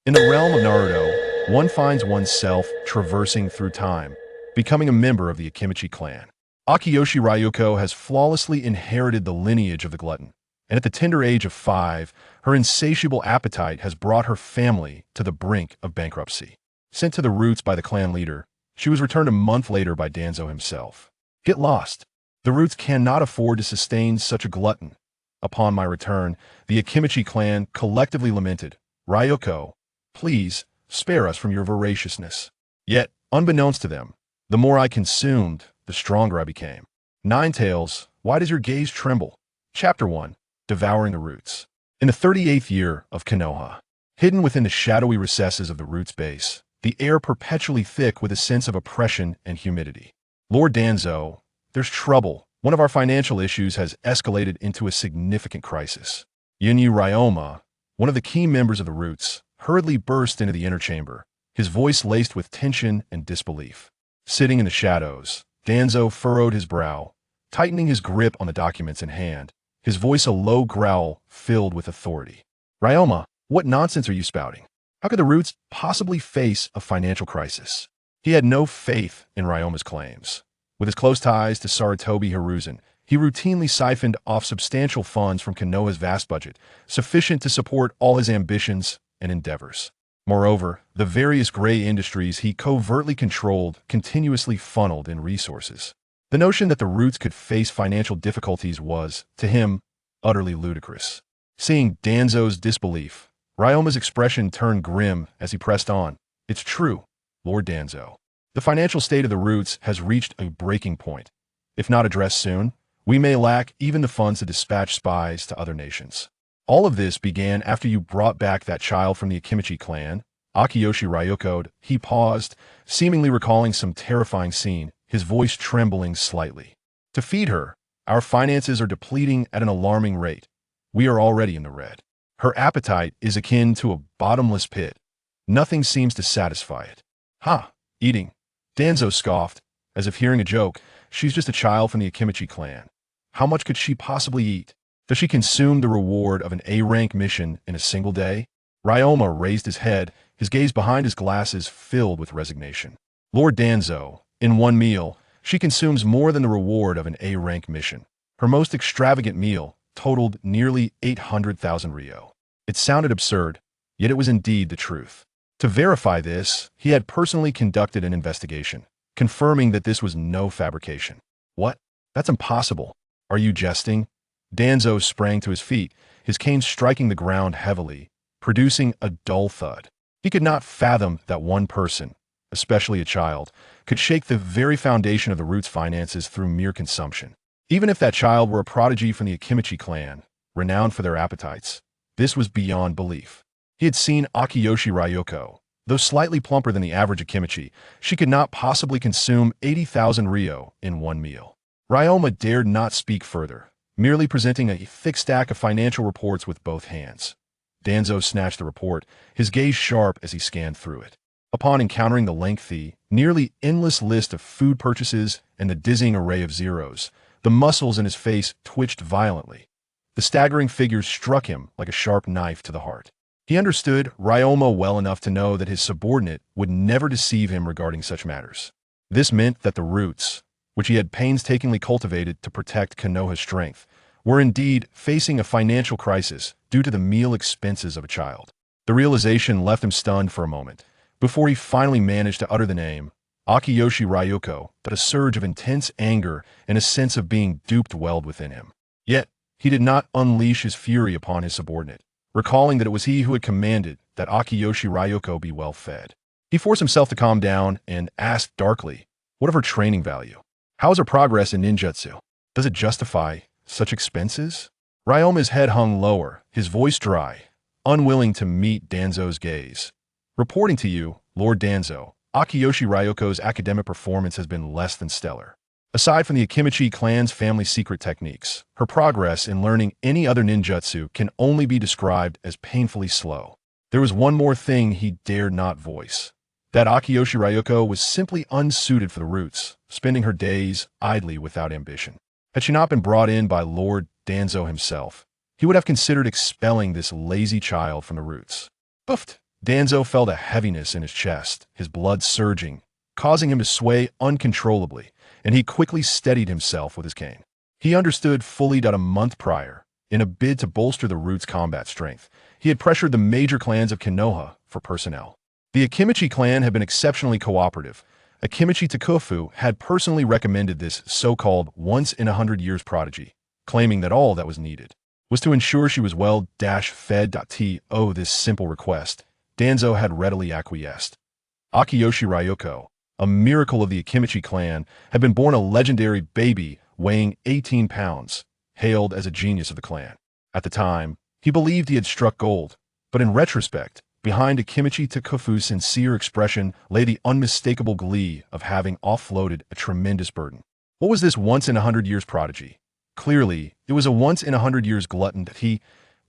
In the realm of Naruto, one finds oneself traversing through time, becoming a member of the Akimichi clan. Akiyoshi Ryoko has flawlessly inherited the lineage of the glutton, and at the tender age of 5, her insatiable appetite has brought her family to the brink of bankruptcy. Sent to the roots by the clan leader, she was returned a month later by Danzo himself. Get lost. The roots cannot afford to sustain such a glutton. Upon my return, the Akimichi clan collectively lamented, Ryoko, please, spare us from your voraciousness. Yet, unbeknownst to them, the more I consumed, the stronger I became. Ninetales, why does your gaze tremble? Chapter 1, Devouring the Roots. In the 38th year of Konoha, hidden within the shadowy recesses of the root's base, the air perpetually thick with a sense of oppression and humidity. Lord Danzo, there's trouble. One of our financial issues has escalated into a significant crisis. Yunyu Ryoma, one of the key members of the roots, hurriedly burst into the inner chamber, his voice laced with tension and disbelief. Sitting in the shadows, Danzo furrowed his brow, tightening his grip on the documents in hand, his voice a low growl filled with authority. Ryoma, what nonsense are you spouting? How could the roots possibly face a financial crisis? He had no faith in Ryoma's claims. With his close ties to Sarutobi Hiruzen, he routinely siphoned off substantial funds from Konoha's vast budget, sufficient to support all his ambitions and endeavors. Moreover, the various gray industries he covertly controlled continuously funneled in resources. The notion that the roots could face financial difficulties was, to him, utterly ludicrous. Seeing Danzo's disbelief, Ryoma's expression turned grim as he pressed on. It's true, Lord Danzo. The financial state of the roots has reached a breaking point. If not addressed soon, we may lack even the funds to dispatch spies to other nations. All of this began after you brought back that child from the Akimichi clan, Akiyoshi Ryoko. He paused, seemingly recalling some terrifying scene, his voice trembling slightly. To feed her, our finances are depleting at an alarming rate. We are already in the red. Her appetite is akin to a bottomless pit. Nothing seems to satisfy it. Ha! Eating. Danzo scoffed, as if hearing a joke. She's just a child from the Akimichi clan. How much could she possibly eat? Does she consume the reward of an A-rank mission in a single day? Ryoma raised his head, his gaze behind his glasses filled with resignation. Lord Danzo, in one meal, she consumes more than the reward of an A-rank mission. Her most extravagant meal totaled nearly 800,000 ryo. It sounded absurd, yet it was indeed the truth. To verify this, he had personally conducted an investigation, confirming that this was no fabrication. What? That's impossible. Are you jesting? Danzo sprang to his feet, his cane striking the ground heavily, producing a dull thud. He could not fathom that one person, especially a child, could shake the very foundation of the roots' finances through mere consumption. Even if that child were a prodigy from the Akimichi clan, renowned for their appetites, this was beyond belief. He had seen Akiyoshi Ryoko. Though slightly plumper than the average Akimichi, she could not possibly consume 80,000 ryo in one meal. Ryoma dared not speak further, merely presenting a thick stack of financial reports with both hands. Danzo snatched the report, his gaze sharp as he scanned through it. Upon encountering the lengthy, nearly endless list of food purchases and the dizzying array of zeros, the muscles in his face twitched violently. The staggering figures struck him like a sharp knife to the heart. He understood Ryoma well enough to know that his subordinate would never deceive him regarding such matters. This meant that the roots, which he had painstakingly cultivated to protect Konoha's strength, were indeed facing a financial crisis due to the meal expenses of a child. The realization left him stunned for a moment, before he finally managed to utter the name, Akiyoshi Ryoko, that a surge of intense anger and a sense of being duped welled within him. Yet, he did not unleash his fury upon his subordinate, recalling that it was he who had commanded that Akiyoshi Ryoko be well fed. He forced himself to calm down and asked darkly, what of her training value? How is her progress in ninjutsu? Does it justify such expenses? Ryoma's head hung lower, his voice dry, unwilling to meet Danzo's gaze. Reporting to you, Lord Danzo, Akiyoshi Ryoko's academic performance has been less than stellar. Aside from the Akimichi clan's family secret techniques, her progress in learning any other ninjutsu can only be described as painfully slow. There was one more thing he dared not voice. That Akiyoshi Ryoko was simply unsuited for the roots, spending her days idly without ambition. Had she not been brought in by Lord Danzo himself, he would have considered expelling this lazy child from the roots. Boofed! Danzo felt a heaviness in his chest, his blood surging, causing him to sway uncontrollably, and he quickly steadied himself with his cane. He understood fully that a month prior, in a bid to bolster the Root's combat strength, he had pressured the major clans of Konoha for personnel. The Akimichi clan had been exceptionally cooperative. Akimichi Takufu had personally recommended this so-called once-in-a-hundred-years prodigy, claiming that all that was needed was to ensure she was well-fed. This simple request, Danzo had readily acquiesced. Akiyoshi Ryoko, a miracle of the Akimichi clan, had been born a legendary baby weighing 18 pounds, hailed as a genius of the clan. At the time, he believed he had struck gold, but in retrospect, behind Akimichi Takufu's sincere expression lay the unmistakable glee of having offloaded a tremendous burden. What was this once-in-a-hundred-years prodigy? Clearly, it was a once-in-a-hundred-years glutton that he,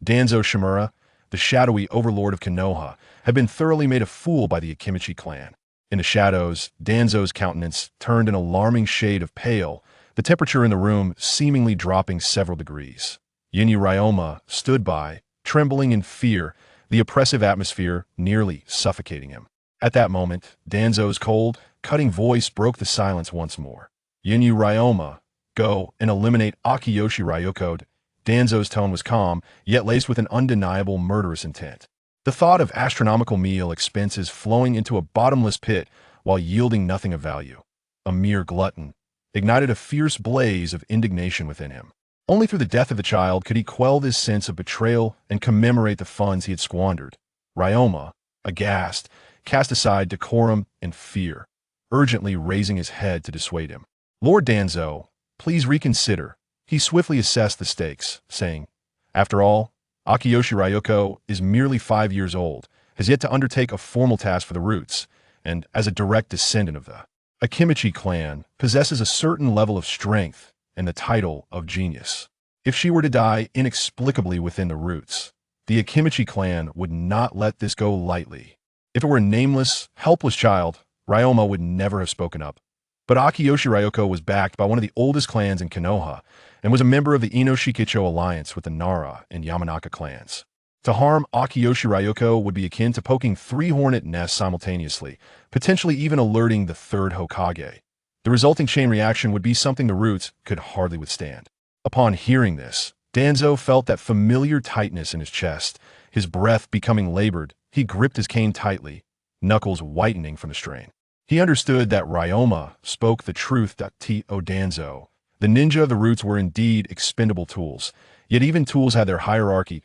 Danzo Shimura, the shadowy overlord of Konoha, had been thoroughly made a fool by the Akimichi clan. In the shadows, Danzo's countenance turned an alarming shade of pale, the temperature in the room seemingly dropping several degrees. Yinyu Ryoma stood by, trembling in fear, the oppressive atmosphere nearly suffocating him. At that moment, Danzo's cold, cutting voice broke the silence once more. Yinyu Ryoma, go and eliminate Akiyoshi Ryoko. Danzo's tone was calm, yet laced with an undeniable murderous intent. The thought of astronomical meal expenses flowing into a bottomless pit while yielding nothing of value, a mere glutton, ignited a fierce blaze of indignation within him. Only through the death of the child could he quell this sense of betrayal and commemorate the funds he had squandered. Ryoma, aghast, cast aside decorum and fear, urgently raising his head to dissuade him. Lord Danzo, please reconsider. He swiftly assessed the stakes, saying, after all, Akiyoshi Ryoko is merely 5 years old, has yet to undertake a formal task for the Roots, and as a direct descendant of the Akimichi clan, possesses a certain level of strength and the title of genius. If she were to die inexplicably within the Roots, the Akimichi clan would not let this go lightly. If it were a nameless, helpless child, Ryoma would never have spoken up. But Akiyoshi Ryoko was backed by one of the oldest clans in Konoha, and was a member of the Ino-Shikicho alliance with the Nara and Yamanaka clans. To harm Akiyoshi Ryoko would be akin to poking 3 hornet nests simultaneously, potentially even alerting the 3rd Hokage. The resulting chain reaction would be something the Roots could hardly withstand. Upon hearing this, Danzo felt that familiar tightness in his chest, his breath becoming labored. He gripped his cane tightly, knuckles whitening from the strain. He understood that Ryoma spoke the truth. Danzo, the ninja of the Roots, were indeed expendable tools, yet even tools had their hierarchy.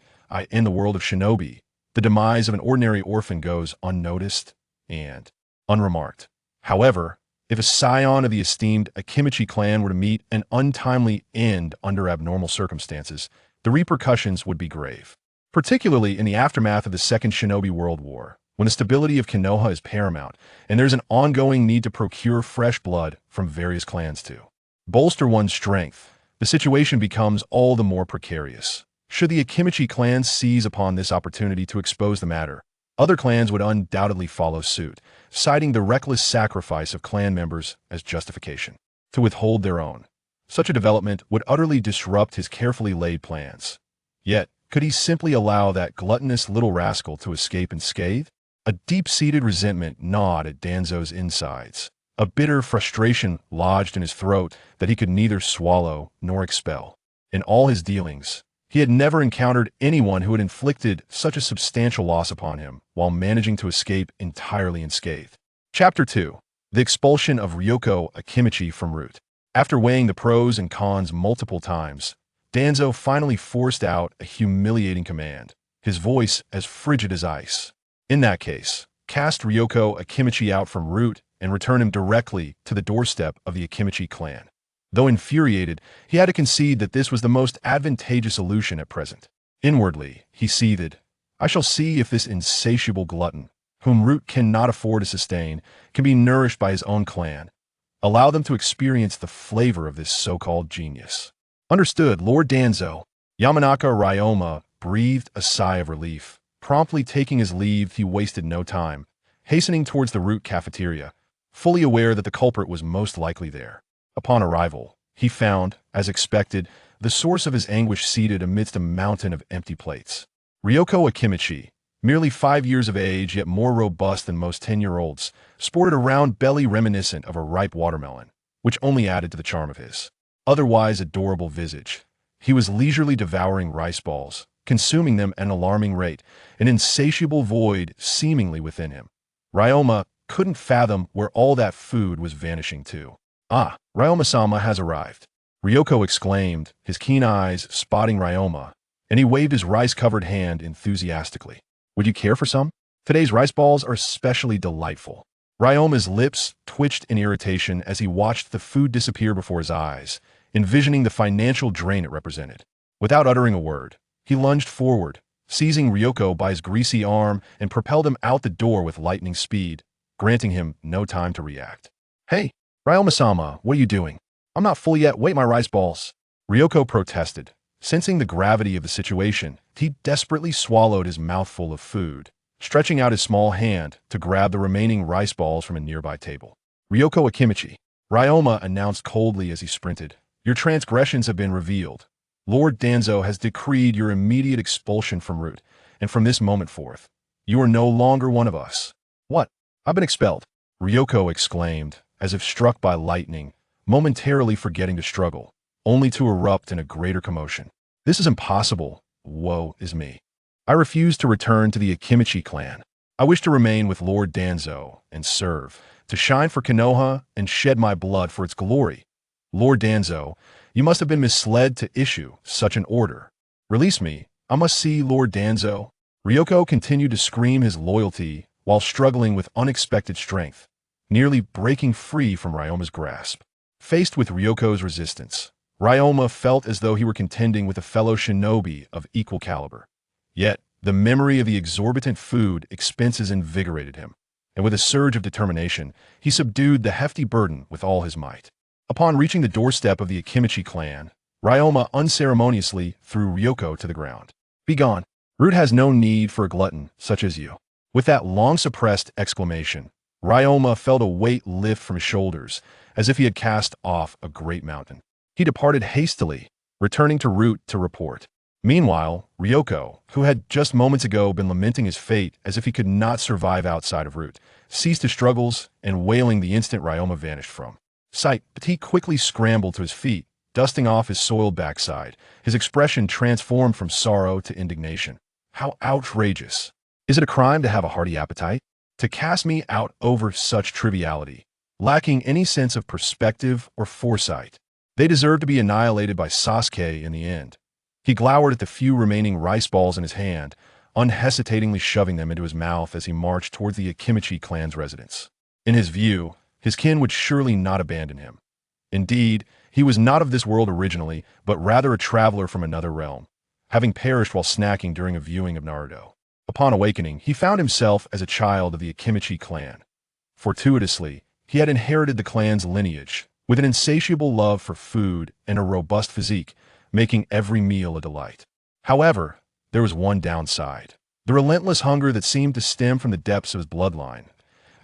In the world of shinobi, the demise of an ordinary orphan goes unnoticed and unremarked. However, if a scion of the esteemed Akimichi clan were to meet an untimely end under abnormal circumstances, the repercussions would be grave. Particularly in the aftermath of the Second Shinobi World War, when the stability of Konoha is paramount, and there's an ongoing need to procure fresh blood from various clans to bolster one's strength, the situation becomes all the more precarious. Should the Akimichi clan seize upon this opportunity to expose the matter, other clans would undoubtedly follow suit, citing the reckless sacrifice of clan members as justification to withhold their own. Such a development would utterly disrupt his carefully laid plans. Yet, could he simply allow that gluttonous little rascal to escape unscathed? A deep-seated resentment gnawed at Danzo's insides. A bitter frustration lodged in his throat that he could neither swallow nor expel. In all his dealings, he had never encountered anyone who had inflicted such a substantial loss upon him while managing to escape entirely unscathed. Chapter 2. The Expulsion of Ryoko Akimichi from Root. After weighing the pros and cons multiple times, Danzo finally forced out a humiliating command, his voice as frigid as ice. In that case, cast Ryoko Akimichi out from Root and return him directly to the doorstep of the Akimichi clan. Though infuriated, he had to concede that this was the most advantageous solution at present. Inwardly, he seethed, I shall see if this insatiable glutton, whom Root cannot afford to sustain, can be nourished by his own clan. Allow them to experience the flavor of this so-called genius. Understood, Lord Danzo. Yamanaka Ryoma breathed a sigh of relief. Promptly taking his leave, he wasted no time, hastening towards the Root cafeteria, fully aware that the culprit was most likely there. Upon arrival, he found, as expected, the source of his anguish seated amidst a mountain of empty plates. Ryoko Akimichi, Merely 5 years of age, yet more robust than most 10-year-olds, sported a round belly reminiscent of a ripe watermelon, which only added to the charm of his otherwise adorable visage. He was leisurely devouring rice balls, consuming them at an alarming rate, an insatiable void seemingly within him. Ryoma couldn't fathom where all that food was vanishing to. Ah, Ryoma-sama has arrived, Ryoko exclaimed, his keen eyes spotting Ryoma, and he waved his rice-covered hand enthusiastically. Would you care for some? Today's rice balls are especially delightful. Ryoma's lips twitched in irritation as he watched the food disappear before his eyes, envisioning the financial drain it represented. Without uttering a word, he lunged forward, seizing Ryoko by his greasy arm and propelled him out the door with lightning speed, granting him no time to react. Hey, Ryoma-sama, what are you doing? I'm not full yet, wait my rice balls. Ryoko protested. Sensing the gravity of the situation, he desperately swallowed his mouthful of food, stretching out his small hand to grab the remaining rice balls from a nearby table. Ryoko Akimichi, Ryoma announced coldly as he sprinted. Your transgressions have been revealed. Lord Danzo has decreed your immediate expulsion from Root, and from this moment forth, you are no longer one of us. What? I've been expelled, Ryoko exclaimed, as if struck by lightning, momentarily forgetting to struggle, only to erupt in a greater commotion. This is impossible. Woe is me. I refuse to return to the Akimichi clan. I wish to remain with Lord Danzo and serve, to shine for Konoha and shed my blood for its glory. Lord Danzo, you must have been misled to issue such an order. Release me. I must see Lord Danzo. Ryoko continued to scream his loyalty while struggling with unexpected strength, nearly breaking free from Ryoma's grasp. Faced with Ryoko's resistance, Ryoma felt as though he were contending with a fellow shinobi of equal caliber. Yet, the memory of the exorbitant food expenses invigorated him, and with a surge of determination, he subdued the hefty burden with all his might. Upon reaching the doorstep of the Akimichi clan, Ryoma unceremoniously threw Ryoko to the ground. Begone. Root has no need for a glutton such as you. With that long-suppressed exclamation, Ryoma felt a weight lift from his shoulders, as if he had cast off a great mountain. He departed hastily, returning to Root to report. Meanwhile, Ryoko, who had just moments ago been lamenting his fate as if he could not survive outside of Root, ceased his struggles and wailing the instant Ryoma vanished from sight, but he quickly scrambled to his feet, dusting off his soiled backside, his expression transformed from sorrow to indignation. How outrageous! Is it a crime to have a hearty appetite? To cast me out over such triviality, lacking any sense of perspective or foresight? They deserve to be annihilated by Sasuke in the end. He glowered at the few remaining rice balls in his hand, unhesitatingly shoving them into his mouth as he marched towards the Akimichi clan's residence. In his view, his kin would surely not abandon him. Indeed, he was not of this world originally, but rather a traveler from another realm, having perished while snacking during a viewing of Naruto. Upon awakening, he found himself as a child of the Akimichi clan. Fortuitously, he had inherited the clan's lineage, with an insatiable love for food and a robust physique, making every meal a delight. However, there was one downside: the relentless hunger that seemed to stem from the depths of his bloodline.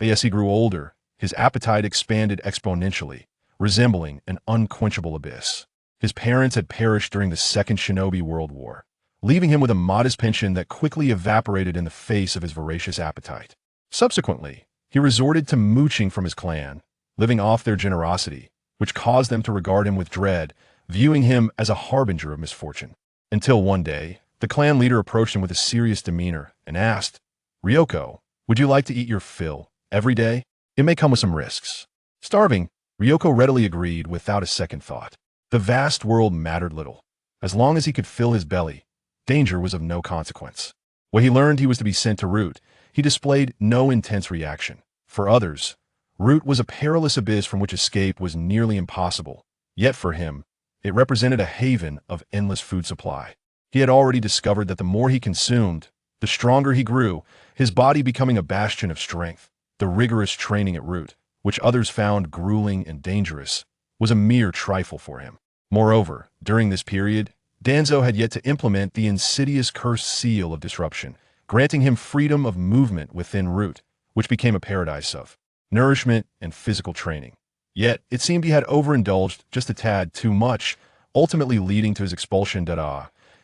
As he grew older, his appetite expanded exponentially, resembling an unquenchable abyss. His parents had perished during the Second Shinobi World War, leaving him with a modest pension that quickly evaporated in the face of his voracious appetite. Subsequently, he resorted to mooching from his clan, living off their generosity, which caused them to regard him with dread, viewing him as a harbinger of misfortune. Until one day, the clan leader approached him with a serious demeanor and asked, Ryoko, would you like to eat your fill every day? It may come with some risks. Starving, Ryoko readily agreed without a second thought. The vast world mattered little. As long as he could fill his belly, danger was of no consequence. When he learned he was to be sent to Root, he displayed no intense reaction. For others, Root was a perilous abyss from which escape was nearly impossible. Yet for him, it represented a haven of endless food supply. He had already discovered that the more he consumed, the stronger he grew, his body becoming a bastion of strength. The rigorous training at Root, which others found grueling and dangerous, was a mere trifle for him. Moreover, during this period, Danzo had yet to implement the insidious cursed seal of disruption, granting him freedom of movement within Root, which became a paradise of nourishment and physical training. Yet, it seemed he had overindulged just a tad too much, ultimately leading to his expulsion.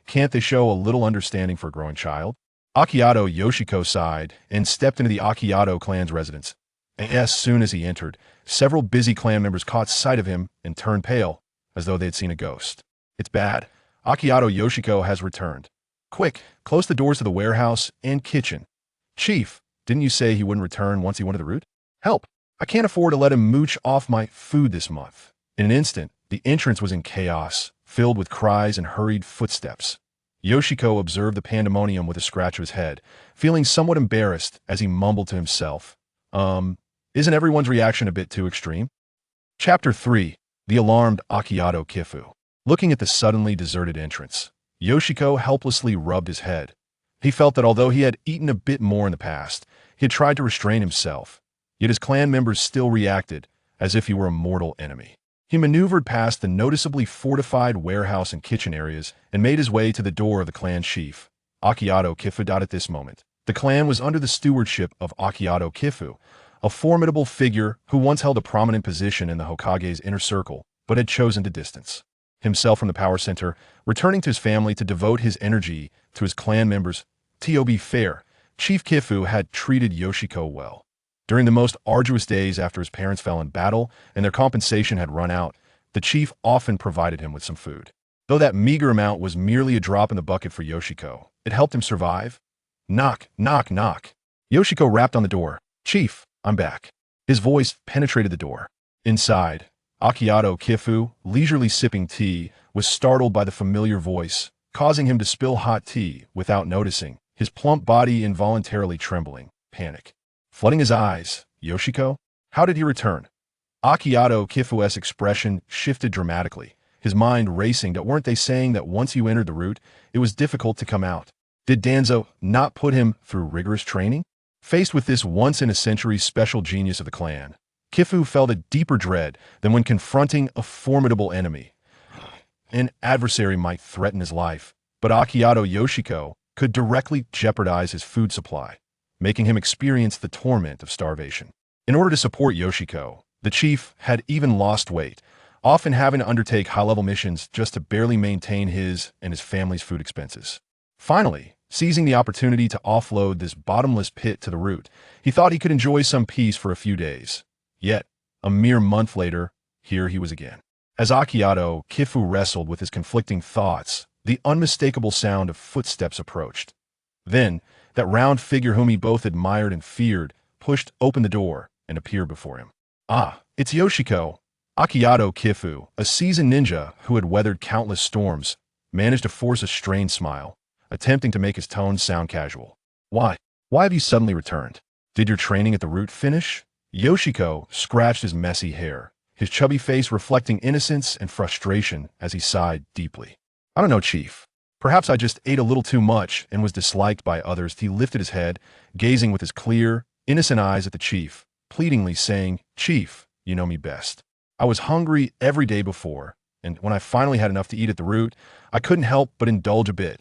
Can't they show a little understanding for a growing child? Akiato Yoshiko sighed and stepped into the Akiato clan's residence. As soon as he entered, several busy clan members caught sight of him and turned pale, as though they had seen a ghost. It's bad. Akiato Yoshiko has returned. Quick, close the doors to the warehouse and kitchen. Chief, didn't you say he wouldn't return once he went to the route? Help! I can't afford to let him mooch off my food this month. In an instant, the entrance was in chaos, filled with cries and hurried footsteps. Yoshiko observed the pandemonium with a scratch of his head, feeling somewhat embarrassed as he mumbled to himself. Isn't everyone's reaction a bit too extreme? Chapter 3. The Alarmed Akiato Kifu. Looking at the suddenly deserted entrance, Yoshiko helplessly rubbed his head. He felt that although he had eaten a bit more in the past, he had tried to restrain himself, yet his clan members still reacted as if he were a mortal enemy. He maneuvered past the noticeably fortified warehouse and kitchen areas and made his way to the door of the clan chief, Akiato Kifu. At this moment, the clan was under the stewardship of Akiato Kifu, a formidable figure who once held a prominent position in the Hokage's inner circle, but had chosen to distance himself from the power center, returning to his family to devote his energy to his clan members. To be fair, Chief Kifu had treated Yoshiko well. During the most arduous days after his parents fell in battle and their compensation had run out, the chief often provided him with some food. Though that meager amount was merely a drop in the bucket for Yoshiko, it helped him survive. Knock, knock, knock. Yoshiko rapped on the door. Chief, I'm back. His voice penetrated the door. Inside, Akiato Kifu, leisurely sipping tea, was startled by the familiar voice, causing him to spill hot tea without noticing, his plump body involuntarily trembling. Panic flooding his eyes. Yoshiko? How did he return? Akiato Kifu's expression shifted dramatically, his mind racing. That weren't they saying that once you entered the route, it was difficult to come out? Did Danzo not put him through rigorous training? Faced with this once-in-a-century special genius of the clan, Kifu felt a deeper dread than when confronting a formidable enemy. An adversary might threaten his life, but Akiato Yoshiko could directly jeopardize his food supply, making him experience the torment of starvation. In order to support Yoshiko, the chief had even lost weight, often having to undertake high-level missions just to barely maintain his and his family's food expenses. Finally, seizing the opportunity to offload this bottomless pit to the root, he thought he could enjoy some peace for a few days. Yet, a mere month later, here he was again. As Akiato Kifu wrestled with his conflicting thoughts, the unmistakable sound of footsteps approached. Then, that round figure whom he both admired and feared pushed open the door and appeared before him. Ah, it's Yoshiko. Akiato Kifu, a seasoned ninja who had weathered countless storms, managed to force a strained smile, attempting to make his tone sound casual. Why have you suddenly returned? Did your training at the root finish? Yoshiko scratched his messy hair, his chubby face reflecting innocence and frustration as he sighed deeply. I don't know, Chief. Perhaps I just ate a little too much and was disliked by others. He lifted his head, gazing with his clear, innocent eyes at the chief, pleadingly saying, Chief, you know me best. I was hungry every day before, and when I finally had enough to eat at the root, I couldn't help but indulge a bit.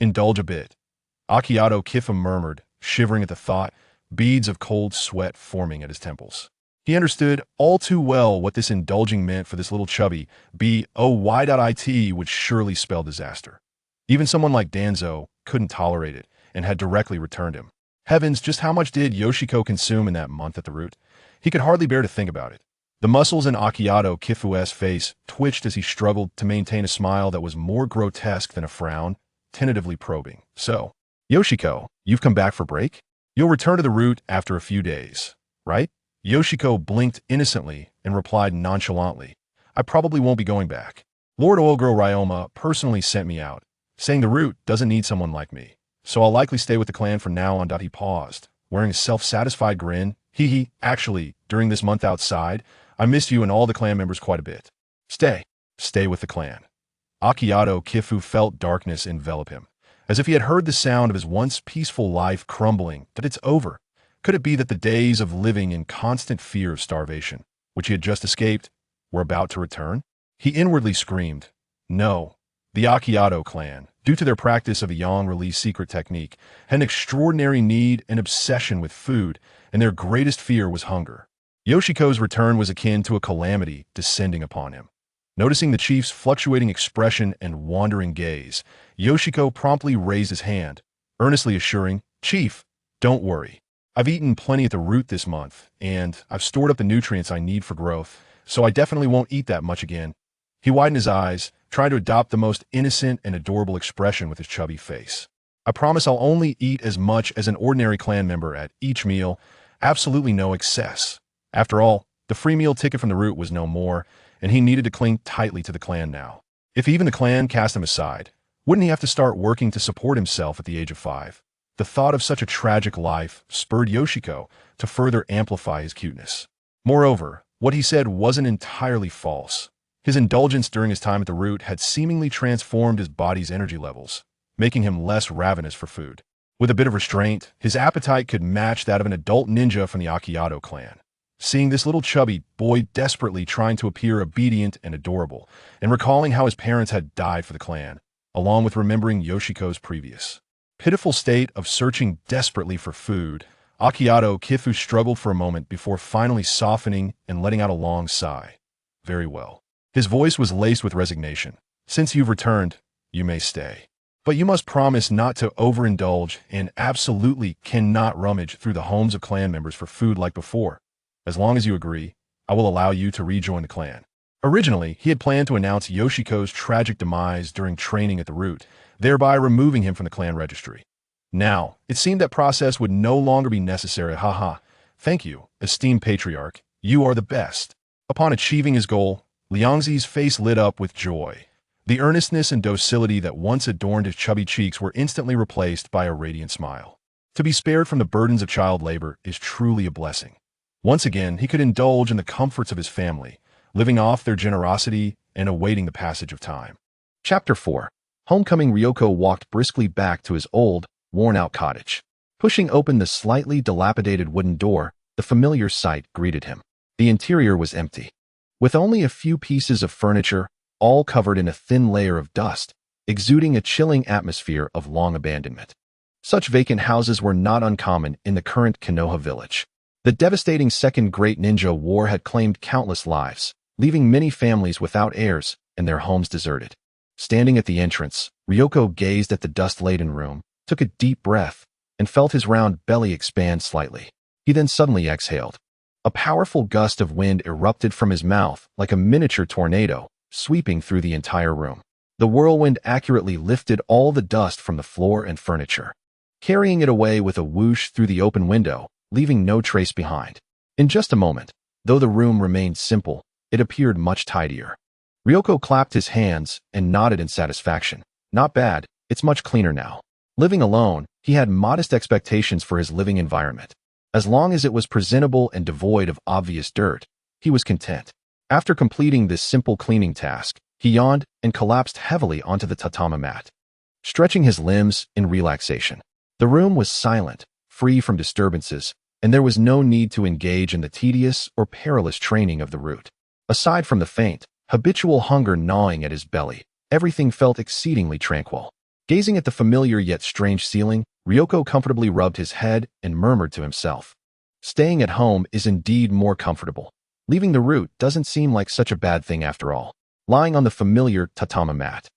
Indulge a bit. Akiato Kifu murmured, shivering at the thought, beads of cold sweat forming at his temples. He understood all too well what this indulging meant for this little chubby boy. Would surely spell disaster. Even someone like Danzo couldn't tolerate it and had directly returned him. Heavens, just how much did Yoshiko consume in that month at the root? He could hardly bear to think about it. The muscles in Akiato Kifu's face twitched as he struggled to maintain a smile that was more grotesque than a frown, tentatively probing. So, Yoshiko, you've come back for break? You'll return to the root after a few days, right? Yoshiko blinked innocently and replied nonchalantly, I probably won't be going back. Lord Ogro Ryoma personally sent me out, saying the root doesn't need someone like me, so I'll likely stay with the clan from now on. He paused, wearing a self-satisfied grin. Actually, during this month outside, I missed you and all the clan members quite a bit. Stay with the clan. Akiato Kifu felt darkness envelop him, as if he had heard the sound of his once peaceful life crumbling. That it's over. Could it be that the days of living in constant fear of starvation, which he had just escaped, were about to return? He inwardly screamed, no. The Akiato clan, due to their practice of a yang-release secret technique, had an extraordinary need and obsession with food, and their greatest fear was hunger. Yoshiko's return was akin to a calamity descending upon him. Noticing the chief's fluctuating expression and wandering gaze, Yoshiko promptly raised his hand, earnestly assuring, "Chief, don't worry. I've eaten plenty at the root this month, and I've stored up the nutrients I need for growth, so I definitely won't eat that much again." He widened his eyes, trying to adopt the most innocent and adorable expression with his chubby face. "I promise I'll only eat as much as an ordinary clan member at each meal, absolutely no excess." After all, the free meal ticket from the root was no more, and he needed to cling tightly to the clan now. If even the clan cast him aside, wouldn't he have to start working to support himself at the age of 5? The thought of such a tragic life spurred Yoshiko to further amplify his cuteness. Moreover, what he said wasn't entirely false. His indulgence during his time at the root had seemingly transformed his body's energy levels, making him less ravenous for food. With a bit of restraint, his appetite could match that of an adult ninja from the Akiato clan. Seeing this little chubby boy desperately trying to appear obedient and adorable, and recalling how his parents had died for the clan, along with remembering Yoshiko's previous pitiful state of searching desperately for food, Akiato Kifu struggled for a moment before finally softening and letting out a long sigh. "Very well." His voice was laced with resignation. "Since you've returned, you may stay. But you must promise not to overindulge and absolutely cannot rummage through the homes of clan members for food like before. As long as you agree, I will allow you to rejoin the clan." Originally, he had planned to announce Yoshiko's tragic demise during training at the root, thereby removing him from the clan registry. Now, it seemed that process would no longer be necessary. "Haha. Thank you, esteemed patriarch. You are the best." Upon achieving his goal, Liangzi's face lit up with joy. The earnestness and docility that once adorned his chubby cheeks were instantly replaced by a radiant smile. To be spared from the burdens of child labor is truly a blessing. Once again, he could indulge in the comforts of his family, living off their generosity and awaiting the passage of time. Chapter 4. Homecoming. Ryoko walked briskly back to his old, worn-out cottage. Pushing open the slightly dilapidated wooden door, the familiar sight greeted him. The interior was empty. With only a few pieces of furniture, all covered in a thin layer of dust, exuding a chilling atmosphere of long abandonment. Such vacant houses were not uncommon in the current Konoha village. The devastating Second Great Ninja War had claimed countless lives, leaving many families without heirs and their homes deserted. Standing at the entrance, Ryoko gazed at the dust-laden room, took a deep breath, and felt his round belly expand slightly. He then suddenly exhaled. A powerful gust of wind erupted from his mouth like a miniature tornado, sweeping through the entire room. The whirlwind accurately lifted all the dust from the floor and furniture, carrying it away with a whoosh through the open window, leaving no trace behind. In just a moment, though the room remained simple, it appeared much tidier. Ryoko clapped his hands and nodded in satisfaction. Not bad, it's much cleaner now. Living alone, he had modest expectations for his living environment. As long as it was presentable and devoid of obvious dirt, he was content. After completing this simple cleaning task, he yawned and collapsed heavily onto the tatami mat, stretching his limbs in relaxation. The room was silent, free from disturbances, and there was no need to engage in the tedious or perilous training of the root. Aside from the faint, habitual hunger gnawing at his belly, everything felt exceedingly tranquil. Gazing at the familiar yet strange ceiling, Ryoko comfortably rubbed his head and murmured to himself. Staying at home is indeed more comfortable. Leaving the root doesn't seem like such a bad thing after all. Lying on the familiar tatami mat,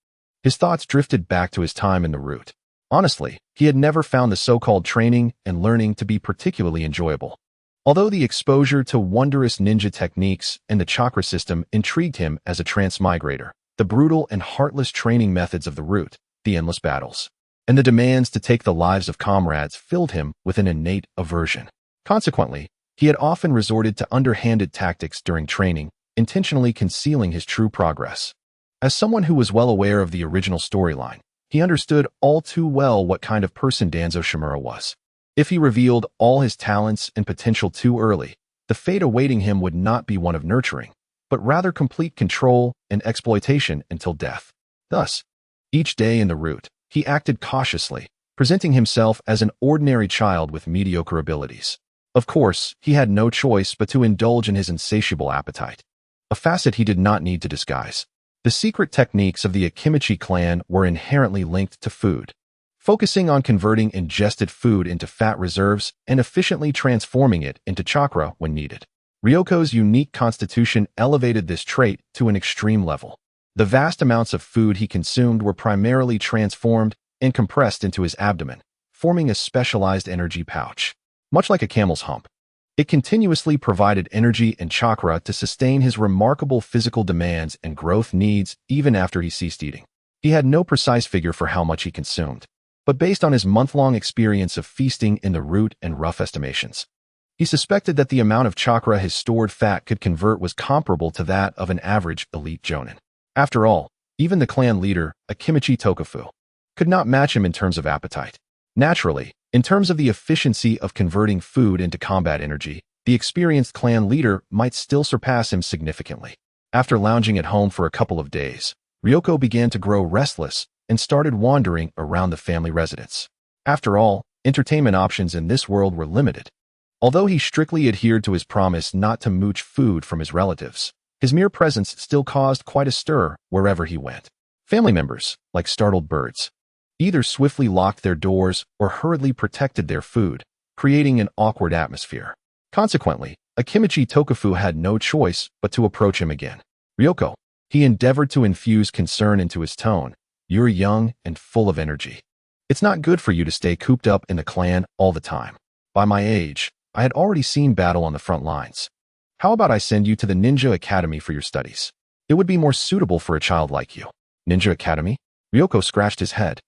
his thoughts drifted back to his time in the root. Honestly, he had never found the so-called training and learning to be particularly enjoyable. Although the exposure to wondrous ninja techniques and the chakra system intrigued him as a transmigrator, the brutal and heartless training methods of the root, the endless battles, and the demands to take the lives of comrades filled him with an innate aversion. Consequently, he had often resorted to underhanded tactics during training, intentionally concealing his true progress. As someone who was well aware of the original storyline, he understood all too well what kind of person Danzo Shimura was. If he revealed all his talents and potential too early, the fate awaiting him would not be one of nurturing, but rather complete control and exploitation until death. Thus, each day in the root, he acted cautiously, presenting himself as an ordinary child with mediocre abilities. Of course, he had no choice but to indulge in his insatiable appetite, a facet he did not need to disguise. The secret techniques of the Akimichi clan were inherently linked to food, focusing on converting ingested food into fat reserves and efficiently transforming it into chakra when needed. Ryoko's unique constitution elevated this trait to an extreme level. The vast amounts of food he consumed were primarily transformed and compressed into his abdomen, forming a specialized energy pouch. Much like a camel's hump, it continuously provided energy and chakra to sustain his remarkable physical demands and growth needs even after he ceased eating. He had no precise figure for how much he consumed, but based on his month-long experience of feasting in the root and rough estimations, he suspected that the amount of chakra his stored fat could convert was comparable to that of an average elite jonin. After all, even the clan leader, Akimichi Tokufu, could not match him in terms of appetite. Naturally, in terms of the efficiency of converting food into combat energy, the experienced clan leader might still surpass him significantly. After lounging at home for a couple of days, Ryoko began to grow restless and started wandering around the family residence. After all, entertainment options in this world were limited. Although he strictly adhered to his promise not to mooch food from his relatives, his mere presence still caused quite a stir wherever he went. Family members, like startled birds, either swiftly locked their doors or hurriedly protected their food, creating an awkward atmosphere. Consequently, Akimichi Tokufu had no choice but to approach him again. Ryoko, he endeavored to infuse concern into his tone. You're young and full of energy. It's not good for you to stay cooped up in the clan all the time. By my age, I had already seen battle on the front lines. How about I send you to the Ninja Academy for your studies? It would be more suitable for a child like you. Ninja Academy? Ryoko scratched his head,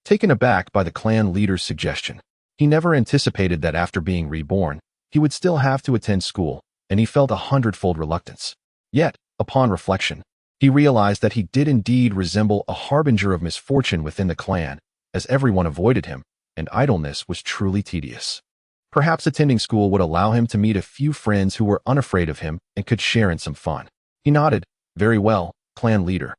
taken aback by the clan leader's suggestion. He never anticipated that after being reborn, he would still have to attend school, and he felt 100-fold reluctance. Yet, upon reflection, he realized that he did indeed resemble a harbinger of misfortune within the clan, as everyone avoided him, and idleness was truly tedious. Perhaps attending school would allow him to meet a few friends who were unafraid of him and could share in some fun. He nodded. Very well, clan leader.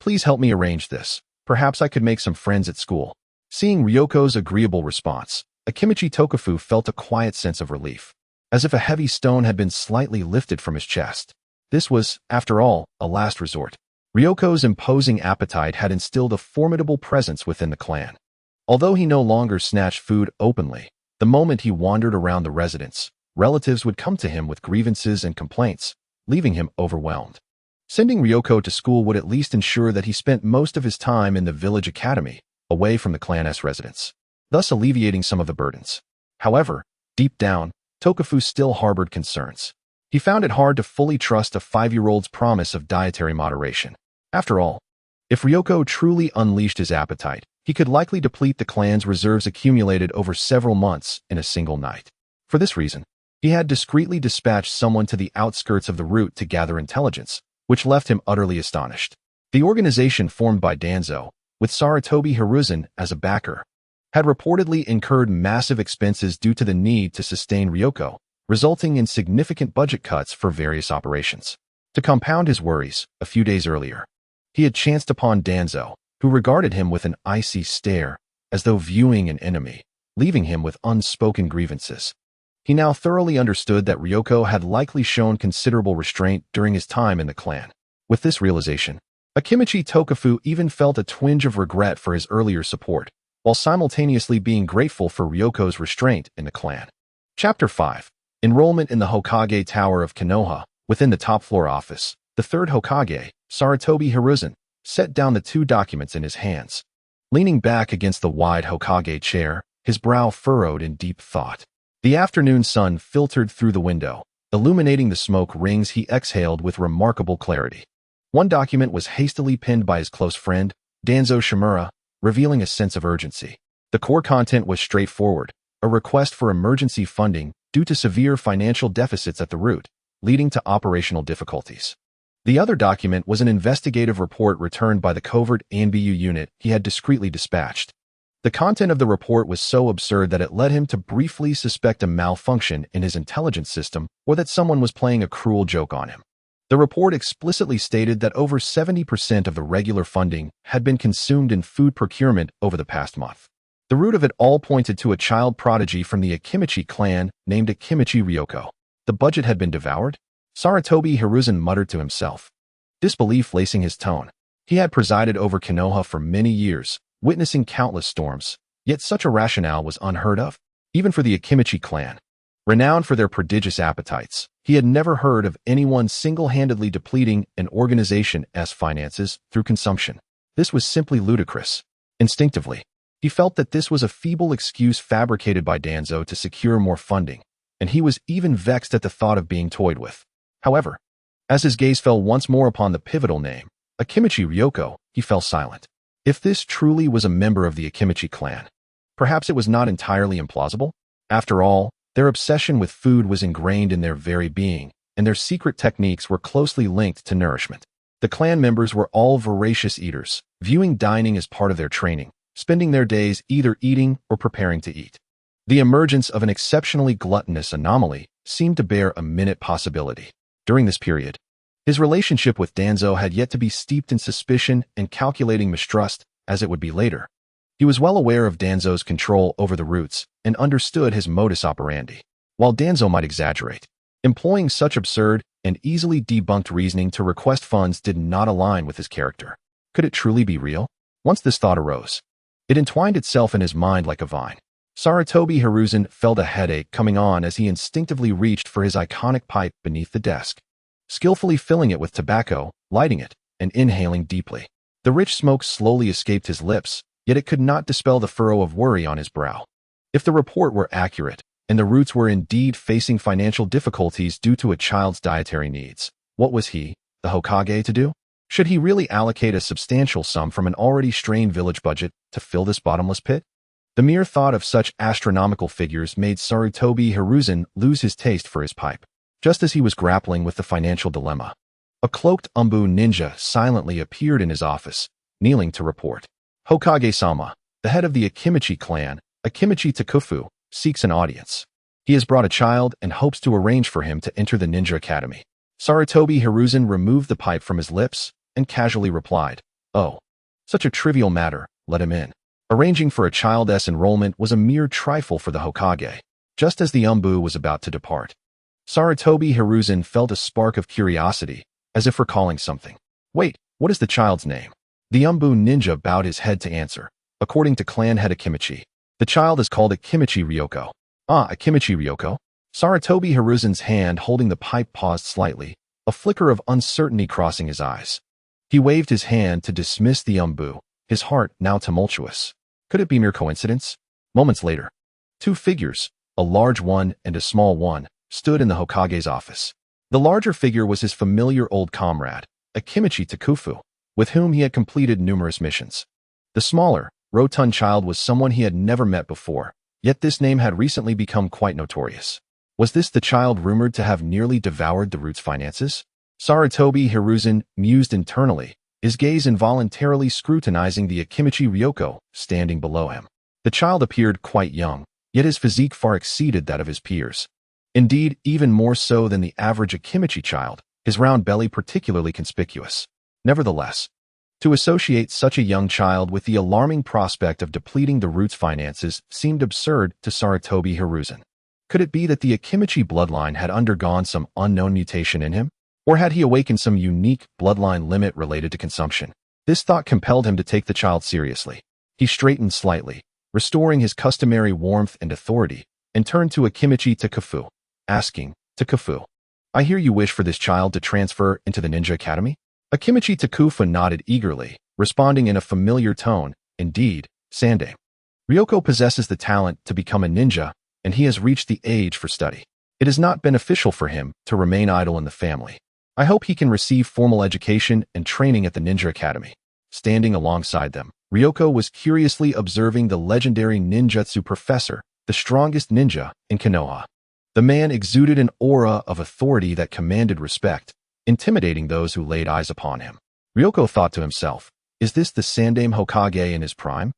Please help me arrange this. Perhaps I could make some friends at school. Seeing Ryoko's agreeable response, Akimichi Tokufu felt a quiet sense of relief, as if a heavy stone had been slightly lifted from his chest. This was, after all, a last resort. Ryoko's imposing appetite had instilled a formidable presence within the clan. Although he no longer snatched food openly, the moment he wandered around the residence, relatives would come to him with grievances and complaints, leaving him overwhelmed. Sending Ryoko to school would at least ensure that he spent most of his time in the village academy, away from the clan's residence, thus alleviating some of the burdens. However, deep down, Tokufu still harbored concerns. He found it hard to fully trust a 5-year-old's promise of dietary moderation. After all, if Ryoko truly unleashed his appetite, he could likely deplete the clan's reserves accumulated over several months in a single night. For this reason, he had discreetly dispatched someone to the outskirts of the route to gather intelligence, which left him utterly astonished. The organization formed by Danzo, with Sarutobi Hiruzen as a backer, had reportedly incurred massive expenses due to the need to sustain Ryoko, resulting in significant budget cuts for various operations. To compound his worries, a few days earlier, he had chanced upon Danzo, who regarded him with an icy stare, as though viewing an enemy, leaving him with unspoken grievances. He now thoroughly understood that Ryoko had likely shown considerable restraint during his time in the clan. With this realization, Akimichi Tokufu even felt a twinge of regret for his earlier support, while simultaneously being grateful for Ryoko's restraint in the clan. Chapter 5. Enrollment in the Hokage Tower of Konoha. Within the top-floor office, the third Hokage, Sarutobi Hiruzen, set down the 2 documents in his hands. Leaning back against the wide Hokage chair, his brow furrowed in deep thought. The afternoon sun filtered through the window, illuminating the smoke rings he exhaled with remarkable clarity. One document was hastily penned by his close friend, Danzo Shimura, revealing a sense of urgency. The core content was straightforward, a request for emergency funding due to severe financial deficits at the root, leading to operational difficulties. The other document was an investigative report returned by the covert NBU unit he had discreetly dispatched. The content of the report was so absurd that it led him to briefly suspect a malfunction in his intelligence system or that someone was playing a cruel joke on him. The report explicitly stated that over 70% of the regular funding had been consumed in food procurement over the past month. The root of it all pointed to a child prodigy from the Akimichi clan named Akimichi Ryoko. The budget had been devoured? Sarutobi Hiruzen muttered to himself, disbelief lacing his tone. He had presided over Konoha for many years, witnessing countless storms, yet such a rationale was unheard of, even for the Akimichi clan. Renowned for their prodigious appetites, he had never heard of anyone single-handedly depleting an organization's finances through consumption. This was simply ludicrous. Instinctively, He felt that this was a feeble excuse fabricated by Danzo to secure more funding, and he was even vexed at the thought of being toyed with. However, as his gaze fell once more upon the pivotal name, Akimichi Ryoko, he fell silent. If this truly was a member of the Akimichi clan, perhaps it was not entirely implausible. After all, their obsession with food was ingrained in their very being, and their secret techniques were closely linked to nourishment. The clan members were all voracious eaters, viewing dining as part of their training, spending their days either eating or preparing to eat. The emergence of an exceptionally gluttonous anomaly seemed to bear a minute possibility. During this period, his relationship with Danzo had yet to be steeped in suspicion and calculating mistrust, as it would be later. He was well aware of Danzo's control over the roots and understood his modus operandi. While Danzo might exaggerate, employing such absurd and easily debunked reasoning to request funds did not align with his character. Could it truly be real? Once this thought arose, it entwined itself in his mind like a vine. Sarutobi Hiruzen felt a headache coming on as he instinctively reached for his iconic pipe beneath the desk, skillfully filling it with tobacco, lighting it, and inhaling deeply. The rich smoke slowly escaped his lips, yet it could not dispel the furrow of worry on his brow. If the report were accurate, and the roots were indeed facing financial difficulties due to a child's dietary needs, what was he, the Hokage, to do? Should he really allocate a substantial sum from an already strained village budget to fill this bottomless pit? The mere thought of such astronomical figures made Sarutobi Hiruzen lose his taste for his pipe. Just as he was grappling with the financial dilemma, a cloaked Umbu ninja silently appeared in his office, kneeling to report. Hokage-sama, the head of the Akimichi clan, Akimichi Takufu, seeks an audience. He has brought a child and hopes to arrange for him to enter the ninja academy. Sarutobi Hiruzen removed the pipe from his lips and casually replied, "Oh, such a trivial matter, let him in." Arranging for a child's enrollment was a mere trifle for the Hokage. Just as the Umbu was about to depart, Sarutobi Hiruzen felt a spark of curiosity, as if recalling something. "Wait, what is the child's name?" The Umbu ninja bowed his head to answer. According to clan head Akimichi, the child is called Akimichi Ryoko. Ah, Akimichi Ryoko? Sarutobi Hiruzen's hand holding the pipe paused slightly, a flicker of uncertainty crossing his eyes. He waved his hand to dismiss the Umbu, his heart now tumultuous. Could it be mere coincidence? Moments later, two figures, a large one and a small one, stood in the Hokage's office. The larger figure was his familiar old comrade, Akimichi Takufu, with whom he had completed numerous missions. The smaller, rotund child was someone he had never met before, yet this name had recently become quite notorious. Was this the child rumored to have nearly devoured the root's finances? Sarutobi Hiruzen mused internally, his gaze involuntarily scrutinizing the Akimichi Ryoko standing below him. The child appeared quite young, yet his physique far exceeded that of his peers. Indeed, even more so than the average Akimichi child, his round belly particularly conspicuous. Nevertheless, to associate such a young child with the alarming prospect of depleting the root's finances seemed absurd to Sarutobi Hiruzen. Could it be that the Akimichi bloodline had undergone some unknown mutation in him? Or had he awakened some unique bloodline limit related to consumption? This thought compelled him to take the child seriously. He straightened slightly, restoring his customary warmth and authority, and turned to Akimichi Takufu, asking, "Takufu, I hear you wish for this child to transfer into the ninja academy?" Akimichi Takufu nodded eagerly, responding in a familiar tone, "Indeed, Sandame. Ryoko possesses the talent to become a ninja, and he has reached the age for study. It is not beneficial for him to remain idle in the family. I hope he can receive formal education and training at the ninja academy." Standing alongside them, Ryoko was curiously observing the legendary ninjutsu professor, the strongest ninja in Konoha. The man exuded an aura of authority that commanded respect, intimidating those who laid eyes upon him. Ryoko thought to himself, is this the Sandame Hokage in his prime?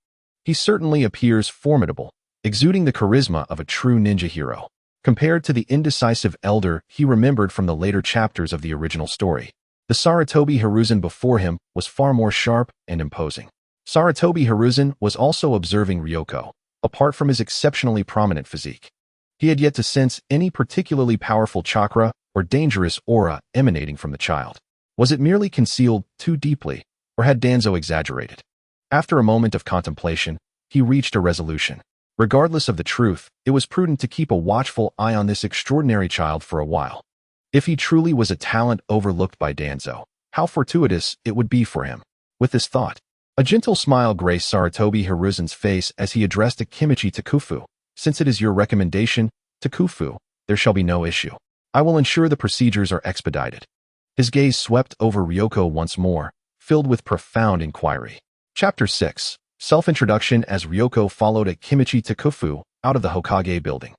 He certainly appears formidable, exuding the charisma of a true ninja hero. Compared to the indecisive elder he remembered from the later chapters of the original story, the Sarutobi Hiruzen before him was far more sharp and imposing. Sarutobi Hiruzen was also observing Ryoko, apart from his exceptionally prominent physique. He had yet to sense any particularly powerful chakra or dangerous aura emanating from the child. Was it merely concealed too deeply, or had Danzo exaggerated? After a moment of contemplation, he reached a resolution. Regardless of the truth, it was prudent to keep a watchful eye on this extraordinary child for a while. If he truly was a talent overlooked by Danzo, how fortuitous it would be for him. With this thought, A gentle smile graced Sarutobi Hiruzen's face as he addressed Akimichi Takufu. Since it is your recommendation, Takufu, there shall be no issue. I will ensure the procedures are expedited. His gaze swept over Ryoko once more, filled with profound inquiry. Chapter 6. Self-introduction. As Ryoko followed Akimichi Takufu out of the Hokage building,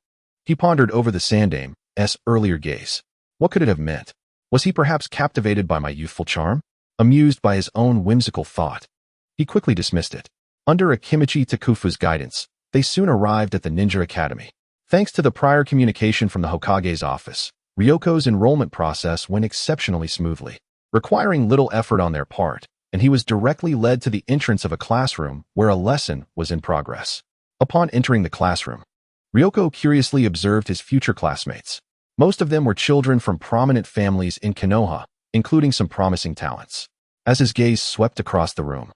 he pondered over the Sandame's earlier gaze. What could it have meant? Was he perhaps captivated by my youthful charm? Amused by his own whimsical thought, he quickly dismissed it. Under Akimichi Takufu's guidance, they soon arrived at the Ninja Academy. Thanks to the prior communication from the Hokage's office, Ryoko's enrollment process went exceptionally smoothly, requiring little effort on their part, and he was directly led to the entrance of a classroom where a lesson was in progress. Upon entering the classroom, Ryoko curiously observed his future classmates. Most of them were children from prominent families in Konoha, including some promising talents. As his gaze swept across the room,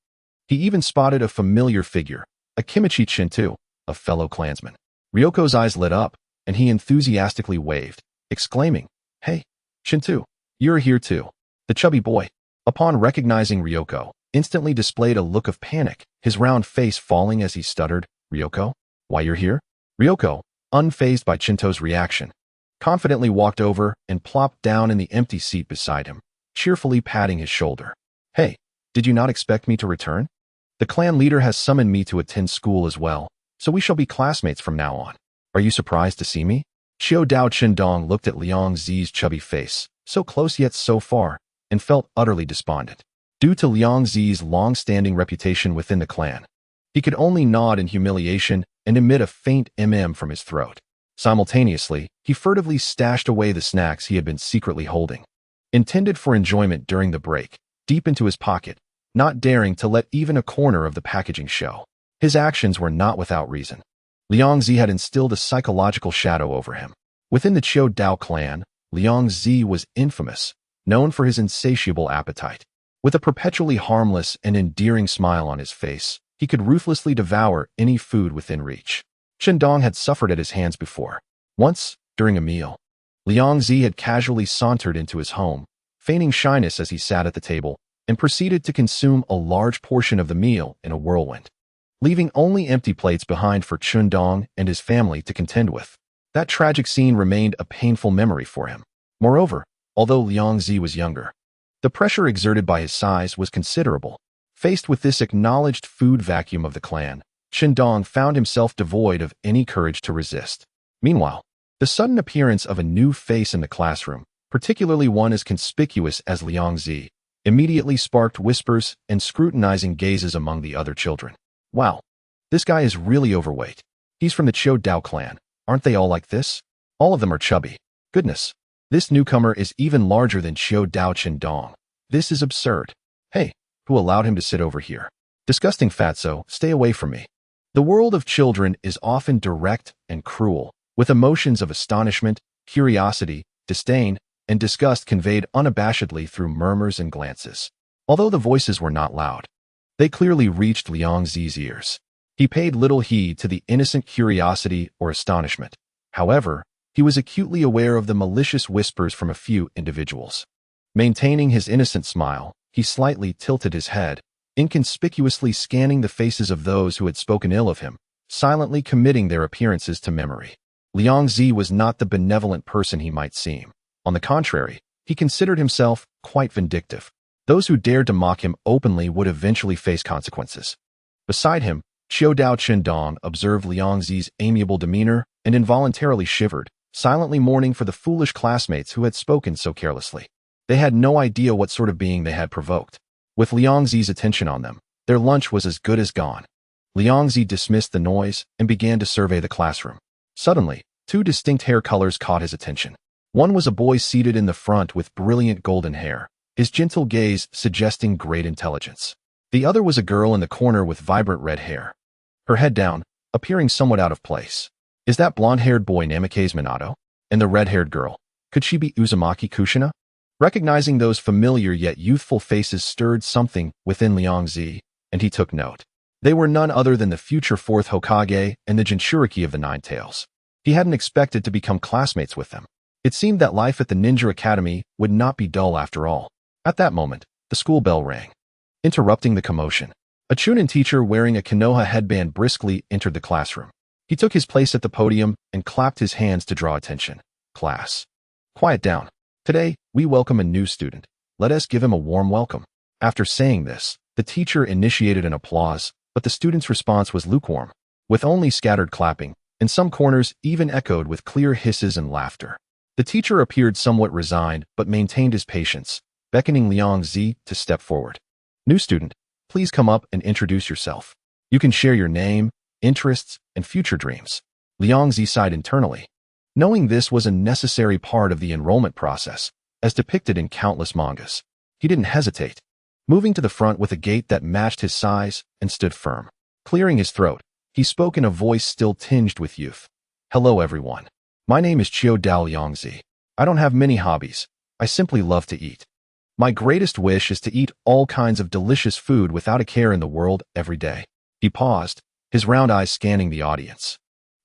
he even spotted a familiar figure, Akimichi Shinto, a fellow clansman. Ryoko's eyes lit up, and he enthusiastically waved, exclaiming, "Hey, Shinto, you're here too." The chubby boy, upon recognizing Ryoko, instantly displayed a look of panic, his round face falling as he stuttered, "Ryoko? Why you're here?" Ryoko, unfazed by Shinto's reaction, confidently walked over and plopped down in the empty seat beside him, cheerfully patting his shoulder. "Hey, did you not expect me to return? The clan leader has summoned me to attend school as well, so we shall be classmates from now on. Are you surprised to see me?" Xiao Dao Qindong looked at Liang Zi's chubby face, so close yet so far, and felt utterly despondent. Due to Liang Zi's long-standing reputation within the clan, he could only nod in humiliation and emit a faint from his throat. Simultaneously, he furtively stashed away the snacks he had been secretly holding, intended for enjoyment during the break, deep into his pocket, not daring to let even a corner of the packaging show. His actions were not without reason. Liang Zi had instilled a psychological shadow over him. Within the Chiu Dao clan, Liang Zi was infamous, known for his insatiable appetite. With a perpetually harmless and endearing smile on his face, he could ruthlessly devour any food within reach. Qindong had suffered at his hands before. Once, during a meal, Liang Zi had casually sauntered into his home, feigning shyness as he sat at the table, and proceeded to consume a large portion of the meal in a whirlwind, leaving only empty plates behind for Qindong and his family to contend with. That tragic scene remained a painful memory for him. Moreover, although Liang Zi was younger, the pressure exerted by his size was considerable. Faced with this acknowledged food vacuum of the clan, Qindong found himself devoid of any courage to resist. Meanwhile, the sudden appearance of a new face in the classroom, particularly one as conspicuous as Liang Zi, immediately sparked whispers and scrutinizing gazes among the other children. "Wow, this guy is really overweight. He's from the Chiu Dao clan. Aren't they all like this? All of them are chubby. Goodness, this newcomer is even larger than Chiu Dao Qindong. This is absurd. Hey, who allowed him to sit over here? Disgusting fatso, stay away from me." The world of children is often direct and cruel, with emotions of astonishment, curiosity, disdain, and disgust conveyed unabashedly through murmurs and glances. Although the voices were not loud, they clearly reached Liang Zi's ears. He paid little heed to the innocent curiosity or astonishment. However, he was acutely aware of the malicious whispers from a few individuals. Maintaining his innocent smile, he slightly tilted his head, inconspicuously scanning the faces of those who had spoken ill of him, silently committing their appearances to memory. Liang Zi was not the benevolent person he might seem. On the contrary, he considered himself quite vindictive. Those who dared to mock him openly would eventually face consequences. Beside him, Chiu Dao Qindong observed Liang Zi's amiable demeanor and involuntarily shivered, silently mourning for the foolish classmates who had spoken so carelessly. They had no idea what sort of being they had provoked. With Liang Zi's attention on them, their lunch was as good as gone. Liang Zi dismissed the noise and began to survey the classroom. Suddenly, two distinct hair colors caught his attention. One was a boy seated in the front with brilliant golden hair, his gentle gaze suggesting great intelligence. The other was a girl in the corner with vibrant red hair, her head down, appearing somewhat out of place. Is that blonde-haired boy Namikaze Minato? And the red-haired girl, could she be Uzumaki Kushina? Recognizing those familiar yet youthful faces stirred something within Liang Zi, and he took note. They were none other than the future fourth Hokage and the Jinchuriki of the Nine Tails. He hadn't expected to become classmates with them. It seemed that life at the Ninja Academy would not be dull after all. At that moment, the school bell rang, interrupting the commotion. A Chunin teacher wearing a Konoha headband briskly entered the classroom. He took his place at the podium and clapped his hands to draw attention. Class, quiet down. Today, we welcome a new student. Let us give him a warm welcome. After saying this, the teacher initiated an applause, but the student's response was lukewarm, with only scattered clapping, and some corners even echoed with clear hisses and laughter. The teacher appeared somewhat resigned but maintained his patience, beckoning Liang Zi to step forward. New student, please come up and introduce yourself. You can share your name, interests, and future dreams. Liang Zi sighed internally. Knowing this was a necessary part of the enrollment process, as depicted in countless mangas, he didn't hesitate, moving to the front with a gait that matched his size and stood firm. Clearing his throat, he spoke in a voice still tinged with youth. Hello everyone. My name is Showdown Liang Zi. I don't have many hobbies. I simply love to eat. My greatest wish is to eat all kinds of delicious food without a care in the world every day. He paused, his round eyes scanning the audience.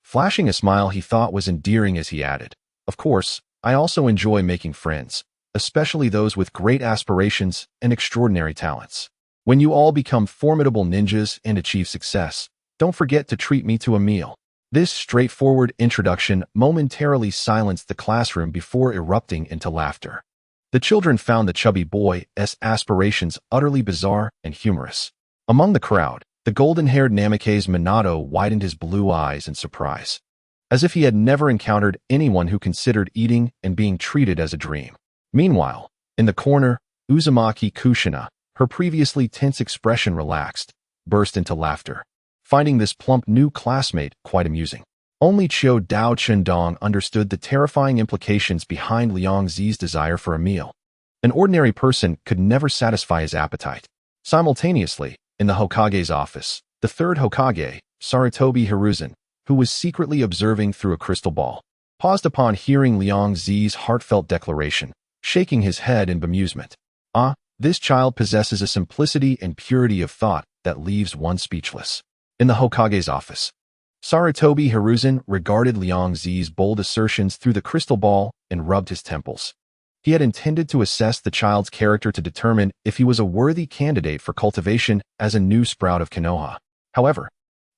Flashing a smile he thought was endearing as he added, of course, I also enjoy making friends, especially those with great aspirations and extraordinary talents. When you all become formidable ninjas and achieve success, don't forget to treat me to a meal. This straightforward introduction momentarily silenced the classroom before erupting into laughter. The children found the chubby boy's aspirations utterly bizarre and humorous. Among the crowd, the golden-haired Namikaze Minato widened his blue eyes in surprise, as if he had never encountered anyone who considered eating and being treated as a dream. Meanwhile, in the corner, Uzumaki Kushina, her previously tense expression relaxed, burst into laughter, finding this plump new classmate quite amusing. Only Chiu Dao Chendong understood the terrifying implications behind Liang Zi's desire for a meal. An ordinary person could never satisfy his appetite. Simultaneously, in the Hokage's office, the third Hokage, Sarutobi Hiruzen, who was secretly observing through a crystal ball, paused upon hearing Liang Zi's heartfelt declaration, shaking his head in bemusement. Ah, this child possesses a simplicity and purity of thought that leaves one speechless. In the Hokage's office, Sarutobi Hiruzen regarded Liang Zi's bold assertions through the crystal ball and rubbed his temples. He had intended to assess the child's character to determine if he was a worthy candidate for cultivation as a new sprout of Konoha. However,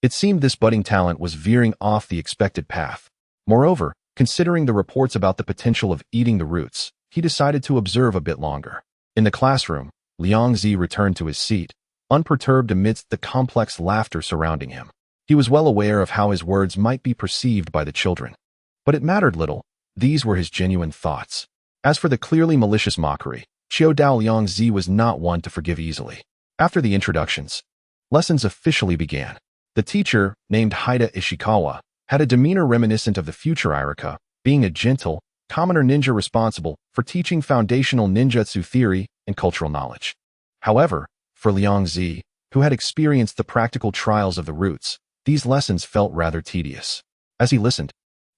it seemed this budding talent was veering off the expected path. Moreover, considering the reports about the potential of eating the roots, he decided to observe a bit longer. In the classroom, Liang Zi returned to his seat, unperturbed amidst the complex laughter surrounding him. He was well aware of how his words might be perceived by the children. But it mattered little. These were his genuine thoughts. As for the clearly malicious mockery, Showdown Liang Zi was not one to forgive easily. After the introductions, lessons officially began. The teacher, named Hinata Ishikawa, had a demeanor reminiscent of the future Irika, being a gentle, commoner ninja responsible for teaching foundational ninjutsu theory and cultural knowledge. However, for Liang Zi, who had experienced the practical trials of the roots, these lessons felt rather tedious. As he listened,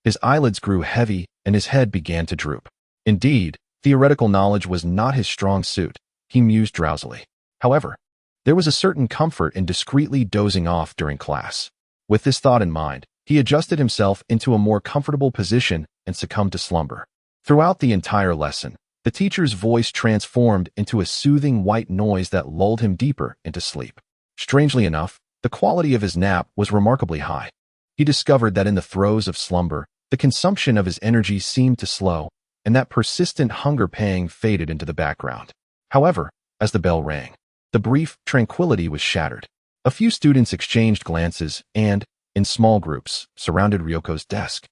his eyelids grew heavy and his head began to droop. Indeed, theoretical knowledge was not his strong suit, he mused drowsily. However, there was a certain comfort in discreetly dozing off during class. With this thought in mind, he adjusted himself into a more comfortable position and succumbed to slumber. Throughout the entire lesson, the teacher's voice transformed into a soothing white noise that lulled him deeper into sleep. Strangely enough, the quality of his nap was remarkably high. He discovered that in the throes of slumber, the consumption of his energy seemed to slow, and that persistent hunger pang faded into the background. However, as the bell rang, the brief tranquility was shattered. A few students exchanged glances and, in small groups, surrounded Ryoko's desk,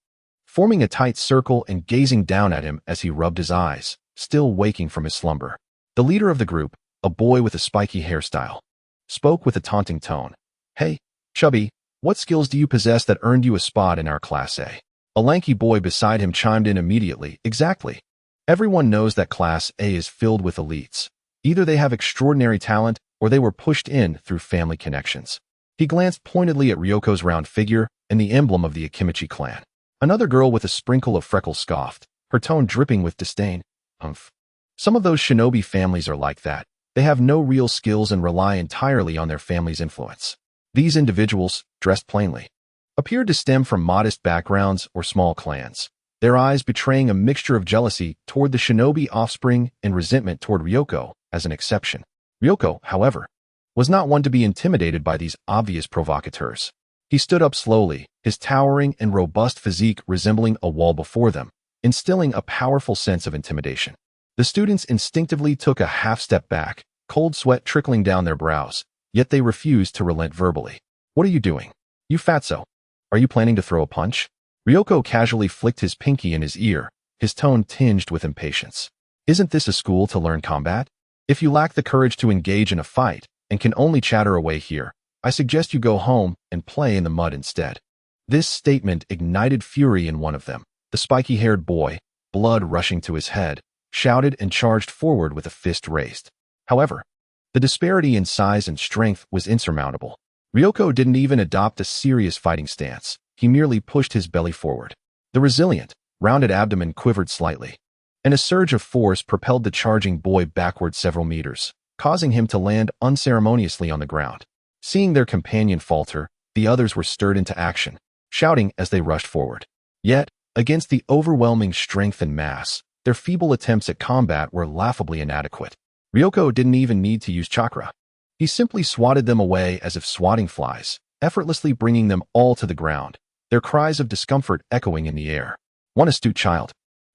forming a tight circle and gazing down at him as he rubbed his eyes, still waking from his slumber. The leader of the group, a boy with a spiky hairstyle, spoke with a taunting tone. Hey, chubby, what skills do you possess that earned you a spot in our Class A? A lanky boy beside him chimed in immediately. Exactly. Everyone knows that Class A is filled with elites. Either they have extraordinary talent or they were pushed in through family connections. He glanced pointedly at Ryoko's round figure and the emblem of the Akimichi clan. Another girl with a sprinkle of freckles scoffed, her tone dripping with disdain. Humph. Some of those shinobi families are like that. They have no real skills and rely entirely on their family's influence. These individuals, dressed plainly, appeared to stem from modest backgrounds or small clans, their eyes betraying a mixture of jealousy toward the shinobi offspring and resentment toward Ryoko as an exception. Ryoko, however, was not one to be intimidated by these obvious provocateurs. He stood up slowly, his towering and robust physique resembling a wall before them, instilling a powerful sense of intimidation. The students instinctively took a half-step back, cold sweat trickling down their brows, yet they refused to relent verbally. "What are you doing? You fatso. Are you planning to throw a punch?" Ryoko casually flicked his pinky in his ear, his tone tinged with impatience. "Isn't this a school to learn combat? If you lack the courage to engage in a fight and can only chatter away here, I suggest you go home and play in the mud instead." This statement ignited fury in one of them. The spiky-haired boy, blood rushing to his head, shouted and charged forward with a fist raised. However, the disparity in size and strength was insurmountable. Ryoko didn't even adopt a serious fighting stance. He merely pushed his belly forward. The resilient, rounded abdomen quivered slightly, and a surge of force propelled the charging boy backward several meters, causing him to land unceremoniously on the ground. Seeing their companion falter, the others were stirred into action, shouting as they rushed forward. Yet, against the overwhelming strength and mass, their feeble attempts at combat were laughably inadequate. Ryoko didn't even need to use chakra. He simply swatted them away as if swatting flies, effortlessly bringing them all to the ground, their cries of discomfort echoing in the air. One astute child,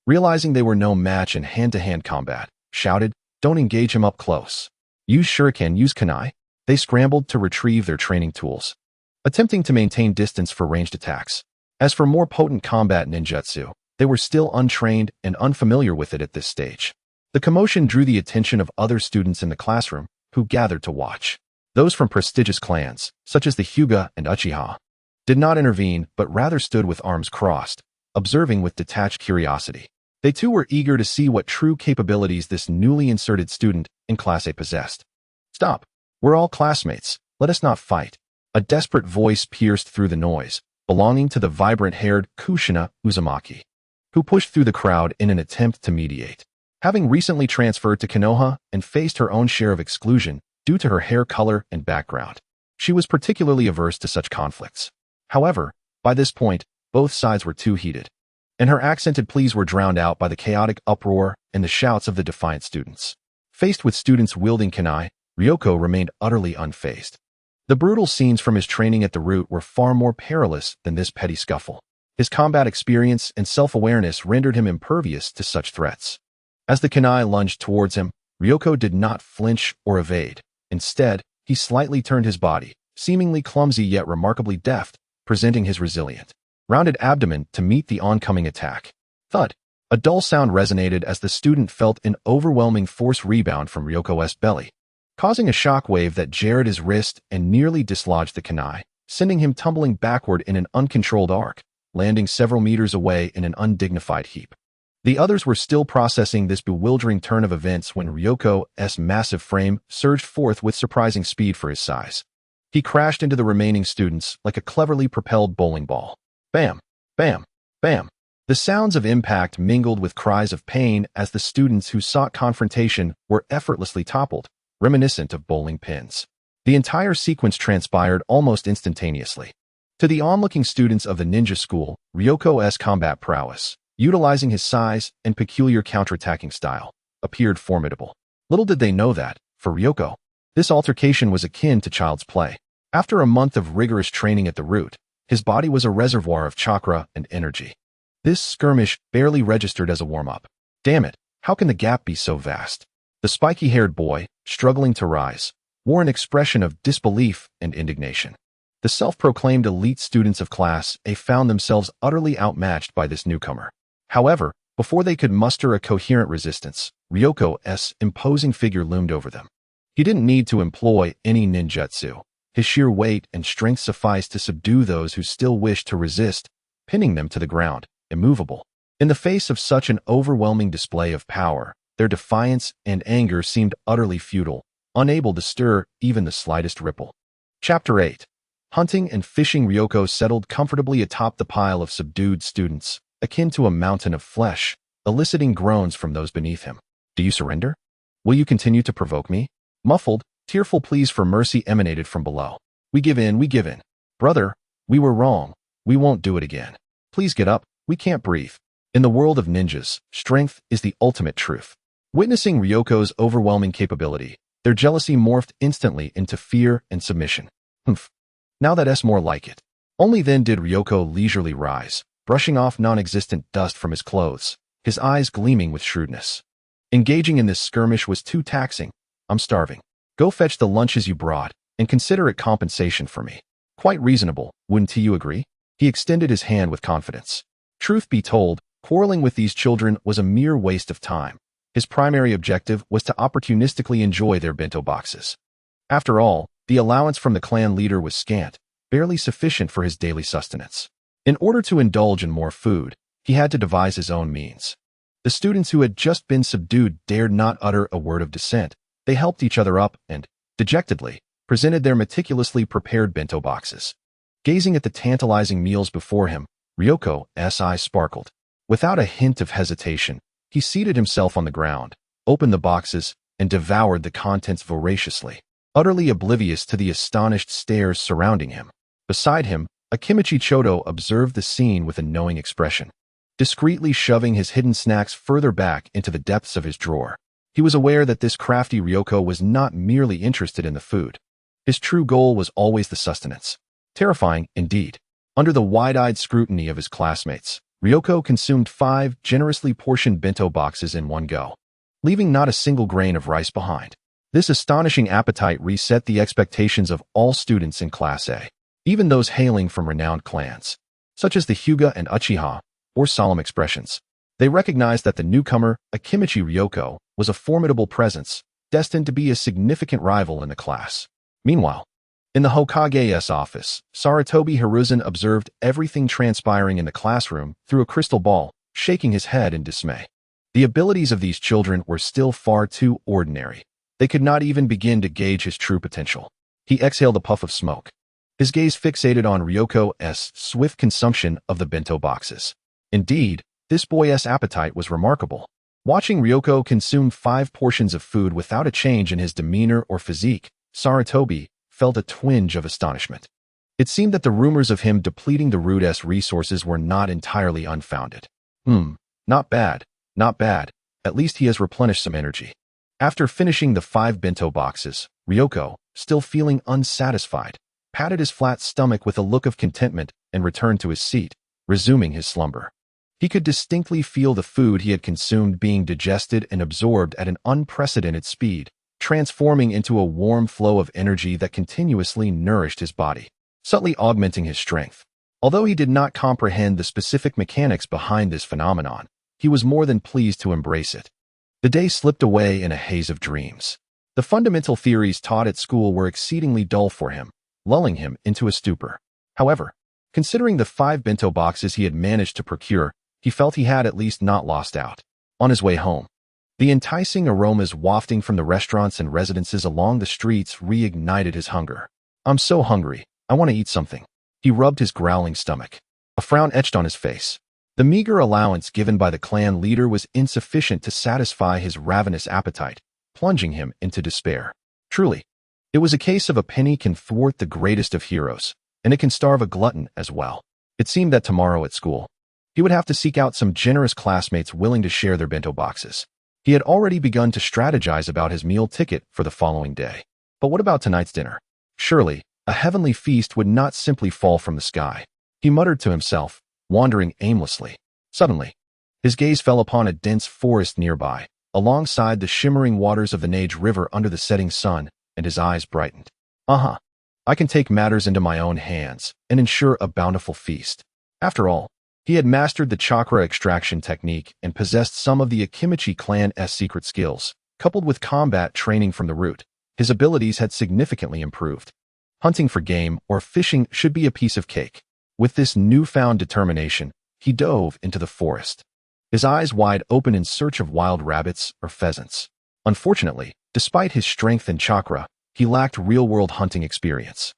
realizing they were no match in hand-to-hand combat, shouted, "Don't engage him up close. Use shuriken, use kunai." They scrambled to retrieve their training tools, attempting to maintain distance for ranged attacks. As for more potent combat ninjutsu, they were still untrained and unfamiliar with it at this stage. The commotion drew the attention of other students in the classroom, who gathered to watch. Those from prestigious clans, such as the Hyuga and Uchiha, did not intervene but rather stood with arms crossed, observing with detached curiosity. They too were eager to see what true capabilities this newly inserted student in Class A possessed. "Stop! We're all classmates. Let us not fight." A desperate voice pierced through the noise, belonging to the vibrant-haired Kushina Uzumaki, who pushed through the crowd in an attempt to mediate. Having recently transferred to Konoha and faced her own share of exclusion due to her hair color and background, she was particularly averse to such conflicts. However, by this point, both sides were too heated, and her accented pleas were drowned out by the chaotic uproar and the shouts of the defiant students. Faced with students wielding kunai, Ryoko remained utterly unfazed. The brutal scenes from his training at the root were far more perilous than this petty scuffle. His combat experience and self-awareness rendered him impervious to such threats. As the kunai lunged towards him, Ryoko did not flinch or evade. Instead, he slightly turned his body, seemingly clumsy yet remarkably deft, presenting his resilient, rounded abdomen to meet the oncoming attack. Thud! A dull sound resonated as the student felt an overwhelming force rebound from Ryoko's belly, causing a shockwave that jarred his wrist and nearly dislodged the kunai, sending him tumbling backward in an uncontrolled arc, landing several meters away in an undignified heap. The others were still processing this bewildering turn of events when Ryoko's massive frame surged forth with surprising speed for his size. He crashed into the remaining students like a cleverly propelled bowling ball. Bam! Bam! Bam! The sounds of impact mingled with cries of pain as the students who sought confrontation were effortlessly toppled, reminiscent of bowling pins. The entire sequence transpired almost instantaneously. To the onlooking students of the ninja school, Ryoko's combat prowess, utilizing his size and peculiar counterattacking style, appeared formidable. Little did they know that, for Ryoko, this altercation was akin to child's play. After a month of rigorous training at the root, his body was a reservoir of chakra and energy. This skirmish barely registered as a warm-up. Damn it, how can the gap be so vast? The spiky-haired boy, struggling to rise, wore an expression of disbelief and indignation. The self-proclaimed elite students of Class A found themselves utterly outmatched by this newcomer. However, before they could muster a coherent resistance, Ryoko's imposing figure loomed over them. He didn't need to employ any ninjutsu. His sheer weight and strength sufficed to subdue those who still wished to resist, pinning them to the ground, immovable. In the face of such an overwhelming display of power, their defiance and anger seemed utterly futile, unable to stir even the slightest ripple. Chapter 8. Hunting and fishing. Ryoko settled comfortably atop the pile of subdued students, akin to a mountain of flesh, eliciting groans from those beneath him. "Do you surrender? Will you continue to provoke me?" Muffled, tearful pleas for mercy emanated from below. We give in, we give in. Brother, we were wrong. We won't do it again. Please get up, we can't breathe." In the world of ninjas, strength is the ultimate truth. Witnessing Ryoko's overwhelming capability, Their jealousy morphed instantly into fear and submission. Humph. Now that's more like it. Only then did Ryoko leisurely rise, brushing off non-existent dust from his clothes, his eyes gleaming with shrewdness. Engaging in this skirmish was too taxing. I'm starving. Go fetch the lunches you brought, and consider it compensation for me. Quite reasonable, wouldn't you agree? He extended his hand with confidence. Truth be told, quarreling with these children was a mere waste of time. His primary objective was to opportunistically enjoy their bento boxes. After all, the allowance from the clan leader was scant, barely sufficient for his daily sustenance. In order to indulge in more food, he had to devise his own means. The students who had just been subdued dared not utter a word of dissent. They helped each other up and, dejectedly, presented their meticulously prepared bento boxes. Gazing at the tantalizing meals before him, Ryoko's eyes sparkled. Without a hint of hesitation, he seated himself on the ground, opened the boxes, and devoured the contents voraciously, utterly oblivious to the astonished stares surrounding him. Beside him, Akimichi Chodo observed the scene with a knowing expression. Discreetly shoving his hidden snacks further back into the depths of his drawer, he was aware that this crafty Ryoko was not merely interested in the food. His true goal was always the sustenance. Terrifying, indeed. Under the wide-eyed scrutiny of his classmates, Ryoko consumed 5 generously portioned bento boxes in one go, leaving not a single grain of rice behind. This astonishing appetite reset the expectations of all students in Class A, even those hailing from renowned clans, such as the Hyuga and Uchiha, or solemn expressions. They recognized that the newcomer, Akimichi Ryoko, was a formidable presence, destined to be a significant rival in the class. Meanwhile, in the Hokage's office, Sarutobi Hiruzen observed everything transpiring in the classroom through a crystal ball, shaking his head in dismay. The abilities of these children were still far too ordinary. They could not even begin to gauge his true potential. He exhaled a puff of smoke, his gaze fixated on Ryoko's swift consumption of the bento boxes. Indeed, this boy's appetite was remarkable. Watching Ryoko consume 5 portions of food without a change in his demeanor or physique, Sarutobi felt a twinge of astonishment. It seemed that the rumors of him depleting the root's resources were not entirely unfounded. Not bad, not bad. At least he has replenished some energy. After finishing the 5 bento boxes, Ryoko, still feeling unsatisfied, patted his flat stomach with a look of contentment and returned to his seat, resuming his slumber. He could distinctly feel the food he had consumed being digested and absorbed at an unprecedented speed, transforming into a warm flow of energy that continuously nourished his body, subtly augmenting his strength. Although he did not comprehend the specific mechanics behind this phenomenon, he was more than pleased to embrace it. The day slipped away in a haze of dreams. The fundamental theories taught at school were exceedingly dull for him, lulling him into a stupor. However, considering the 5 bento boxes he had managed to procure, he felt he had at least not lost out. On his way home, the enticing aromas wafting from the restaurants and residences along the streets reignited his hunger. I'm so hungry, I want to eat something. He rubbed his growling stomach. A frown etched on his face. The meager allowance given by the clan leader was insufficient to satisfy his ravenous appetite, plunging him into despair. Truly, it was a case of a penny can thwart the greatest of heroes, and it can starve a glutton as well. It seemed that tomorrow at school, he would have to seek out some generous classmates willing to share their bento boxes. He had already begun to strategize about his meal ticket for the following day. But what about tonight's dinner? Surely, a heavenly feast would not simply fall from the sky. He muttered to himself, wandering aimlessly. Suddenly, his gaze fell upon a dense forest nearby, alongside the shimmering waters of the Nage River under the setting sun, and his eyes brightened. I can take matters into my own hands and ensure a bountiful feast. After all, he had mastered the chakra extraction technique and possessed some of the Akimichi clan's secret skills. Coupled with combat training from the root, his abilities had significantly improved. Hunting for game or fishing should be a piece of cake. With this newfound determination, he dove into the forest, his eyes wide open in search of wild rabbits or pheasants. Unfortunately, despite his strength and chakra, he lacked real-world hunting experience.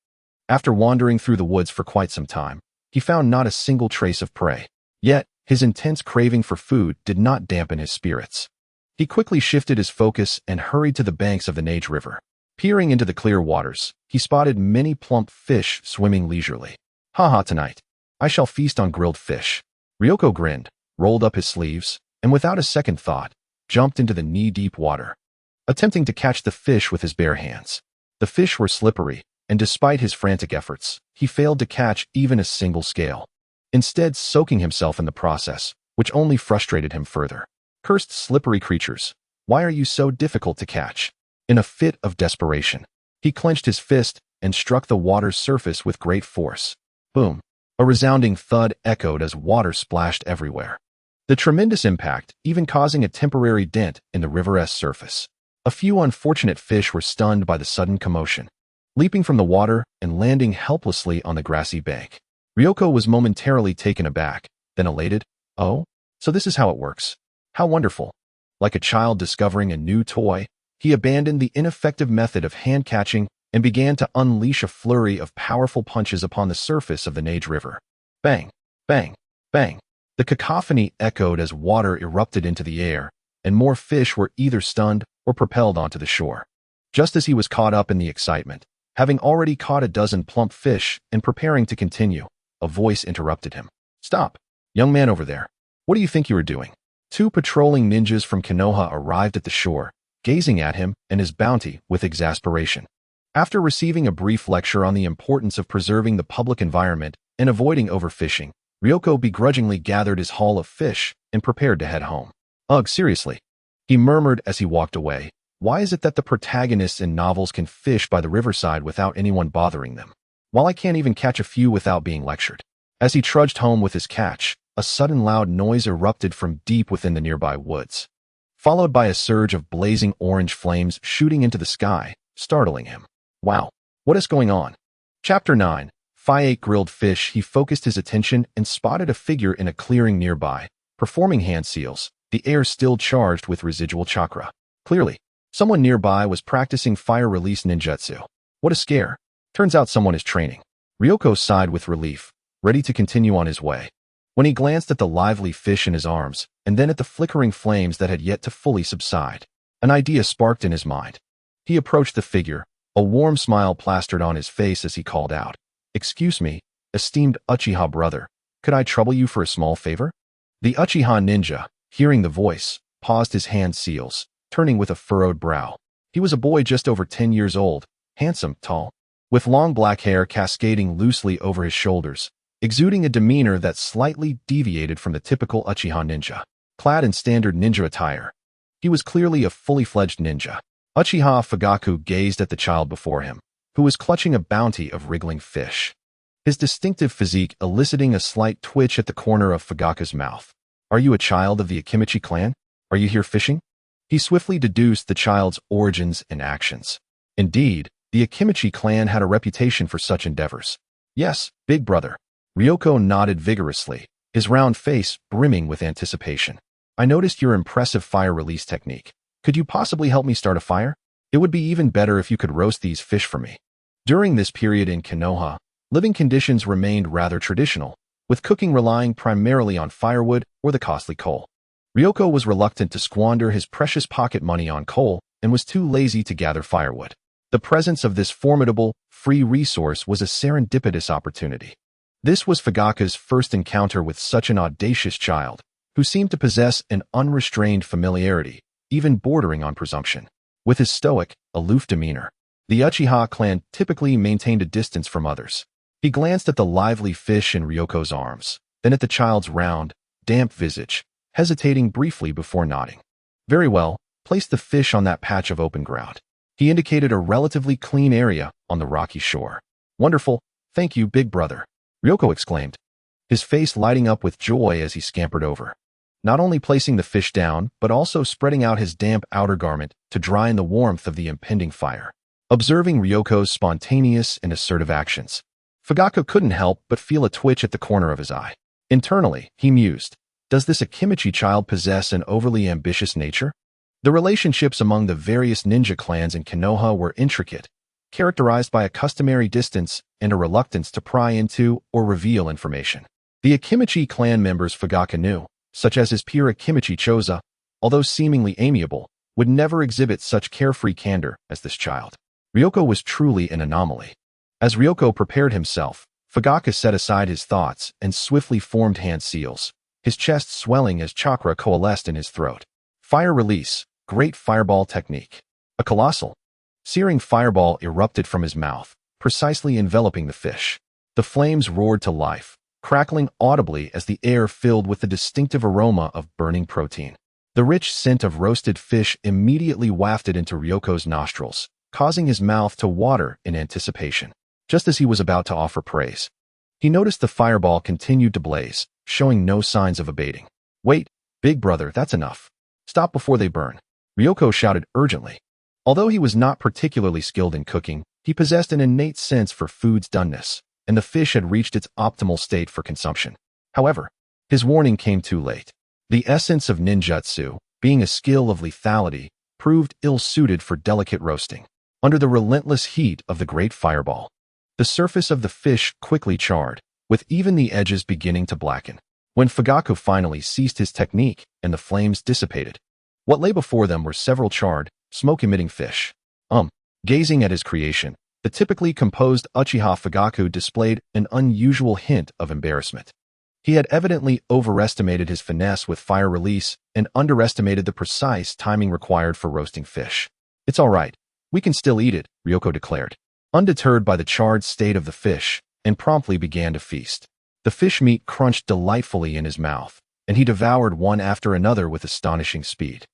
After wandering through the woods for quite some time, he found not a single trace of prey. Yet, his intense craving for food did not dampen his spirits. He quickly shifted his focus and hurried to the banks of the Nage River. Peering into the clear waters, he spotted many plump fish swimming leisurely. Tonight, I shall feast on grilled fish. Ryoko grinned, rolled up his sleeves, and without a second thought, jumped into the knee-deep water. attempting to catch the fish with his bare hands. The fish were slippery, and despite his frantic efforts, he failed to catch even a single scale, instead soaking himself in the process, which only frustrated him further. Cursed slippery creatures, why are you so difficult to catch? In a fit of desperation, he clenched his fist and struck the water's surface with great force. Boom! A resounding thud echoed as water splashed everywhere. The tremendous impact even causing a temporary dent in the river's surface. A few unfortunate fish were stunned by the sudden commotion, leaping from the water and landing helplessly on the grassy bank. Ryoko was momentarily taken aback, then elated. Oh, so this is how it works. How wonderful. Like a child discovering a new toy, he abandoned the ineffective method of hand catching and began to unleash a flurry of powerful punches upon the surface of the Nage River. Bang, bang, bang. The cacophony echoed as water erupted into the air, and more fish were either stunned or propelled onto the shore. Just as he was caught up in the excitement, having already caught a dozen plump fish and preparing to continue, a voice interrupted him. Stop, young man over there. What do you think you are doing? Two patrolling ninjas from Konoha arrived at the shore, gazing at him and his bounty with exasperation. After receiving a brief lecture on the importance of preserving the public environment and avoiding overfishing, Ryoko begrudgingly gathered his haul of fish and prepared to head home. Ugh, seriously, he murmured as he walked away. Why is it that the protagonists in novels can fish by the riverside without anyone bothering them, while I can't even catch a few without being lectured? As he trudged home with his catch, a sudden loud noise erupted from deep within the nearby woods, followed by a surge of blazing orange flames shooting into the sky, startling him. Wow, what is going on? Chapter 9. Ate grilled fish. He focused his attention and spotted a figure in a clearing nearby, performing hand seals, the air still charged with residual chakra. Clearly, someone nearby was practicing fire release ninjutsu. What a scare. Turns out someone is training. Ryoko sighed with relief, ready to continue on his way. When he glanced at the lively fish in his arms, and then at the flickering flames that had yet to fully subside, an idea sparked in his mind. He approached the figure, a warm smile plastered on his face as he called out. Excuse me, esteemed Uchiha brother, could I trouble you for a small favor? The Uchiha ninja, hearing the voice, paused his hand seals, turning with a furrowed brow. He was a boy just over 10 years old, handsome, tall, with long black hair cascading loosely over his shoulders, exuding a demeanor that slightly deviated from the typical Uchiha ninja. Clad in standard ninja attire, he was clearly a fully fledged ninja. Uchiha Fugaku gazed at the child before him, who was clutching a bounty of wriggling fish, his distinctive physique eliciting a slight twitch at the corner of Fugaku's mouth. Are you a child of the Akimichi clan? Are you here fishing? He swiftly deduced the child's origins and actions. Indeed, the Akimichi clan had a reputation for such endeavors. Yes, big brother. Ryoko nodded vigorously, his round face brimming with anticipation. I noticed your impressive fire release technique. Could you possibly help me start a fire? It would be even better if you could roast these fish for me. During this period in Konoha, living conditions remained rather traditional, with cooking relying primarily on firewood or the costly coal. Ryoko was reluctant to squander his precious pocket money on coal and was too lazy to gather firewood. The presence of this formidable, free resource was a serendipitous opportunity. This was Fugaku's first encounter with such an audacious child, who seemed to possess an unrestrained familiarity, even bordering on presumption. With his stoic, aloof demeanor, the Uchiha clan typically maintained a distance from others. He glanced at the lively fish in Ryoko's arms, then at the child's round, damp visage, hesitating briefly before nodding. Very well, place the fish on that patch of open ground. He indicated a relatively clean area on the rocky shore. Wonderful, thank you, big brother, Ryoko exclaimed, his face lighting up with joy as he scampered over, not only placing the fish down, but also spreading out his damp outer garment to dry in the warmth of the impending fire. Observing Ryoko's spontaneous and assertive actions, Fugaku couldn't help but feel a twitch at the corner of his eye. Internally, he mused, does this Akimichi child possess an overly ambitious nature? The relationships among the various ninja clans in Konoha were intricate, characterized by a customary distance and a reluctance to pry into or reveal information. The Akimichi clan members Fugaku knew, such as his peer Akimichi Choza, although seemingly amiable, would never exhibit such carefree candor as this child. Ryoko was truly an anomaly. As Ryoko prepared himself, Fugaku set aside his thoughts and swiftly formed hand seals, his chest swelling as chakra coalesced in his throat. Fire release, great fireball technique. A colossal, searing fireball erupted from his mouth, precisely enveloping the fish. The flames roared to life, crackling audibly as the air filled with the distinctive aroma of burning protein. The rich scent of roasted fish immediately wafted into Ryoko's nostrils, causing his mouth to water in anticipation. Just as he was about to offer praise, he noticed the fireball continued to blaze, showing no signs of abating. "Wait, big brother, that's enough. Stop before they burn," Ryoko shouted urgently. Although he was not particularly skilled in cooking, he possessed an innate sense for food's doneness, and the fish had reached its optimal state for consumption. However, his warning came too late. The essence of ninjutsu, being a skill of lethality, proved ill-suited for delicate roasting. Under the relentless heat of the great fireball, the surface of the fish quickly charred, with even the edges beginning to blacken. When Fugaku finally ceased his technique and the flames dissipated, what lay before them were several charred, smoke-emitting fish. Gazing at his creation, the typically composed Uchiha Fugaku displayed an unusual hint of embarrassment. He had evidently overestimated his finesse with fire release and underestimated the precise timing required for roasting fish. "It's all right. We can still eat it," Ryoko declared, undeterred by the charred state of the fish, and promptly began to feast. The fish meat crunched delightfully in his mouth, and he devoured one after another with astonishing speed.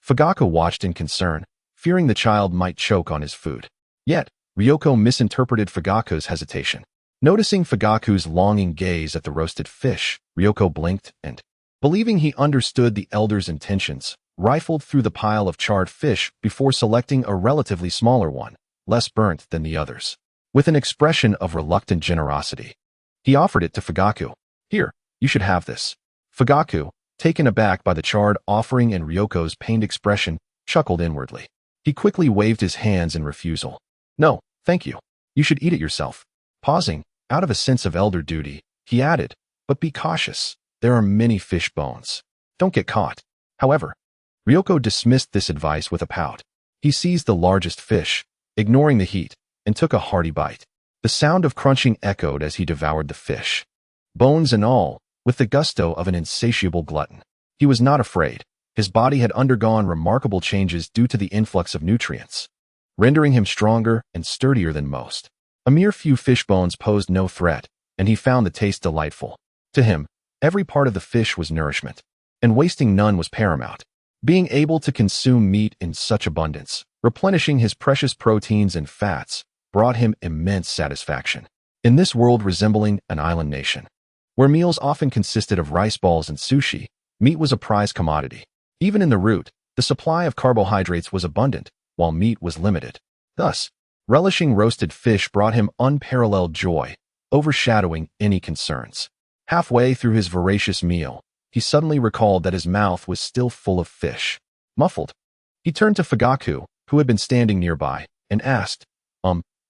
Fugaku watched in concern, fearing the child might choke on his food. Yet, Ryoko misinterpreted Fugaku's hesitation. Noticing Fugaku's longing gaze at the roasted fish, Ryoko blinked and, believing he understood the elder's intentions, rifled through the pile of charred fish before selecting a relatively smaller one, less burnt than the others. With an expression of reluctant generosity, he offered it to Fugaku. "Here, you should have this." Fugaku, taken aback by the charred offering and Ryoko's pained expression, chuckled inwardly. He quickly waved his hands in refusal. "No, thank you. You should eat it yourself." Pausing, out of a sense of elder duty, he added, "But be cautious. There are many fish bones. Don't get caught." However, Ryoko dismissed this advice with a pout. He seized the largest fish, ignoring the heat, and took a hearty bite. The sound of crunching echoed as he devoured the fish, bones and all, with the gusto of an insatiable glutton. He was not afraid. His body had undergone remarkable changes due to the influx of nutrients, rendering him stronger and sturdier than most. A mere few fish bones posed no threat, and he found the taste delightful. To him, every part of the fish was nourishment, and wasting none was paramount. Being able to consume meat in such abundance, replenishing his precious proteins and fats, brought him immense satisfaction. In this world resembling an island nation, where meals often consisted of rice balls and sushi, meat was a prized commodity. Even in the route, the supply of carbohydrates was abundant, while meat was limited. Thus, relishing roasted fish brought him unparalleled joy, overshadowing any concerns. Halfway through his voracious meal, he suddenly recalled that his mouth was still full of fish. Muffled, he turned to Fugaku, who had been standing nearby, and asked,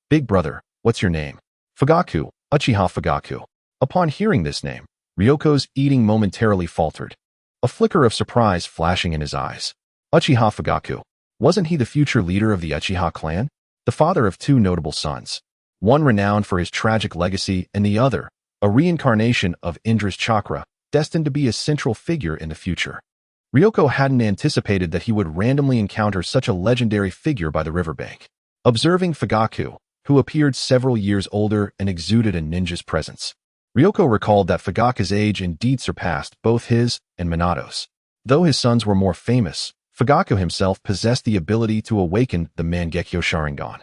"Big brother, what's your name?" "Fugaku, Uchiha Fugaku." Upon hearing this name, Ryoko's eating momentarily faltered, a flicker of surprise flashing in his eyes. Uchiha Fugaku. Wasn't he the future leader of the Uchiha clan? The father of two notable sons, one renowned for his tragic legacy and the other, a reincarnation of Indra's chakra, destined to be a central figure in the future. Ryoko hadn't anticipated that he would randomly encounter such a legendary figure by the riverbank. Observing Fugaku, who appeared several years older and exuded a ninja's presence, Ryoko recalled that Fugaku's age indeed surpassed both his and Minato's. Though his sons were more famous, Fugaku himself possessed the ability to awaken the Mangekyo Sharingan.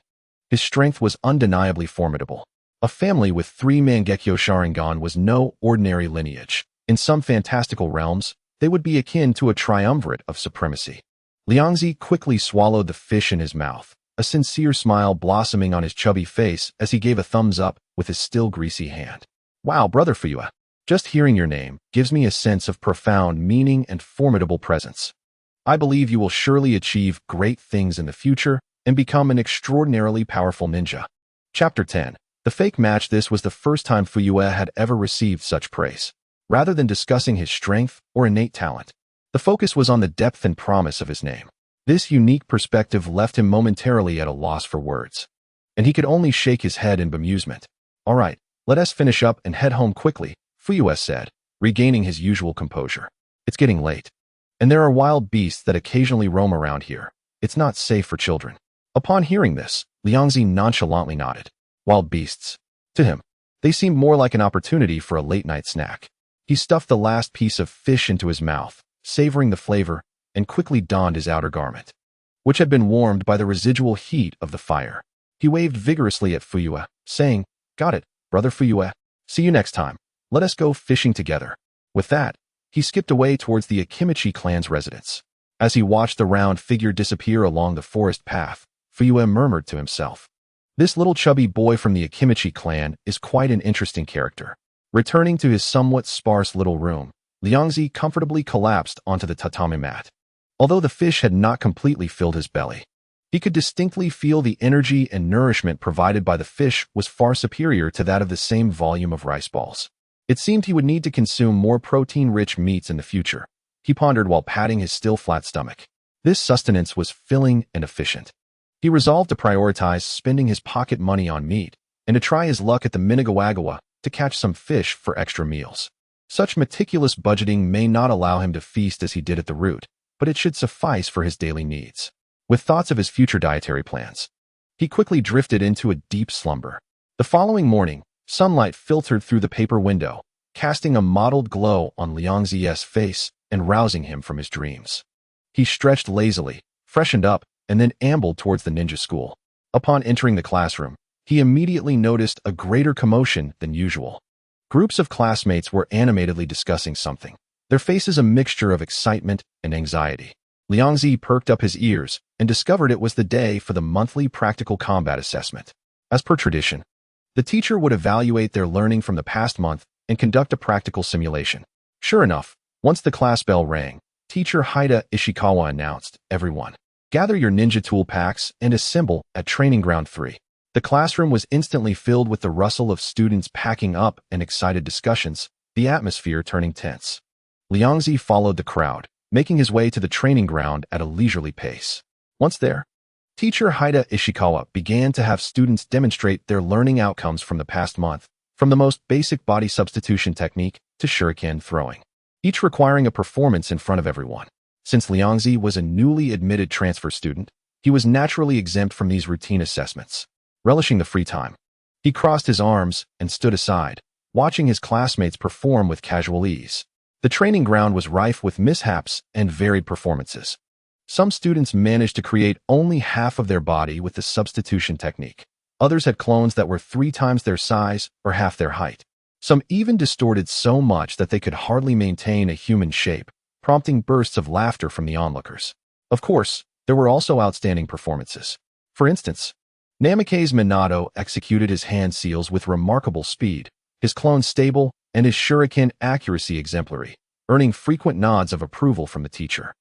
His strength was undeniably formidable. A family with 3 Mangekyo Sharingan was no ordinary lineage. In some fantastical realms, they would be akin to a triumvirate of supremacy. Liangzi quickly swallowed the fish in his mouth, a sincere smile blossoming on his chubby face as he gave a thumbs up with his still greasy hand. "Wow, brother Fuyua. Just hearing your name gives me a sense of profound meaning and formidable presence. I believe you will surely achieve great things in the future and become an extraordinarily powerful ninja." Chapter 10. The fake match. This was the first time Fuyua had ever received such praise. Rather than discussing his strength or innate talent, the focus was on the depth and promise of his name. This unique perspective left him momentarily at a loss for words, and he could only shake his head in bemusement. "All right, let us finish up and head home quickly," Fuyua said, regaining his usual composure. "It's getting late, and there are wild beasts that occasionally roam around here. It's not safe for children." Upon hearing this, Liangzi nonchalantly nodded. Wild beasts. To him, they seemed more like an opportunity for a late-night snack. He stuffed the last piece of fish into his mouth, savoring the flavor, and quickly donned his outer garment, which had been warmed by the residual heat of the fire. He waved vigorously at Fuyue, saying, "Got it, brother Fuyue. See you next time. Let us go fishing together." With that, he skipped away towards the Akimichi clan's residence. As he watched the round figure disappear along the forest path, Fuyue murmured to himself, "This little chubby boy from the Akimichi clan is quite an interesting character." Returning to his somewhat sparse little room, Liangzi comfortably collapsed onto the tatami mat. Although the fish had not completely filled his belly, he could distinctly feel the energy and nourishment provided by the fish was far superior to that of the same volume of rice balls. It seemed he would need to consume more protein-rich meats in the future, he pondered while patting his still flat stomach. This sustenance was filling and efficient. He resolved to prioritize spending his pocket money on meat and to try his luck at the Minagawagawa to catch some fish for extra meals. Such meticulous budgeting may not allow him to feast as he did at the root, but it should suffice for his daily needs. With thoughts of his future dietary plans, he quickly drifted into a deep slumber. The following morning, sunlight filtered through the paper window, casting a mottled glow on Liangzi's face and rousing him from his dreams. He stretched lazily, freshened up, and then ambled towards the ninja school. Upon entering the classroom, he immediately noticed a greater commotion than usual. Groups of classmates were animatedly discussing something, their faces a mixture of excitement and anxiety. Liangzi perked up his ears and discovered it was the day for the monthly practical combat assessment. As per tradition, the teacher would evaluate their learning from the past month and conduct a practical simulation. Sure enough, once the class bell rang, teacher Hinata Ishikawa announced, "Everyone, gather your ninja tool packs and assemble at Training Ground 3. The classroom was instantly filled with the rustle of students packing up and excited discussions, the atmosphere turning tense. Liangzi followed the crowd, making his way to the training ground at a leisurely pace. Once there, teacher Hinata Ishikawa began to have students demonstrate their learning outcomes from the past month, from the most basic body substitution technique to shuriken throwing, each requiring a performance in front of everyone. Since Liangzi was a newly admitted transfer student, he was naturally exempt from these routine assessments. Relishing the free time, he crossed his arms and stood aside, watching his classmates perform with casual ease. The training ground was rife with mishaps and varied performances. Some students managed to create only half of their body with the substitution technique. Others had clones that were 3 times their size or half their height. Some even distorted so much that they could hardly maintain a human shape, prompting bursts of laughter from the onlookers. Of course, there were also outstanding performances. For instance, Namikaze Minato executed his hand seals with remarkable speed, his clone stable, and his shuriken accuracy exemplary, earning frequent nods of approval from the teacher.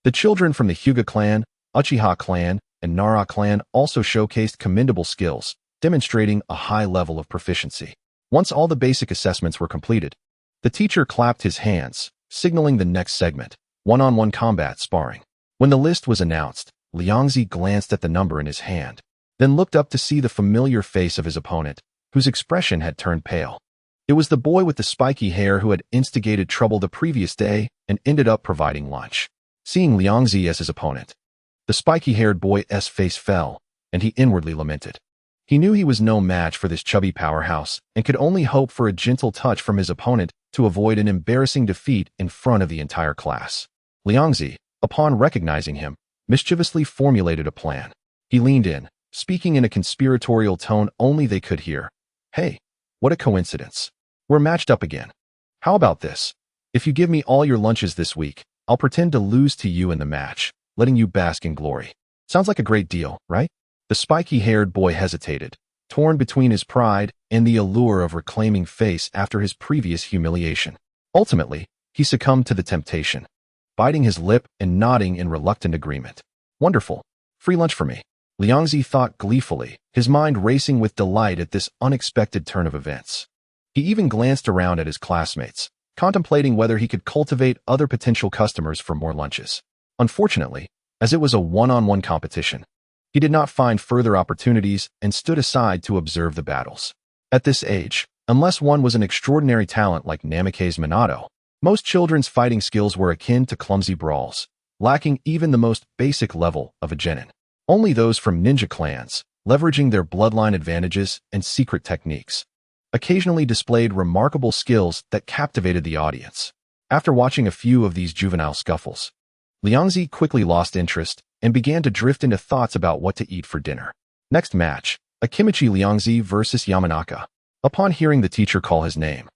The children from the Hyuga clan, Uchiha clan, and Nara clan also showcased commendable skills, demonstrating a high level of proficiency. Once all the basic assessments were completed, the teacher clapped his hands, signaling the next segment, one-on-one combat sparring. When the list was announced, Liangzi glanced at the number in his hand, then looked up to see the familiar face of his opponent, whose expression had turned pale. It was the boy with the spiky hair who had instigated trouble the previous day and ended up providing lunch. Seeing Liangzi as his opponent, the spiky-haired boy's face fell, and he inwardly lamented. He knew he was no match for this chubby powerhouse and could only hope for a gentle touch from his opponent to avoid an embarrassing defeat in front of the entire class. Liangzi, upon recognizing him, mischievously formulated a plan. He leaned in, speaking in a conspiratorial tone only they could hear. "Hey, what a coincidence. We're matched up again. How about this? If you give me all your lunches this week, I'll pretend to lose to you in the match, letting you bask in glory. Sounds like a great deal, right?" The spiky-haired boy hesitated, torn between his pride and the allure of reclaiming face after his previous humiliation. Ultimately, he succumbed to the temptation, biting his lip and nodding in reluctant agreement. "Wonderful. Free lunch for me," Liangzi thought gleefully, his mind racing with delight at this unexpected turn of events. He even glanced around at his classmates, contemplating whether he could cultivate other potential customers for more lunches. Unfortunately, as it was a one-on-one competition, he did not find further opportunities and stood aside to observe the battles. At this age, unless one was an extraordinary talent like Namikaze Minato, most children's fighting skills were akin to clumsy brawls, lacking even the most basic level of a genin. Only those from ninja clans, leveraging their bloodline advantages and secret techniques, occasionally displayed remarkable skills that captivated the audience. After watching a few of these juvenile scuffles, Liangzi quickly lost interest and began to drift into thoughts about what to eat for dinner. Next match, Akimichi Liangzi versus Yamanaka. Upon hearing the teacher call his name,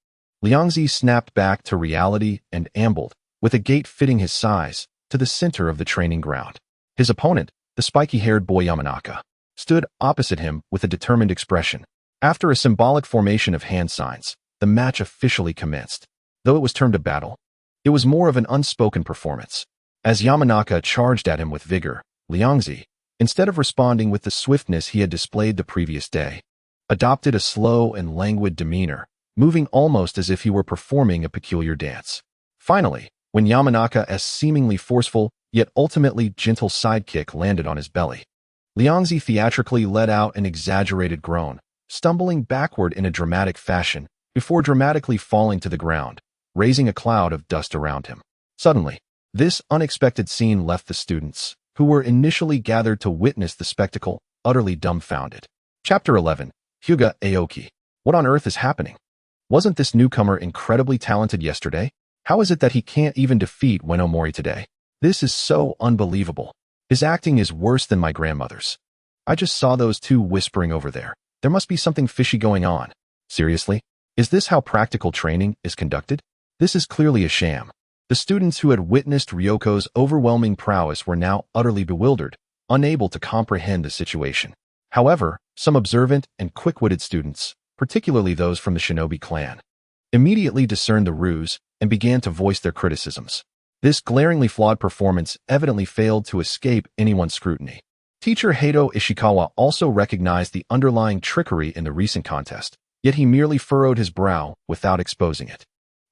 Liangzi snapped back to reality and ambled, with a gait fitting his size, to the center of the training ground. His opponent, the spiky-haired boy Yamanaka, stood opposite him with a determined expression. After a symbolic formation of hand signs, the match officially commenced. Though it was termed a battle, it was more of an unspoken performance. As Yamanaka charged at him with vigor, Liangzi, instead of responding with the swiftness he had displayed the previous day, adopted a slow and languid demeanor, moving almost as if he were performing a peculiar dance. Finally, when Yamanaka's seemingly forceful yet ultimately gentle sidekick landed on his belly, Liangzi theatrically let out an exaggerated groan, stumbling backward in a dramatic fashion before dramatically falling to the ground, raising a cloud of dust around him. Suddenly, this unexpected scene left the students, who were initially gathered to witness the spectacle, utterly dumbfounded. Chapter 11. Hinata Aoki. What on earth is happening? Wasn't this newcomer incredibly talented yesterday? How is it that he can't even defeat Ueno Mori today? This is so unbelievable. His acting is worse than my grandmother's. I just saw those two whispering over there. There must be something fishy going on. Seriously? Is this how practical training is conducted? This is clearly a sham. The students who had witnessed Ryoko's overwhelming prowess were now utterly bewildered, unable to comprehend the situation. However, some observant and quick-witted students, particularly those from the shinobi clan, immediately discerned the ruse and began to voice their criticisms. This glaringly flawed performance evidently failed to escape anyone's scrutiny. Teacher Hato Ishikawa also recognized the underlying trickery in the recent contest, yet he merely furrowed his brow without exposing it.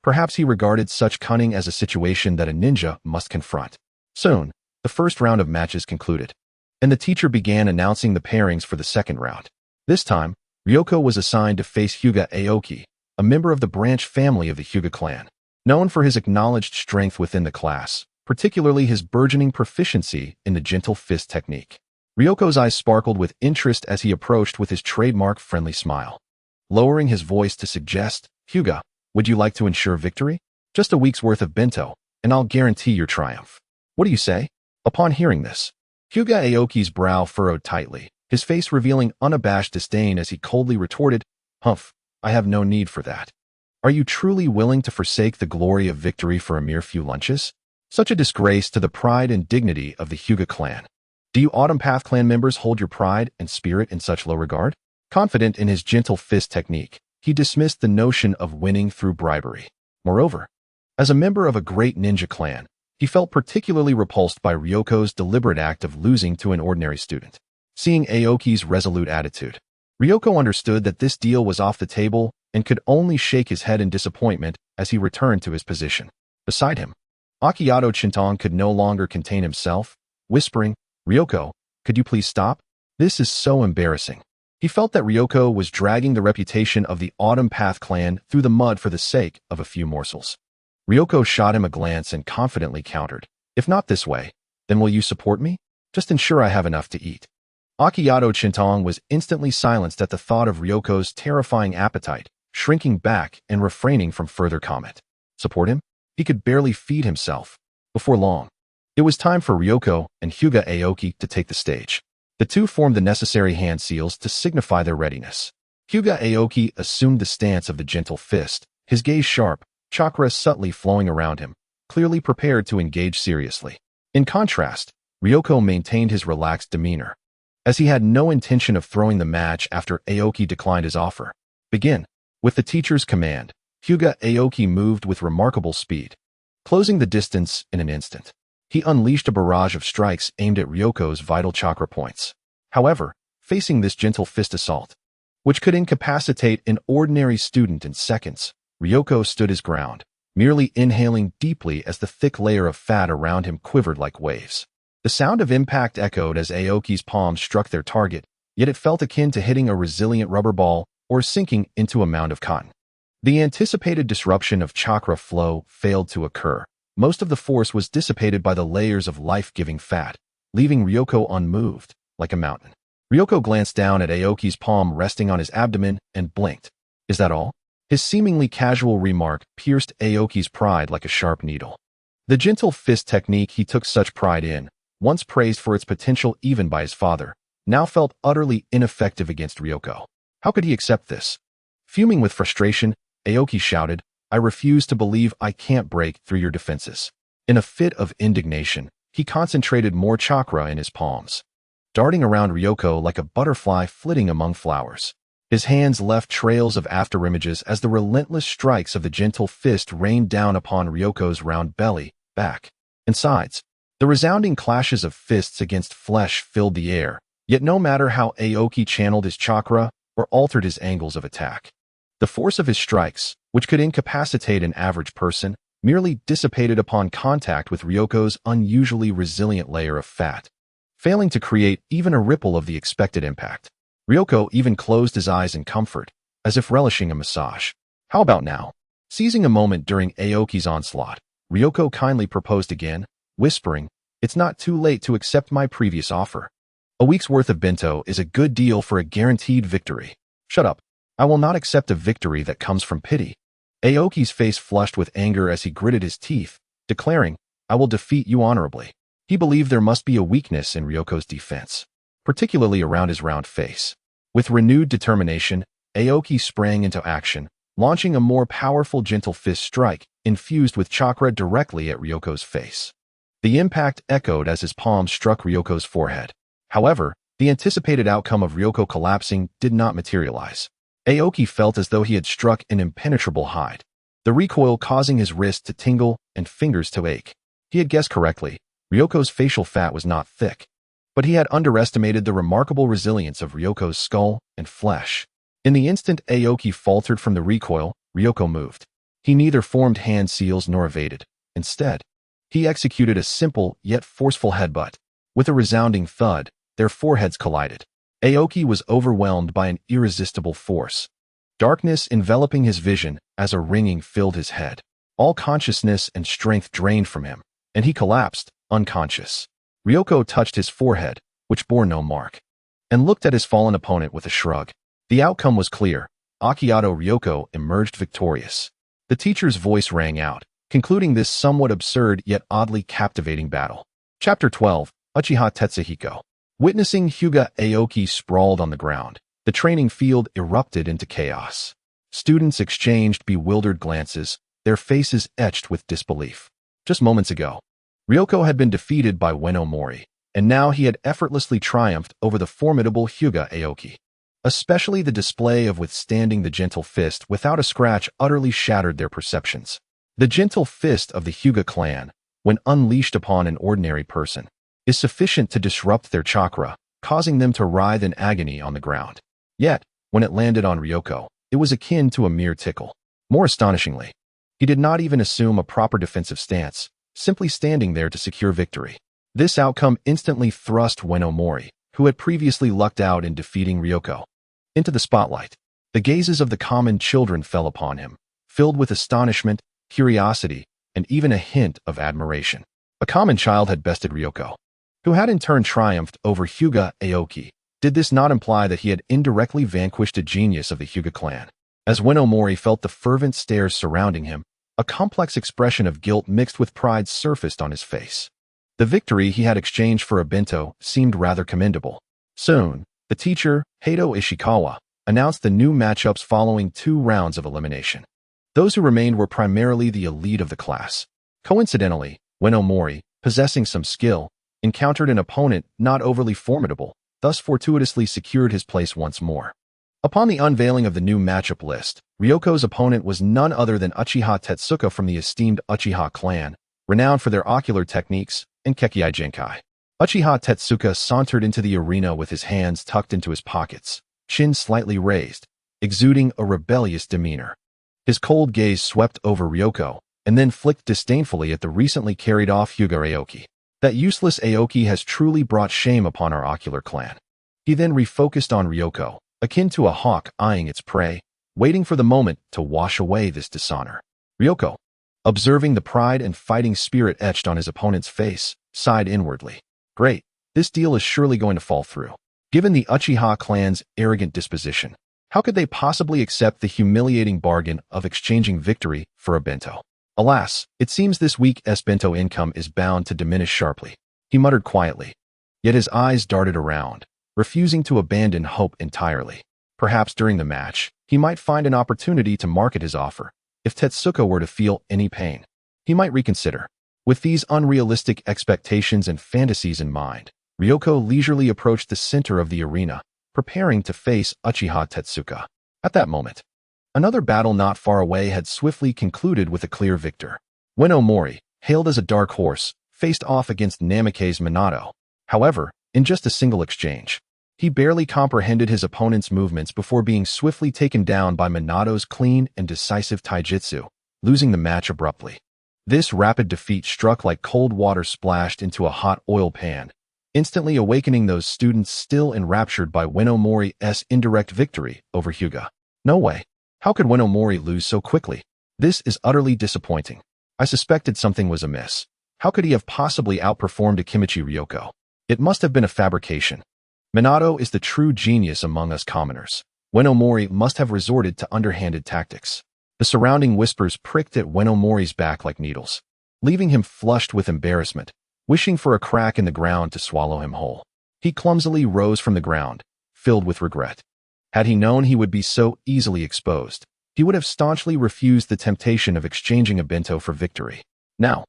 Perhaps he regarded such cunning as a situation that a ninja must confront. Soon, the first round of matches concluded, and the teacher began announcing the pairings for the second round. This time, Ryoko was assigned to face Hinata Aoki, a member of the branch family of the Hokage clan. Known for his acknowledged strength within the class, particularly his burgeoning proficiency in the gentle fist technique. Ryoko's eyes sparkled with interest as he approached with his trademark friendly smile. Lowering his voice to suggest, "Hyuga, would you like to ensure victory? Just a week's worth of bento, and I'll guarantee your triumph. What do you say?" Upon hearing this, Hinata Aoki's brow furrowed tightly, his face revealing unabashed disdain as he coldly retorted, "Humph, I have no need for that. Are you truly willing to forsake the glory of victory for a mere few lunches? Such a disgrace to the pride and dignity of the Hokage clan. Do you Autumn Path clan members hold your pride and spirit in such low regard?" Confident in his gentle fist technique, he dismissed the notion of winning through bribery. Moreover, as a member of a great ninja clan, he felt particularly repulsed by Ryoko's deliberate act of losing to an ordinary student. Seeing Aoki's resolute attitude, Ryoko understood that this deal was off the table and could only shake his head in disappointment as he returned to his position. Beside him, Akiyato Chintong could no longer contain himself, whispering, "Ryoko, could you please stop? This is so embarrassing." He felt that Ryoko was dragging the reputation of the Autumn Path clan through the mud for the sake of a few morsels. Ryoko shot him a glance and confidently countered, "If not this way, then will you support me? Just ensure I have enough to eat." Akiyato Chintong was instantly silenced at the thought of Ryoko's terrifying appetite, shrinking back and refraining from further comment. Support him? He could barely feed himself. Before long, it was time for Ryoko and Hinata Aoki to take the stage. The two formed the necessary hand seals to signify their readiness. Hinata Aoki assumed the stance of the gentle fist, his gaze sharp, chakra subtly flowing around him, clearly prepared to engage seriously. In contrast, Ryoko maintained his relaxed demeanor, as he had no intention of throwing the match after Aoki declined his offer. "Begin." With the teacher's command, Hinata Aoki moved with remarkable speed, closing the distance in an instant. He unleashed a barrage of strikes aimed at Ryoko's vital chakra points. However, facing this gentle fist assault, which could incapacitate an ordinary student in seconds, Ryoko stood his ground, merely inhaling deeply as the thick layer of fat around him quivered like waves. The sound of impact echoed as Aoki's palms struck their target, yet it felt akin to hitting a resilient rubber ball or sinking into a mound of cotton. The anticipated disruption of chakra flow failed to occur. Most of the force was dissipated by the layers of life-giving fat, leaving Ryoko unmoved, like a mountain. Ryoko glanced down at Aoki's palm resting on his abdomen and blinked. Is that all? His seemingly casual remark pierced Aoki's pride like a sharp needle. The gentle fist technique he took such pride in, once praised for its potential even by his father, now felt utterly ineffective against Ryoko. How could he accept this? Fuming with frustration, Aoki shouted, I refuse to believe I can't break through your defenses. In a fit of indignation, he concentrated more chakra in his palms, darting around Ryoko like a butterfly flitting among flowers. His hands left trails of afterimages as the relentless strikes of the gentle fist rained down upon Ryoko's round belly, back, and sides. The resounding clashes of fists against flesh filled the air, yet no matter how Aoki channeled his chakra or altered his angles of attack, the force of his strikes, which could incapacitate an average person, merely dissipated upon contact with Ryoko's unusually resilient layer of fat, failing to create even a ripple of the expected impact. Ryoko even closed his eyes in comfort, as if relishing a massage. How about now? Seizing a moment during Aoki's onslaught, Ryoko kindly proposed again, whispering, It's not too late to accept my previous offer. A week's worth of bento is a good deal for a guaranteed victory. Shut up. I will not accept a victory that comes from pity. Aoki's face flushed with anger as he gritted his teeth, declaring, I will defeat you honorably. He believed there must be a weakness in Ryoko's defense, particularly around his round face. With renewed determination, Aoki sprang into action, launching a more powerful gentle fist strike, infused with chakra directly at Ryoko's face. The impact echoed as his palm struck Ryoko's forehead. However, the anticipated outcome of Ryoko collapsing did not materialize. Aoki felt as though he had struck an impenetrable hide, the recoil causing his wrist to tingle and fingers to ache. He had guessed correctly. Ryoko's facial fat was not thick, but he had underestimated the remarkable resilience of Ryoko's skull and flesh. In the instant Aoki faltered from the recoil, Ryoko moved. He neither formed hand seals nor evaded. Instead, he executed a simple yet forceful headbutt. With a resounding thud, their foreheads collided. Aoki was overwhelmed by an irresistible force, darkness enveloping his vision as a ringing filled his head. All consciousness and strength drained from him, and he collapsed, unconscious. Ryoko touched his forehead, which bore no mark, and looked at his fallen opponent with a shrug. The outcome was clear. Akiato Ryoko emerged victorious. The teacher's voice rang out, concluding this somewhat absurd yet oddly captivating battle. Chapter 12, Uchiha Tetsuhiko. Witnessing Hyuga Aoki sprawled on the ground, the training field erupted into chaos. Students exchanged bewildered glances, their faces etched with disbelief. Just moments ago, Ryoko had been defeated by Ueno Mori, and now he had effortlessly triumphed over the formidable Hyuga Aoki. Especially the display of withstanding the gentle fist without a scratch utterly shattered their perceptions. The gentle fist of the Hyuga clan, when unleashed upon an ordinary person, is sufficient to disrupt their chakra, causing them to writhe in agony on the ground. Yet, when it landed on Ryoko, it was akin to a mere tickle. More astonishingly, he did not even assume a proper defensive stance, simply standing there to secure victory. This outcome instantly thrust Ueno Mori, who had previously lucked out in defeating Ryoko, into the spotlight. The gazes of the common children fell upon him, filled with astonishment, curiosity, and even a hint of admiration. A common child had bested Ryoko, who had in turn triumphed over Hyuga Aoki. Did this not imply that he had indirectly vanquished a genius of the Hyuga clan? As Ueno Mori felt the fervent stares surrounding him, a complex expression of guilt mixed with pride surfaced on his face. The victory he had exchanged for a bento seemed rather commendable. Soon, the teacher, Hato Ishikawa, announced the new matchups following 2 rounds of elimination. Those who remained were primarily the elite of the class. Coincidentally, Ueno Mori, possessing some skill, encountered an opponent not overly formidable, thus fortuitously secured his place once more. Upon the unveiling of the new matchup list, Ryoko's opponent was none other than Uchiha Tetsuka from the esteemed Uchiha clan, renowned for their ocular techniques and Kekkei Genkai. Uchiha Tetsuka sauntered into the arena with his hands tucked into his pockets, chin slightly raised, exuding a rebellious demeanor. His cold gaze swept over Ryoko, and then flicked disdainfully at the recently carried off Hyuga Aoki. That useless Aoki has truly brought shame upon our ocular clan. He then refocused on Ryoko, akin to a hawk eyeing its prey, waiting for the moment to wash away this dishonor. Ryoko, observing the pride and fighting spirit etched on his opponent's face, sighed inwardly. Great. This deal is surely going to fall through. Given the Uchiha clan's arrogant disposition, how could they possibly accept the humiliating bargain of exchanging victory for a bento? Alas, it seems this week's bento income is bound to diminish sharply, he muttered quietly. Yet his eyes darted around, refusing to abandon hope entirely. Perhaps during the match, he might find an opportunity to market his offer. If Tetsuko were to feel any pain, he might reconsider. With these unrealistic expectations and fantasies in mind, Ryoko leisurely approached the center of the arena, preparing to face Uchiha Tetsuka. At that moment, another battle not far away had swiftly concluded with a clear victor. Ueno Mori, hailed as a dark horse, faced off against Namikaze's Minato. However, in just a single exchange, he barely comprehended his opponent's movements before being swiftly taken down by Minato's clean and decisive taijutsu, losing the match abruptly. This rapid defeat struck like cold water splashed into a hot oil pan, instantly awakening those students still enraptured by Ueno Mori's indirect victory over Hyuga. No way. How could Ueno Mori lose so quickly? This is utterly disappointing. I suspected something was amiss. How could he have possibly outperformed Akimichi Ryoko? It must have been a fabrication. Minato is the true genius among us commoners. Ueno Mori must have resorted to underhanded tactics. The surrounding whispers pricked at Ueno Mori's back like needles, leaving him flushed with embarrassment, wishing for a crack in the ground to swallow him whole. He clumsily rose from the ground, filled with regret. Had he known he would be so easily exposed, he would have staunchly refused the temptation of exchanging a bento for victory. Now,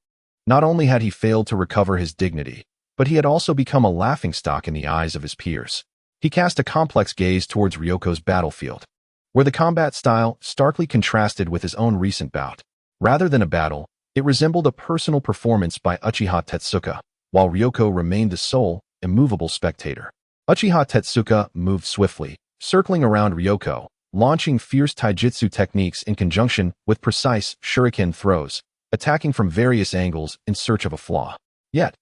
not only had he failed to recover his dignity, but he had also become a laughingstock in the eyes of his peers. He cast a complex gaze towards Ryoko's battlefield, where the combat style starkly contrasted with his own recent bout. Rather than a battle, it resembled a personal performance by Uchiha Tetsuka, while Ryoko remained the sole, immovable spectator. Uchiha Tetsuka moved swiftly, circling around Ryoko, launching fierce taijutsu techniques in conjunction with precise shuriken throws, attacking from various angles in search of a flaw. Yet,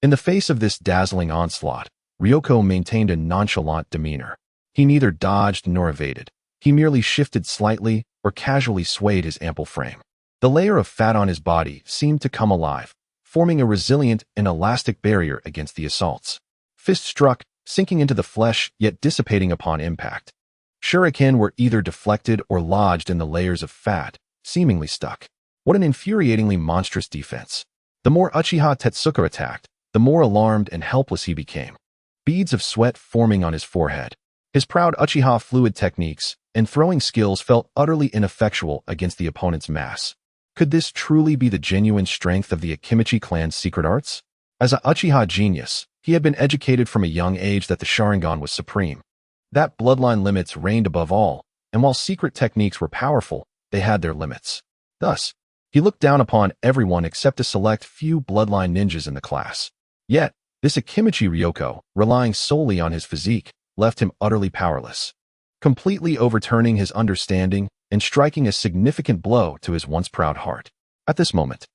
in the face of this dazzling onslaught, Ryoko maintained a nonchalant demeanor. He neither dodged nor evaded. He merely shifted slightly or casually swayed his ample frame. The layer of fat on his body seemed to come alive, forming a resilient and elastic barrier against the assaults. Fist struck, sinking into the flesh yet dissipating upon impact. Shuriken were either deflected or lodged in the layers of fat, seemingly stuck. What an infuriatingly monstrous defense. The more Uchiha Tetsuka attacked, the more alarmed and helpless he became. Beads of sweat forming on his forehead. His proud Uchiha fluid techniques and throwing skills felt utterly ineffectual against the opponent's mass. Could this truly be the genuine strength of the Akimichi clan's secret arts? As a Uchiha genius, he had been educated from a young age that the Sharingan was supreme. That bloodline limits reigned above all, and while secret techniques were powerful, they had their limits. Thus, he looked down upon everyone except a select few bloodline ninjas in the class. Yet, this Akimichi Ryoko, relying solely on his physique, left him utterly powerless, completely overturning his understanding and striking a significant blow to his once proud heart. At this moment,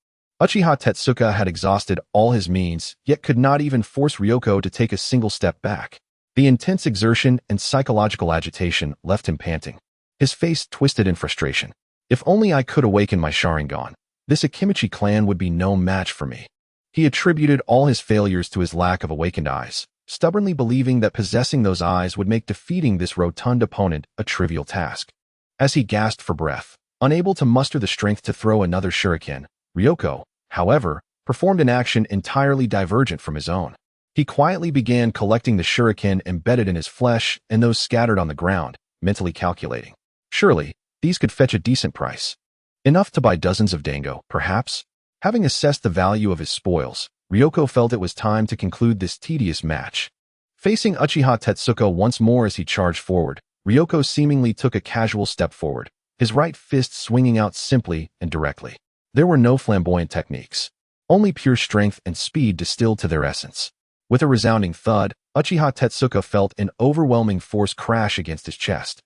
Uchiha Tetsuka had exhausted all his means, yet could not even force Ryoko to take a single step back. The intense exertion and psychological agitation left him panting, his face twisted in frustration. If only I could awaken my Sharingan, this Akimichi clan would be no match for me. He attributed all his failures to his lack of awakened eyes, stubbornly believing that possessing those eyes would make defeating this rotund opponent a trivial task. As he gasped for breath, unable to muster the strength to throw another shuriken, Ryoko, however, performed an action entirely divergent from his own. He quietly began collecting the shuriken embedded in his flesh and those scattered on the ground, mentally calculating. Surely, these could fetch a decent price. Enough to buy dozens of dango, perhaps? Having assessed the value of his spoils, Ryoko felt it was time to conclude this tedious match. Facing Uchiha Tetsuka once more as he charged forward, Ryoko seemingly took a casual step forward, his right fist swinging out simply and directly. There were no flamboyant techniques, only pure strength and speed distilled to their essence. With a resounding thud, Uchiha Tetsuka felt an overwhelming force crash against his chest.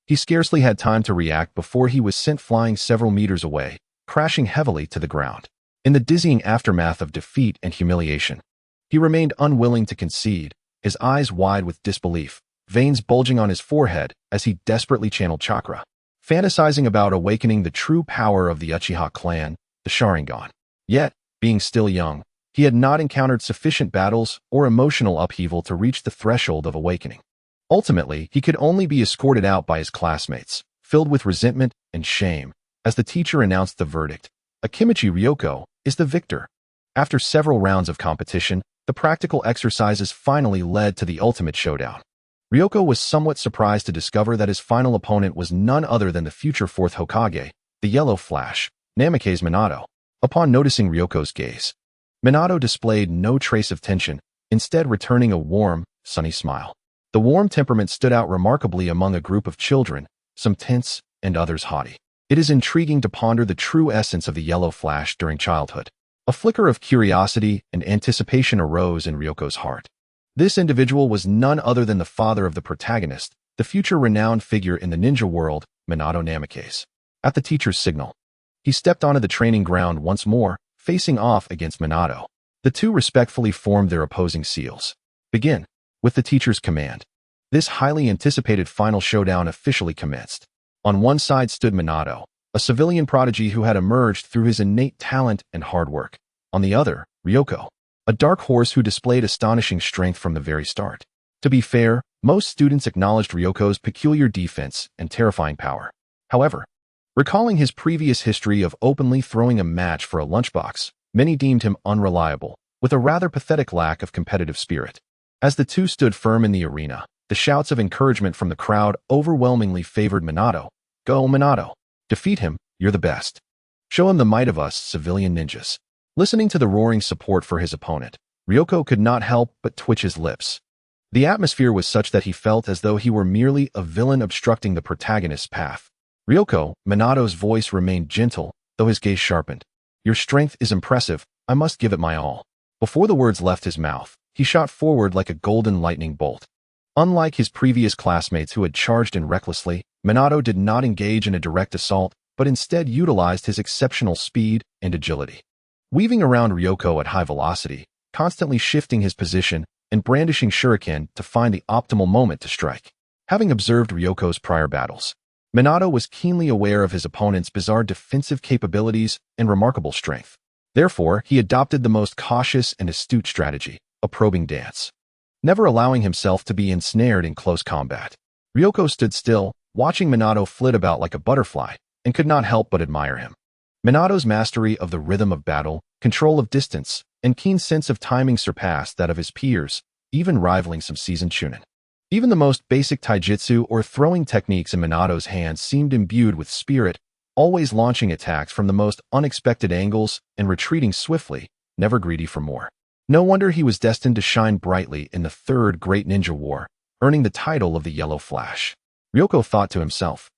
He scarcely had time to react before he was sent flying several meters away, crashing heavily to the ground. In the dizzying aftermath of defeat and humiliation, he remained unwilling to concede, his eyes wide with disbelief, veins bulging on his forehead as he desperately channeled chakra, fantasizing about awakening the true power of the Uchiha clan, the Sharingan. Yet, being still young, He had not encountered sufficient battles or emotional upheaval to reach the threshold of awakening. Ultimately, he could only be escorted out by his classmates, filled with resentment and shame, as the teacher announced the verdict. Akimichi Ryoko is the victor. After several rounds of competition, the practical exercises finally led to the ultimate showdown. Ryoko was somewhat surprised to discover that his final opponent was none other than the future fourth Hokage, the Yellow Flash, Namake's Minato. Upon noticing Ryoko's gaze, Minato displayed no trace of tension, instead returning a warm, sunny smile. The warm temperament stood out remarkably among a group of children, some tense and others haughty. It is intriguing to ponder the true essence of the Yellow Flash during childhood. A flicker of curiosity and anticipation arose in Ryoko's heart. This individual was none other than the father of the protagonist, the future renowned figure in the ninja world, Minato Namake's. At the teacher's signal, he stepped onto the training ground once more, facing off against Minato. The two respectfully formed their opposing seals. Begin. With the teacher's command, this highly anticipated final showdown officially commenced. On one side stood Minato, a civilian prodigy who had emerged through his innate talent and hard work. On the other, Ryoko, a dark horse who displayed astonishing strength from the very start. To be fair, most students acknowledged Ryoko's peculiar defense and terrifying power. However, recalling his previous history of openly throwing a match for a lunchbox, many deemed him unreliable, with a rather pathetic lack of competitive spirit. As the two stood firm in the arena, the shouts of encouragement from the crowd overwhelmingly favored Minato. Go, Minato. Defeat him, you're the best. Show him the might of us, civilian ninjas. Listening to the roaring support for his opponent, Ryoko could not help but twitch his lips. The atmosphere was such that he felt as though he were merely a villain obstructing the protagonist's path. Ryoko, Minato's voice remained gentle, though his gaze sharpened. Your strength is impressive, I must give it my all. Before the words left his mouth, he shot forward like a golden lightning bolt. Unlike his previous classmates who had charged in recklessly, Minato did not engage in a direct assault, but instead utilized his exceptional speed and agility. Weaving around Ryoko at high velocity, constantly shifting his position and brandishing shuriken to find the optimal moment to strike. Having observed Ryoko's prior battles, Minato was keenly aware of his opponent's bizarre defensive capabilities and remarkable strength. Therefore, he adopted the most cautious and astute strategy, a probing dance. Never allowing himself to be ensnared in close combat, Ryoko stood still, watching Minato flit about like a butterfly, and could not help but admire him. Minato's mastery of the rhythm of battle, control of distance, and keen sense of timing surpassed that of his peers, even rivaling some seasoned chunin. Even the most basic taijutsu or throwing techniques in Minato's hands seemed imbued with spirit, always launching attacks from the most unexpected angles and retreating swiftly, never greedy for more. No wonder he was destined to shine brightly in the Third Great Ninja War, earning the title of the Yellow Flash. Ryoko thought to himself,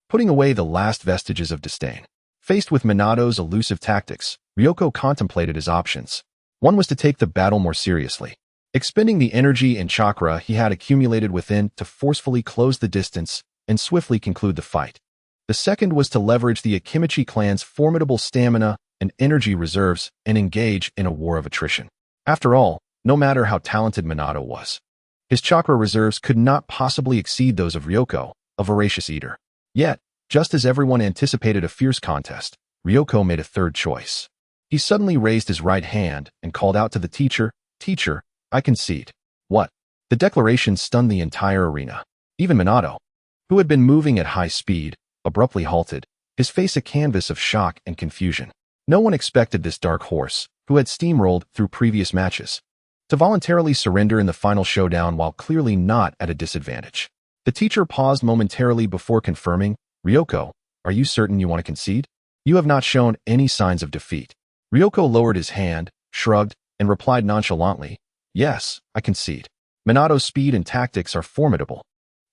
putting away the last vestiges of disdain. Faced with Minato's elusive tactics, Ryoko contemplated his options. One was to take the battle more seriously, expending the energy and chakra he had accumulated within to forcefully close the distance and swiftly conclude the fight. The second was to leverage the Akimichi clan's formidable stamina and energy reserves and engage in a war of attrition. After all, no matter how talented Minato was, his chakra reserves could not possibly exceed those of Ryoko, a voracious eater. Yet, just as everyone anticipated a fierce contest, Ryoko made a third choice. He suddenly raised his right hand and called out to the teacher, "Teacher, I concede." What? The declaration stunned the entire arena. Even Minato, who had been moving at high speed, abruptly halted, his face a canvas of shock and confusion. No one expected this dark horse, who had steamrolled through previous matches, to voluntarily surrender in the final showdown while clearly not at a disadvantage. The teacher paused momentarily before confirming, "Ryoko, are you certain you want to concede? You have not shown any signs of defeat." Ryoko lowered his hand, shrugged, and replied nonchalantly, "Yes, I concede. Minato's speed and tactics are formidable.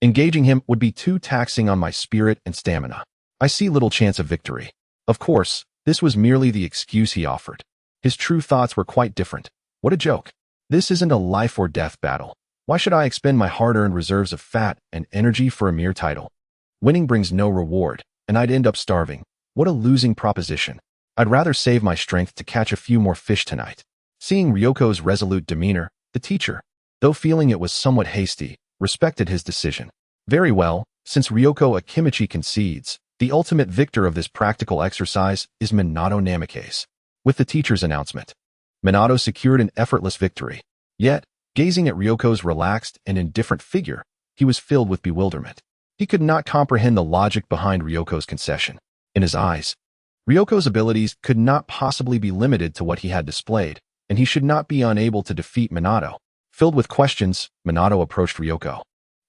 Engaging him would be too taxing on my spirit and stamina. I see little chance of victory." Of course, this was merely the excuse he offered. His true thoughts were quite different. What a joke. This isn't a life or death battle. Why should I expend my hard-earned reserves of fat and energy for a mere title? Winning brings no reward, and I'd end up starving. What a losing proposition. I'd rather save my strength to catch a few more fish tonight. Seeing Ryoko's resolute demeanor, the teacher, though feeling it was somewhat hasty, respected his decision. Very well, since Ryoko Akimichi concedes, the ultimate victor of this practical exercise is Minato Namake's. With the teacher's announcement, Minato secured an effortless victory. Yet, gazing at Ryoko's relaxed and indifferent figure, he was filled with bewilderment. He could not comprehend the logic behind Ryoko's concession. In his eyes, Ryoko's abilities could not possibly be limited to what he had displayed, and he should not be unable to defeat Minato. Filled with questions, Minato approached Ryoko,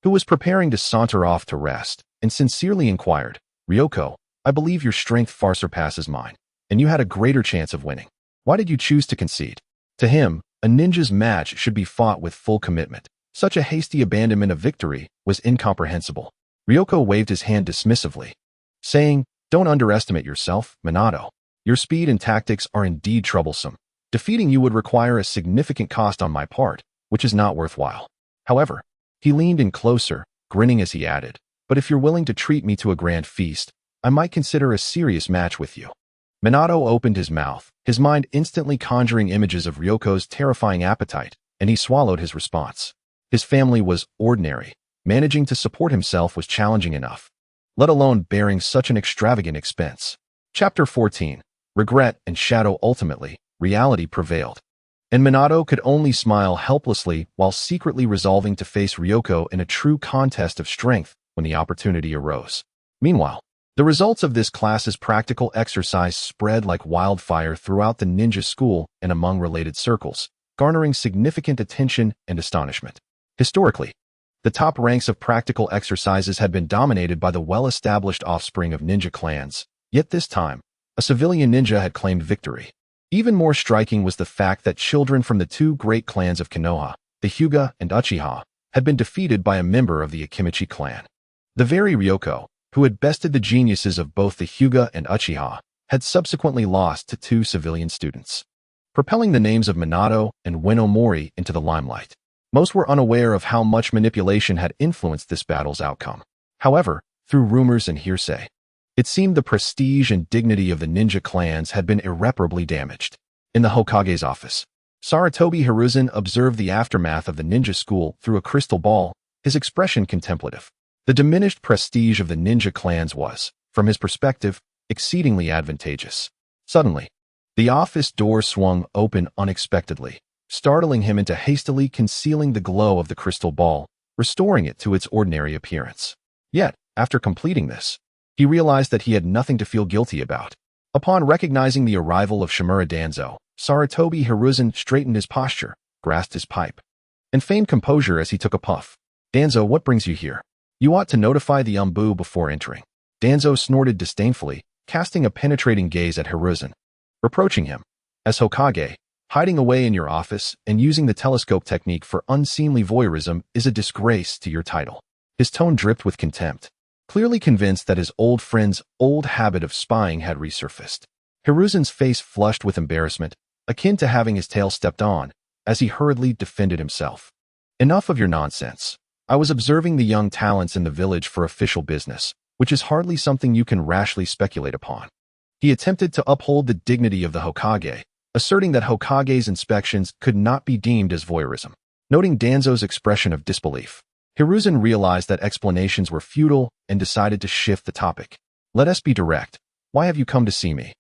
who was preparing to saunter off to rest, and sincerely inquired, "Ryoko, I believe your strength far surpasses mine, and you had a greater chance of winning. Why did you choose to concede?" To him, a ninja's match should be fought with full commitment. Such a hasty abandonment of victory was incomprehensible. Ryoko waved his hand dismissively, saying, "Don't underestimate yourself, Minato. Your speed and tactics are indeed troublesome. Defeating you would require a significant cost on my part, which is not worthwhile." However, he leaned in closer, grinning as he added, "But if you're willing to treat me to a grand feast, I might consider a serious match with you." Minato opened his mouth, his mind instantly conjuring images of Ryoko's terrifying appetite, and he swallowed his response. His family was ordinary. Managing to support himself was challenging enough, let alone bearing such an extravagant expense. Chapter 14. Regret and shadow. Ultimately, reality prevailed, and Minato could only smile helplessly while secretly resolving to face Ryoko in a true contest of strength when the opportunity arose. Meanwhile, the results of this class's practical exercise spread like wildfire throughout the ninja school and among related circles, garnering significant attention and astonishment. Historically, the top ranks of practical exercises had been dominated by the well-established offspring of ninja clans, yet this time, a civilian ninja had claimed victory. Even more striking was the fact that children from the two great clans of Konoha, the Hyuga and Uchiha, had been defeated by a member of the Akimichi clan. The very Ryoko, who had bested the geniuses of both the Hyuga and Uchiha, had subsequently lost to two civilian students, propelling the names of Minato and Ueno Mori into the limelight. Most were unaware of how much manipulation had influenced this battle's outcome. However, through rumors and hearsay, it seemed the prestige and dignity of the ninja clans had been irreparably damaged. In the Hokage's office, Sarutobi Hiruzen observed the aftermath of the ninja school through a crystal ball, his expression contemplative. The diminished prestige of the ninja clans was, from his perspective, exceedingly advantageous. Suddenly, the office door swung open unexpectedly, startling him into hastily concealing the glow of the crystal ball, restoring it to its ordinary appearance. Yet, after completing this, he realized that he had nothing to feel guilty about. Upon recognizing the arrival of Shimura Danzo, Sarutobi Hiruzen straightened his posture, grasped his pipe, and feigned composure as he took a puff. "Danzo, what brings you here? You ought to notify the Umbu before entering." Danzo snorted disdainfully, casting a penetrating gaze at Hiruzen, reproaching him. "As Hokage, hiding away in your office and using the telescope technique for unseemly voyeurism is a disgrace to your title." His tone dripped with contempt, clearly convinced that his old friend's old habit of spying had resurfaced. Hiruzen's face flushed with embarrassment, akin to having his tail stepped on, as he hurriedly defended himself. "Enough of your nonsense. I was observing the young talents in the village for official business, which is hardly something you can rashly speculate upon." He attempted to uphold the dignity of the Hokage, asserting that Hokage's inspections could not be deemed as voyeurism. Noting Danzo's expression of disbelief, Hiruzen realized that explanations were futile and decided to shift the topic. "Let us be direct. Why have you come to see me?"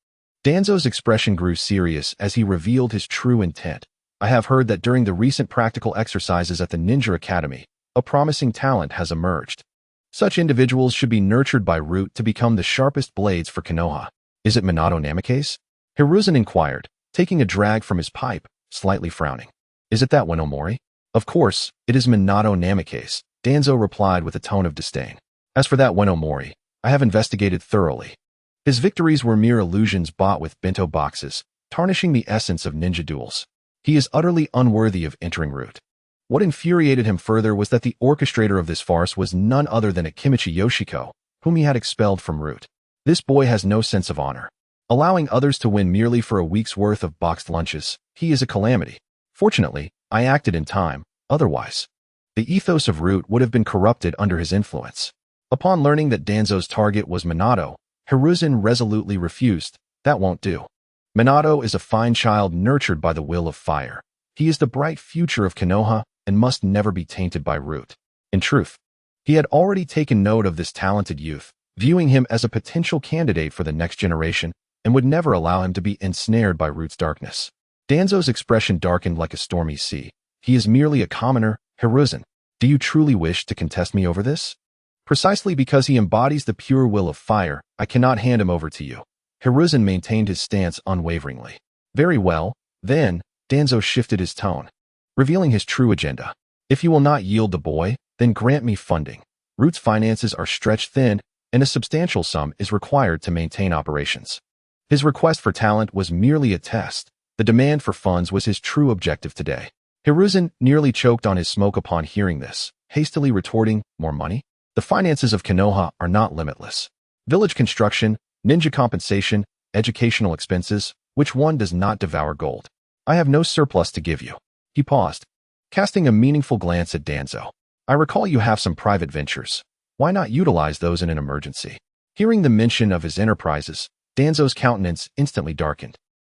Danzo's expression grew serious as he revealed his true intent. "I have heard that during the recent practical exercises at the Ninja Academy, a promising talent has emerged. Such individuals should be nurtured by root to become the sharpest blades for Konoha. Is it Minato Namikaze?" Hiruzen inquired, taking a drag from his pipe, slightly frowning. "Is it that Ueno Mori?" "Of course, it is Minato Namikaze," Danzo replied with a tone of disdain. "As for that Ueno Mori, I have investigated thoroughly. His victories were mere illusions bought with bento boxes, tarnishing the essence of ninja duels. He is utterly unworthy of entering root." What infuriated him further was that the orchestrator of this farce was none other than Akimichi Yoshiko, whom he had expelled from root. This boy has no sense of honor. Allowing others to win merely for a week's worth of boxed lunches, he is a calamity. Fortunately, I acted in time, otherwise the ethos of root would have been corrupted under his influence. Upon learning that Danzo's target was Minato, Hiruzen resolutely refused. "That won't do. Minato is a fine child nurtured by the will of fire. He is the bright future of Konoha and must never be tainted by root." In truth, he had already taken note of this talented youth, viewing him as a potential candidate for the next generation, and would never allow him to be ensnared by root's darkness. Danzo's expression darkened like a stormy sea. He is merely a commoner, Hiruzen. Do you truly wish to contest me over this? Precisely because he embodies the pure will of fire, I cannot hand him over to you. Hiruzen maintained his stance unwaveringly. Very well, then, Danzo shifted his tone, revealing his true agenda. If you will not yield the boy, then grant me funding. Root's finances are stretched thin, and a substantial sum is required to maintain operations. His request for talent was merely a test. The demand for funds was his true objective today. Hiruzen nearly choked on his smoke upon hearing this, hastily retorting, more money? The finances of Konoha are not limitless. Village construction, ninja compensation, educational expenses, which one does not devour gold? I have no surplus to give you. He paused, casting a meaningful glance at Danzo. I recall you have some private ventures. Why not utilize those in an emergency? Hearing the mention of his enterprises, Danzo's countenance instantly darkened,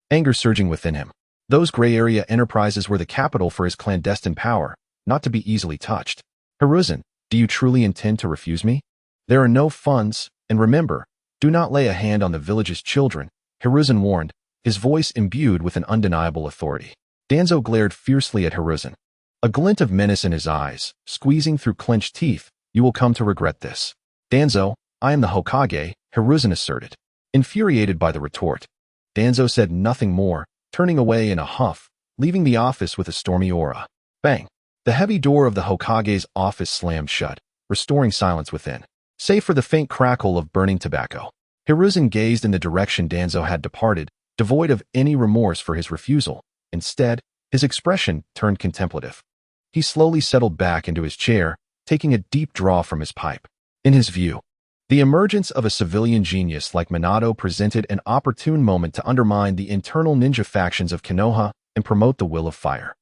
anger surging within him. Those gray area enterprises were the capital for his clandestine power, not to be easily touched. Hiruzen, do you truly intend to refuse me? There are no funds, and remember, do not lay a hand on the village's children, Hiruzen warned, his voice imbued with an undeniable authority. Danzo glared fiercely at Hiruzen, a glint of menace in his eyes, squeezing through clenched teeth. You will come to regret this. Danzo, I am the Hokage, Hiruzen asserted. Infuriated by the retort, Danzo said nothing more, turning away in a huff, leaving the office with a stormy aura. Bang! The heavy door of the Hokage's office slammed shut, restoring silence within, save for the faint crackle of burning tobacco. Hiruzen gazed in the direction Danzo had departed, devoid of any remorse for his refusal. Instead, his expression turned contemplative. He slowly settled back into his chair, taking a deep draw from his pipe. In his view, the emergence of a civilian genius like Minato presented an opportune moment to undermine the internal ninja factions of Konoha and promote the will of fire.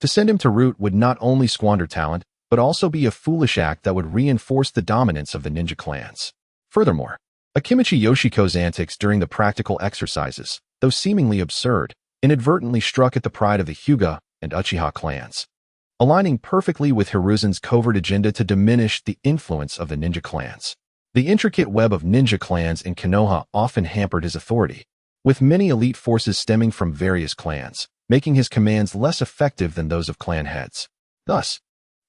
To send him to Root would not only squander talent, but also be a foolish act that would reinforce the dominance of the ninja clans. Furthermore, Akimichi Yoshiko's antics during the practical exercises, though seemingly absurd, inadvertently struck at the pride of the Hyuga and Uchiha clans, aligning perfectly with Hiruzen's covert agenda to diminish the influence of the ninja clans. The intricate web of ninja clans in Konoha often hampered his authority, with many elite forces stemming from various clans, making his commands less effective than those of clan heads. Thus,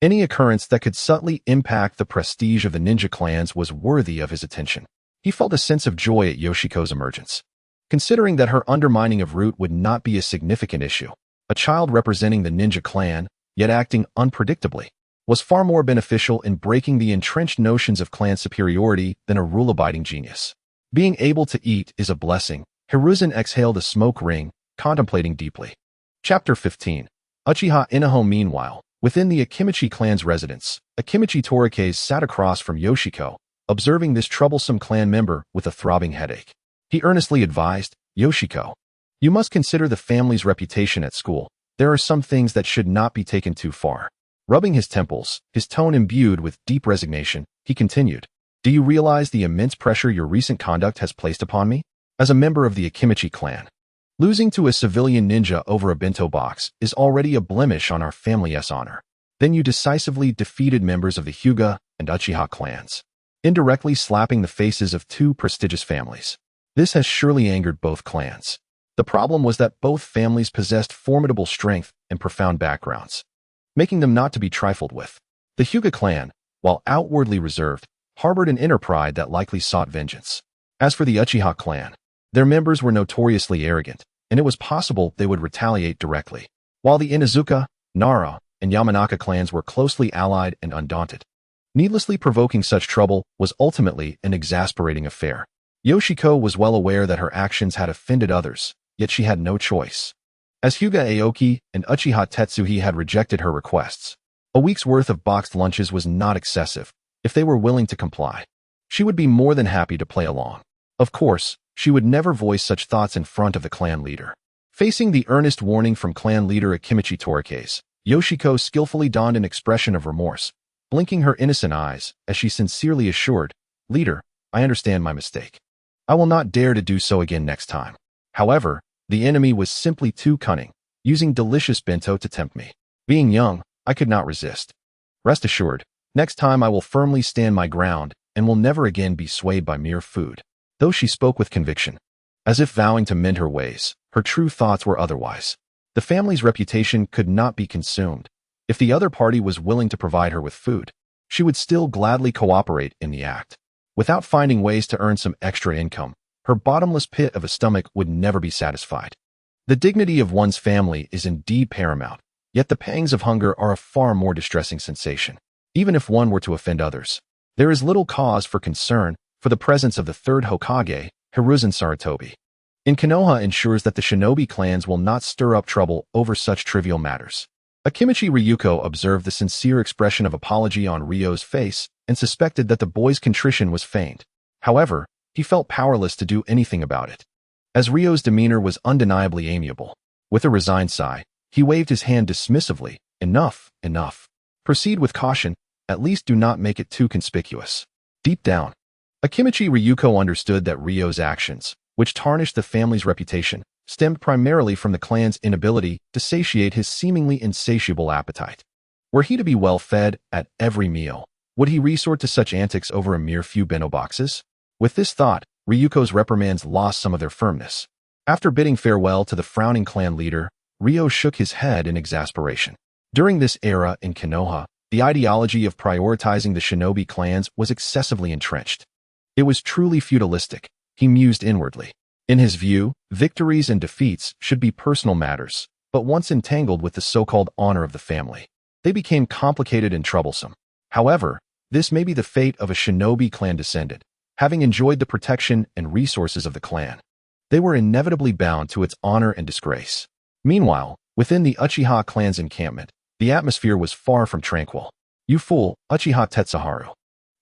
any occurrence that could subtly impact the prestige of the ninja clans was worthy of his attention. He felt a sense of joy at Yoshiko's emergence, considering that her undermining of Root would not be a significant issue. A child representing the ninja clan, yet acting unpredictably, was far more beneficial in breaking the entrenched notions of clan superiority than a rule-abiding genius. Being able to eat is a blessing. Hiruzen exhaled a smoke ring, contemplating deeply. Chapter 15. Uchiha Inaho. Meanwhile, within the Akimichi clan's residence, Akimichi Torikes sat across from Yoshiko, observing this troublesome clan member with a throbbing headache. He earnestly advised, Yoshiko, you must consider the family's reputation at school. There are some things that should not be taken too far. Rubbing his temples, his tone imbued with deep resignation, he continued, do you realize the immense pressure your recent conduct has placed upon me? As a member of the Akimichi clan, losing to a civilian ninja over a bento box is already a blemish on our family's honor. Then you decisively defeated members of the Hyuga and Uchiha clans, indirectly slapping the faces of two prestigious families. This has surely angered both clans. The problem was that both families possessed formidable strength and profound backgrounds, making them not to be trifled with. The Hyuga clan, while outwardly reserved, harbored an inner pride that likely sought vengeance. As for the Uchiha clan, their members were notoriously arrogant, and it was possible they would retaliate directly, while the Inazuka, Nara, and Yamanaka clans were closely allied and undaunted. Needlessly provoking such trouble was ultimately an exasperating affair. Yoshiko was well aware that her actions had offended others, yet she had no choice. As Hyuga Aoki and Uchiha Tetsuhi had rejected her requests, a week's worth of boxed lunches was not excessive. If they were willing to comply, she would be more than happy to play along. Of course, she would never voice such thoughts in front of the clan leader. Facing the earnest warning from clan leader Akimichi Torikes, Yoshiko skillfully donned an expression of remorse, blinking her innocent eyes as she sincerely assured, Leader, I understand my mistake. I will not dare to do so again next time. However, the enemy was simply too cunning, using delicious bento to tempt me. Being young, I could not resist. Rest assured, next time I will firmly stand my ground and will never again be swayed by mere food. Though she spoke with conviction, as if vowing to mend her ways, her true thoughts were otherwise. The family's reputation could not be consumed. If the other party was willing to provide her with food, she would still gladly cooperate in the act. Without finding ways to earn some extra income, her bottomless pit of a stomach would never be satisfied. The dignity of one's family is indeed paramount, yet the pangs of hunger are a far more distressing sensation. Even if one were to offend others, there is little cause for concern for the presence of the third Hokage, Hiruzen Sarutobi. In Konoha ensures that the shinobi clans will not stir up trouble over such trivial matters. Akimichi Ryoko observed the sincere expression of apology on Ryo's face and suspected that the boy's contrition was feigned. However, he felt powerless to do anything about it. As Ryo's demeanor was undeniably amiable, with a resigned sigh, he waved his hand dismissively. Enough, enough. Proceed with caution, at least do not make it too conspicuous. Deep down, Akimichi Ryoko understood that Ryo's actions, which tarnished the family's reputation, stemmed primarily from the clan's inability to satiate his seemingly insatiable appetite. Were he to be well fed at every meal, would he resort to such antics over a mere few bento boxes? With this thought, Ryuko's reprimands lost some of their firmness. After bidding farewell to the frowning clan leader, Ryo shook his head in exasperation. During this era in Konoha, the ideology of prioritizing the shinobi clans was excessively entrenched. It was truly feudalistic, he mused inwardly. In his view, victories and defeats should be personal matters, but once entangled with the so-called honor of the family, they became complicated and troublesome. However, this may be the fate of a shinobi clan descendant. Having enjoyed the protection and resources of the clan, they were inevitably bound to its honor and disgrace. Meanwhile, within the Uchiha clan's encampment, the atmosphere was far from tranquil. You fool, Uchiha Tetsuharu.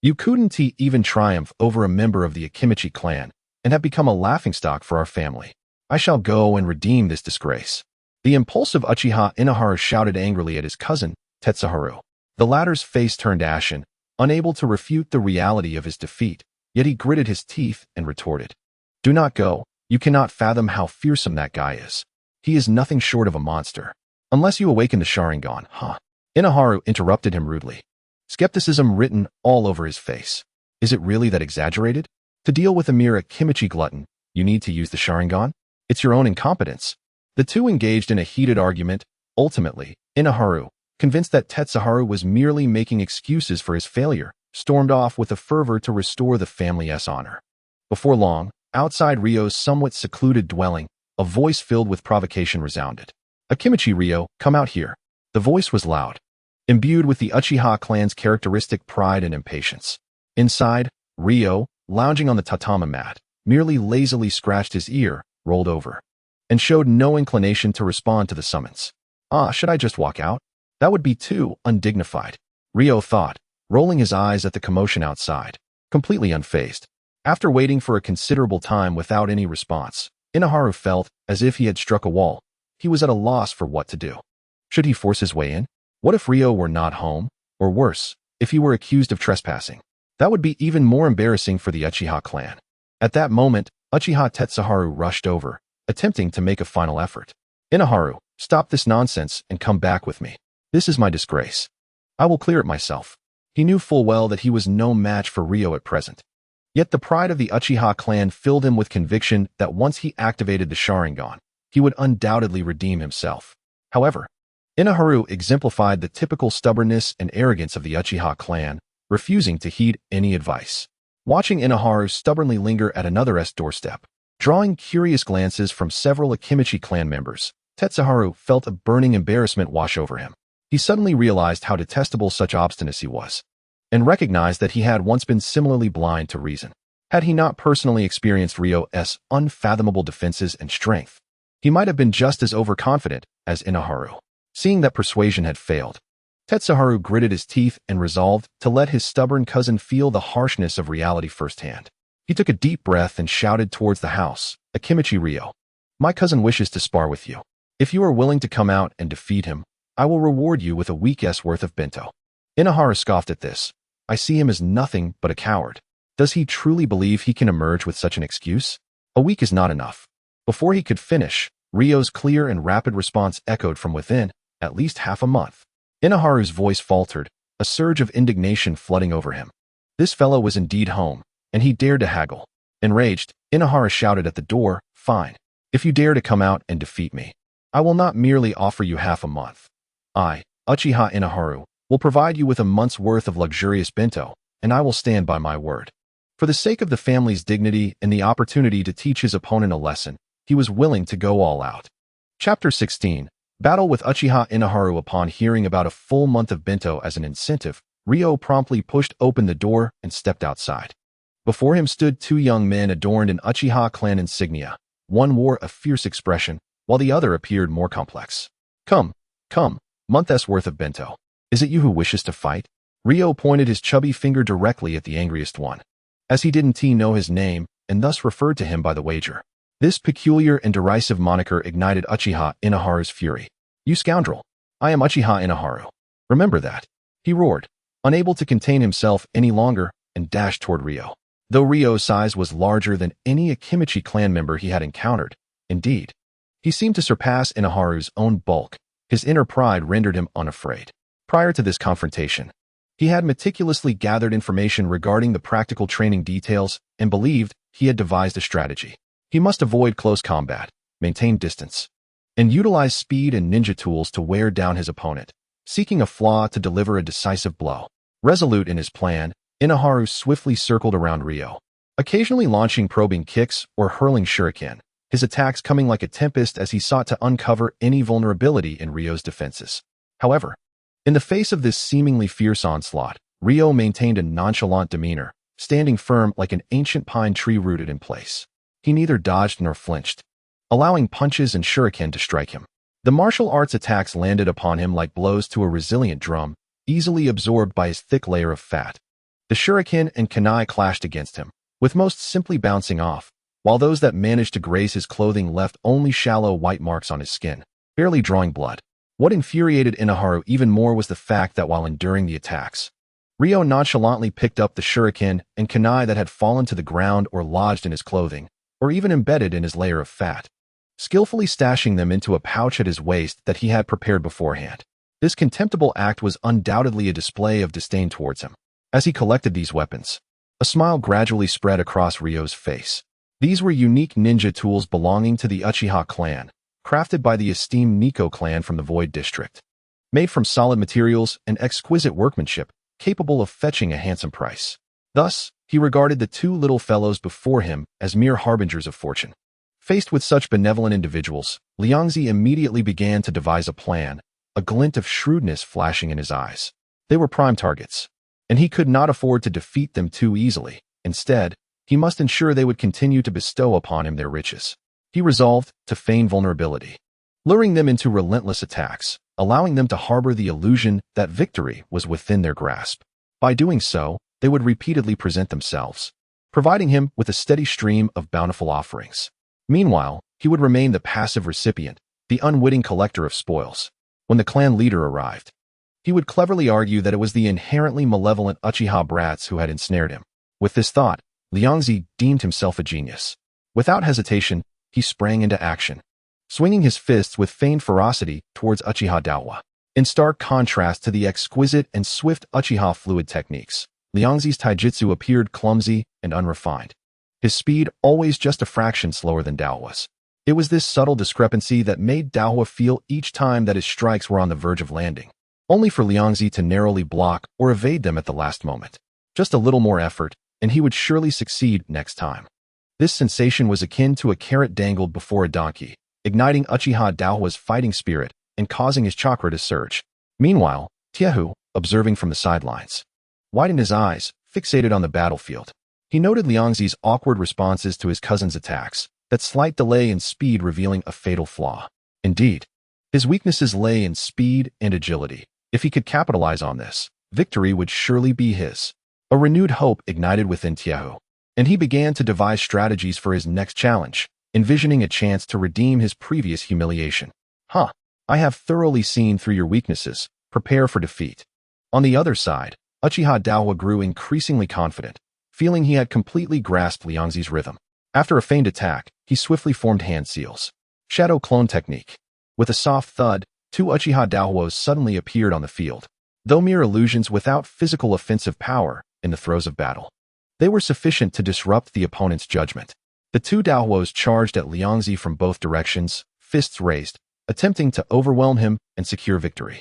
You couldn't even triumph over a member of the Akimichi clan, and have become a laughingstock for our family. I shall go and redeem this disgrace. The impulsive Uchiha Inoharu shouted angrily at his cousin, Tetsuharu. The latter's face turned ashen, unable to refute the reality of his defeat, yet he gritted his teeth and retorted. Do not go, you cannot fathom how fearsome that guy is. He is nothing short of a monster. Unless you awaken the Sharingan, huh? Inoharu interrupted him rudely. Skepticism written all over his face. Is it really that exaggerated? To deal with a mere Akimichi glutton, you need to use the Sharingan? It's your own incompetence. The two engaged in a heated argument. Ultimately, Inoharu, convinced that Tetsuharu was merely making excuses for his failure, stormed off with a fervor to restore the family's honor. Before long, outside Ryo's somewhat secluded dwelling, a voice filled with provocation resounded. Akimichi Ryo, come out here. The voice was loud, imbued with the Uchiha clan's characteristic pride and impatience. Inside, Ryo, lounging on the tatami mat, merely lazily scratched his ear, rolled over, and showed no inclination to respond to the summons. Should I just walk out? That would be too undignified, Ryo thought, rolling his eyes at the commotion outside, completely unfazed. After waiting for a considerable time without any response, Inoharu felt as if he had struck a wall. He was at a loss for what to do. Should he force his way in? What if Ryo were not home? Or worse, if he were accused of trespassing? That would be even more embarrassing for the Uchiha clan. At that moment, Uchiha Tetsuharu rushed over, attempting to make a final effort. Inoharu, stop this nonsense and come back with me. This is my disgrace. I will clear it myself. He knew full well that he was no match for Ryo at present. Yet the pride of the Uchiha clan filled him with conviction that once he activated the Sharingan, he would undoubtedly redeem himself. However, Inoharu exemplified the typical stubbornness and arrogance of the Uchiha clan, refusing to heed any advice. Watching Inoharu stubbornly linger at another's doorstep, drawing curious glances from several Akimichi clan members, Tetsuharu felt a burning embarrassment wash over him. He suddenly realized how detestable such obstinacy was, and recognized that he had once been similarly blind to reason. Had he not personally experienced Ryo's unfathomable defenses and strength, he might have been just as overconfident as Inoharu. Seeing that persuasion had failed, Tetsuharu gritted his teeth and resolved to let his stubborn cousin feel the harshness of reality firsthand. He took a deep breath and shouted towards the house, Akimichi Ryo, my cousin wishes to spar with you. If you are willing to come out and defeat him, I will reward you with a week's worth of bento. Inoharu scoffed at this. I see him as nothing but a coward. Does he truly believe he can emerge with such an excuse? A week is not enough. Before he could finish, Ryo's clear and rapid response echoed from within, at least half a month. Inoharu's voice faltered, a surge of indignation flooding over him. This fellow was indeed home, and he dared to haggle. Enraged, Inoharu shouted at the door, fine. If you dare to come out and defeat me, I will not merely offer you half a month. I, Uchiha Inaharu, will provide you with a month's worth of luxurious bento, and I will stand by my word. For the sake of the family's dignity and the opportunity to teach his opponent a lesson, he was willing to go all out. Chapter 16. Battle with Uchiha Inaharu. Upon hearing about a full month of bento as an incentive, Ryo promptly pushed open the door and stepped outside. Before him stood two young men adorned in Uchiha clan insignia. One wore a fierce expression, while the other appeared more complex. Come, month's worth of bento. Is it you who wishes to fight? Ryo pointed his chubby finger directly at the angriest one, as he didn't know his name and thus referred to him by the wager. This peculiar and derisive moniker ignited Uchiha Inaharu's fury. You scoundrel! I am Uchiha Inaharu. Remember that! He roared, unable to contain himself any longer, and dashed toward Ryo. Though Ryo's size was larger than any Akimichi clan member he had encountered, indeed, he seemed to surpass Inaharu's own bulk. His inner pride rendered him unafraid. Prior to this confrontation, he had meticulously gathered information regarding the practical training details and believed he had devised a strategy. He must avoid close combat, maintain distance, and utilize speed and ninja tools to wear down his opponent, seeking a flaw to deliver a decisive blow. Resolute in his plan, Inaharu swiftly circled around Ryo, occasionally launching probing kicks or hurling shuriken, his attacks coming like a tempest as he sought to uncover any vulnerability in Ryo's defenses. However, in the face of this seemingly fierce onslaught, Ryo maintained a nonchalant demeanor, standing firm like an ancient pine tree rooted in place. He neither dodged nor flinched, allowing punches and shuriken to strike him. The martial arts attacks landed upon him like blows to a resilient drum, easily absorbed by his thick layer of fat. The shuriken and kunai clashed against him, with most simply bouncing off, while those that managed to graze his clothing left only shallow white marks on his skin, barely drawing blood. What infuriated Inaharu even more was the fact that while enduring the attacks, Ryo nonchalantly picked up the shuriken and kunai that had fallen to the ground or lodged in his clothing, or even embedded in his layer of fat, skillfully stashing them into a pouch at his waist that he had prepared beforehand. This contemptible act was undoubtedly a display of disdain towards him. As he collected these weapons, a smile gradually spread across Ryo's face. These were unique ninja tools belonging to the Uchiha clan, crafted by the esteemed Nikko clan from the Void District. Made from solid materials and exquisite workmanship, capable of fetching a handsome price. Thus, he regarded the two little fellows before him as mere harbingers of fortune. Faced with such benevolent individuals, Liangzi immediately began to devise a plan, a glint of shrewdness flashing in his eyes. They were prime targets, and he could not afford to defeat them too easily. Instead, he must ensure they would continue to bestow upon him their riches. He resolved to feign vulnerability, luring them into relentless attacks, allowing them to harbor the illusion that victory was within their grasp. By doing so, they would repeatedly present themselves, providing him with a steady stream of bountiful offerings. Meanwhile, he would remain the passive recipient, the unwitting collector of spoils. When the clan leader arrived, he would cleverly argue that it was the inherently malevolent Uchiha brats who had ensnared him. With this thought, Liangzi deemed himself a genius. Without hesitation, he sprang into action, swinging his fists with feigned ferocity towards Uchiha Daowa. In stark contrast to the exquisite and swift Uchiha fluid techniques, Liangzi's taijutsu appeared clumsy and unrefined, his speed always just a fraction slower than Daowa's. It was this subtle discrepancy that made Daowa feel each time that his strikes were on the verge of landing, only for Liangzi to narrowly block or evade them at the last moment. Just a little more effort, and he would surely succeed next time. This sensation was akin to a carrot dangled before a donkey, igniting Uchiha Daowa's fighting spirit and causing his chakra to surge. Meanwhile, Tiehu, observing from the sidelines, widened his eyes, fixated on the battlefield. He noted Liangzi's awkward responses to his cousin's attacks, that slight delay in speed revealing a fatal flaw. Indeed, his weaknesses lay in speed and agility. If he could capitalize on this, victory would surely be his. A renewed hope ignited within Tiehu, and he began to devise strategies for his next challenge, envisioning a chance to redeem his previous humiliation. I have thoroughly seen through your weaknesses. Prepare for defeat. On the other side, Uchiha Daowa grew increasingly confident, feeling he had completely grasped Liangzi's rhythm. After a feigned attack, he swiftly formed hand seals. Shadow clone technique. With a soft thud, two Uchiha Daowas suddenly appeared on the field. Though mere illusions without physical offensive power in the throes of battle, they were sufficient to disrupt the opponent's judgment. The two Daowas charged at Liangzi from both directions, fists raised, attempting to overwhelm him and secure victory.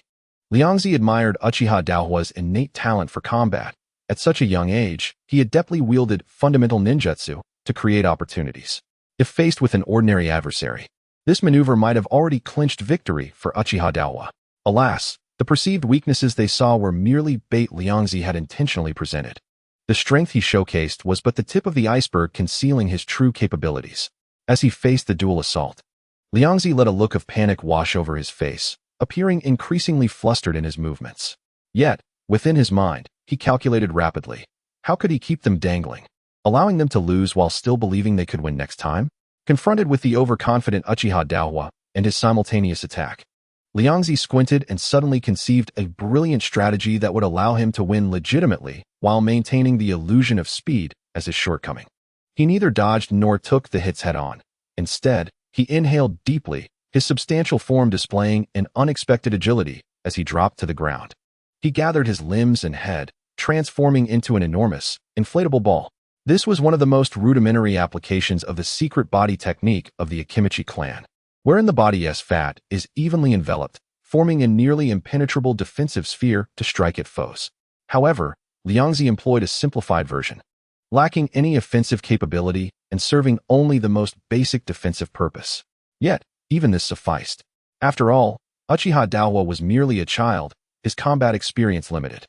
Liangzi admired Uchiha Daohua's innate talent for combat. At such a young age, he adeptly wielded fundamental ninjutsu to create opportunities. If faced with an ordinary adversary, this maneuver might have already clinched victory for Uchiha Daohua. Alas, the perceived weaknesses they saw were merely bait Liangzi had intentionally presented. The strength he showcased was but the tip of the iceberg concealing his true capabilities. As he faced the dual assault, Liangzi let a look of panic wash over his face, appearing increasingly flustered in his movements. Yet, within his mind, he calculated rapidly. How could he keep them dangling, allowing them to lose while still believing they could win next time? Confronted with the overconfident Uchiha Daohua and his simultaneous attack, Liangzi squinted and suddenly conceived a brilliant strategy that would allow him to win legitimately while maintaining the illusion of speed as his shortcoming. He neither dodged nor took the hits head-on. Instead, he inhaled deeply, his substantial form displaying an unexpected agility as he dropped to the ground. He gathered his limbs and head, transforming into an enormous, inflatable ball. This was one of the most rudimentary applications of the secret body technique of the Akimichi clan, wherein the body's fat is evenly enveloped, forming a nearly impenetrable defensive sphere to strike at foes. However, Liangzi employed a simplified version, lacking any offensive capability and serving only the most basic defensive purpose. Yet, even this sufficed. After all, Uchiha Daohua was merely a child, his combat experience limited.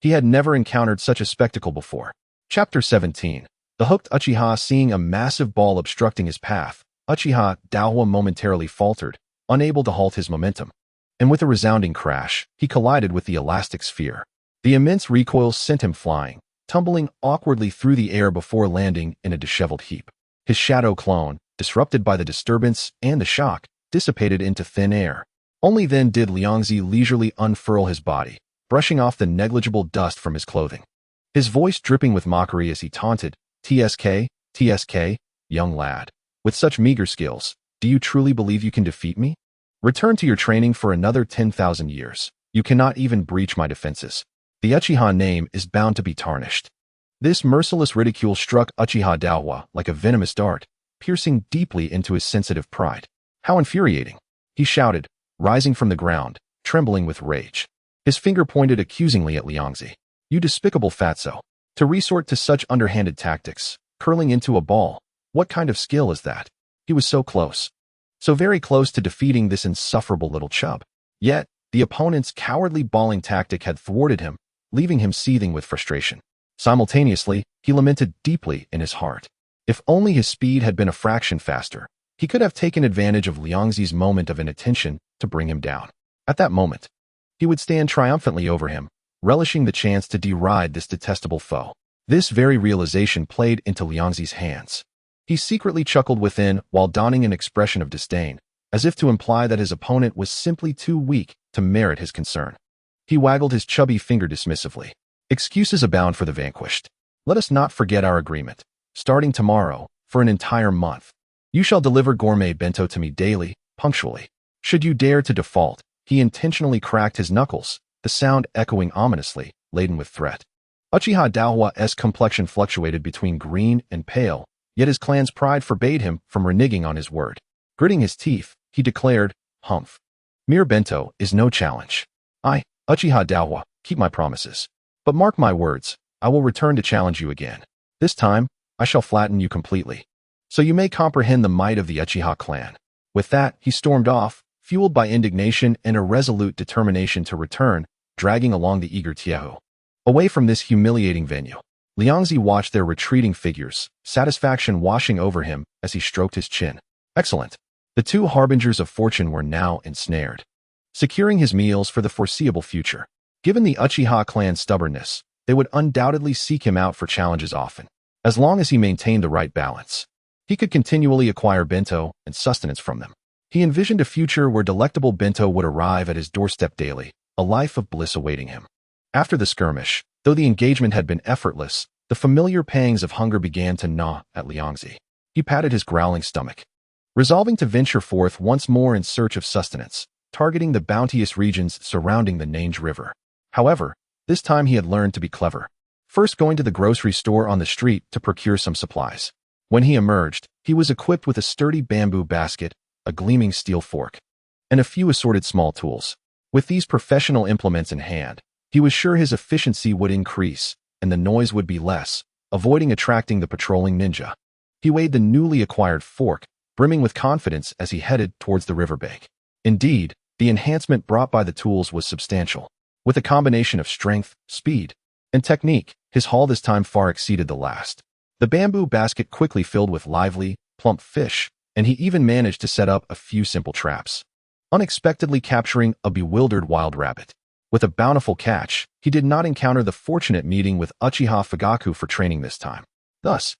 He had never encountered such a spectacle before. Chapter 17. The hooked Uchiha seeing a massive ball obstructing his path, Uchiha Daohua momentarily faltered, unable to halt his momentum. And with a resounding crash, he collided with the elastic sphere. The immense recoil sent him flying, tumbling awkwardly through the air before landing in a disheveled heap. His shadow clone, disrupted by the disturbance and the shock, dissipated into thin air. Only then did Liangzi leisurely unfurl his body, brushing off the negligible dust from his clothing. His voice dripping with mockery as he taunted, "TSK, TSK, young lad. With such meager skills, do you truly believe you can defeat me? Return to your training for another 10,000 years. You cannot even breach my defenses. The Uchiha name is bound to be tarnished." This merciless ridicule struck Uchiha Daohua like a venomous dart, piercing deeply into his sensitive pride. How infuriating! He shouted, rising from the ground, trembling with rage. His finger pointed accusingly at Liangzi. "You despicable fatso. To resort to such underhanded tactics, curling into a ball, what kind of skill is that?" He was so close. So very close to defeating this insufferable little chub. Yet, the opponent's cowardly balling tactic had thwarted him, leaving him seething with frustration. Simultaneously, he lamented deeply in his heart. If only his speed had been a fraction faster, he could have taken advantage of Liangzi's moment of inattention to bring him down. At that moment, he would stand triumphantly over him, relishing the chance to deride this detestable foe. This very realization played into Liangzi's hands. He secretly chuckled within while donning an expression of disdain, as if to imply that his opponent was simply too weak to merit his concern. He waggled his chubby finger dismissively. "Excuses abound for the vanquished. Let us not forget our agreement. Starting tomorrow, for an entire month, you shall deliver gourmet bento to me daily, punctually. Should you dare to default," he intentionally cracked his knuckles, the sound echoing ominously, laden with threat. Uchiha Daohua's complexion fluctuated between green and pale, yet his clan's pride forbade him from reneging on his word. Gritting his teeth, he declared, "Humph. Mere bento is no challenge. I, Uchiha Daohua, keep my promises. But mark my words, I will return to challenge you again. This time, I shall flatten you completely. So you may comprehend the might of the Uchiha clan." With that, he stormed off, fueled by indignation and a resolute determination to return, dragging along the eager Tiehu. Away from this humiliating venue, Liangzi watched their retreating figures, satisfaction washing over him as he stroked his chin. Excellent. The two harbingers of fortune were now ensnared, securing his meals for the foreseeable future. Given the Uchiha clan's stubbornness, they would undoubtedly seek him out for challenges often. As long as he maintained the right balance, he could continually acquire bento and sustenance from them. He envisioned a future where delectable bento would arrive at his doorstep daily, a life of bliss awaiting him. After the skirmish, though the engagement had been effortless, the familiar pangs of hunger began to gnaw at Liangzi. He patted his growling stomach, resolving to venture forth once more in search of sustenance, targeting the bounteous regions surrounding the Nange River. However, this time he had learned to be clever, first going to the grocery store on the street to procure some supplies. When he emerged, he was equipped with a sturdy bamboo basket, a gleaming steel fork, and a few assorted small tools. With these professional implements in hand, he was sure his efficiency would increase, and the noise would be less, avoiding attracting the patrolling ninja. He weighed the newly acquired fork, brimming with confidence as he headed towards the riverbank. Indeed, the enhancement brought by the tools was substantial. With a combination of strength, speed, and technique, his haul this time far exceeded the last. The bamboo basket quickly filled with lively, plump fish, and he even managed to set up a few simple traps, unexpectedly capturing a bewildered wild rabbit. With a bountiful catch, he did not encounter the fortunate meeting with Uchiha Fugaku for training this time. Thus,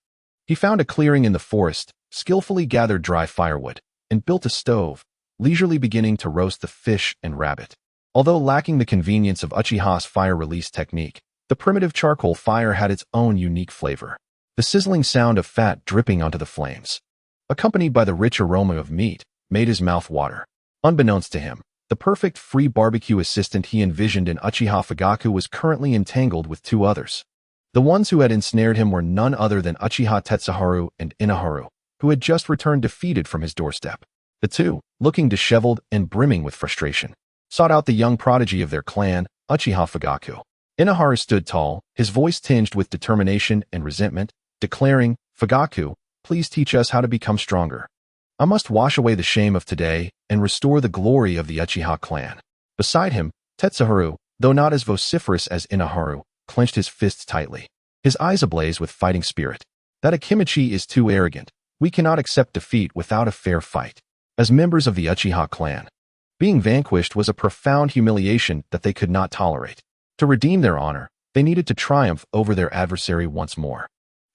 he found a clearing in the forest, skillfully gathered dry firewood, and built a stove, leisurely beginning to roast the fish and rabbit. Although lacking the convenience of Uchiha's fire release technique, the primitive charcoal fire had its own unique flavor. The sizzling sound of fat dripping onto the flames, accompanied by the rich aroma of meat, made his mouth water. Unbeknownst to him, the perfect free barbecue assistant he envisioned in Uchiha Fugaku was currently entangled with two others. The ones who had ensnared him were none other than Uchiha Tetsuharu and Inaharu, who had just returned defeated from his doorstep. The two, looking disheveled and brimming with frustration, sought out the young prodigy of their clan, Uchiha Fugaku. Inaharu stood tall, his voice tinged with determination and resentment, declaring, "Fugaku, please teach us how to become stronger. I must wash away the shame of today and restore the glory of the Uchiha clan." Beside him, Tetsuharu, though not as vociferous as Inaharu, clenched his fists tightly, his eyes ablaze with fighting spirit. "That Akimichi is too arrogant. We cannot accept defeat without a fair fight." As members of the Uchiha clan, being vanquished was a profound humiliation that they could not tolerate. To redeem their honor, they needed to triumph over their adversary once more.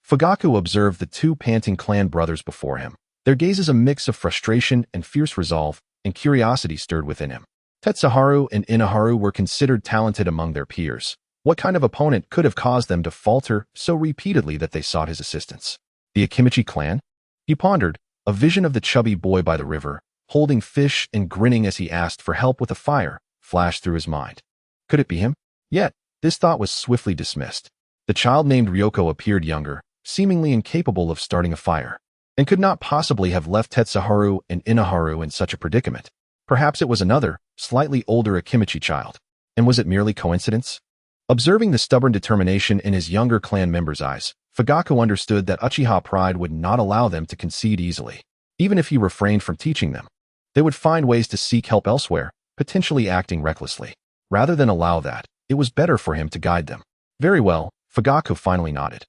Fugaku observed the two panting clan brothers before him, their gazes a mix of frustration and fierce resolve, and curiosity stirred within him. Tetsuharu and Inaharu were considered talented among their peers. What kind of opponent could have caused them to falter so repeatedly that they sought his assistance? The Akimichi clan? He pondered, a vision of the chubby boy by the river, holding fish and grinning as he asked for help with a fire, flashed through his mind. Could it be him? Yet, this thought was swiftly dismissed. The child named Ryoko appeared younger, seemingly incapable of starting a fire, and could not possibly have left Tetsuharu and Inaharu in such a predicament. Perhaps it was another, slightly older Akimichi child. And was it merely coincidence? Observing the stubborn determination in his younger clan members' eyes, Fugaku understood that Uchiha pride would not allow them to concede easily. Even if he refrained from teaching them, they would find ways to seek help elsewhere, potentially acting recklessly. Rather than allow that, it was better for him to guide them. Very well, Fugaku finally nodded.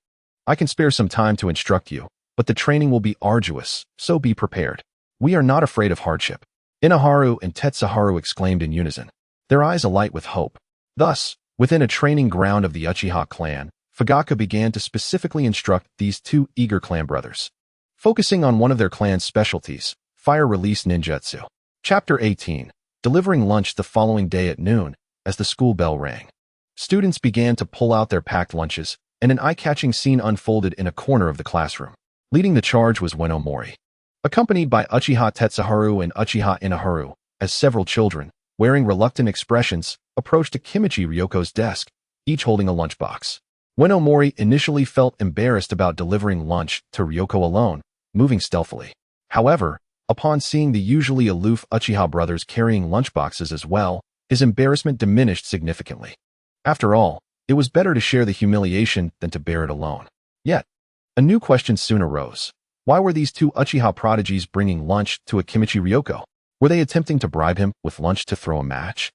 I can spare some time to instruct you, but the training will be arduous, so be prepared. We are not afraid of hardship. Inaharu and Tetsuharu exclaimed in unison, their eyes alight with hope. Thus, within a training ground of the Uchiha clan, Fugaku began to specifically instruct these two eager clan brothers, focusing on one of their clan's specialties, fire release ninjutsu. Chapter 18. Delivering lunch the following day at noon, as the school bell rang. Students began to pull out their packed lunches, and an eye-catching scene unfolded in a corner of the classroom. Leading the charge was Ueno Mori, accompanied by Uchiha Tetsuharu and Uchiha Inaharu, as several children, wearing reluctant expressions, approached Akimichi Ryoko's desk, each holding a lunchbox. Ueno Mori initially felt embarrassed about delivering lunch to Ryoko alone, moving stealthily. However, upon seeing the usually aloof Uchiha brothers carrying lunchboxes as well, his embarrassment diminished significantly. After all, it was better to share the humiliation than to bear it alone. Yet, a new question soon arose. Why were these two Uchiha prodigies bringing lunch to Akimichi Ryoko? Were they attempting to bribe him with lunch to throw a match?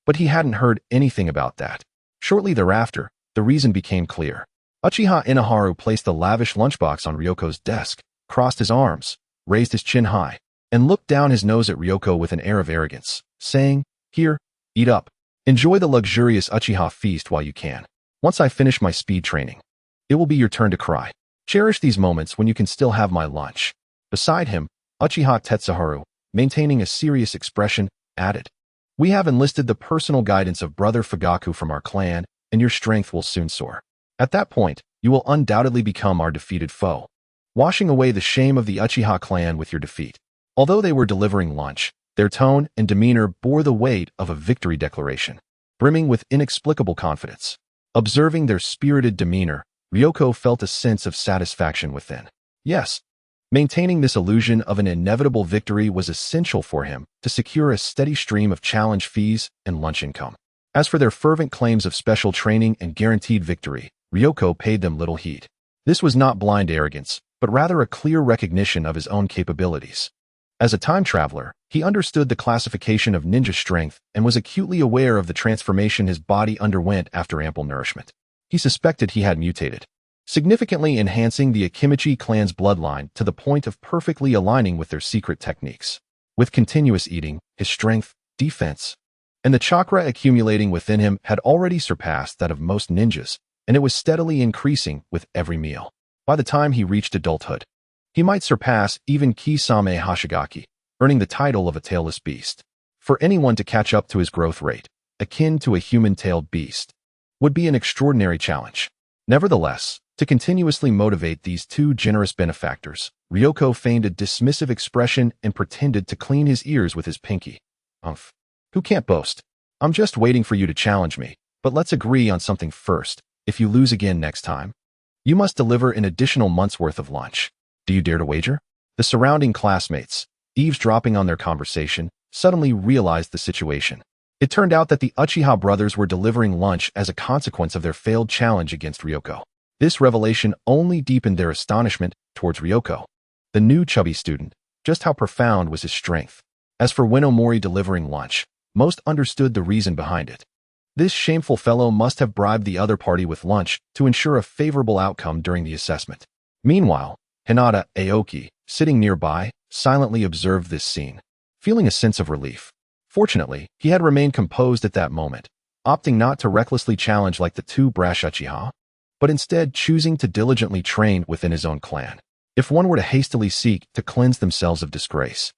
But he hadn't heard anything about that. Shortly thereafter, the reason became clear. Uchiha Inaharu placed the lavish lunchbox on Ryoko's desk, crossed his arms, raised his chin high, and looked down his nose at Ryoko with an air of arrogance, saying, "Here, eat up. Enjoy the luxurious Uchiha feast while you can. Once I finish my speed training, it will be your turn to cry. Cherish these moments when you can still have my lunch." Beside him, Uchiha Tetsuharu, maintaining a serious expression, added, "We have enlisted the personal guidance of Brother Fugaku from our clan, and your strength will soon soar. At that point, you will undoubtedly become our defeated foe, washing away the shame of the Uchiha clan with your defeat." Although they were delivering lunch, their tone and demeanor bore the weight of a victory declaration, brimming with inexplicable confidence. Observing their spirited demeanor, Ryoko felt a sense of satisfaction within. Yes, Maintaining this illusion of an inevitable victory was essential for him to secure a steady stream of challenge fees and lunch income. As for their fervent claims of special training and guaranteed victory, Ryoko paid them little heed. This was not blind arrogance, but rather a clear recognition of his own capabilities. As a time traveler, he understood the classification of ninja strength and was acutely aware of the transformation his body underwent after ample nourishment. He suspected he had mutated, significantly enhancing the Akimichi clan's bloodline to the point of perfectly aligning with their secret techniques. With continuous eating, his strength, defense, and the chakra accumulating within him had already surpassed that of most ninjas, and it was steadily increasing with every meal. By the time he reached adulthood, he might surpass even Kisame Hoshigaki, earning the title of a tailless beast. For anyone to catch up to his growth rate, akin to a human-tailed beast, would be an extraordinary challenge. Nevertheless, to continuously motivate these two generous benefactors, Ryoko feigned a dismissive expression and pretended to clean his ears with his pinky. Umph. Who can't boast? I'm just waiting for you to challenge me, but let's agree on something first. If you lose again next time, you must deliver an additional month's worth of lunch. Do you dare to wager? The surrounding classmates, eavesdropping on their conversation, suddenly realized the situation. It turned out that the Uchiha brothers were delivering lunch as a consequence of their failed challenge against Ryoko. This revelation only deepened their astonishment towards Ryoko, the new chubby student. Just how profound was his strength? As for Winomori delivering lunch, most understood the reason behind it. This shameful fellow must have bribed the other party with lunch to ensure a favorable outcome during the assessment. Meanwhile, Hinata Aoki, sitting nearby, silently observed this scene, feeling a sense of relief. Fortunately, he had remained composed at that moment, opting not to recklessly challenge like the two brash Uchiha, but instead choosing to diligently train within his own clan. If one were to hastily seek to cleanse themselves of disgrace,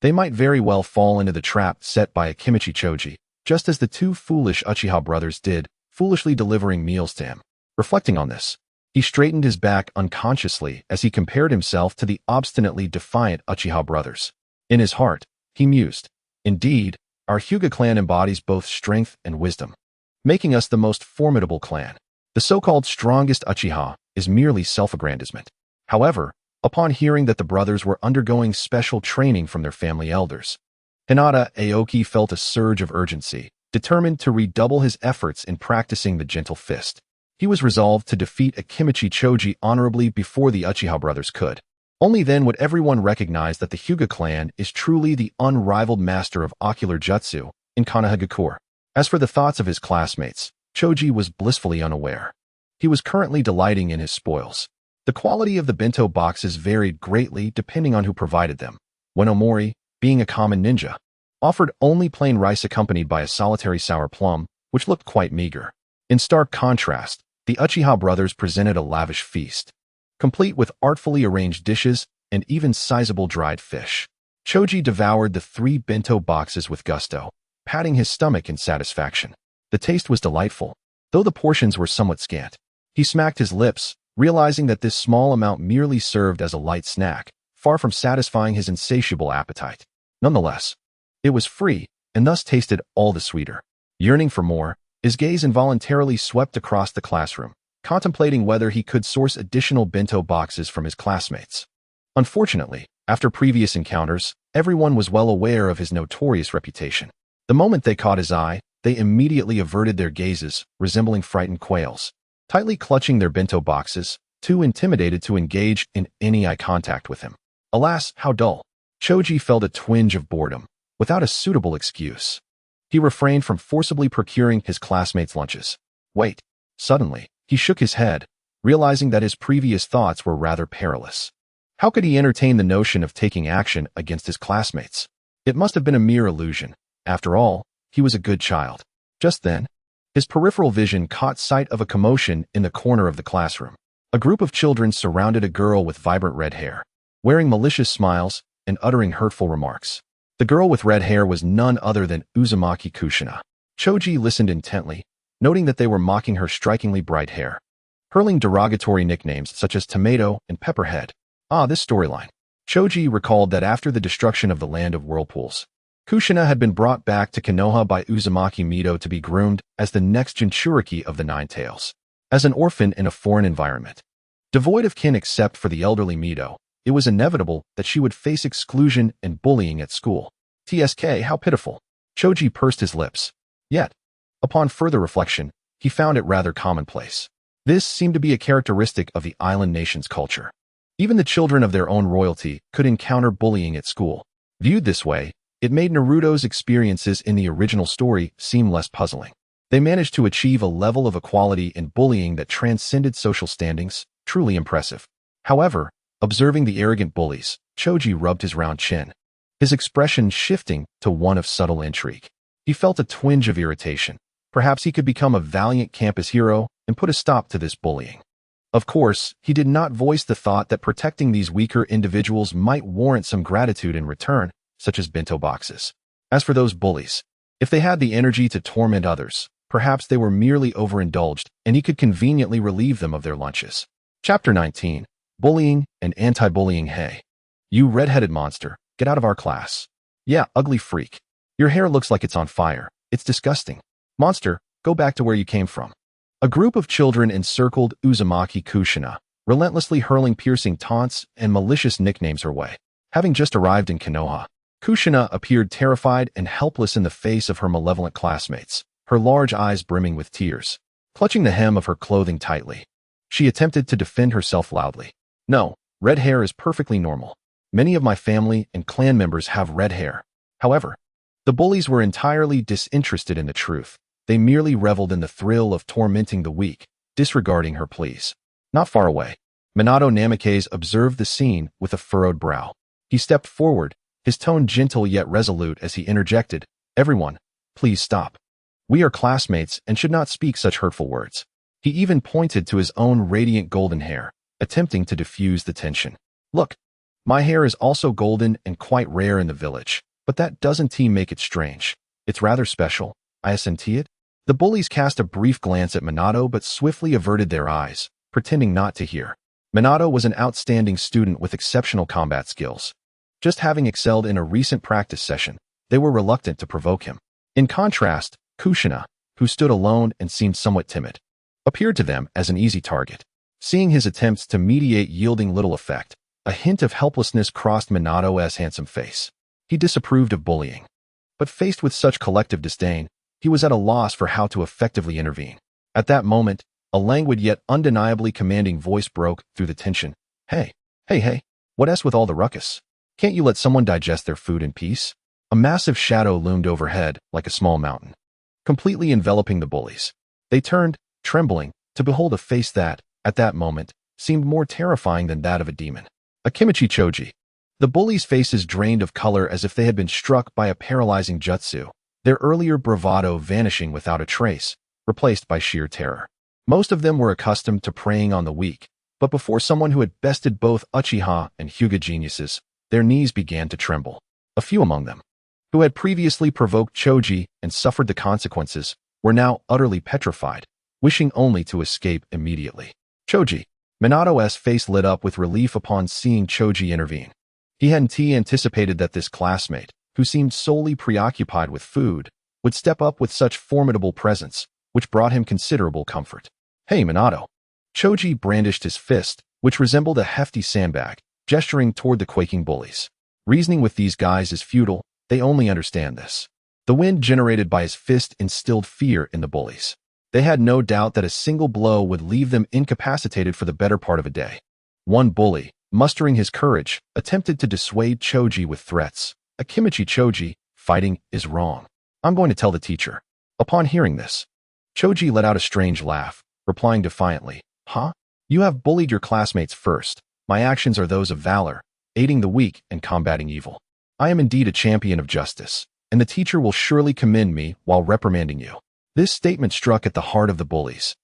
they might very well fall into the trap set by Akimichi Choji, just as the two foolish Uchiha brothers did, foolishly delivering meals to him. Reflecting on this, he straightened his back unconsciously as he compared himself to the obstinately defiant Uchiha brothers. In his heart, he mused, indeed, our Hyuga clan embodies both strength and wisdom, making us the most formidable clan. The so-called strongest Uchiha is merely self-aggrandizement. However, upon hearing that the brothers were undergoing special training from their family elders, Hinata Aoki felt a surge of urgency, determined to redouble his efforts in practicing the gentle fist. He was resolved to defeat Akimichi Choji honorably before the Uchiha brothers could. Only then would everyone recognize that the Hyuga clan is truly the unrivaled master of ocular jutsu in Konoha. As for the thoughts of his classmates, Choji was blissfully unaware. He was currently delighting in his spoils. The quality of the bento boxes varied greatly depending on who provided them. Winomori, being a common ninja, offered only plain rice accompanied by a solitary sour plum, which looked quite meager. In stark contrast, the Uchiha brothers presented a lavish feast, complete with artfully arranged dishes and even sizable dried fish. Choji devoured the 3 bento boxes with gusto, patting his stomach in satisfaction. The taste was delightful, though the portions were somewhat scant. He smacked his lips, realizing that this small amount merely served as a light snack, far from satisfying his insatiable appetite. Nonetheless, it was free, and thus tasted all the sweeter. Yearning for more, his gaze involuntarily swept across the classroom, contemplating whether he could source additional bento boxes from his classmates. Unfortunately, after previous encounters, everyone was well aware of his notorious reputation. The moment they caught his eye, they immediately averted their gazes, resembling frightened quails, tightly clutching their bento boxes, too intimidated to engage in any eye contact with him. Alas, how dull! Choji felt a twinge of boredom, without a suitable excuse. He refrained from forcibly procuring his classmates' lunches. Wait. Suddenly, he shook his head, realizing that his previous thoughts were rather perilous. How could he entertain the notion of taking action against his classmates? It must have been a mere illusion. After all, he was a good child. Just then, his peripheral vision caught sight of a commotion in the corner of the classroom. A group of children surrounded a girl with vibrant red hair, wearing malicious smiles and uttering hurtful remarks. The girl with red hair was none other than Uzumaki Kushina. Choji listened intently, noting that they were mocking her strikingly bright hair, hurling derogatory nicknames such as Tomato and Pepperhead. This storyline. Choji recalled that after the destruction of the Land of Whirlpools, Kushina had been brought back to Konoha by Uzumaki Mito to be groomed as the next Jinchuriki of the Nine Tails. As an orphan in a foreign environment, devoid of kin except for the elderly Mito, it was inevitable that she would face exclusion and bullying at school. TSK, how pitiful. Choji pursed his lips. Yet, upon further reflection, he found it rather commonplace. This seemed to be a characteristic of the island nation's culture. Even the children of their own royalty could encounter bullying at school. Viewed this way, it made Naruto's experiences in the original story seem less puzzling. They managed to achieve a level of equality in bullying that transcended social standings, truly impressive. However, observing the arrogant bullies, Choji rubbed his round chin, his expression shifting to one of subtle intrigue. He felt a twinge of irritation. Perhaps he could become a valiant campus hero and put a stop to this bullying. Of course, he did not voice the thought that protecting these weaker individuals might warrant some gratitude in return, such as bento boxes. As for those bullies, if they had the energy to torment others, perhaps they were merely overindulged and he could conveniently relieve them of their lunches. Chapter 19. Bullying and Anti-Bullying. Hey, you red-headed monster, get out of our class. Yeah, ugly freak. Your hair looks like it's on fire. It's disgusting. Monster, go back to where you came from. A group of children encircled Uzumaki Kushina, relentlessly hurling piercing taunts and malicious nicknames her way. Having just arrived in Konoha, Kushina appeared terrified and helpless in the face of her malevolent classmates, her large eyes brimming with tears. Clutching the hem of her clothing tightly, she attempted to defend herself loudly. No, red hair is perfectly normal. Many of my family and clan members have red hair. However, the bullies were entirely disinterested in the truth. They merely reveled in the thrill of tormenting the weak, disregarding her pleas. Not far away, Minato Namikaze observed the scene with a furrowed brow. He stepped forward, his tone gentle yet resolute as he interjected, "Everyone, please stop. We are classmates and should not speak such hurtful words." He even pointed to his own radiant golden hair, attempting to diffuse the tension. "Look, my hair is also golden and quite rare in the village, but that doesn't make it strange. It's rather special. I assent it." The bullies cast a brief glance at Minato but swiftly averted their eyes, pretending not to hear. Minato was an outstanding student with exceptional combat skills. Just having excelled in a recent practice session, they were reluctant to provoke him. In contrast, Kushina, who stood alone and seemed somewhat timid, appeared to them as an easy target. Seeing his attempts to mediate yielding little effect, a hint of helplessness crossed Minato's handsome face. He disapproved of bullying. But faced with such collective disdain, he was at a loss for how to effectively intervene. At that moment, a languid yet undeniably commanding voice broke through the tension. Hey, what with all the ruckus? Can't you let someone digest their food in peace?" A massive shadow loomed overhead like a small mountain, completely enveloping the bullies. They turned, trembling, to behold a face that, at that moment, seemed more terrifying than that of a demon. Akimichi Choji. The bullies' faces drained of color as if they had been struck by a paralyzing jutsu, their earlier bravado vanishing without a trace, replaced by sheer terror. Most of them were accustomed to preying on the weak, but before someone who had bested both Uchiha and Hyuga geniuses, their knees began to tremble. A few among them, who had previously provoked Choji and suffered the consequences, were now utterly petrified, wishing only to escape immediately. Choji. Minato's face lit up with relief upon seeing Choji intervene. He hadn't anticipated that this classmate, who seemed solely preoccupied with food, would step up with such formidable presence, which brought him considerable comfort. "Hey, Minato." Choji brandished his fist, which resembled a hefty sandbag, gesturing toward the quaking bullies. Reasoning with these guys is futile, they only understand this. The wind generated by his fist instilled fear in the bullies. They had no doubt that a single blow would leave them incapacitated for the better part of a day. One bully, mustering his courage, attempted to dissuade Choji with threats. "Akimichi Choji, fighting is wrong. I'm going to tell the teacher." Upon hearing this, Choji let out a strange laugh, replying defiantly, "Huh? You have bullied your classmates first. My actions are those of valor, aiding the weak and combating evil. I am indeed a champion of justice, and the teacher will surely commend me while reprimanding you." This statement struck at the heart of the bullies,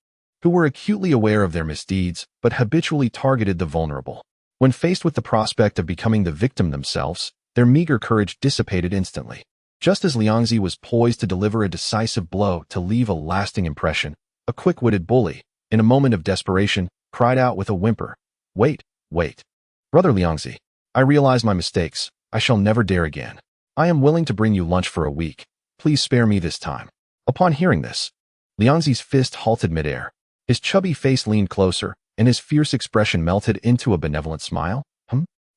who were acutely aware of their misdeeds but habitually targeted the vulnerable. When faced with the prospect of becoming the victim themselves, their meager courage dissipated instantly. Just as Liangzi was poised to deliver a decisive blow to leave a lasting impression, a quick-witted bully, in a moment of desperation, cried out with a whimper, Wait. Brother Liangzi, I realize my mistakes. I shall never dare again. I am willing to bring you lunch for a week. Please spare me this time." Upon hearing this, Liangzi's fist halted midair. His chubby face leaned closer, and his fierce expression melted into a benevolent smile.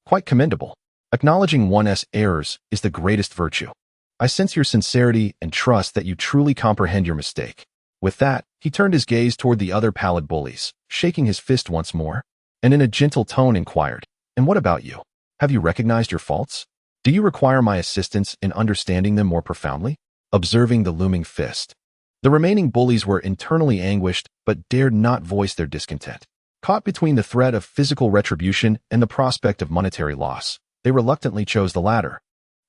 Quite commendable. Acknowledging one's errors is the greatest virtue. I sense your sincerity and trust that you truly comprehend your mistake. With that, he turned his gaze toward the other pallid bullies, shaking his fist once more, and in a gentle tone inquired, "And what about you? Have you recognized your faults? Do you require my assistance in understanding them more profoundly?" Observing the looming fist, the remaining bullies were internally anguished but dared not voice their discontent. Caught between the threat of physical retribution and the prospect of monetary loss, they reluctantly chose the latter,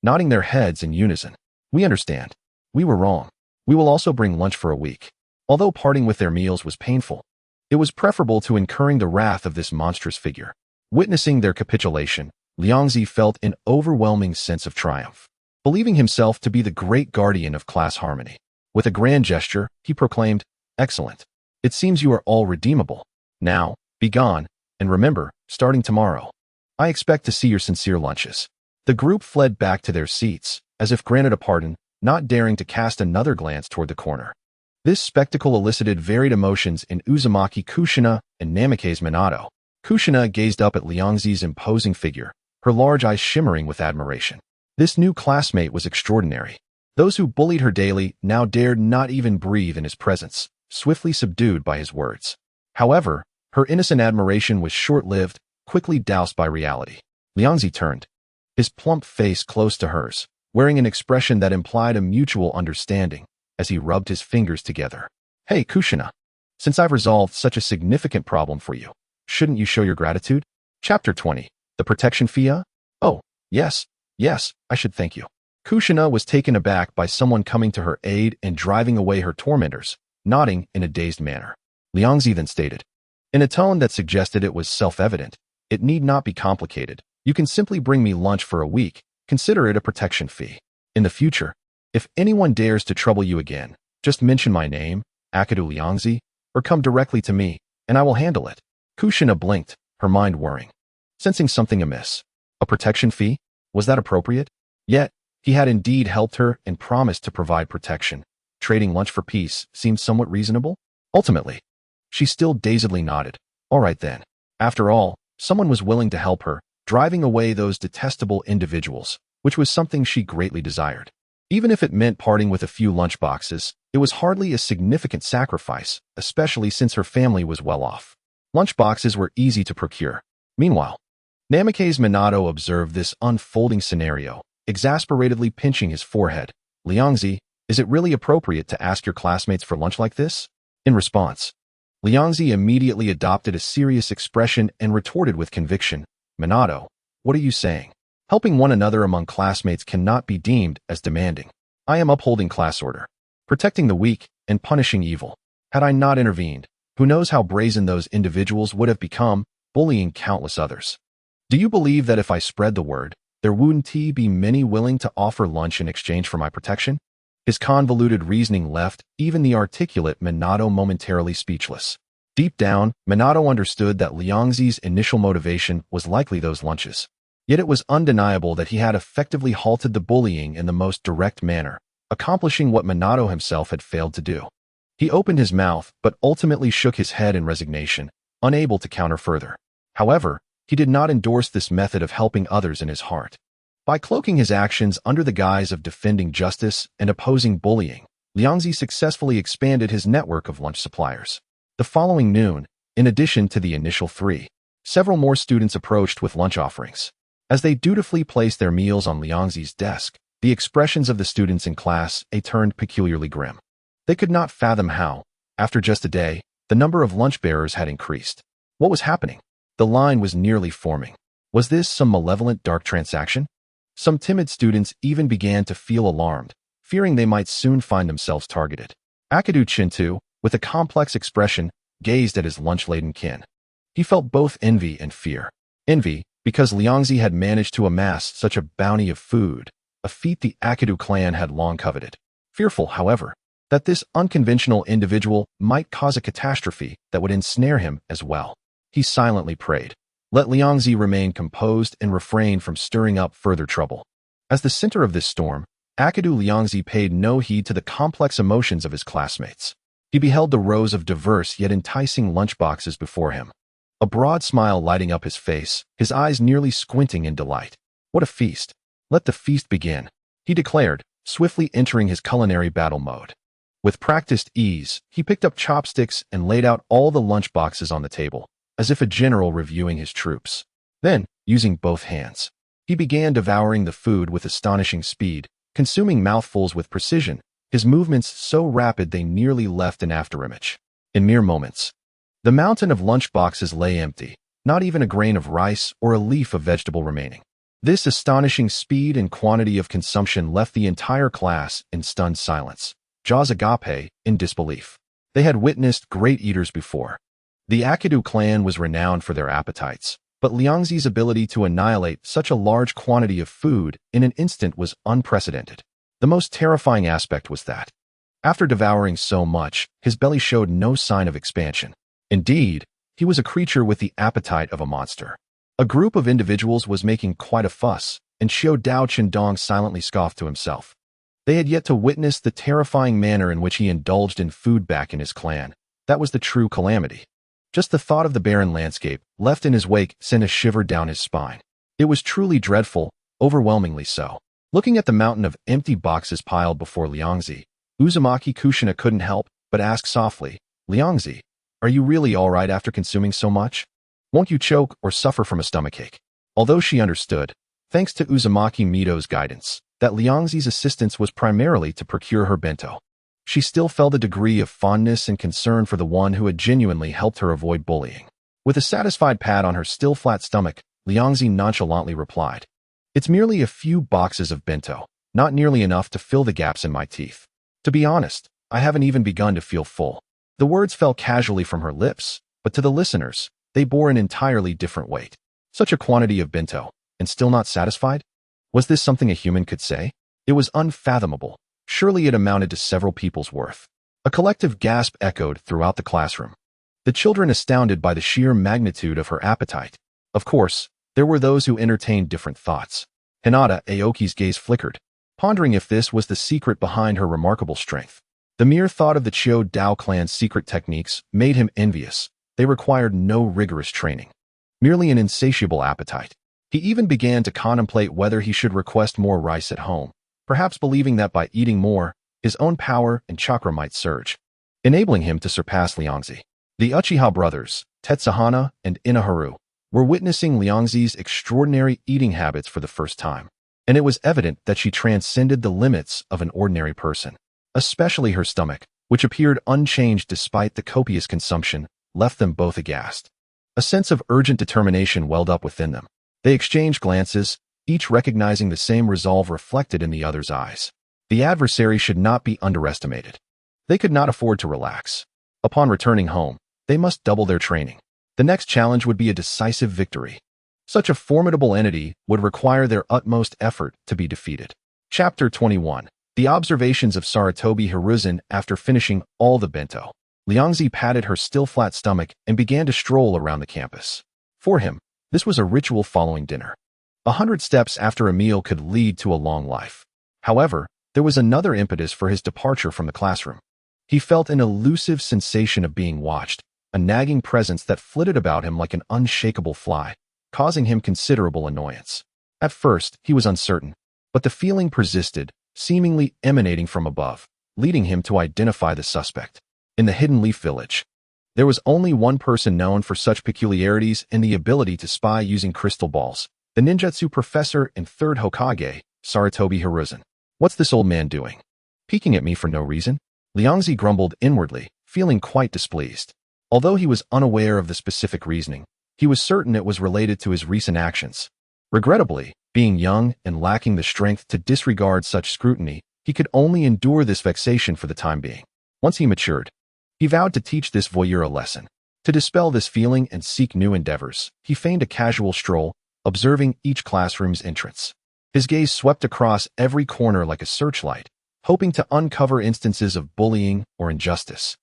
nodding their heads in unison. "We understand. We were wrong. We will also bring lunch for a week." Although parting with their meals was painful, it was preferable to incurring the wrath of this monstrous figure. Witnessing their capitulation, Liangzi felt an overwhelming sense of triumph. Believing himself to be the great guardian of class harmony, with a grand gesture, he proclaimed, "Excellent. It seems you are all redeemable. Now, be gone, and remember, starting tomorrow, I expect to see your sincere lunches." The group fled back to their seats, as if granted a pardon, not daring to cast another glance toward the corner. This spectacle elicited varied emotions in Uzumaki Kushina and Namikaze Minato. Kushina gazed up at Liangzi's imposing figure, her large eyes shimmering with admiration. This new classmate was extraordinary. Those who bullied her daily now dared not even breathe in his presence, swiftly subdued by his words. However, her innocent admiration was short-lived, quickly doused by reality. Liangzi turned, his plump face close to hers, wearing an expression that implied a mutual understanding, as he rubbed his fingers together. "Hey, Kushina, since I've resolved such a significant problem for you, shouldn't you show your gratitude?" Chapter 20. The protection fee? Oh, yes, I should thank you. Kushina was taken aback by someone coming to her aid and driving away her tormentors, nodding in a dazed manner. Liangzi then stated, in a tone that suggested it was self-evident, "It need not be complicated. You can simply bring me lunch for a week. Consider it a protection fee. In the future, if anyone dares to trouble you again, just mention my name, Akadu Liangzi, or come directly to me, and I will handle it." Kushina blinked, her mind whirring, sensing something amiss. A protection fee? Was that appropriate? Yet, he had indeed helped her and promised to provide protection. Trading lunch for peace seemed somewhat reasonable. Ultimately, she still dazedly nodded. All right then. After all, someone was willing to help her, driving away those detestable individuals, which was something she greatly desired. Even if it meant parting with a few lunchboxes, it was hardly a significant sacrifice, especially since her family was well off. Lunchboxes were easy to procure. Meanwhile, Namikaze Minato observed this unfolding scenario, exasperatedly pinching his forehead. "Liangzi, is it really appropriate to ask your classmates for lunch like this?" In response, Liangzi immediately adopted a serious expression and retorted with conviction, "Minato, what are you saying? Helping one another among classmates cannot be deemed as demanding. I am upholding class order, protecting the weak and punishing evil. Had I not intervened, who knows how brazen those individuals would have become, bullying countless others. Do you believe that if I spread the word, there wouldn't be many willing to offer lunch in exchange for my protection?" His convoluted reasoning left even the articulate Minato momentarily speechless. Deep down, Minato understood that Liangzi's initial motivation was likely those lunches. Yet it was undeniable that he had effectively halted the bullying in the most direct manner, accomplishing what Minato himself had failed to do. He opened his mouth but ultimately shook his head in resignation, unable to counter further. However, he did not endorse this method of helping others in his heart. By cloaking his actions under the guise of defending justice and opposing bullying, Liangzi successfully expanded his network of lunch suppliers. The following noon, in addition to the initial 3, several more students approached with lunch offerings. As they dutifully placed their meals on Liangzi's desk, the expressions of the students in class A turned peculiarly grim. They could not fathom how, after just a day, the number of lunch bearers had increased. What was happening? The line was nearly forming. Was this some malevolent dark transaction? Some timid students even began to feel alarmed, fearing they might soon find themselves targeted. Akadu Chintu, with a complex expression, gazed at his lunch-laden kin. He felt both envy and fear. Envy, because Liangzi had managed to amass such a bounty of food, a feat the Akadu clan had long coveted. Fearful, however, that this unconventional individual might cause a catastrophe that would ensnare him as well. He silently prayed, let Liangzi remain composed and refrain from stirring up further trouble. As the center of this storm, Akadu Liangzi paid no heed to the complex emotions of his classmates. He beheld the rows of diverse yet enticing lunchboxes before him. a broad smile lighting up his face, his eyes nearly squinting in delight. What a feast! Let the feast begin, he declared, swiftly entering his culinary battle mode. With practiced ease, he picked up chopsticks and laid out all the lunch boxes on the table, as if a general reviewing his troops. Then, using both hands, he began devouring the food with astonishing speed, consuming mouthfuls with precision, his movements so rapid they nearly left an afterimage. In mere moments, the mountain of lunch boxes lay empty, not even a grain of rice or a leaf of vegetable remaining. This astonishing speed and quantity of consumption left the entire class in stunned silence, jaws agape in disbelief. They had witnessed great eaters before. The Akidu clan was renowned for their appetites, but Liangzi's ability to annihilate such a large quantity of food in an instant was unprecedented. The most terrifying aspect was that, after devouring so much, his belly showed no sign of expansion. Indeed, he was a creature with the appetite of a monster. A group of individuals was making quite a fuss, and Xiao Dao Qindong silently scoffed to himself. They had yet to witness the terrifying manner in which he indulged in food back in his clan. That was the true calamity. Just the thought of the barren landscape, left in his wake, sent a shiver down his spine. It was truly dreadful, overwhelmingly so. Looking at the mountain of empty boxes piled before Liangzi, Uzumaki Kushina couldn't help but ask softly, "Liangzi, are you really all right after consuming so much? Won't you choke or suffer from a stomachache?" Although she understood, thanks to Uzumaki Mito's guidance, that Liangzi's assistance was primarily to procure her bento, she still felt a degree of fondness and concern for the one who had genuinely helped her avoid bullying. With a satisfied pat on her still flat stomach, Liangzi nonchalantly replied, "It's merely a few boxes of bento, not nearly enough to fill the gaps in my teeth. To be honest, I haven't even begun to feel full." The words fell casually from her lips, but to the listeners, they bore an entirely different weight. Such a quantity of bento, and still not satisfied? Was this something a human could say? It was unfathomable. Surely it amounted to several people's worth. A collective gasp echoed throughout the classroom, the children astounded by the sheer magnitude of her appetite. Of course, there were those who entertained different thoughts. Hinata Aoki's gaze flickered, pondering if this was the secret behind her remarkable strength. The mere thought of the Chiu Dao clan's secret techniques made him envious. They required no rigorous training, merely an insatiable appetite. He even began to contemplate whether he should request more rice at home, perhaps believing that by eating more, his own power and chakra might surge, enabling him to surpass Liangzi. The Uchiha brothers, Tetsuhana and Inaharu, were witnessing Liangzi's extraordinary eating habits for the first time, and it was evident that she transcended the limits of an ordinary person. Especially her stomach, which appeared unchanged despite the copious consumption, left them both aghast. A sense of urgent determination welled up within them. They exchanged glances, each recognizing the same resolve reflected in the other's eyes. The adversary should not be underestimated. They could not afford to relax. Upon returning home, they must double their training. The next challenge would be a decisive victory. Such a formidable entity would require their utmost effort to be defeated. Chapter 21. The observations of Sarutobi Hiruzen after finishing all the bento. Liangzi patted her still flat stomach and began to stroll around the campus. For him, this was a ritual following dinner. 100 steps after a meal could lead to a long life. However, there was another impetus for his departure from the classroom. He felt an elusive sensation of being watched, a nagging presence that flitted about him like an unshakable fly, causing him considerable annoyance. At first, he was uncertain, but the feeling persisted, seemingly emanating from above, leading him to identify the suspect. In the Hidden Leaf Village, there was only one person known for such peculiarities and the ability to spy using crystal balls, the ninjutsu professor and third Hokage, Sarutobi Hiruzen. "What's this old man doing? Peeking at me for no reason?" Liangzi grumbled inwardly, feeling quite displeased. Although he was unaware of the specific reasoning, he was certain it was related to his recent actions. Regrettably, being young and lacking the strength to disregard such scrutiny, he could only endure this vexation for the time being. Once he matured, he vowed to teach this voyeur a lesson. To dispel this feeling and seek new endeavors, he feigned a casual stroll, observing each classroom's entrance. His gaze swept across every corner like a searchlight, hoping to uncover instances of bullying or injustice,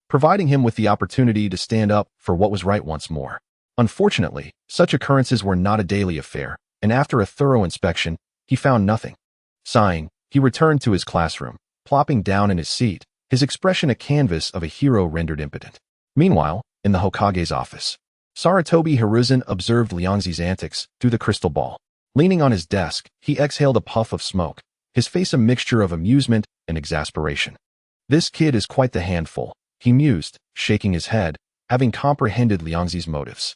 providing him with the opportunity to stand up for what was right once more. Unfortunately, such occurrences were not a daily affair, and after a thorough inspection, he found nothing. Sighing, he returned to his classroom, plopping down in his seat, his expression a canvas of a hero rendered impotent. Meanwhile, in the Hokage's office, Saratobi Hiruzen observed Liangzi's antics through the crystal ball. Leaning on his desk, he exhaled a puff of smoke, his face a mixture of amusement and exasperation. This kid is quite the handful, he mused, shaking his head, having comprehended Liangzi's motives.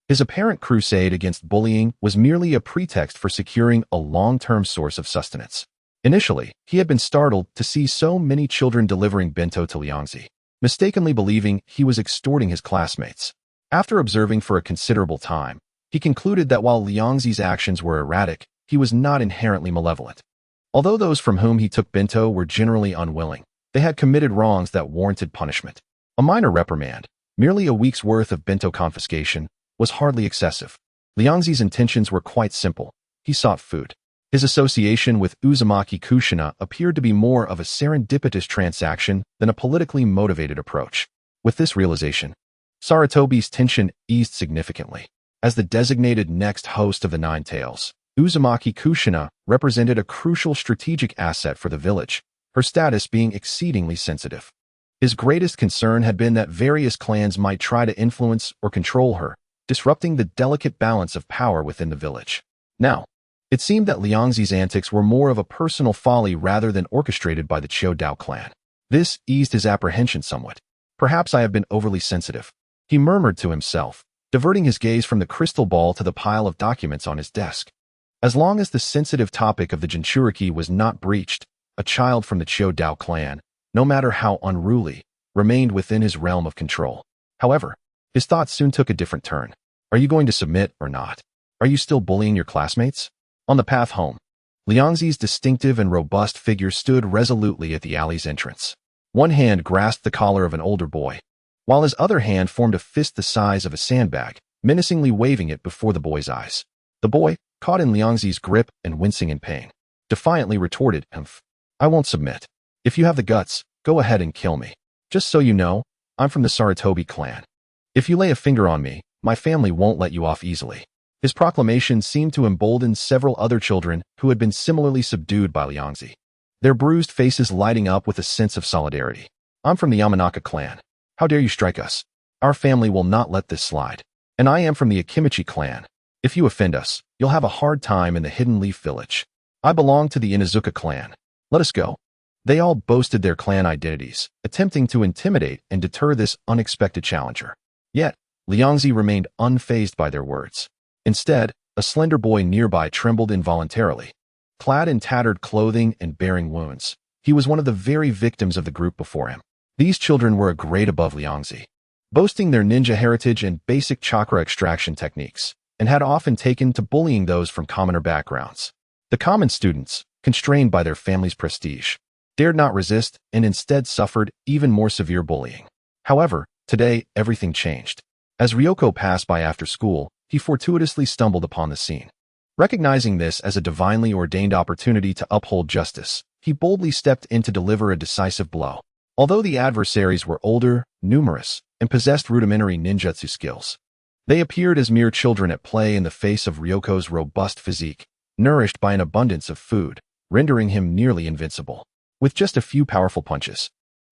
His apparent crusade against bullying was merely a pretext for securing a long-term source of sustenance. Initially, he had been startled to see so many children delivering bento to Liangzi, mistakenly believing he was extorting his classmates. After observing for a considerable time, he concluded that while Liangzi's actions were erratic, he was not inherently malevolent. Although those from whom he took bento were generally unwilling, they had committed wrongs that warranted punishment. A minor reprimand, merely a week's worth of bento confiscation, was hardly excessive. Liangzi's intentions were quite simple. He sought food. His association with Uzumaki Kushina appeared to be more of a serendipitous transaction than a politically motivated approach. With this realization, Saratobi's tension eased significantly. As the designated next host of the Nine Tails, Uzumaki Kushina represented a crucial strategic asset for the village, her status being exceedingly sensitive. His greatest concern had been that various clans might try to influence or control her, disrupting the delicate balance of power within the village. Now, it seemed that Liangzi's antics were more of a personal folly rather than orchestrated by the Showdown clan. This eased his apprehension somewhat. Perhaps I have been overly sensitive, he murmured to himself, diverting his gaze from the crystal ball to the pile of documents on his desk. As long as the sensitive topic of the Jinchuriki was not breached, a child from the Showdown clan, no matter how unruly, remained within his realm of control. However, his thoughts soon took a different turn. Are you going to submit or not? Are you still bullying your classmates? On the path home, Liangzi's distinctive and robust figure stood resolutely at the alley's entrance. One hand grasped the collar of an older boy, while his other hand formed a fist the size of a sandbag, menacingly waving it before the boy's eyes. The boy, caught in Liangzi's grip and wincing in pain, defiantly retorted, I won't submit. If you have the guts, go ahead and kill me. Just so you know, I'm from the Saratobi clan. If you lay a finger on me, my family won't let you off easily. His proclamation seemed to embolden several other children who had been similarly subdued by Liangzi, their bruised faces lighting up with a sense of solidarity. I'm from the Yamanaka clan. How dare you strike us? Our family will not let this slide. And I am from the Akimichi clan. If you offend us, you'll have a hard time in the Hidden Leaf village. I belong to the Inuzuka clan. Let us go. They all boasted their clan identities, attempting to intimidate and deter this unexpected challenger. Yet, Liangzi remained unfazed by their words. Instead, a slender boy nearby trembled involuntarily. Clad in tattered clothing and bearing wounds, he was one of the very victims of the group before him. These children were a grade above Liangzi, boasting their ninja heritage and basic chakra extraction techniques, and had often taken to bullying those from commoner backgrounds. The common students, constrained by their family's prestige, dared not resist and instead suffered even more severe bullying. However, today everything changed. As Ryoko passed by after school, he fortuitously stumbled upon the scene. Recognizing this as a divinely ordained opportunity to uphold justice, he boldly stepped in to deliver a decisive blow. Although the adversaries were older, numerous, and possessed rudimentary ninjutsu skills, they appeared as mere children at play in the face of Ryoko's robust physique, nourished by an abundance of food, rendering him nearly invincible. With just a few powerful punches,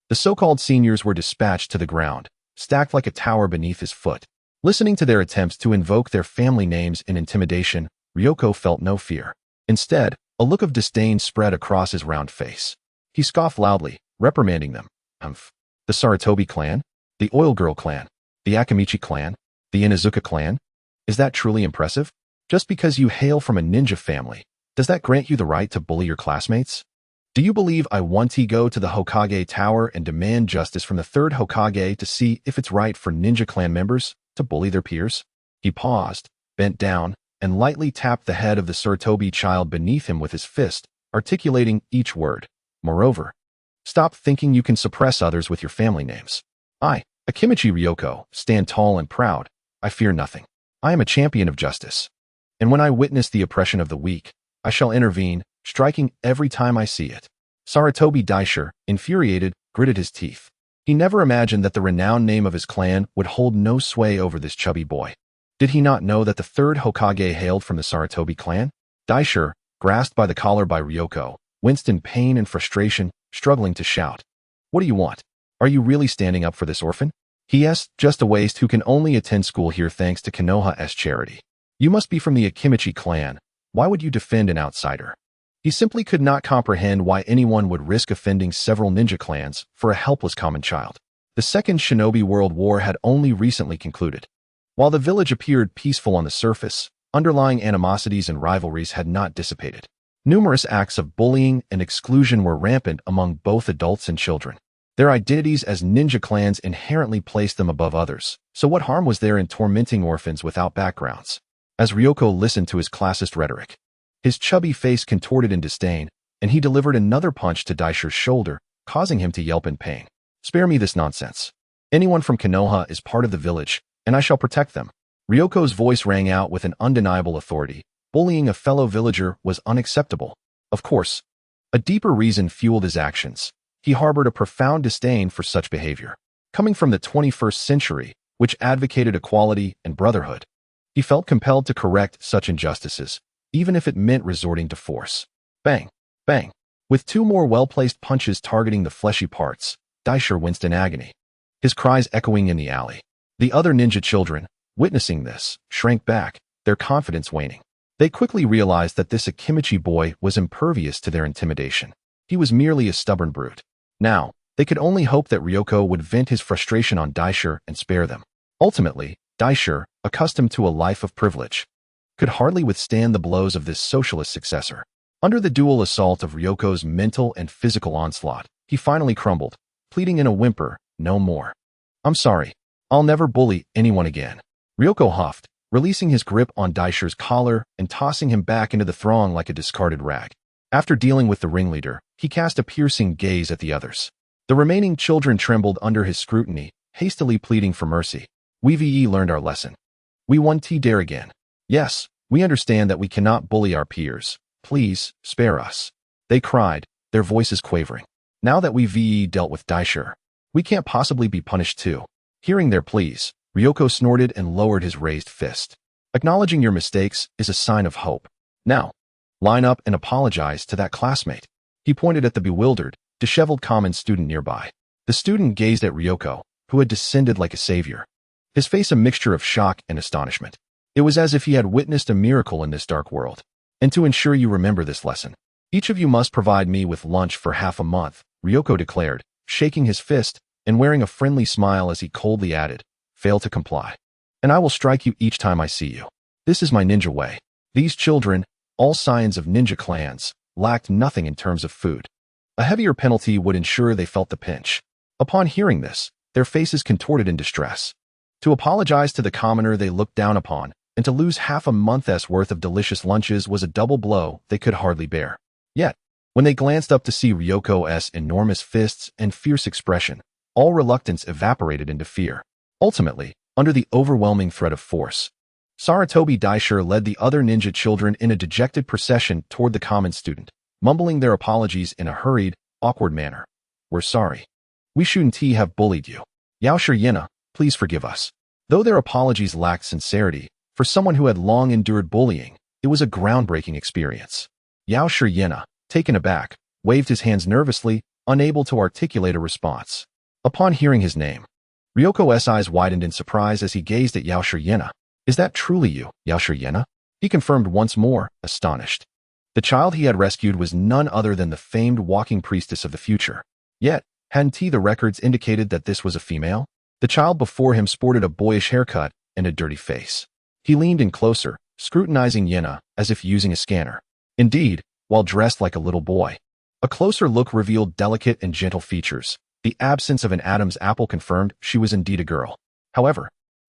the so-called seniors were dispatched to the ground, stacked like a tower beneath his foot. Listening to their attempts to invoke their family names in intimidation, Ryoko felt no fear. Instead, a look of disdain spread across his round face. He scoffed loudly, reprimanding them. The Saratobi clan? The Oil Girl clan? The Akimichi clan? The Inuzuka clan? Is that truly impressive? Just because you hail from a ninja family, does that grant you the right to bully your classmates? Do you believe I want to go to the Hokage Tower and demand justice from the third Hokage to see if it's right for ninja clan members to bully their peers? He paused, bent down, and lightly tapped the head of the Saratobi child beneath him with his fist, articulating each word. Moreover, stop thinking you can suppress others with your family names. I, Akimichi Ryoko, stand tall and proud. I fear nothing. I am a champion of justice. And when I witness the oppression of the weak, I shall intervene, striking every time I see it. Saratobi Daisher, infuriated, gritted his teeth. He never imagined that the renowned name of his clan would hold no sway over this chubby boy. Did he not know that the third Hokage hailed from the Saratobi clan? Daisher, grasped by the collar by Ryoko, winced in pain and frustration, struggling to shout. What do you want? Are you really standing up for this orphan? He just a waste who can only attend school here thanks to Konoha's charity. You must be from the Akimichi clan. Why would you defend an outsider? He simply could not comprehend why anyone would risk offending several ninja clans for a helpless common child. The Second Shinobi World War had only recently concluded. While the village appeared peaceful on the surface, underlying animosities and rivalries had not dissipated. Numerous acts of bullying and exclusion were rampant among both adults and children. Their identities as ninja clans inherently placed them above others, so what harm was there in tormenting orphans without backgrounds? As Ryoko listened to his classist rhetoric, his chubby face contorted in disdain, and he delivered another punch to Daisher's shoulder, causing him to yelp in pain. Spare me this nonsense. Anyone from Konoha is part of the village, and I shall protect them. Ryoko's voice rang out with an undeniable authority. Bullying a fellow villager was unacceptable. Of course, a deeper reason fueled his actions. He harbored a profound disdain for such behavior. Coming from the 21st century, which advocated equality and brotherhood, he felt compelled to correct such injustices, even if it meant resorting to force. Bang! Bang! With two more well-placed punches targeting the fleshy parts, Daisher winced in agony, his cries echoing in the alley. The other ninja children, witnessing this, shrank back, their confidence waning. They quickly realized that this Akimichi boy was impervious to their intimidation. He was merely a stubborn brute. Now, they could only hope that Ryoko would vent his frustration on Daisher and spare them. Ultimately, Daisher, accustomed to a life of privilege, could hardly withstand the blows of this socialist successor. Under the dual assault of Ryoko's mental and physical onslaught, he finally crumbled, pleading in a whimper, "No more. I'm sorry. I'll never bully anyone again." Ryoko huffed, releasing his grip on Daisher's collar and tossing him back into the throng like a discarded rag. After dealing with the ringleader, he cast a piercing gaze at the others. The remaining children trembled under his scrutiny, hastily pleading for mercy. "We've learned our lesson. We won't dare again. Yes, we understand that we cannot bully our peers. Please, spare us," they cried, their voices quavering. "Now that we've dealt with Daisher, we can't possibly be punished too." Hearing their pleas, Ryoko snorted and lowered his raised fist. "Acknowledging your mistakes is a sign of hope. Now, line up and apologize to that classmate." He pointed at the bewildered, disheveled common student nearby. The student gazed at Ryoko, who had descended like a savior, his face a mixture of shock and astonishment. It was as if he had witnessed a miracle in this dark world. "And to ensure you remember this lesson, each of you must provide me with lunch for half a month," Ryoko declared, shaking his fist and wearing a friendly smile as he coldly added, "Fail to comply, and I will strike you each time I see you. This is my ninja way." These children, all scions of ninja clans, lacked nothing in terms of food. A heavier penalty would ensure they felt the pinch. Upon hearing this, their faces contorted in distress. To apologize to the commoner they looked down upon, and to lose half a month's worth of delicious lunches was a double blow they could hardly bear. Yet, when they glanced up to see Ryoko's enormous fists and fierce expression, all reluctance evaporated into fear. Ultimately, under the overwhelming threat of force, Saratobi Daisher led the other ninja children in a dejected procession toward the common student, mumbling their apologies in a hurried, awkward manner. "We're sorry. We shouldn't have bullied you. Yena, please forgive us." Though their apologies lacked sincerity, for someone who had long endured bullying, it was a groundbreaking experience. Yena, taken aback, waved his hands nervously, unable to articulate a response. Upon hearing his name, Ryoko's eyes widened in surprise as he gazed at Yena. "Is that truly you, Yena?" He confirmed once more, astonished. The child he had rescued was none other than the famed walking priestess of the future. Yet, hadn't the records indicated that this was a female? The child before him sported a boyish haircut and a dirty face. He leaned in closer, scrutinizing Yena as if using a scanner. Indeed, while dressed like a little boy, a closer look revealed delicate and gentle features. The absence of an Adam's apple confirmed she was indeed a girl. However,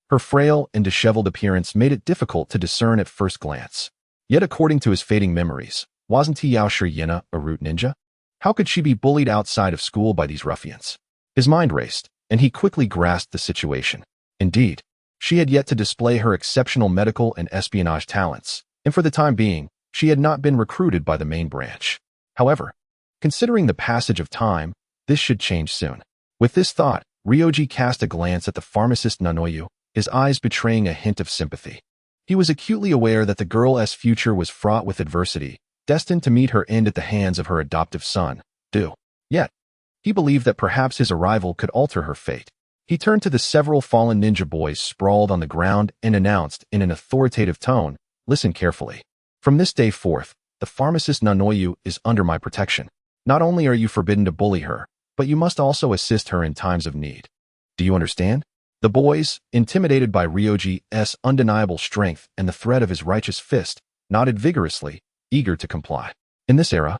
her frail and disheveled appearance made it difficult to discern at first glance. Yet according to his fading memories, wasn't Yena a root ninja? How could she be bullied outside of school by these ruffians? His mind raced, and he quickly grasped the situation. Indeed, she had yet to display her exceptional medical and espionage talents, and for the time being, she had not been recruited by the main branch. However, considering the passage of time, this should change soon. With this thought, Ryoji cast a glance at the pharmacist Nanoyu, his eyes betraying a hint of sympathy. He was acutely aware that the girl's future was fraught with adversity, destined to meet her end at the hands of her adoptive son, Du. Yet, he believed that perhaps his arrival could alter her fate. He turned to the several fallen ninja boys sprawled on the ground and announced in an authoritative tone, "Listen carefully. From this day forth, the pharmacist Nanoyu is under my protection. Not only are you forbidden to bully her, but you must also assist her in times of need. Do you understand?" The boys, intimidated by Ryoji's undeniable strength and the threat of his righteous fist, nodded vigorously, eager to comply. In this era,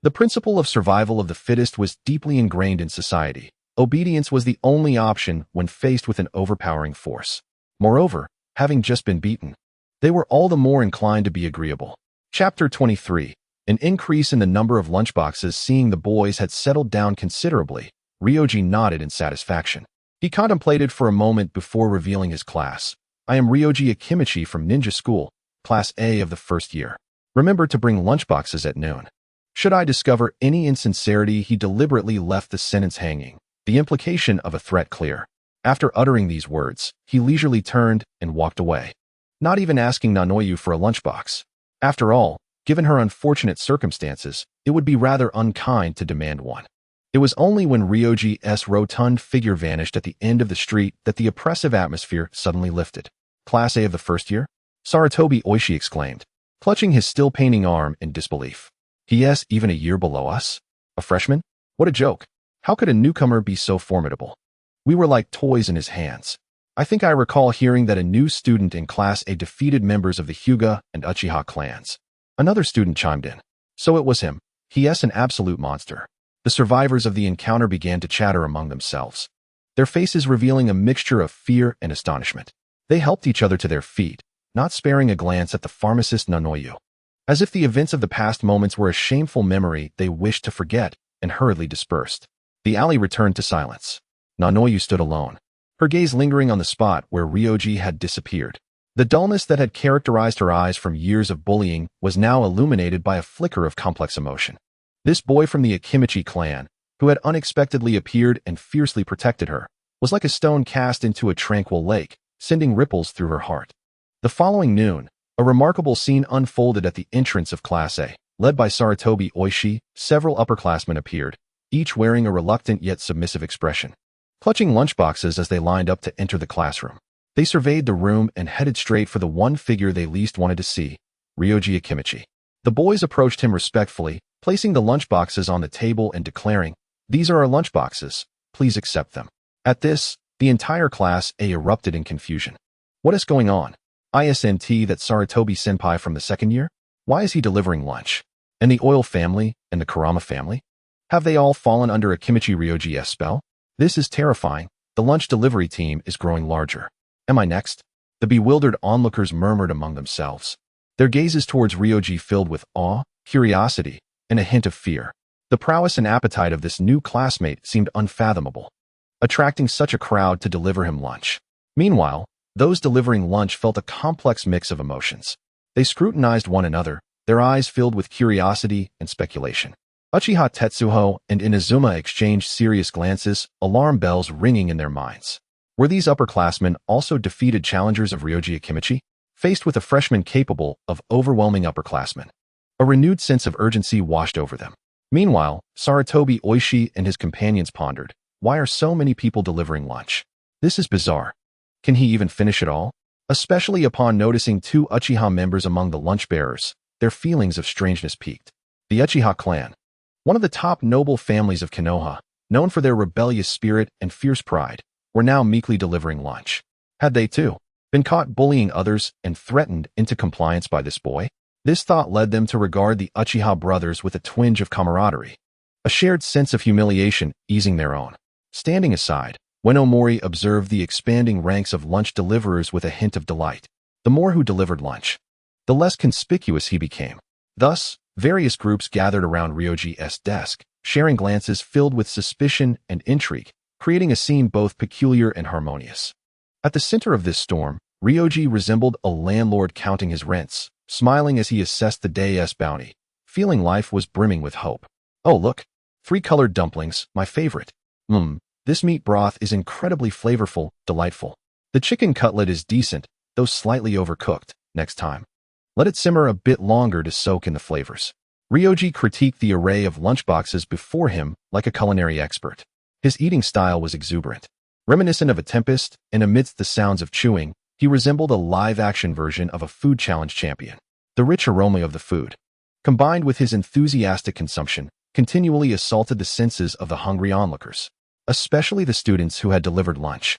the principle of survival of the fittest was deeply ingrained in society. Obedience was the only option when faced with an overpowering force. Moreover, having just been beaten, they were all the more inclined to be agreeable. Chapter 23. An increase in the number of lunchboxes. Seeing the boys had settled down considerably, Ryoji nodded in satisfaction. He contemplated for a moment before revealing his class. "I am Ryoji Akimichi from Ninja School, Class A of the first year. Remember to bring lunchboxes at noon." Should I discover any insincerity, he deliberately left the sentence hanging, the implication of a threat clear. After uttering these words, he leisurely turned and walked away, not even asking Nanoyu for a lunchbox. After all, given her unfortunate circumstances, it would be rather unkind to demand one. It was only when Ryoji's rotund figure vanished at the end of the street that the oppressive atmosphere suddenly lifted. "Class A of the first year?" Sarutobi Oishi exclaimed, clutching his still-paining arm in disbelief. "He is even a year below us? A freshman? What a joke. How could a newcomer be so formidable? We were like toys in his hands. I think I recall hearing that a new student in Class A defeated members of the Hyuga and Uchiha clans." Another student chimed in. "So it was him. He's an absolute monster." The survivors of the encounter began to chatter among themselves, their faces revealing a mixture of fear and astonishment. They helped each other to their feet, not sparing a glance at the pharmacist Nanoyu. As if the events of the past moments were a shameful memory they wished to forget, and hurriedly dispersed. The alley returned to silence. Nanoyu stood alone, her gaze lingering on the spot where Ryoji had disappeared. The dullness that had characterized her eyes from years of bullying was now illuminated by a flicker of complex emotion. This boy from the Akimichi clan, who had unexpectedly appeared and fiercely protected her, was like a stone cast into a tranquil lake, sending ripples through her heart. The following noon, a remarkable scene unfolded at the entrance of Class A. Led by Sarutobi Oishi, several upperclassmen appeared, each wearing a reluctant yet submissive expression. Clutching lunchboxes as they lined up to enter the classroom, they surveyed the room and headed straight for the one figure they least wanted to see, Ryoji Akimichi. The boys approached him respectfully, placing the lunchboxes on the table and declaring, "These are our lunchboxes, please accept them." At this, the entire Class A erupted in confusion. What is going on? Isn't that Sarutobi-senpai from the second year? Why is he delivering lunch? And the Oil family and the Kurama family? Have they all fallen under Akimichi Ryoji's spell? This is terrifying. The lunch delivery team is growing larger. Am I next? The bewildered onlookers murmured among themselves, their gazes towards Ryoji filled with awe, curiosity, and a hint of fear. The prowess and appetite of this new classmate seemed unfathomable, attracting such a crowd to deliver him lunch. Meanwhile, those delivering lunch felt a complex mix of emotions. They scrutinized one another, their eyes filled with curiosity and speculation. Uchiha Tetsuho and Inazuma exchanged serious glances, alarm bells ringing in their minds. Were these upperclassmen also defeated challengers of Ryoji Akimichi, faced with a freshman capable of overwhelming upperclassmen? A renewed sense of urgency washed over them. Meanwhile, Sarutobi Oishi and his companions pondered, why are so many people delivering lunch? This is bizarre. Can he even finish it all? Especially upon noticing two Uchiha members among the lunch bearers, their feelings of strangeness peaked. The Uchiha clan, one of the top noble families of Konoha, known for their rebellious spirit and fierce pride, were now meekly delivering lunch. Had they, too, been caught bullying others and threatened into compliance by this boy? This thought led them to regard the Uchiha brothers with a twinge of camaraderie, a shared sense of humiliation easing their own. Standing aside, Wenomori observed the expanding ranks of lunch deliverers with a hint of delight. The more who delivered lunch, the less conspicuous he became. Thus, various groups gathered around Ryoji's desk, sharing glances filled with suspicion and intrigue, creating a scene both peculiar and harmonious. At the center of this storm, Ryoji resembled a landlord counting his rents, smiling as he assessed the day's bounty, feeling life was brimming with hope. "Oh look, 3 colored dumplings, my favorite. This meat broth is incredibly flavorful, delightful. The chicken cutlet is decent, though slightly overcooked. Next time, let it simmer a bit longer to soak in the flavors." Ryoji critiqued the array of lunchboxes before him like a culinary expert. His eating style was exuberant, Reminiscent of a tempest, and amidst the sounds of chewing, he resembled a live-action version of a food challenge champion. The rich aroma of the food, combined with his enthusiastic consumption, continually assaulted the senses of the hungry onlookers, especially the students who had delivered lunch.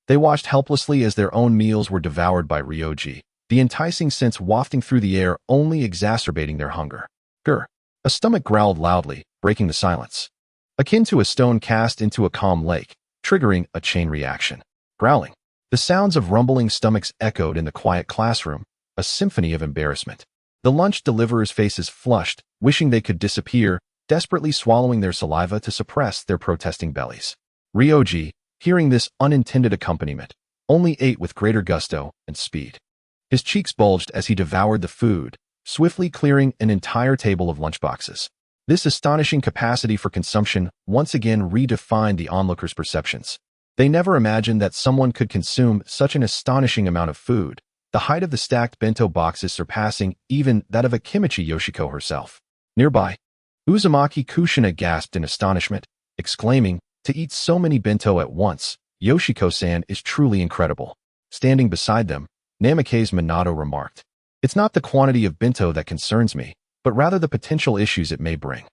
They watched helplessly as their own meals were devoured by Ryoji, the enticing scents wafting through the air only exacerbating their hunger. Grr! A stomach growled loudly, breaking the silence, akin to a stone cast into a calm lake, triggering a chain reaction. Growling. The sounds of rumbling stomachs echoed in the quiet classroom, a symphony of embarrassment. The lunch deliverers' faces flushed, wishing they could disappear, desperately swallowing their saliva to suppress their protesting bellies. Ryoji, hearing this unintended accompaniment, only ate with greater gusto and speed. His cheeks bulged as he devoured the food, swiftly clearing an entire table of lunchboxes. This astonishing capacity for consumption once again redefined the onlookers' perceptions. They never imagined that someone could consume such an astonishing amount of food, the height of the stacked bento boxes surpassing even that of Akimichi Yoshiko herself. Nearby, Uzumaki Kushina gasped in astonishment, exclaiming, "To eat so many bento at once, Yoshiko-san is truly incredible." Standing beside them, Namikaze Minato remarked, "It's not the quantity of bento that concerns me, but rather the potential issues it may bring."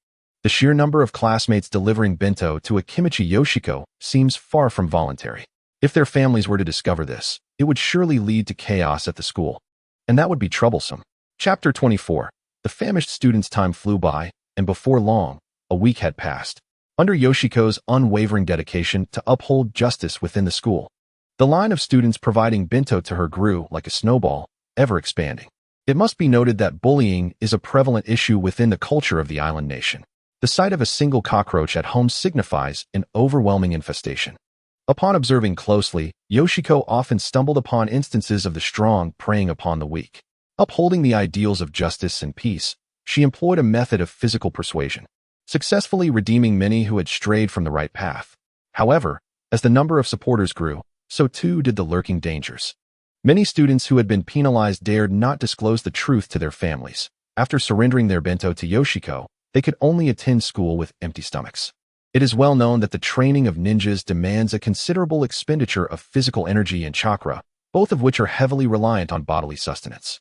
The sheer number of classmates delivering bento to Akimichi Yoshiko seems far from voluntary. If their families were to discover this, it would surely lead to chaos at the school, and that would be troublesome. Chapter 24. The famished students' time flew by, and before long, a week had passed. Under Yoshiko's unwavering dedication to uphold justice within the school, the line of students providing bento to her grew like a snowball, ever expanding. It must be noted that bullying is a prevalent issue within the culture of the island nation. The sight of a single cockroach at home signifies an overwhelming infestation. Upon observing closely, Yoshiko often stumbled upon instances of the strong preying upon the weak. Upholding the ideals of justice and peace, she employed a method of physical persuasion, successfully redeeming many who had strayed from the right path. However, as the number of supporters grew, so too did the lurking dangers. Many students who had been penalized dared not disclose the truth to their families. After surrendering their bento to Yoshiko, they could only attend school with empty stomachs. It is well known that the training of ninjas demands a considerable expenditure of physical energy and chakra, both of which are heavily reliant on bodily sustenance.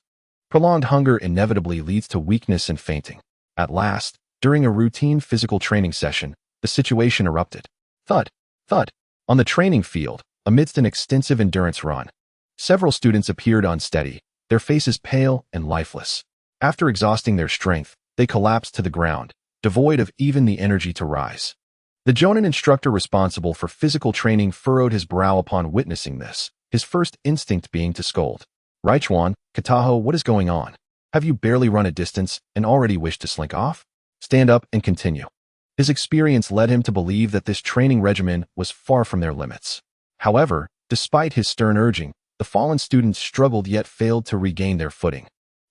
Prolonged hunger inevitably leads to weakness and fainting. At last, during a routine physical training session, the situation erupted. Thud, thud. On the training field, amidst an extensive endurance run, several students appeared unsteady, their faces pale and lifeless. After exhausting their strength, they collapsed to the ground, devoid of even the energy to rise. The Jonin instructor responsible for physical training furrowed his brow upon witnessing this, his first instinct being to scold. "Raichuan, Kataho, what is going on? Have you barely run a distance and already wish to slink off? Stand up and continue." His experience led him to believe that this training regimen was far from their limits. However, despite his stern urging, the fallen students struggled yet failed to regain their footing,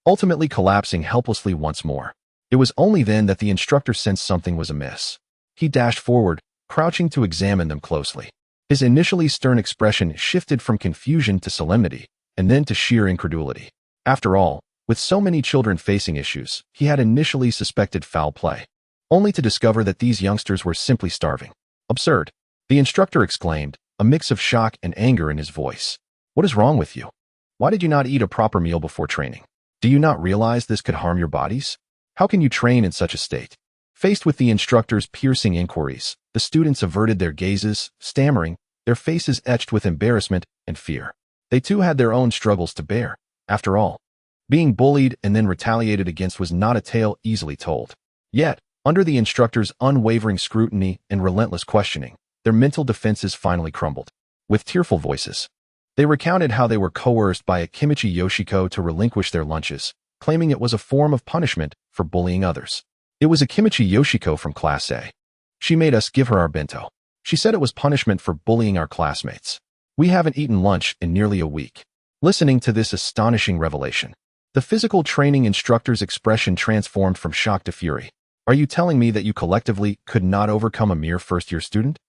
ultimately collapsing helplessly once more. It was only then that the instructor sensed something was amiss. He dashed forward, crouching to examine them closely. His initially stern expression shifted from confusion to solemnity, and then to sheer incredulity. After all, with so many children facing issues, he had initially suspected foul play, only to discover that these youngsters were simply starving. "Absurd," the instructor exclaimed, a mix of shock and anger in his voice. "What is wrong with you? Why did you not eat a proper meal before training? Do you not realize this could harm your bodies? How can you train in such a state?" Faced with the instructor's piercing inquiries, the students averted their gazes, stammering, their faces etched with embarrassment and fear. They too had their own struggles to bear. After all, being bullied and then retaliated against was not a tale easily told. Yet, under the instructor's unwavering scrutiny and relentless questioning, their mental defenses finally crumbled. With tearful voices, they recounted how they were coerced by Akimichi Yoshiko to relinquish their lunches, claiming it was a form of punishment for bullying others. "It was Akimichi Yoshiko from Class A. She made us give her our bento. She said it was punishment for bullying our classmates. We haven't eaten lunch in nearly a week." Listening to this astonishing revelation, the physical training instructor's expression transformed from shock to fury. "Are you telling me that you collectively could not overcome a mere first-year student?"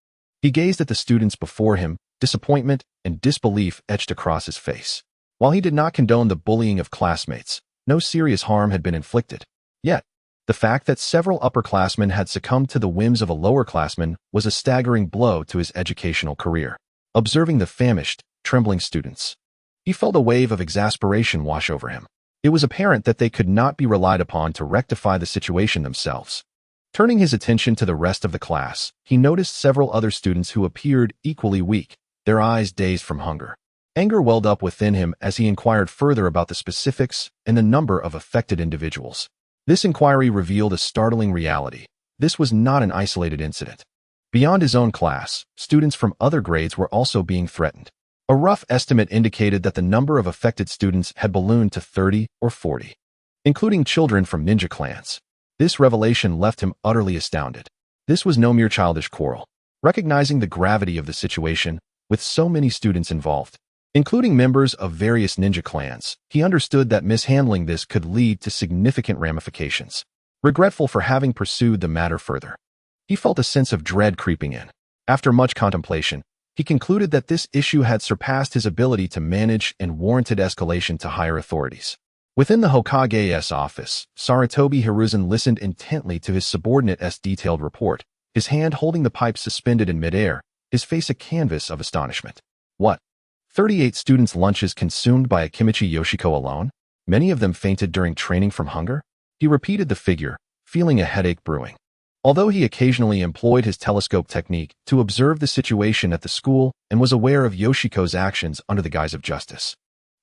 He gazed at the students before him, disappointment and disbelief etched across his face. While he did not condone the bullying of classmates, no serious harm had been inflicted. Yet, the fact that several upperclassmen had succumbed to the whims of a lowerclassman was a staggering blow to his educational career. observing the famished, trembling students. He felt a wave of exasperation wash over him. It was apparent that they could not be relied upon to rectify the situation themselves. Turning his attention to the rest of the class, he noticed several other students who appeared equally weak, their eyes dazed from hunger. Anger welled up within him as he inquired further about the specifics and the number of affected individuals. This inquiry revealed a startling reality. This was not an isolated incident. Beyond his own class, students from other grades were also being threatened. A rough estimate indicated that the number of affected students had ballooned to 30 or 40, including children from ninja clans. This revelation left him utterly astounded. This was no mere childish quarrel. Recognizing the gravity of the situation, with so many students involved, including members of various ninja clans, he understood that mishandling this could lead to significant ramifications. Regretful for having pursued the matter further, he felt a sense of dread creeping in. After much contemplation, he concluded that this issue had surpassed his ability to manage and warranted escalation to higher authorities. Within the Hokage's office, Sarutobi Hiruzen listened intently to his subordinate's detailed report, his hand holding the pipe suspended in midair, his face a canvas of astonishment. What? 38 students' lunches consumed by Akimichi Yoshiko alone? Many of them fainted during training from hunger? He repeated the figure, feeling a headache brewing. Although he occasionally employed his telescope technique to observe the situation at the school and was aware of Yoshiko's actions under the guise of justice,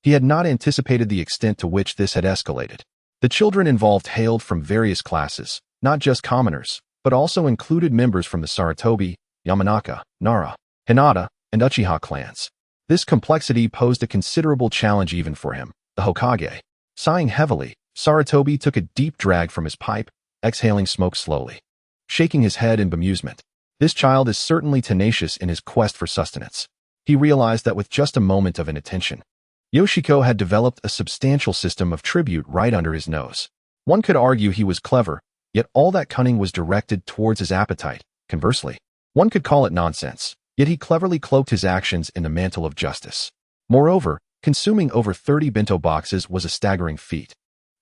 he had not anticipated the extent to which this had escalated. The children involved hailed from various classes, not just commoners, but also included members from the Sarutobi, Yamanaka, Nara, Hinata, and Uchiha clans. This complexity posed a considerable challenge even for him, the Hokage. Sighing heavily, Sarutobi took a deep drag from his pipe, exhaling smoke slowly. Shaking his head in bemusement, this child is certainly tenacious in his quest for sustenance. He realized that with just a moment of inattention, Yoshiko had developed a substantial system of tribute right under his nose. One could argue he was clever, yet all that cunning was directed towards his appetite. Conversely, one could call it nonsense, yet he cleverly cloaked his actions in the mantle of justice. Moreover, consuming over 30 bento boxes was a staggering feat,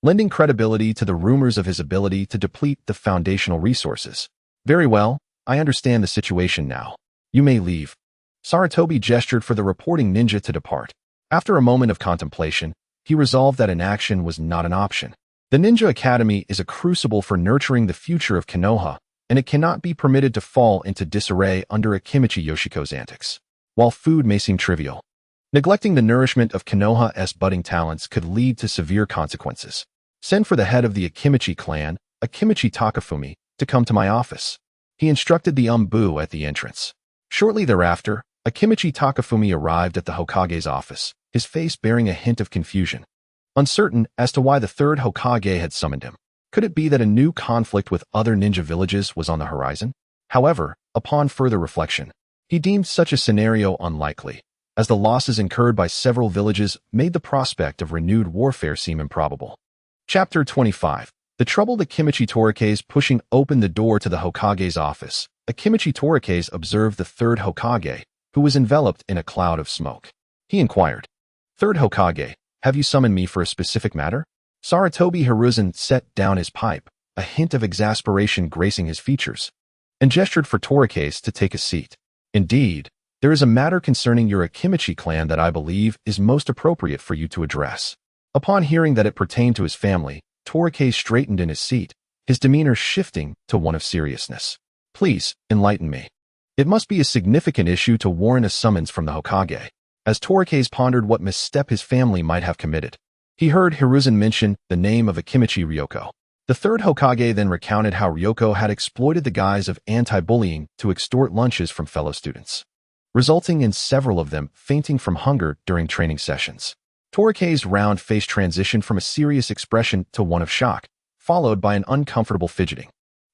lending credibility to the rumors of his ability to deplete the foundational resources. Very well, I understand the situation now. You may leave. Sarutobi gestured for the reporting ninja to depart. After a moment of contemplation, he resolved that inaction was not an option. The Ninja Academy is a crucible for nurturing the future of Konoha, and it cannot be permitted to fall into disarray under Akimichi Yoshiko's antics. While food may seem trivial, neglecting the nourishment of Konoha's budding talents could lead to severe consequences. Send for the head of the Akimichi clan, Akimichi Takafumi, to come to my office. He instructed the Umbu at the entrance. Shortly thereafter, Akimichi Takafumi arrived at the Hokage's office, his face bearing a hint of confusion. Uncertain as to why the third Hokage had summoned him. Could it be that a new conflict with other ninja villages was on the horizon? However, upon further reflection, he deemed such a scenario unlikely, as the losses incurred by several villages made the prospect of renewed warfare seem improbable. Chapter 25. The troubled Akimichi Torikes pushing open the door to the Hokage's office. Akimichi Torikes observed the third Hokage, who was enveloped in a cloud of smoke. He inquired, "Third Hokage, have you summoned me for a specific matter?" Sarutobi Hiruzen set down his pipe, a hint of exasperation gracing his features, and gestured for Torikes to take a seat. "Indeed, there is a matter concerning your Akimichi clan that I believe is most appropriate for you to address." Upon hearing that it pertained to his family, Torikes straightened in his seat, his demeanor shifting to one of seriousness. "Please, enlighten me. It must be a significant issue to warrant a summons from the Hokage." As Torikes pondered what misstep his family might have committed, he heard Hiruzen mention the name of Akimichi Ryoko. The third Hokage then recounted how Ryoko had exploited the guise of anti-bullying to extort lunches from fellow students, resulting in several of them fainting from hunger during training sessions. Torikes' round face transitioned from a serious expression to one of shock, followed by an uncomfortable fidgeting.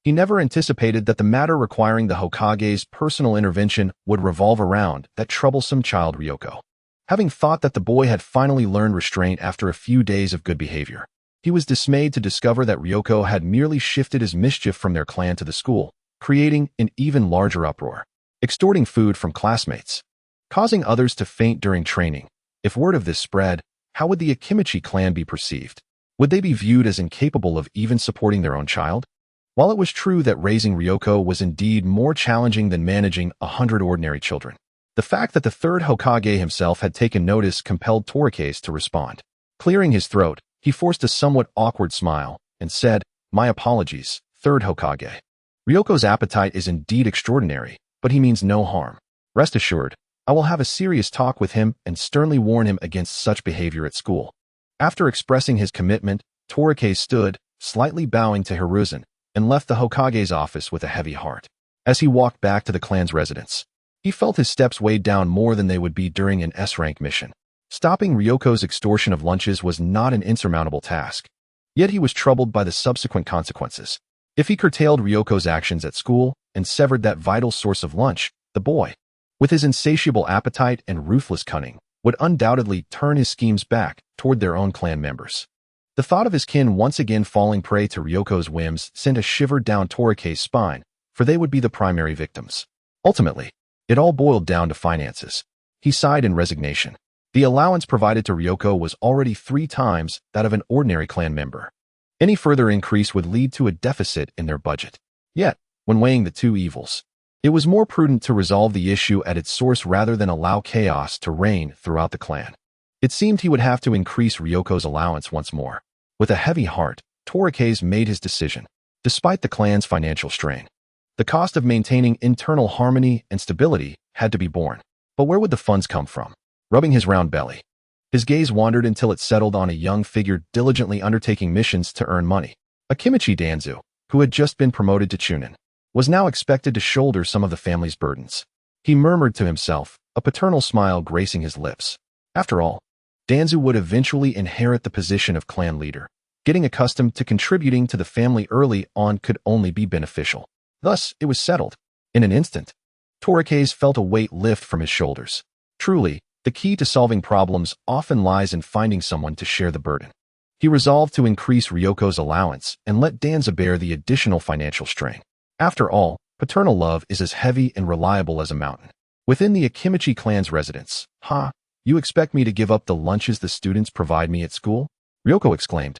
He never anticipated that the matter requiring the Hokage's personal intervention would revolve around that troublesome child Ryoko. Having thought that the boy had finally learned restraint after a few days of good behavior, he was dismayed to discover that Ryoko had merely shifted his mischief from their clan to the school, creating an even larger uproar, extorting food from classmates, causing others to faint during training. If word of this spread, how would the Akimichi clan be perceived? Would they be viewed as incapable of even supporting their own child? While it was true that raising Ryoko was indeed more challenging than managing 100 ordinary children, The fact that the third Hokage himself had taken notice compelled Torikes to respond. Clearing his throat, he forced a somewhat awkward smile and said, "My apologies, third Hokage. Ryoko's appetite is indeed extraordinary, but he means no harm. Rest assured, I will have a serious talk with him and sternly warn him against such behavior at school." After expressing his commitment, Torikes stood, slightly bowing to Hiruzen, and left the Hokage's office with a heavy heart. As he walked back to the clan's residence, he felt his steps weighed down more than they would be during an S-rank mission. Stopping Ryoko's extortion of lunches was not an insurmountable task. Yet he was troubled by the subsequent consequences. If he curtailed Ryoko's actions at school and severed that vital source of lunch, the boy, with his insatiable appetite and ruthless cunning, would undoubtedly turn his schemes back toward their own clan members. The thought of his kin once again falling prey to Ryoko's whims sent a shiver down Torikes' spine, for they would be the primary victims. Ultimately, it all boiled down to finances. He sighed in resignation. The allowance provided to Ryoko was already 3 times that of an ordinary clan member. Any further increase would lead to a deficit in their budget. Yet, when weighing the two evils, it was more prudent to resolve the issue at its source rather than allow chaos to reign throughout the clan. It seemed he would have to increase Ryoko's allowance once more. With a heavy heart, Torikes made his decision. Despite the clan's financial strain, the cost of maintaining internal harmony and stability had to be borne. But where would the funds come from? Rubbing his round belly, his gaze wandered until it settled on a young figure diligently undertaking missions to earn money. Akimichi Danzo, who had just been promoted to chunin, was now expected to shoulder some of the family's burdens. He murmured to himself, a paternal smile gracing his lips. After all, Danzo would eventually inherit the position of clan leader. Getting accustomed to contributing to the family early on could only be beneficial. Thus, it was settled. In an instant, Torikes felt a weight lift from his shoulders. Truly, the key to solving problems often lies in finding someone to share the burden. He resolved to increase Ryoko's allowance and let Danzo bear the additional financial strain. After all, paternal love is as heavy and reliable as a mountain. Within the Akimichi clan's residence, you expect me to give up the lunches the students provide me at school? Ryoko exclaimed,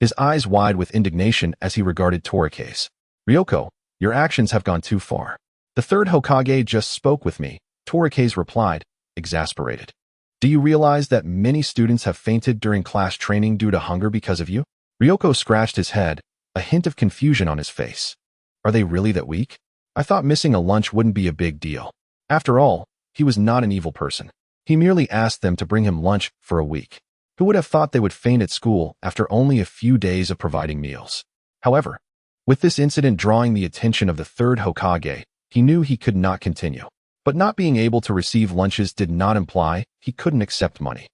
his eyes wide with indignation as he regarded Torikes. Ryoko, your actions have gone too far. The third Hokage just spoke with me, Torikes replied, exasperated. Do you realize that many students have fainted during class training due to hunger because of you? Ryoko scratched his head, a hint of confusion on his face. Are they really that weak? I thought missing a lunch wouldn't be a big deal. After all, he was not an evil person. He merely asked them to bring him lunch for a week. Who would have thought they would faint at school after only a few days of providing meals? However, with this incident drawing the attention of the third Hokage, he knew he could not continue. But not being able to receive lunches did not imply he couldn't accept money.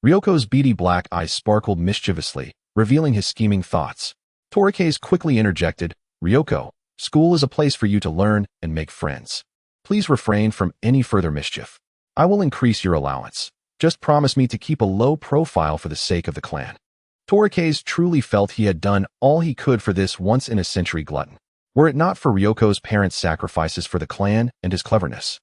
Ryoko's beady black eyes sparkled mischievously, revealing his scheming thoughts. Torikes quickly interjected, Ryoko, school is a place for you to learn and make friends. Please refrain from any further mischief. I will increase your allowance. Just promise me to keep a low profile for the sake of the clan. Torikes truly felt he had done all he could for this once-in-a-century glutton. Were it not for Ryoko's parents' sacrifices for the clan and his cleverness,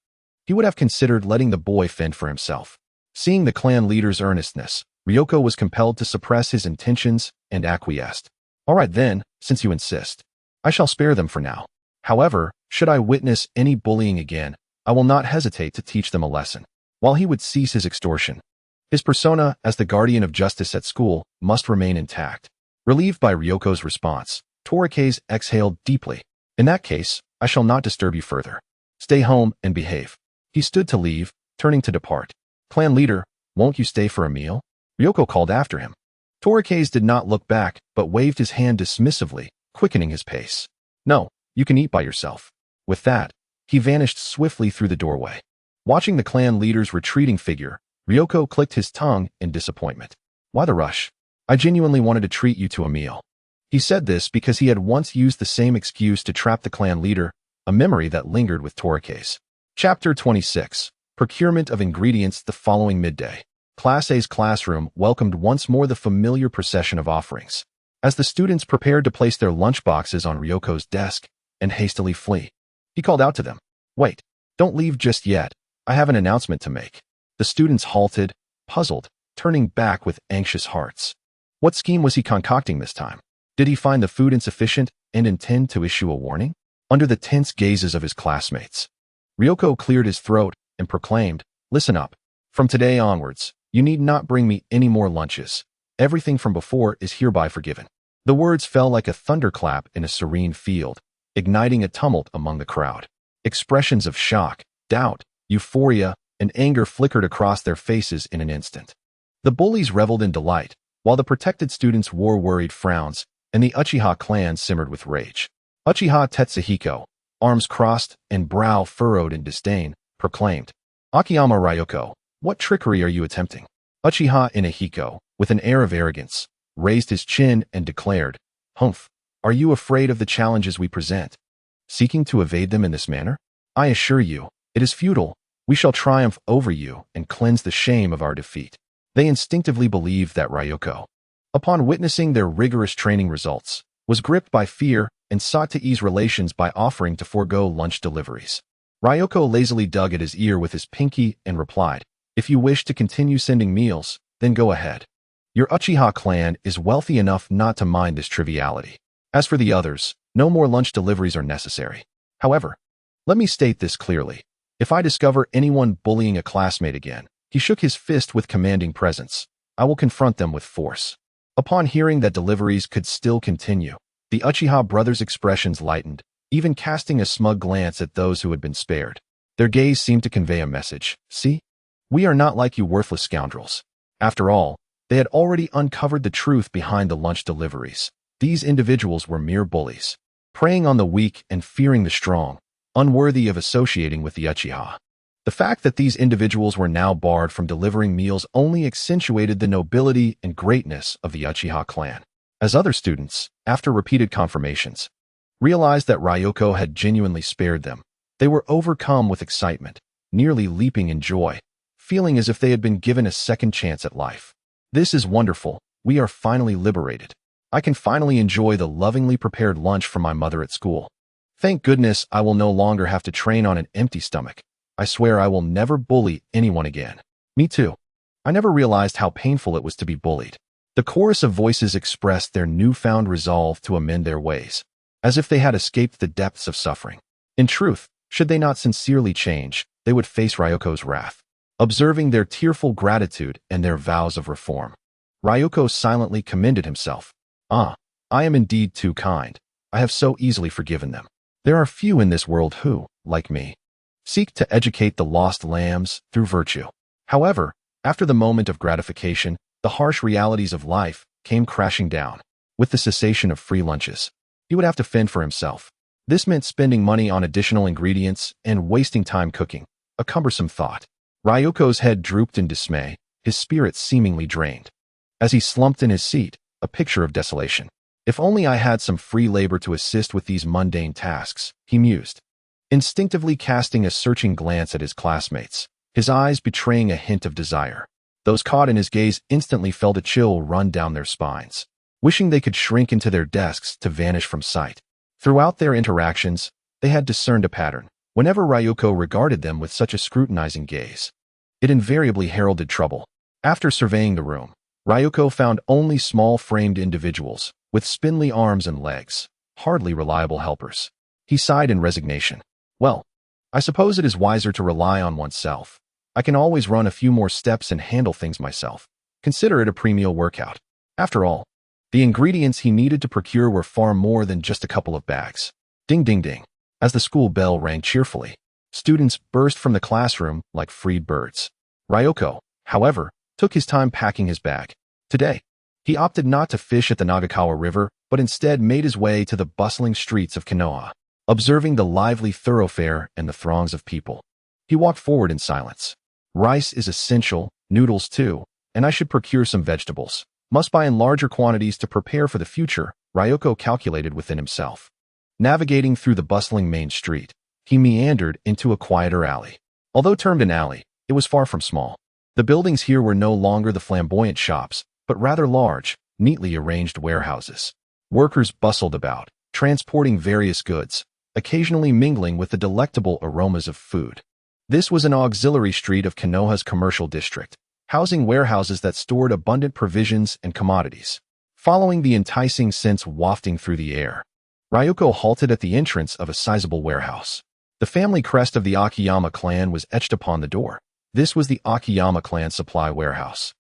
he would have considered letting the boy fend for himself. Seeing the clan leader's earnestness, Ryoko was compelled to suppress his intentions and acquiesced. All right then, since you insist. I shall spare them for now. However, should I witness any bullying again, I will not hesitate to teach them a lesson. While he would cease his extortion, his persona as the guardian of justice at school must remain intact. Relieved by Ryoko's response, Torikes exhaled deeply. In that case, I shall not disturb you further. Stay home and behave. He stood to leave, turning to depart. Clan leader, won't you stay for a meal? Ryoko called after him. Torikes did not look back, but waved his hand dismissively, quickening his pace. No, you can eat by yourself. With that, he vanished swiftly through the doorway. Watching the clan leader's retreating figure, Ryoko clicked his tongue in disappointment. Why the rush? I genuinely wanted to treat you to a meal. He said this because he had once used the same excuse to trap the clan leader, a memory that lingered with Torikes. Chapter 26. Procurement of ingredients. The following midday, Class A's classroom welcomed once more the familiar procession of offerings. As the students prepared to place their lunchboxes on Ryoko's desk and hastily flee, he called out to them, Wait, don't leave just yet. I have an announcement to make. The students halted, puzzled, turning back with anxious hearts. What scheme was he concocting this time? Did he find the food insufficient and intend to issue a warning? Under the tense gazes of his classmates, Ryoko cleared his throat and proclaimed, "Listen up. From today onwards, you need not bring me any more lunches. Everything from before is hereby forgiven." The words fell like a thunderclap in a serene field, igniting a tumult among the crowd. Expressions of shock, doubt, euphoria, and anger flickered across their faces in an instant. The bullies reveled in delight, while the protected students wore worried frowns, and the Uchiha clan simmered with rage. Uchiha Tetsuhiko, arms crossed and brow furrowed in disdain, proclaimed, "Akiyama Ryoko, what trickery are you attempting?" Uchiha Inahiko, with an air of arrogance, raised his chin and declared, "Humph, are you afraid of the challenges we present? Seeking to evade them in this manner? I assure you, it is futile. We shall triumph over you and cleanse the shame of our defeat." They instinctively believed that Ryoko, upon witnessing their rigorous training results, was gripped by fear and sought to ease relations by offering to forego lunch deliveries. Ryoko lazily dug at his ear with his pinky and replied, "If you wish to continue sending meals, then go ahead. Your Uchiha clan is wealthy enough not to mind this triviality. As for the others, no more lunch deliveries are necessary. However, let me state this clearly. If I discover anyone bullying a classmate again," he shook his fist with commanding presence, "I will confront them with force." Upon hearing that deliveries could still continue, the Uchiha brothers' expressions lightened, even casting a smug glance at those who had been spared. Their gaze seemed to convey a message. "See? We are not like you worthless scoundrels." After all, they had already uncovered the truth behind the lunch deliveries. These individuals were mere bullies, preying on the weak and fearing the strong, unworthy of associating with the Uchiha. The fact that these individuals were now barred from delivering meals only accentuated the nobility and greatness of the Uchiha clan. As other students, after repeated confirmations, realized that Ryoko had genuinely spared them, they were overcome with excitement, nearly leaping in joy, feeling as if they had been given a second chance at life. "This is wonderful. We are finally liberated. I can finally enjoy the lovingly prepared lunch from my mother at school. Thank goodness I will no longer have to train on an empty stomach. I swear I will never bully anyone again." "Me too. I never realized how painful it was to be bullied." The chorus of voices expressed their newfound resolve to amend their ways, as if they had escaped the depths of suffering. In truth, should they not sincerely change, they would face Ryoko's wrath. Observing their tearful gratitude and their vows of reform, Ryoko silently commended himself. "Ah, I am indeed too kind. I have so easily forgiven them. There are few in this world who, like me, seek to educate the lost lambs through virtue." However, after the moment of gratification, the harsh realities of life came crashing down. With the cessation of free lunches, he would have to fend for himself. This meant spending money on additional ingredients and wasting time cooking, a cumbersome thought. Ryoko's head drooped in dismay, his spirits seemingly drained. As he slumped in his seat, a picture of desolation. "If only I had some free labor to assist with these mundane tasks," he mused, instinctively casting a searching glance at his classmates, his eyes betraying a hint of desire. Those caught in his gaze instantly felt a chill run down their spines, wishing they could shrink into their desks to vanish from sight. Throughout their interactions, they had discerned a pattern. Whenever Ryoko regarded them with such a scrutinizing gaze, it invariably heralded trouble. After surveying the room, Ryoko found only small-framed individuals with spindly arms and legs, hardly reliable helpers. He sighed in resignation. "Well, I suppose it is wiser to rely on oneself. I can always run a few more steps and handle things myself. Consider it a pre-meal workout." After all, the ingredients he needed to procure were far more than just a couple of bags. Ding ding ding. As the school bell rang cheerfully, students burst from the classroom like freed birds. Ryoko, however, took his time packing his bag. Today, he opted not to fish at the Nagakawa River, but instead made his way to the bustling streets of Konoha. Observing the lively thoroughfare and the throngs of people, he walked forward in silence. "Rice is essential, noodles too, and I should procure some vegetables. Must buy in larger quantities to prepare for the future," Ryoko calculated within himself. Navigating through the bustling main street, he meandered into a quieter alley. Although termed an alley, it was far from small. The buildings here were no longer the flamboyant shops, but rather large, neatly arranged warehouses. Workers bustled about, transporting various goods, occasionally mingling with the delectable aromas of food. This was an auxiliary street of Konoha's commercial district, housing warehouses that stored abundant provisions and commodities. Following the enticing scents wafting through the air, Ryoko halted at the entrance of a sizable warehouse. The family crest of the Akiyama clan was etched upon the door. This was the Akiyama clan supply warehouse,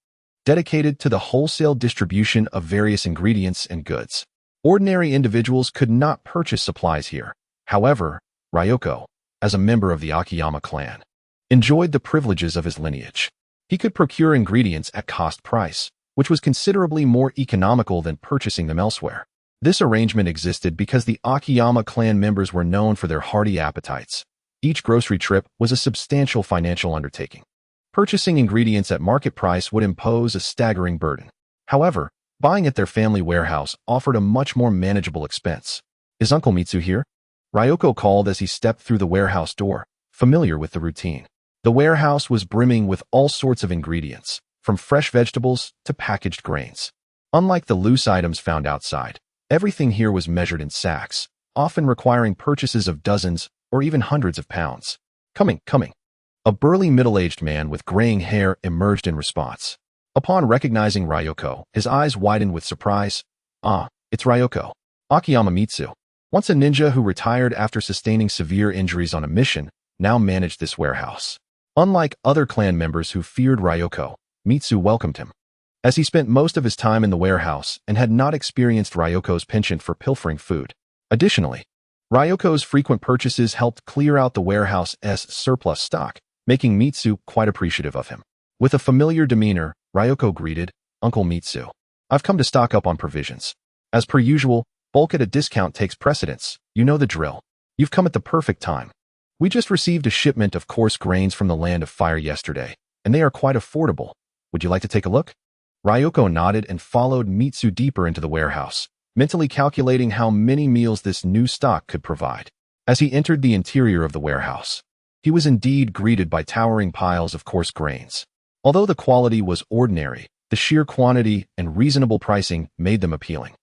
dedicated to the wholesale distribution of various ingredients and goods. Ordinary individuals could not purchase supplies here. However, Ryoko, as a member of the Akiyama clan, enjoyed the privileges of his lineage. He could procure ingredients at cost price, which was considerably more economical than purchasing them elsewhere. This arrangement existed because the Akiyama clan members were known for their hearty appetites. Each grocery trip was a substantial financial undertaking. Purchasing ingredients at market price would impose a staggering burden. However, buying at their family warehouse offered a much more manageable expense. "Is Uncle Mitsu here?" Ryoko called as he stepped through the warehouse door, familiar with the routine. The warehouse was brimming with all sorts of ingredients, from fresh vegetables to packaged grains. Unlike the loose items found outside, everything here was measured in sacks, often requiring purchases of dozens or even hundreds of pounds. Coming. A burly middle-aged man with graying hair emerged in response. Upon recognizing Ryoko, his eyes widened with surprise. "Ah, it's Ryoko. Akiyama Mitsu." Once a ninja who retired after sustaining severe injuries on a mission, now managed this warehouse. Unlike other clan members who feared Ryoko, Mitsu welcomed him. As he spent most of his time in the warehouse and had not experienced Ryoko's penchant for pilfering food. Additionally, Ryoko's frequent purchases helped clear out the warehouse's surplus stock, making Mitsu quite appreciative of him. With a familiar demeanor, Ryoko greeted, "Uncle Mitsu, I've come to stock up on provisions. As per usual, bulk at a discount takes precedence. You know the drill. You've come at the perfect time. We just received a shipment of coarse grains from the Land of Fire yesterday, and they are quite affordable. Would you like to take a look?" Ryoko nodded and followed Mitsu deeper into the warehouse, mentally calculating how many meals this new stock could provide. As he entered the interior of the warehouse, he was indeed greeted by towering piles of coarse grains. Although the quality was ordinary, the sheer quantity and reasonable pricing made them appealing.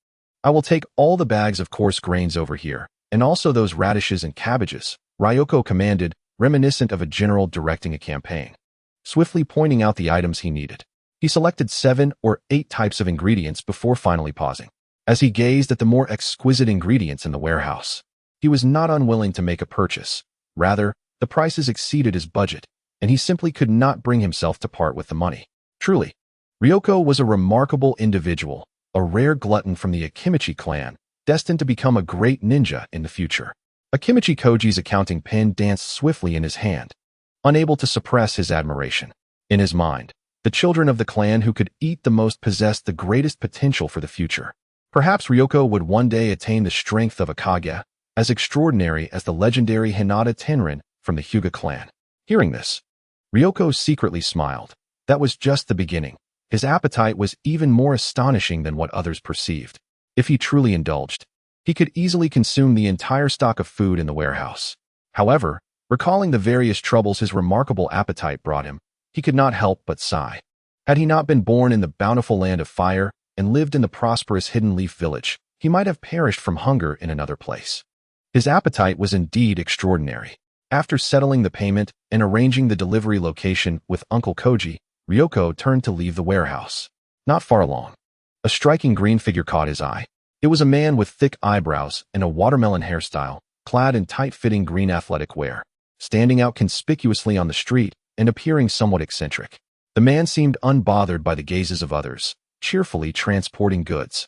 "I will take all the bags of coarse grains over here, and also those radishes and cabbages," Ryoko commanded, reminiscent of a general directing a campaign. Swiftly pointing out the items he needed, he selected 7 or 8 types of ingredients before finally pausing. As he gazed at the more exquisite ingredients in the warehouse, he was not unwilling to make a purchase. Rather, the prices exceeded his budget, and he simply could not bring himself to part with the money. Truly, Ryoko was a remarkable individual, a rare glutton from the Akimichi clan, destined to become a great ninja in the future. Akimichi Koji's accounting pen danced swiftly in his hand, unable to suppress his admiration. In his mind, the children of the clan who could eat the most possessed the greatest potential for the future. Perhaps Ryoko would one day attain the strength of a Hokage, as extraordinary as the legendary Hinata Tenrin from the Hyuga clan. Hearing this, Ryoko secretly smiled. That was just the beginning. His appetite was even more astonishing than what others perceived. If he truly indulged, he could easily consume the entire stock of food in the warehouse. However, recalling the various troubles his remarkable appetite brought him, he could not help but sigh. Had he not been born in the bountiful Land of Fire and lived in the prosperous Hidden Leaf Village, he might have perished from hunger in another place. His appetite was indeed extraordinary. After settling the payment and arranging the delivery location with Uncle Koji, Ryoko turned to leave the warehouse. Not far along, a striking green figure caught his eye. It was a man with thick eyebrows and a watermelon hairstyle, clad in tight-fitting green athletic wear, standing out conspicuously on the street and appearing somewhat eccentric. The man seemed unbothered by the gazes of others, cheerfully transporting goods,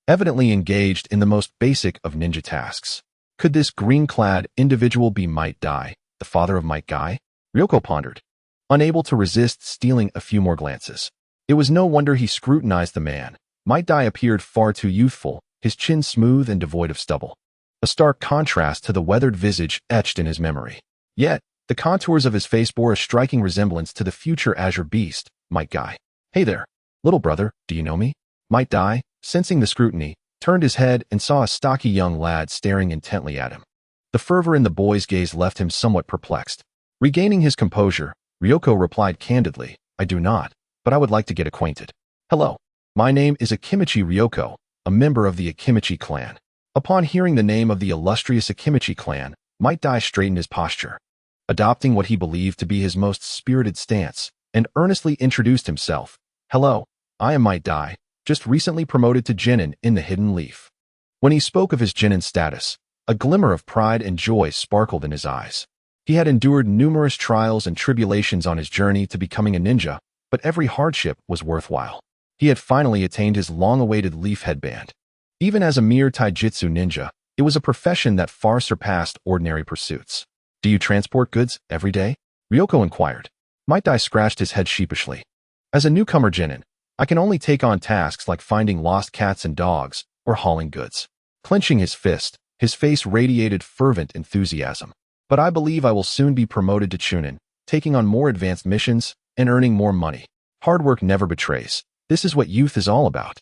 evidently engaged in the most basic of ninja tasks. Could this green-clad individual be Might Dai, the father of Might Guy? Ryoko pondered, unable to resist stealing a few more glances. It was no wonder he scrutinized the man. Might Dai appeared far too youthful, his chin smooth and devoid of stubble, a stark contrast to the weathered visage etched in his memory. Yet, the contours of his face bore a striking resemblance to the future Azure Beast, Might Guy. "Hey there, little brother, do you know me?" Might Dai, sensing the scrutiny, turned his head and saw a stocky young lad staring intently at him. The fervor in the boy's gaze left him somewhat perplexed. Regaining his composure, Ryoko replied candidly, "I do not, but I would like to get acquainted. Hello, my name is Akimichi Ryoko, a member of the Akimichi clan." Upon hearing the name of the illustrious Akimichi clan, Might Dai straightened his posture, adopting what he believed to be his most spirited stance, and earnestly introduced himself. "Hello, I am Might Dai, just recently promoted to Genin in the Hidden Leaf." When he spoke of his Genin status, a glimmer of pride and joy sparkled in his eyes. He had endured numerous trials and tribulations on his journey to becoming a ninja, but every hardship was worthwhile. He had finally attained his long-awaited leaf headband. Even as a mere taijutsu ninja, it was a profession that far surpassed ordinary pursuits. "Do you transport goods every day?" Ryoko inquired. Might Dai scratched his head sheepishly. "As a newcomer genin, I can only take on tasks like finding lost cats and dogs or hauling goods." Clenching his fist, his face radiated fervent enthusiasm. "But I believe I will soon be promoted to chunin, taking on more advanced missions and earning more money. Hard work never betrays. This is what youth is all about."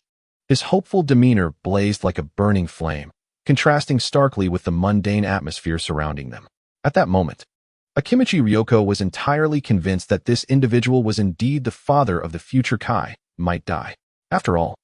His hopeful demeanor blazed like a burning flame, contrasting starkly with the mundane atmosphere surrounding them. At that moment, Akimichi Ryoko was entirely convinced that this individual was indeed the father of the future Kai, Might Dai. After all,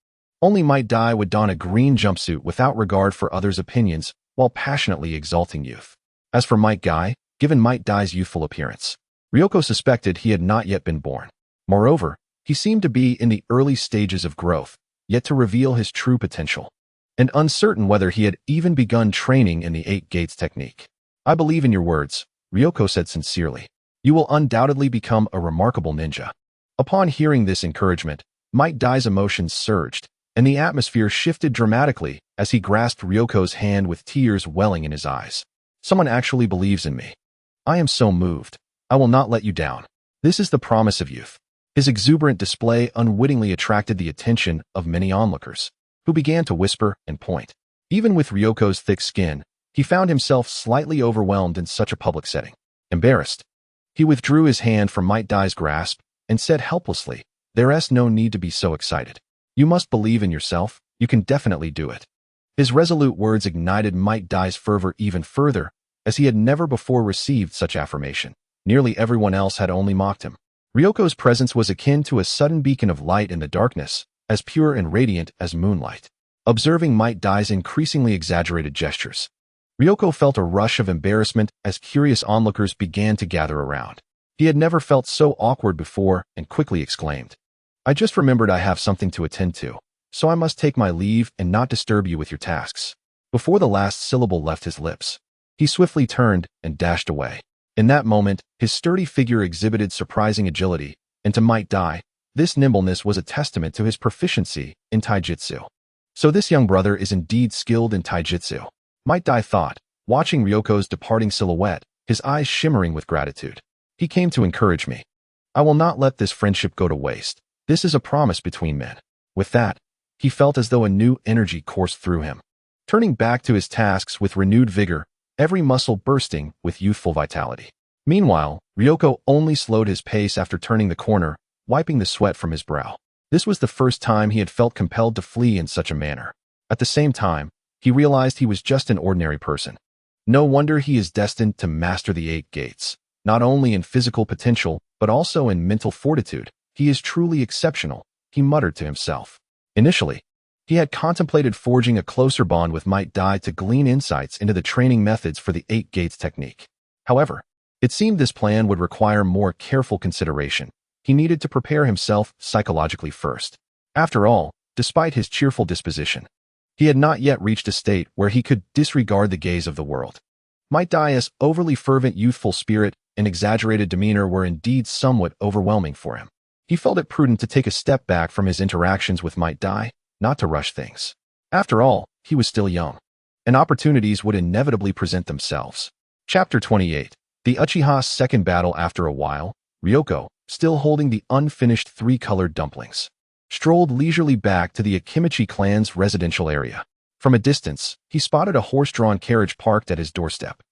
only Might Dai would don a green jumpsuit without regard for others' opinions while passionately exalting youth. As for Might Dai, given Might Dai's youthful appearance, Ryoko suspected he had not yet been born. Moreover, he seemed to be in the early stages of growth, yet to reveal his true potential, and uncertain whether he had even begun training in the 8 Gates technique. "I believe in your words," Ryoko said sincerely. "You will undoubtedly become a remarkable ninja." Upon hearing this encouragement, Might Dai's emotions surged, and the atmosphere shifted dramatically as he grasped Ryoko's hand with tears welling in his eyes. "Someone actually believes in me. I am so moved. I will not let you down. This is the promise of youth." His exuberant display unwittingly attracted the attention of many onlookers, who began to whisper and point. Even with Ryoko's thick skin, he found himself slightly overwhelmed in such a public setting. Embarrassed, he withdrew his hand from Might Dai's grasp and said helplessly, "There's no need to be so excited. You must believe in yourself. You can definitely do it." His resolute words ignited Might Dai's fervor even further, as he had never before received such affirmation. Nearly everyone else had only mocked him. Ryoko's presence was akin to a sudden beacon of light in the darkness, as pure and radiant as moonlight. Observing Might Dai's increasingly exaggerated gestures, Ryoko felt a rush of embarrassment as curious onlookers began to gather around. He had never felt so awkward before and quickly exclaimed, "I just remembered I have something to attend to, so I must take my leave and not disturb you with your tasks." Before the last syllable left his lips, he swiftly turned and dashed away. In that moment, his sturdy figure exhibited surprising agility, and to Might Dai, this nimbleness was a testament to his proficiency in taijutsu. So this young brother is indeed skilled in taijutsu, Might Dai thought, watching Ryoko's departing silhouette, his eyes shimmering with gratitude. "He came to encourage me. I will not let this friendship go to waste. This is a promise between men." With that, he felt as though a new energy coursed through him. Turning back to his tasks with renewed vigor, every muscle bursting with youthful vitality. Meanwhile, Ryoko only slowed his pace after turning the corner, wiping the sweat from his brow. This was the first time he had felt compelled to flee in such a manner. At the same time, he realized he was just an ordinary person. No wonder he is destined to master the 8 Gates. Not only in physical potential, but also in mental fortitude, he is truly exceptional, he muttered to himself. Initially, he had contemplated forging a closer bond with Might Dai to glean insights into the training methods for the 8 Gates technique. However, it seemed this plan would require more careful consideration. He needed to prepare himself psychologically first. After all, despite his cheerful disposition, he had not yet reached a state where he could disregard the gaze of the world. Might Dai's overly fervent youthful spirit and exaggerated demeanor were indeed somewhat overwhelming for him. He felt it prudent to take a step back from his interactions with Might Dai, not to rush things. After all, he was still young, and opportunities would inevitably present themselves. Chapter 28. The Uchiha's second battle. After a while, Ryoko, still holding the unfinished 3-colored dumplings, strolled leisurely back to the Akimichi clan's residential area. From a distance, he spotted a horse-drawn carriage parked at his doorstep,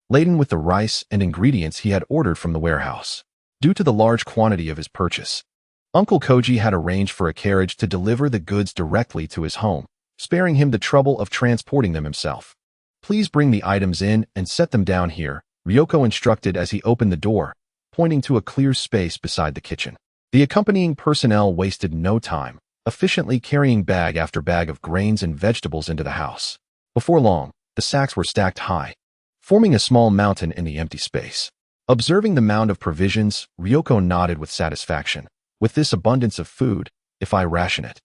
laden with the rice and ingredients he had ordered from the warehouse. Due to the large quantity of his purchase, Uncle Koji had arranged for a carriage to deliver the goods directly to his home, sparing him the trouble of transporting them himself. "Please bring the items in and set them down here," Ryoko instructed as he opened the door, pointing to a clear space beside the kitchen. The accompanying personnel wasted no time, efficiently carrying bag after bag of grains and vegetables into the house. Before long, the sacks were stacked high, forming a small mountain in the empty space. Observing the mound of provisions, Ryoko nodded with satisfaction. "With this abundance of food, if I ration it,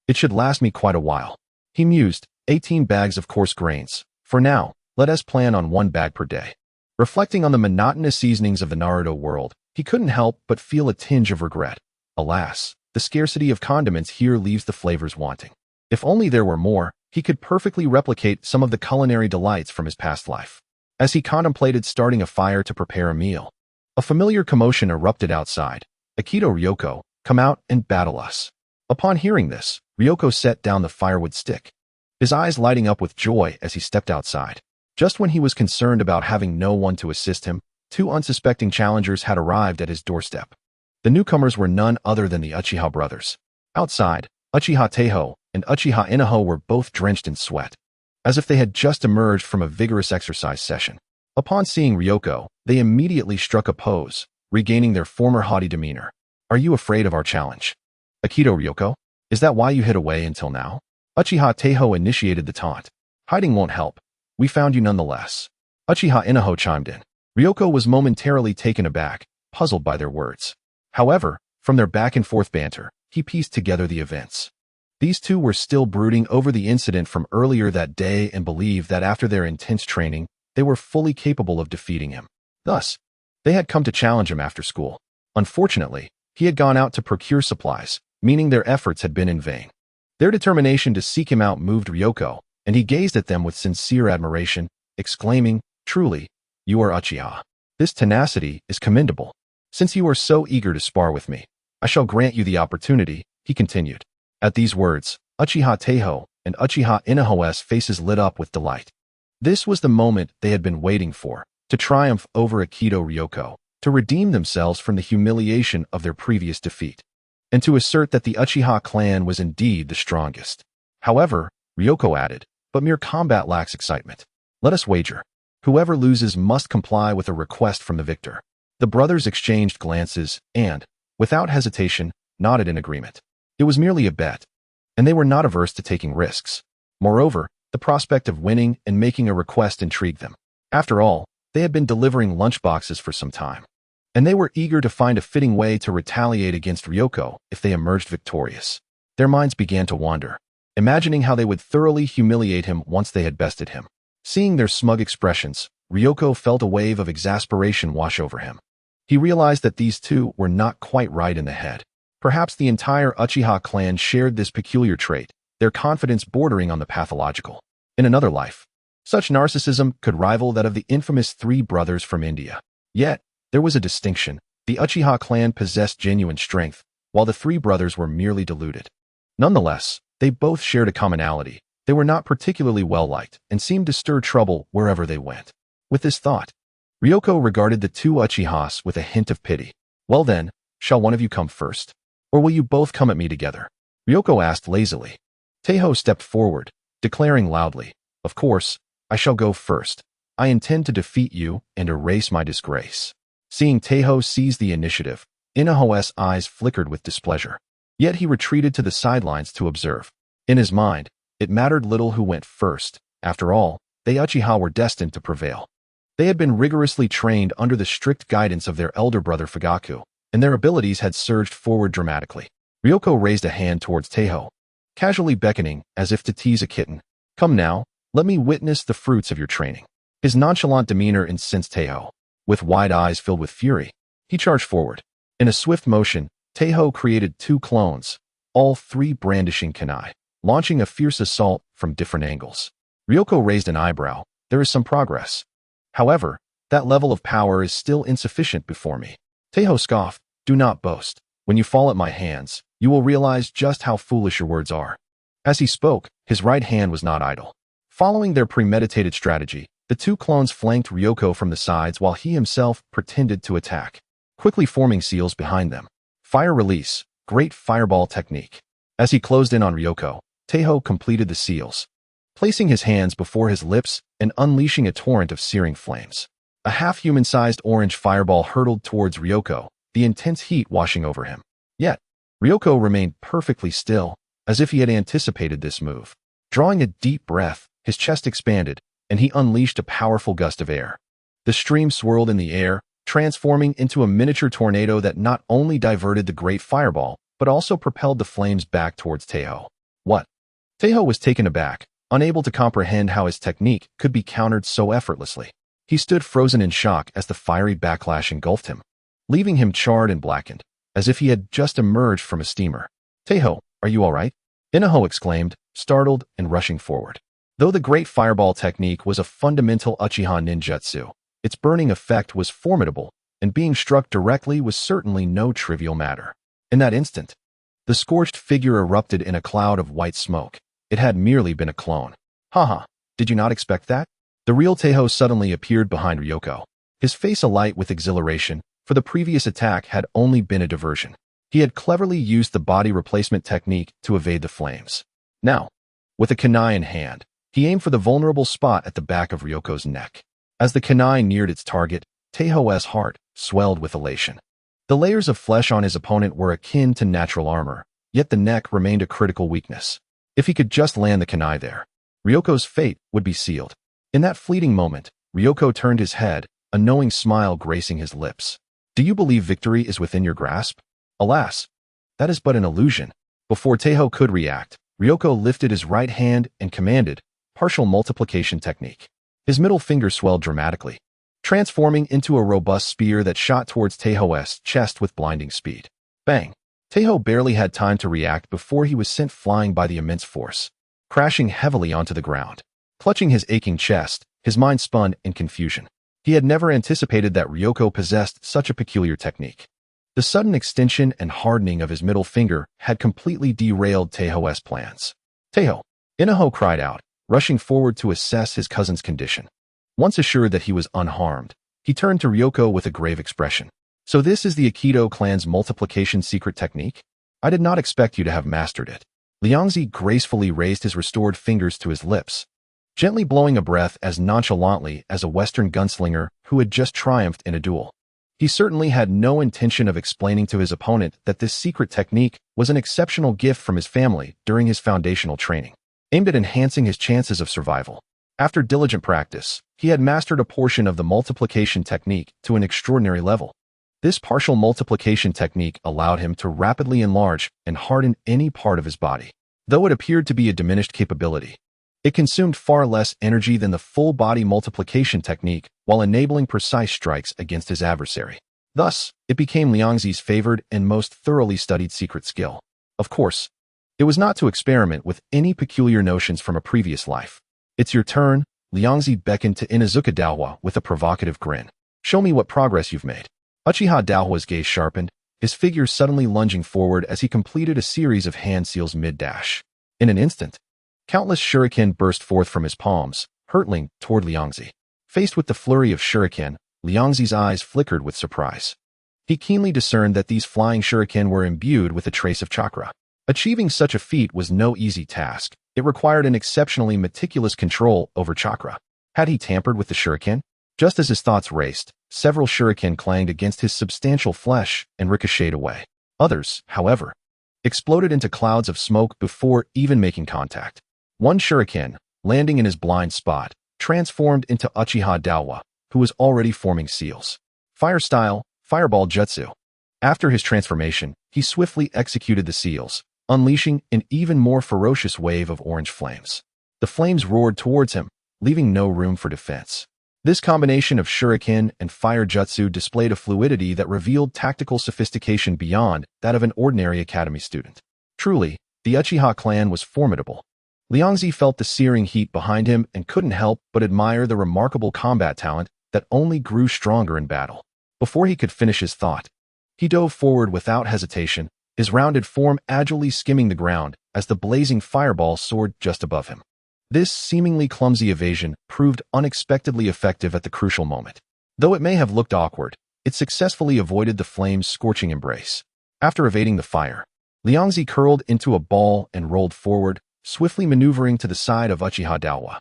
it should last me quite a while." He mused, 18 bags of coarse grains. "For now, let us plan on 1 bag per day." Reflecting on the monotonous seasonings of the Naruto world, he couldn't help but feel a tinge of regret. Alas, the scarcity of condiments here leaves the flavors wanting. If only there were more, he could perfectly replicate some of the culinary delights from his past life. As he contemplated starting a fire to prepare a meal, a familiar commotion erupted outside. "Akito, Ryoko, come out and battle us." Upon hearing this, Ryoko set down the firewood stick, his eyes lighting up with joy as he stepped outside. Just when he was concerned about having no one to assist him, two unsuspecting challengers had arrived at his doorstep. The newcomers were none other than the Uchiha brothers. Outside, Uchiha Taiho and Uchiha Inaho were both drenched in sweat, as if they had just emerged from a vigorous exercise session. Upon seeing Ryoko, they immediately struck a pose, regaining their former haughty demeanor. "Are you afraid of our challenge? Akito, Ryoko? Is that why you hid away until now?" Uchiha Taiho initiated the taunt. "Hiding won't help. We found you nonetheless." Uchiha Inaho chimed in. Ryoko was momentarily taken aback, puzzled by their words. However, from their back-and-forth banter, he pieced together the events. These two were still brooding over the incident from earlier that day and believed that after their intense training, they were fully capable of defeating him. Thus, they had come to challenge him after school. Unfortunately, he had gone out to procure supplies, meaning their efforts had been in vain. Their determination to seek him out moved Ryoko, and he gazed at them with sincere admiration, exclaiming, "Truly, you are Uchiha. This tenacity is commendable. Since you are so eager to spar with me, I shall grant you the opportunity," he continued. At these words, Uchiha Taiho and Uchiha Inaho's faces lit up with delight. This was the moment they had been waiting for, to triumph over Akito Ryoko, to redeem themselves from the humiliation of their previous defeat, and to assert that the Uchiha clan was indeed the strongest. However, Ryoko added, "But mere combat lacks excitement. Let us wager. Whoever loses must comply with a request from the victor." The brothers exchanged glances and, without hesitation, nodded in agreement. It was merely a bet, and they were not averse to taking risks. Moreover, the prospect of winning and making a request intrigued them. After all, they had been delivering lunchboxes for some time, and they were eager to find a fitting way to retaliate against Ryoko if they emerged victorious. Their minds began to wander, imagining how they would thoroughly humiliate him once they had bested him. Seeing their smug expressions, Ryoko felt a wave of exasperation wash over him. He realized that these two were not quite right in the head. Perhaps the entire Uchiha clan shared this peculiar trait, their confidence bordering on the pathological. In another life, such narcissism could rival that of the infamous three brothers from India. Yet, there was a distinction. The Uchiha clan possessed genuine strength, while the three brothers were merely deluded. Nonetheless, they both shared a commonality. They were not particularly well-liked and seemed to stir trouble wherever they went. With this thought, Ryoko regarded the two Uchihas with a hint of pity. "Well then, shall one of you come first? Or will you both come at me together?" Ryoko asked lazily. Taiho stepped forward, declaring loudly, "Of course, I shall go first. I intend to defeat you and erase my disgrace." Seeing Taiho seize the initiative, Inaho's eyes flickered with displeasure. Yet he retreated to the sidelines to observe. In his mind, it mattered little who went first. After all, they Uchiha were destined to prevail. They had been rigorously trained under the strict guidance of their elder brother Fugaku, and their abilities had surged forward dramatically. Ryoko raised a hand towards Taiho, casually beckoning as if to tease a kitten. "Come now, let me witness the fruits of your training." His nonchalant demeanor incensed Taiho. With wide eyes filled with fury, he charged forward. In a swift motion, Taiho created two clones, all three brandishing kunai, launching a fierce assault from different angles. Ryoko raised an eyebrow. "There is some progress. However, that level of power is still insufficient before me." Taiho scoffed. "Do not boast. When you fall at my hands, you will realize just how foolish your words are." As he spoke, his right hand was not idle. Following their premeditated strategy, the two clones flanked Ryoko from the sides while he himself pretended to attack, quickly forming seals behind them. Fire release, great fireball technique. As he closed in on Ryoko, Taiho completed the seals, placing his hands before his lips and unleashing a torrent of searing flames. A half-human-sized orange fireball hurtled towards Ryoko, the intense heat washing over him. Yet, Ryoko remained perfectly still, as if he had anticipated this move. Drawing a deep breath, his chest expanded, and he unleashed a powerful gust of air. The stream swirled in the air, transforming into a miniature tornado that not only diverted the great fireball, but also propelled the flames back towards Taiho. "What?" Taiho was taken aback, unable to comprehend how his technique could be countered so effortlessly. He stood frozen in shock as the fiery backlash engulfed him, leaving him charred and blackened, as if he had just emerged from a steamer. "Taiho, are you all right?" Inaho exclaimed, startled and rushing forward. Though the Great Fireball technique was a fundamental Uchiha ninjutsu, its burning effect was formidable, and being struck directly was certainly no trivial matter. In that instant, the scorched figure erupted in a cloud of white smoke. It had merely been a clone. Haha, did you not expect that? The real Taiho suddenly appeared behind Ryoko, his face alight with exhilaration, for the previous attack had only been a diversion. He had cleverly used the body replacement technique to evade the flames. Now, with a kunai in hand, he aimed for the vulnerable spot at the back of Ryoko's neck. As the kunai neared its target, Taiho's heart swelled with elation. The layers of flesh on his opponent were akin to natural armor, yet the neck remained a critical weakness. If he could just land the kunai there, Ryoko's fate would be sealed. In that fleeting moment, Ryoko turned his head, a knowing smile gracing his lips. "Do you believe victory is within your grasp?" Alas, that is but an illusion. Before Taiho could react, Ryoko lifted his right hand and commanded, partial multiplication technique. His middle finger swelled dramatically, transforming into a robust spear that shot towards Taiho's chest with blinding speed. Bang! Taiho barely had time to react before he was sent flying by the immense force, crashing heavily onto the ground. Clutching his aching chest, his mind spun in confusion. He had never anticipated that Ryoko possessed such a peculiar technique. The sudden extension and hardening of his middle finger had completely derailed Taiho's plans. "Taiho!" Inaho cried out, rushing forward to assess his cousin's condition. Once assured that he was unharmed, he turned to Ryoko with a grave expression. "So this is the Aikido clan's multiplication secret technique? I did not expect you to have mastered it." Liangzi gracefully raised his restored fingers to his lips, gently blowing a breath as nonchalantly as a Western gunslinger who had just triumphed in a duel. He certainly had no intention of explaining to his opponent that this secret technique was an exceptional gift from his family during his foundational training, aimed at enhancing his chances of survival. After diligent practice, he had mastered a portion of the multiplication technique to an extraordinary level. This partial multiplication technique allowed him to rapidly enlarge and harden any part of his body. Though it appeared to be a diminished capability, it consumed far less energy than the full-body multiplication technique while enabling precise strikes against his adversary. Thus, it became Liangzi's favored and most thoroughly studied secret skill. Of course, it was not to experiment with any peculiar notions from a previous life. "It's your turn," Liangzi beckoned to Inuzuka Daohua with a provocative grin. "Show me what progress you've made." Uchiha Daohua's gaze sharpened, his figure suddenly lunging forward as he completed a series of hand seals mid-dash. In an instant, countless shuriken burst forth from his palms, hurtling toward Liangzi. Faced with the flurry of shuriken, Liangzi's eyes flickered with surprise. He keenly discerned that these flying shuriken were imbued with a trace of chakra. Achieving such a feat was no easy task. It required an exceptionally meticulous control over chakra. Had he tampered with the shuriken? Just as his thoughts raced, several shuriken clanged against his substantial flesh and ricocheted away. Others, however, exploded into clouds of smoke before even making contact. One shuriken, landing in his blind spot, transformed into Uchiha Daohua, who was already forming seals. Fire style, fireball jutsu. After his transformation, he swiftly executed the seals, unleashing an even more ferocious wave of orange flames. The flames roared towards him, leaving no room for defense. This combination of shuriken and fire jutsu displayed a fluidity that revealed tactical sophistication beyond that of an ordinary academy student. Truly, the Uchiha clan was formidable. Liangzi felt the searing heat behind him and couldn't help but admire the remarkable combat talent that only grew stronger in battle. Before he could finish his thought, he dove forward without hesitation, his rounded form agilely skimming the ground as the blazing fireball soared just above him. This seemingly clumsy evasion proved unexpectedly effective at the crucial moment. Though it may have looked awkward, it successfully avoided the flame's scorching embrace. After evading the fire, Liangzi curled into a ball and rolled forward, swiftly maneuvering to the side of Uchiha Daohua.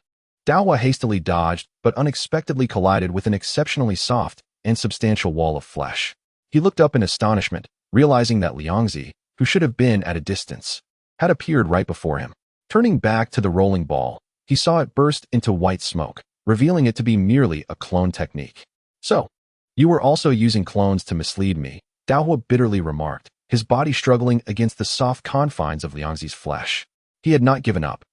Daohua hastily dodged, but unexpectedly collided with an exceptionally soft and substantial wall of flesh. He looked up in astonishment, realizing that Liangzi, who should have been at a distance, had appeared right before him. Turning back to the rolling ball, he saw it burst into white smoke, revealing it to be merely a clone technique. "So, you were also using clones to mislead me," Daohua bitterly remarked, his body struggling against the soft confines of Liangzi's flesh. He had not given up,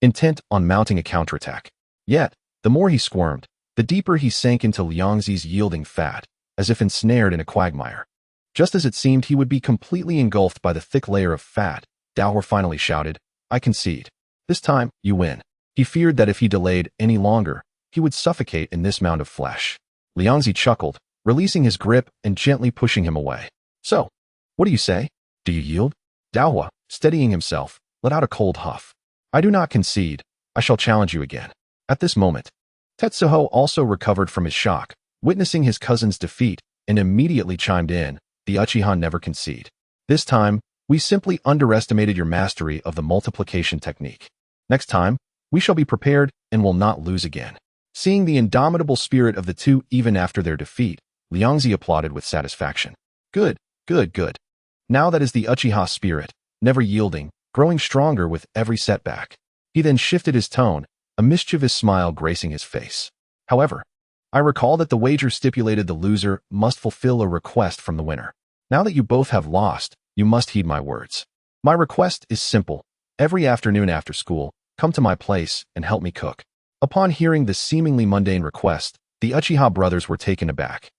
intent on mounting a counterattack. Yet, the more he squirmed, The deeper he sank into Liangzi's yielding fat, as if ensnared in a quagmire. Just as it seemed he would be completely engulfed by the thick layer of fat, Daohua finally shouted, "I concede. This time, you win." He feared that if he delayed any longer, he would suffocate in this mound of flesh. Liangzi chuckled, releasing his grip and gently pushing him away. "So, what do you say? Do you yield?" Daohua, steadying himself, let out a cold huff. "I do not concede. I shall challenge you again." At this moment, Tetsuho also recovered from his shock, witnessing his cousin's defeat, and immediately chimed in, "The Uchiha never concede. This time, we simply underestimated your mastery of the multiplication technique. Next time, we shall be prepared and will not lose again." Seeing the indomitable spirit of the two even after their defeat, Liangzi applauded with satisfaction. Good, good, good. Now that is the Uchiha spirit, never yielding, growing stronger with every setback. He then shifted his tone, a mischievous smile gracing his face. "However, I recall that the wager stipulated the loser must fulfill a request from the winner. Now that you both have lost, you must heed my words. My request is simple. Every afternoon after school, come to my place and help me cook." Upon hearing the seemingly mundane request, the Uchiha brothers were taken aback.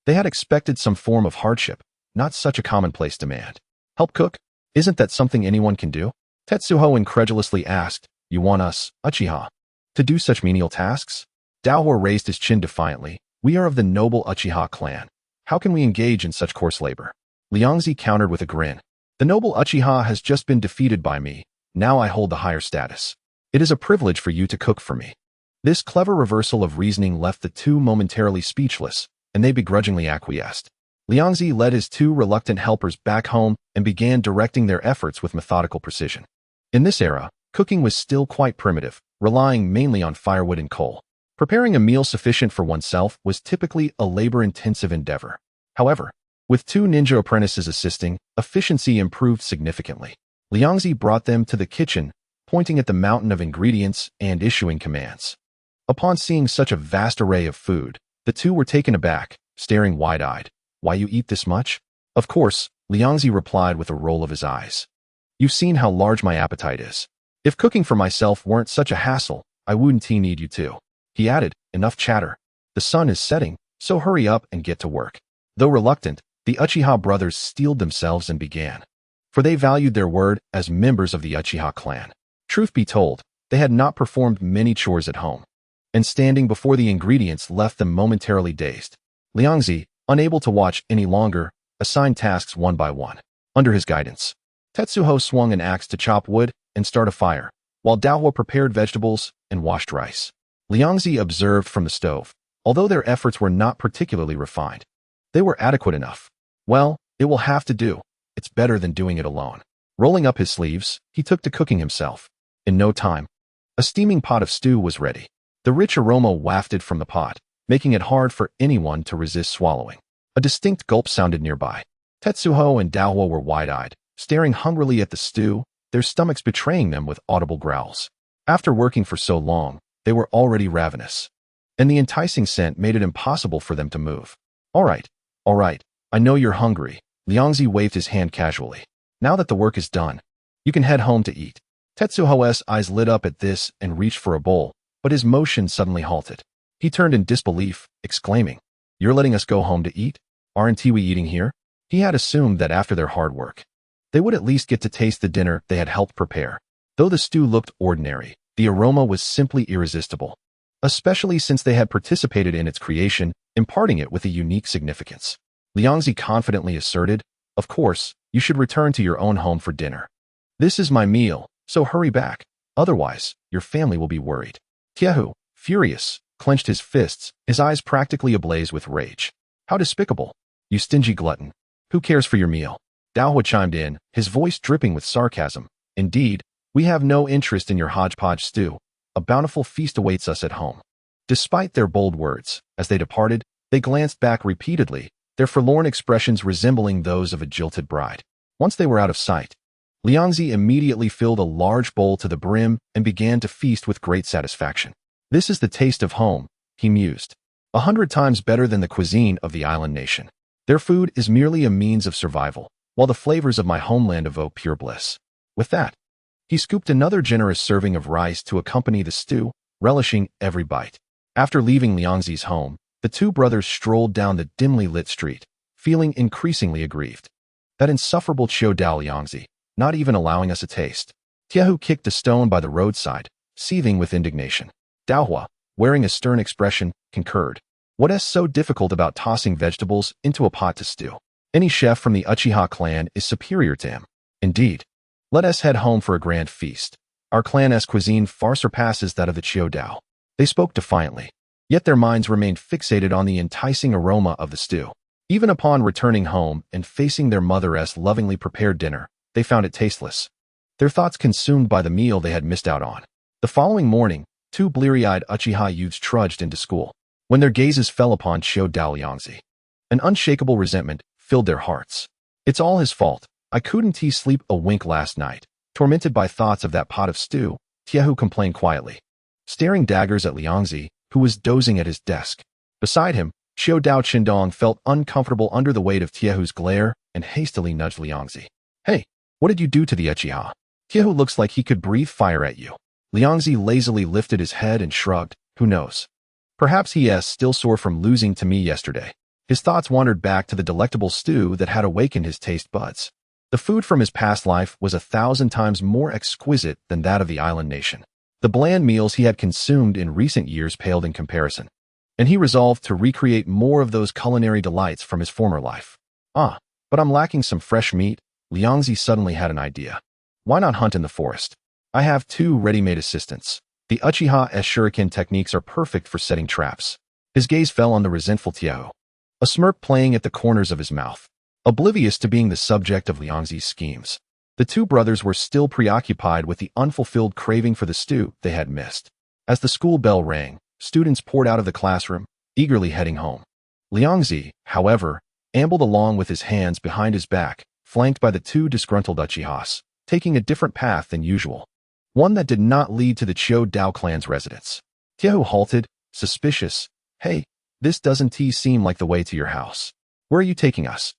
They had expected some form of hardship, not such a commonplace demand. "Help cook? Isn't that something anyone can do?" Tetsuho incredulously asked. "You want us, Uchiha, to do such menial tasks?" Daohua raised his chin defiantly. "We are of the noble Uchiha clan. How can we engage in such coarse labor?" Liangzi countered with a grin. "The noble Uchiha has just been defeated by me. Now I hold the higher status. It is a privilege for you to cook for me." This clever reversal of reasoning left the two momentarily speechless, and they begrudgingly acquiesced. Liangzi led his two reluctant helpers back home and began directing their efforts with methodical precision. In this era, cooking was still quite primitive, relying mainly on firewood and coal. Preparing a meal sufficient for oneself was typically a labor-intensive endeavor. However, with two ninja apprentices assisting, efficiency improved significantly. Liangzi brought them to the kitchen, pointing at the mountain of ingredients and issuing commands. Upon seeing such a vast array of food, the two were taken aback, staring wide-eyed. "Why you eat this much?" "Of course," Liangzi replied with a roll of his eyes. "You've seen how large my appetite is. If cooking for myself weren't such a hassle, I wouldn't need you too." He added, "Enough chatter. The sun is setting, so hurry up and get to work." Though reluctant, the Uchiha brothers steeled themselves and began. For they valued their word as members of the Uchiha clan. Truth be told, they had not performed many chores at home, and standing before the ingredients left them momentarily dazed. Liangzi, unable to watch any longer, assigned tasks one by one. Under his guidance, Tetsuho swung an axe to chop wood and start a fire, while Daohua prepared vegetables and washed rice. Liangzi observed from the stove. Although their efforts were not particularly refined, they were adequate enough. "Well, it will have to do. It's better than doing it alone." Rolling up his sleeves, he took to cooking himself. In no time, a steaming pot of stew was ready. The rich aroma wafted from the pot, making it hard for anyone to resist swallowing. A distinct gulp sounded nearby. Tetsuho and Daohua were wide-eyed, staring hungrily at the stew, their stomachs betraying them with audible growls. After working for so long, they were already ravenous, and the enticing scent made it impossible for them to move. All right, I know you're hungry." Liangzi waved his hand casually. "Now that the work is done, you can head home to eat." Tetsuho's eyes lit up at this and reached for a bowl, but his motion suddenly halted. He turned in disbelief, exclaiming, "You're letting us go home to eat? Aren't we eating here?" He had assumed that after their hard work, they would at least get to taste the dinner they had helped prepare. Though the stew looked ordinary, the aroma was simply irresistible, especially since they had participated in its creation, imparting it with a unique significance. Liangzi confidently asserted, "Of course, you should return to your own home for dinner. This is my meal, so hurry back, otherwise, your family will be worried." Tiehu, furious, clenched his fists, his eyes practically ablaze with rage. "How despicable! You stingy glutton! Who cares for your meal?" Daohua chimed in, his voice dripping with sarcasm. "Indeed, we have no interest in your hodgepodge stew. A bountiful feast awaits us at home." Despite their bold words, as they departed, they glanced back repeatedly, their forlorn expressions resembling those of a jilted bride. Once they were out of sight, Liangzi immediately filled a large bowl to the brim and began to feast with great satisfaction. "This is the taste of home," he mused. 100 times better than the cuisine of the island nation. Their food is merely a means of survival, while the flavors of my homeland evoke pure bliss." With that, he scooped another generous serving of rice to accompany the stew, relishing every bite. After leaving Liangzi's home, the two brothers strolled down the dimly lit street, feeling increasingly aggrieved. That insufferable Showdown Liangzi, not even allowing us a taste. Tiehu kicked a stone by the roadside, seething with indignation. Daohua, wearing a stern expression, concurred. What is so difficult about tossing vegetables into a pot to stew? Any chef from the Uchiha clan is superior to him. Indeed. Let us head home for a grand feast. Our clan's cuisine far surpasses that of the Chiodao. They spoke defiantly, yet their minds remained fixated on the enticing aroma of the stew. Even upon returning home and facing their mother's lovingly prepared dinner, they found it tasteless. Their thoughts consumed by the meal they had missed out on. The following morning, two bleary-eyed Uchiha youths trudged into school. When their gazes fell upon Showdown Liangzi, an unshakable resentment filled their hearts. It's all his fault. I couldn't sleep a wink last night. Tormented by thoughts of that pot of stew, Tiehu complained quietly, staring daggers at Liangzi, who was dozing at his desk. Beside him, Showdown Qindong felt uncomfortable under the weight of Tiehu's glare and hastily nudged Liangzi. Hey, what did you do to the Uchiha? Tiehu looks like he could breathe fire at you. Liangzi lazily lifted his head and shrugged. Who knows? Perhaps he is still sore from losing to me yesterday. His thoughts wandered back to the delectable stew that had awakened his taste buds. The food from his past life was 1,000 times more exquisite than that of the island nation. The bland meals he had consumed in recent years paled in comparison, and he resolved to recreate more of those culinary delights from his former life. But I'm lacking some fresh meat. Liangzi suddenly had an idea. Why not hunt in the forest? I have 2 ready-made assistants. The Uchiha's shuriken techniques are perfect for setting traps. His gaze fell on the resentful Tiehu, a smirk playing at the corners of his mouth. Oblivious to being the subject of Liangzi's schemes, the two brothers were still preoccupied with the unfulfilled craving for the stew they had missed. As the school bell rang, students poured out of the classroom, eagerly heading home. Liangzi, however, ambled along with his hands behind his back, flanked by the 2 disgruntled Uchihas, taking a different path than usual, one that did not lead to the Chiodao clan's residence. Tiehu halted, suspicious. Hey, this doesn't seem like the way to your house. Where are you taking us?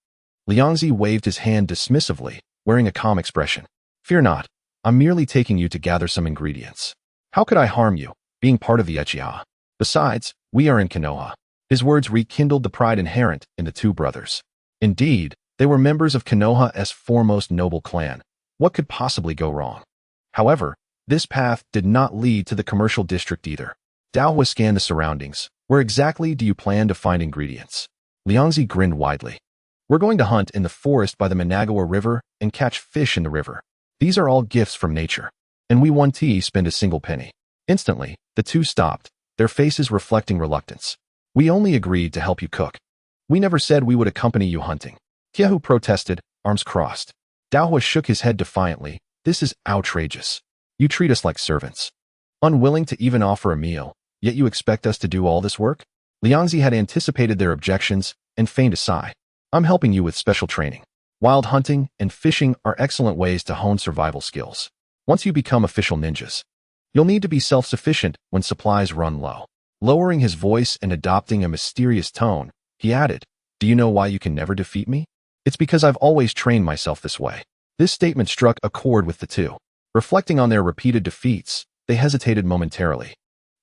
Liangzi waved his hand dismissively, wearing a calm expression. Fear not, I'm merely taking you to gather some ingredients. How could I harm you, being part of the Uchiha? Besides, we are in Konoha. His words rekindled the pride inherent in the 2 brothers. Indeed, they were members of Konoha's foremost noble clan. What could possibly go wrong? However, this path did not lead to the commercial district either. Daohua scanned the surroundings. Where exactly do you plan to find ingredients? Liangzi grinned widely. We're going to hunt in the forest by the Managawa River and catch fish in the river. These are all gifts from nature. And we won't spend a single penny. Instantly, the 2 stopped, their faces reflecting reluctance. We only agreed to help you cook. We never said we would accompany you hunting. Tiehu protested, arms crossed. Daohua shook his head defiantly. This is outrageous. You treat us like servants. Unwilling to even offer a meal, yet you expect us to do all this work? Liangzi had anticipated their objections and feigned a sigh. I'm helping you with special training. Wild hunting and fishing are excellent ways to hone survival skills. Once you become official ninjas, you'll need to be self-sufficient when supplies run low. Lowering his voice and adopting a mysterious tone, he added, Do you know why you can never defeat me? It's because I've always trained myself this way. This statement struck a chord with the 2. Reflecting on their repeated defeats, they hesitated momentarily,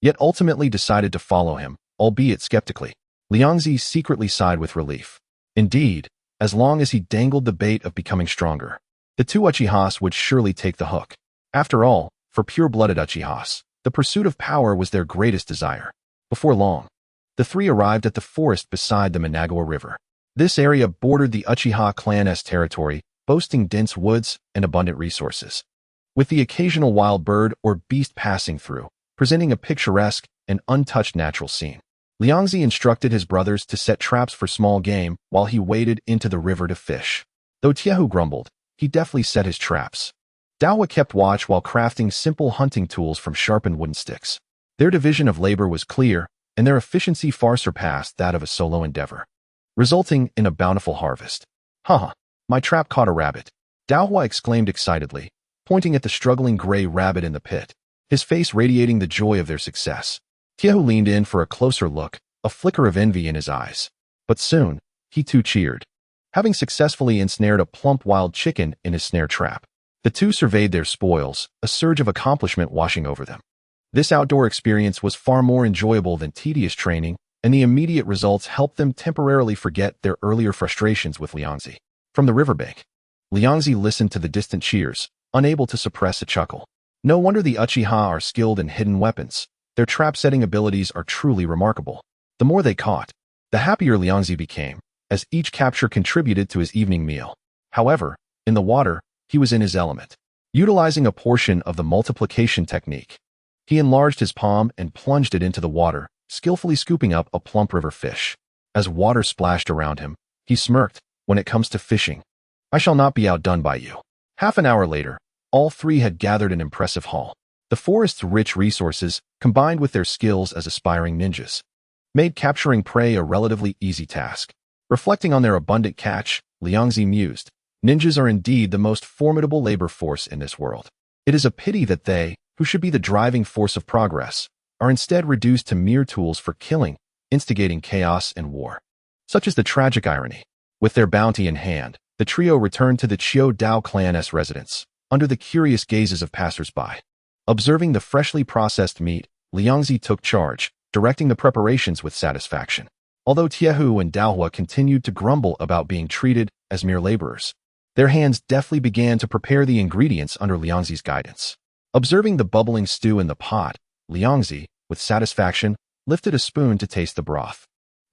yet ultimately decided to follow him, albeit skeptically. Liangzi secretly sighed with relief. Indeed, as long as he dangled the bait of becoming stronger, the 2 Uchihas would surely take the hook. After all, for pure-blooded Uchihas, the pursuit of power was their greatest desire. Before long, the 3 arrived at the forest beside the Managawa River. This area bordered the Uchiha clan's territory, boasting dense woods and abundant resources, with the occasional wild bird or beast passing through, presenting a picturesque and untouched natural scene. Liangzi instructed his brothers to set traps for small game while he waded into the river to fish. Though Tiehu grumbled, he deftly set his traps. Daohua kept watch while crafting simple hunting tools from sharpened wooden sticks. Their division of labor was clear, and their efficiency far surpassed that of a solo endeavor, resulting in a bountiful harvest. Haha, my trap caught a rabbit. Daohua exclaimed excitedly, pointing at the struggling gray rabbit in the pit, his face radiating the joy of their success. Tiehu leaned in for a closer look, a flicker of envy in his eyes. But soon, he too cheered, having successfully ensnared a plump wild chicken in his snare trap. The 2 surveyed their spoils, a surge of accomplishment washing over them. This outdoor experience was far more enjoyable than tedious training, and the immediate results helped them temporarily forget their earlier frustrations with Liangzi. From the riverbank, Liangzi listened to the distant cheers, unable to suppress a chuckle. No wonder the Uchiha are skilled in hidden weapons. Their trap-setting abilities are truly remarkable. The more they caught, the happier Liangzi became, as each capture contributed to his evening meal. However, in the water, he was in his element. Utilizing a portion of the multiplication technique, he enlarged his palm and plunged it into the water, skillfully scooping up a plump river fish. As water splashed around him, he smirked. When it comes to fishing, I shall not be outdone by you. Half an hour later, all three had gathered an impressive haul. The forest's rich resources, combined with their skills as aspiring ninjas, made capturing prey a relatively easy task. Reflecting on their abundant catch, Liangzi mused, ninjas are indeed the most formidable labor force in this world. It is a pity that they, who should be the driving force of progress, are instead reduced to mere tools for killing, instigating chaos and war. Such is the tragic irony. With their bounty in hand, the trio returned to the Showdown clan's residence, under the curious gazes of passers-by. Observing the freshly processed meat, Liangzi took charge, directing the preparations with satisfaction. Although Tiehu and Daohua continued to grumble about being treated as mere laborers, their hands deftly began to prepare the ingredients under Liangzi's guidance. Observing the bubbling stew in the pot, Liangzi, with satisfaction, lifted a spoon to taste the broth.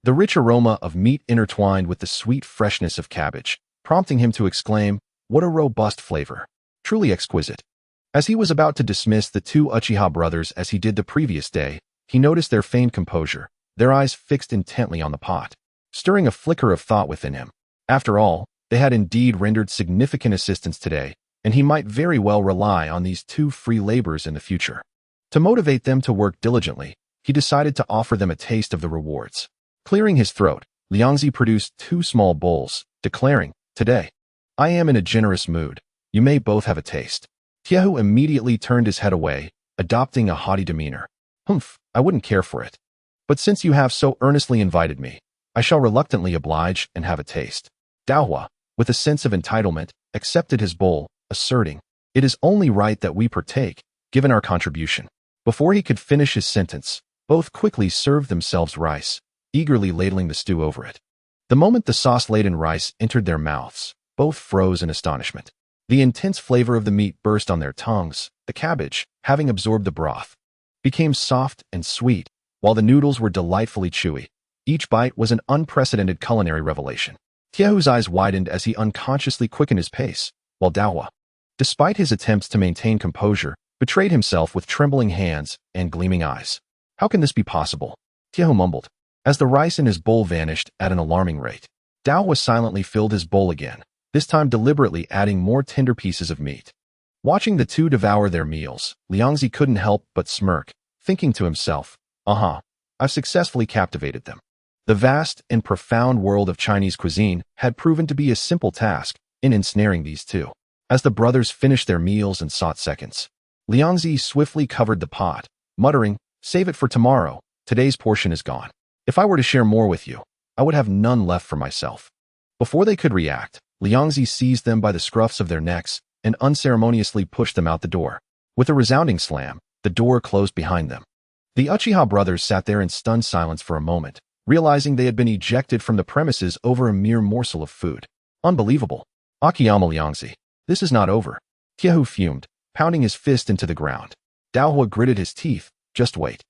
The rich aroma of meat intertwined with the sweet freshness of cabbage, prompting him to exclaim, "What a robust flavor! Truly exquisite." As he was about to dismiss the two Uchiha brothers as he did the previous day, he noticed their feigned composure, their eyes fixed intently on the pot, stirring a flicker of thought within him. After all, they had indeed rendered significant assistance today, and he might very well rely on these two free laborers in the future. To motivate them to work diligently, he decided to offer them a taste of the rewards. Clearing his throat, Liangzi produced 2 small bowls, declaring, "Today, I am in a generous mood. You may both have a taste." Tiehu immediately turned his head away, adopting a haughty demeanor. "Humph, I wouldn't care for it. But since you have so earnestly invited me, I shall reluctantly oblige and have a taste." Daohua, with a sense of entitlement, accepted his bowl, asserting, "It is only right that we partake, given our contribution." Before he could finish his sentence, both quickly served themselves rice, eagerly ladling the stew over it. The moment the sauce-laden rice entered their mouths, both froze in astonishment. The intense flavor of the meat burst on their tongues. The cabbage, having absorbed the broth, became soft and sweet, while the noodles were delightfully chewy. Each bite was an unprecedented culinary revelation. Tiehu's eyes widened as he unconsciously quickened his pace, while Daohua, despite his attempts to maintain composure, betrayed himself with trembling hands and gleaming eyes. "How can this be possible?" Tiehu mumbled, as the rice in his bowl vanished at an alarming rate. Daohua silently filled his bowl again, this time deliberately adding more tender pieces of meat. Watching the two devour their meals, Liangzi couldn't help but smirk, thinking to himself, I've successfully captivated them. The vast and profound world of Chinese cuisine had proven to be a simple task in ensnaring these two. As the brothers finished their meals and sought seconds, Liangzi swiftly covered the pot, muttering, "Save it for tomorrow, today's portion is gone. If I were to share more with you, I would have none left for myself." Before they could react, Liangzi seized them by the scruffs of their necks and unceremoniously pushed them out the door. With a resounding slam, the door closed behind them. The Uchiha brothers sat there in stunned silence for a moment, realizing they had been ejected from the premises over a mere morsel of food. Unbelievable. Akiyama Liangzi. This is not over. Tiehu fumed, pounding his fist into the ground. Daohua gritted his teeth. Just wait.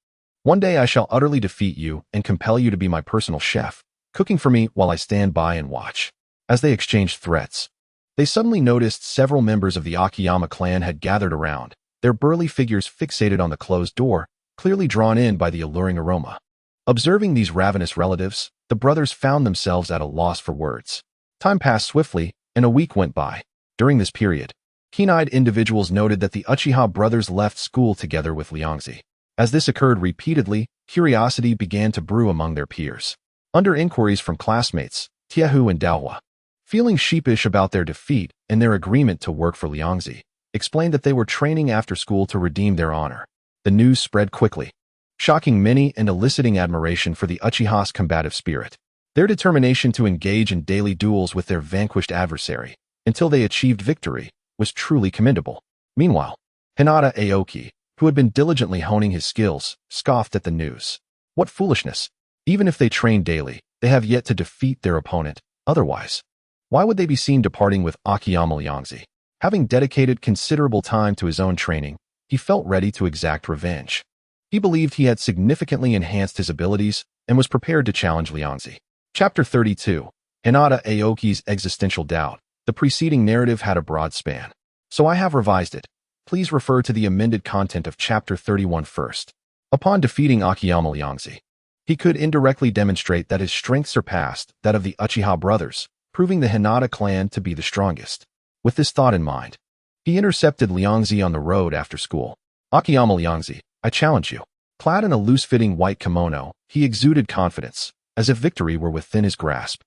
One day I shall utterly defeat you and compel you to be my personal chef, cooking for me while I stand by and watch. As they exchanged threats, they suddenly noticed several members of the Akiyama clan had gathered around, their burly figures fixated on the closed door, clearly drawn in by the alluring aroma. Observing these ravenous relatives, the brothers found themselves at a loss for words. Time passed swiftly, and a week went by. During this period, keen-eyed individuals noted that the Uchiha brothers left school together with Liangzi. As this occurred repeatedly, curiosity began to brew among their peers. Under inquiries from classmates, Tiehu and Daohua, feeling sheepish about their defeat and their agreement to work for Liangzi, explained that they were training after school to redeem their honor. The news spread quickly, shocking many and eliciting admiration for the Uchiha's combative spirit. Their determination to engage in daily duels with their vanquished adversary until they achieved victory was truly commendable. Meanwhile, Hinata Aoki, who had been diligently honing his skills, scoffed at the news. What foolishness! Even if they train daily, they have yet to defeat their opponent. Otherwise, why would they be seen departing with Akiyama Liangzi? Having dedicated considerable time to his own training, he felt ready to exact revenge. He believed he had significantly enhanced his abilities and was prepared to challenge Liangzi. Chapter 32. Hinata Aoki's Existential Doubt. The preceding narrative had a broad span, so I have revised it. Please refer to the amended content of Chapter 31 first. Upon defeating Akiyama Liangzi, he could indirectly demonstrate that his strength surpassed that of the Uchiha brothers, proving the Hinata clan to be the strongest. With this thought in mind, he intercepted Liangzi on the road after school. Akiyama Liangzi, I challenge you. Clad in a loose-fitting white kimono, he exuded confidence, as if victory were within his grasp.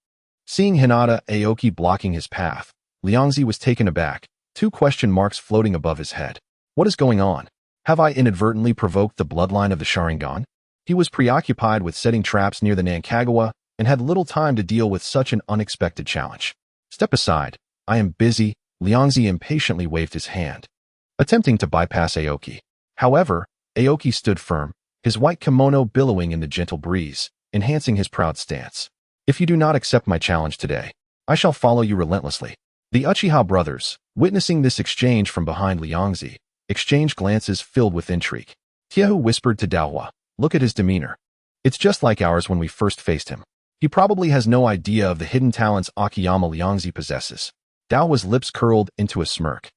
Seeing Hinata Aoki blocking his path, Liangzi was taken aback, 2 question marks floating above his head. What is going on? Have I inadvertently provoked the bloodline of the Sharingan? He was preoccupied with setting traps near the Nankagawa and had little time to deal with such an unexpected challenge. Step aside. I am busy. Liangzi impatiently waved his hand, attempting to bypass Aoki. However, Aoki stood firm, his white kimono billowing in the gentle breeze, enhancing his proud stance. If you do not accept my challenge today, I shall follow you relentlessly. The Uchiha brothers, witnessing this exchange from behind Liangzi, exchanged glances filled with intrigue. Tiehu whispered to Daohua, look at his demeanor. It's just like ours when we first faced him. He probably has no idea of the hidden talents Akiyama Liangzi possesses. Daohua's lips curled into a smirk.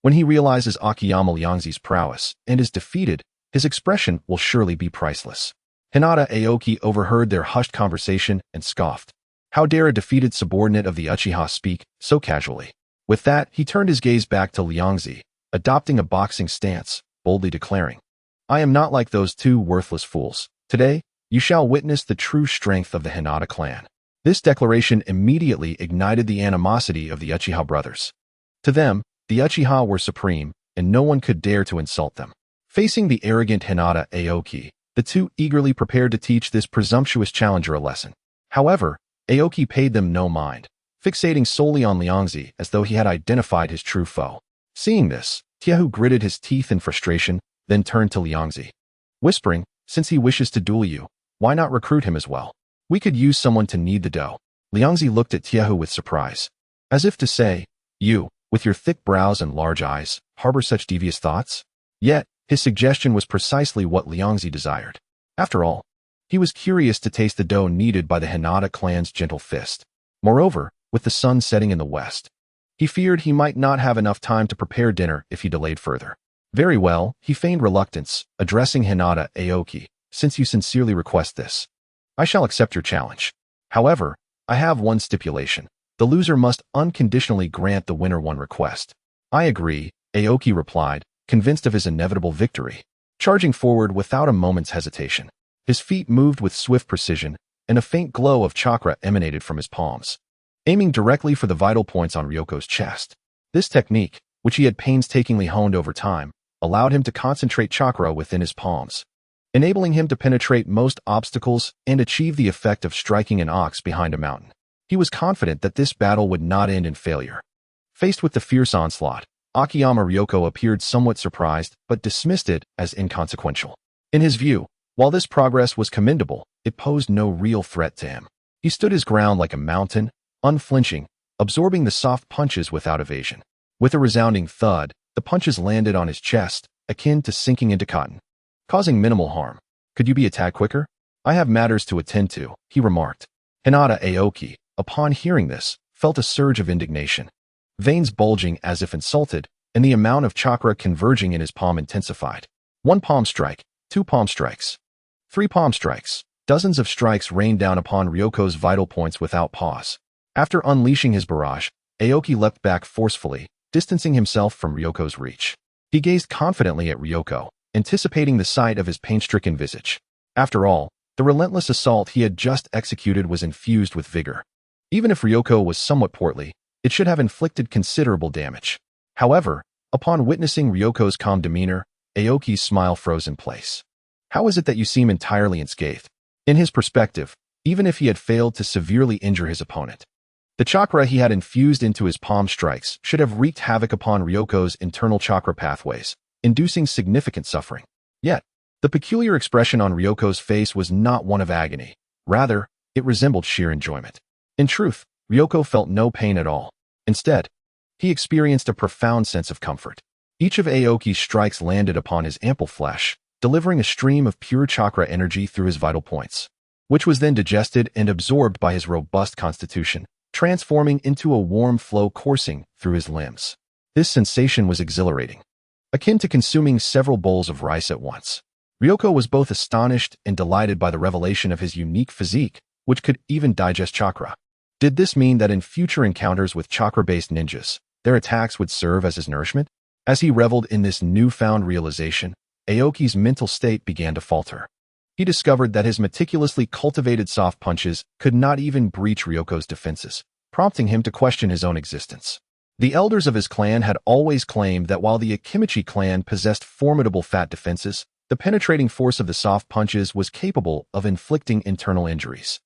When he realizes Akiyama Liangzi's prowess and is defeated, his expression will surely be priceless. Hinata Aoki overheard their hushed conversation and scoffed. How dare a defeated subordinate of the Uchiha speak so casually? With that, he turned his gaze back to Liangzi, adopting a boxing stance, boldly declaring, I am not like those 2 worthless fools. Today, you shall witness the true strength of the Hinata clan. This declaration immediately ignited the animosity of the Uchiha brothers. To them, the Uchiha were supreme, and no one could dare to insult them. Facing the arrogant Hinata Aoki, the 2 eagerly prepared to teach this presumptuous challenger a lesson. However, Aoki paid them no mind, fixating solely on Liangzi as though he had identified his true foe. Seeing this, Tiehu gritted his teeth in frustration, then turned to Liangzi, whispering, since he wishes to duel you, why not recruit him as well? We could use someone to knead the dough. Liangzi looked at Tiehu with surprise, as if to say, you, with your thick brows and large eyes, harbor such devious thoughts? Yet, his suggestion was precisely what Liangzi desired. After all, he was curious to taste the dough kneaded by the Hinata clan's gentle fist. Moreover, with the sun setting in the west, he feared he might not have enough time to prepare dinner if he delayed further. Very well, he feigned reluctance, addressing Hinata Aoki, since you sincerely request this, I shall accept your challenge. However, I have one stipulation. The loser must unconditionally grant the winner one request. I agree, Aoki replied, convinced of his inevitable victory. Charging forward without a moment's hesitation, his feet moved with swift precision, and a faint glow of chakra emanated from his palms, aiming directly for the vital points on Ryoko's chest. This technique, which he had painstakingly honed over time, allowed him to concentrate chakra within his palms, enabling him to penetrate most obstacles and achieve the effect of striking an ox behind a mountain. He was confident that this battle would not end in failure. Faced with the fierce onslaught, Akiyama Ryoko appeared somewhat surprised but dismissed it as inconsequential. In his view, while this progress was commendable, it posed no real threat to him. He stood his ground like a mountain, unflinching, absorbing the soft punches without evasion. With a resounding thud, the punches landed on his chest, akin to sinking into cotton, causing minimal harm. Could you be a tad quicker? I have matters to attend to, he remarked. Hinata Aoki, upon hearing this, felt a surge of indignation. Veins bulging as if insulted, and the amount of chakra converging in his palm intensified. 1 palm strike, 2 palm strikes, 3 palm strikes. Dozens of strikes rained down upon Ryoko's vital points without pause. After unleashing his barrage, Aoki leapt back forcefully, distancing himself from Ryoko's reach. He gazed confidently at Ryoko, anticipating the sight of his pain-stricken visage. After all, the relentless assault he had just executed was infused with vigor. Even if Ryoko was somewhat portly, it should have inflicted considerable damage. However, upon witnessing Ryoko's calm demeanor, Aoki's smile froze in place. How is it that you seem entirely unscathed? In his perspective, even if he had failed to severely injure his opponent, the chakra he had infused into his palm strikes should have wreaked havoc upon Ryoko's internal chakra pathways, inducing significant suffering. Yet, the peculiar expression on Ryoko's face was not one of agony. Rather, it resembled sheer enjoyment. In truth, Ryoko felt no pain at all. Instead, he experienced a profound sense of comfort. Each of Aoki's strikes landed upon his ample flesh, delivering a stream of pure chakra energy through his vital points, which was then digested and absorbed by his robust constitution, transforming into a warm flow coursing through his limbs. This sensation was exhilarating, akin to consuming several bowls of rice at once. Ryoko was both astonished and delighted by the revelation of his unique physique, which could even digest chakra. Did this mean that in future encounters with chakra-based ninjas, their attacks would serve as his nourishment? As he reveled in this newfound realization, Aoki's mental state began to falter. He discovered that his meticulously cultivated soft punches could not even breach Ryoko's defenses, prompting him to question his own existence. The elders of his clan had always claimed that while the Akimichi clan possessed formidable fat defenses, the penetrating force of the soft punches was capable of inflicting internal injuries.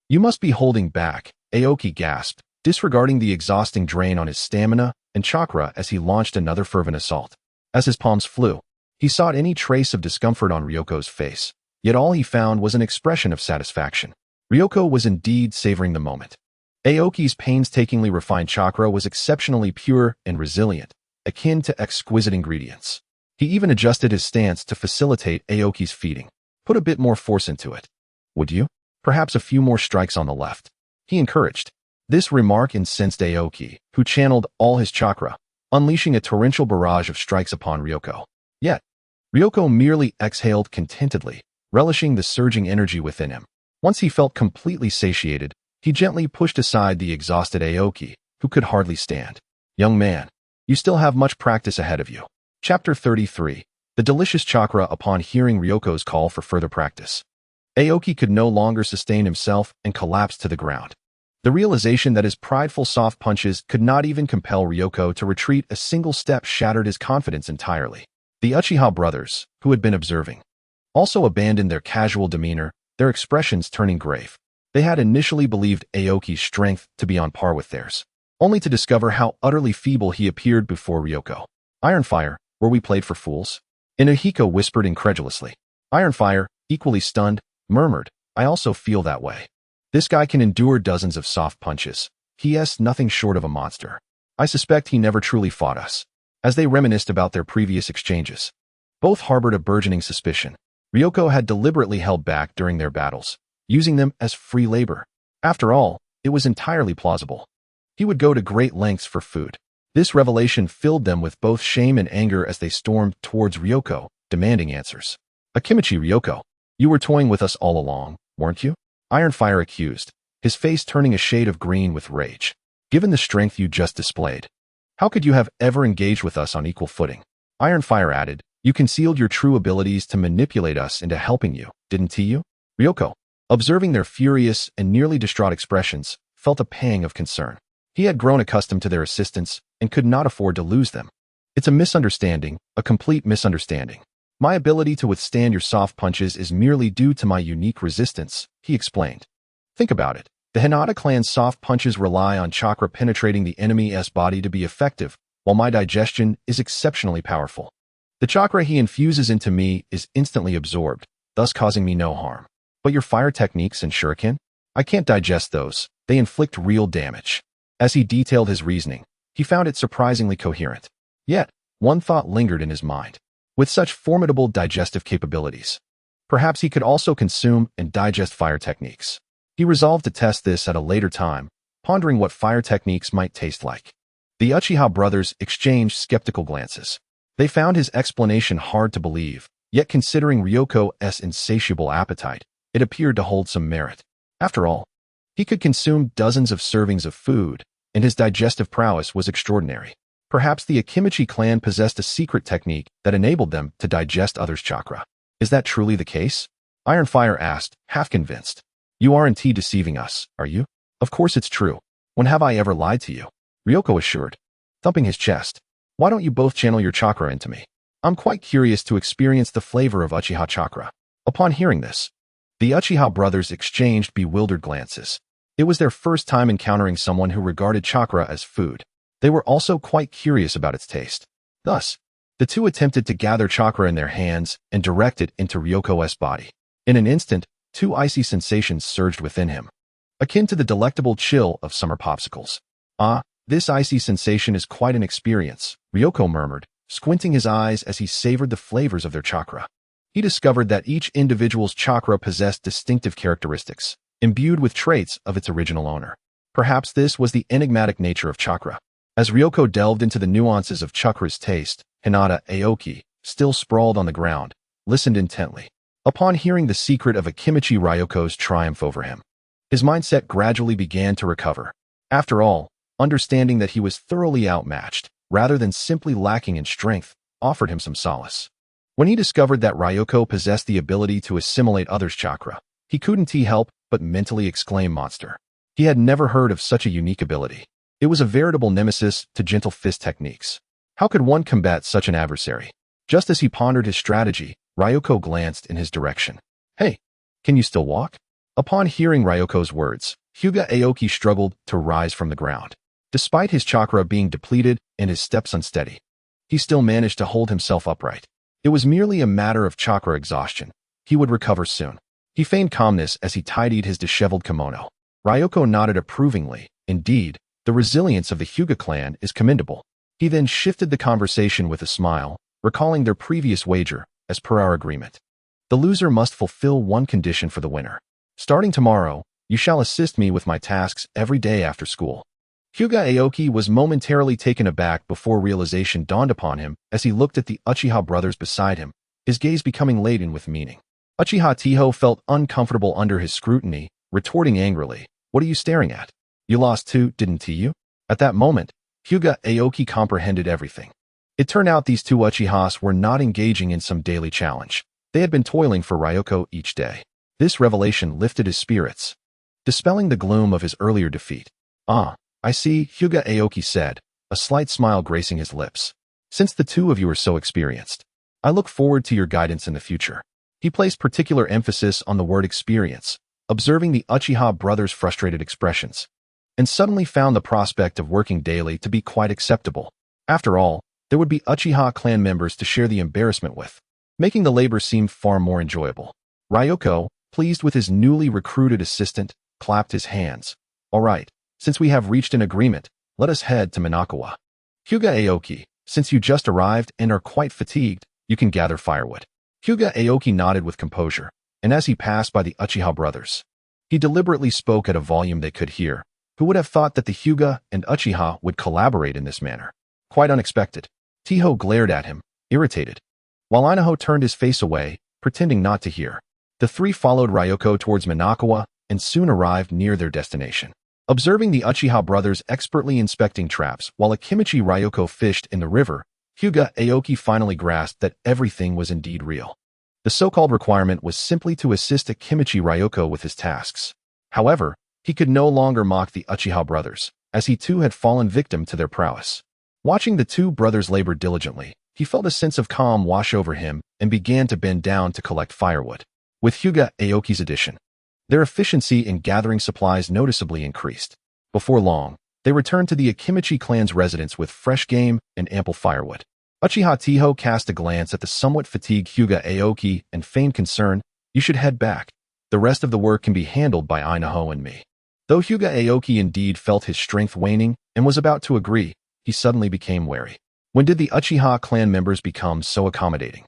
"You must be holding back," Aoki gasped, disregarding the exhausting drain on his stamina and chakra as he launched another fervent assault. As his palms flew, he sought any trace of discomfort on Ryoko's face, yet all he found was an expression of satisfaction. Ryoko was indeed savoring the moment. Aoki's painstakingly refined chakra was exceptionally pure and resilient, akin to exquisite ingredients. He even adjusted his stance to facilitate Aoki's feeding. "Put a bit more force into it, would you? Perhaps a few more strikes on the left," he encouraged. This remark incensed Aoki, who channeled all his chakra, unleashing a torrential barrage of strikes upon Ryoko. Yet, Ryoko merely exhaled contentedly, relishing the surging energy within him. Once he felt completely satiated, he gently pushed aside the exhausted Aoki, who could hardly stand. "Young man, you still have much practice ahead of you." Chapter 33. The delicious chakra upon hearing Ryoko's call for further practice. Aoki could no longer sustain himself and collapsed to the ground. The realization that his prideful soft punches could not even compel Ryoko to retreat a single step shattered his confidence entirely. The Uchiha brothers, who had been observing, also abandoned their casual demeanor, their expressions turning grave. They had initially believed Aoki's strength to be on par with theirs, only to discover how utterly feeble he appeared before Ryoko. "Ironfire, were we played for fools?" Inuhiko whispered incredulously. Ironfire, equally stunned, murmured, "I also feel that way. This guy can endure dozens of soft punches. He is nothing short of a monster. I suspect he never truly fought us." As they reminisced about their previous exchanges, both harbored a burgeoning suspicion. Ryoko had deliberately held back during their battles, using them as free labor. After all, it was entirely plausible. He would go to great lengths for food. This revelation filled them with both shame and anger as they stormed towards Ryoko, demanding answers. "Akimichi Ryoko, you were toying with us all along, weren't you?" Ironfire accused, his face turning a shade of green with rage. "Given the strength you just displayed, how could you have ever engaged with us on equal footing?" Ironfire added, "You concealed your true abilities to manipulate us into helping you, didn't you?" Ryoko, observing their furious and nearly distraught expressions, felt a pang of concern. He had grown accustomed to their assistance and could not afford to lose them. "It's a misunderstanding, a complete misunderstanding. My ability to withstand your soft punches is merely due to my unique resistance," he explained. "Think about it. The Hinata clan's soft punches rely on chakra penetrating the enemy's body to be effective, while my digestion is exceptionally powerful. The chakra he infuses into me is instantly absorbed, thus causing me no harm. But your fire techniques and shuriken? I can't digest those. They inflict real damage." As he detailed his reasoning, he found it surprisingly coherent. Yet, one thought lingered in his mind. With such formidable digestive capabilities, perhaps he could also consume and digest fire techniques. He resolved to test this at a later time, pondering what fire techniques might taste like. The Uchiha brothers exchanged skeptical glances. They found his explanation hard to believe, yet considering Ryoko's insatiable appetite, it appeared to hold some merit. After all, he could consume dozens of servings of food, and his digestive prowess was extraordinary. Perhaps the Akimichi clan possessed a secret technique that enabled them to digest others' chakra. "Is that truly the case?" Ironfire asked, half convinced. "You are indeed deceiving us, are you?" "Of course it's true. When have I ever lied to you?" Ryoko assured, thumping his chest. "Why don't you both channel your chakra into me? I'm quite curious to experience the flavor of Uchiha chakra." Upon hearing this, the Uchiha brothers exchanged bewildered glances. It was their first time encountering someone who regarded chakra as food. They were also quite curious about its taste. Thus, The two attempted to gather chakra in their hands and direct it into Ryoko's body. In an instant, two icy sensations surged within him, akin to the delectable chill of summer popsicles. Ah, this icy sensation is quite an experience, Ryoko murmured, squinting his eyes as he savored the flavors of their chakra. He discovered that each individual's chakra possessed distinctive characteristics, imbued with traits of its original owner. Perhaps this was the enigmatic nature of chakra. As Ryoko delved into the nuances of chakra's taste, Hinata Aoki, still sprawled on the ground, listened intently. Upon hearing the secret of Akimichi Ryoko's triumph over him, his mindset gradually began to recover. After all, understanding that he was thoroughly outmatched, rather than simply lacking in strength, offered him some solace. When he discovered that Ryoko possessed the ability to assimilate others' chakra, he couldn't help but mentally exclaim monster. He had never heard of such a unique ability. It was a veritable nemesis to gentle fist techniques. How could one combat such an adversary? Just as he pondered his strategy, Ryoko glanced in his direction. Hey, can you still walk? Upon hearing Ryoko's words, Hyuga Aoki struggled to rise from the ground. Despite his chakra being depleted and his steps unsteady, he still managed to hold himself upright. It was merely a matter of chakra exhaustion. He would recover soon. He feigned calmness as he tidied his disheveled kimono. Ryoko nodded approvingly. Indeed, the resilience of the Hyuga clan is commendable. He then shifted the conversation with a smile, recalling their previous wager, as per our agreement. The loser must fulfill one condition for the winner. Starting tomorrow, you shall assist me with my tasks every day after school. Hyuga Aoki was momentarily taken aback before realization dawned upon him as he looked at the Uchiha brothers beside him, his gaze becoming laden with meaning. Uchiha Tiho felt uncomfortable under his scrutiny, retorting angrily, "What are you staring at? You lost too, didn't you?" At that moment, Hyuga Aoki comprehended everything. It turned out these two Uchihas were not engaging in some daily challenge. They had been toiling for Ryoko each day. This revelation lifted his spirits, dispelling the gloom of his earlier defeat. "Ah, I see," Hyuga Aoki said, a slight smile gracing his lips. "Since the two of you are so experienced, I look forward to your guidance in the future." He placed particular emphasis on the word experience, observing the Uchiha brothers' frustrated expressions, and suddenly found the prospect of working daily to be quite acceptable. After all, there would be Uchiha clan members to share the embarrassment with, making the labor seem far more enjoyable. Ryoko, pleased with his newly recruited assistant, clapped his hands. "All right, since we have reached an agreement, let us head to Minato. Hyuga Aoki, since you just arrived and are quite fatigued, you can gather firewood." Hyuga Aoki nodded with composure, and as he passed by the Uchiha brothers, he deliberately spoke at a volume they could hear. Who would have thought that the Hyuga and Uchiha would collaborate in this manner? Quite unexpected. Tiho glared at him, irritated, while Inaho turned his face away, pretending not to hear. The three followed Ryoko towards Minato and soon arrived near their destination. Observing the Uchiha brothers expertly inspecting traps while Akimichi Ryoko fished in the river, Hyuga Aoki finally grasped that everything was indeed real. The so-called requirement was simply to assist Akimichi Ryoko with his tasks. However, he could no longer mock the Uchiha brothers, as he too had fallen victim to their prowess. Watching the two brothers labor diligently, he felt a sense of calm wash over him and began to bend down to collect firewood. With Hyuga Aoki's addition, their efficiency in gathering supplies noticeably increased. Before long, they returned to the Akimichi clan's residence with fresh game and ample firewood. Uchiha Tiho cast a glance at the somewhat fatigued Hyuga Aoki and feigned concern. "You should head back. The rest of the work can be handled by Inaho and me." Though Hyuga Aoki indeed felt his strength waning and was about to agree, he suddenly became wary. When did the Uchiha clan members become so accommodating?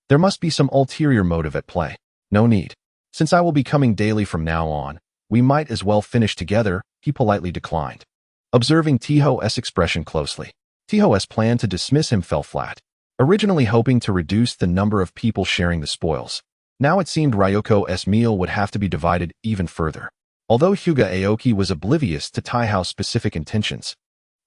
There must be some ulterior motive at play. "No need. Since I will be coming daily from now on, we might as well finish together," he politely declined. Observing Tiho's expression closely, Tiho's plan to dismiss him fell flat. Originally hoping to reduce the number of people sharing the spoils, now it seemed Ryoko's meal would have to be divided even further. Although Hyuga Aoki was oblivious to Tiho's specific intentions,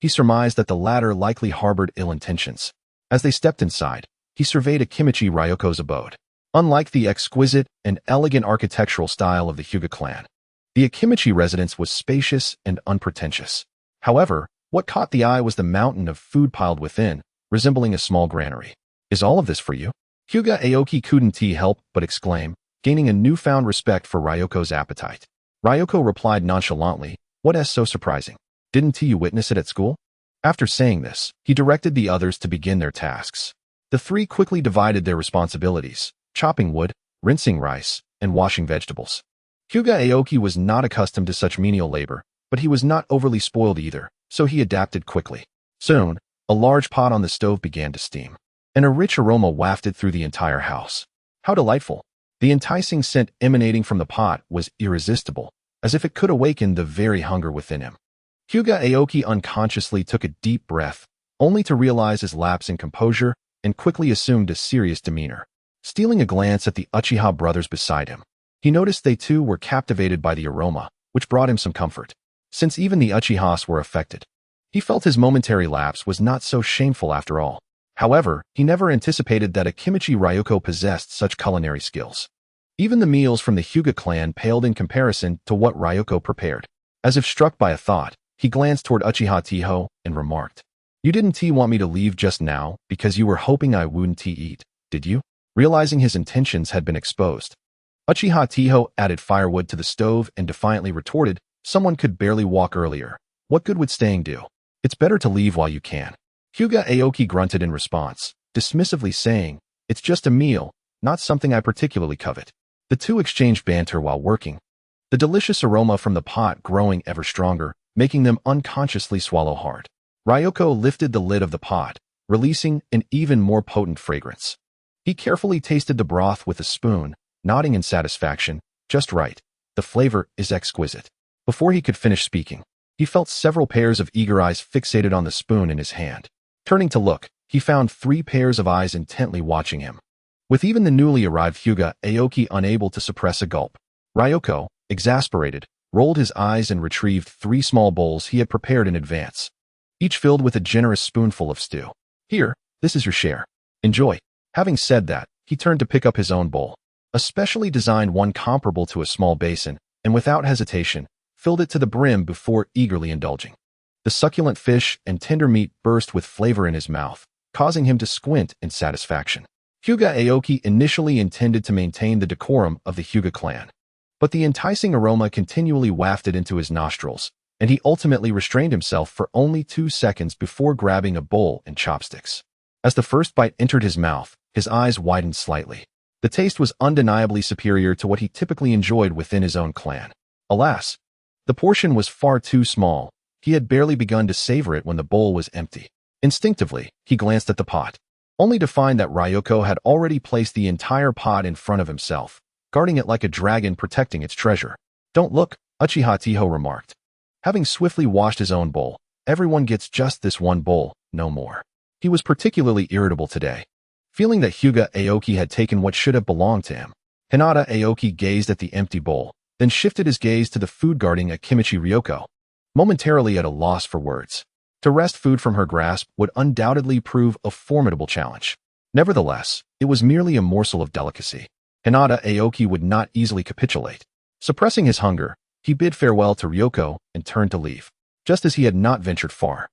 he surmised that the latter likely harbored ill intentions. As they stepped inside, he surveyed Akimichi Ryoko's abode. Unlike the exquisite and elegant architectural style of the Hyuga clan, the Akimichi residence was spacious and unpretentious. However, what caught the eye was the mountain of food piled within, resembling a small granary. "Is all of this for you?" Hyuga Aoki couldn't help but exclaim, gaining a newfound respect for Ryoko's appetite. Ryoko replied nonchalantly, "What is so surprising? Didn't you witness it at school?" After saying this, he directed the others to begin their tasks. The three quickly divided their responsibilities, chopping wood, rinsing rice, and washing vegetables. Hyuga Aoki was not accustomed to such menial labor, but he was not overly spoiled either, so he adapted quickly. Soon, a large pot on the stove began to steam, and a rich aroma wafted through the entire house. How delightful! The enticing scent emanating from the pot was irresistible, as if it could awaken the very hunger within him. Hyuga Aoki unconsciously took a deep breath, only to realize his lapse in composure and quickly assumed a serious demeanor. Stealing a glance at the Uchiha brothers beside him, he noticed they too were captivated by the aroma, which brought him some comfort. Since even the Uchihas were affected, he felt his momentary lapse was not so shameful after all. However, he never anticipated that Akimichi Ryoko possessed such culinary skills. Even the meals from the Hyuga clan paled in comparison to what Ryoko prepared. As if struck by a thought, he glanced toward Uchiha Tiho and remarked, "You didn't want me to leave just now because you were hoping I wouldn't eat, did you?" Realizing his intentions had been exposed, Uchiha Tiho added firewood to the stove and defiantly retorted, "Someone could barely walk earlier. What good would staying do? It's better to leave while you can." Hyuga Aoki grunted in response, dismissively saying, "It's just a meal, not something I particularly covet." The two exchanged banter while working, the delicious aroma from the pot growing ever stronger, making them unconsciously swallow hard. Ryoko lifted the lid of the pot, releasing an even more potent fragrance. He carefully tasted the broth with a spoon, nodding in satisfaction. "Just right. The flavor is exquisite." Before he could finish speaking, he felt several pairs of eager eyes fixated on the spoon in his hand. Turning to look, he found 3 pairs of eyes intently watching him. With even the newly arrived Hyuga Aoki unable to suppress a gulp, Ryoko, exasperated, rolled his eyes and retrieved 3 small bowls he had prepared in advance, each filled with a generous spoonful of stew. "Here, this is your share. Enjoy." Having said that, he turned to pick up his own bowl, a specially designed one comparable to a small basin, and without hesitation, filled it to the brim before eagerly indulging. The succulent fish and tender meat burst with flavor in his mouth, causing him to squint in satisfaction. Hyuga Aoki initially intended to maintain the decorum of the Hyuga clan, but the enticing aroma continually wafted into his nostrils, and he ultimately restrained himself for only 2 seconds before grabbing a bowl and chopsticks. As the first bite entered his mouth, his eyes widened slightly. The taste was undeniably superior to what he typically enjoyed within his own clan. Alas, the portion was far too small. He had barely begun to savor it when the bowl was empty. Instinctively, he glanced at the pot, only to find that Ryoko had already placed the entire pot in front of himself, guarding it like a dragon protecting its treasure. "Don't look," Uchiha Tiho remarked. Having swiftly washed his own bowl, everyone gets just this one bowl, no more. He was particularly irritable today, feeling that Hyuga Aoki had taken what should have belonged to him. Hinata Aoki gazed at the empty bowl, then shifted his gaze to the food-guarding Akimichi Ryoko, momentarily at a loss for words. To wrest food from her grasp would undoubtedly prove a formidable challenge. Nevertheless, it was merely a morsel of delicacy. Hinata Aoki would not easily capitulate. Suppressing his hunger, he bid farewell to Ryoko and turned to leave. Just as he had not ventured far,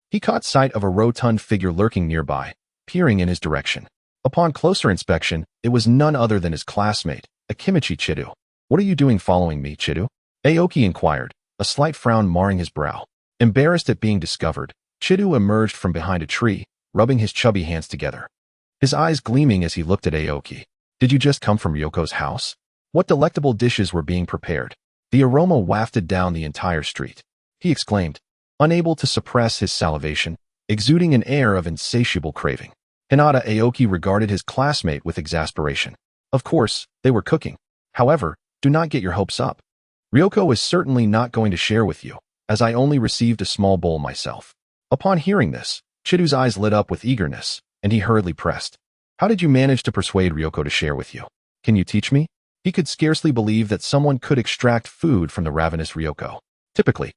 he caught sight of a rotund figure lurking nearby, peering in his direction. Upon closer inspection, it was none other than his classmate, Akimichi Chidu. "What are you doing following me, Chidu?" Aoki inquired, a slight frown marring his brow. Embarrassed at being discovered, Chidu emerged from behind a tree, rubbing his chubby hands together, his eyes gleaming as he looked at Aoki. "Did you just come from Ryoko's house? What delectable dishes were being prepared?" The aroma wafted down the entire street. He exclaimed, unable to suppress his salivation, exuding an air of insatiable craving. Hinata Aoki regarded his classmate with exasperation. "Of course, they were cooking. However, do not get your hopes up. Ryoko is certainly not going to share with you, as I only received a small bowl myself." Upon hearing this, Chidu's eyes lit up with eagerness, and he hurriedly pressed, "How did you manage to persuade Ryoko to share with you? Can you teach me?" He could scarcely believe that someone could extract food from the ravenous Ryoko. Typically,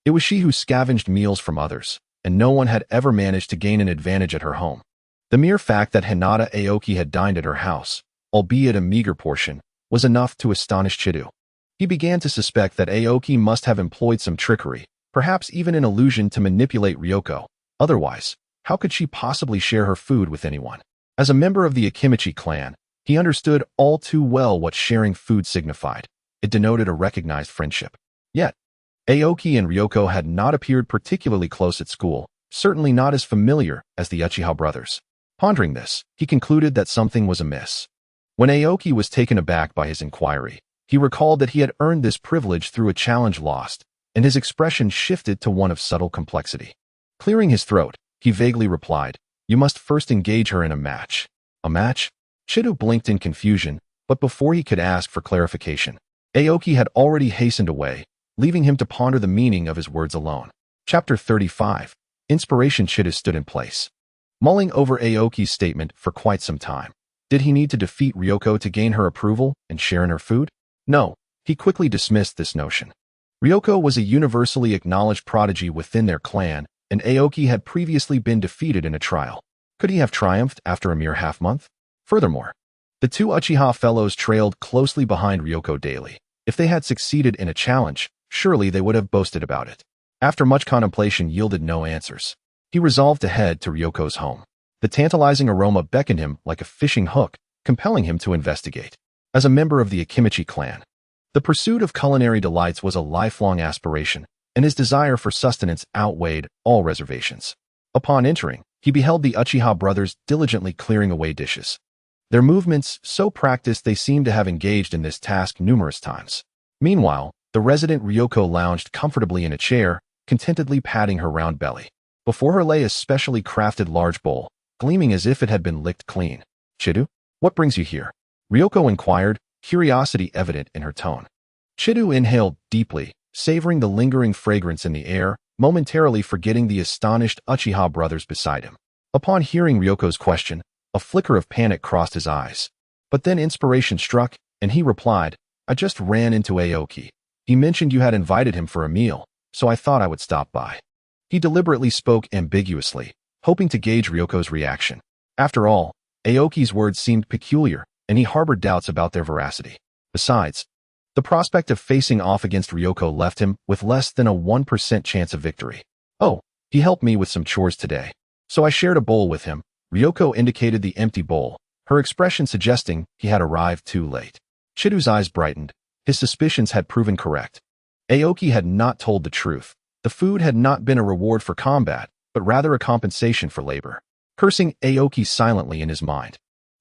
it was she who scavenged meals from others, and no one had ever managed to gain an advantage at her home. The mere fact that Hinata Aoki had dined at her house, albeit a meager portion, was enough to astonish Chidu. He began to suspect that Aoki must have employed some trickery, perhaps even an illusion to manipulate Ryoko. Otherwise, how could she possibly share her food with anyone? As a member of the Akimichi clan, he understood all too well what sharing food signified. It denoted a recognized friendship. Yet, Aoki and Ryoko had not appeared particularly close at school, certainly not as familiar as the Uchiha brothers. Pondering this, he concluded that something was amiss. When Aoki was taken aback by his inquiry, he recalled that he had earned this privilege through a challenge lost, and his expression shifted to one of subtle complexity. Clearing his throat, he vaguely replied, "You must first engage her in a match." A match? Chidu blinked in confusion, but before he could ask for clarification, Aoki had already hastened away, leaving him to ponder the meaning of his words alone. Chapter 35. Inspiration. Chidu stood in place, mulling over Aoki's statement for quite some time. Did he need to defeat Ryoko to gain her approval and share in her food? No, he quickly dismissed this notion. Ryoko was a universally acknowledged prodigy within their clan, and Aoki had previously been defeated in a trial. Could he have triumphed after a mere half-month? Furthermore, the two Uchiha fellows trailed closely behind Ryoko daily. If they had succeeded in a challenge, surely they would have boasted about it. After much contemplation yielded no answers, he resolved to head to Ryoko's home. The tantalizing aroma beckoned him like a fishing hook, compelling him to investigate. As a member of the Akimichi clan, the pursuit of culinary delights was a lifelong aspiration, and his desire for sustenance outweighed all reservations. Upon entering, he beheld the Uchiha brothers diligently clearing away dishes. Their movements so practiced they seemed to have engaged in this task numerous times. Meanwhile, the resident Ryoko lounged comfortably in a chair, contentedly patting her round belly. Before her lay a specially crafted large bowl, gleaming as if it had been licked clean. "Chidu, what brings you here?" Ryoko inquired, curiosity evident in her tone. Chidu inhaled deeply, savoring the lingering fragrance in the air, momentarily forgetting the astonished Uchiha brothers beside him. Upon hearing Ryoko's question, a flicker of panic crossed his eyes. But then inspiration struck, and he replied, "I just ran into Aoki. He mentioned you had invited him for a meal, so I thought I would stop by." He deliberately spoke ambiguously, hoping to gauge Ryoko's reaction. After all, Aoki's words seemed peculiar, and he harbored doubts about their veracity. Besides, the prospect of facing off against Ryoko left him with less than a 1% chance of victory. "Oh, he helped me with some chores today, so I shared a bowl with him." Ryoko indicated the empty bowl, her expression suggesting he had arrived too late. Chidu's eyes brightened. His suspicions had proven correct. Aoki had not told the truth. The food had not been a reward for combat, but rather a compensation for labor. Cursing Aoki silently in his mind,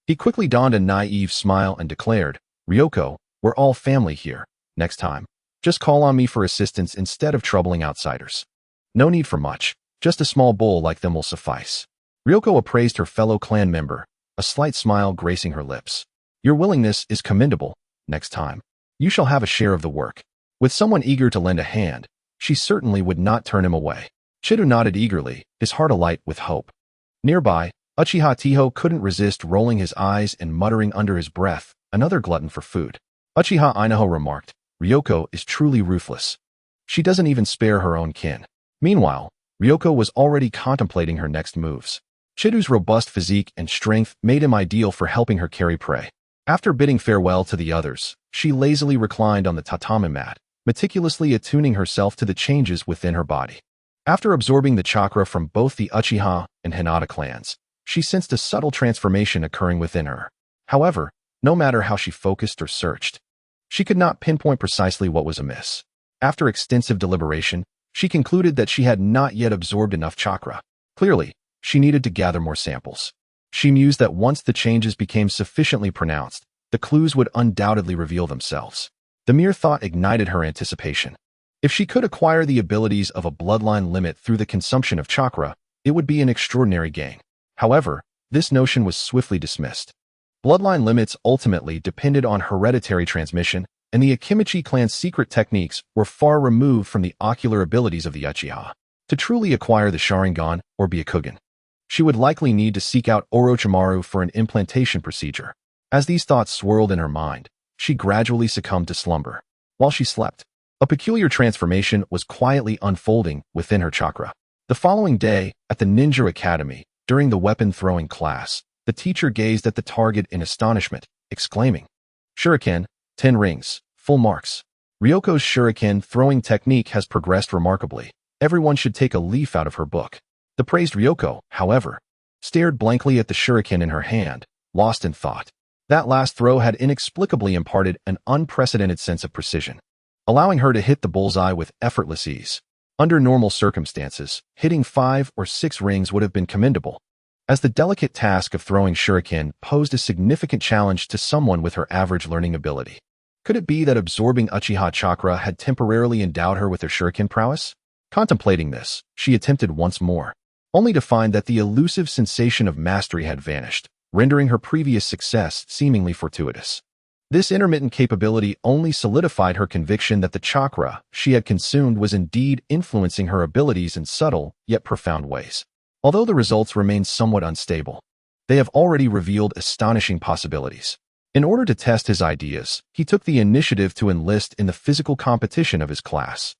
he quickly donned a naive smile and declared, "Ryoko, we're all family here. Next time, just call on me for assistance instead of troubling outsiders. No need for much, just a small bowl like them will suffice." Ryoko appraised her fellow clan member, a slight smile gracing her lips. "Your willingness is commendable. Next time, you shall have a share of the work." With someone eager to lend a hand, she certainly would not turn him away. Chidu nodded eagerly, his heart alight with hope. Nearby, Uchiha Tiho couldn't resist rolling his eyes and muttering under his breath, another glutton for food. Uchiha Inaho remarked, "Ryoko is truly ruthless. She doesn't even spare her own kin." Meanwhile, Ryoko was already contemplating her next moves. Chidu's robust physique and strength made him ideal for helping her carry prey. After bidding farewell to the others, she lazily reclined on the tatami mat, meticulously attuning herself to the changes within her body. After absorbing the chakra from both the Uchiha and Hinata clans, she sensed a subtle transformation occurring within her. However, no matter how she focused or searched, she could not pinpoint precisely what was amiss. After extensive deliberation, she concluded that she had not yet absorbed enough chakra. Clearly, she needed to gather more samples. She mused that once the changes became sufficiently pronounced, the clues would undoubtedly reveal themselves. The mere thought ignited her anticipation. If she could acquire the abilities of a bloodline limit through the consumption of chakra, it would be an extraordinary gain. However, this notion was swiftly dismissed. Bloodline limits ultimately depended on hereditary transmission, and the Akimichi clan's secret techniques were far removed from the ocular abilities of the Uchiha. To truly acquire the Sharingan or Byakugan, she would likely need to seek out Orochimaru for an implantation procedure. As these thoughts swirled in her mind, she gradually succumbed to slumber. While she slept, a peculiar transformation was quietly unfolding within her chakra. The following day, at the Ninja Academy, during the weapon-throwing class, the teacher gazed at the target in astonishment, exclaiming, "Shuriken, 10 rings, full marks. Ryoko's shuriken throwing technique has progressed remarkably. Everyone should take a leaf out of her book." The praised Ryoko, however, stared blankly at the shuriken in her hand, lost in thought. That last throw had inexplicably imparted an unprecedented sense of precision, allowing her to hit the bullseye with effortless ease. Under normal circumstances, hitting 5 or 6 rings would have been commendable. as the delicate task of throwing shuriken posed a significant challenge to someone with her average learning ability. Could it be that absorbing Uchiha chakra had temporarily endowed her with her shuriken prowess? Contemplating this, she attempted once more, only to find that the elusive sensation of mastery had vanished, rendering her previous success seemingly fortuitous. This intermittent capability only solidified her conviction that the chakra she had consumed was indeed influencing her abilities in subtle yet profound ways. Although the results remain somewhat unstable, they have already revealed astonishing possibilities. In order to test his ideas, he took the initiative to enlist in the physical competition of his class.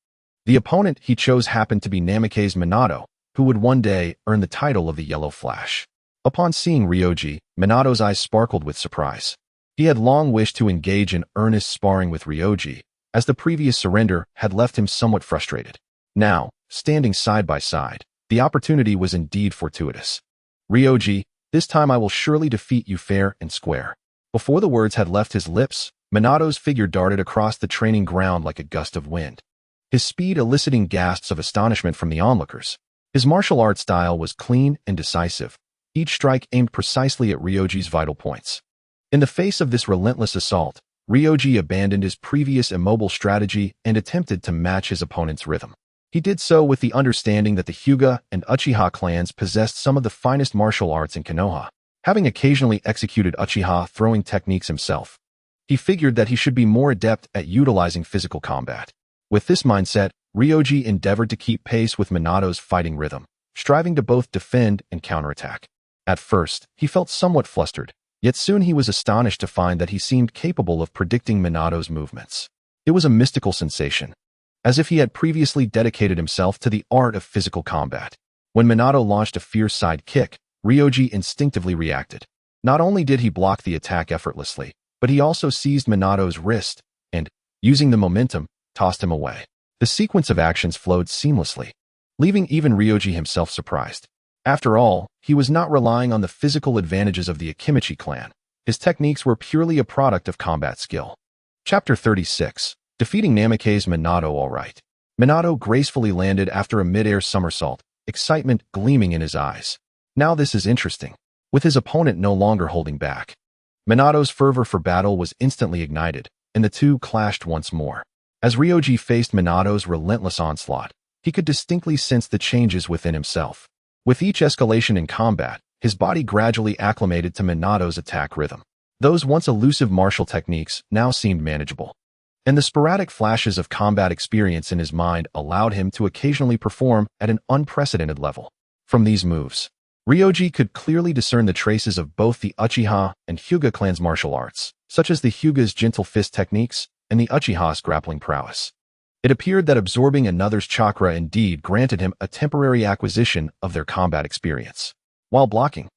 The opponent he chose happened to be Namake's Minato, who would one day earn the title of the Yellow Flash. Upon seeing Ryoji, Minato's eyes sparkled with surprise. He had long wished to engage in earnest sparring with Ryoji, as the previous surrender had left him somewhat frustrated. Now, standing side by side, the opportunity was indeed fortuitous. Ryoji, this time I will surely defeat you fair and square. Before the words had left his lips, Minato's figure darted across the training ground like a gust of wind, his speed eliciting gasps of astonishment from the onlookers. His martial arts style was clean and decisive, each strike aimed precisely at Ryoji's vital points. In the face of this relentless assault, Ryoji abandoned his previous immobile strategy and attempted to match his opponent's rhythm. He did so with the understanding that the Hyuga and Uchiha clans possessed some of the finest martial arts in Konoha. Having occasionally executed Uchiha throwing techniques himself, he figured that he should be more adept at utilizing physical combat. With this mindset, Ryoji endeavored to keep pace with Minato's fighting rhythm, striving to both defend and counterattack. At first, he felt somewhat flustered, yet soon he was astonished to find that he seemed capable of predicting Minato's movements. It was a mystical sensation, as if he had previously dedicated himself to the art of physical combat. When Minato launched a fierce side kick, Ryoji instinctively reacted. Not only did he block the attack effortlessly, but he also seized Minato's wrist and, using the momentum, tossed him away. The sequence of actions flowed seamlessly, leaving even Ryoji himself surprised. After all, he was not relying on the physical advantages of the Akimichi clan. His techniques were purely a product of combat skill. Chapter 36. Defeating Namake's Minato all right. Minato gracefully landed after a mid-air somersault, excitement gleaming in his eyes. Now this is interesting, with his opponent no longer holding back. Minato's fervor for battle was instantly ignited, and the two clashed once more. As Ryoji faced Minato's relentless onslaught, he could distinctly sense the changes within himself. With each escalation in combat, his body gradually acclimated to Minato's attack rhythm. Those once elusive martial techniques now seemed manageable, and the sporadic flashes of combat experience in his mind allowed him to occasionally perform at an unprecedented level. From these moves, Ryoji could clearly discern the traces of both the Uchiha and Hyuga clans' martial arts, such as the Hyuga's gentle fist techniques and the Uchiha's grappling prowess. It appeared that absorbing another's chakra indeed granted him a temporary acquisition of their combat experience. While blocking,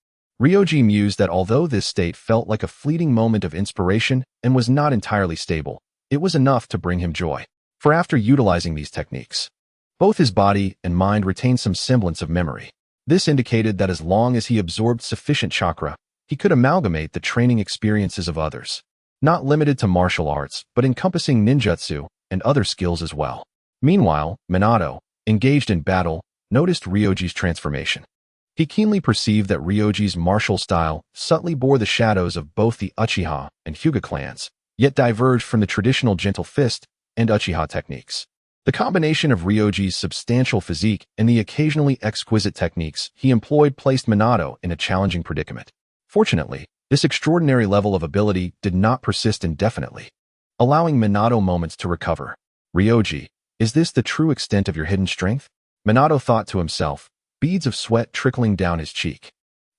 Ryoji mused that although this state felt like a fleeting moment of inspiration and was not entirely stable, it was enough to bring him joy. For after utilizing these techniques, both his body and mind retained some semblance of memory. This indicated that as long as he absorbed sufficient chakra, he could amalgamate the training experiences of others, not limited to martial arts, but encompassing ninjutsu and other skills as well. Meanwhile, Minato, engaged in battle, noticed Ryoji's transformation. He keenly perceived that Ryoji's martial style subtly bore the shadows of both the Uchiha and Hyuga clans, yet diverged from the traditional gentle fist and Uchiha techniques. The combination of Ryoji's substantial physique and the occasionally exquisite techniques he employed placed Minato in a challenging predicament. Fortunately, this extraordinary level of ability did not persist indefinitely, allowing Minato moments to recover. Ryoji, is this the true extent of your hidden strength? Minato thought to himself, beads of sweat trickling down his cheek.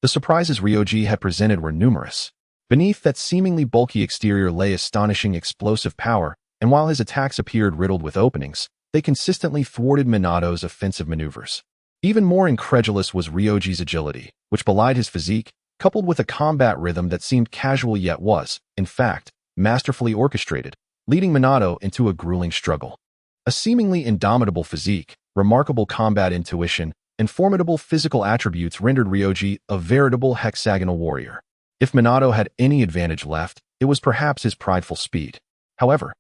The surprises Ryoji had presented were numerous. Beneath that seemingly bulky exterior lay astonishing explosive power, and while his attacks appeared riddled with openings, they consistently thwarted Minato's offensive maneuvers. Even more incredulous was Ryoji's agility, which belied his physique, coupled with a combat rhythm that seemed casual yet was, in fact, masterfully orchestrated, leading Minato into a grueling struggle. A seemingly indomitable physique, remarkable combat intuition, and formidable physical attributes rendered Ryoji a veritable hexagonal warrior. If Minato had any advantage left, it was perhaps his prideful speed. However,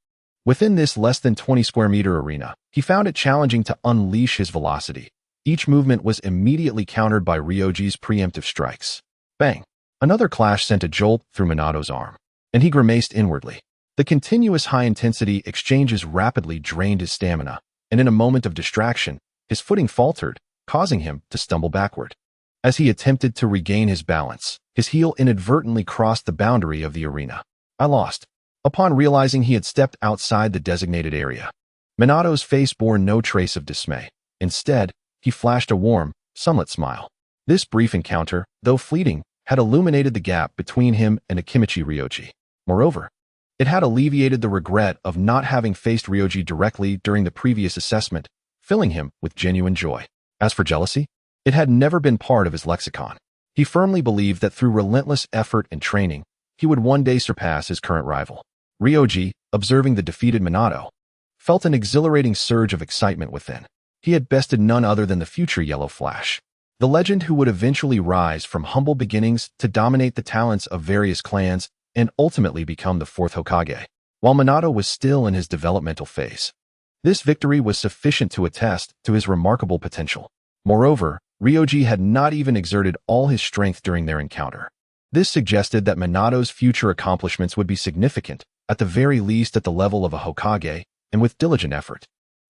within this less than 20 square meter arena, he found it challenging to unleash his velocity. Each movement was immediately countered by Ryoji's preemptive strikes. Bang! Another clash sent a jolt through Minato's arm, and he grimaced inwardly. The continuous high-intensity exchanges rapidly drained his stamina, and in a moment of distraction, his footing faltered, causing him to stumble backward. As he attempted to regain his balance, his heel inadvertently crossed the boundary of the arena. I lost. Upon realizing he had stepped outside the designated area, Minato's face bore no trace of dismay. Instead, he flashed a warm, sunlit smile. This brief encounter, though fleeting, had illuminated the gap between him and Akimichi Ryoji. Moreover, it had alleviated the regret of not having faced Ryoji directly during the previous assessment, filling him with genuine joy. As for jealousy, it had never been part of his lexicon. He firmly believed that through relentless effort and training, he would one day surpass his current rival. Ryoji, observing the defeated Minato, felt an exhilarating surge of excitement within. He had bested none other than the future Yellow Flash, the legend who would eventually rise from humble beginnings to dominate the talents of various clans and ultimately become the fourth Hokage, while Minato was still in his developmental phase. This victory was sufficient to attest to his remarkable potential. Moreover, Ryoji had not even exerted all his strength during their encounter. This suggested that Minato's future accomplishments would be significant, at the very least at the level of a Hokage, and with diligent effort,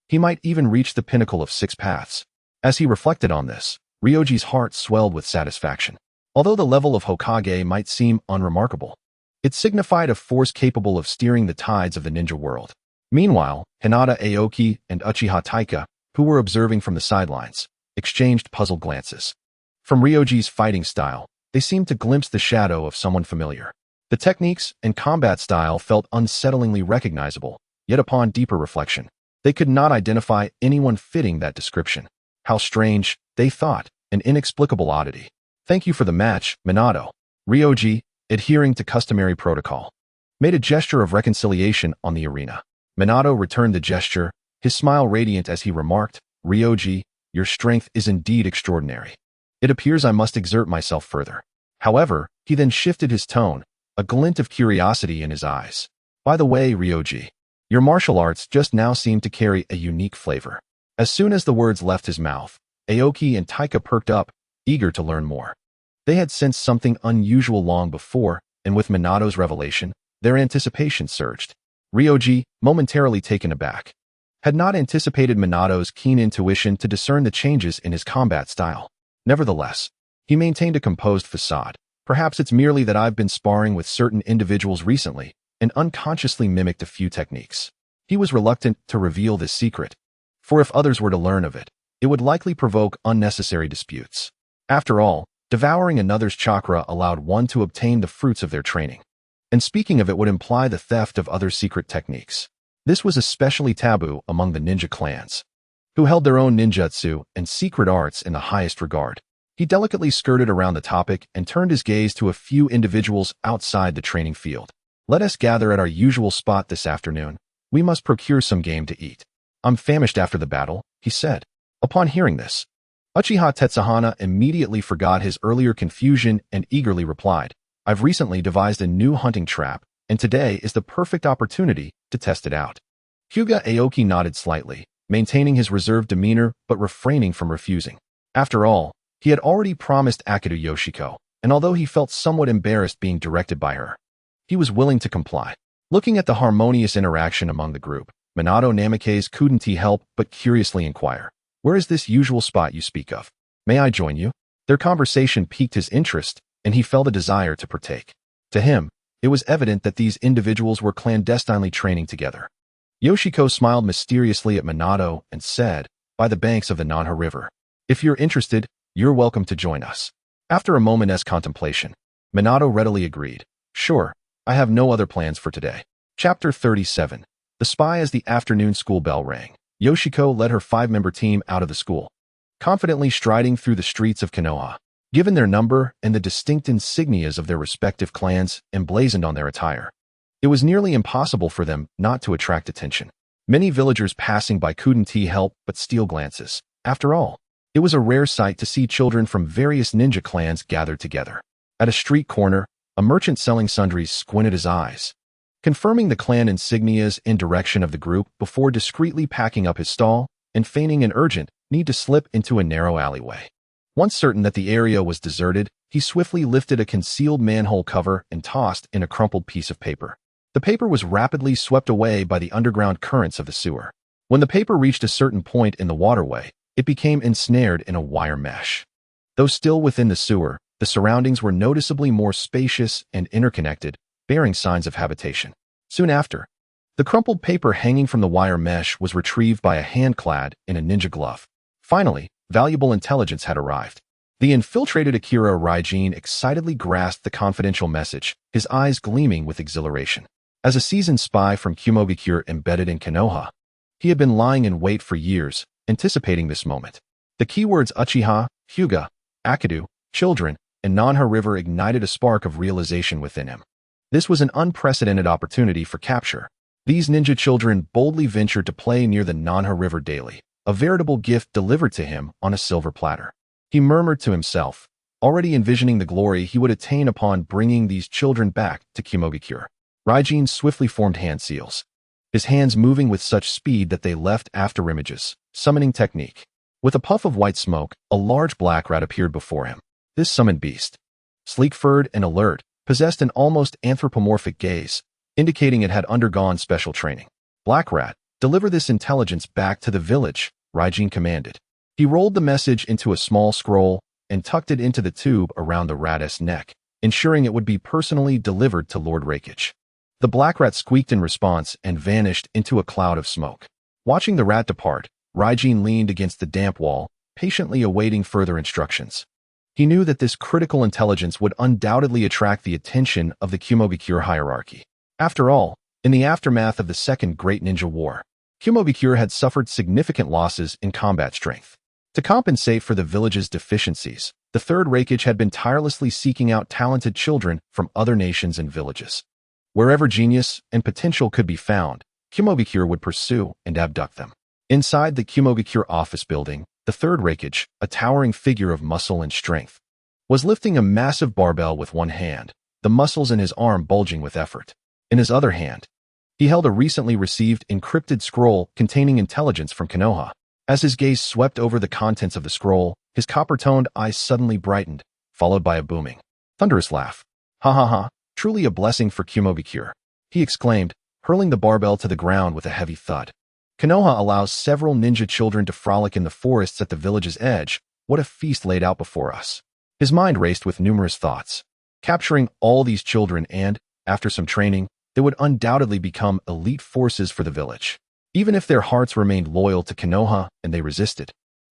he might even reach the pinnacle of 6 paths. As he reflected on this, Ryoji's heart swelled with satisfaction. Although the level of Hokage might seem unremarkable, it signified a force capable of steering the tides of the ninja world. Meanwhile, Hinata Aoki and Uchiha Taika, who were observing from the sidelines, exchanged puzzled glances. From Ryoji's fighting style, they seemed to glimpse the shadow of someone familiar. The techniques and combat style felt unsettlingly recognizable, yet upon deeper reflection, they could not identify anyone fitting that description. How strange, they thought, an inexplicable oddity. Thank you for the match, Minato. Ryoji, adhering to customary protocol, made a gesture of reconciliation on the arena. Minato returned the gesture, his smile radiant as he remarked, Ryoji, your strength is indeed extraordinary. It appears I must exert myself further. However, he then shifted his tone, a glint of curiosity in his eyes. By the way, Ryoji, your martial arts just now seem to carry a unique flavor. As soon as the words left his mouth, Aoki and Taika perked up, eager to learn more. They had sensed something unusual long before, and with Minato's revelation, their anticipation surged. Ryoji, momentarily taken aback, had not anticipated Minato's keen intuition to discern the changes in his combat style. Nevertheless, he maintained a composed facade. Perhaps it's merely that I've been sparring with certain individuals recently, and unconsciously mimicked a few techniques. He was reluctant to reveal this secret, for if others were to learn of it, it would likely provoke unnecessary disputes. After all, devouring another's chakra allowed one to obtain the fruits of their training. And speaking of it would imply the theft of other secret techniques. This was especially taboo among the ninja clans, who held their own ninjutsu and secret arts in the highest regard. He delicately skirted around the topic and turned his gaze to a few individuals outside the training field. Let us gather at our usual spot this afternoon. We must procure some game to eat. I'm famished after the battle, he said. Upon hearing this, Uchiha Tetsubana immediately forgot his earlier confusion and eagerly replied, I've recently devised a new hunting trap, and today is the perfect opportunity to test it out. Hyuga Aoki nodded slightly, maintaining his reserved demeanor but refraining from refusing. After all, he had already promised Akimichi Yoshiko, and although he felt somewhat embarrassed being directed by her, he was willing to comply. Looking at the harmonious interaction among the group, Minato Namikaze couldn't help but curiously inquire, where is this usual spot you speak of? May I join you? Their conversation piqued his interest, and he felt a desire to partake. To him, it was evident that these individuals were clandestinely training together. Yoshiko smiled mysteriously at Minato and said, by the banks of the Nanha River. If you're interested, you're welcome to join us. After a moment's contemplation, Minato readily agreed. Sure, I have no other plans for today. Chapter 37. The Spy. As the afternoon school bell rang, Yoshiko led her 5-member team out of the school, confidently striding through the streets of Konoha. Given their number and the distinct insignias of their respective clans emblazoned on their attire, it was nearly impossible for them not to attract attention. Many villagers passing by couldn't help but steal glances. After all, it was a rare sight to see children from various ninja clans gathered together. At a street corner, a merchant selling sundries squinted his eyes, confirming the clan insignias in direction of the group before discreetly packing up his stall and feigning an urgent, need to slip into a narrow alleyway. Once certain that the area was deserted, he swiftly lifted a concealed manhole cover and tossed in a crumpled piece of paper. The paper was rapidly swept away by the underground currents of the sewer. When the paper reached a certain point in the waterway, it became ensnared in a wire mesh. Though still within the sewer, the surroundings were noticeably more spacious and interconnected, bearing signs of habitation. Soon after, the crumpled paper hanging from the wire mesh was retrieved by a hand clad in a ninja glove. Finally, valuable intelligence had arrived. The infiltrated Akira Ryojin excitedly grasped the confidential message, his eyes gleaming with exhilaration. As a seasoned spy from Kumogakure embedded in Konoha, he had been lying in wait for years, anticipating this moment. The keywords Uchiha, Hyuga, Akido, children, and Nanha River ignited a spark of realization within him. This was an unprecedented opportunity for capture. These ninja children boldly ventured to play near the Nanha River daily, a veritable gift delivered to him on a silver platter. He murmured to himself, already envisioning the glory he would attain upon bringing these children back to Kumogakure. Ryojin swiftly formed hand seals, his hands moving with such speed that they left after images. Summoning technique. With a puff of white smoke, a large black rat appeared before him. This summoned beast, sleek-furred and alert, possessed an almost anthropomorphic gaze, indicating it had undergone special training. Black rat, deliver this intelligence back to the village, Ryojin commanded. He rolled the message into a small scroll and tucked it into the tube around the rat's neck, ensuring it would be personally delivered to Lord Reikage. The black rat squeaked in response and vanished into a cloud of smoke. Watching the rat depart, Ryojin leaned against the damp wall, patiently awaiting further instructions. He knew that this critical intelligence would undoubtedly attract the attention of the Kumogakure hierarchy. After all, in the aftermath of the Second Great Ninja War, Kumogakure had suffered significant losses in combat strength. To compensate for the village's deficiencies, the Third Reikage had been tirelessly seeking out talented children from other nations and villages. Wherever genius and potential could be found, Kumogakure would pursue and abduct them. Inside the Kumogakure office building, the Third Reikage, a towering figure of muscle and strength, was lifting a massive barbell with one hand, the muscles in his arm bulging with effort. In his other hand, he held a recently received encrypted scroll containing intelligence from Konoha. As his gaze swept over the contents of the scroll, his copper-toned eyes suddenly brightened, followed by a booming, thunderous laugh. Ha ha ha, truly a blessing for Kumogakure, he exclaimed, hurling the barbell to the ground with a heavy thud. Konoha allows several ninja children to frolic in the forests at the village's edge. What a feast laid out before us. His mind raced with numerous thoughts. Capturing all these children and, after some training, they would undoubtedly become elite forces for the village. Even if their hearts remained loyal to Konoha and they resisted,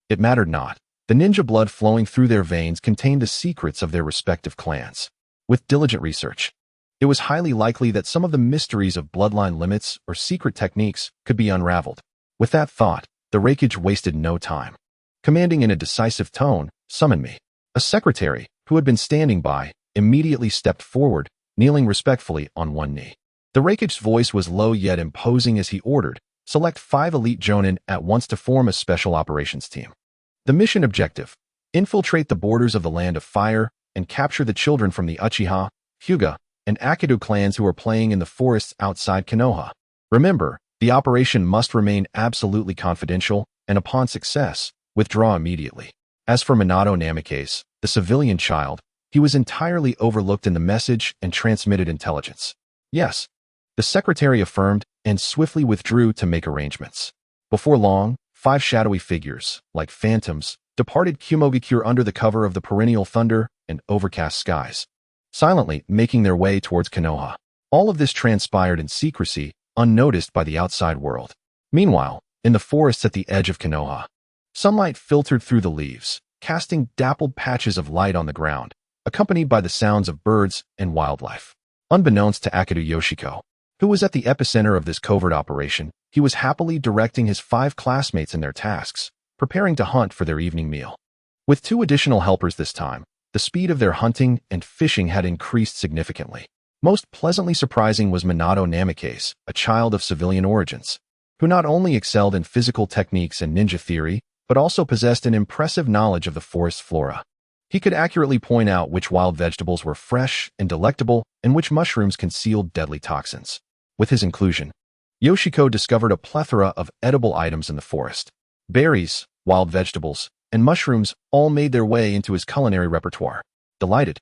it mattered not. The ninja blood flowing through their veins contained the secrets of their respective clans. With diligent research, it was highly likely that some of the mysteries of bloodline limits or secret techniques could be unraveled. With that thought, the Reikage wasted no time. Commanding in a decisive tone, "Summon me." A secretary, who had been standing by, immediately stepped forward, kneeling respectfully on one knee. The Reikage's voice was low yet imposing as he ordered, select 5 elite jonin at once to form a special operations team. The mission objective: infiltrate the borders of the Land of Fire and capture the children from the Uchiha, Hyuga, and Akido clans who are playing in the forests outside Konoha. Remember, the operation must remain absolutely confidential, and upon success, withdraw immediately. As for Minato Namikaze, the civilian child, he was entirely overlooked in the message and transmitted intelligence. Yes, the secretary affirmed and swiftly withdrew to make arrangements. Before long, 5 shadowy figures, like phantoms, departed Kumogakure under the cover of the perennial thunder and overcast skies, silently making their way towards Konoha. All of this transpired in secrecy, unnoticed by the outside world. Meanwhile, in the forests at the edge of Konoha, sunlight filtered through the leaves, casting dappled patches of light on the ground, accompanied by the sounds of birds and wildlife. Unbeknownst to Akimichi Yoshiko, who was at the epicenter of this covert operation, he was happily directing his 5 classmates in their tasks, preparing to hunt for their evening meal. With 2 additional helpers this time, the speed of their hunting and fishing had increased significantly. Most pleasantly surprising was Minato Namikaze, a child of civilian origins, who not only excelled in physical techniques and ninja theory, but also possessed an impressive knowledge of the forest flora. He could accurately point out which wild vegetables were fresh and delectable and which mushrooms concealed deadly toxins. With his inclusion, Yoshiko discovered a plethora of edible items in the forest. Berries, wild vegetables, and mushrooms all made their way into his culinary repertoire. Delighted,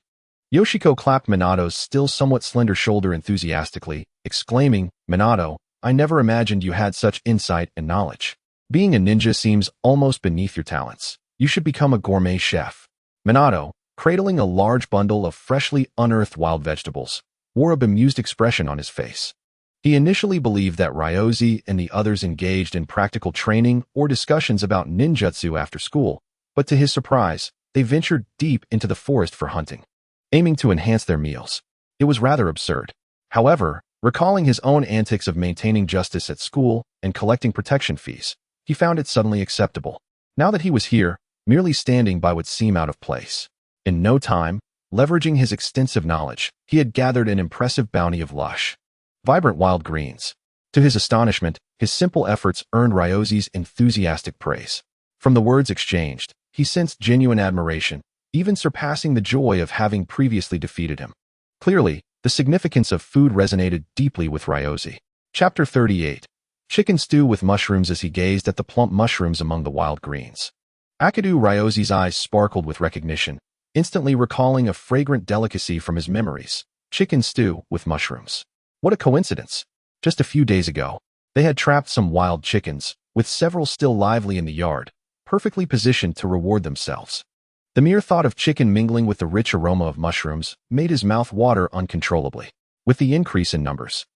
Yoshiko clapped Minato's still somewhat slender shoulder enthusiastically, exclaiming, "Minato, I never imagined you had such insight and knowledge. Being a ninja seems almost beneath your talents. You should become a gourmet chef." Minato, cradling a large bundle of freshly unearthed wild vegetables, wore a bemused expression on his face. He initially believed that Ryoko and the others engaged in practical training or discussions about ninjutsu after school, but to his surprise, they ventured deep into the forest for hunting, aiming to enhance their meals. It was rather absurd. However, recalling his own antics of maintaining justice at school and collecting protection fees, he found it suddenly acceptable. Now that he was here, merely standing by would seem out of place. In no time, leveraging his extensive knowledge, he had gathered an impressive bounty of lush, vibrant wild greens. To his astonishment, his simple efforts earned Ryoko's enthusiastic praise. From the words exchanged, he sensed genuine admiration, even surpassing the joy of having previously defeated him. Clearly, the significance of food resonated deeply with Ryoko. Chapter 38. Chicken stew with mushrooms. As he gazed at the plump mushrooms among the wild greens, Ryoko's eyes sparkled with recognition, instantly recalling a fragrant delicacy from his memories: chicken stew with mushrooms. What a coincidence! Just a few days ago, they had trapped some wild chickens, with several still lively in the yard, perfectly positioned to reward themselves. The mere thought of chicken mingling with the rich aroma of mushrooms made his mouth water uncontrollably. With the increase in numbers,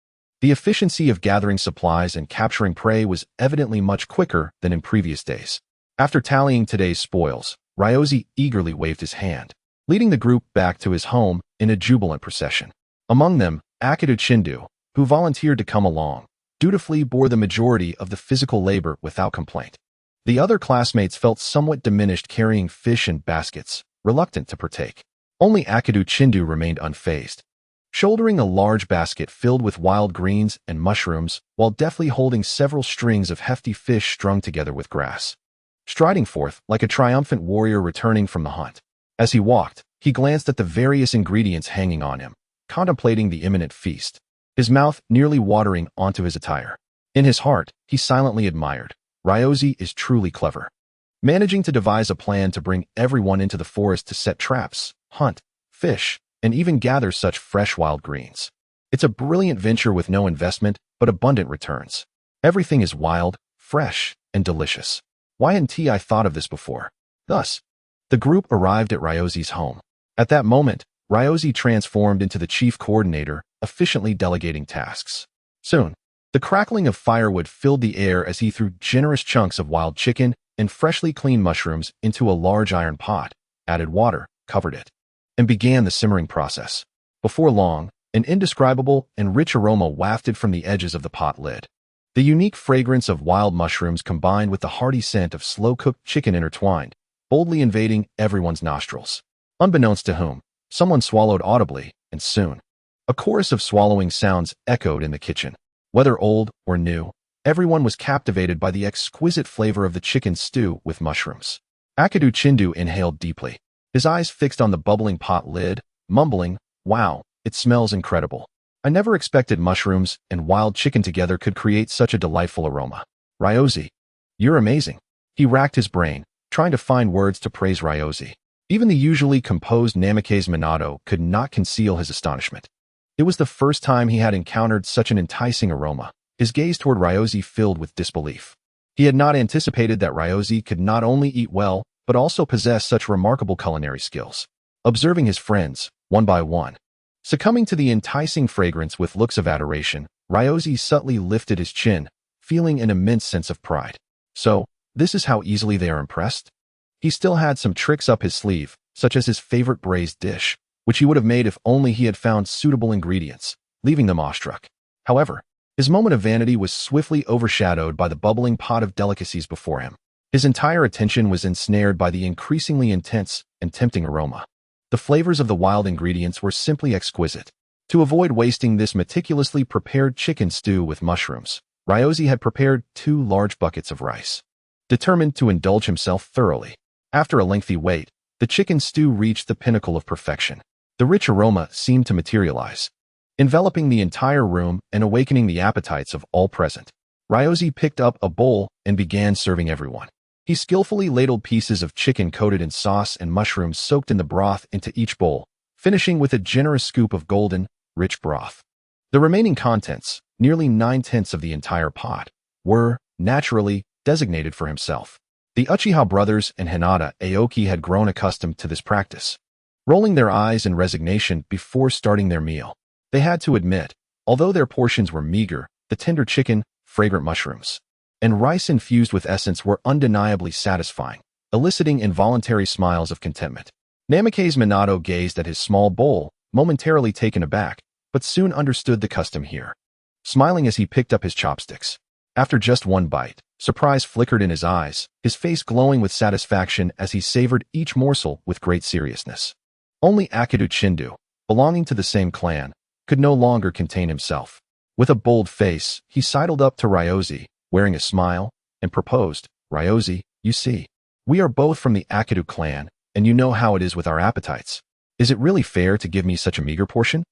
the efficiency of gathering supplies and capturing prey was evidently much quicker than in previous days. After tallying today's spoils, Ryoko eagerly waved his hand, leading the group back to his home in a jubilant procession. Among them, Akimichi, who volunteered to come along, dutifully bore the majority of the physical labor without complaint. The other classmates felt somewhat diminished carrying fish and baskets, reluctant to partake. Only Akimichi remained unfazed, shouldering a large basket filled with wild greens and mushrooms while deftly holding several strings of hefty fish strung together with grass. Striding forth like a triumphant warrior returning from the hunt. As he walked, he glanced at the various ingredients hanging on him, contemplating the imminent feast, his mouth nearly watering onto his attire. In his heart, he silently admired, "Ryoko is truly clever, managing to devise a plan to bring everyone into the forest to set traps, hunt, fish, and even gather such fresh wild greens. It's a brilliant venture with no investment but abundant returns. Everything is wild, fresh, and delicious. Why hadn't I thought of this before?" Thus, the group arrived at Ryoko's home. At that moment, Ryoko transformed into the chief coordinator, efficiently delegating tasks. Soon, the crackling of firewood filled the air as he threw generous chunks of wild chicken and freshly cleaned mushrooms into a large iron pot, added water, covered it, and began the simmering process. Before long, an indescribable and rich aroma wafted from the edges of the pot lid. The unique fragrance of wild mushrooms combined with the hearty scent of slow-cooked chicken intertwined, boldly invading everyone's nostrils. Unbeknownst to whom, someone swallowed audibly, and soon, a chorus of swallowing sounds echoed in the kitchen. Whether old or new, everyone was captivated by the exquisite flavor of the chicken stew with mushrooms. Akimichi inhaled deeply, his eyes fixed on the bubbling pot lid, mumbling, "Wow, it smells incredible. I never expected mushrooms and wild chicken together could create such a delightful aroma. Ryoko, you're amazing." He racked his brain, trying to find words to praise Ryoko. Even the usually composed Namikaze Minato could not conceal his astonishment. It was the first time he had encountered such an enticing aroma, his gaze toward Ryoko filled with disbelief. He had not anticipated that Ryoko could not only eat well, but also possess such remarkable culinary skills. Observing his friends, one by one, succumbing to the enticing fragrance with looks of adoration, Ryoko subtly lifted his chin, feeling an immense sense of pride. So, this is how easily they are impressed? He still had some tricks up his sleeve, such as his favorite braised dish, which he would have made if only he had found suitable ingredients, leaving them awestruck. However, his moment of vanity was swiftly overshadowed by the bubbling pot of delicacies before him. His entire attention was ensnared by the increasingly intense and tempting aroma. The flavors of the wild ingredients were simply exquisite. To avoid wasting this meticulously prepared chicken stew with mushrooms, Ryoko had prepared 2 large buckets of rice. Determined to indulge himself thoroughly, after a lengthy wait, the chicken stew reached the pinnacle of perfection. The rich aroma seemed to materialize, enveloping the entire room and awakening the appetites of all present. Ryoko picked up a bowl and began serving everyone. He skillfully ladled pieces of chicken coated in sauce and mushrooms soaked in the broth into each bowl, finishing with a generous scoop of golden, rich broth. The remaining contents, nearly 9/10 of the entire pot, were, naturally, designated for himself. The Uchiha brothers and Hinata Aoki had grown accustomed to this practice, rolling their eyes in resignation before starting their meal. They had to admit, although their portions were meager, the tender chicken, fragrant mushrooms, and rice infused with essence were undeniably satisfying, eliciting involuntary smiles of contentment. Namikaze Minato gazed at his small bowl, momentarily taken aback, but soon understood the custom here, smiling as he picked up his chopsticks. After just one bite, surprise flickered in his eyes, his face glowing with satisfaction as he savored each morsel with great seriousness. Only Akido Chindu, belonging to the same clan, could no longer contain himself. With a bold face, he sidled up to Ryoko, wearing a smile, and proposed, "Ryoko, you see, we are both from the Akido clan, and you know how it is with our appetites. Is it really fair to give me such a meager portion?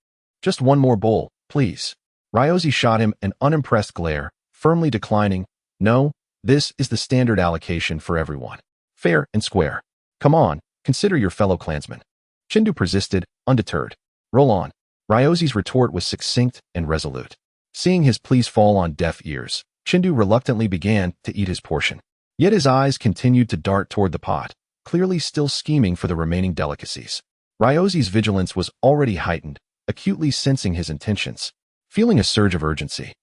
Just one more bowl, please." Ryoko shot him an unimpressed glare, firmly declining. "No, this is the standard allocation for everyone. Fair and square. Come on, consider your fellow clansmen." Chindu persisted, undeterred. "Roll on." Ryoko's retort was succinct and resolute. Seeing his pleas fall on deaf ears, Chindu reluctantly began to eat his portion. Yet his eyes continued to dart toward the pot, clearly still scheming for the remaining delicacies. Ryoko's vigilance was already heightened, acutely sensing his intentions. Feeling a surge of urgency,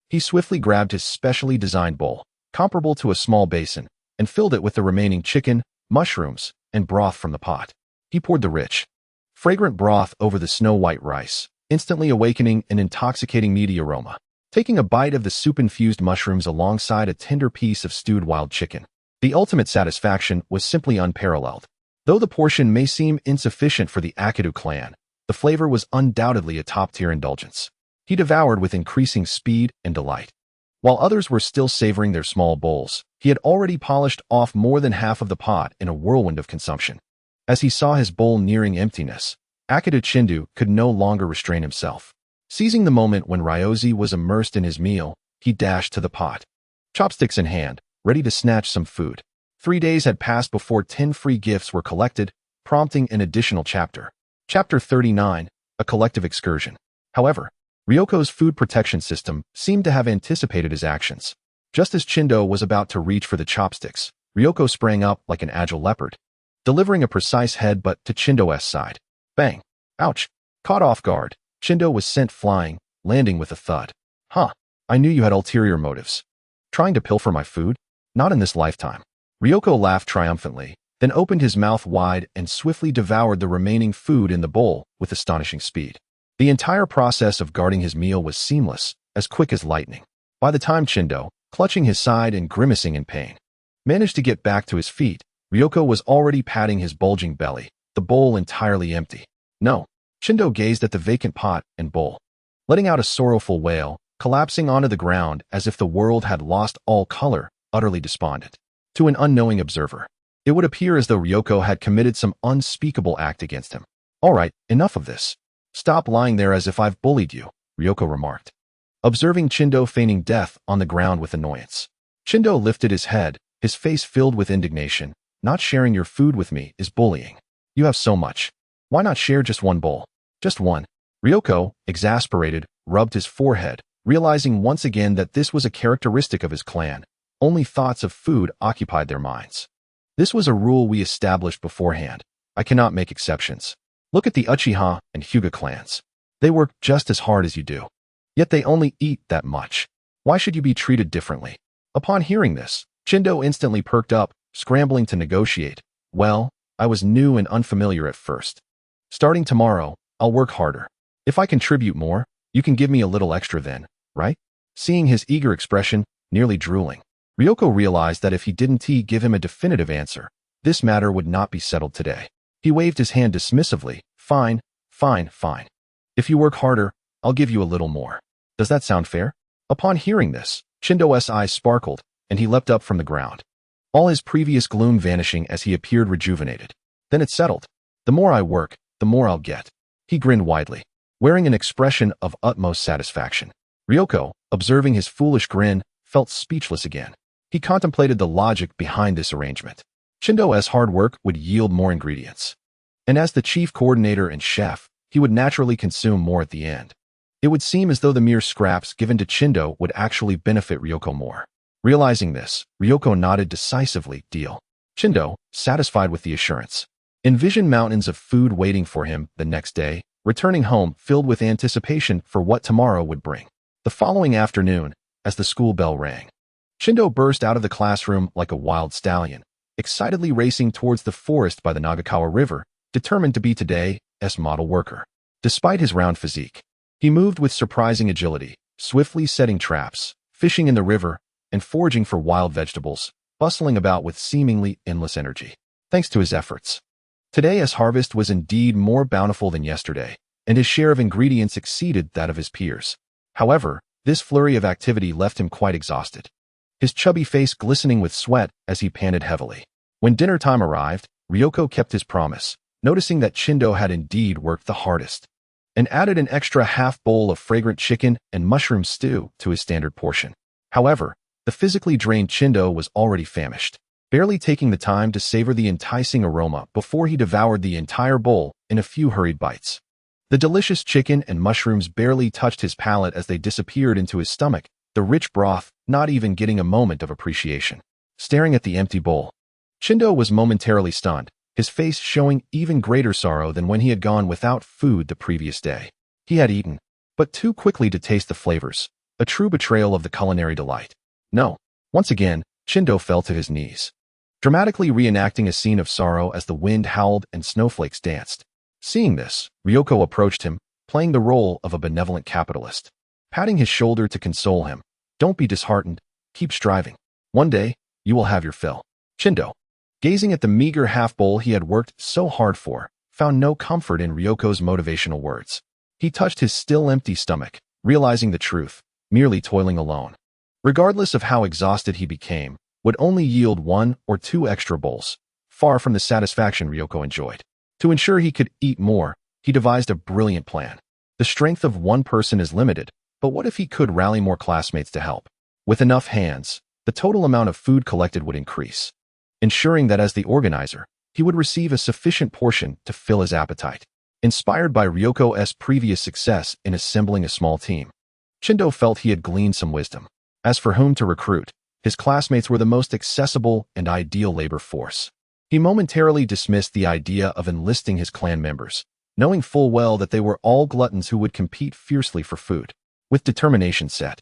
he swiftly grabbed his specially designed bowl, comparable to a small basin, and filled it with the remaining chicken, mushrooms, and broth from the pot. He poured the rich, fragrant broth over the snow-white rice, instantly awakening an intoxicating meaty aroma. Taking a bite of the soup-infused mushrooms alongside a tender piece of stewed wild chicken, the ultimate satisfaction was simply unparalleled. Though the portion may seem insufficient for the Akido clan, the flavor was undoubtedly a top-tier indulgence. He devoured with increasing speed and delight. While others were still savoring their small bowls, he had already polished off more than half of the pot in a whirlwind of consumption. As he saw his bowl nearing emptiness, Akido Chindu could no longer restrain himself. Seizing the moment when Ryoko was immersed in his meal, he dashed to the pot, chopsticks in hand, ready to snatch some food. 3 days had passed before 10 free gifts were collected, prompting an additional chapter. Chapter 39, A Collective Excursion. However, Ryoko's food protection system seemed to have anticipated his actions. Just as Chindo was about to reach for the chopsticks, Ryoko sprang up like an agile leopard, delivering a precise headbutt to Chindo's side. Bang! Ouch! Caught off guard, Chindo was sent flying, landing with a thud. "Huh, I knew you had ulterior motives. Trying to pilfer my food? Not in this lifetime." Ryoko laughed triumphantly, then opened his mouth wide and swiftly devoured the remaining food in the bowl with astonishing speed. The entire process of guarding his meal was seamless, as quick as lightning. By the time Chindo, clutching his side and grimacing in pain, managed to get back to his feet, Ryoko was already patting his bulging belly, the bowl entirely empty. "No." Chindo gazed at the vacant pot and bowl, letting out a sorrowful wail, collapsing onto the ground as if the world had lost all color, utterly despondent. To an unknowing observer, it would appear as though Ryoko had committed some unspeakable act against him. "All right, enough of this. Stop lying there as if I've bullied you," Ryoko remarked, observing Chindo feigning death on the ground with annoyance. Chindo lifted his head, his face filled with indignation. "Not sharing your food with me is bullying. You have so much. Why not share just one bowl? Just one?" Ryoko, exasperated, rubbed his forehead, realizing once again that this was a characteristic of his clan. Only thoughts of food occupied their minds. "This was a rule we established beforehand. I cannot make exceptions. Look at the Uchiha and Hyuga clans. They work just as hard as you do. Yet they only eat that much. Why should you be treated differently?" Upon hearing this, Chindo instantly perked up, scrambling to negotiate. "Well, I was new and unfamiliar at first. Starting tomorrow, I'll work harder. If I contribute more, you can give me a little extra then, right?" Seeing his eager expression, nearly drooling, Ryoko realized that if he didn't give him a definitive answer, this matter would not be settled today. He waved his hand dismissively. Fine. If you work harder, I'll give you a little more. Does that sound fair?" Upon hearing this, Chindo's eyes sparkled, and he leapt up from the ground, all his previous gloom vanishing as he appeared rejuvenated. "Then it's settled. The more I work, the more I'll get." He grinned widely, wearing an expression of utmost satisfaction. Ryoko, observing his foolish grin, felt speechless again. He contemplated the logic behind this arrangement. Chindo's hard work would yield more ingredients. And as the chief coordinator and chef, he would naturally consume more at the end. It would seem as though the mere scraps given to Chindo would actually benefit Ryoko more. Realizing this, Ryoko nodded decisively, deal. Chindo, satisfied with the assurance, envisioned mountains of food waiting for him the next day, returning home filled with anticipation for what tomorrow would bring. The following afternoon, as the school bell rang, Chindo burst out of the classroom like a wild stallion, excitedly racing towards the forest by the Nagakawa River, determined to be today's model worker. Despite his round physique, he moved with surprising agility, swiftly setting traps, fishing in the river, and foraging for wild vegetables, bustling about with seemingly endless energy. Thanks to his efforts, today's harvest was indeed more bountiful than yesterday, and his share of ingredients exceeded that of his peers. However, this flurry of activity left him quite exhausted, his chubby face glistening with sweat as he panted heavily. When dinner time arrived, Ryoko kept his promise, noticing that Chindo had indeed worked the hardest, and added an extra half bowl of fragrant chicken and mushroom stew to his standard portion. However, the physically drained Chindo was already famished, barely taking the time to savor the enticing aroma before he devoured the entire bowl in a few hurried bites. The delicious chicken and mushrooms barely touched his palate as they disappeared into his stomach, the rich broth not even getting a moment of appreciation. Staring at the empty bowl, Chindo was momentarily stunned, his face showing even greater sorrow than when he had gone without food the previous day. He had eaten, but too quickly to taste the flavors, a true betrayal of the culinary delight. No. Once again, Chindo fell to his knees, dramatically reenacting a scene of sorrow as the wind howled and snowflakes danced. Seeing this, Ryoko approached him, playing the role of a benevolent capitalist, patting his shoulder to console him. Don't be disheartened, keep striving. One day, you will have your fill. Chindo, gazing at the meager half-bowl he had worked so hard for, found no comfort in Ryoko's motivational words. He touched his still empty stomach, realizing the truth, merely toiling alone, regardless of how exhausted he became, would only yield 1 or 2 extra bowls, far from the satisfaction Ryoko enjoyed. To ensure he could eat more, he devised a brilliant plan. The strength of one person is limited, but what if he could rally more classmates to help? With enough hands, the total amount of food collected would increase, ensuring that as the organizer, he would receive a sufficient portion to fill his appetite. Inspired by Ryoko's previous success in assembling a small team, Chindo felt he had gleaned some wisdom. As for whom to recruit, his classmates were the most accessible and ideal labor force. He momentarily dismissed the idea of enlisting his clan members, knowing full well that they were all gluttons who would compete fiercely for food. With determination set,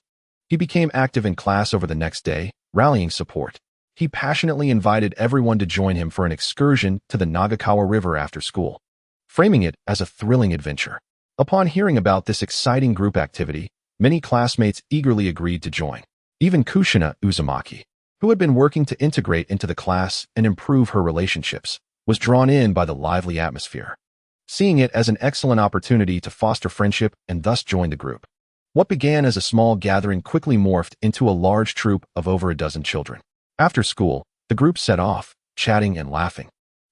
he became active in class over the next day, rallying support. He passionately invited everyone to join him for an excursion to the Nagakawa River after school, framing it as a thrilling adventure. Upon hearing about this exciting group activity, many classmates eagerly agreed to join. Even Kushina Uzumaki, who had been working to integrate into the class and improve her relationships, was drawn in by the lively atmosphere, seeing it as an excellent opportunity to foster friendship and thus join the group. What began as a small gathering quickly morphed into a large troop of over a dozen children. After school, the group set off, chatting and laughing,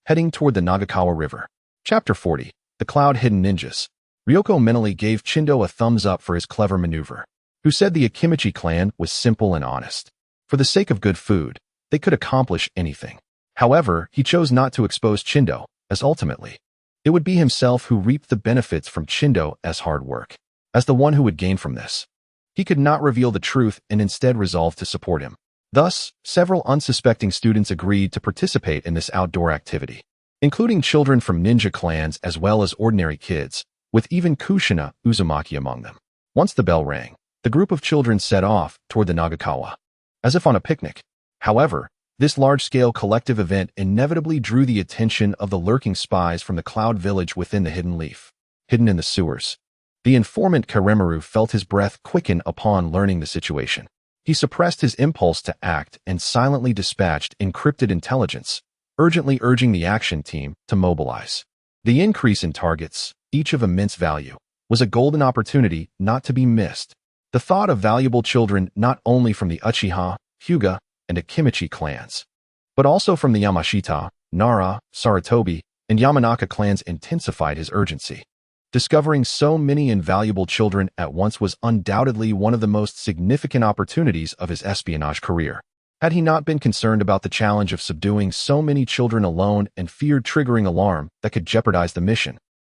heading toward the Nagakawa River. Chapter 40. The Cloud-Hidden Ninjas. Ryoko mentally gave Chindo a thumbs up for his clever maneuver, who said the Akimichi clan was simple and honest. For the sake of good food, they could accomplish anything. However, he chose not to expose Chindo, as ultimately, it would be himself who reaped the benefits from Chindo's hard work. As the one who would gain from this, he could not reveal the truth and instead resolved to support him. Thus, several unsuspecting students agreed to participate in this outdoor activity, including children from ninja clans as well as ordinary kids, with even Kushina Uzumaki among them. Once the bell rang, the group of children set off toward the Nagakawa, as if on a picnic. However, this large-scale collective event inevitably drew the attention of the lurking spies from the Cloud Village within the Hidden Leaf, hidden in the sewers. The informant Karemaru felt his breath quicken upon learning the situation. He suppressed his impulse to act and silently dispatched encrypted intelligence, urgently urging the action team to mobilize. The increase in targets, each of immense value, was a golden opportunity not to be missed. The thought of valuable children not only from the Uchiha, Hyuga, and Akimichi clans, but also from the Yamashita, Nara, Sarutobi, and Yamanaka clans intensified his urgency. Discovering so many invaluable children at once was undoubtedly one of the most significant opportunities of his espionage career. Had he not been concerned about the challenge of subduing so many children alone and feared triggering alarm that could jeopardize the mission,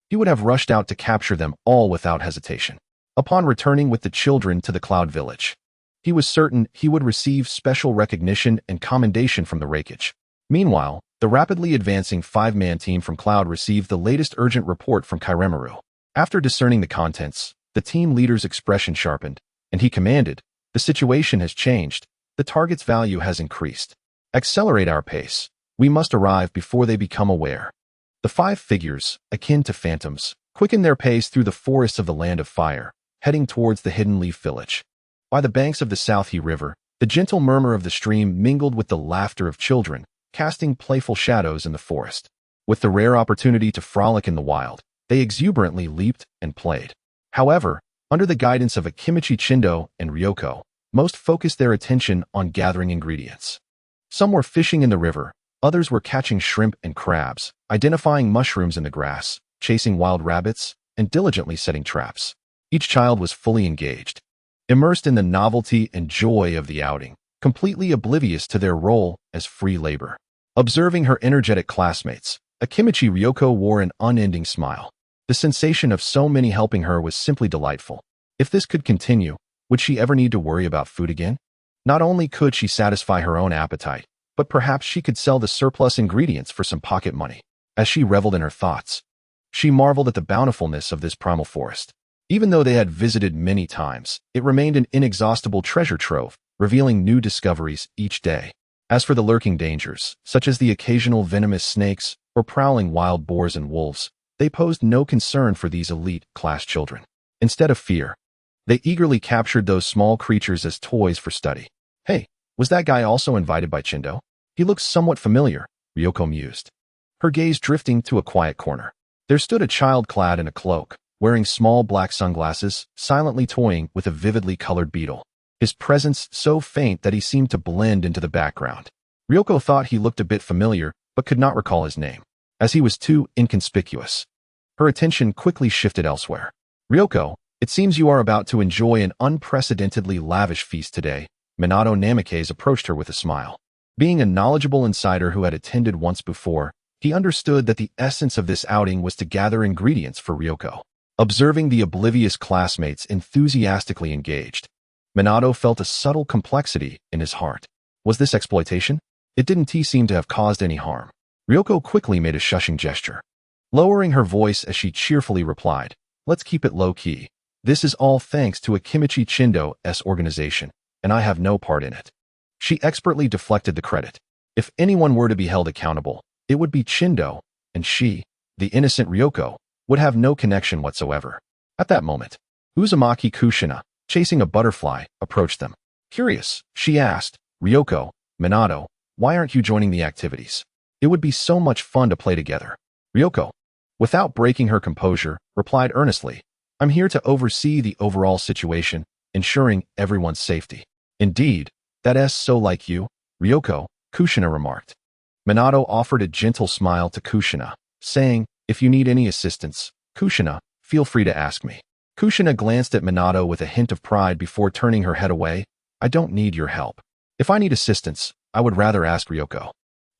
he would have rushed out to capture them all without hesitation. Upon returning with the children to the Cloud Village, he was certain he would receive special recognition and commendation from the Reikage. Meanwhile, the rapidly advancing 5-man team from Cloud received the latest urgent report from Kairemaru. After discerning the contents, the team leader's expression sharpened, and he commanded, "The situation has changed. The target's value has increased. Accelerate our pace. We must arrive before they become aware." The 5 figures, akin to phantoms, quickened their pace through the forests of the Land of Fire, heading towards the Hidden Leaf Village. By the banks of the South He River, the gentle murmur of the stream mingled with the laughter of children, casting playful shadows in the forest. With the rare opportunity to frolic in the wild, they exuberantly leaped and played. However, under the guidance of Akimichi Chindo and Ryoko, most focused their attention on gathering ingredients. Some were fishing in the river, others were catching shrimp and crabs, identifying mushrooms in the grass, chasing wild rabbits, and diligently setting traps. Each child was fully engaged, immersed in the novelty and joy of the outing, completely oblivious to their role as free labor. Observing her energetic classmates, Akimichi Ryoko wore an unending smile. The sensation of so many helping her was simply delightful. If this could continue, would she ever need to worry about food again? Not only could she satisfy her own appetite, but perhaps she could sell the surplus ingredients for some pocket money. As she reveled in her thoughts, she marveled at the bountifulness of this primal forest. Even though they had visited many times, it remained an inexhaustible treasure trove, revealing new discoveries each day. As for the lurking dangers, such as the occasional venomous snakes or prowling wild boars and wolves, they posed no concern for these elite-class children. Instead of fear, they eagerly captured those small creatures as toys for study. "Hey, was that guy also invited by Chindo? He looks somewhat familiar," Ryoko mused, her gaze drifting to a quiet corner. There stood a child clad in a cloak, wearing small black sunglasses, silently toying with a vividly colored beetle. His presence so faint that he seemed to blend into the background. Ryoko thought he looked a bit familiar, but could not recall his name, as he was too inconspicuous. Her attention quickly shifted elsewhere. "Ryoko, it seems you are about to enjoy an unprecedentedly lavish feast today." Minato Namikaze approached her with a smile. Being a knowledgeable insider who had attended once before, he understood that the essence of this outing was to gather ingredients for Ryoko. Observing the oblivious classmates enthusiastically engaged, Minato felt a subtle complexity in his heart. Was this exploitation? It didn't seem to have caused any harm. Ryoko quickly made a shushing gesture, lowering her voice as she cheerfully replied, "Let's keep it low-key. This is all thanks to Akimichi Chindo's organization, and I have no part in it." She expertly deflected the credit. If anyone were to be held accountable, it would be Chindo, and she, the innocent Ryoko, would have no connection whatsoever. At that moment, Uzumaki Kushina, chasing a butterfly, approached them. Curious, she asked, "Ryoko, Minato, why aren't you joining the activities? It would be so much fun to play together." Ryoko, without breaking her composure, replied earnestly, "I'm here to oversee the overall situation, ensuring everyone's safety." "Indeed, that's so like you, Ryoko," Kushina remarked. Minato offered a gentle smile to Kushina, saying, "If you need any assistance, Kushina, feel free to ask me." Kushina glanced at Minato with a hint of pride before turning her head away. "I don't need your help. If I need assistance, I would rather ask Ryoko."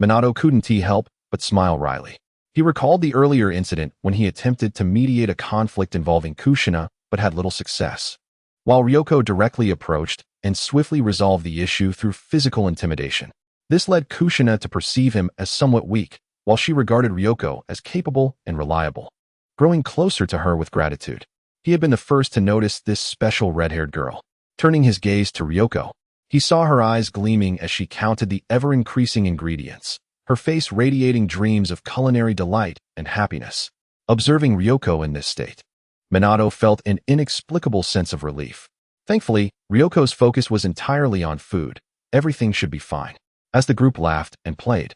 Minato couldn't help but smile wryly. He recalled the earlier incident when he attempted to mediate a conflict involving Kushina but had little success, while Ryoko directly approached and swiftly resolved the issue through physical intimidation. This led Kushina to perceive him as somewhat weak, while she regarded Ryoko as capable and reliable. Growing closer to her with gratitude, he had been the first to notice this special red-haired girl. Turning his gaze to Ryoko, he saw her eyes gleaming as she counted the ever-increasing ingredients, her face radiating dreams of culinary delight and happiness. Observing Ryoko in this state, Minato felt an inexplicable sense of relief. Thankfully, Ryoko's focus was entirely on food. Everything should be fine. As the group laughed and played,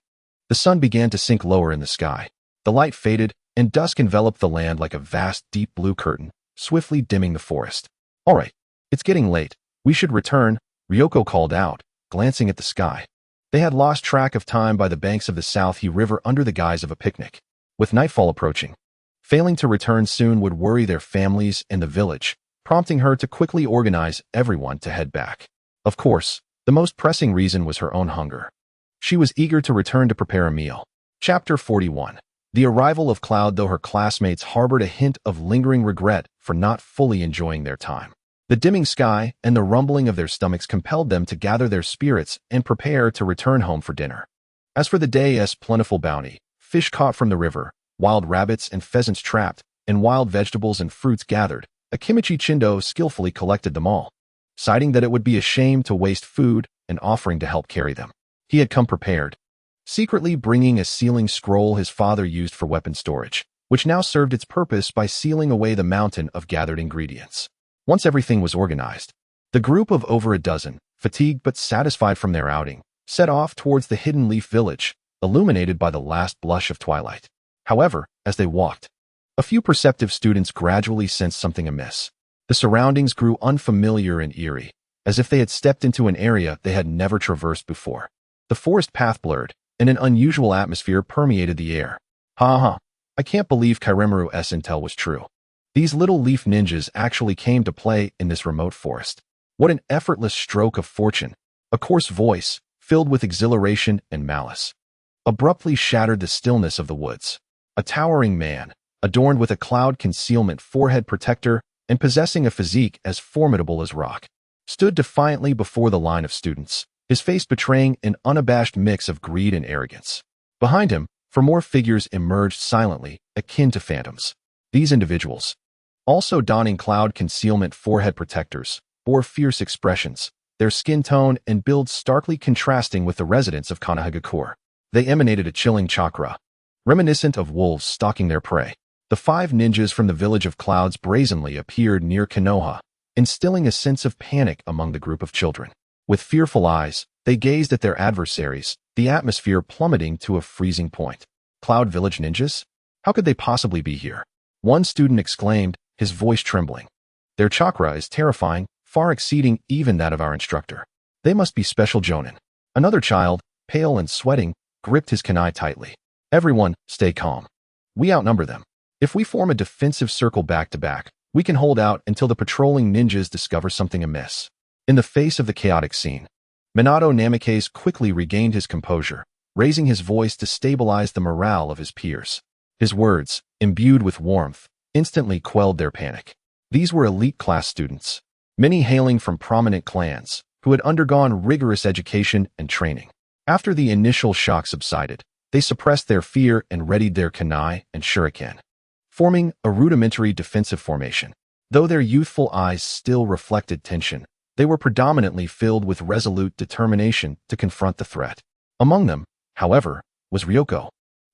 the sun began to sink lower in the sky. The light faded, and dusk enveloped the land like a vast, deep blue curtain, swiftly dimming the forest. "All right, it's getting late. We should return," Ryoko called out, glancing at the sky. They had lost track of time by the banks of the South He River under the guise of a picnic. With nightfall approaching, failing to return soon would worry their families and the village, prompting her to quickly organize everyone to head back. Of course, The most pressing reason was her own hunger. She was eager to return to prepare a meal. Chapter 41. The arrival of Cloud, though her classmates harbored a hint of lingering regret for not fully enjoying their time. The dimming sky and the rumbling of their stomachs compelled them to gather their spirits and prepare to return home for dinner. As for the day's plentiful bounty, fish caught from the river, wild rabbits and pheasants trapped, and wild vegetables and fruits gathered, Akimichi Chindo skillfully collected them all, citing that it would be a shame to waste food and offering to help carry them. He had come prepared, secretly bringing a sealing scroll his father used for weapon storage, which now served its purpose by sealing away the mountain of gathered ingredients. Once everything was organized, the group of over a dozen, fatigued but satisfied from their outing, set off towards the Hidden Leaf Village, illuminated by the last blush of twilight. However, as they walked, a few perceptive students gradually sensed something amiss. The surroundings grew unfamiliar and eerie, as if they had stepped into an area they had never traversed before. The forest path blurred, and an unusual atmosphere permeated the air. I can't believe Kairemuru's intel was true. These little leaf ninjas actually came to play in this remote forest. What an effortless stroke of fortune. A coarse voice, filled with exhilaration and malice, abruptly shattered the stillness of the woods. A towering man, adorned with a cloud concealment forehead protector and possessing a physique as formidable as rock, stood defiantly before the line of students, his face betraying an unabashed mix of greed and arrogance. Behind him, four more figures emerged silently, akin to phantoms. These individuals, also donning cloud concealment forehead protectors, bore fierce expressions, their skin tone and build starkly contrasting with the residents of Konoha. They emanated a chilling chakra, reminiscent of wolves stalking their prey. The 5 ninjas from the village of Clouds brazenly appeared near Konoha, instilling a sense of panic among the group of children. With fearful eyes, they gazed at their adversaries, the atmosphere plummeting to a freezing point. Cloud Village ninjas? How could they possibly be here? One student exclaimed, his voice trembling. Their chakra is terrifying, far exceeding even that of our instructor. They must be special jonin. Another child, pale and sweating, gripped his kunai tightly. Everyone, stay calm. We outnumber them. If we form a defensive circle back to back, we can hold out until the patrolling ninjas discover something amiss. In the face of the chaotic scene, Minato Namikaze quickly regained his composure, raising his voice to stabilize the morale of his peers. His words, imbued with warmth, instantly quelled their panic. These were elite class students, many hailing from prominent clans, who had undergone rigorous education and training. After the initial shock subsided, they suppressed their fear and readied their kunai and shuriken, forming a rudimentary defensive formation. Though their youthful eyes still reflected tension, they were predominantly filled with resolute determination to confront the threat. Among them, however, was Ryoko,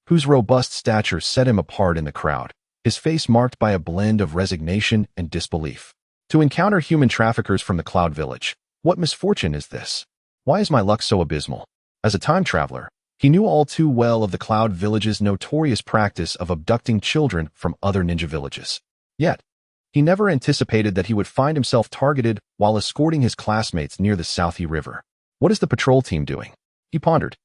whose robust stature set him apart in the crowd, his face marked by a blend of resignation and disbelief. To encounter human traffickers from the Cloud Village, what misfortune is this? Why is my luck so abysmal? As a time traveler, he knew all too well of the Cloud Village's notorious practice of abducting children from other ninja villages. Yet, he never anticipated that he would find himself targeted while escorting his classmates near the Southie River. What is the patrol team doing? He pondered,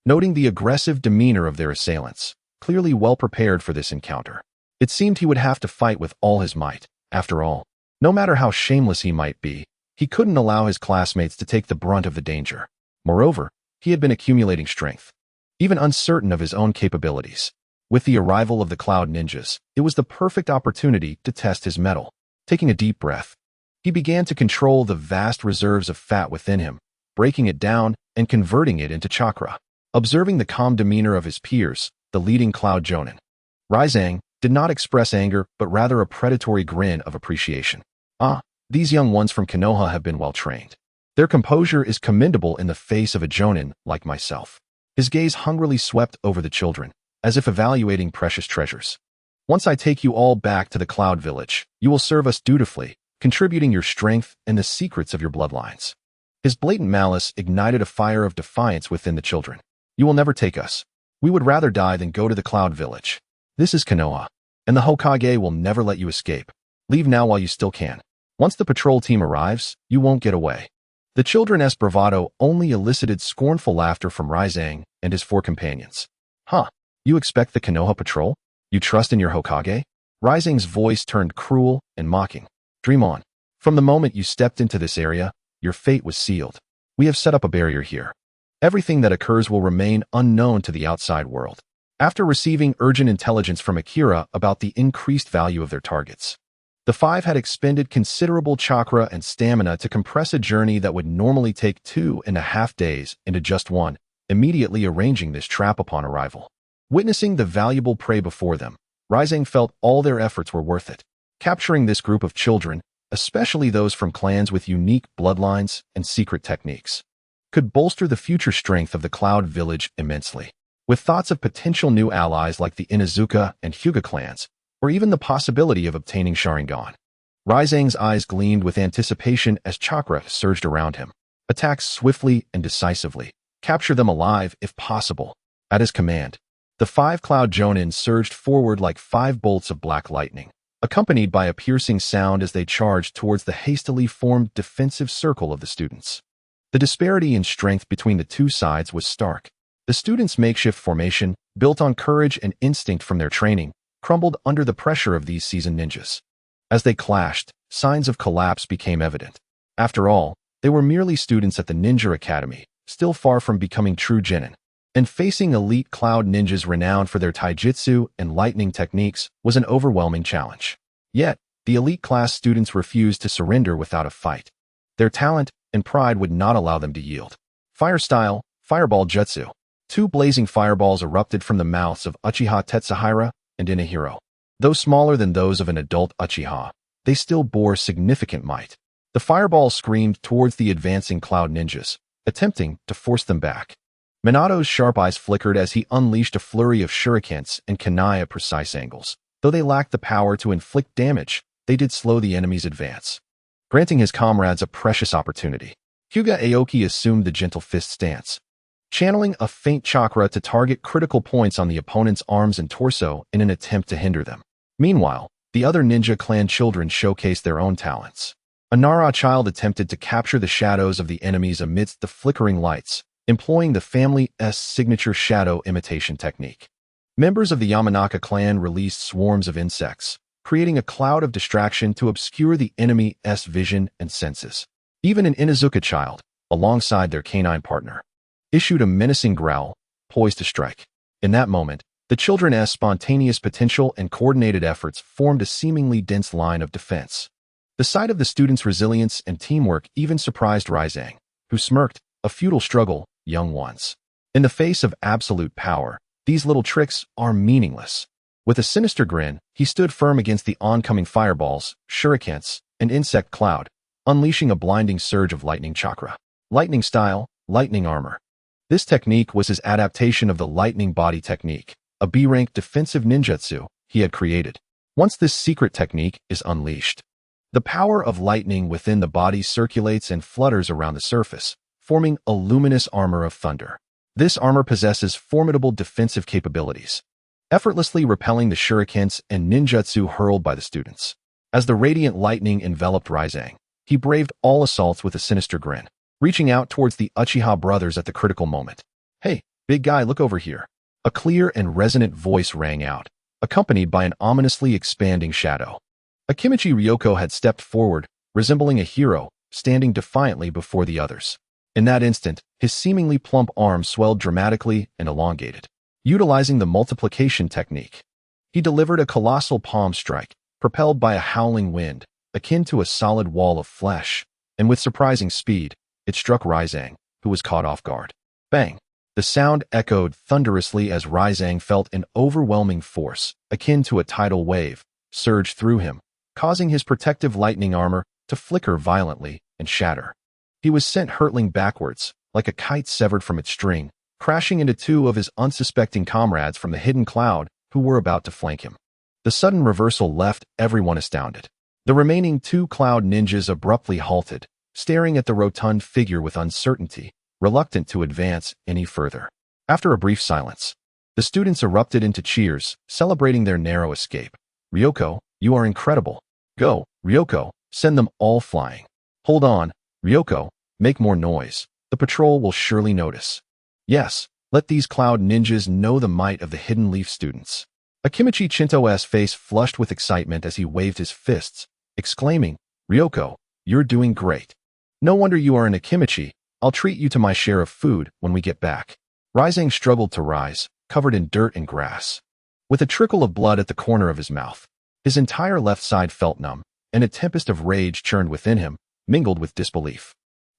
noting the aggressive demeanor of their assailants, clearly well prepared for this encounter. It seemed he would have to fight with all his might. After all, no matter how shameless he might be, he couldn't allow his classmates to take the brunt of the danger. Moreover, he had been accumulating strength, even uncertain of his own capabilities. With the arrival of the Cloud Ninjas, it was the perfect opportunity to test his mettle. Taking a deep breath, he began to control the vast reserves of fat within him, breaking it down and converting it into chakra. Observing the calm demeanor of his peers, the leading Cloud Jonin, Ryzang did not express anger but rather a predatory grin of appreciation. These young ones from Konoha have been well trained. Their composure is commendable in the face of a Jonin like myself. His gaze hungrily swept over the children, as if evaluating precious treasures. Once I take you all back to the Cloud Village, you will serve us dutifully, contributing your strength and the secrets of your bloodlines. His blatant malice ignited a fire of defiance within the children. You will never take us. We would rather die than go to the Cloud Village. This is Konoha, and the Hokage will never let you escape. Leave now while you still can. Once the patrol team arrives, you won't get away. The children's bravado only elicited scornful laughter from Ryzang and his 4 companions. You expect the Konoha patrol? You trust in your Hokage? Ryzang's voice turned cruel and mocking. Dream on. From the moment you stepped into this area, your fate was sealed. We have set up a barrier here. Everything that occurs will remain unknown to the outside world. After receiving urgent intelligence from Akira about the increased value of their targets, the five had expended considerable chakra and stamina to compress a journey that would normally take 2.5 days into just one, immediately arranging this trap upon arrival. Witnessing the valuable prey before them, Ryzang felt all their efforts were worth it. Capturing this group of children, especially those from clans with unique bloodlines and secret techniques, could bolster the future strength of the Cloud Village immensely. With thoughts of potential new allies like the Inuzuka and Hyuga clans, or even the possibility of obtaining Sharingan, Ryzang's eyes gleamed with anticipation as chakra surged around him. Attack swiftly and decisively. Capture them alive if possible. At his command, the 5 Cloud Jonin surged forward like 5 bolts of black lightning, accompanied by a piercing sound as they charged towards the hastily formed defensive circle of the students. The disparity in strength between the two sides was stark. The students' makeshift formation, built on courage and instinct from their training, crumbled under the pressure of these seasoned ninjas. As they clashed, signs of collapse became evident. After all, they were merely students at the Ninja Academy, still far from becoming true genin. And facing elite cloud ninjas renowned for their taijutsu and lightning techniques was an overwhelming challenge. Yet, the elite class students refused to surrender without a fight. Their talent and pride would not allow them to yield. Fire style, fireball jutsu. 2 blazing fireballs erupted from the mouths of Uchiha Tetsuhira and Inahiro. Though smaller than those of an adult Uchiha, they still bore significant might. The fireballs screamed towards the advancing cloud ninjas, attempting to force them back. Minato's sharp eyes flickered as he unleashed a flurry of shurikens and kunai at precise angles. Though they lacked the power to inflict damage, they did slow the enemy's advance, granting his comrades a precious opportunity. Hyuga Aoki assumed the gentle fist stance, channeling a faint chakra to target critical points on the opponent's arms and torso in an attempt to hinder them. Meanwhile, the other ninja clan children showcased their own talents. A Nara child attempted to capture the shadows of the enemies amidst the flickering lights, employing the family's signature shadow imitation technique. Members of the Yamanaka clan released swarms of insects, creating a cloud of distraction to obscure the enemy's vision and senses. Even an Inuzuka child, alongside their canine partner, issued a menacing growl, poised to strike. In that moment, the children's spontaneous potential and coordinated efforts formed a seemingly dense line of defense. The sight of the students' resilience and teamwork even surprised Ryzang, who smirked, a futile struggle, young ones. In the face of absolute power, these little tricks are meaningless. With a sinister grin, he stood firm against the oncoming fireballs, shurikens, and insect cloud, unleashing a blinding surge of lightning chakra. Lightning style, lightning armor. This technique was his adaptation of the lightning body technique, a B-rank defensive ninjutsu he had created. Once this secret technique is unleashed, the power of lightning within the body circulates and flutters around the surface, forming a luminous armor of thunder. This armor possesses formidable defensive capabilities, effortlessly repelling the shurikens and ninjutsu hurled by the students. As the radiant lightning enveloped Ryzang, he braved all assaults with a sinister grin, reaching out towards the Uchiha brothers at the critical moment. "Hey, big guy, look over here." A clear and resonant voice rang out, accompanied by an ominously expanding shadow. Akimichi Ryoko had stepped forward, resembling a hero, standing defiantly before the others. In that instant, his seemingly plump arm swelled dramatically and elongated. Utilizing the multiplication technique, he delivered a colossal palm strike, propelled by a howling wind, akin to a solid wall of flesh, and with surprising speed, it struck Ryzang, who was caught off guard. Bang! The sound echoed thunderously as Ryzang felt an overwhelming force, akin to a tidal wave, surge through him, causing his protective lightning armor to flicker violently and shatter. He was sent hurtling backwards, like a kite severed from its string, crashing into 2 of his unsuspecting comrades from the hidden cloud who were about to flank him. The sudden reversal left everyone astounded. The remaining 2 cloud ninjas abruptly halted, staring at the rotund figure with uncertainty, reluctant to advance any further. After a brief silence, the students erupted into cheers, celebrating their narrow escape. "Ryoko, you are incredible. Go, Ryoko, send them all flying. Hold on, Ryoko, make more noise. The patrol will surely notice. Yes, let these cloud ninjas know the might of the Hidden Leaf students." Akimichi Chinto's face flushed with excitement as he waved his fists, exclaiming, "Ryoko, you're doing great. No wonder you are an Akimichi, I'll treat you to my share of food when we get back. Ryzang struggled to rise, covered in dirt and grass. With a trickle of blood at the corner of his mouth, his entire left side felt numb, and a tempest of rage churned within him, mingled with disbelief.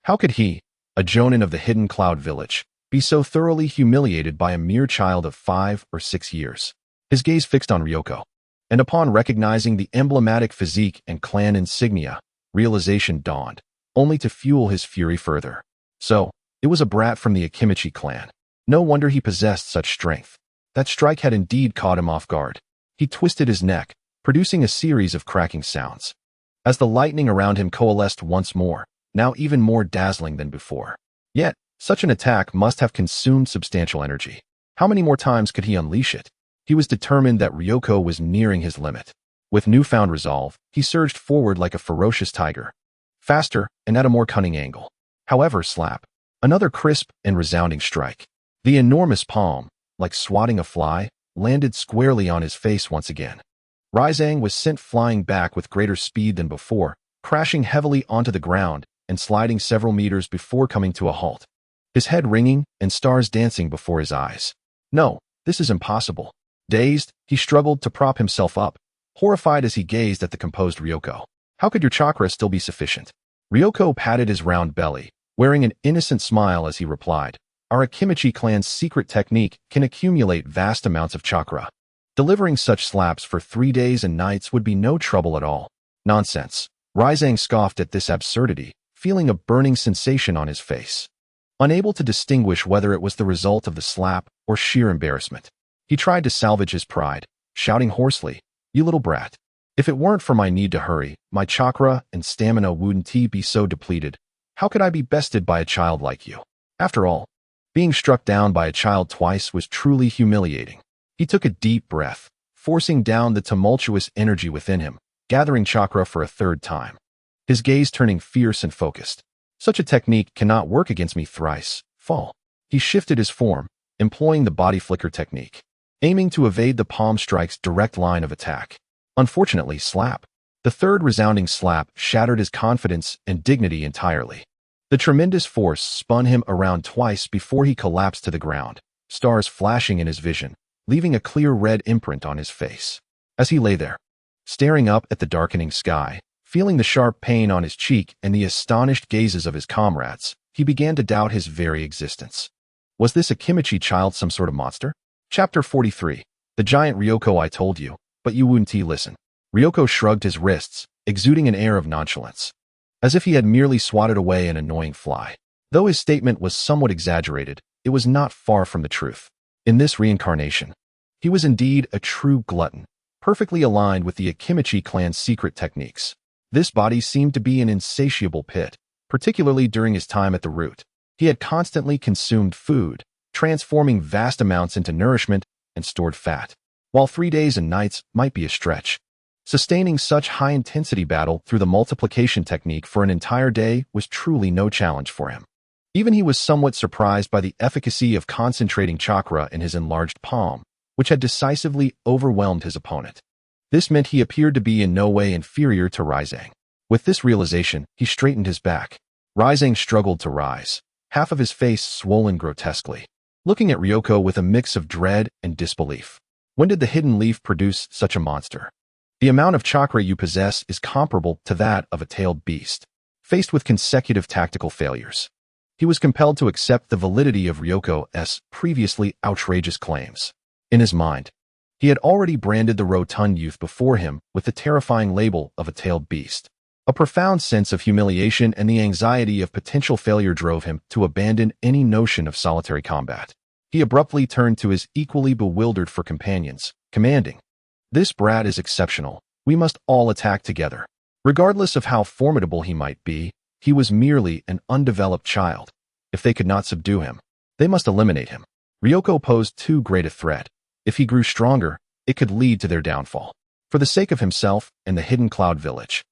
How could he, a jonin of the hidden cloud village, be so thoroughly humiliated by a mere child of 5 or 6 years? His gaze fixed on Ryoko, and upon recognizing the emblematic physique and clan insignia, realization dawned, only to fuel his fury further. So, it was a brat from the Akimichi clan. No wonder he possessed such strength. That strike had indeed caught him off guard. He twisted his neck, producing a series of cracking sounds. As the lightning around him coalesced once more, now even more dazzling than before. Yet, such an attack must have consumed substantial energy. How many more times could he unleash it? He was determined that Ryoko was nearing his limit. With newfound resolve, he surged forward like a ferocious tiger. Faster, and at a more cunning angle. However, slap. Another crisp and resounding strike. The enormous palm, like swatting a fly, landed squarely on his face once again. Ryzang was sent flying back with greater speed than before, crashing heavily onto the ground and sliding several meters before coming to a halt. His head ringing and stars dancing before his eyes. No, this is impossible. Dazed, he struggled to prop himself up, horrified as he gazed at the composed Ryoko. How could your chakra still be sufficient? Ryoko patted his round belly, wearing an innocent smile as he replied, Our Akimichi clan's secret technique can accumulate vast amounts of chakra. Delivering such slaps for 3 days and nights would be no trouble at all. Nonsense. Ryzang scoffed at this absurdity, feeling a burning sensation on his face. Unable to distinguish whether it was the result of the slap or sheer embarrassment, he tried to salvage his pride, shouting hoarsely, You little brat. If it weren't for my need to hurry, my chakra and stamina wouldn't be so depleted. How could I be bested by a child like you? After all, being struck down by a child twice was truly humiliating. He took a deep breath, forcing down the tumultuous energy within him, gathering chakra for a third time. His gaze turning fierce and focused. Such a technique cannot work against me thrice. Fall. He shifted his form, employing the body flicker technique, aiming to evade the palm strike's direct line of attack. Unfortunately, slap. The third resounding slap shattered his confidence and dignity entirely. The tremendous force spun him around twice before he collapsed to the ground, stars flashing in his vision, leaving a clear red imprint on his face. As he lay there, staring up at the darkening sky, feeling the sharp pain on his cheek and the astonished gazes of his comrades, he began to doubt his very existence. Was this Akimichi child some sort of monster? Chapter 43. The giant Ryoko I told you, but you wouldn't listen. Ryoko shrugged his wrists, exuding an air of nonchalance, as if he had merely swatted away an annoying fly. Though his statement was somewhat exaggerated, it was not far from the truth. In this reincarnation, he was indeed a true glutton, perfectly aligned with the Akimichi clan's secret techniques. This body seemed to be an insatiable pit, particularly during his time at the root. He had constantly consumed food, transforming vast amounts into nourishment and stored fat. While 3 days and nights might be a stretch, sustaining such high-intensity battle through the multiplication technique for an entire day was truly no challenge for him. Even he was somewhat surprised by the efficacy of concentrating chakra in his enlarged palm, which had decisively overwhelmed his opponent. This meant he appeared to be in no way inferior to Ryzang. With this realization, he straightened his back. Ryzang struggled to rise, half of his face swollen grotesquely, looking at Ryoko with a mix of dread and disbelief. When did the hidden leaf produce such a monster? The amount of chakra you possess is comparable to that of a tailed beast. Faced with consecutive tactical failures, he was compelled to accept the validity of Ryoko's previously outrageous claims. In his mind, he had already branded the rotund youth before him with the terrifying label of a tailed beast. A profound sense of humiliation and the anxiety of potential failure drove him to abandon any notion of solitary combat. He abruptly turned to his equally bewildered for companions, commanding, This brat is exceptional. We must all attack together. Regardless of how formidable he might be, he was merely an undeveloped child. If they could not subdue him, they must eliminate him. Ryoko posed too great a threat. If he grew stronger, it could lead to their downfall. For the sake of himself and the hidden cloud village,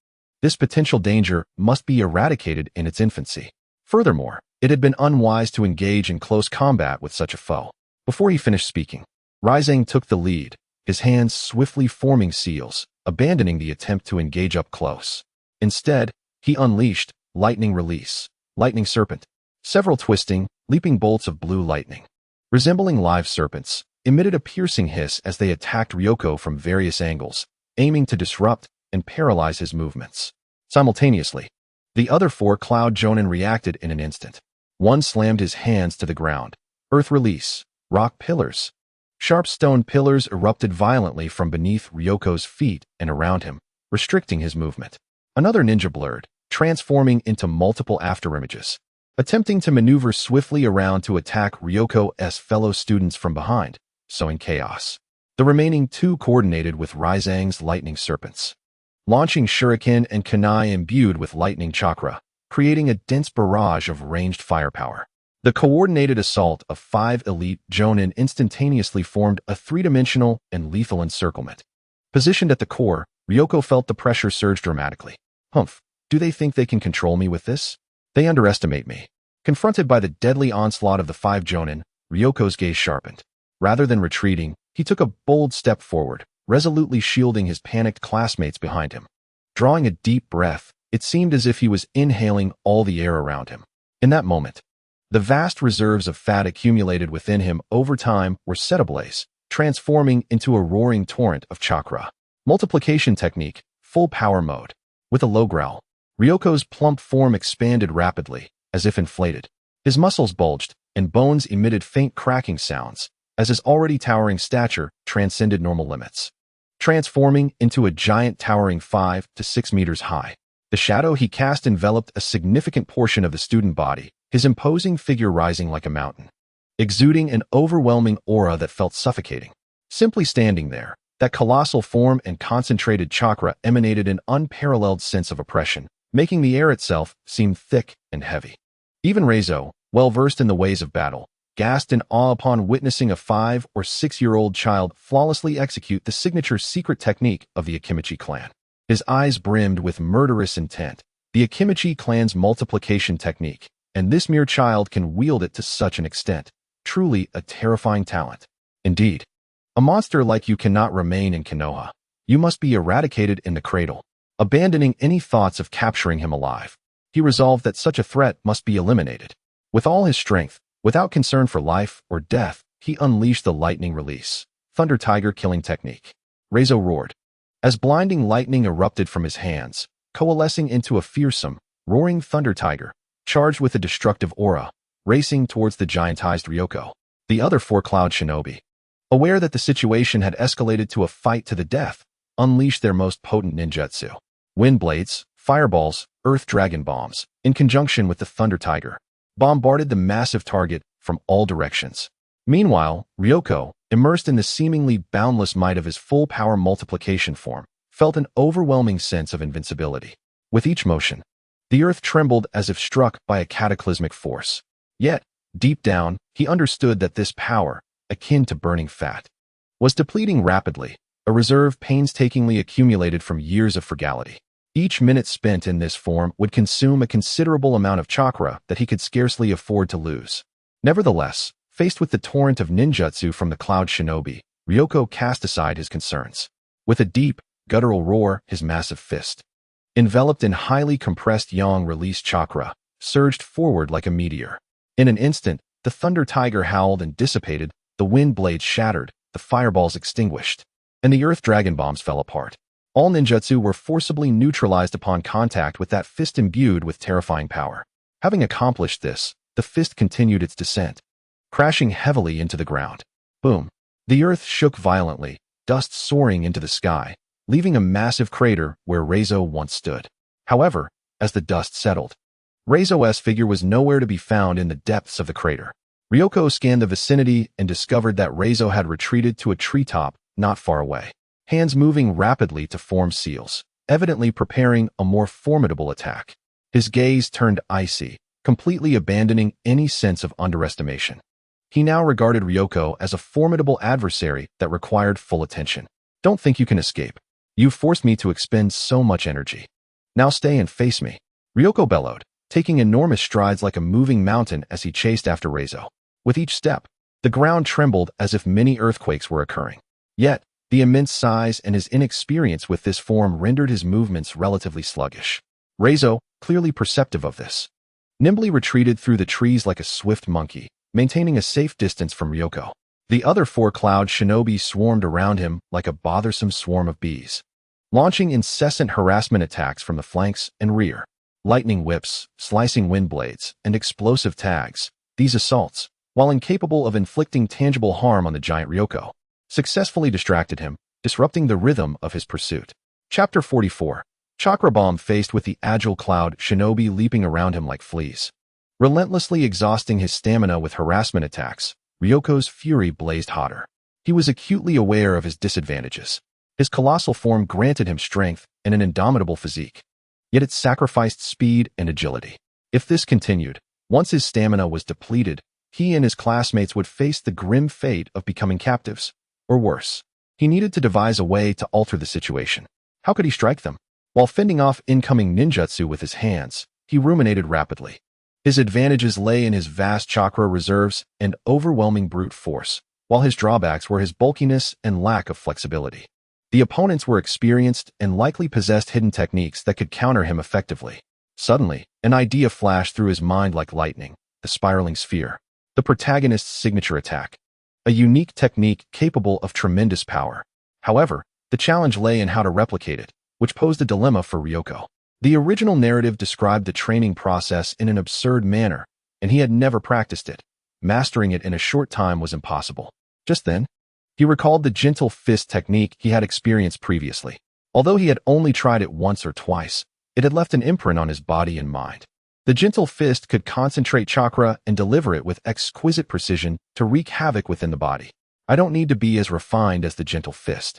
this potential danger must be eradicated in its infancy. Furthermore, it had been unwise to engage in close combat with such a foe. Before he finished speaking, Ryzang took the lead, his hands swiftly forming seals, abandoning the attempt to engage up close. Instead, he unleashed Lightning Release, Lightning Serpent. Several twisting, leaping bolts of blue lightning, resembling live serpents, emitted a piercing hiss as they attacked Ryoko from various angles, aiming to disrupt and paralyze his movements. Simultaneously, the other 4 Cloud Jonin reacted in an instant. One slammed his hands to the ground. Earth release, rock pillars. Sharp stone pillars erupted violently from beneath Ryoko's feet and around him, restricting his movement. Another ninja blurred, transforming into multiple afterimages, attempting to maneuver swiftly around to attack Ryoko's fellow students from behind, sowing chaos. The remaining 2 coordinated with Raizang's lightning serpents, launching shuriken and kunai imbued with lightning chakra, creating a dense barrage of ranged firepower. The coordinated assault of 5 elite Jonin instantaneously formed a 3-dimensional and lethal encirclement. Positioned at the core, Ryoko felt the pressure surge dramatically. Humph, do they think they can control me with this? They underestimate me. Confronted by the deadly onslaught of the 5 Jonin, Ryoko's gaze sharpened. Rather than retreating, he took a bold step forward, resolutely shielding his panicked classmates behind him. Drawing a deep breath, it seemed as if he was inhaling all the air around him. In that moment, the vast reserves of fat accumulated within him over time were set ablaze, transforming into a roaring torrent of chakra. Multiplication technique, full power mode. With a low growl, Ryoko's plump form expanded rapidly, as if inflated. His muscles bulged, and bones emitted faint cracking sounds, as his already towering stature transcended normal limits. Transforming into a giant towering 5 to 6 meters high. The shadow he cast enveloped a significant portion of the student body, his imposing figure rising like a mountain, exuding an overwhelming aura that felt suffocating. Simply standing there, that colossal form and concentrated chakra emanated an unparalleled sense of oppression, making the air itself seem thick and heavy. Even Reizo, well-versed in the ways of battle, gasped in awe upon witnessing a 5 or 6-year-old child flawlessly execute the signature secret technique of the Akimichi clan. His eyes brimmed with murderous intent. The Akimichi clan's multiplication technique, and this mere child can wield it to such an extent. Truly a terrifying talent. Indeed, a monster like you cannot remain in Konoha. You must be eradicated in the cradle. Abandoning any thoughts of capturing him alive, he resolved that such a threat must be eliminated. With all his strength, without concern for life or death, he unleashed the lightning release, Thunder Tiger killing technique. Reizo roared. As blinding lightning erupted from his hands, coalescing into a fearsome, roaring Thunder Tiger, charged with a destructive aura, racing towards the giantized Ryoko. The other 4 Cloud Shinobi, aware that the situation had escalated to a fight to the death, unleashed their most potent ninjutsu. Wind blades, fireballs, earth dragon bombs, in conjunction with the Thunder Tiger, bombarded the massive target from all directions. Meanwhile, Ryoko, immersed in the seemingly boundless might of his full power multiplication form, felt an overwhelming sense of invincibility. With each motion, the earth trembled as if struck by a cataclysmic force. Yet, deep down, he understood that this power, akin to burning fat, was depleting rapidly, a reserve painstakingly accumulated from years of frugality. Each minute spent in this form would consume a considerable amount of chakra that he could scarcely afford to lose. Nevertheless, faced with the torrent of ninjutsu from the Cloud Shinobi, Ryoko cast aside his concerns. With a deep, guttural roar, his massive fist, enveloped in highly compressed yang release chakra, surged forward like a meteor. In an instant, the Thunder Tiger howled and dissipated, the wind blades shattered, the fireballs extinguished, and the earth dragon bombs fell apart. All ninjutsu were forcibly neutralized upon contact with that fist imbued with terrifying power. Having accomplished this, the fist continued its descent, crashing heavily into the ground. Boom! The earth shook violently, dust soaring into the sky, leaving a massive crater where Reizo once stood. However, as the dust settled, Reizo's figure was nowhere to be found in the depths of the crater. Ryoko scanned the vicinity and discovered that Reizo had retreated to a treetop not far away, hands moving rapidly to form seals, evidently preparing a more formidable attack. His gaze turned icy, completely abandoning any sense of underestimation. He now regarded Ryoko as a formidable adversary that required full attention. Don't think you can escape. You forced me to expend so much energy. Now stay and face me. Ryoko bellowed, taking enormous strides like a moving mountain as he chased after Reizo. With each step, the ground trembled as if many earthquakes were occurring. Yet, the immense size and his inexperience with this form rendered his movements relatively sluggish. Reizo, clearly perceptive of this, nimbly retreated through the trees like a swift monkey, maintaining a safe distance from Ryoko. The other 4 cloud shinobi swarmed around him like a bothersome swarm of bees, launching incessant harassment attacks from the flanks and rear. Lightning whips, slicing wind blades, and explosive tags. These assaults, while incapable of inflicting tangible harm on the giant Ryoko, successfully distracted him, disrupting the rhythm of his pursuit. Chapter 44. Chakra Bomb. Faced with the agile cloud shinobi leaping around him like fleas, relentlessly exhausting his stamina with harassment attacks, Ryoko's fury blazed hotter. He was acutely aware of his disadvantages. His colossal form granted him strength and an indomitable physique, yet it sacrificed speed and agility. If this continued, once his stamina was depleted, he and his classmates would face the grim fate of becoming captives, or worse. He needed to devise a way to alter the situation. How could he strike them? While fending off incoming ninjutsu with his hands, he ruminated rapidly. His advantages lay in his vast chakra reserves and overwhelming brute force, while his drawbacks were his bulkiness and lack of flexibility. The opponents were experienced and likely possessed hidden techniques that could counter him effectively. Suddenly, an idea flashed through his mind like lightning: the spiraling sphere, the protagonist's signature attack. A unique technique capable of tremendous power. However, the challenge lay in how to replicate it, which posed a dilemma for Ryoko. The original narrative described the training process in an absurd manner, and he had never practiced it. Mastering it in a short time was impossible. Just then, he recalled the gentle fist technique he had experienced previously. Although he had only tried it once or twice, it had left an imprint on his body and mind. The gentle fist could concentrate chakra and deliver it with exquisite precision to wreak havoc within the body. I don't need to be as refined as the gentle fist.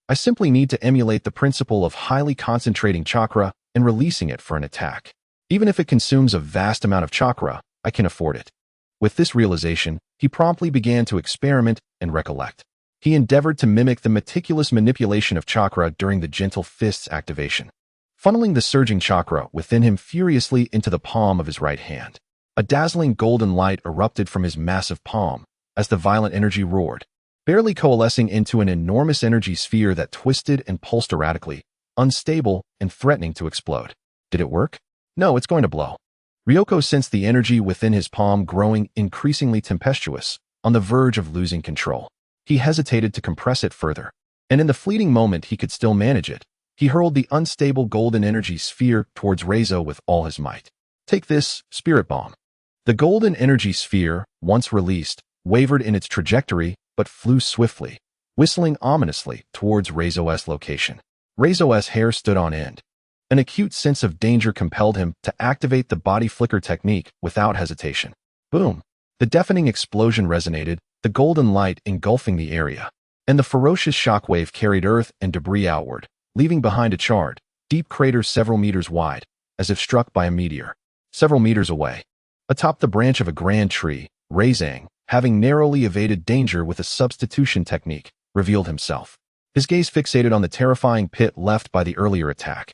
I simply need to emulate the principle of highly concentrating chakra and releasing it for an attack. Even if it consumes a vast amount of chakra, I can afford it. With this realization, he promptly began to experiment and recollect. He endeavored to mimic the meticulous manipulation of chakra during the gentle fist's activation, funneling the surging chakra within him furiously into the palm of his right hand. A dazzling golden light erupted from his massive palm as the violent energy roared, barely coalescing into an enormous energy sphere that twisted and pulsed erratically, unstable and threatening to explode. Did it work? No, it's going to blow. Ryoko sensed the energy within his palm growing increasingly tempestuous, on the verge of losing control. He hesitated to compress it further, and in the fleeting moment he could still manage it, he hurled the unstable golden energy sphere towards Reizo with all his might. Take this, Spirit Bomb. The golden energy sphere, once released, wavered in its trajectory but flew swiftly, whistling ominously towards Reizo's location. Reizo's hair stood on end. An acute sense of danger compelled him to activate the body flicker technique without hesitation. Boom! The deafening explosion resonated, the golden light engulfing the area, and the ferocious shockwave carried earth and debris outward, leaving behind a charred, deep crater several meters wide, as if struck by a meteor. Several meters away, atop the branch of a grand tree, Reizang, having narrowly evaded danger with a substitution technique, revealed himself. His gaze fixated on the terrifying pit left by the earlier attack,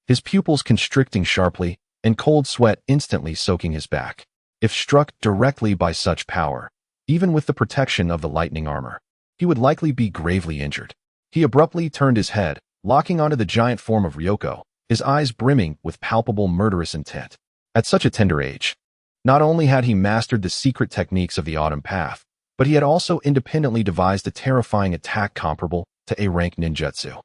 his pupils constricting sharply and cold sweat instantly soaking his back. If struck directly by such power, even with the protection of the lightning armor, he would likely be gravely injured. He abruptly turned his head, locking onto the giant form of Ryoko, his eyes brimming with palpable murderous intent. At such a tender age, not only had he mastered the secret techniques of the Autumn Path, but he had also independently devised a terrifying attack comparable to A-rank ninjutsu.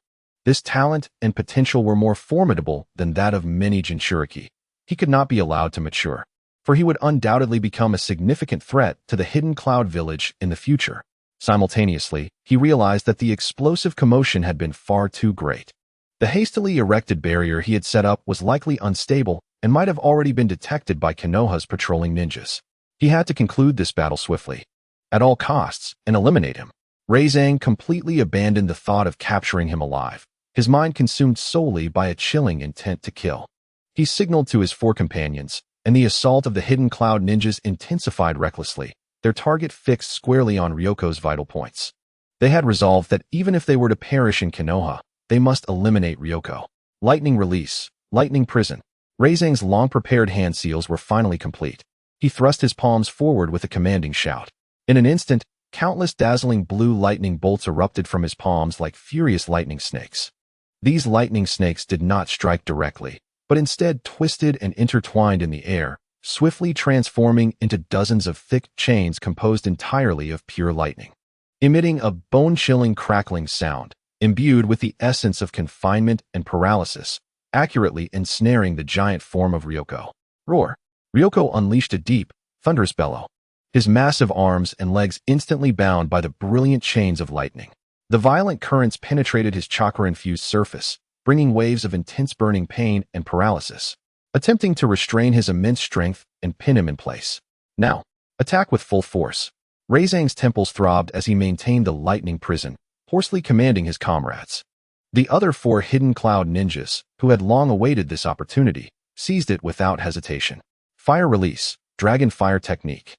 This talent and potential were more formidable than that of many Jinchuriki. He could not be allowed to mature, for he would undoubtedly become a significant threat to the hidden cloud village in the future. Simultaneously, he realized that the explosive commotion had been far too great. The hastily erected barrier he had set up was likely unstable and might have already been detected by Konoha's patrolling ninjas. He had to conclude this battle swiftly, at all costs, and eliminate him. Reizang completely abandoned the thought of capturing him alive, his mind consumed solely by a chilling intent to kill. He signaled to his 4 companions, and the assault of the hidden cloud ninjas intensified recklessly, their target fixed squarely on Ryoko's vital points. They had resolved that even if they were to perish in Konoha, they must eliminate Ryoko. Lightning release, lightning prison. Reizang's long-prepared hand seals were finally complete. He thrust his palms forward with a commanding shout. In an instant, countless dazzling blue lightning bolts erupted from his palms like furious lightning snakes. These lightning snakes did not strike directly, but instead twisted and intertwined in the air, swiftly transforming into dozens of thick chains composed entirely of pure lightning. Emitting a bone-chilling crackling sound, imbued with the essence of confinement and paralysis, accurately ensnaring the giant form of Ryoko. Roar! Ryoko unleashed a deep, thunderous bellow, his massive arms and legs instantly bound by the brilliant chains of lightning. The violent currents penetrated his chakra-infused surface, bringing waves of intense burning pain and paralysis, attempting to restrain his immense strength and pin him in place. Now, attack with full force. Reizang's temples throbbed as he maintained the lightning prison, hoarsely commanding his comrades. The other 4 hidden cloud ninjas, who had long awaited this opportunity, seized it without hesitation. Fire release, dragon fire technique.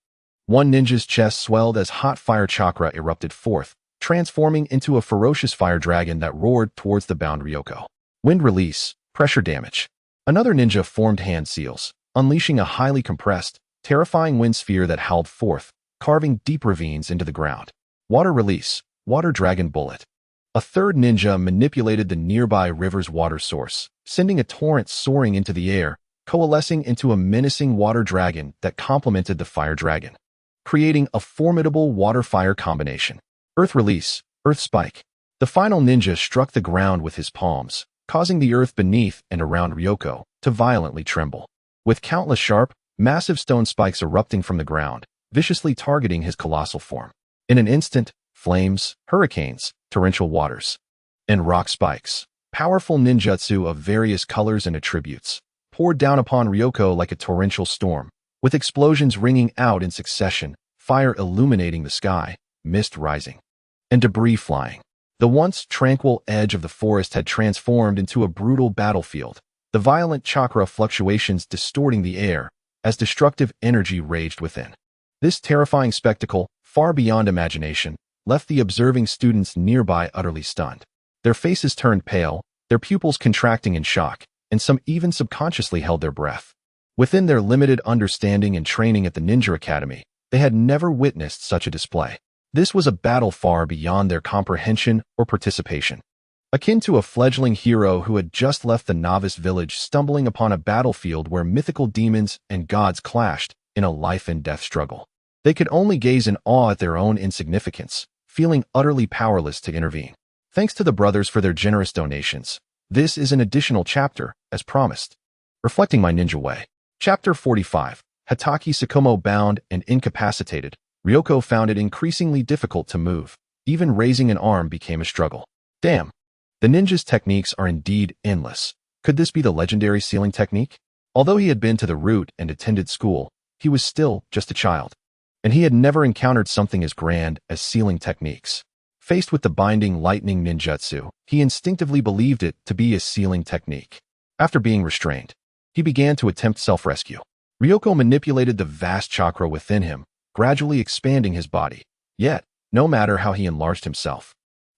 One ninja's chest swelled as hot fire chakra erupted forth, transforming into a ferocious fire dragon that roared towards the bound Ryoko. Wind release, pressure damage. Another ninja formed hand seals, unleashing a highly compressed, terrifying wind sphere that howled forth, carving deep ravines into the ground. Water release, water dragon bullet. A third ninja manipulated the nearby river's water source, sending a torrent soaring into the air, coalescing into a menacing water dragon that complemented the fire dragon, creating a formidable water-fire combination. Earth release, earth spike. The final ninja struck the ground with his palms, causing the earth beneath and around Ryoko to violently tremble. With countless sharp, massive stone spikes erupting from the ground, viciously targeting his colossal form. In an instant, flames, hurricanes, torrential waters, and rock spikes, powerful ninjutsu of various colors and attributes, poured down upon Ryoko like a torrential storm, with explosions ringing out in succession, fire illuminating the sky, mist rising, and debris flying. The once tranquil edge of the forest had transformed into a brutal battlefield, the violent chakra fluctuations distorting the air as destructive energy raged within. This terrifying spectacle, far beyond imagination, left the observing students nearby utterly stunned. Their faces turned pale, their pupils contracting in shock, and some even subconsciously held their breath. Within their limited understanding and training at the Ninja Academy, they had never witnessed such a display. This was a battle far beyond their comprehension or participation. Akin to a fledgling hero who had just left the novice village stumbling upon a battlefield where mythical demons and gods clashed in a life-and-death struggle. They could only gaze in awe at their own insignificance, feeling utterly powerless to intervene. Thanks to the brothers for their generous donations. This is an additional chapter, as promised. Reflecting my ninja way. Chapter 45. Hatake Tsukumo bound and incapacitated, Ryoko found it increasingly difficult to move. Even raising an arm became a struggle. Damn. The ninja's techniques are indeed endless. Could this be the legendary sealing technique? Although he had been to the root and attended school, he was still just a child. And he had never encountered something as grand as sealing techniques. Faced with the binding lightning ninjutsu, he instinctively believed it to be a sealing technique. After being restrained, he began to attempt self-rescue. Ryoko manipulated the vast chakra within him, gradually expanding his body. Yet, no matter how he enlarged himself,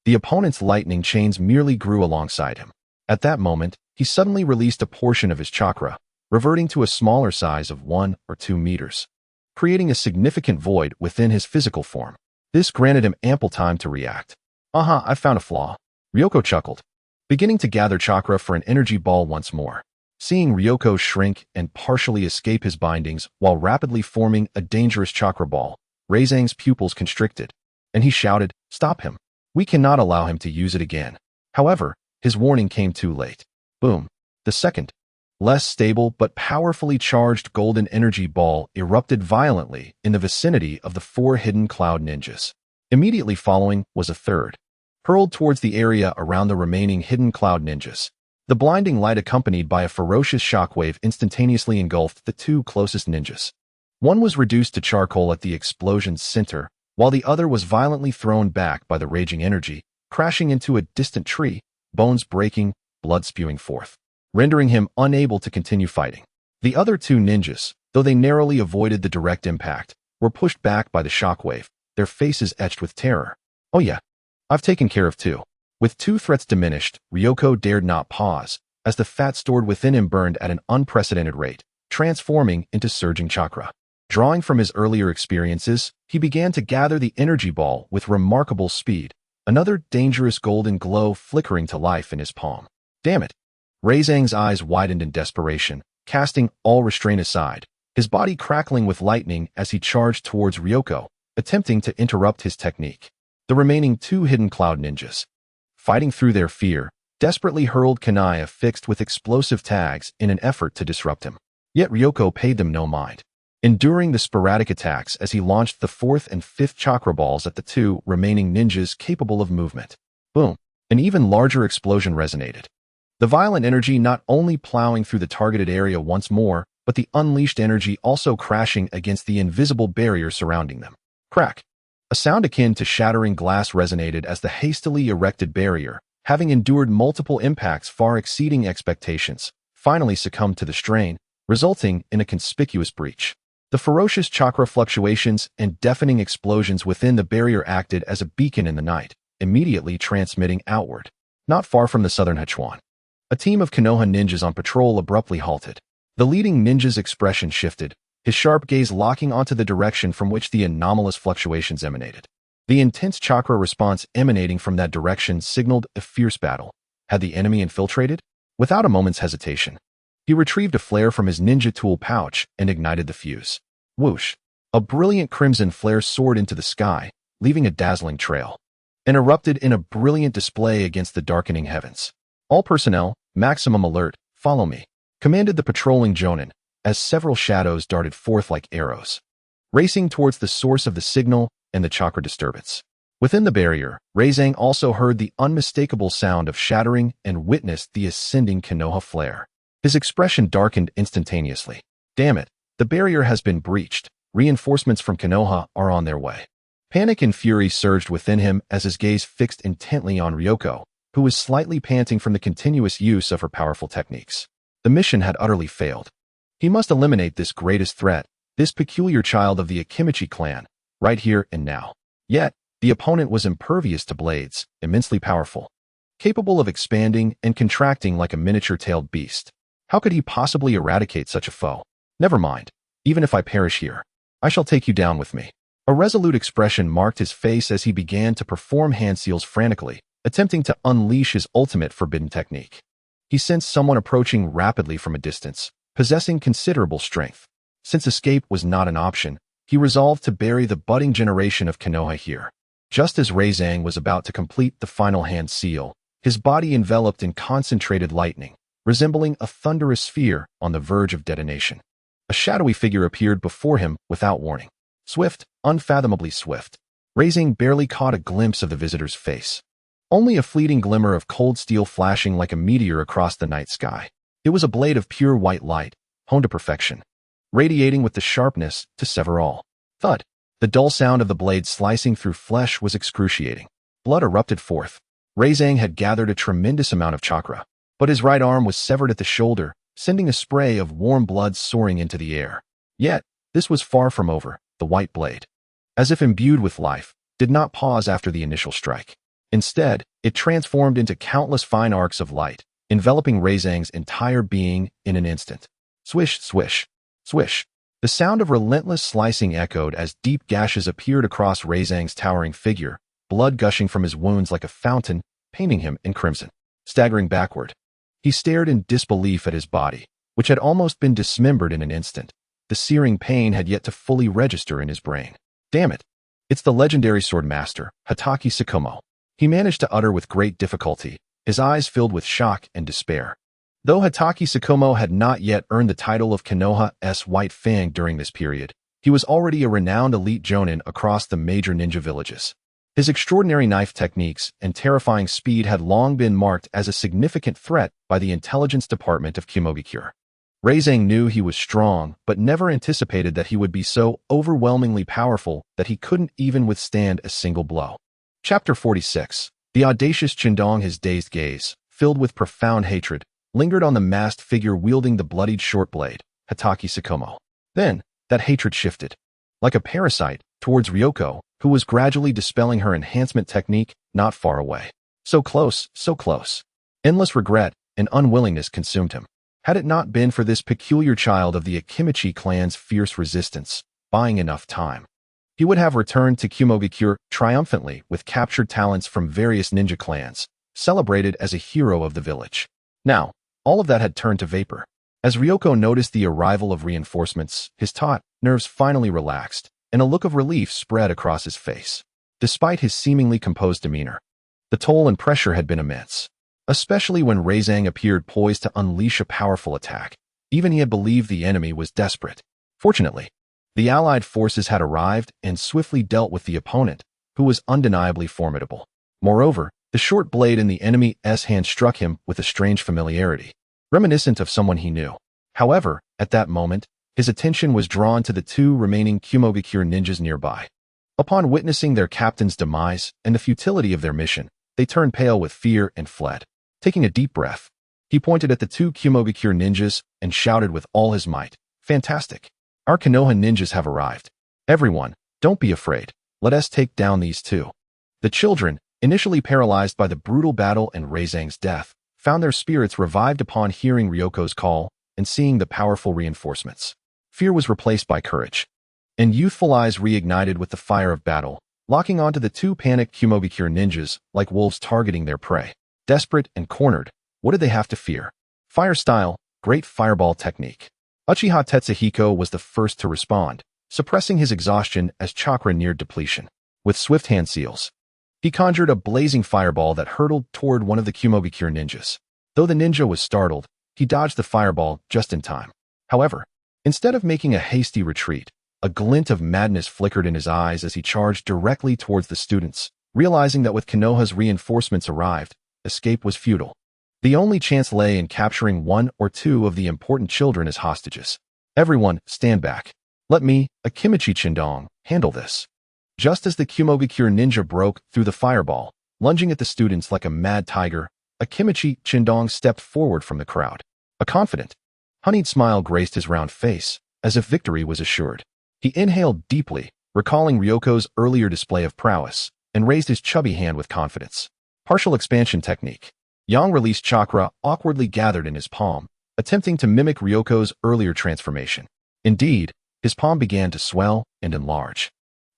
the opponent's lightning chains merely grew alongside him. At that moment, he suddenly released a portion of his chakra, reverting to a smaller size of 1 or 2 meters, creating a significant void within his physical form. This granted him ample time to react. I found a flaw. Ryoko chuckled, beginning to gather chakra for an energy ball once more. Seeing Ryoko shrink and partially escape his bindings while rapidly forming a dangerous chakra ball, Reizang's pupils constricted, and he shouted, "Stop him. We cannot allow him to use it again." However, his warning came too late. Boom. The second, less stable but powerfully charged golden energy ball erupted violently in the vicinity of the 4 hidden cloud ninjas. Immediately following was a third, hurled towards the area around the remaining hidden cloud ninjas. The blinding light accompanied by a ferocious shockwave instantaneously engulfed the 2 closest ninjas. One was reduced to charcoal at the explosion's center, while the other was violently thrown back by the raging energy, crashing into a distant tree, bones breaking, blood spewing forth, rendering him unable to continue fighting. The other 2 ninjas, though they narrowly avoided the direct impact, were pushed back by the shockwave, their faces etched with terror. "Oh yeah, I've taken care of 2. With 2 threats diminished, Ryoko dared not pause, as the fat stored within him burned at an unprecedented rate, transforming into surging chakra. Drawing from his earlier experiences, he began to gather the energy ball with remarkable speed, another dangerous golden glow flickering to life in his palm. Damn it! Reizang's eyes widened in desperation, casting all restraint aside. his body crackling with lightning as he charged towards Ryoko, attempting to interrupt his technique. The remaining two hidden cloud ninjas, fighting through their fear, desperately hurled kunai fixed with explosive tags in an effort to disrupt him. Yet Ryoko paid them no mind, enduring the sporadic attacks as he launched the fourth and fifth chakra balls at the two remaining ninjas capable of movement. Boom! An even larger explosion resonated. The violent energy not only plowing through the targeted area once more, but the unleashed energy also crashing against the invisible barrier surrounding them. Crack! A sound akin to shattering glass resonated as the hastily erected barrier, having endured multiple impacts far exceeding expectations, finally succumbed to the strain, resulting in a conspicuous breach. The ferocious chakra fluctuations and deafening explosions within the barrier acted as a beacon in the night, immediately transmitting outward. Not far from the southern Hechuan, a team of Konoha ninjas on patrol abruptly halted. The leading ninja's expression shifted, his sharp gaze locking onto the direction from which the anomalous fluctuations emanated. The intense chakra response emanating from that direction signaled a fierce battle. Had the enemy infiltrated? Without a moment's hesitation, he retrieved a flare from his ninja tool pouch and ignited the fuse. Whoosh! A brilliant crimson flare soared into the sky, leaving a dazzling trail, and erupted in a brilliant display against the darkening heavens. All personnel, maximum alert, follow me, commanded the patrolling Jonin, as several shadows darted forth like arrows, racing towards the source of the signal and the chakra disturbance. Within the barrier, Reizang also heard the unmistakable sound of shattering and witnessed the ascending Konoha flare. His expression darkened instantaneously. Damn it, the barrier has been breached. Reinforcements from Konoha are on their way. Panic and fury surged within him as his gaze fixed intently on Ryoko, who was slightly panting from the continuous use of her powerful techniques. The mission had utterly failed. He must eliminate this greatest threat, this peculiar child of the Akimichi clan, right here and now. Yet, the opponent was impervious to blades, immensely powerful, capable of expanding and contracting like a miniature-tailed beast. How could he possibly eradicate such a foe? Never mind. Even if I perish here, I shall take you down with me. A resolute expression marked his face as he began to perform hand seals frantically, attempting to unleash his ultimate forbidden technique. He sensed someone approaching rapidly from a distance, possessing considerable strength. Since escape was not an option, he resolved to bury the budding generation of Konoha here. Just as Reizang was about to complete the final hand seal, his body enveloped in concentrated lightning, resembling a thunderous sphere on the verge of detonation. A shadowy figure appeared before him without warning. Swift, unfathomably swift. Reizang barely caught a glimpse of the visitor's face. Only a fleeting glimmer of cold steel flashing like a meteor across the night sky. It was a blade of pure white light, honed to perfection, radiating with the sharpness to sever all. Thud! The dull sound of the blade slicing through flesh was excruciating. Blood erupted forth. Reizang had gathered a tremendous amount of chakra, but his right arm was severed at the shoulder, sending a spray of warm blood soaring into the air. Yet, this was far from over. The white blade, as if imbued with life, did not pause after the initial strike. Instead, it transformed into countless fine arcs of light, enveloping Reizang's entire being in an instant. Swish, swish, swish. The sound of relentless slicing echoed as deep gashes appeared across Reizang's towering figure, blood gushing from his wounds like a fountain, painting him in crimson. Staggering backward, he stared in disbelief at his body, which had almost been dismembered in an instant. The searing pain had yet to fully register in his brain. Damn it! It's the legendary sword master, Hatake Tsukumo. He managed to utter with great difficulty, his eyes filled with shock and despair. Though Hatake Tsukumo had not yet earned the title of Konoha's White Fang during this period, he was already a renowned elite jonin across the major ninja villages. His extraordinary knife techniques and terrifying speed had long been marked as a significant threat by the intelligence department of Kimogikure. Reizang knew he was strong, but never anticipated that he would be so overwhelmingly powerful that he couldn't even withstand a single blow. Chapter 46. The audacious Chindong, his dazed gaze, filled with profound hatred, lingered on the masked figure wielding the bloodied short blade, Hatake Tsukumo. Then, that hatred shifted, like a parasite, towards Ryoko, who was gradually dispelling her enhancement technique not far away. So close, so close. Endless regret and unwillingness consumed him. Had it not been for this peculiar child of the Akimichi clan's fierce resistance, buying enough time, he would have returned to Kimogikure triumphantly with captured talents from various ninja clans, celebrated as a hero of the village. Now, all of that had turned to vapor. As Ryoko noticed the arrival of reinforcements, his taut nerves finally relaxed, and a look of relief spread across his face. Despite his seemingly composed demeanor, the toll and pressure had been immense, especially when Reizang appeared poised to unleash a powerful attack. Even he had believed the enemy was desperate. Fortunately, the Allied forces had arrived and swiftly dealt with the opponent, who was undeniably formidable. Moreover, the short blade in the enemy's hand struck him with a strange familiarity, reminiscent of someone he knew. However, at that moment, his attention was drawn to the two remaining Kumogakure ninjas nearby. Upon witnessing their captain's demise and the futility of their mission, they turned pale with fear and fled. Taking a deep breath, he pointed at the two Kumogakure ninjas and shouted with all his might, "Fantastic! Our Konoha ninjas have arrived. Everyone, don't be afraid. Let us take down these two." The children, initially paralyzed by the brutal battle and Reizang's death, found their spirits revived upon hearing Ryoko's call and seeing the powerful reinforcements. Fear was replaced by courage, and youthful eyes reignited with the fire of battle, locking onto the two panicked Kumogakure ninjas like wolves targeting their prey. Desperate and cornered, what did they have to fear? Fire style, great fireball technique. Uchiha Tetsuhiko was the first to respond, suppressing his exhaustion as chakra neared depletion. With swift hand seals, he conjured a blazing fireball that hurtled toward one of the Kumogakure ninjas. Though the ninja was startled, he dodged the fireball just in time. However, instead of making a hasty retreat, a glint of madness flickered in his eyes as he charged directly towards the students, realizing that with Konoha's reinforcements arrived, escape was futile. The only chance lay in capturing one or two of the important children as hostages. Everyone, stand back. Let me, Akimichi Chindong, handle this. Just as the Kumogakure ninja broke through the fireball, lunging at the students like a mad tiger, Akimichi Chindong stepped forward from the crowd. A confident, honeyed smile graced his round face, as if victory was assured. He inhaled deeply, recalling Ryoko's earlier display of prowess, and raised his chubby hand with confidence. Partial expansion technique. Yang released chakra awkwardly gathered in his palm, attempting to mimic Ryoko's earlier transformation. Indeed, his palm began to swell and enlarge.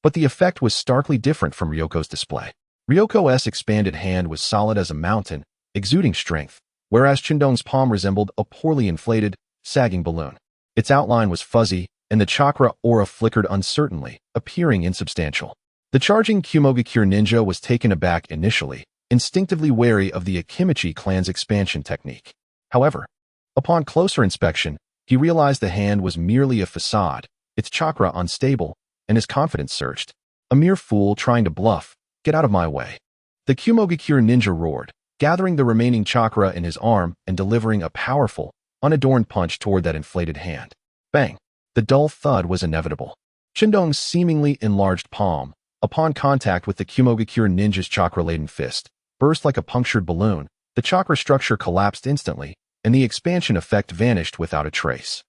But the effect was starkly different from Ryoko's display. Ryoko's expanded hand was solid as a mountain, exuding strength, whereas Chindong's palm resembled a poorly inflated, sagging balloon. Its outline was fuzzy, and the chakra aura flickered uncertainly, appearing insubstantial. The charging Kumogakure ninja was taken aback initially, instinctively wary of the Akimichi clan's expansion technique. However, upon closer inspection, he realized the hand was merely a facade, its chakra unstable, and his confidence surged. A mere fool trying to bluff, get out of my way. The Kumogakure ninja roared, gathering the remaining chakra in his arm and delivering a powerful, unadorned punch toward that inflated hand. Bang! The dull thud was inevitable. Chindong's seemingly enlarged palm, upon contact with the Kumogakure ninja's chakra-laden fist, burst like a punctured balloon. The chakra structure collapsed instantly, and the expansion effect vanished without a trace.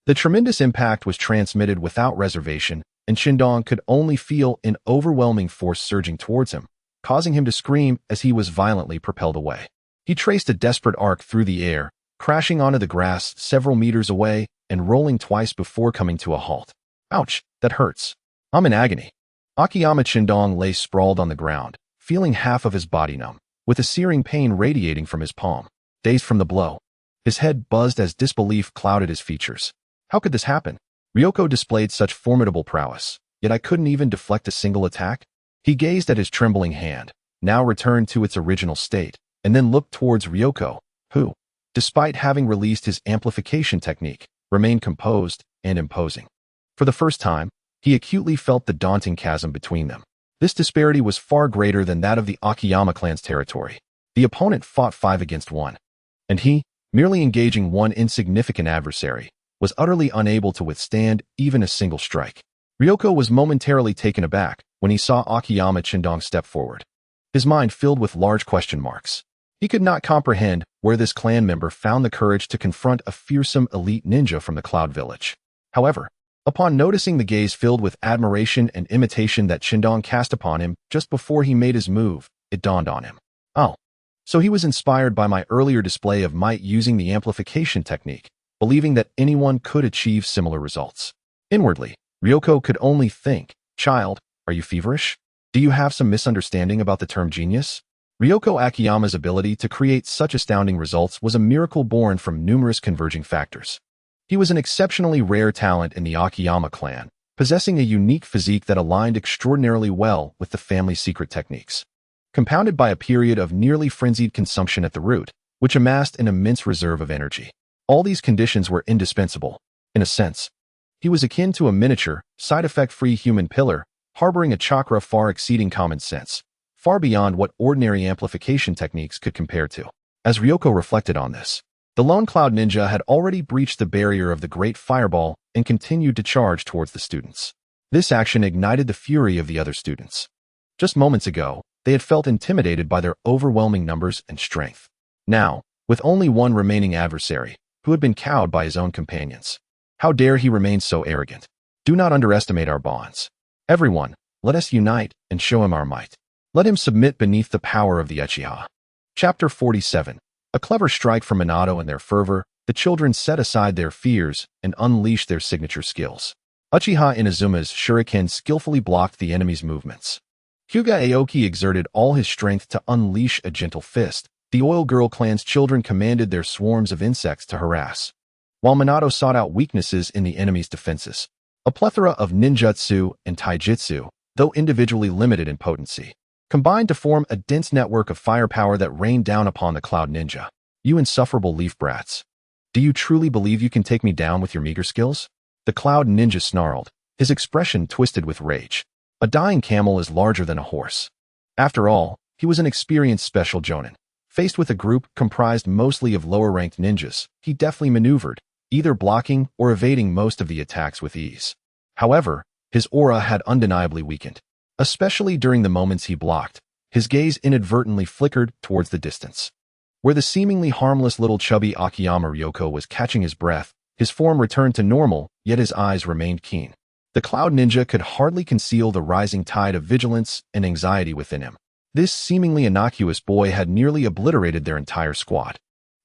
The tremendous impact was transmitted without reservation, and Chindong could only feel an overwhelming force surging towards him, causing him to scream as he was violently propelled away. He traced a desperate arc through the air, crashing onto the grass several meters away and rolling twice before coming to a halt. Ouch, that hurts. I'm in agony. Akiyama Chindong lay sprawled on the ground, feeling half of his body numb, with a searing pain radiating from his palm. Dazed from the blow, his head buzzed as disbelief clouded his features. How could this happen? Ryoko displayed such formidable prowess, yet I couldn't even deflect a single attack? He gazed at his trembling hand, now returned to its original state, and then looked towards Ryoko, who, despite having released his amplification technique, remained composed and imposing. For the first time, he acutely felt the daunting chasm between them. This disparity was far greater than that of the Akiyama clan's territory. The opponent fought 5 against 1, and he, merely engaging one insignificant adversary, was utterly unable to withstand even a single strike. Ryoko was momentarily taken aback when he saw Akiyama Chindong step forward. His mind filled with large question marks. He could not comprehend where this clan member found the courage to confront a fearsome elite ninja from the Cloud Village. However, upon noticing the gaze filled with admiration and imitation that Chindong cast upon him just before he made his move, it dawned on him. Oh, so he was inspired by my earlier display of might using the amplification technique, believing that anyone could achieve similar results. Inwardly, Ryoko could only think, "Child, are you feverish? Do you have some misunderstanding about the term genius?" Ryoko Akiyama's ability to create such astounding results was a miracle born from numerous converging factors. He was an exceptionally rare talent in the Akiyama clan, possessing a unique physique that aligned extraordinarily well with the family's secret techniques. Compounded by a period of nearly frenzied consumption at the root, which amassed an immense reserve of energy. All these conditions were indispensable. In a sense, he was akin to a miniature, side-effect-free human pillar, harboring a chakra far exceeding common sense, far beyond what ordinary amplification techniques could compare to. As Ryoko reflected on this, the lone cloud ninja had already breached the barrier of the great fireball and continued to charge towards the students. This action ignited the fury of the other students. Just moments ago, they had felt intimidated by their overwhelming numbers and strength. Now, with only one remaining adversary, who had been cowed by his own companions. How dare he remain so arrogant? Do not underestimate our bonds. Everyone, let us unite and show him our might. Let him submit beneath the power of the Uchiha. Chapter 47. A clever strike from Minato and their fervor, the children set aside their fears and unleashed their signature skills. Uchiha Inazuma's shuriken skillfully blocked the enemy's movements. Hyuga Aoki exerted all his strength to unleash a gentle fist. The Oil Girl clan's children commanded their swarms of insects to harass, while Minato sought out weaknesses in the enemy's defenses. A plethora of ninjutsu and taijutsu, though individually limited in potency, combined to form a dense network of firepower that rained down upon the Cloud Ninja. You insufferable leaf brats. Do you truly believe you can take me down with your meager skills? The Cloud Ninja snarled, his expression twisted with rage. A dying camel is larger than a horse. After all, he was an experienced special jonin. Faced with a group comprised mostly of lower-ranked ninjas, he deftly maneuvered, either blocking or evading most of the attacks with ease. However, his aura had undeniably weakened. Especially during the moments he blocked, his gaze inadvertently flickered towards the distance. Where the seemingly harmless little chubby Akiyama Ryoko was catching his breath, his form returned to normal, yet his eyes remained keen. The Cloud Ninja could hardly conceal the rising tide of vigilance and anxiety within him. This seemingly innocuous boy had nearly obliterated their entire squad,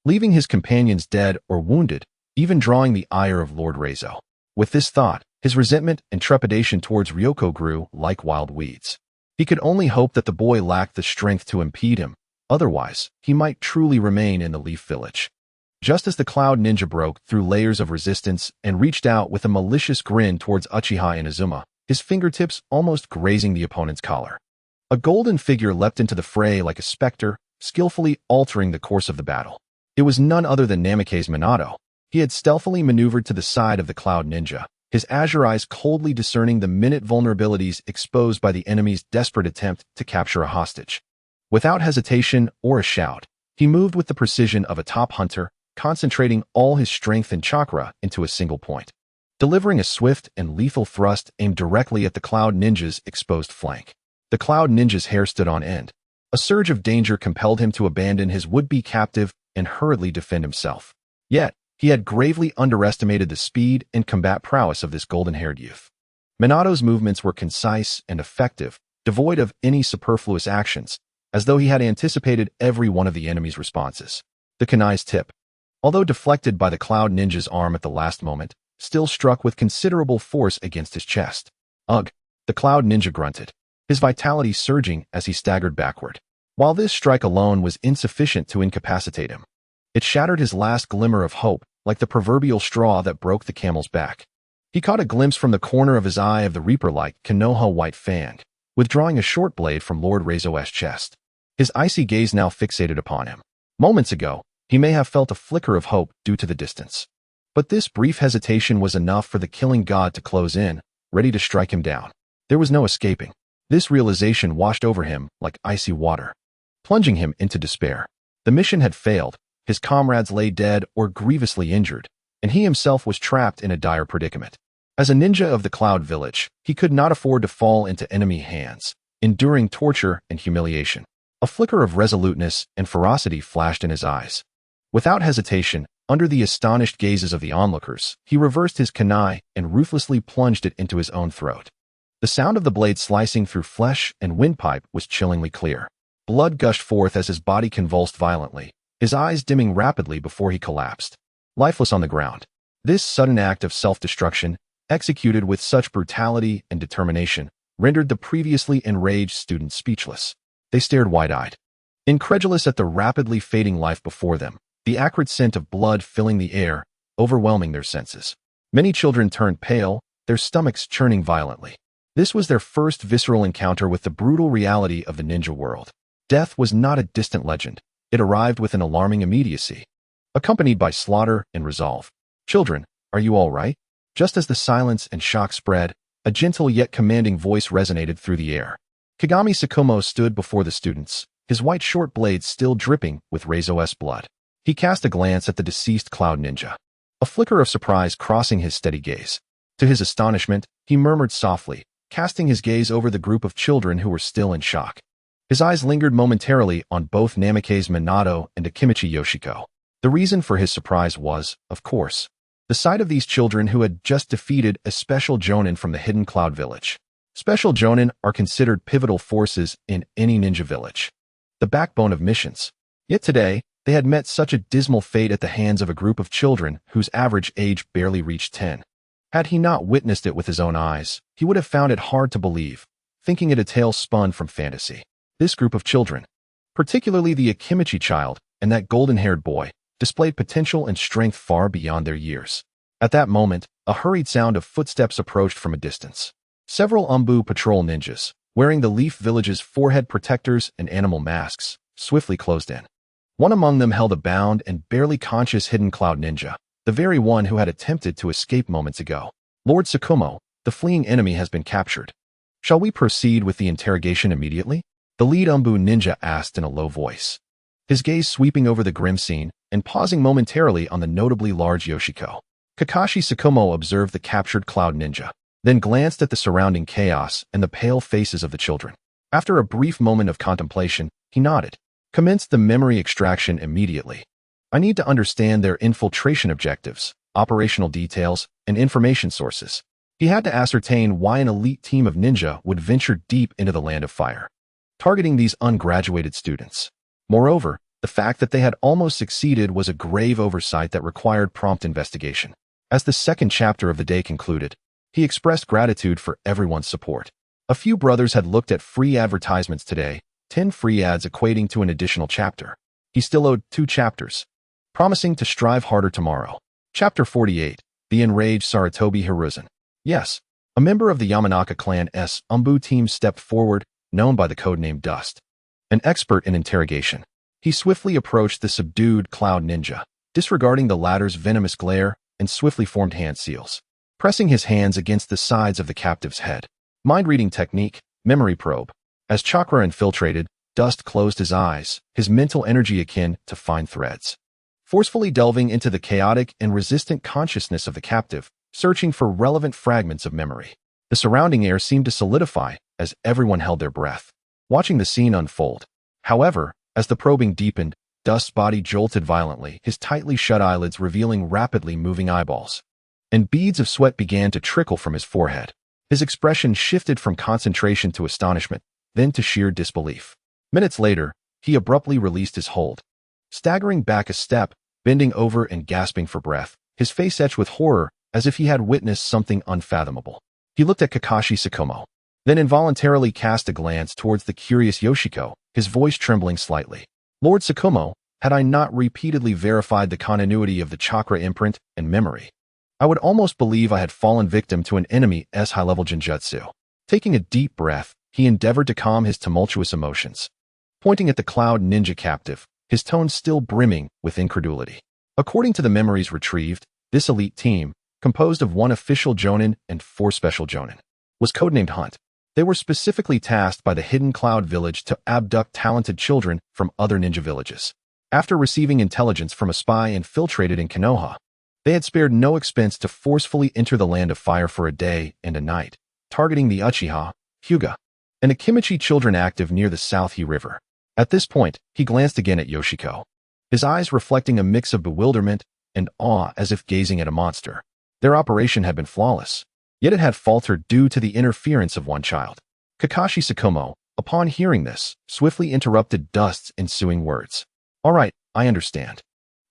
leaving his companions dead or wounded, even drawing the ire of Lord Reizo. With this thought, his resentment and trepidation towards Ryoko grew like wild weeds. He could only hope that the boy lacked the strength to impede him, otherwise, he might truly remain in the Leaf Village. Just as the Cloud Ninja broke through layers of resistance and reached out with a malicious grin towards Uchiha Inazuma, his fingertips almost grazing the opponent's collar. A golden figure leapt into the fray like a specter, skillfully altering the course of the battle. It was none other than Namikaze's Minato. He had stealthily maneuvered to the side of the Cloud Ninja, his azure eyes coldly discerning the minute vulnerabilities exposed by the enemy's desperate attempt to capture a hostage. Without hesitation or a shout, he moved with the precision of a top hunter, concentrating all his strength and chakra into a single point. Delivering a swift and lethal thrust aimed directly at the Cloud Ninja's exposed flank. The Cloud Ninja's hair stood on end. A surge of danger compelled him to abandon his would-be captive and hurriedly defend himself. Yet, he had gravely underestimated the speed and combat prowess of this golden-haired youth. Minato's movements were concise and effective, devoid of any superfluous actions, as though he had anticipated every one of the enemy's responses. The kunai's tip, although deflected by the Cloud Ninja's arm at the last moment, still struck with considerable force against his chest. Ugh! The Cloud Ninja grunted, his vitality surging as he staggered backward. While this strike alone was insufficient to incapacitate him, it shattered his last glimmer of hope, like the proverbial straw that broke the camel's back. He caught a glimpse from the corner of his eye of the reaper-like Konoha white fang, withdrawing a short blade from Lord Reizo's chest. His icy gaze now fixated upon him. Moments ago, he may have felt a flicker of hope due to the distance. But this brief hesitation was enough for the killing god to close in, ready to strike him down. There was no escaping. This realization washed over him like icy water, plunging him into despair. The mission had failed, his comrades lay dead or grievously injured, and he himself was trapped in a dire predicament. As a ninja of the Cloud Village, he could not afford to fall into enemy hands, enduring torture and humiliation. A flicker of resoluteness and ferocity flashed in his eyes. Without hesitation, under the astonished gazes of the onlookers, he reversed his kunai and ruthlessly plunged it into his own throat. The sound of the blade slicing through flesh and windpipe was chillingly clear. Blood gushed forth as his body convulsed violently, his eyes dimming rapidly before he collapsed, lifeless on the ground. This sudden act of self-destruction, executed with such brutality and determination, rendered the previously enraged students speechless. They stared wide-eyed, incredulous at the rapidly fading life before them, the acrid scent of blood filling the air, overwhelming their senses. Many children turned pale, their stomachs churning violently. This was their first visceral encounter with the brutal reality of the ninja world. Death was not a distant legend. It arrived with an alarming immediacy, accompanied by slaughter and resolve. "Children, are you all right?" Just as the silence and shock spread, a gentle yet commanding voice resonated through the air. Kagami Tsukumo stood before the students, his white short blades still dripping with Reizo's blood. He cast a glance at the deceased Cloud Ninja, a flicker of surprise crossing his steady gaze. To his astonishment, he murmured softly, casting his gaze over the group of children who were still in shock. His eyes lingered momentarily on both Namikaze Minato and Akimichi Yoshiko. The reason for his surprise was, of course, the sight of these children who had just defeated a special jonin from the hidden Cloud Village. Special jonin are considered pivotal forces in any ninja village, the backbone of missions. Yet today, they had met such a dismal fate at the hands of a group of children whose average age barely reached 10. Had he not witnessed it with his own eyes, he would have found it hard to believe, thinking it a tale spun from fantasy. This group of children, particularly the Akimichi child and that golden-haired boy, displayed potential and strength far beyond their years. At that moment, a hurried sound of footsteps approached from a distance. Several Umbu patrol ninjas, wearing the Leaf Village's forehead protectors and animal masks, swiftly closed in. One among them held a bound and barely conscious hidden Cloud Ninja, the very one who had attempted to escape moments ago. "Lord Tsukumo, the fleeing enemy has been captured. Shall we proceed with the interrogation immediately?" The lead Umbu ninja asked in a low voice, his gaze sweeping over the grim scene and pausing momentarily on the notably large Yoshiko. Kakashi Tsukumo observed the captured Cloud Ninja, then glanced at the surrounding chaos and the pale faces of the children. After a brief moment of contemplation, he nodded. "Commence the memory extraction immediately. I need to understand their infiltration objectives, operational details, and information sources." He had to ascertain why an elite team of ninja would venture deep into the Land of Fire, targeting these ungraduated students. Moreover, the fact that they had almost succeeded was a grave oversight that required prompt investigation. As the second chapter of the day concluded, he expressed gratitude for everyone's support. A few brothers had looked at free advertisements today, 10 free ads equating to an additional chapter. He still owed 2 chapters, promising to strive harder tomorrow. Chapter 48, The Enraged Sarutobi Hiruzen. Yes, a member of the Yamanaka clan's Umbu team stepped forward, known by the codename Dust. An expert in interrogation, he swiftly approached the subdued Cloud Ninja, disregarding the latter's venomous glare and swiftly formed hand seals, pressing his hands against the sides of the captive's head. Mind-reading technique, memory probe. As chakra infiltrated, Dust closed his eyes, his mental energy akin to fine threads, forcefully delving into the chaotic and resistant consciousness of the captive, searching for relevant fragments of memory. The surrounding air seemed to solidify as everyone held their breath, watching the scene unfold. However, as the probing deepened, Dust's body jolted violently, his tightly shut eyelids revealing rapidly moving eyeballs, and beads of sweat began to trickle from his forehead. His expression shifted from concentration to astonishment, then to sheer disbelief. Minutes later, he abruptly released his hold, staggering back a step, bending over and gasping for breath, his face etched with horror as if he had witnessed something unfathomable. He looked at Kakashi Tsukumo, then involuntarily cast a glance towards the curious Yoshiko, his voice trembling slightly. "Lord Tsukumo, had I not repeatedly verified the continuity of the chakra imprint and memory, I would almost believe I had fallen victim to an enemy's high-level genjutsu." Taking a deep breath, he endeavored to calm his tumultuous emotions, pointing at the Cloud Ninja captive, his tone still brimming with incredulity. According to the memories retrieved, this elite team, composed of 1 official jonin and 4 special jonin, was codenamed Hunt. They were specifically tasked by the Hidden Cloud Village to abduct talented children from other ninja villages. After receiving intelligence from a spy infiltrated in Konoha, they had spared no expense to forcefully enter the Land of Fire for a day and a night, targeting the Uchiha, Hyuga, and Akimichi children active near the South He River. At this point, he glanced again at Yoshiko, his eyes reflecting a mix of bewilderment and awe as if gazing at a monster. Their operation had been flawless, yet it had faltered due to the interference of one child. Kakashi Tsukumo, upon hearing this, swiftly interrupted Dust's ensuing words. "All right, I understand.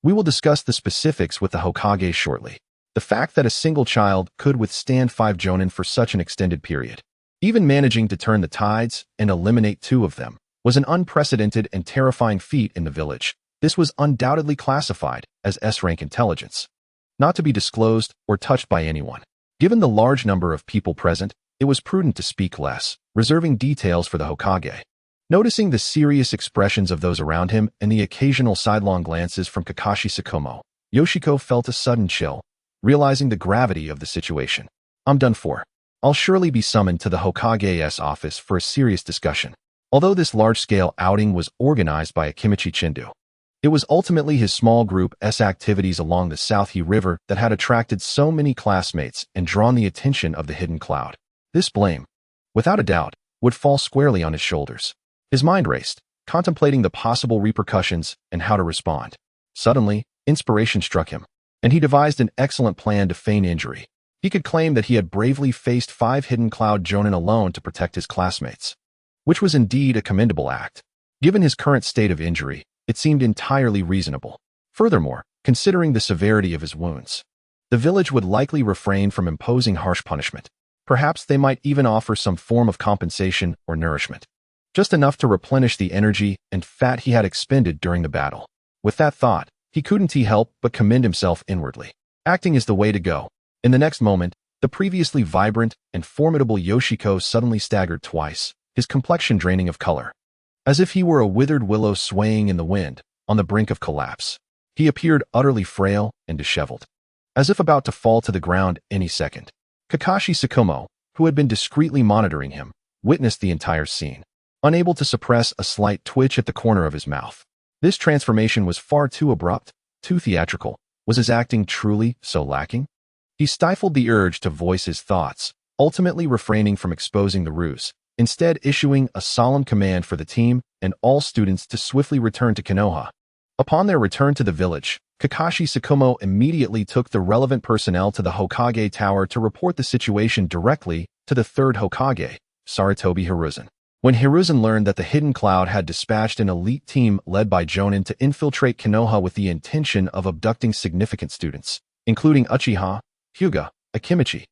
We will discuss the specifics with the Hokage shortly. The fact that a single child could withstand 5 jonin for such an extended period, even managing to turn the tides and eliminate 2 of them, was an unprecedented and terrifying feat in the village. This was undoubtedly classified as S-rank intelligence. not to be disclosed or touched by anyone. Given the large number of people present, it was prudent to speak less, reserving details for the Hokage. Noticing the serious expressions of those around him and the occasional sidelong glances from Kakashi Tsukumo, Yoshiko felt a sudden chill, realizing the gravity of the situation. I'm done for. I'll surely be summoned to the Hokage's office for a serious discussion. Although this large-scale outing was organized by Akimichi Chindu, it was ultimately his small group's activities along the South He River that had attracted so many classmates and drawn the attention of the Hidden Cloud. This blame, without a doubt, would fall squarely on his shoulders. His mind raced, contemplating the possible repercussions and how to respond. Suddenly, inspiration struck him, and he devised an excellent plan to feign injury. He could claim that he had bravely faced 5 Hidden Cloud Jonin alone to protect his classmates, which was indeed a commendable act. Given his current state of injury, it seemed entirely reasonable. Furthermore, considering the severity of his wounds, the village would likely refrain from imposing harsh punishment. Perhaps they might even offer some form of compensation or nourishment, just enough to replenish the energy and fat he had expended during the battle. With that thought, he couldn't help but commend himself inwardly. Acting is the way to go. In the next moment, the previously vibrant and formidable Yoshiko suddenly staggered twice, his complexion draining of color. As if he were a withered willow swaying in the wind, on the brink of collapse. He appeared utterly frail and disheveled, as if about to fall to the ground any second. Kakashi Tsukumo, who had been discreetly monitoring him, witnessed the entire scene, unable to suppress a slight twitch at the corner of his mouth. This transformation was far too abrupt, too theatrical. Was his acting truly so lacking? He stifled the urge to voice his thoughts, ultimately refraining from exposing the ruse, instead issuing a solemn command for the team and all students to swiftly return to Konoha. Upon their return to the village, Kakashi Tsukumo immediately took the relevant personnel to the Hokage Tower to report the situation directly to the third Hokage, Sarutobi Hiruzen. When Hiruzen learned that the Hidden Cloud had dispatched an elite team led by Jonin to infiltrate Konoha with the intention of abducting significant students, including Uchiha, Hyuga, Akimichi,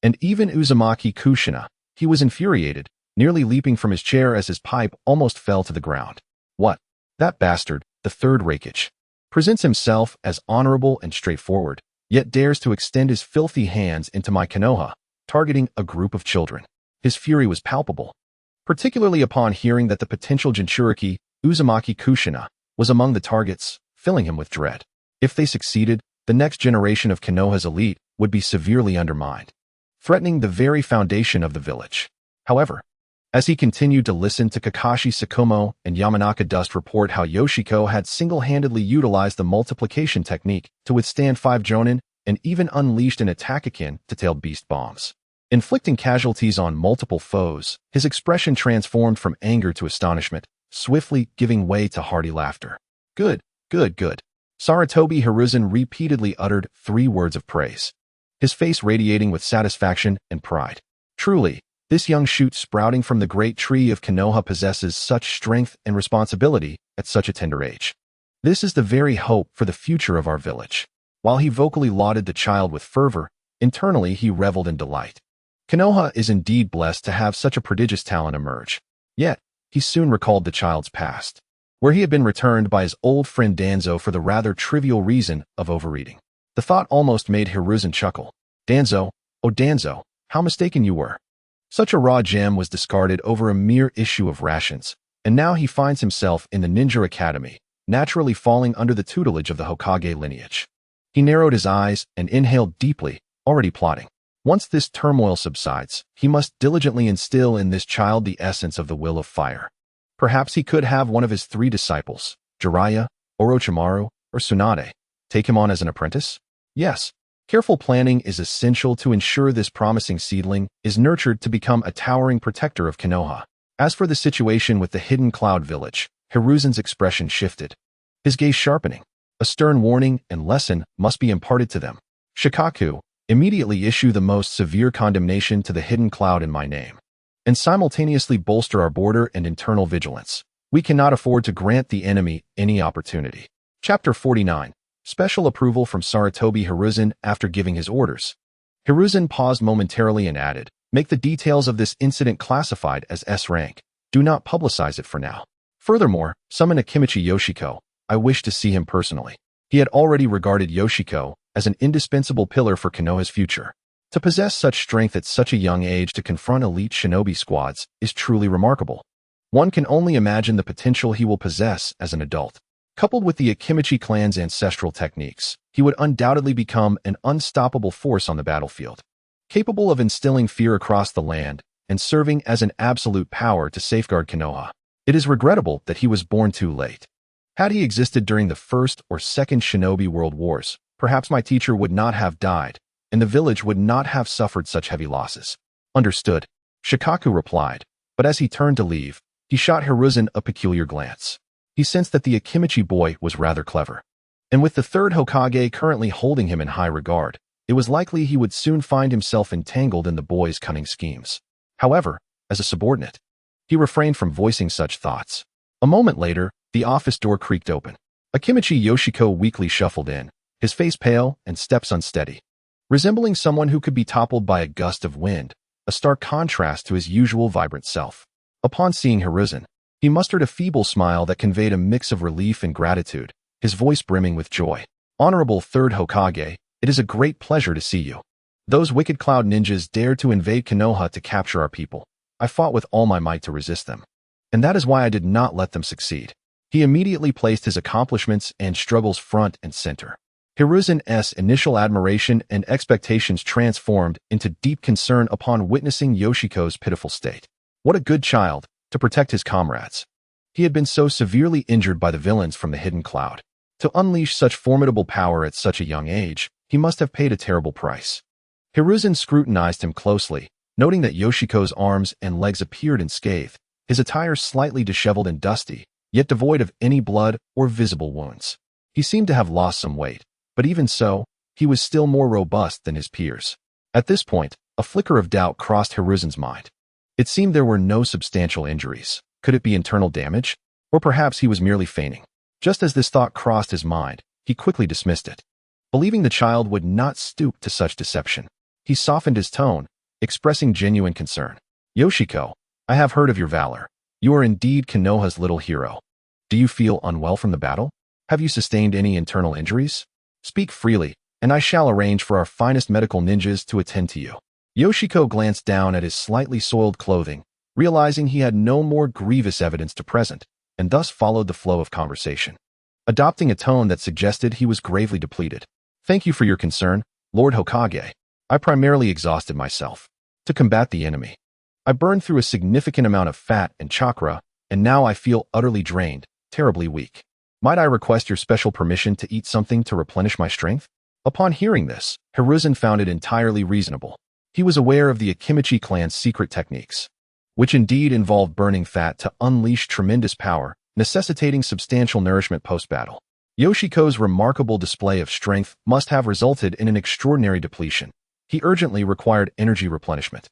and even Uzumaki Kushina, he was infuriated, nearly leaping from his chair as his pipe almost fell to the ground. What? That bastard, the third Reikage, presents himself as honorable and straightforward, yet dares to extend his filthy hands into my Konoha, targeting a group of children. His fury was palpable, particularly upon hearing that the potential Jinchuriki, Uzumaki Kushina, was among the targets, filling him with dread. If they succeeded, the next generation of Konoha's elite would be severely undermined, threatening the very foundation of the village. However, as he continued to listen to Kakashi Tsukumo and Yamanaka Dust report how Yoshiko had single-handedly utilized the multiplication technique to withstand 5 Jonin and even unleashed an attack akin to tailed beast bombs, inflicting casualties on multiple foes, his expression transformed from anger to astonishment, swiftly giving way to hearty laughter. Good, good, good. Sarutobi Hiruzen repeatedly uttered 3 words of praise, his face radiating with satisfaction and pride. Truly, this young shoot sprouting from the great tree of Konoha possesses such strength and responsibility at such a tender age. This is the very hope for the future of our village. While he vocally lauded the child with fervor, internally he reveled in delight. Konoha is indeed blessed to have such a prodigious talent emerge. Yet, he soon recalled the child's past, where he had been returned by his old friend Danzo for the rather trivial reason of overeating. The thought almost made Hiruzen chuckle. Danzo, oh Danzo, how mistaken you were. Such a raw gem was discarded over a mere issue of rations, and now he finds himself in the Ninja Academy, naturally falling under the tutelage of the Hokage lineage. He narrowed his eyes and inhaled deeply, already plotting. Once this turmoil subsides, he must diligently instill in this child the essence of the will of fire. Perhaps he could have one of his 3 disciples, Jeriah, Orochimaru, or Tsunade, take him on as an apprentice? Yes. Careful planning is essential to ensure this promising seedling is nurtured to become a towering protector of Konoha. As for the situation with the Hidden Cloud village, Hiruzen's expression shifted, his gaze sharpening. A stern warning and lesson must be imparted to them. Shikaku, immediately issue the most severe condemnation to the Hidden Cloud in my name, and simultaneously bolster our border and internal vigilance. We cannot afford to grant the enemy any opportunity. Chapter 49. Special approval from Sarutobi Hiruzen after giving his orders. Hiruzen paused momentarily and added, make the details of this incident classified as S rank. Do not publicize it for now. Furthermore, summon Akimichi Yoshiko. I wish to see him personally. He had already regarded Yoshiko as an indispensable pillar for Konoha's future. To possess such strength at such a young age to confront elite shinobi squads is truly remarkable. One can only imagine the potential he will possess as an adult. Coupled with the Akimichi clan's ancestral techniques, he would undoubtedly become an unstoppable force on the battlefield, capable of instilling fear across the land and serving as an absolute power to safeguard Konoha. It is regrettable that he was born too late. Had he existed during the First or Second Shinobi World Wars, perhaps my teacher would not have died, and the village would not have suffered such heavy losses. Understood, Shikaku replied, but as he turned to leave, he shot Hiruzen a peculiar glance. He sensed that the Akimichi boy was rather clever. And with the third Hokage currently holding him in high regard, it was likely he would soon find himself entangled in the boy's cunning schemes. However, as a subordinate, he refrained from voicing such thoughts. A moment later, the office door creaked open. Akimichi Yoshiko weakly shuffled in, his face pale and steps unsteady. Resembling someone who could be toppled by a gust of wind, a stark contrast to his usual vibrant self. Upon seeing Hiruzen, he mustered a feeble smile that conveyed a mix of relief and gratitude, his voice brimming with joy. Honorable Third Hokage, it is a great pleasure to see you. Those wicked cloud ninjas dared to invade Konoha to capture our people. I fought with all my might to resist them. And that is why I did not let them succeed. He immediately placed his accomplishments and struggles front and center. Hiruzen's initial admiration and expectations transformed into deep concern upon witnessing Yoshiko's pitiful state. What a good child, to protect his comrades. He had been so severely injured by the villains from the hidden cloud. To unleash such formidable power at such a young age, he must have paid a terrible price. Hiruzen scrutinized him closely, noting that Yoshiko's arms and legs appeared unscathed, his attire slightly disheveled and dusty, yet devoid of any blood or visible wounds. He seemed to have lost some weight, but even so, he was still more robust than his peers. At this point, a flicker of doubt crossed Hiruzen's mind. It seemed there were no substantial injuries. Could it be internal damage? Or perhaps he was merely feigning. Just as this thought crossed his mind, he quickly dismissed it. Believing the child would not stoop to such deception, he softened his tone, expressing genuine concern. Yoshiko, I have heard of your valor. You are indeed Konoha's little hero. Do you feel unwell from the battle? Have you sustained any internal injuries? Speak freely, and I shall arrange for our finest medical ninjas to attend to you. Yoshiko glanced down at his slightly soiled clothing, realizing he had no more grievous evidence to present, and thus followed the flow of conversation, adopting a tone that suggested he was gravely depleted. Thank you for your concern, Lord Hokage. I primarily exhausted myself to combat the enemy. I burned through a significant amount of fat and chakra, and now I feel utterly drained, terribly weak. Might I request your special permission to eat something to replenish my strength? Upon hearing this, Hiruzen found it entirely reasonable. He was aware of the Akimichi clan's secret techniques, which indeed involved burning fat to unleash tremendous power, necessitating substantial nourishment post-battle. Yoshiko's remarkable display of strength must have resulted in an extraordinary depletion. He urgently required energy replenishment,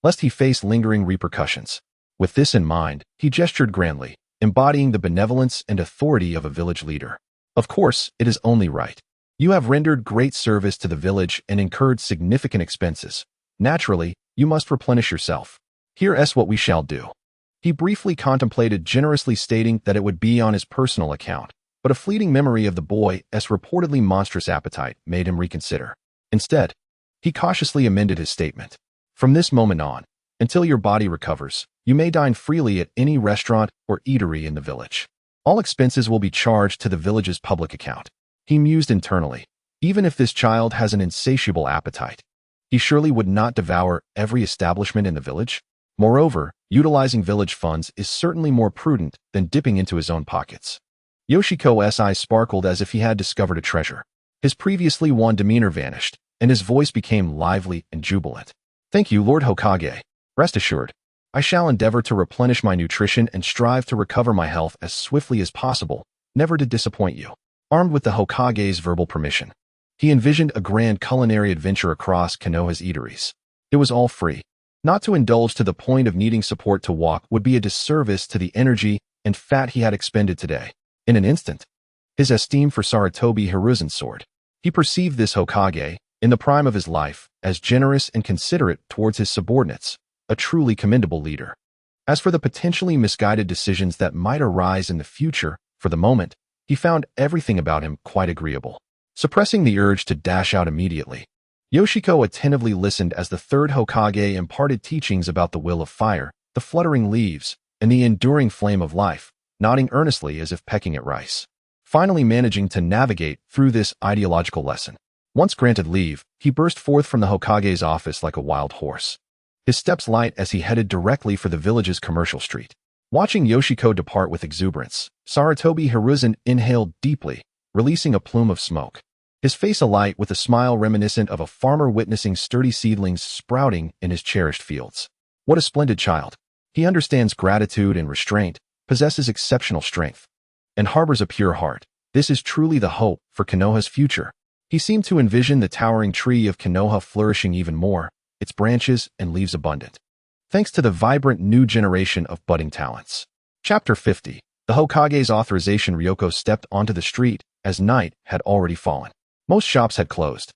lest he face lingering repercussions. With this in mind, he gestured grandly, embodying the benevolence and authority of a village leader. Of course, it is only right. You have rendered great service to the village and incurred significant expenses. Naturally, you must replenish yourself. Here's what we shall do. He briefly contemplated, generously stating that it would be on his personal account, but a fleeting memory of the boy's reportedly monstrous appetite made him reconsider. Instead, he cautiously amended his statement. From this moment on, until your body recovers, you may dine freely at any restaurant or eatery in the village. All expenses will be charged to the village's public account. He mused internally. Even if this child has an insatiable appetite, he surely would not devour every establishment in the village. Moreover, utilizing village funds is certainly more prudent than dipping into his own pockets. Yoshiko's eyes sparkled as if he had discovered a treasure. His previously wan demeanor vanished, and his voice became lively and jubilant. Thank you, Lord Hokage. Rest assured, I shall endeavor to replenish my nutrition and strive to recover my health as swiftly as possible, never to disappoint you. Armed with the Hokage's verbal permission, he envisioned a grand culinary adventure across Konoha's eateries. It was all free. Not to indulge to the point of needing support to walk would be a disservice to the energy and fat he had expended today. In an instant, his esteem for Sarutobi Hiruzen soared. He perceived this Hokage, in the prime of his life, as generous and considerate towards his subordinates, a truly commendable leader. As for the potentially misguided decisions that might arise in the future, for the moment, he found everything about him quite agreeable. suppressing the urge to dash out immediately. Yoshiko attentively listened as the third Hokage imparted teachings about the will of fire, the fluttering leaves, and the enduring flame of life, nodding earnestly as if pecking at rice. Finally managing to navigate through this ideological lesson. Once granted leave, he burst forth from the Hokage's office like a wild horse. His steps light as he headed directly for the village's commercial street. Watching Yoshiko depart with exuberance, Sarutobi Hiruzen inhaled deeply, releasing a plume of smoke. His face alight with a smile reminiscent of a farmer witnessing sturdy seedlings sprouting in his cherished fields. What a splendid child. He understands gratitude and restraint, possesses exceptional strength, and harbors a pure heart. This is truly the hope for Konoha's future. He seemed to envision the towering tree of Konoha flourishing even more, its branches and leaves abundant, thanks to the vibrant new generation of budding talents. Chapter 50. The Hokage's authorization. Ryoko stepped onto the street as night had already fallen. Most shops had closed,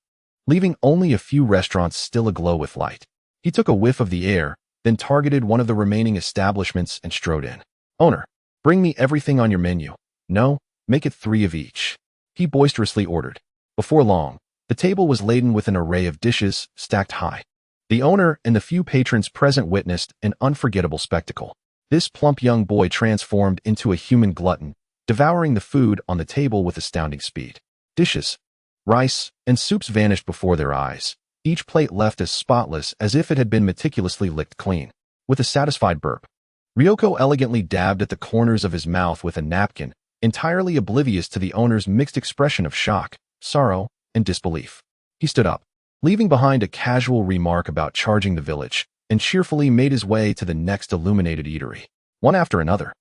leaving only a few restaurants still aglow with light. He took a whiff of the air, then targeted one of the remaining establishments and strode in. "Owner, bring me everything on your menu. No, make it 3 of each," he boisterously ordered. Before long, the table was laden with an array of dishes stacked high. The owner and the few patrons present witnessed an unforgettable spectacle. This plump young boy transformed into a human glutton, devouring the food on the table with astounding speed. Dishes, rice, and soups vanished before their eyes, each plate left as spotless as if it had been meticulously licked clean. With a satisfied burp, Ryoko elegantly dabbed at the corners of his mouth with a napkin, entirely oblivious to the owner's mixed expression of shock, sorrow, and disbelief. He stood up, leaving behind a casual remark about charging the village, and cheerfully made his way to the next illuminated eatery. One after another,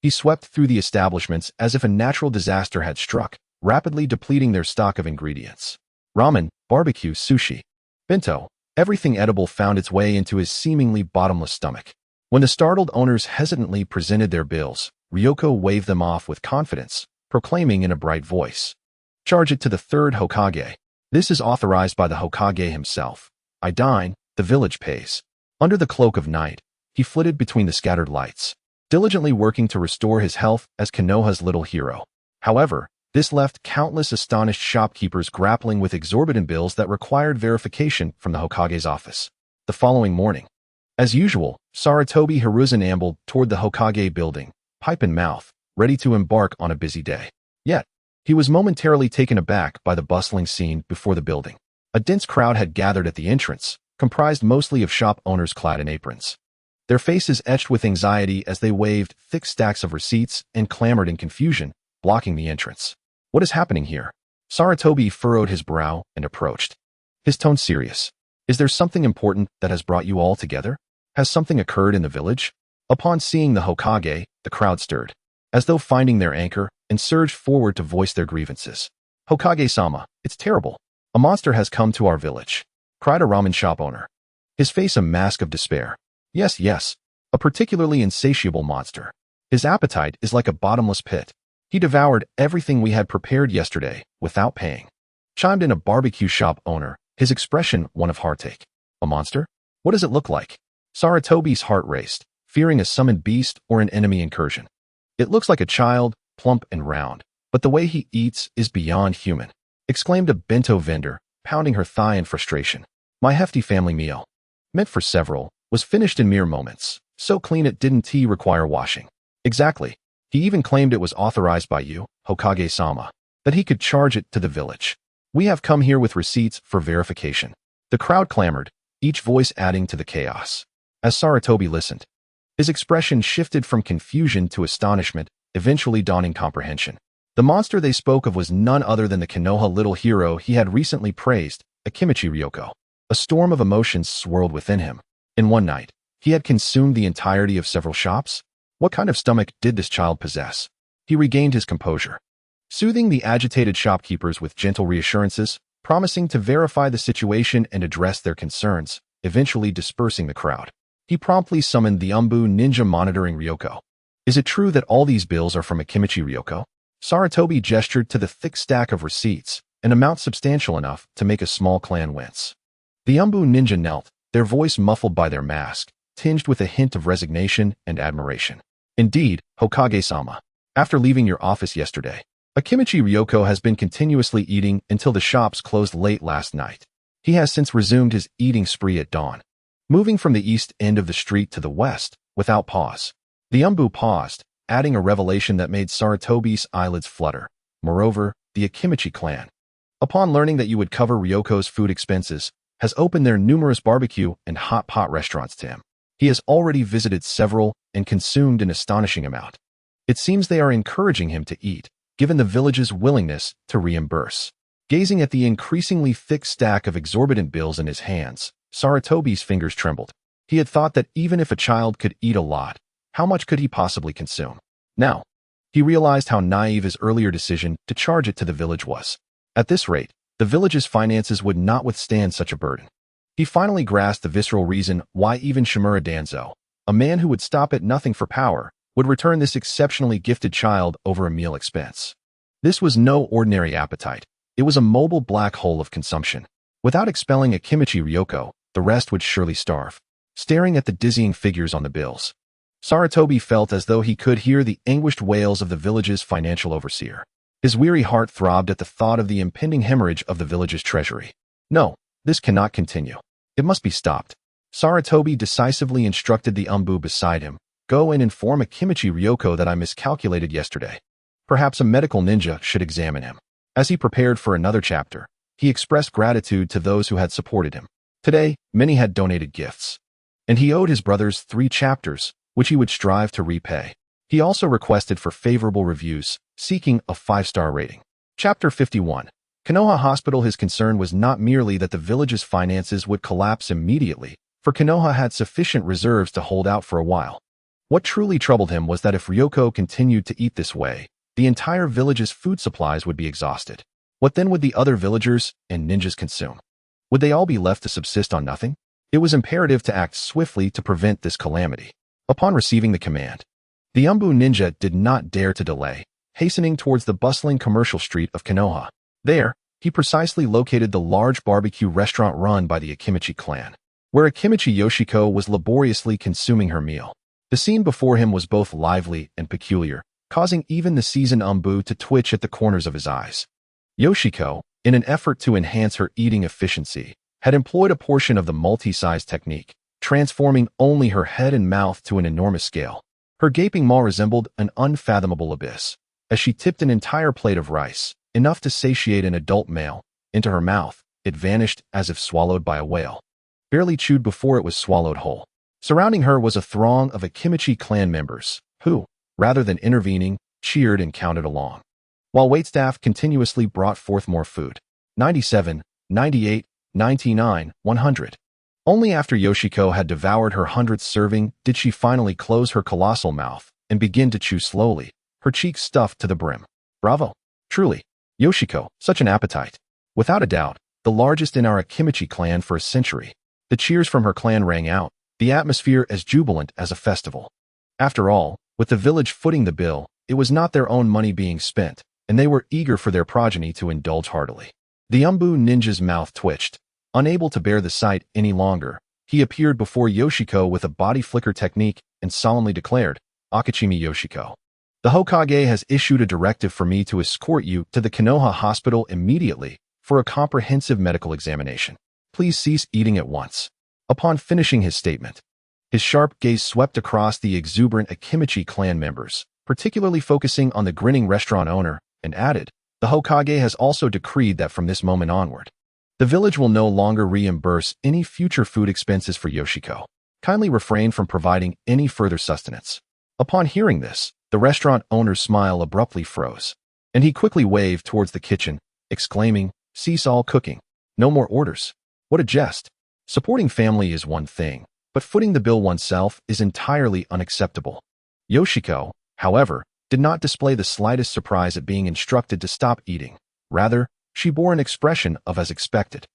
he swept through the establishments as if a natural disaster had struck, rapidly depleting their stock of ingredients. Ramen, barbecue, sushi, bento, everything edible found its way into his seemingly bottomless stomach. When the startled owners hesitantly presented their bills, Ryoko waved them off with confidence, proclaiming in a bright voice, "Charge it to the third Hokage. This is authorized by the Hokage himself. I dine, the village pays." Under the cloak of night, he flitted between the scattered lights, diligently working to restore his health as Konoha's little hero. However, this left countless astonished shopkeepers grappling with exorbitant bills that required verification from the Hokage's office. The following morning, as usual, Sarutobi Hiruzen ambled toward the Hokage building, pipe in mouth, ready to embark on a busy day. Yet, he was momentarily taken aback by the bustling scene before the building. A dense crowd had gathered at the entrance, comprised mostly of shop owners clad in aprons. Their faces etched with anxiety as they waved thick stacks of receipts and clamored in confusion, blocking the entrance. "What is happening here?" Sarutobi furrowed his brow and approached, his tone serious. "Is there something important that has brought you all together? Has something occurred in the village?" Upon seeing the Hokage, the crowd stirred, as though finding their anchor, and surged forward to voice their grievances. "Hokage-sama, it's terrible. A monster has come to our village," cried a ramen shop owner, his face a mask of despair. Yes, a particularly insatiable monster. His appetite is like a bottomless pit. He devoured everything we had prepared yesterday without paying," chimed in a barbecue shop owner, his expression one of heartache. "A monster? What does it look like?" Sarutobi's heart raced, fearing a summoned beast or an enemy incursion. "It looks like a child, plump and round, but the way he eats is beyond human," exclaimed a bento vendor, pounding her thigh in frustration. "My hefty family meal, meant for several, was finished in mere moments, so clean it didn't require washing." "Exactly. He even claimed it was authorized by you, Hokage-sama, that he could charge it to the village. We have come here with receipts for verification." The crowd clamored, each voice adding to the chaos. As Sarutobi listened, his expression shifted from confusion to astonishment, eventually dawning comprehension. The monster they spoke of was none other than the Konoha little hero he had recently praised, Akimichi Ryoko. A storm of emotions swirled within him. In one night, he had consumed the entirety of several shops? What kind of stomach did this child possess? He regained his composure, soothing the agitated shopkeepers with gentle reassurances, promising to verify the situation and address their concerns, eventually dispersing the crowd. He promptly summoned the Umbu ninja monitoring Ryoko. "Is it true that all these bills are from Akimichi Ryoko?" Sarutobi gestured to the thick stack of receipts, an amount substantial enough to make a small clan wince. The Umbu ninja knelt, their voice muffled by their mask, tinged with a hint of resignation and admiration. "Indeed, Hokage-sama. After leaving your office yesterday, Akimichi Ryoko has been continuously eating until the shops closed late last night. He has since resumed his eating spree at dawn, moving from the east end of the street to the west, without pause. The Umbu paused, adding a revelation that made Sarutobi's eyelids flutter. Moreover, the Akimichi clan, upon learning that you would cover Ryoko's food expenses, has opened their numerous barbecue and hot pot restaurants to him. He has already visited several and consumed an astonishing amount. It seems they are encouraging him to eat, given the village's willingness to reimburse. Gazing at the increasingly thick stack of exorbitant bills in his hands, Sarutobi's fingers trembled. He had thought that even if a child could eat a lot, how much could he possibly consume? Now, he realized how naive his earlier decision to charge it to the village was. At this rate, the village's finances would not withstand such a burden. He finally grasped the visceral reason why even Shimura Danzo, a man who would stop at nothing for power, would return this exceptionally gifted child over a meal expense. This was no ordinary appetite. It was a mobile black hole of consumption. Without expelling Akimichi Ryoko, the rest would surely starve. Staring at the dizzying figures on the bills, Sarutobi felt as though he could hear the anguished wails of the village's financial overseer. His weary heart throbbed at the thought of the impending hemorrhage of the village's treasury. No, this cannot continue. It must be stopped. Sarutobi decisively instructed the Umbu beside him, "Go and inform Akimichi Ryoko that I miscalculated yesterday. Perhaps a medical ninja should examine him." As he prepared for another chapter, he expressed gratitude to those who had supported him. Today, many had donated gifts, and he owed his brothers 3 chapters, which he would strive to repay. He also requested for favorable reviews, seeking a 5-star rating. Chapter 51. Konoha Hospital. His concern was not merely that the village's finances would collapse immediately, for Konoha had sufficient reserves to hold out for a while. What truly troubled him was that if Ryoko continued to eat this way, the entire village's food supplies would be exhausted. What then would the other villagers and ninjas consume? Would they all be left to subsist on nothing? It was imperative to act swiftly to prevent this calamity. Upon receiving the command, the Umbu ninja did not dare to delay, hastening towards the bustling commercial street of Konoha. There, he precisely located the large barbecue restaurant run by the Akimichi clan, where Akimichi Yoshiko was laboriously consuming her meal. The scene before him was both lively and peculiar, causing even the seasoned Umbu to twitch at the corners of his eyes. Yoshiko, in an effort to enhance her eating efficiency, had employed a portion of the multi-size technique, transforming only her head and mouth to an enormous scale. Her gaping maw resembled an unfathomable abyss. As she tipped an entire plate of rice, enough to satiate an adult male, into her mouth, it vanished as if swallowed by a whale, barely chewed before it was swallowed whole. Surrounding her was a throng of Akimichi clan members, who, rather than intervening, cheered and counted along, while waitstaff continuously brought forth more food. 97, 98, 99, 100. Only after Yoshiko had devoured her 100th serving did she finally close her colossal mouth and begin to chew slowly, her cheeks stuffed to the brim. Bravo! Truly, Yoshiko, such an appetite. Without a doubt, the largest in our Akimichi clan for a century. The cheers from her clan rang out, the atmosphere as jubilant as a festival. After all, with the village footing the bill, it was not their own money being spent, and they were eager for their progeny to indulge heartily. The Umbu ninja's mouth twitched. Unable to bear the sight any longer, he appeared before Yoshiko with a body flicker technique and solemnly declared, "Akimichi Yoshiko, the Hokage has issued a directive for me to escort you to the Konoha hospital immediately for a comprehensive medical examination. Please cease eating at once." Upon finishing his statement, his sharp gaze swept across the exuberant Akimichi clan members, particularly focusing on the grinning restaurant owner, and added, "The Hokage has also decreed that from this moment onward, the village will no longer reimburse any future food expenses for Yoshiko. Kindly refrain from providing any further sustenance." Upon hearing this, the restaurant owner's smile abruptly froze, and he quickly waved towards the kitchen, exclaiming, "Cease all cooking. No more orders." What a jest! Supporting family is one thing, but footing the bill oneself is entirely unacceptable. Yoshiko, however, did not display the slightest surprise at being instructed to stop eating. Rather, she bore an expression of as expected.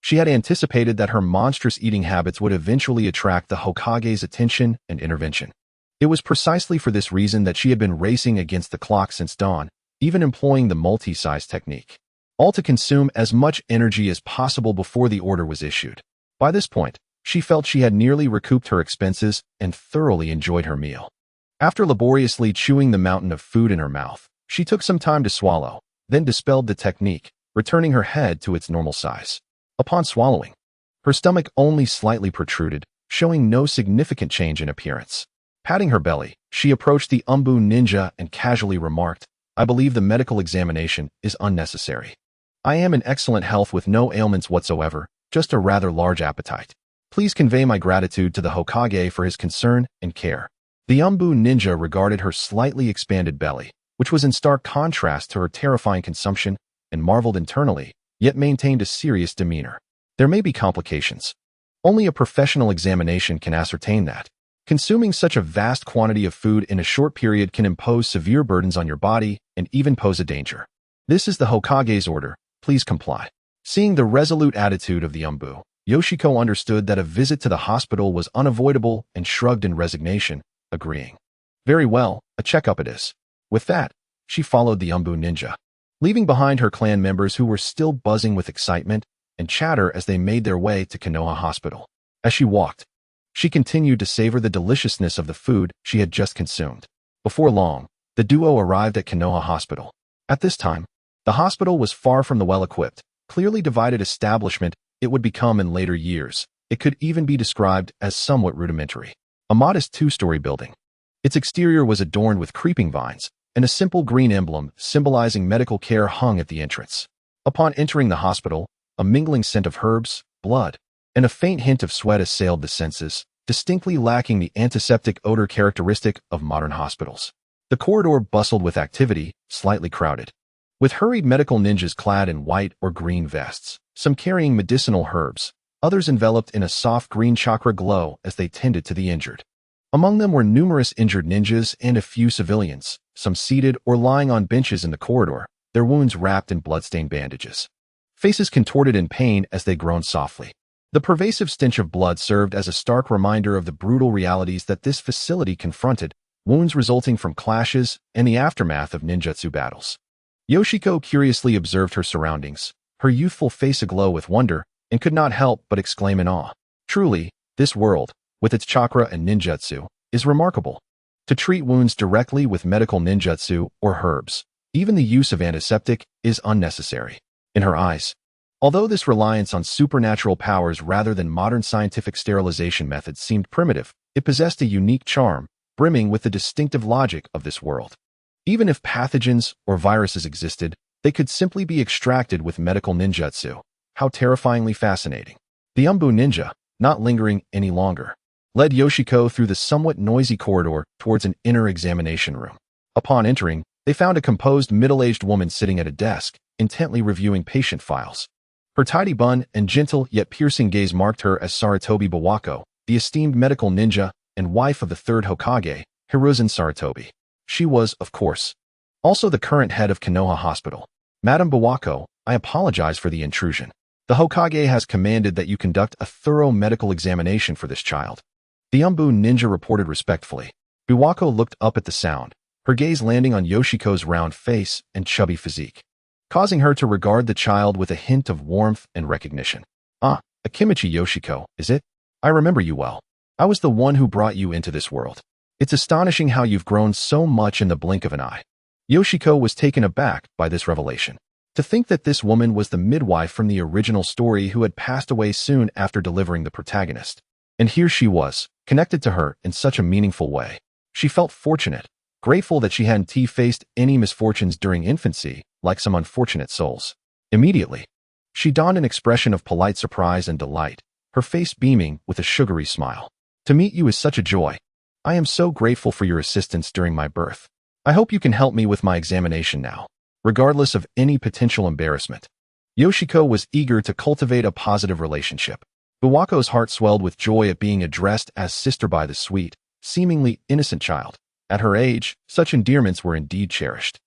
She had anticipated that her monstrous eating habits would eventually attract the Hokage's attention and intervention. It was precisely for this reason that she had been racing against the clock since dawn, even employing the multi-size technique, all to consume as much energy as possible before the order was issued. By this point, she felt she had nearly recouped her expenses and thoroughly enjoyed her meal. After laboriously chewing the mountain of food in her mouth, She took some time to swallow, then dispelled the technique, returning her head to its normal size. Upon swallowing, her stomach only slightly protruded, showing no significant change in appearance. Patting her belly, she approached the Umbu ninja and casually remarked, "I believe the medical examination is unnecessary. I am in excellent health with no ailments whatsoever, just a rather large appetite. Please convey my gratitude to the Hokage for his concern and care." The Umbu ninja regarded her slightly expanded belly, which was in stark contrast to her terrifying consumption, and marveled internally, yet maintained a serious demeanor. There may be complications. Only a professional examination can ascertain that. Consuming such a vast quantity of food in a short period can impose severe burdens on your body and even pose a danger. This is the Hokage's order, please comply. Seeing the resolute attitude of the Umbu, Yoshiko understood that a visit to the hospital was unavoidable and shrugged in resignation, agreeing. Very well, a checkup it is. With that, she followed the Umbu ninja, leaving behind her clan members who were still buzzing with excitement and chatter as they made their way to Konoha Hospital. As she walked, she continued to savor the deliciousness of the food she had just consumed. Before long, the duo arrived at Konoha Hospital. At this time, the hospital was far from the well-equipped, clearly divided establishment it would become in later years. It could even be described as somewhat rudimentary. A modest two-story building. Its exterior was adorned with creeping vines, and a simple green emblem symbolizing medical care hung at the entrance. Upon entering the hospital, a mingling scent of herbs, blood, and a faint hint of sweat assailed the senses, distinctly lacking the antiseptic odor characteristic of modern hospitals. The corridor bustled with activity, slightly crowded, with hurried medical ninjas clad in white or green vests, some carrying medicinal herbs, others enveloped in a soft green chakra glow as they tended to the injured. Among them were numerous injured ninjas and a few civilians, some seated or lying on benches in the corridor, their wounds wrapped in bloodstained bandages. Faces contorted in pain as they groaned softly. The pervasive stench of blood served as a stark reminder of the brutal realities that this facility confronted, wounds resulting from clashes and the aftermath of ninjutsu battles. Yoshiko curiously observed her surroundings, her youthful face aglow with wonder, and could not help but exclaim in awe. Truly, this world, with its chakra and ninjutsu, is remarkable. To treat wounds directly with medical ninjutsu or herbs, even the use of antiseptic, is unnecessary. In her eyes, although this reliance on supernatural powers rather than modern scientific sterilization methods seemed primitive, it possessed a unique charm, brimming with the distinctive logic of this world. Even if pathogens or viruses existed, they could simply be extracted with medical ninjutsu. How terrifyingly fascinating. The Umbu ninja, not lingering any longer, led Yoshiko through the somewhat noisy corridor towards an inner examination room. Upon entering, they found a composed middle-aged woman sitting at a desk, intently reviewing patient files. Her tidy bun and gentle yet piercing gaze marked her as Sarutobi Bawako, the esteemed medical ninja and wife of the third Hokage, Hiruzen Sarutobi. She was, of course, also the current head of Konoha Hospital. Madam Bawako, I apologize for the intrusion. The Hokage has commanded that you conduct a thorough medical examination for this child. The Umbu ninja reported respectfully. Bawako looked up at the sound, her gaze landing on Yoshiko's round face and chubby physique, causing her to regard the child with a hint of warmth and recognition. Ah, Akimichi Yoshiko, is it? I remember you well. I was the one who brought you into this world. It's astonishing how you've grown so much in the blink of an eye. Yoshiko was taken aback by this revelation. To think that this woman was the midwife from the original story who had passed away soon after delivering the protagonist. And here she was, connected to her in such a meaningful way. She felt fortunate, grateful that she hadn't faced any misfortunes during infancy, like some unfortunate souls. Immediately, she donned an expression of polite surprise and delight, her face beaming with a sugary smile. To meet you is such a joy. I am so grateful for your assistance during my birth. I hope you can help me with my examination now, regardless of any potential embarrassment. Yoshiko was eager to cultivate a positive relationship. Bawako's heart swelled with joy at being addressed as sister by the sweet, seemingly innocent child. At her age, such endearments were indeed cherished.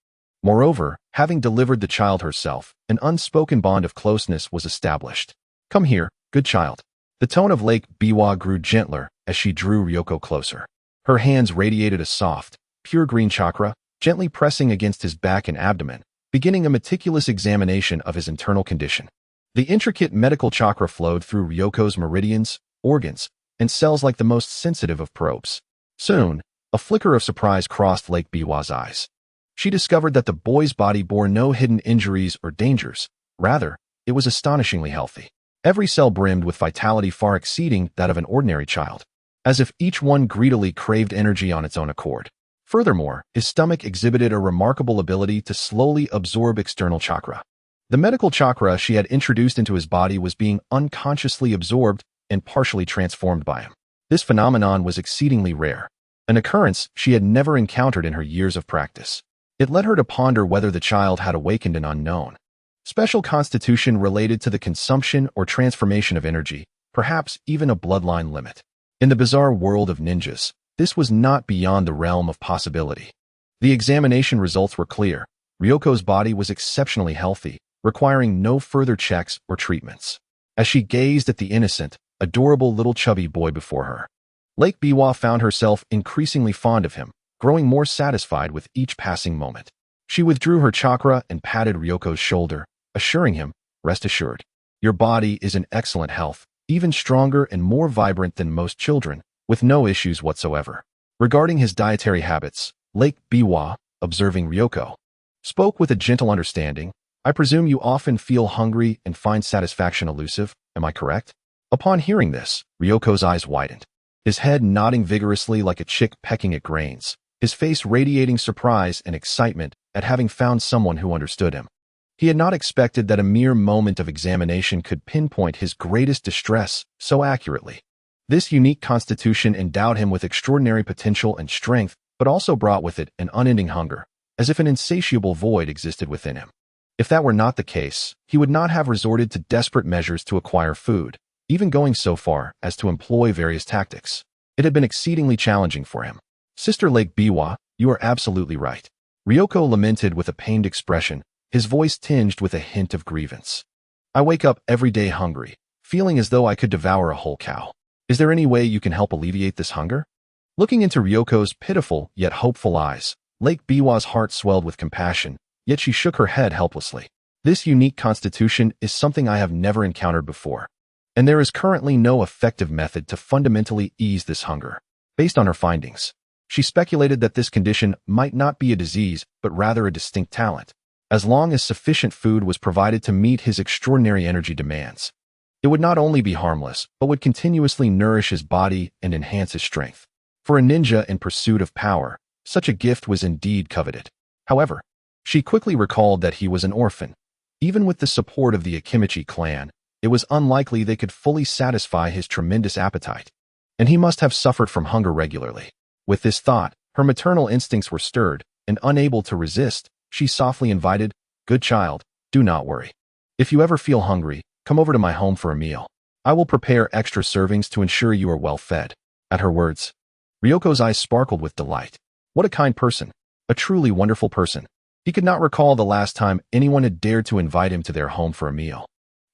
Moreover, having delivered the child herself, an unspoken bond of closeness was established. Come here, good child. The tone of Lake Biwa grew gentler as she drew Ryoko closer. Her hands radiated a soft, pure green chakra, gently pressing against his back and abdomen, beginning a meticulous examination of his internal condition. The intricate medical chakra flowed through Ryoko's meridians, organs, and cells like the most sensitive of probes. Soon, a flicker of surprise crossed Lake Biwa's eyes. She discovered that the boy's body bore no hidden injuries or dangers. Rather, it was astonishingly healthy. Every cell brimmed with vitality far exceeding that of an ordinary child, as if each one greedily craved energy on its own accord. Furthermore, his stomach exhibited a remarkable ability to slowly absorb external chakra. The medical chakra she had introduced into his body was being unconsciously absorbed and partially transformed by him. This phenomenon was exceedingly rare, an occurrence she had never encountered in her years of practice. It led her to ponder whether the child had awakened an unknown special constitution related to the consumption or transformation of energy, perhaps even a bloodline limit. In the bizarre world of ninjas, this was not beyond the realm of possibility. The examination results were clear. Ryoko's body was exceptionally healthy, requiring no further checks or treatments. As she gazed at the innocent, adorable little chubby boy before her, Lake Biwa found herself increasingly fond of him, growing more satisfied with each passing moment. She withdrew her chakra and patted Ryoko's shoulder, assuring him, "Rest assured, your body is in excellent health, even stronger and more vibrant than most children, with no issues whatsoever." Regarding his dietary habits, Lake Biwa, observing Ryoko, spoke with a gentle understanding. "I presume you often feel hungry and find satisfaction elusive, am I correct?" Upon hearing this, Ryoko's eyes widened, his head nodding vigorously like a chick pecking at grains, his face radiating surprise and excitement at having found someone who understood him. He had not expected that a mere moment of examination could pinpoint his greatest distress so accurately. This unique constitution endowed him with extraordinary potential and strength, but also brought with it an unending hunger, as if an insatiable void existed within him. If that were not the case, he would not have resorted to desperate measures to acquire food, even going so far as to employ various tactics. It had been exceedingly challenging for him. "Sister Lake Biwa, you are absolutely right," Ryoko lamented with a pained expression, his voice tinged with a hint of grievance. "I wake up every day hungry, feeling as though I could devour a whole cow. Is there any way you can help alleviate this hunger?" Looking into Ryoko's pitiful yet hopeful eyes, Lake Biwa's heart swelled with compassion, yet she shook her head helplessly. "This unique constitution is something I have never encountered before, and there is currently no effective method to fundamentally ease this hunger." Based on her findings, she speculated that this condition might not be a disease, but rather a distinct talent. As long as sufficient food was provided to meet his extraordinary energy demands, it would not only be harmless, but would continuously nourish his body and enhance his strength. For a ninja in pursuit of power, such a gift was indeed coveted. However, she quickly recalled that he was an orphan. Even with the support of the Akimichi clan, it was unlikely they could fully satisfy his tremendous appetite, and he must have suffered from hunger regularly. With this thought, her maternal instincts were stirred, and unable to resist, she softly invited, "Good child, do not worry. If you ever feel hungry, come over to my home for a meal. I will prepare extra servings to ensure you are well fed." At her words, Ryoko's eyes sparkled with delight. What a kind person. A truly wonderful person. He could not recall the last time anyone had dared to invite him to their home for a meal.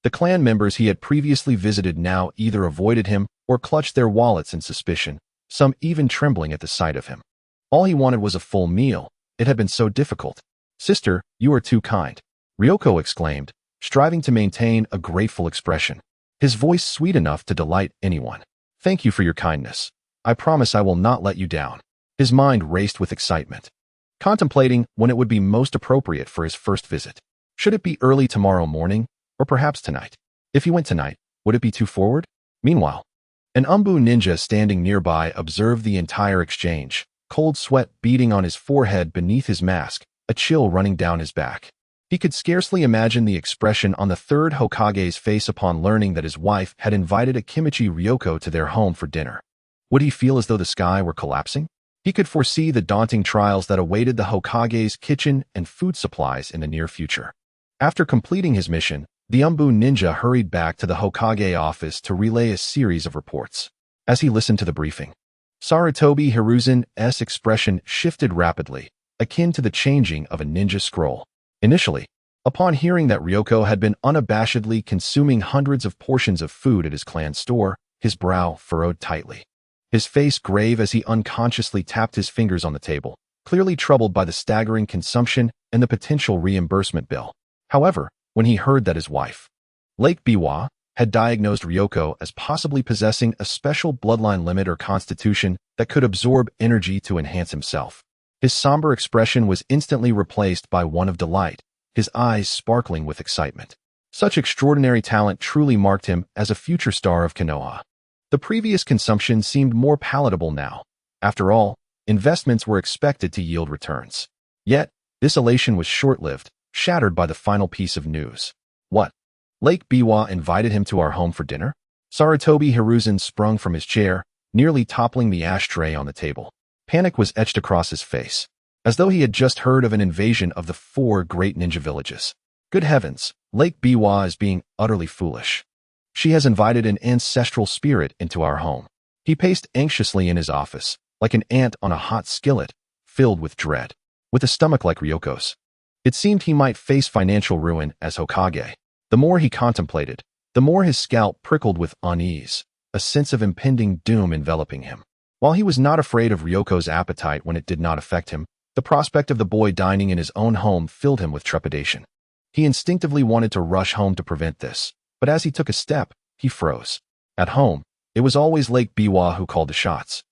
The clan members he had previously visited now either avoided him or clutched their wallets in suspicion, some even trembling at the sight of him. All he wanted was a full meal. It had been so difficult. "Sister, you are too kind," Ryoko exclaimed, striving to maintain a grateful expression, his voice sweet enough to delight anyone. "Thank you for your kindness. I promise I will not let you down." His mind raced with excitement, contemplating when it would be most appropriate for his first visit. Should it be early tomorrow morning, or perhaps tonight? If he went tonight, would it be too forward? Meanwhile, an Umbu ninja standing nearby observed the entire exchange, cold sweat beading on his forehead beneath his mask, a chill running down his back. He could scarcely imagine the expression on the third Hokage's face upon learning that his wife had invited Akimichi Ryoko to their home for dinner. Would he feel as though the sky were collapsing? He could foresee the daunting trials that awaited the Hokage's kitchen and food supplies in the near future. After completing his mission, the Umbu ninja hurried back to the Hokage office to relay a series of reports. As he listened to the briefing, Sarutobi Hiruzen's expression shifted rapidly, akin to the changing of a ninja scroll. Initially, upon hearing that Ryoko had been unabashedly consuming hundreds of portions of food at his clan store, his brow furrowed tightly. His face grave as he unconsciously tapped his fingers on the table, clearly troubled by the staggering consumption and the potential reimbursement bill. However, when he heard that his wife, Lake Biwa, had diagnosed Ryoko as possibly possessing a special bloodline limit or constitution that could absorb energy to enhance himself, His somber expression was instantly replaced by one of delight, his eyes sparkling with excitement. Such extraordinary talent truly marked him as a future star of Konoha. The previous consumption seemed more palatable now. After all, investments were expected to yield returns. Yet, this elation was short-lived, shattered by the final piece of news. What? Lake Biwa invited him to our home for dinner? Sarutobi Hiruzen sprung from his chair, nearly toppling the ashtray on the table. Panic was etched across his face, as though he had just heard of an invasion of the 4 great ninja villages. Good heavens, Lake Biwa is being utterly foolish. She has invited an ancestral spirit into our home. He paced anxiously in his office, like an ant on a hot skillet, filled with dread. With a stomach like Ryoko's, it seemed he might face financial ruin as Hokage. The more he contemplated, the more his scalp prickled with unease, a sense of impending doom enveloping him. While he was not afraid of Ryoko's appetite when it did not affect him, the prospect of the boy dining in his own home filled him with trepidation. He instinctively wanted to rush home to prevent this, but as he took a step, he froze. At home, it was always Lake Biwa who called the shots.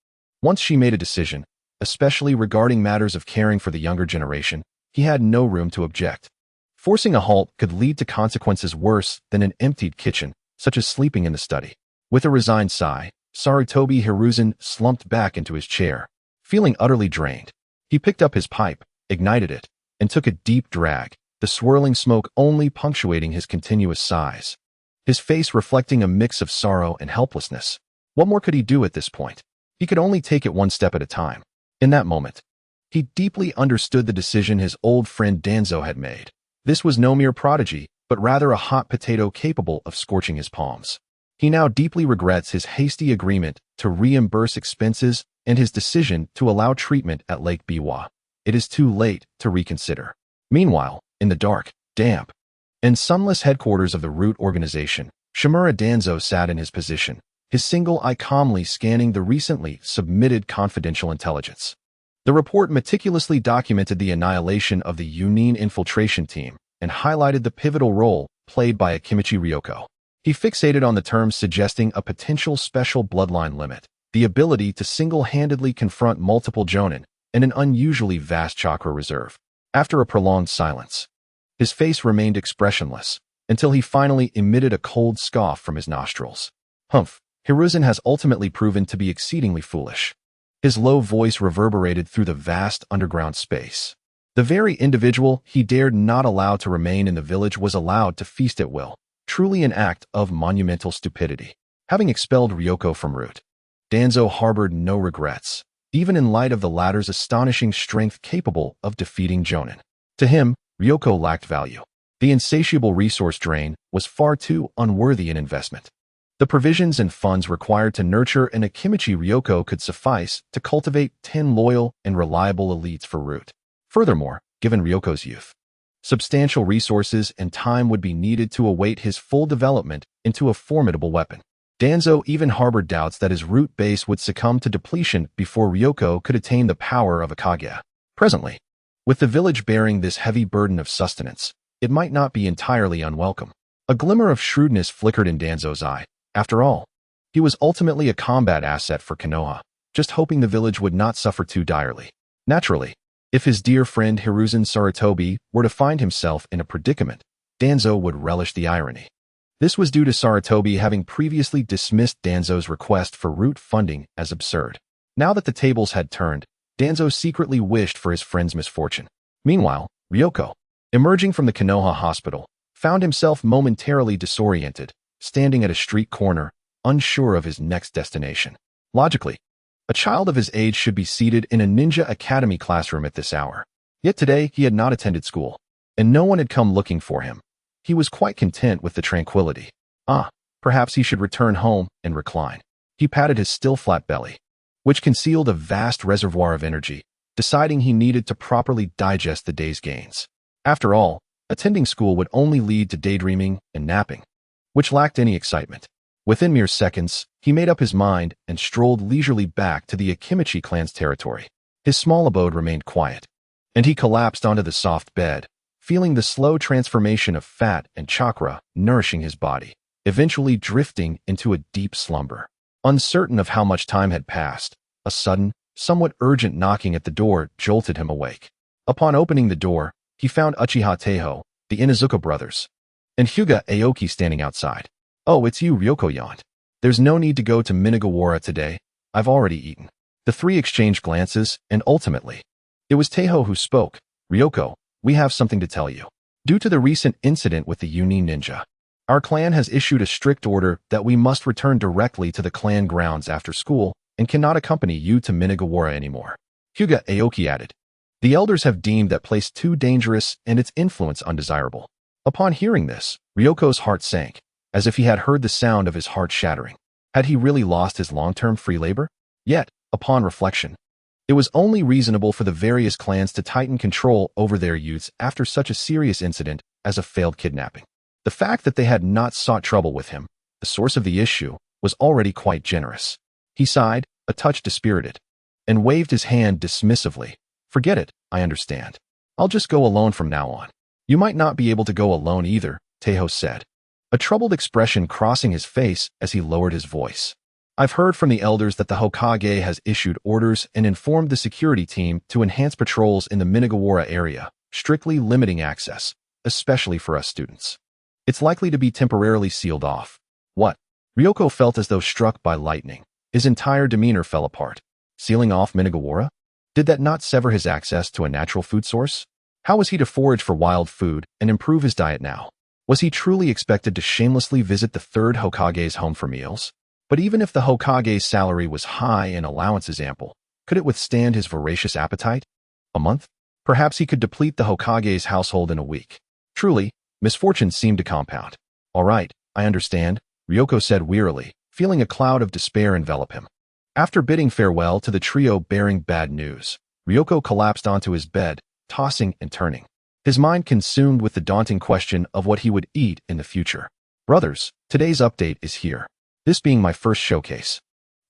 Once she made a decision, especially regarding matters of caring for the younger generation, he had no room to object. Forcing a halt could lead to consequences worse than an emptied kitchen, such as sleeping in the study. With a resigned sigh, Sarutobi Hiruzen slumped back into his chair, feeling utterly drained. He picked up his pipe, ignited it, and took a deep drag, the swirling smoke only punctuating his continuous sighs. His face reflecting a mix of sorrow and helplessness. What more could he do at this point? He could only take it one step at a time. In that moment, he deeply understood the decision his old friend Danzo had made. This was no mere prodigy, but rather a hot potato capable of scorching his palms. He now deeply regrets his hasty agreement to reimburse expenses and his decision to allow treatment at Lake Biwa. It is too late to reconsider. Meanwhile, in the dark, damp, and sunless headquarters of the Root organization, Shimura Danzo sat in his position, his single eye calmly scanning the recently submitted confidential intelligence. The report meticulously documented the annihilation of the Union infiltration team and highlighted the pivotal role played by Akimichi Ryoko. He fixated on the terms suggesting a potential special bloodline limit, the ability to single-handedly confront multiple jonin, and an unusually vast chakra reserve. After a prolonged silence, his face remained expressionless, until he finally emitted a cold scoff from his nostrils. Humph, Hiruzen has ultimately proven to be exceedingly foolish. His low voice reverberated through the vast underground space. The very individual he dared not allow to remain in the village was allowed to feast at will, truly an act of monumental stupidity. Having expelled Ryoko from Root, Danzo harbored no regrets, even in light of the latter's astonishing strength capable of defeating jonin. To him, Ryoko lacked value. The insatiable resource drain was far too unworthy an investment. The provisions and funds required to nurture an Akimichi Ryoko could suffice to cultivate 10 loyal and reliable elites for Root. Furthermore, given Ryoko's youth, substantial resources and time would be needed to await his full development into a formidable weapon. Danzo even harbored doubts that his Root base would succumb to depletion before Ryoko could attain the power of a Kage. Presently, with the village bearing this heavy burden of sustenance, it might not be entirely unwelcome. A glimmer of shrewdness flickered in Danzo's eye. After all, he was ultimately a combat asset for Konoha, just hoping the village would not suffer too direly. Naturally, if his dear friend Hiruzen Sarutobi were to find himself in a predicament, Danzo would relish the irony. This was due to Sarutobi having previously dismissed Danzo's request for Root funding as absurd. Now that the tables had turned, Danzo secretly wished for his friend's misfortune. Meanwhile, Ryoko, emerging from the Konoha hospital, found himself momentarily disoriented, standing at a street corner, unsure of his next destination. Logically, a child of his age should be seated in a ninja academy classroom at this hour. Yet today he had not attended school, and no one had come looking for him. He was quite content with the tranquility. Perhaps he should return home and recline. He patted his still flat belly, which concealed a vast reservoir of energy, deciding he needed to properly digest the day's gains. After all, attending school would only lead to daydreaming and napping, which lacked any excitement. Within mere seconds, he made up his mind and strolled leisurely back to the Akimichi clan's territory. His small abode remained quiet, and he collapsed onto the soft bed, feeling the slow transformation of fat and chakra nourishing his body, eventually drifting into a deep slumber. Uncertain of how much time had passed, a sudden, somewhat urgent knocking at the door jolted him awake. Upon opening the door, he found Uchiha Taeho, the Inuzuka brothers, and Hyuga Aoki standing outside. "Oh, it's you," Ryoko yawned. "There's no need to go to Minagawara today. I've already eaten." The three exchanged glances, and ultimately, it was Taeho who spoke. "Ryoko, we have something to tell you. Due to the recent incident with the Uni ninja, our clan has issued a strict order that we must return directly to the clan grounds after school and cannot accompany you to Minagawara anymore," Hyuga Aoki added. "The elders have deemed that place too dangerous and its influence undesirable." Upon hearing this, Ryoko's heart sank, as if he had heard the sound of his heart shattering. Had he really lost his long-term free labor? Yet, upon reflection, it was only reasonable for the various clans to tighten control over their youths after such a serious incident as a failed kidnapping. The fact that they had not sought trouble with him, the source of the issue, was already quite generous. He sighed, a touch dispirited, and waved his hand dismissively. "Forget it, I understand. I'll just go alone from now on." "You might not be able to go alone either," Taeho said, a troubled expression crossing his face as he lowered his voice. "I've heard from the elders that the Hokage has issued orders and informed the security team to enhance patrols in the Minagawara area, strictly limiting access, especially for us students. It's likely to be temporarily sealed off." "What?" Ryoko felt as though struck by lightning. His entire demeanor fell apart. Sealing off Minagawara? Did that not sever his access to a natural food source? How was he to forage for wild food and improve his diet now? Was he truly expected to shamelessly visit the third Hokage's home for meals? But even if the Hokage's salary was high and allowances ample, could it withstand his voracious appetite? A month? Perhaps he could deplete the Hokage's household in a week. Truly, misfortune seemed to compound. "All right, I understand," Ryoko said wearily, feeling a cloud of despair envelop him. After bidding farewell to the trio bearing bad news, Ryoko collapsed onto his bed, tossing and turning, his mind consumed with the daunting question of what he would eat in the future. "Brothers, today's update is here. This being my first showcase.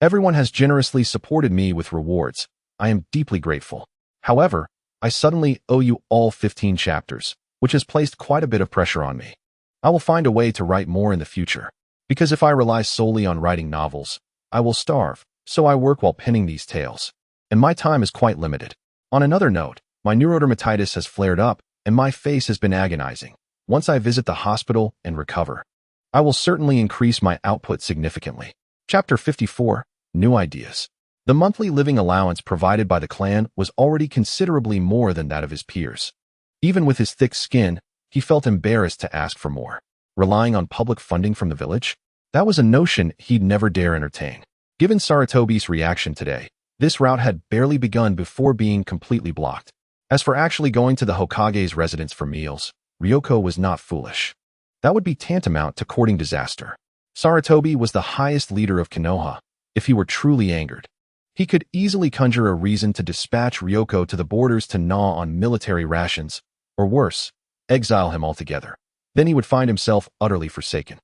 Everyone has generously supported me with rewards. I am deeply grateful. However, I suddenly owe you all 15 chapters, which has placed quite a bit of pressure on me. I will find a way to write more in the future, because if I rely solely on writing novels, I will starve, so I work while penning these tales, and my time is quite limited. On another note, my neurodermatitis has flared up, and my face has been agonizing. Once I visit the hospital and recover, I will certainly increase my output significantly." Chapter 54, New Ideas. The monthly living allowance provided by the clan was already considerably more than that of his peers. Even with his thick skin, he felt embarrassed to ask for more. Relying on public funding from the village? That was a notion he'd never dare entertain. Given Saratobi's reaction today, this route had barely begun before being completely blocked. As for actually going to the Hokage's residence for meals, Ryoko was not foolish. That would be tantamount to courting disaster. Saratobi was the highest leader of Konoha. If he were truly angered, he could easily conjure a reason to dispatch Ryoko to the borders to gnaw on military rations, or worse, exile him altogether. Then he would find himself utterly forsaken.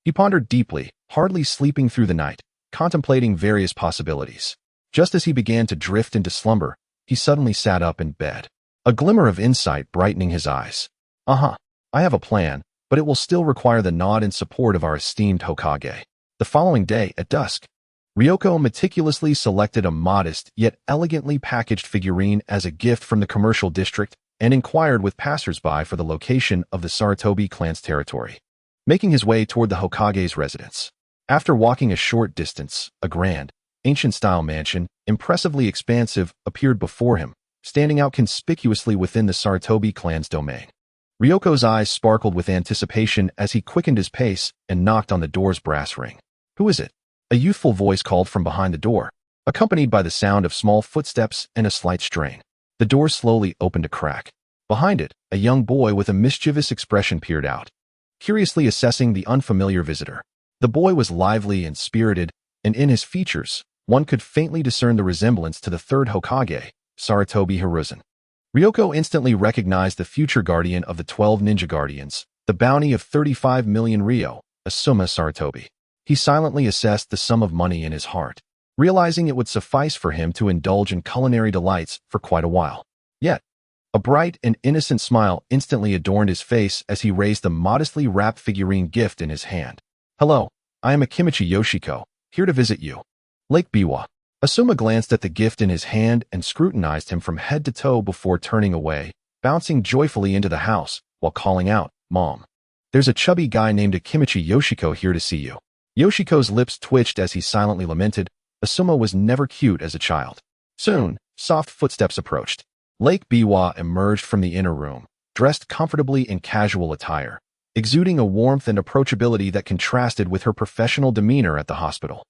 He pondered deeply, hardly sleeping through the night, contemplating various possibilities. Just as he began to drift into slumber, he suddenly sat up in bed, a glimmer of insight brightening his eyes. I have a plan, but it will still require the nod and support of our esteemed Hokage." The following day, at dusk, Ryoko meticulously selected a modest yet elegantly packaged figurine as a gift from the commercial district and inquired with passers-by for the location of the Saratobi clan's territory. Making his way toward the Hokage's residence. After walking a short distance, a grand, ancient-style mansion, impressively expansive, appeared before him, standing out conspicuously within the Saratobi clan's domain. Ryoko's eyes sparkled with anticipation as he quickened his pace and knocked on the door's brass ring. "Who is it?" A youthful voice called from behind the door, accompanied by the sound of small footsteps and a slight strain. The door slowly opened a crack. Behind it, a young boy with a mischievous expression peered out, curiously assessing the unfamiliar visitor. The boy was lively and spirited, and in his features, one could faintly discern the resemblance to the third Hokage, Saratobi Hiruzen. Ryoko instantly recognized the future guardian of the 12 ninja guardians, the bounty of 35 million ryo, Asuma Saratobi. He silently assessed the sum of money in his heart, realizing it would suffice for him to indulge in culinary delights for quite a while. Yet, a bright and innocent smile instantly adorned his face as he raised the modestly wrapped figurine gift in his hand. "Hello, I am Akimichi Yoshiko, here to visit you." Lake Biwa. Asuma glanced at the gift in his hand and scrutinized him from head to toe before turning away, bouncing joyfully into the house while calling out, "Mom, there's a chubby guy named Akimichi Yoshiko here to see you." Yoshiko's lips twitched as he silently lamented, Asuma was never cute as a child. Soon, soft footsteps approached. Lake Biwa emerged from the inner room, dressed comfortably in casual attire, exuding a warmth and approachability that contrasted with her professional demeanor at the hospital.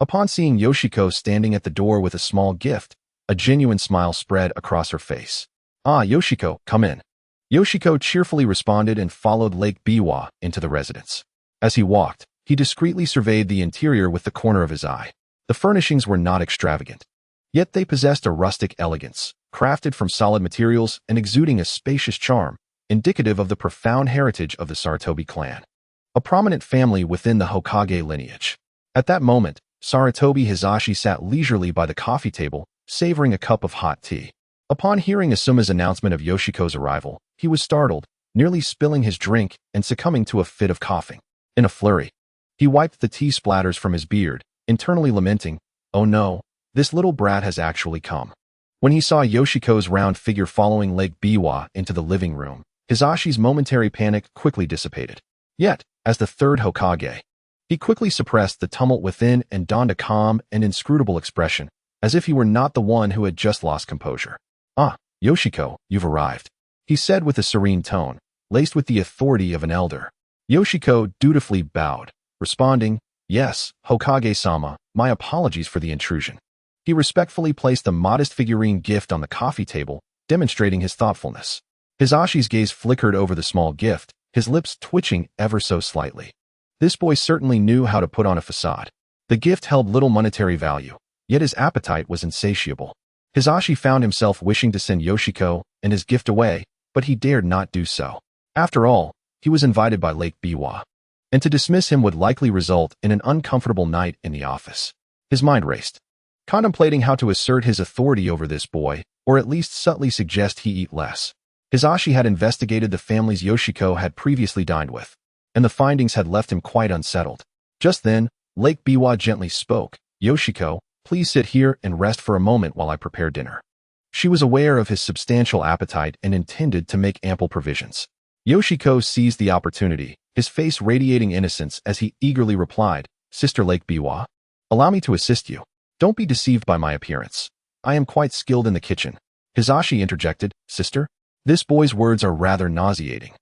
Upon seeing Yoshiko standing at the door with a small gift, a genuine smile spread across her face. "Ah, Yoshiko, come in." Yoshiko cheerfully responded and followed Lake Biwa into the residence. As he walked, he discreetly surveyed the interior with the corner of his eye. The furnishings were not extravagant, yet they possessed a rustic elegance, crafted from solid materials and exuding a spacious charm, indicative of the profound heritage of the Sarutobi clan, a prominent family within the Hokage lineage. At that moment, Sarutobi Hisashi sat leisurely by the coffee table, savoring a cup of hot tea. Upon hearing Asuma's announcement of Yoshiko's arrival, he was startled, nearly spilling his drink and succumbing to a fit of coughing. In a flurry, he wiped the tea splatters from his beard, internally lamenting, "Oh no, this little brat has actually come." When he saw Yoshiko's round figure following Lake Biwa into the living room, Hisashi's momentary panic quickly dissipated. Yet, as the third Hokage, he quickly suppressed the tumult within and donned a calm and inscrutable expression, as if he were not the one who had just lost composure. "Ah, Yoshiko, you've arrived," he said with a serene tone, laced with the authority of an elder. Yoshiko dutifully bowed, responding, "Yes, Hokage-sama, my apologies for the intrusion." He respectfully placed the modest figurine gift on the coffee table, demonstrating his thoughtfulness. Hisashi's gaze flickered over the small gift, his lips twitching ever so slightly. This boy certainly knew how to put on a facade. The gift held little monetary value, yet his appetite was insatiable. Hisashi found himself wishing to send Yoshiko and his gift away, but he dared not do so. After all, he was invited by Lake Biwa, and to dismiss him would likely result in an uncomfortable night in the office. His mind raced, contemplating how to assert his authority over this boy, or at least subtly suggest he eat less. Hisashi had investigated the families Yoshiko had previously dined with, and the findings had left him quite unsettled. Just then, Lake Biwa gently spoke, "Yoshiko, please sit here and rest for a moment while I prepare dinner." She was aware of his substantial appetite and intended to make ample provisions. Yoshiko seized the opportunity, his face radiating innocence as he eagerly replied, "Sister Lake Biwa, allow me to assist you. Don't be deceived by my appearance. I am quite skilled in the kitchen." Hisashi interjected, "Sister?" This boy's words are rather nauseating.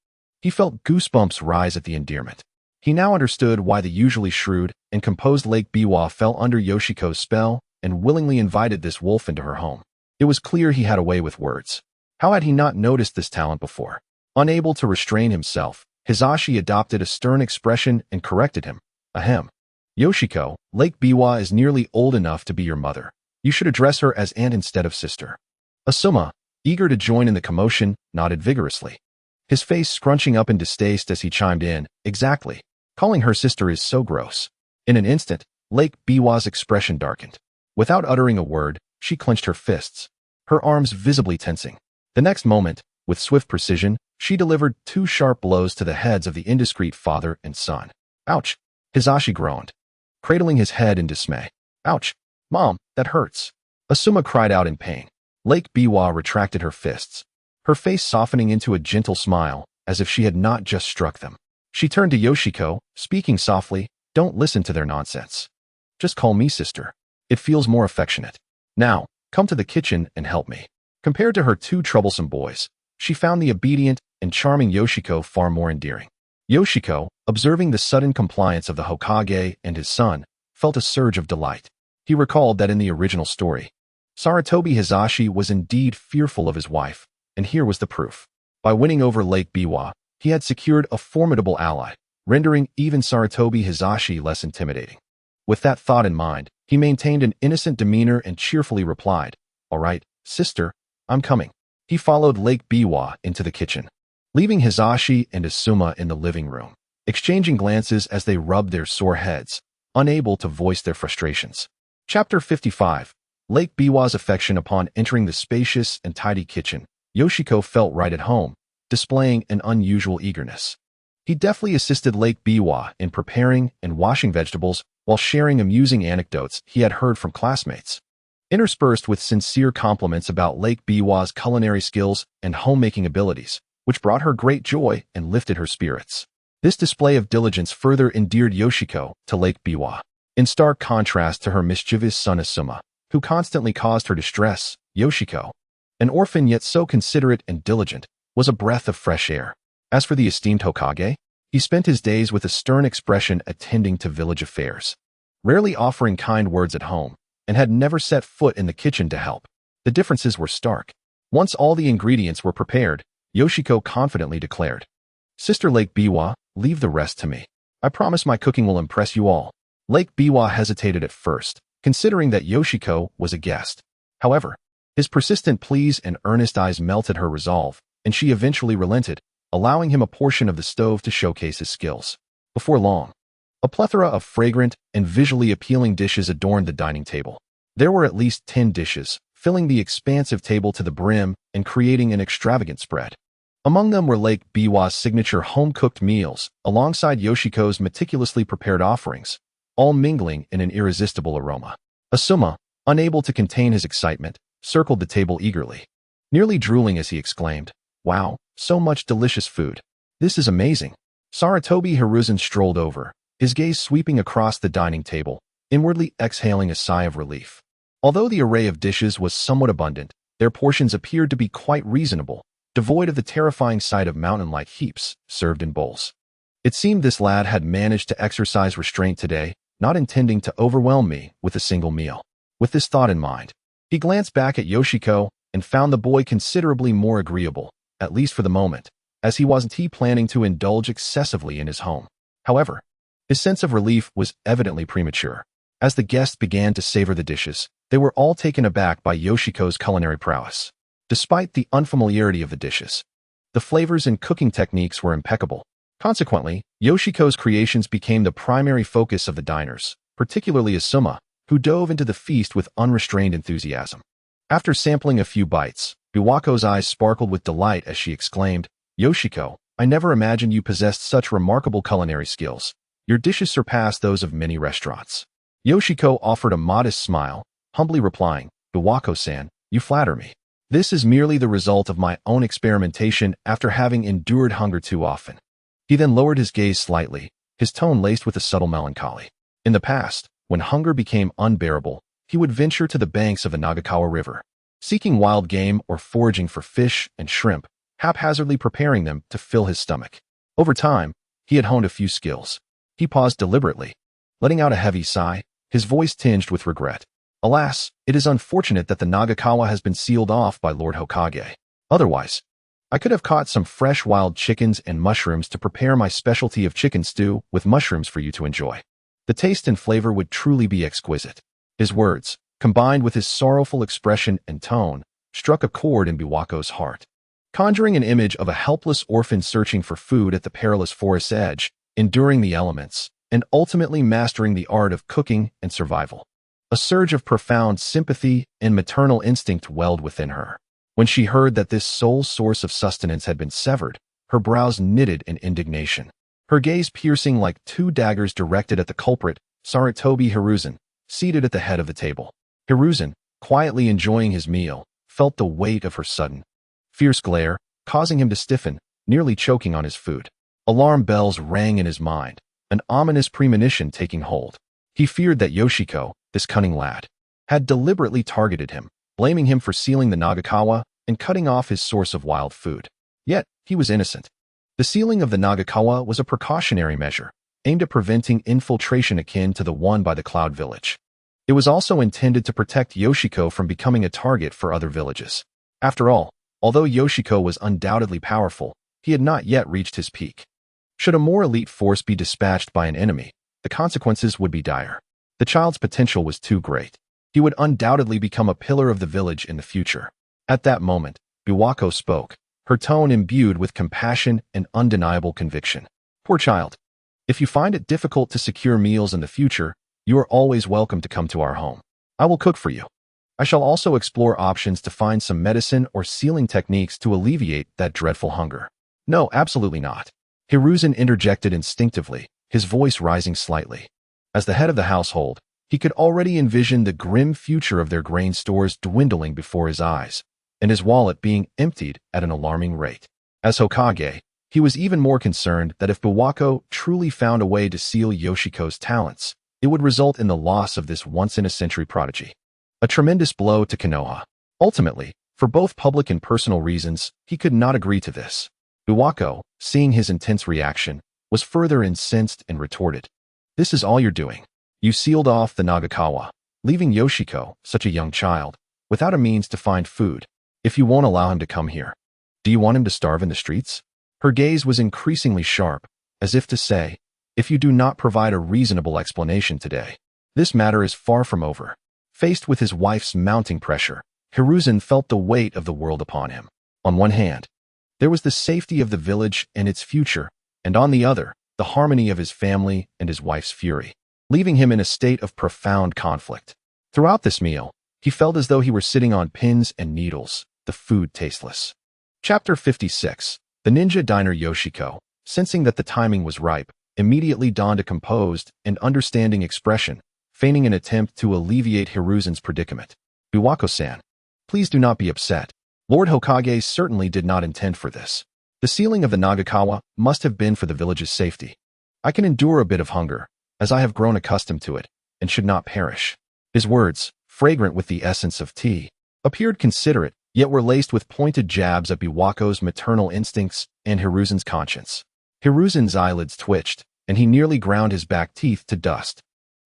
He felt goosebumps rise at the endearment. He now understood why the usually shrewd and composed Lake Biwa fell under Yoshiko's spell and willingly invited this wolf into her home. It was clear he had a way with words. How had he not noticed this talent before? Unable to restrain himself, Hisashi adopted a stern expression and corrected him. "Ahem. Yoshiko, Lake Biwa is nearly old enough to be your mother. You should address her as aunt instead of sister." Asuma, eager to join in the commotion, nodded vigorously, his face scrunching up in distaste as he chimed in, "Exactly. Calling her sister is so gross." In an instant, Lake Biwa's expression darkened. Without uttering a word, she clenched her fists, her arms visibly tensing. The next moment, with swift precision, she delivered 2 sharp blows to the heads of the indiscreet father and son. "Ouch!" Hisashi groaned, cradling his head in dismay. "Ouch! Mom, that hurts." Asuma cried out in pain. Lake Biwa retracted her fists, her face softening into a gentle smile, as if she had not just struck them. She turned to Yoshiko, speaking softly, "Don't listen to their nonsense. Just call me sister. It feels more affectionate. Now, come to the kitchen and help me." Compared to her 2 troublesome boys, she found the obedient and charming Yoshiko far more endearing. Yoshiko, observing the sudden compliance of the Hokage and his son, felt a surge of delight. He recalled that in the original story, Sarutobi Hisashi was indeed fearful of his wife, and here was the proof. By winning over Lake Biwa, he had secured a formidable ally, rendering even Sarutobi Hisashi less intimidating. With that thought in mind, he maintained an innocent demeanor and cheerfully replied, "All right, sister, I'm coming." He followed Lake Biwa into the kitchen, leaving Hisashi and Asuma in the living room, exchanging glances as they rubbed their sore heads, unable to voice their frustrations. Chapter 55. Lake Biwa's affection. Upon entering the spacious and tidy kitchen, Yoshiko felt right at home, displaying an unusual eagerness. He deftly assisted Lake Biwa in preparing and washing vegetables while sharing amusing anecdotes he had heard from classmates. interspersed with sincere compliments about Lake Biwa's culinary skills and homemaking abilities, which brought her great joy and lifted her spirits. This display of diligence further endeared Yoshiko to Lake Biwa. In stark contrast to her mischievous son Asuma, who constantly caused her distress, Yoshiko, an orphan yet so considerate and diligent, was a breath of fresh air. As for the esteemed Hokage, he spent his days with a stern expression attending to village affairs, rarely offering kind words at home, and had never set foot in the kitchen to help. The differences were stark. Once all the ingredients were prepared, Yoshiko confidently declared, "Sister Lake Biwa, leave the rest to me. I promise my cooking will impress you all." Lake Biwa hesitated at first, considering that Yoshiko was a guest. However, his persistent pleas and earnest eyes melted her resolve, and she eventually relented, allowing him a portion of the stove to showcase his skills. Before long, a plethora of fragrant and visually appealing dishes adorned the dining table. There were at least 10 dishes, filling the expansive table to the brim and creating an extravagant spread. Among them were Lake Biwa's signature home-cooked meals, alongside Yoshiko's meticulously prepared offerings, all mingling in an irresistible aroma. Asuma, unable to contain his excitement, circled the table eagerly, nearly drooling as he exclaimed, "Wow, so much delicious food. This is amazing." Saratobi Hiruzen strolled over, his gaze sweeping across the dining table, inwardly exhaling a sigh of relief. Although the array of dishes was somewhat abundant, their portions appeared to be quite reasonable, devoid of the terrifying sight of mountain-like heaps served in bowls. It seemed this lad had managed to exercise restraint today, not intending to overwhelm me with a single meal. With this thought in mind, he glanced back at Yoshiko and found the boy considerably more agreeable, at least for the moment, as he wasn't planning to indulge excessively in his home. However, his sense of relief was evidently premature. As the guests began to savor the dishes, they were all taken aback by Yoshiko's culinary prowess. Despite the unfamiliarity of the dishes, the flavors and cooking techniques were impeccable. Consequently, Yoshiko's creations became the primary focus of the diners, particularly Asuma, who dove into the feast with unrestrained enthusiasm. After sampling a few bites, Biwako's eyes sparkled with delight as she exclaimed, "Yoshiko, I never imagined you possessed such remarkable culinary skills. Your dishes surpass those of many restaurants." Yoshiko offered a modest smile, humbly replying, "Biwako-san, you flatter me. This is merely the result of my own experimentation after having endured hunger too often." He then lowered his gaze slightly, his tone laced with a subtle melancholy. In the past, when hunger became unbearable, he would venture to the banks of the Nagakawa River, seeking wild game or foraging for fish and shrimp, haphazardly preparing them to fill his stomach. Over time, he had honed a few skills. He paused deliberately, letting out a heavy sigh, his voice tinged with regret. "Alas, it is unfortunate that the Nagakawa has been sealed off by Lord Hokage. Otherwise, I could have caught some fresh wild chickens and mushrooms to prepare my specialty of chicken stew with mushrooms for you to enjoy. The taste and flavor would truly be exquisite." His words, combined with his sorrowful expression and tone, struck a chord in Biwako's heart. Conjuring an image of a helpless orphan searching for food at the perilous forest's edge, enduring the elements, and ultimately mastering the art of cooking and survival. A surge of profound sympathy and maternal instinct welled within her. When she heard that this sole source of sustenance had been severed, her brows knitted in indignation, her gaze piercing like two daggers directed at the culprit, Saratobi Hiruzen, seated at the head of the table. Hiruzen, quietly enjoying his meal, felt the weight of her sudden, fierce glare, causing him to stiffen, nearly choking on his food. Alarm bells rang in his mind, an ominous premonition taking hold. He feared that Yoshiko, this cunning lad, had deliberately targeted him, blaming him for sealing the Nagakawa and cutting off his source of wild food. Yet, he was innocent. The sealing of the Nagakawa was a precautionary measure, aimed at preventing infiltration akin to the one by the Cloud Village. It was also intended to protect Yoshiko from becoming a target for other villages. After all, although Yoshiko was undoubtedly powerful, he had not yet reached his peak. Should a more elite force be dispatched by an enemy, the consequences would be dire. The child's potential was too great. He would undoubtedly become a pillar of the village in the future. At that moment, Biwako spoke, her tone imbued with compassion and undeniable conviction. "Poor child. If you find it difficult to secure meals in the future, you are always welcome to come to our home. I will cook for you. I shall also explore options to find some medicine or sealing techniques to alleviate that dreadful hunger." "No, absolutely not." Hiruzen interjected instinctively, his voice rising slightly. As the head of the household, He could already envision the grim future of their grain stores dwindling before his eyes, and his wallet being emptied at an alarming rate. As Hokage, he was even more concerned that if Biwako truly found a way to seal Yoshiko's talents, it would result in the loss of this once-in-a-century prodigy. A tremendous blow to Konoha. Ultimately, for both public and personal reasons, he could not agree to this. Biwako, seeing his intense reaction, was further incensed and retorted. "This is all you're doing. You sealed off the Nagakawa, leaving Yoshiko, such a young child, without a means to find food. If you won't allow him to come here, do you want him to starve in the streets?" Her gaze was increasingly sharp, as if to say, "If you do not provide a reasonable explanation today, this matter is far from over." Faced with his wife's mounting pressure, Hiruzen felt the weight of the world upon him. On one hand, there was the safety of the village and its future, and on the other, the harmony of his family and his wife's fury, leaving him in a state of profound conflict. Throughout this meal, he felt as though he were sitting on pins and needles, the food tasteless. Chapter 56. The ninja diner. Yoshiko, sensing that the timing was ripe, immediately donned a composed and understanding expression, feigning an attempt to alleviate Hiruzen's predicament. "Biwako-san, please do not be upset. Lord Hokage certainly did not intend for this. The sealing of the Nagakawa must have been for the village's safety. I can endure a bit of hunger, as I have grown accustomed to it, and should not perish." His words, fragrant with the essence of tea, appeared considerate, yet were laced with pointed jabs at Biwako's maternal instincts and Hiruzen's conscience. Hiruzen's eyelids twitched, and he nearly ground his back teeth to dust.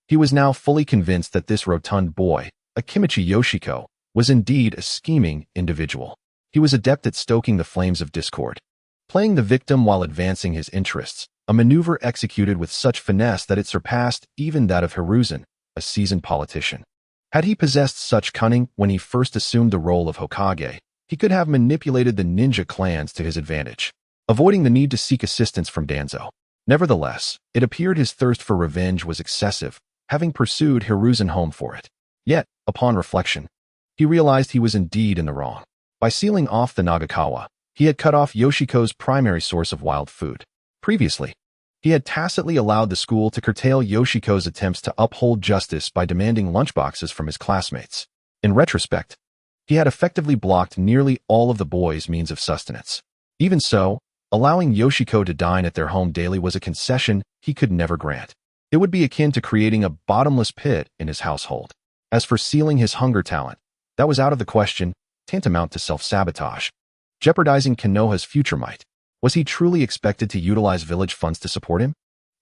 He was now fully convinced that this rotund boy, Akimichi Yoshiko, was indeed a scheming individual. He was adept at stoking the flames of discord, playing the victim while advancing his interests, a maneuver executed with such finesse that it surpassed even that of Hiruzen, a seasoned politician. Had he possessed such cunning when he first assumed the role of Hokage, he could have manipulated the ninja clans to his advantage, avoiding the need to seek assistance from Danzo. Nevertheless, it appeared his thirst for revenge was excessive, having pursued Hiruzen home for it. Yet, upon reflection, he realized he was indeed in the wrong. By sealing off the Nagakawa, he had cut off Yoshiko's primary source of wild food. Previously, he had tacitly allowed the school to curtail Yoshiko's attempts to uphold justice by demanding lunchboxes from his classmates. In retrospect, he had effectively blocked nearly all of the boys' means of sustenance. Even so, allowing Yoshiko to dine at their home daily was a concession he could never grant. It would be akin to creating a bottomless pit in his household. As for sealing his hunger talent, that was out of the question, tantamount to self-sabotage, jeopardizing Konoha's future might. Was he truly expected to utilize village funds to support him?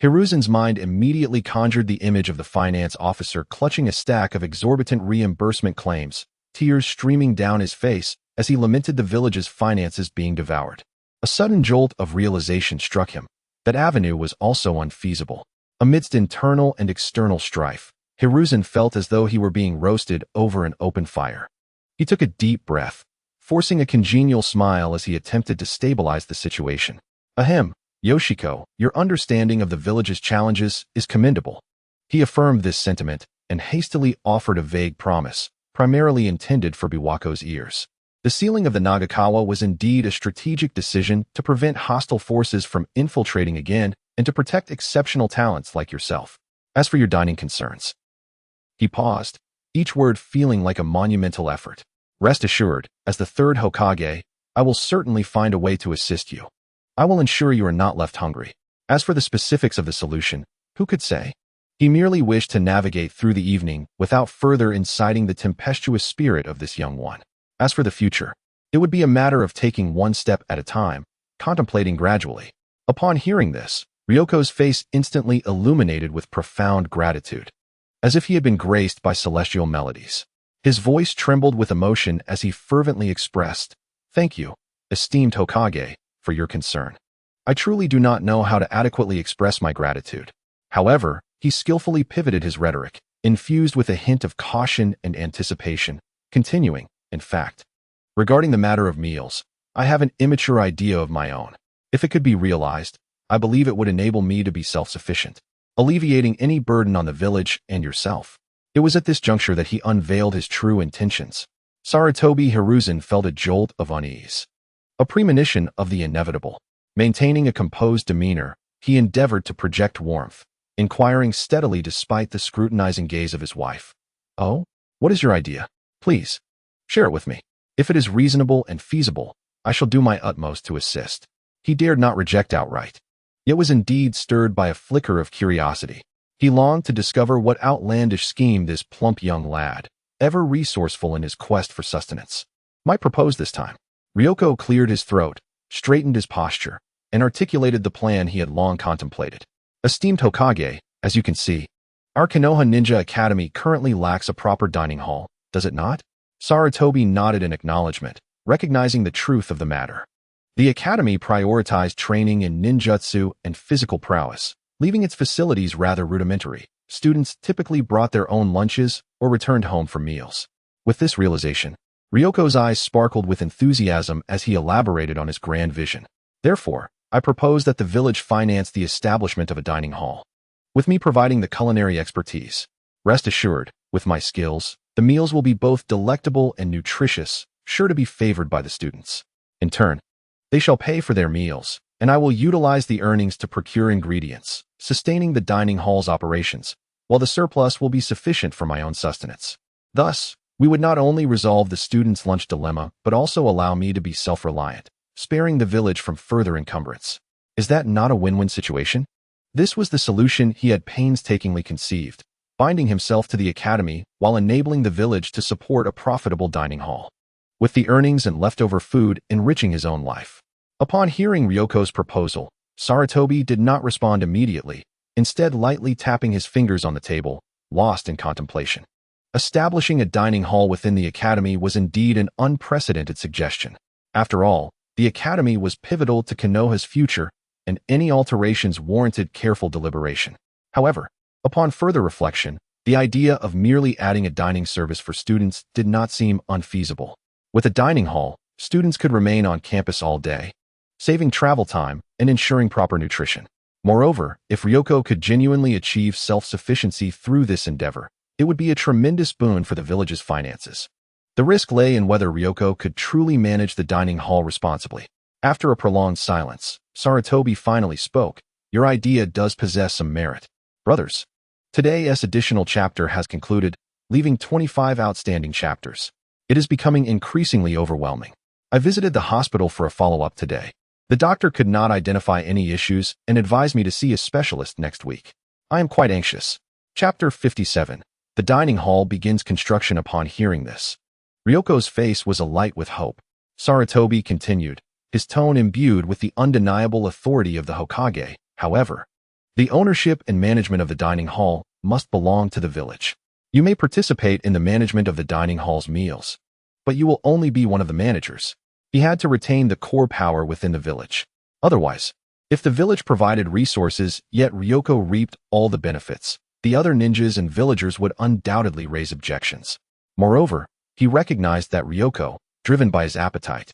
Hiruzen's mind immediately conjured the image of the finance officer clutching a stack of exorbitant reimbursement claims, tears streaming down his face as he lamented the village's finances being devoured. A sudden jolt of realization struck him. That avenue was also unfeasible. Amidst internal and external strife, Hiruzen felt as though he were being roasted over an open fire. He took a deep breath, forcing a congenial smile as he attempted to stabilize the situation. "Ahem, Yoshiko, your understanding of the village's challenges is commendable." He affirmed this sentiment and hastily offered a vague promise, primarily intended for Biwako's ears. The sealing of the Nagakawa was indeed a strategic decision to prevent hostile forces from infiltrating again and to protect exceptional talents like yourself. As for your dining concerns. He paused, each word feeling like a monumental effort. "Rest assured, as the third Hokage, I will certainly find a way to assist you. I will ensure you are not left hungry." As for the specifics of the solution, who could say? He merely wished to navigate through the evening without further inciting the tempestuous spirit of this young one. As for the future, it would be a matter of taking one step at a time, contemplating gradually. Upon hearing this, Ryoko's face instantly illuminated with profound gratitude, as if he had been graced by celestial melodies. His voice trembled with emotion as he fervently expressed, "Thank you, esteemed Hokage, for your concern. I truly do not know how to adequately express my gratitude." However, he skillfully pivoted his rhetoric, infused with a hint of caution and anticipation, continuing, "In fact, regarding the matter of meals, I have an immature idea of my own. If it could be realized, I believe it would enable me to be self-sufficient, alleviating any burden on the village and yourself." It was at this juncture that he unveiled his true intentions. Sarutobi Hiruzen felt a jolt of unease, a premonition of the inevitable. Maintaining a composed demeanor, he endeavored to project warmth, inquiring steadily despite the scrutinizing gaze of his wife. "Oh? What is your idea? Please, share it with me. If it is reasonable and feasible, I shall do my utmost to assist." He dared not reject outright, yet was indeed stirred by a flicker of curiosity. He longed to discover what outlandish scheme this plump young lad, ever resourceful in his quest for sustenance, might propose this time. Ryoko cleared his throat, straightened his posture, and articulated the plan he had long contemplated. "Esteemed Hokage, as you can see, our Konoha Ninja Academy currently lacks a proper dining hall, does it not?" Sarutobi nodded in acknowledgement, recognizing the truth of the matter. The academy prioritized training in ninjutsu and physical prowess, leaving its facilities rather rudimentary. Students typically brought their own lunches or returned home for meals. With this realization, Ryoko's eyes sparkled with enthusiasm as he elaborated on his grand vision. "Therefore, I propose that the village finance the establishment of a dining hall, with me providing the culinary expertise. Rest assured, with my skills, the meals will be both delectable and nutritious, sure to be favored by the students. In turn, they shall pay for their meals, and I will utilize the earnings to procure ingredients, sustaining the dining hall's operations, while the surplus will be sufficient for my own sustenance. Thus, we would not only resolve the students' lunch dilemma, but also allow me to be self-reliant, sparing the village from further encumbrance. Is that not a win-win situation?" This was the solution he had painstakingly conceived, binding himself to the academy while enabling the village to support a profitable dining hall, with the earnings and leftover food enriching his own life. Upon hearing Ryoko's proposal, Sarutobi did not respond immediately, instead lightly tapping his fingers on the table, lost in contemplation. Establishing a dining hall within the academy was indeed an unprecedented suggestion. After all, the academy was pivotal to Konoha's future, and any alterations warranted careful deliberation. However, upon further reflection, the idea of merely adding a dining service for students did not seem unfeasible. With a dining hall, students could remain on campus all day, saving travel time and ensuring proper nutrition. Moreover, if Ryoko could genuinely achieve self-sufficiency through this endeavor, it would be a tremendous boon for the village's finances. The risk lay in whether Ryoko could truly manage the dining hall responsibly. After a prolonged silence, Sarutobi finally spoke. "Your idea does possess some merit. Brothers, today's additional chapter has concluded, leaving 25 outstanding chapters. It is becoming increasingly overwhelming. I visited the hospital for a follow-up today. The doctor could not identify any issues and advised me to see a specialist next week. I am quite anxious." Chapter 57. The dining hall begins construction. Upon hearing this, Ryoko's face was alight with hope. Sarutobi continued, his tone imbued with the undeniable authority of the Hokage. "However, the ownership and management of the dining hall must belong to the village. You may participate in the management of the dining hall's meals, but you will only be one of the managers." He had to retain the core power within the village. Otherwise, if the village provided resources, yet Ryoko reaped all the benefits, the other ninjas and villagers would undoubtedly raise objections. Moreover, he recognized that Ryoko, driven by his appetite,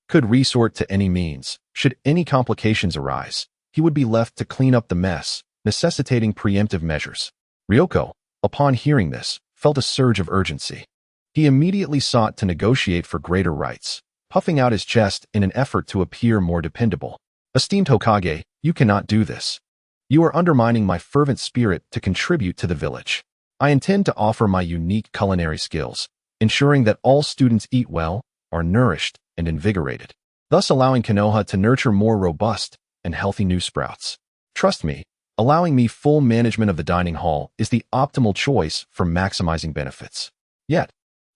could resort to any means. Should any complications arise, he would be left to clean up the mess, necessitating preemptive measures. Ryoko, upon hearing this, felt a surge of urgency. He immediately sought to negotiate for greater rights, puffing out his chest in an effort to appear more dependable. "Esteemed Hokage, you cannot do this. You are undermining my fervent spirit to contribute to the village. I intend to offer my unique culinary skills, ensuring that all students eat well, are nourished, and invigorated, thus allowing Konoha to nurture more robust and healthy new sprouts. Trust me, allowing me full management of the dining hall is the optimal choice for maximizing benefits." Yet,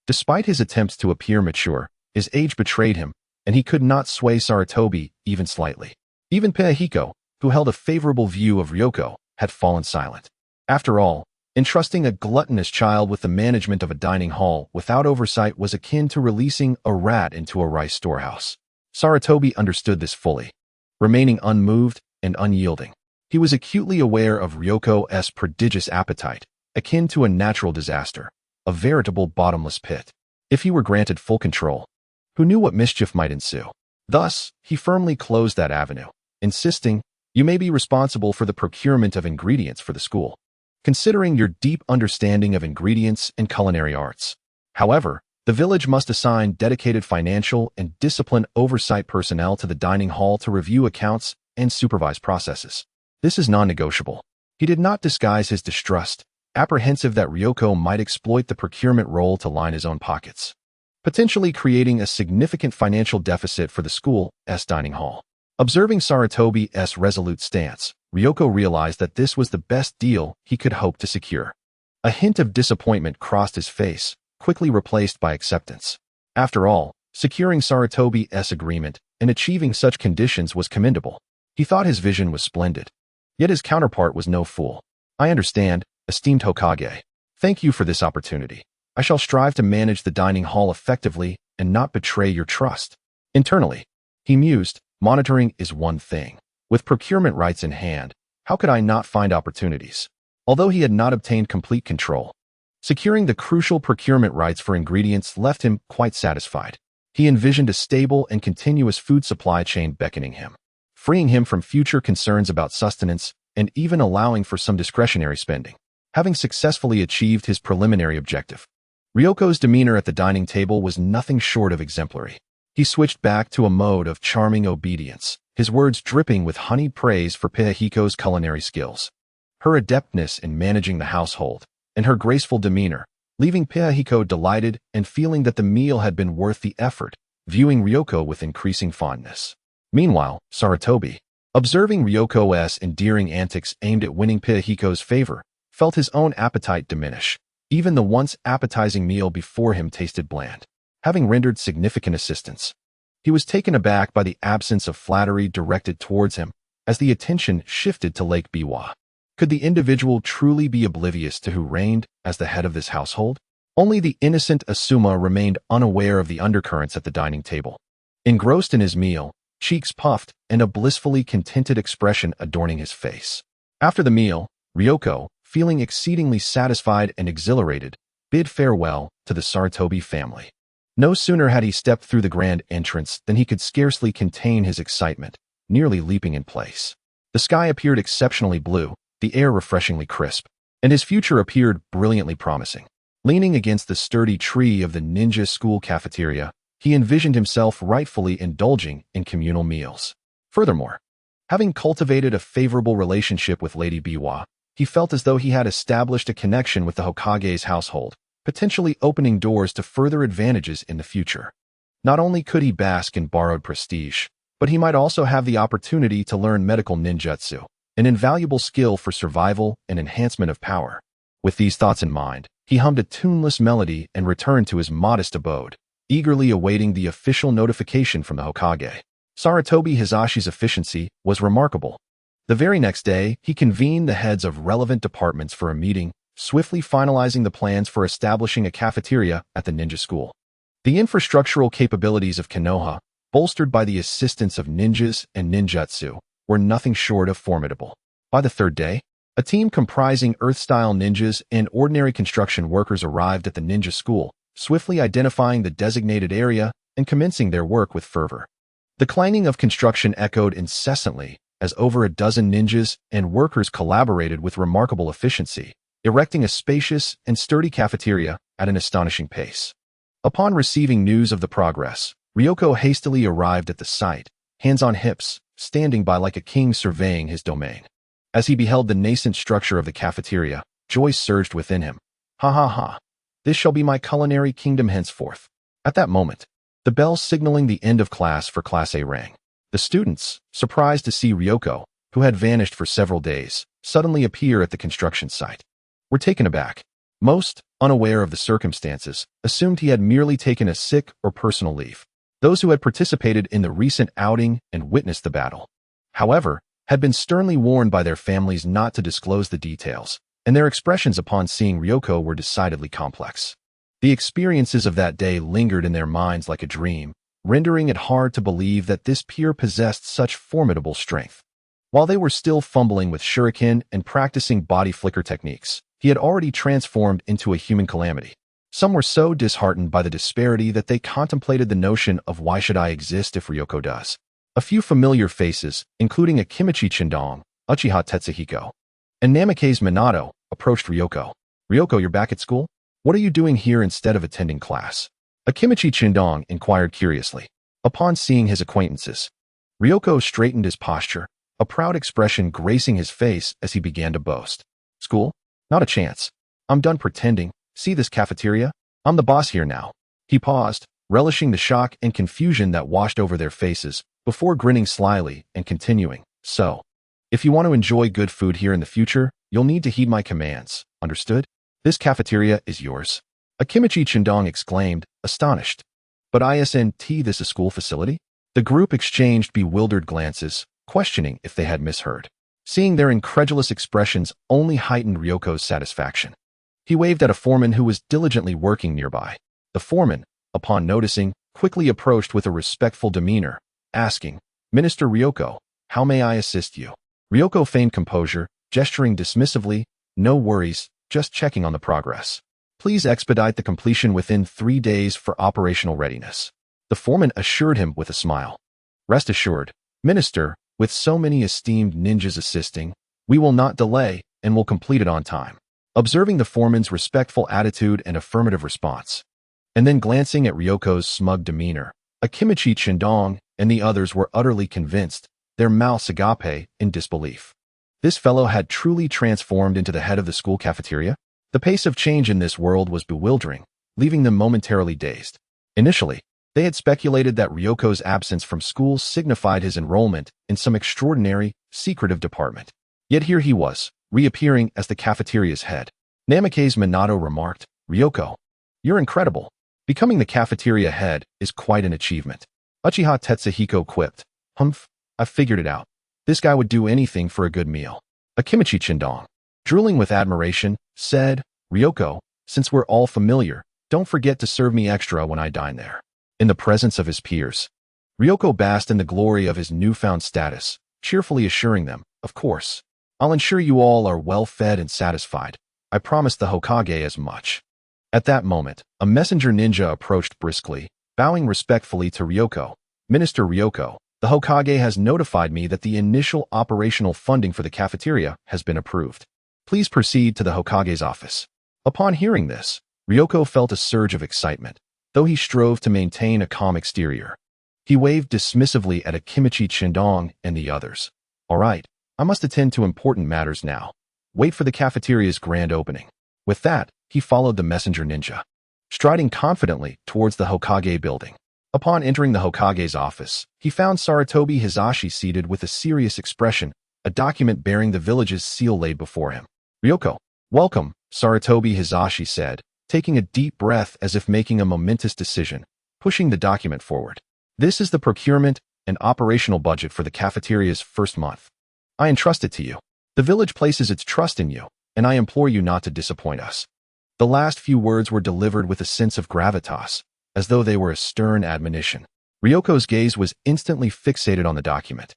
despite his attempts to appear mature, his age betrayed him, and he could not sway Sarutobi even slightly. Even Pinehiko, who held a favorable view of Ryoko, had fallen silent. After all, entrusting a gluttonous child with the management of a dining hall without oversight was akin to releasing a rat into a rice storehouse. Sarutobi understood this fully, remaining unmoved and unyielding. He was acutely aware of Ryoko's prodigious appetite, akin to a natural disaster, a veritable bottomless pit. If he were granted full control, who knew what mischief might ensue? Thus, he firmly closed that avenue, insisting, "You may be responsible for the procurement of ingredients for the school, considering your deep understanding of ingredients and culinary arts. However, the village must assign dedicated financial and discipline oversight personnel to the dining hall to review accounts and supervise processes. This is non-negotiable." He did not disguise his distrust, apprehensive that Ryoko might exploit the procurement role to line his own pockets, potentially creating a significant financial deficit for the school's dining hall. Observing Sarutobi's resolute stance, Ryoko realized that this was the best deal he could hope to secure. A hint of disappointment crossed his face, quickly replaced by acceptance. After all, securing Sarutobi's agreement and achieving such conditions was commendable. He thought his vision was splendid. Yet his counterpart was no fool. I understand, esteemed Hokage. Thank you for this opportunity. I shall strive to manage the dining hall effectively and not betray your trust. Internally, he mused, monitoring is one thing. With procurement rights in hand, how could I not find opportunities? Although he had not obtained complete control, securing the crucial procurement rights for ingredients left him quite satisfied. He envisioned a stable and continuous food supply chain beckoning him, freeing him from future concerns about sustenance and even allowing for some discretionary spending. Having successfully achieved his preliminary objective, Ryoko's demeanor at the dining table was nothing short of exemplary. He switched back to a mode of charming obedience, his words dripping with honeyed praise for Pihiko's culinary skills, her adeptness in managing the household, and her graceful demeanor, leaving Pihiko delighted and feeling that the meal had been worth the effort, viewing Ryoko with increasing fondness. Meanwhile, Sarutobi, observing Ryoko's endearing antics aimed at winning Pihiko's favor, felt his own appetite diminish. Even the once appetizing meal before him tasted bland. Having rendered significant assistance, he was taken aback by the absence of flattery directed towards him as the attention shifted to Lake Biwa. Could the individual truly be oblivious to who reigned as the head of this household? Only the innocent Asuma remained unaware of the undercurrents at the dining table. Engrossed in his meal, cheeks puffed and a blissfully contented expression adorning his face. After the meal, Ryoko, feeling exceedingly satisfied and exhilarated, bid farewell to the Sarutobi family. No sooner had he stepped through the grand entrance than he could scarcely contain his excitement, nearly leaping in place. The sky appeared exceptionally blue, the air refreshingly crisp, and his future appeared brilliantly promising. Leaning against the sturdy tree of the ninja school cafeteria, he envisioned himself rightfully indulging in communal meals. Furthermore, having cultivated a favorable relationship with Lady Biwa, he felt as though he had established a connection with the Hokage's household, potentially opening doors to further advantages in the future. Not only could he bask in borrowed prestige, but he might also have the opportunity to learn medical ninjutsu, an invaluable skill for survival and enhancement of power. With these thoughts in mind, he hummed a tuneless melody and returned to his modest abode, eagerly awaiting the official notification from the Hokage. Sarutobi Hisashi's efficiency was remarkable. The very next day, he convened the heads of relevant departments for a meeting, swiftly finalizing the plans for establishing a cafeteria at the ninja school. The infrastructural capabilities of Konoha, bolstered by the assistance of ninjas and ninjutsu, were nothing short of formidable. By the third day, a team comprising Earth-style ninjas and ordinary construction workers arrived at the ninja school, swiftly identifying the designated area and commencing their work with fervor. The clanging of construction echoed incessantly as over a dozen ninjas and workers collaborated with remarkable efficiency, erecting a spacious and sturdy cafeteria at an astonishing pace. Upon receiving news of the progress, Ryoko hastily arrived at the site, hands on hips, standing by like a king surveying his domain. As he beheld the nascent structure of the cafeteria, joy surged within him. Ha ha ha! This shall be my culinary kingdom henceforth. At that moment, the bell signaling the end of class for Class A rang. The students, surprised to see Ryoko, who had vanished for several days, suddenly appear at the construction site, were taken aback. Most, unaware of the circumstances, assumed he had merely taken a sick or personal leave. Those who had participated in the recent outing and witnessed the battle, however, had been sternly warned by their families not to disclose the details, and their expressions upon seeing Ryoko were decidedly complex. The experiences of that day lingered in their minds like a dream, rendering it hard to believe that this peer possessed such formidable strength. While they were still fumbling with shuriken and practicing body flicker techniques, he had already transformed into a human calamity. Some were so disheartened by the disparity that they contemplated the notion of why should I exist if Ryoko does. A few familiar faces, including Akimichi Yoshiko, Uchiha Tetsuhiko, and Namikaze Minato, approached Ryoko. Ryoko, you're back at school? What are you doing here instead of attending class? Akimichi Yoshiko inquired curiously. Upon seeing his acquaintances, Ryoko straightened his posture, a proud expression gracing his face as he began to boast. School? Not a chance. I'm done pretending. See this cafeteria? I'm the boss here now. He paused, relishing the shock and confusion that washed over their faces, before grinning slyly and continuing. So, if you want to enjoy good food here in the future, you'll need to heed my commands. Understood? This cafeteria is yours. Akimichi Yoshiko exclaimed, astonished. But isn't this a school facility? The group exchanged bewildered glances, questioning if they had misheard. Seeing their incredulous expressions only heightened Ryoko's satisfaction. He waved at a foreman who was diligently working nearby. The foreman, upon noticing, quickly approached with a respectful demeanor, asking, Minister Ryoko, how may I assist you? Ryoko feigned composure, gesturing dismissively, no worries, just checking on the progress. Please expedite the completion within 3 days for operational readiness. The foreman assured him with a smile. Rest assured, Minister, with so many esteemed ninjas assisting, we will not delay and will complete it on time. Observing the foreman's respectful attitude and affirmative response, and then glancing at Ryoko's smug demeanor, Akimichi Yoshiko and the others were utterly convinced, their mouths agape in disbelief. This fellow had truly transformed into the head of the school cafeteria? The pace of change in this world was bewildering, leaving them momentarily dazed. Initially, they had speculated that Ryoko's absence from school signified his enrollment in some extraordinary, secretive department. Yet here he was, reappearing as the cafeteria's head. Namikaze Minato remarked, Ryoko, you're incredible. Becoming the cafeteria head is quite an achievement. Uchiha Tetsuhiko quipped, Humph, I figured it out. This guy would do anything for a good meal. Akimichi Yoshiko, drooling with admiration, said, Ryoko, since we're all familiar, don't forget to serve me extra when I dine there. In the presence of his peers, Ryoko basked in the glory of his newfound status, cheerfully assuring them, of course. I'll ensure you all are well fed and satisfied. I promise the Hokage as much. At that moment, a messenger ninja approached briskly, bowing respectfully to Ryoko. Minister Ryoko, the Hokage has notified me that the initial operational funding for the cafeteria has been approved. Please proceed to the Hokage's office. Upon hearing this, Ryoko felt a surge of excitement, though he strove to maintain a calm exterior. He waved dismissively at Akimichi Yoshiko and the others. All right, I must attend to important matters now. Wait for the cafeteria's grand opening. With that, he followed the messenger ninja, striding confidently towards the Hokage building. Upon entering the Hokage's office, he found Sarutobi Hizashi seated with a serious expression, a document bearing the village's seal laid before him. Ryoko, welcome, Sarutobi Hizashi said, taking a deep breath as if making a momentous decision, pushing the document forward. This is the procurement and operational budget for the cafeteria's first month. I entrust it to you. The village places its trust in you, and I implore you not to disappoint us. The last few words were delivered with a sense of gravitas, as though they were a stern admonition. Ryoko's gaze was instantly fixated on the document,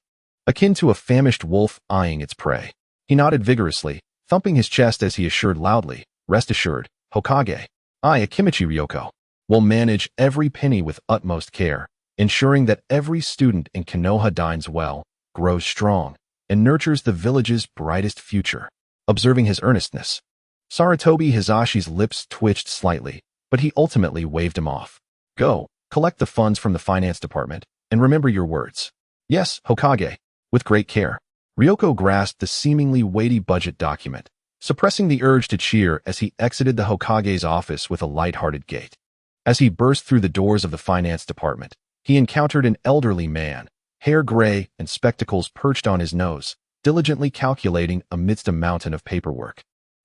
akin to a famished wolf eyeing its prey. He nodded vigorously, thumping his chest as he assured loudly, Rest assured, Hokage, I, Akimichi Ryoko, will manage every penny with utmost care, ensuring that every student in Konoha dines well, grows strong, and nurtures the village's brightest future. Observing his earnestness, Sarutobi Hizashi's lips twitched slightly, but he ultimately waved him off. Go, collect the funds from the finance department, and remember your words. Yes, Hokage. With great care. Ryoko grasped the seemingly weighty budget document, suppressing the urge to cheer as he exited the Hokage's office with a light-hearted gait. As he burst through the doors of the finance department, he encountered an elderly man, hair gray and spectacles perched on his nose, diligently calculating amidst a mountain of paperwork.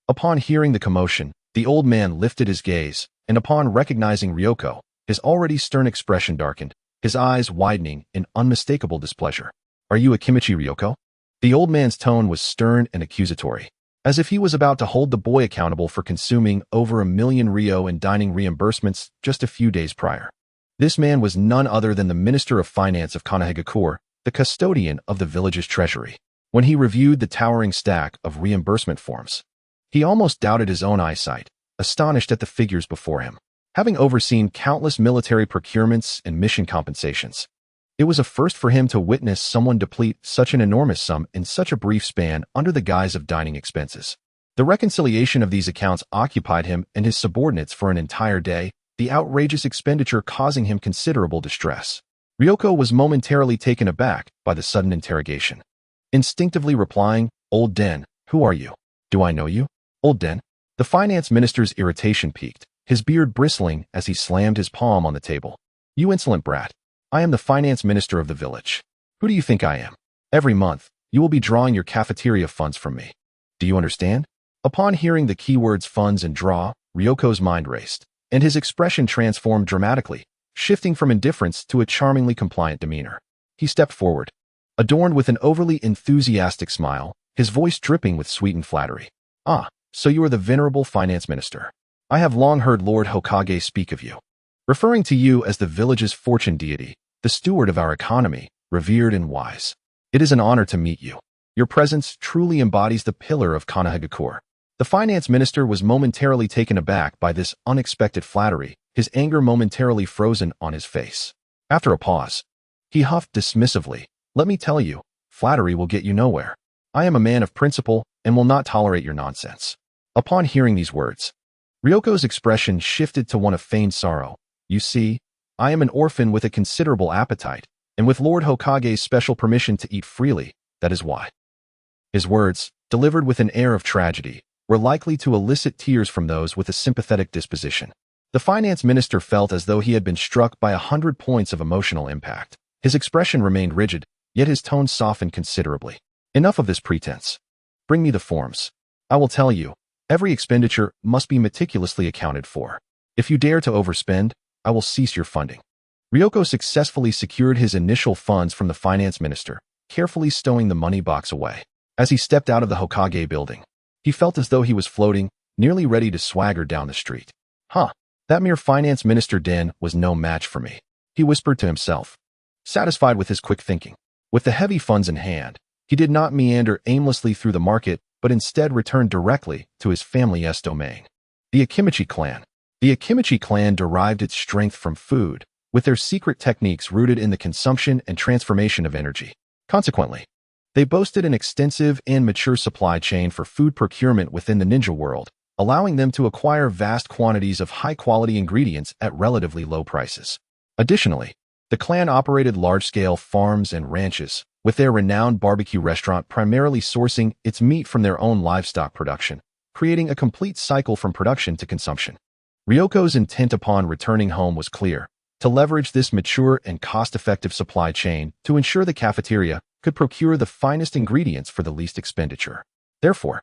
Upon hearing the commotion, the old man lifted his gaze, and upon recognizing Ryoko, his already stern expression darkened, his eyes widening in unmistakable displeasure. Are you Akimichi Ryoko? The old man's tone was stern and accusatory, as if he was about to hold the boy accountable for consuming over 1 million ryo in dining reimbursements just a few days prior. This man was none other than the Minister of Finance of Konoha, the custodian of the village's treasury. When he reviewed the towering stack of reimbursement forms, he almost doubted his own eyesight, astonished at the figures before him. Having overseen countless military procurements and mission compensations, it was a first for him to witness someone deplete such an enormous sum in such a brief span under the guise of dining expenses. The reconciliation of these accounts occupied him and his subordinates for an entire day, the outrageous expenditure causing him considerable distress. Ryoko was momentarily taken aback by the sudden interrogation. instinctively replying, "Old Den, who are you? Do I know you? Old Den?" The finance minister's irritation peaked, his beard bristling as he slammed his palm on the table. "You insolent brat. I am the finance minister of the village. Who do you think I am? Every month, you will be drawing your cafeteria funds from me. Do you understand?" Upon hearing the keywords funds and draw, Ryoko's mind raced, and his expression transformed dramatically, shifting from indifference to a charmingly compliant demeanor. He stepped forward, adorned with an overly enthusiastic smile, his voice dripping with sweetened flattery. "Ah, so you are the venerable finance minister. I have long heard Lord Hokage speak of you, referring to you as the village's fortune deity, the steward of our economy, revered and wise. It is an honor to meet you. Your presence truly embodies the pillar of Konoha. The finance minister was momentarily taken aback by this unexpected flattery, his anger momentarily frozen on his face. After a pause, he huffed dismissively, "Let me tell you, flattery will get you nowhere. I am a man of principle and will not tolerate your nonsense." Upon hearing these words, Ryoko's expression shifted to one of feigned sorrow. "You see, I am an orphan with a considerable appetite, and with Lord Hokage's special permission to eat freely, that is why." His words, delivered with an air of tragedy, were likely to elicit tears from those with a sympathetic disposition. The finance minister felt as though he had been struck by 100 points of emotional impact. His expression remained rigid, yet his tone softened considerably. "Enough of this pretense. Bring me the forms. I will tell you, every expenditure must be meticulously accounted for. If you dare to overspend, I will cease your funding." Ryoko successfully secured his initial funds from the finance minister, carefully stowing the money box away. As he stepped out of the Hokage building, he felt as though he was floating, nearly ready to swagger down the street. That mere finance minister Den was no match for me, he whispered to himself, satisfied with his quick thinking. With the heavy funds in hand, he did not meander aimlessly through the market, but instead returned directly to his family's domain. The Akimichi clan. The Akimichi clan derived its strength from food, with their secret techniques rooted in the consumption and transformation of energy. Consequently, they boasted an extensive and mature supply chain for food procurement within the ninja world, allowing them to acquire vast quantities of high-quality ingredients at relatively low prices. Additionally, the clan operated large-scale farms and ranches, with their renowned barbecue restaurant primarily sourcing its meat from their own livestock production, creating a complete cycle from production to consumption. Ryoko's intent upon returning home was clear: to leverage this mature and cost-effective supply chain to ensure the cafeteria could procure the finest ingredients for the least expenditure. Therefore,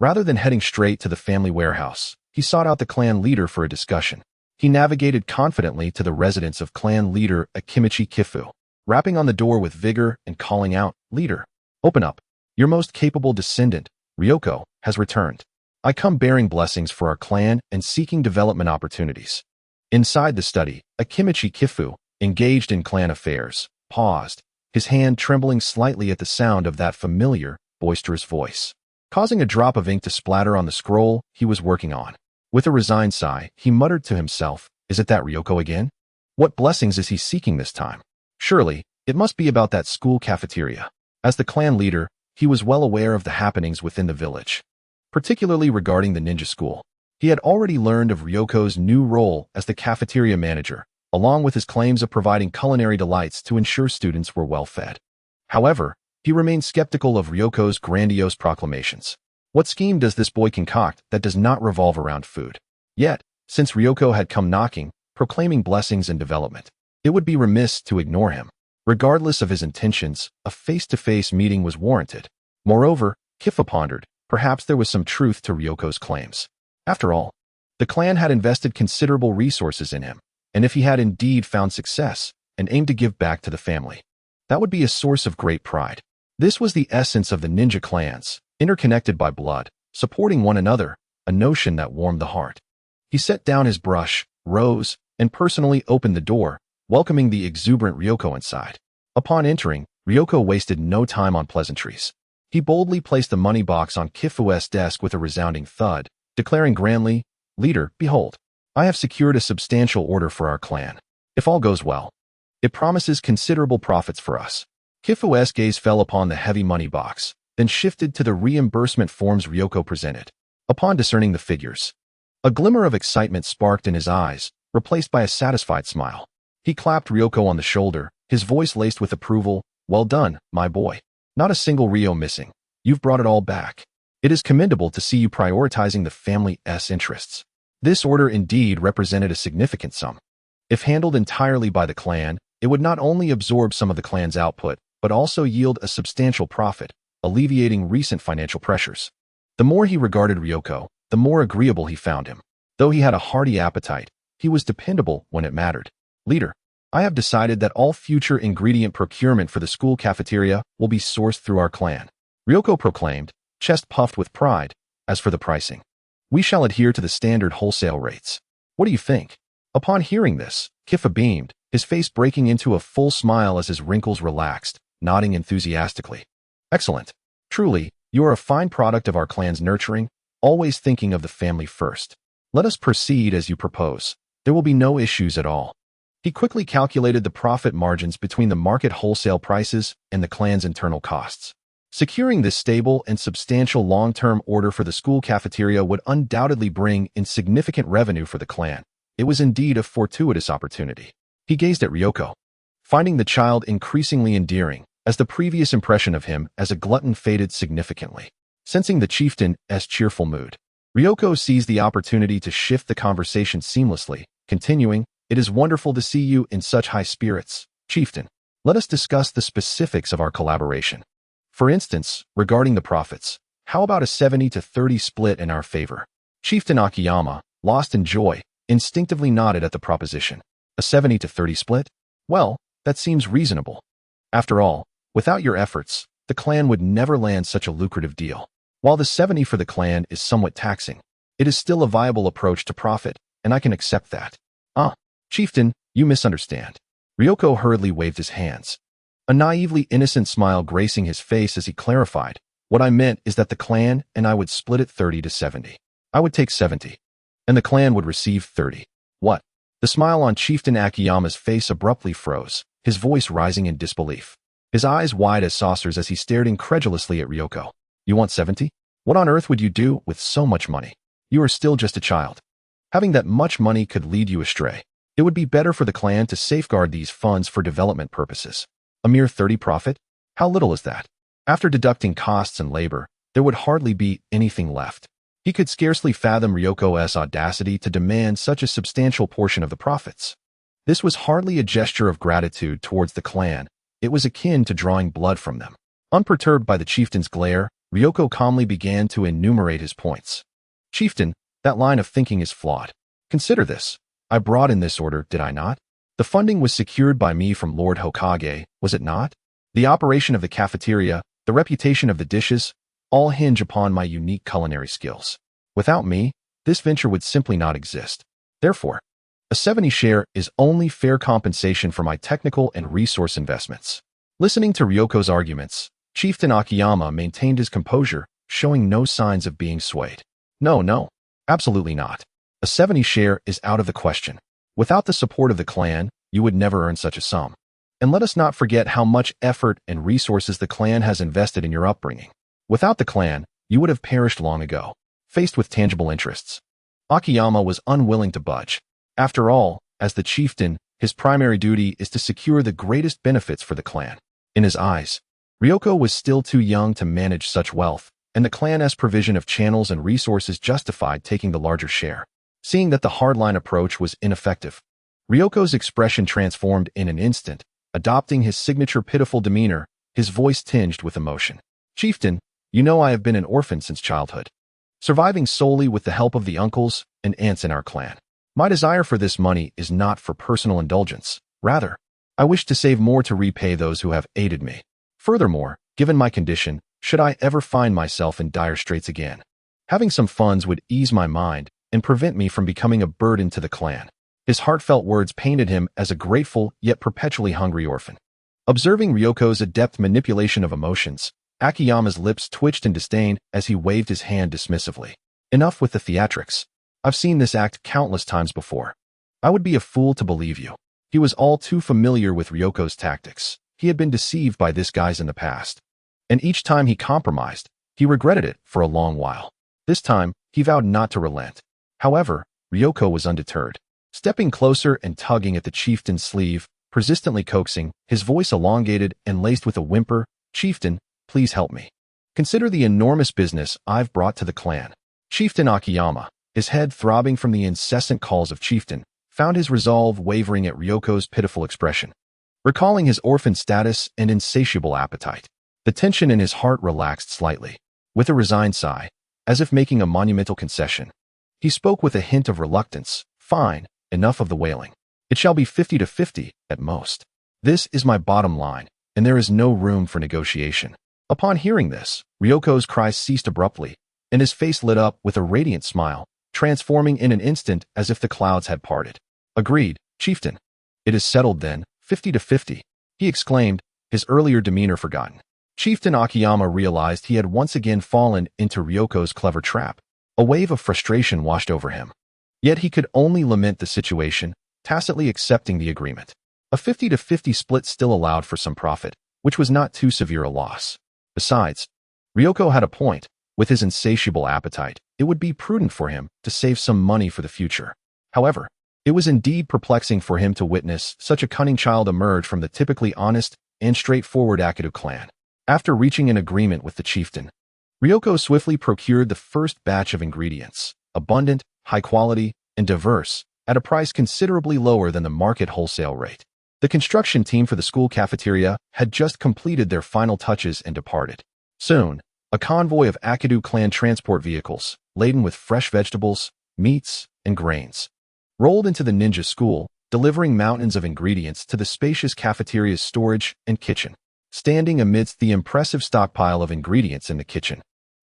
rather than heading straight to the family warehouse, he sought out the clan leader for a discussion. He navigated confidently to the residence of clan leader Akimichi Kifu, rapping on the door with vigor and calling out, "Leader, open up. Your most capable descendant, Ryoko, has returned. I come bearing blessings for our clan and seeking development opportunities." Inside the study, Akimichi Kifu, engaged in clan affairs, paused, his hand trembling slightly at the sound of that familiar, boisterous voice, causing a drop of ink to splatter on the scroll he was working on. With a resigned sigh, he muttered to himself, "Is it that Ryoko again? What blessings is he seeking this time? Surely, it must be about that school cafeteria." As the clan leader, he was well aware of the happenings within the village, particularly regarding the ninja school. He had already learned of Ryoko's new role as the cafeteria manager, along with his claims of providing culinary delights to ensure students were well fed. However, he remained skeptical of Ryoko's grandiose proclamations. What scheme does this boy concoct that does not revolve around food? Yet, since Ryoko had come knocking, proclaiming blessings and development, it would be remiss to ignore him. Regardless of his intentions, a face-to-face meeting was warranted. Moreover, Kifu pondered, perhaps there was some truth to Ryoko's claims. After all, the clan had invested considerable resources in him, and if he had indeed found success and aimed to give back to the family, that would be a source of great pride. This was the essence of the ninja clans, interconnected by blood, supporting one another, a notion that warmed the heart. He set down his brush, rose, and personally opened the door, welcoming the exuberant Ryoko inside. Upon entering, Ryoko wasted no time on pleasantries. He boldly placed the money box on Kifu's desk with a resounding thud, declaring grandly, "Leader, behold, I have secured a substantial order for our clan. If all goes well, it promises considerable profits for us." Kifu's gaze fell upon the heavy money box, then shifted to the reimbursement forms Ryoko presented. Upon discerning the figures, a glimmer of excitement sparked in his eyes, replaced by a satisfied smile. He clapped Ryoko on the shoulder, his voice laced with approval. "Well done, my boy. Not a single Rio missing. You've brought it all back. It is commendable to see you prioritizing the family's interests. This order indeed represented a significant sum. If handled entirely by the clan, it would not only absorb some of the clan's output, but also yield a substantial profit, alleviating recent financial pressures. The more he regarded Ryoko, the more agreeable he found him. Though he had a hearty appetite, he was dependable when it mattered. Leader, I have decided that all future ingredient procurement for the school cafeteria will be sourced through our clan. Ryoko proclaimed, chest puffed with pride. As for the pricing, we shall adhere to the standard wholesale rates. What do you think? Upon hearing this, Kifa beamed, his face breaking into a full smile as his wrinkles relaxed, nodding enthusiastically. Excellent. Truly, you are a fine product of our clan's nurturing, always thinking of the family first. Let us proceed as you propose. There will be no issues at all. He quickly calculated the profit margins between the market wholesale prices and the clan's internal costs. Securing this stable and substantial long-term order for the school cafeteria would undoubtedly bring in significant revenue for the clan. It was indeed a fortuitous opportunity. He gazed at Ryoko, finding the child increasingly endearing, as the previous impression of him as a glutton faded significantly. Sensing the chieftain's cheerful mood, Ryoko seized the opportunity to shift the conversation seamlessly, continuing, "It is wonderful to see you in such high spirits, chieftain. Let us discuss the specifics of our collaboration. For instance, regarding the profits, how about a 70-30 split in our favor?" Chieftain Akiyama, lost in joy, instinctively nodded at the proposition. A 70-30 split? Well, that seems reasonable. After all, without your efforts, the clan would never land such a lucrative deal. While the 70 for the clan is somewhat taxing, it is still a viable approach to profit, and I can accept that. Chieftain, you misunderstand. Ryoko hurriedly waved his hands, a naively innocent smile gracing his face as he clarified, "What I meant is that the clan and I would split it 30-70. I would take 70, and the clan would receive 30. What?" The smile on Chieftain Akiyama's face abruptly froze, his voice rising in disbelief. His eyes wide as saucers as he stared incredulously at Ryoko. "You want 70? What on earth would you do with so much money? You are still just a child. Having that much money could lead you astray. It would be better for the clan to safeguard these funds for development purposes. A mere 30 profit? How little is that? After deducting costs and labor, there would hardly be anything left." He could scarcely fathom Ryoko's audacity to demand such a substantial portion of the profits. This was hardly a gesture of gratitude towards the clan. It was akin to drawing blood from them. Unperturbed by the chieftain's glare, Ryoko calmly began to enumerate his points. "Chieftain, that line of thinking is flawed. Consider this. I brought in this order, did I not? The funding was secured by me from Lord Hokage, was it not? The operation of the cafeteria, the reputation of the dishes, all hinge upon my unique culinary skills. Without me, this venture would simply not exist. Therefore, a 70 share is only fair compensation for my technical and resource investments." Listening to Ryoko's arguments, Chieftain Akiyama maintained his composure, showing no signs of being swayed. No, absolutely not. A 70 share is out of the question. Without the support of the clan, you would never earn such a sum. And let us not forget how much effort and resources the clan has invested in your upbringing. Without the clan, you would have perished long ago, faced with tangible interests. Akiyama was unwilling to budge. After all, as the chieftain, his primary duty is to secure the greatest benefits for the clan. In his eyes, Ryoko was still too young to manage such wealth, and the clan's provision of channels and resources justified taking the larger share. Seeing that the hardline approach was ineffective, Ryoko's expression transformed in an instant, adopting his signature pitiful demeanor, his voice tinged with emotion. "Chieftain, you know I have been an orphan since childhood, surviving solely with the help of the uncles and aunts in our clan. My desire for this money is not for personal indulgence. Rather, I wish to save more to repay those who have aided me. Furthermore, given my condition, should I ever find myself in dire straits again, having some funds would ease my mind and prevent me from becoming a burden to the clan." His heartfelt words painted him as a grateful yet perpetually hungry orphan. Observing Ryoko's adept manipulation of emotions, Akiyama's lips twitched in disdain as he waved his hand dismissively. "Enough with the theatrics. I've seen this act countless times before. I would be a fool to believe you." He was all too familiar with Ryoko's tactics. He had been deceived by this guise in the past. And each time he compromised, he regretted it for a long while. This time, he vowed not to relent. However, Ryoko was undeterred. Stepping closer and tugging at the chieftain's sleeve, persistently coaxing, his voice elongated and laced with a whimper, "Chieftain, please help me. Consider the enormous business I've brought to the clan." Chieftain Akiyama, his head throbbing from the incessant calls of chieftain, found his resolve wavering at Ryoko's pitiful expression. Recalling his orphan status and insatiable appetite, the tension in his heart relaxed slightly. With a resigned sigh, as if making a monumental concession, he spoke with a hint of reluctance. "Fine, enough of the wailing. It shall be 50-50 at most. This is my bottom line, and there is no room for negotiation." Upon hearing this, Ryoko's cries ceased abruptly, and his face lit up with a radiant smile, transforming in an instant as if the clouds had parted. "Agreed, chieftain. It is settled then, 50-50, he exclaimed, his earlier demeanor forgotten. Chieftain Akiyama realized he had once again fallen into Ryoko's clever trap. A wave of frustration washed over him. Yet he could only lament the situation, tacitly accepting the agreement. A 50-50 split still allowed for some profit, which was not too severe a loss. Besides, Ryoko had a point. With his insatiable appetite, it would be prudent for him to save some money for the future. However, it was indeed perplexing for him to witness such a cunning child emerge from the typically honest and straightforward Akido clan. After reaching an agreement with the chieftain, Ryoko swiftly procured the first batch of ingredients, abundant, high quality, and diverse, at a price considerably lower than the market wholesale rate. The construction team for the school cafeteria had just completed their final touches and departed. Soon, a convoy of Akido clan transport vehicles, laden with fresh vegetables, meats, and grains, rolled into the ninja school, delivering mountains of ingredients to the spacious cafeteria's storage and kitchen. Standing amidst the impressive stockpile of ingredients in the kitchen,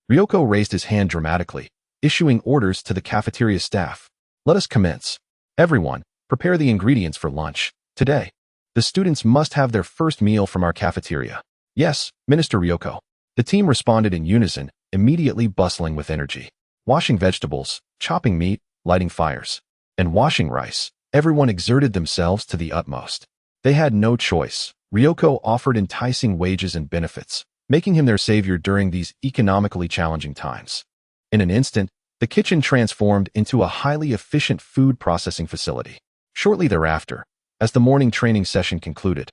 Ryoko raised his hand dramatically, issuing orders to the cafeteria staff. "Let us commence. Everyone, prepare the ingredients for lunch. Today, the students must have their first meal from our cafeteria." "Yes, Minister Ryoko." The team responded in unison, immediately bustling with energy. Washing vegetables, chopping meat, lighting fires, and washing rice, everyone exerted themselves to the utmost. They had no choice. Ryoko offered enticing wages and benefits, making him their savior during these economically challenging times. In an instant, the kitchen transformed into a highly efficient food processing facility. Shortly thereafter, as the morning training session concluded,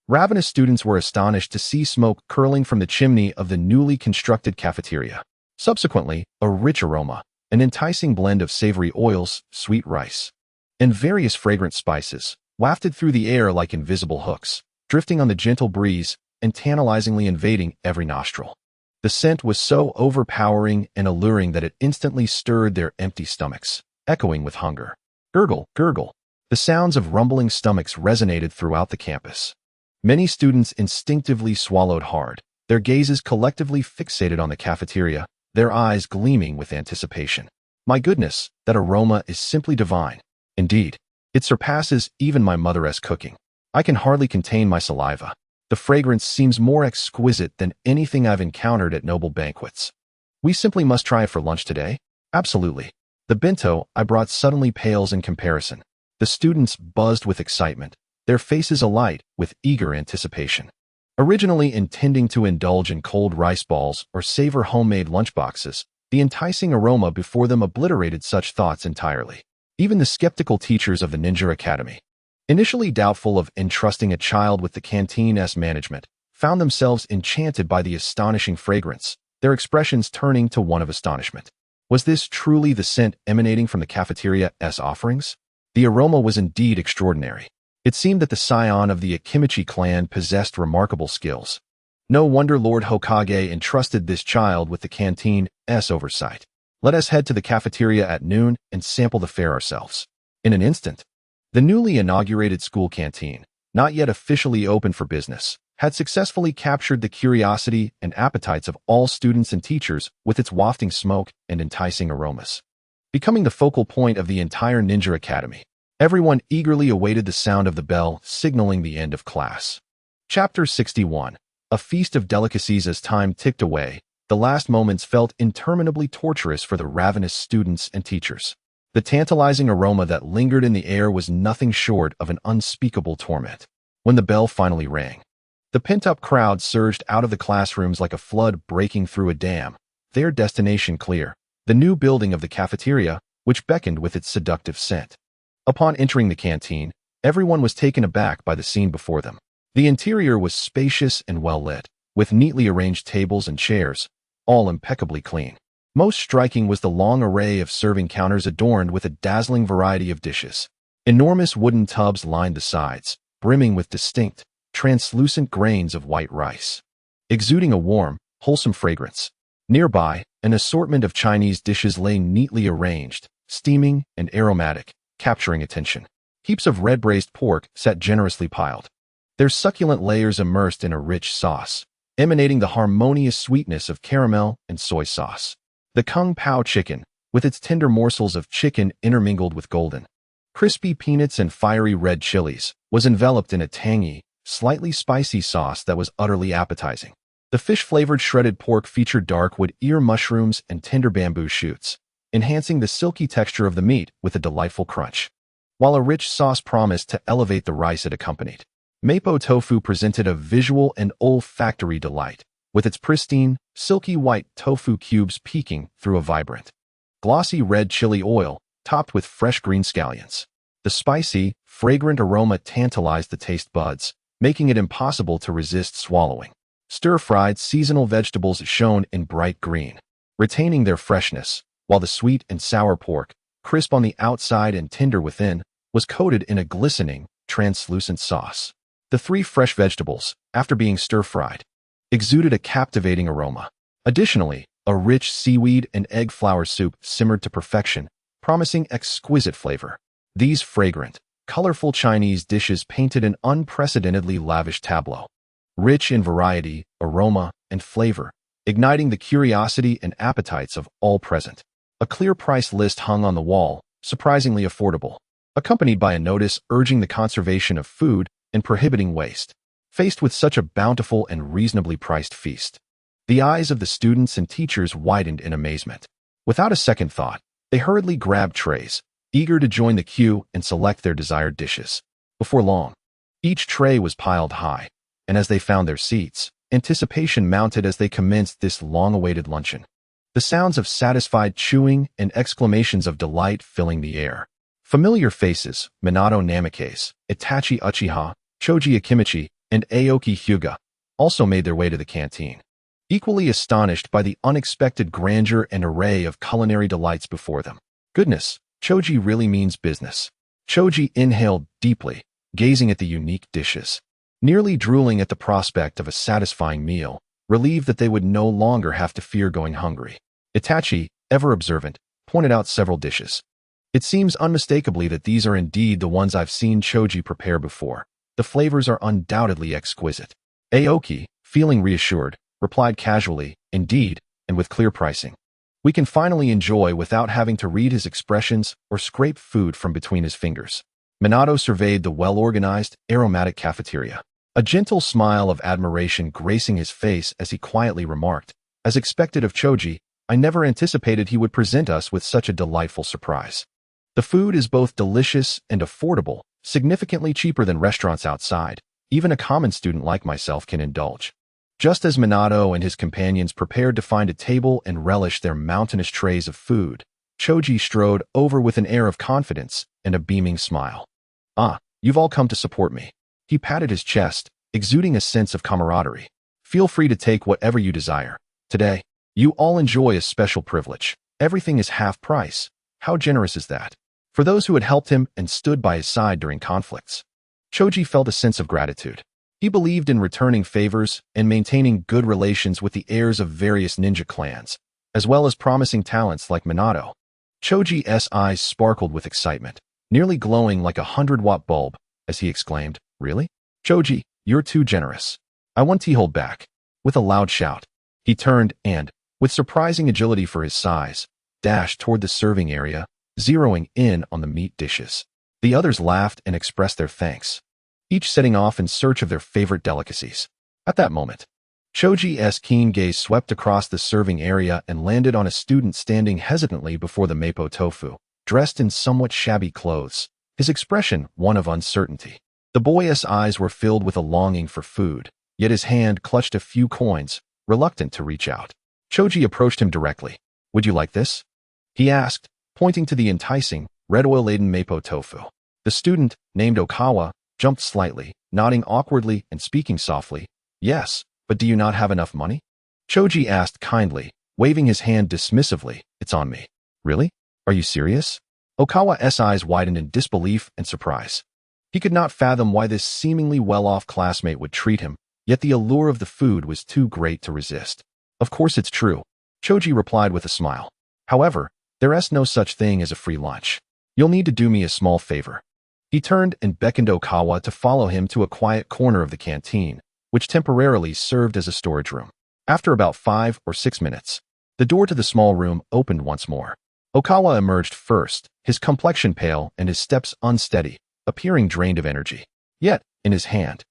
ravenous students were astonished to see smoke curling from the chimney of the newly constructed cafeteria. Subsequently, a rich aroma, an enticing blend of savory oils, sweet rice, and various fragrant spices, wafted through the air like invisible hooks, drifting on the gentle breeze and tantalizingly invading every nostril. The scent was so overpowering and alluring that it instantly stirred their empty stomachs, echoing with hunger. Gurgle, gurgle. The sounds of rumbling stomachs resonated throughout the campus. Many students instinctively swallowed hard, their gazes collectively fixated on the cafeteria, their eyes gleaming with anticipation. My goodness, that aroma is simply divine. Indeed, it surpasses even my mother's cooking. I can hardly contain my saliva. The fragrance seems more exquisite than anything I've encountered at noble banquets. We simply must try it for lunch today? Absolutely. The bento I brought suddenly pales in comparison. The students buzzed with excitement, their faces alight with eager anticipation. Originally intending to indulge in cold rice balls or savor homemade lunchboxes, the enticing aroma before them obliterated such thoughts entirely. Even the skeptical teachers of the Ninja Academy, initially doubtful of entrusting a child with the canteen's management, found themselves enchanted by the astonishing fragrance, their expressions turning to one of astonishment. Was this truly the scent emanating from the cafeteria's offerings? The aroma was indeed extraordinary. It seemed that the scion of the Akimichi clan possessed remarkable skills. No wonder Lord Hokage entrusted this child with the canteen's oversight. Let us head to the cafeteria at noon and sample the fare ourselves. In an instant, the newly inaugurated school canteen, not yet officially open for business, had successfully captured the curiosity and appetites of all students and teachers with its wafting smoke and enticing aromas. Becoming the focal point of the entire Ninja Academy, everyone eagerly awaited the sound of the bell signaling the end of class. Chapter 61. A feast of delicacies. As time ticked away, the last moments felt interminably torturous for the ravenous students and teachers. The tantalizing aroma that lingered in the air was nothing short of an unspeakable torment. When the bell finally rang, the pent-up crowd surged out of the classrooms like a flood breaking through a dam, their destination clear, the new building of the cafeteria, which beckoned with its seductive scent. Upon entering the canteen, everyone was taken aback by the scene before them. The interior was spacious and well lit, with neatly arranged tables and chairs, all impeccably clean. Most striking was the long array of serving counters adorned with a dazzling variety of dishes. Enormous wooden tubs lined the sides, brimming with distinct, translucent grains of white rice, exuding a warm, wholesome fragrance. Nearby, an assortment of Chinese dishes lay neatly arranged, steaming and aromatic, capturing attention. Heaps of red braised pork sat generously piled, their succulent layers immersed in a rich sauce, emanating the harmonious sweetness of caramel and soy sauce. The Kung Pao chicken, with its tender morsels of chicken intermingled with golden, crispy peanuts and fiery red chilies, was enveloped in a tangy, slightly spicy sauce that was utterly appetizing. The fish-flavored shredded pork featured dark wood ear mushrooms and tender bamboo shoots, enhancing the silky texture of the meat with a delightful crunch. While a rich sauce promised to elevate the rice it accompanied, mapo tofu presented a visual and olfactory delight, with its pristine, silky white tofu cubes peeking through a vibrant, glossy red chili oil topped with fresh green scallions. The spicy, fragrant aroma tantalized the taste buds, making it impossible to resist swallowing. Stir-fried seasonal vegetables shone in bright green, retaining their freshness, while the sweet and sour pork, crisp on the outside and tender within, was coated in a glistening, translucent sauce. The three fresh vegetables, after being stir-fried, exuded a captivating aroma. Additionally, a rich seaweed and egg flour soup simmered to perfection, promising exquisite flavor. These fragrant, colorful Chinese dishes painted an unprecedentedly lavish tableau, rich in variety, aroma, and flavor, igniting the curiosity and appetites of all present. A clear price list hung on the wall, surprisingly affordable, accompanied by a notice urging the conservation of food and prohibiting waste. Faced with such a bountiful and reasonably priced feast, the eyes of the students and teachers widened in amazement. Without a second thought, they hurriedly grabbed trays, eager to join the queue and select their desired dishes. Before long, each tray was piled high, and as they found their seats, anticipation mounted as they commenced this long-awaited luncheon. The sounds of satisfied chewing and exclamations of delight filling the air. Familiar faces, Minato Namikaze, Itachi Uchiha, Choji Akimichi, and Aoki Hyuga, also made their way to the canteen, equally astonished by the unexpected grandeur and array of culinary delights before them. Goodness, Choji really means business. Choji inhaled deeply, gazing at the unique dishes, nearly drooling at the prospect of a satisfying meal, relieved that they would no longer have to fear going hungry. Itachi, ever observant, pointed out several dishes. It seems unmistakably that these are indeed the ones I've seen Choji prepare before. The flavors are undoubtedly exquisite. Aoki, feeling reassured, replied casually, indeed, and with clear pricing. We can finally enjoy without having to read his expressions or scrape food from between his fingers. Minato surveyed the well-organized, aromatic cafeteria, a gentle smile of admiration gracing his face as he quietly remarked, as expected of Choji, I never anticipated he would present us with such a delightful surprise. The food is both delicious and affordable, significantly cheaper than restaurants outside. Even a common student like myself can indulge. Just as Minato and his companions prepared to find a table and relish their mountainous trays of food, Choji strode over with an air of confidence and a beaming smile. Ah, you've all come to support me. He patted his chest, exuding a sense of camaraderie. Feel free to take whatever you desire. Today, you all enjoy a special privilege. Everything is half price. How generous is that? For those who had helped him and stood by his side during conflicts. Choji felt a sense of gratitude. He believed in returning favors and maintaining good relations with the heirs of various ninja clans, as well as promising talents like Minato. Choji's eyes sparkled with excitement, nearly glowing like a 100-watt bulb, as he exclaimed, Really? Choji, you're too generous. I want to hold back. With a loud shout, he turned and, with surprising agility for his size, dashed toward the serving area, zeroing in on the meat dishes. The others laughed and expressed their thanks, each setting off in search of their favorite delicacies. At that moment, Choji's keen gaze swept across the serving area and landed on a student standing hesitantly before the mapo tofu, dressed in somewhat shabby clothes, his expression one of uncertainty. The boy's eyes were filled with a longing for food, yet his hand clutched a few coins, reluctant to reach out. Choji approached him directly. Would you like this? He asked, pointing to the enticing, red oil-laden mapo tofu. The student, named Okawa, jumped slightly, nodding awkwardly and speaking softly. Yes, But do you not have enough money? Choji asked kindly, waving his hand dismissively. It's on me. Really? Are you serious? Okawa's eyes widened in disbelief and surprise. He could not fathom why this seemingly well-off classmate would treat him, yet the allure of the food was too great to resist. Of course it's true, Choji replied with a smile. However, there's no such thing as a free lunch. You'll need to do me a small favor. He turned and beckoned Okawa to follow him to a quiet corner of the canteen, which temporarily served as a storage room. After about 5 or 6 minutes, the door to the small room opened once more. Okawa emerged first, his complexion pale and his steps unsteady, appearing drained of energy. Yet, in his hand,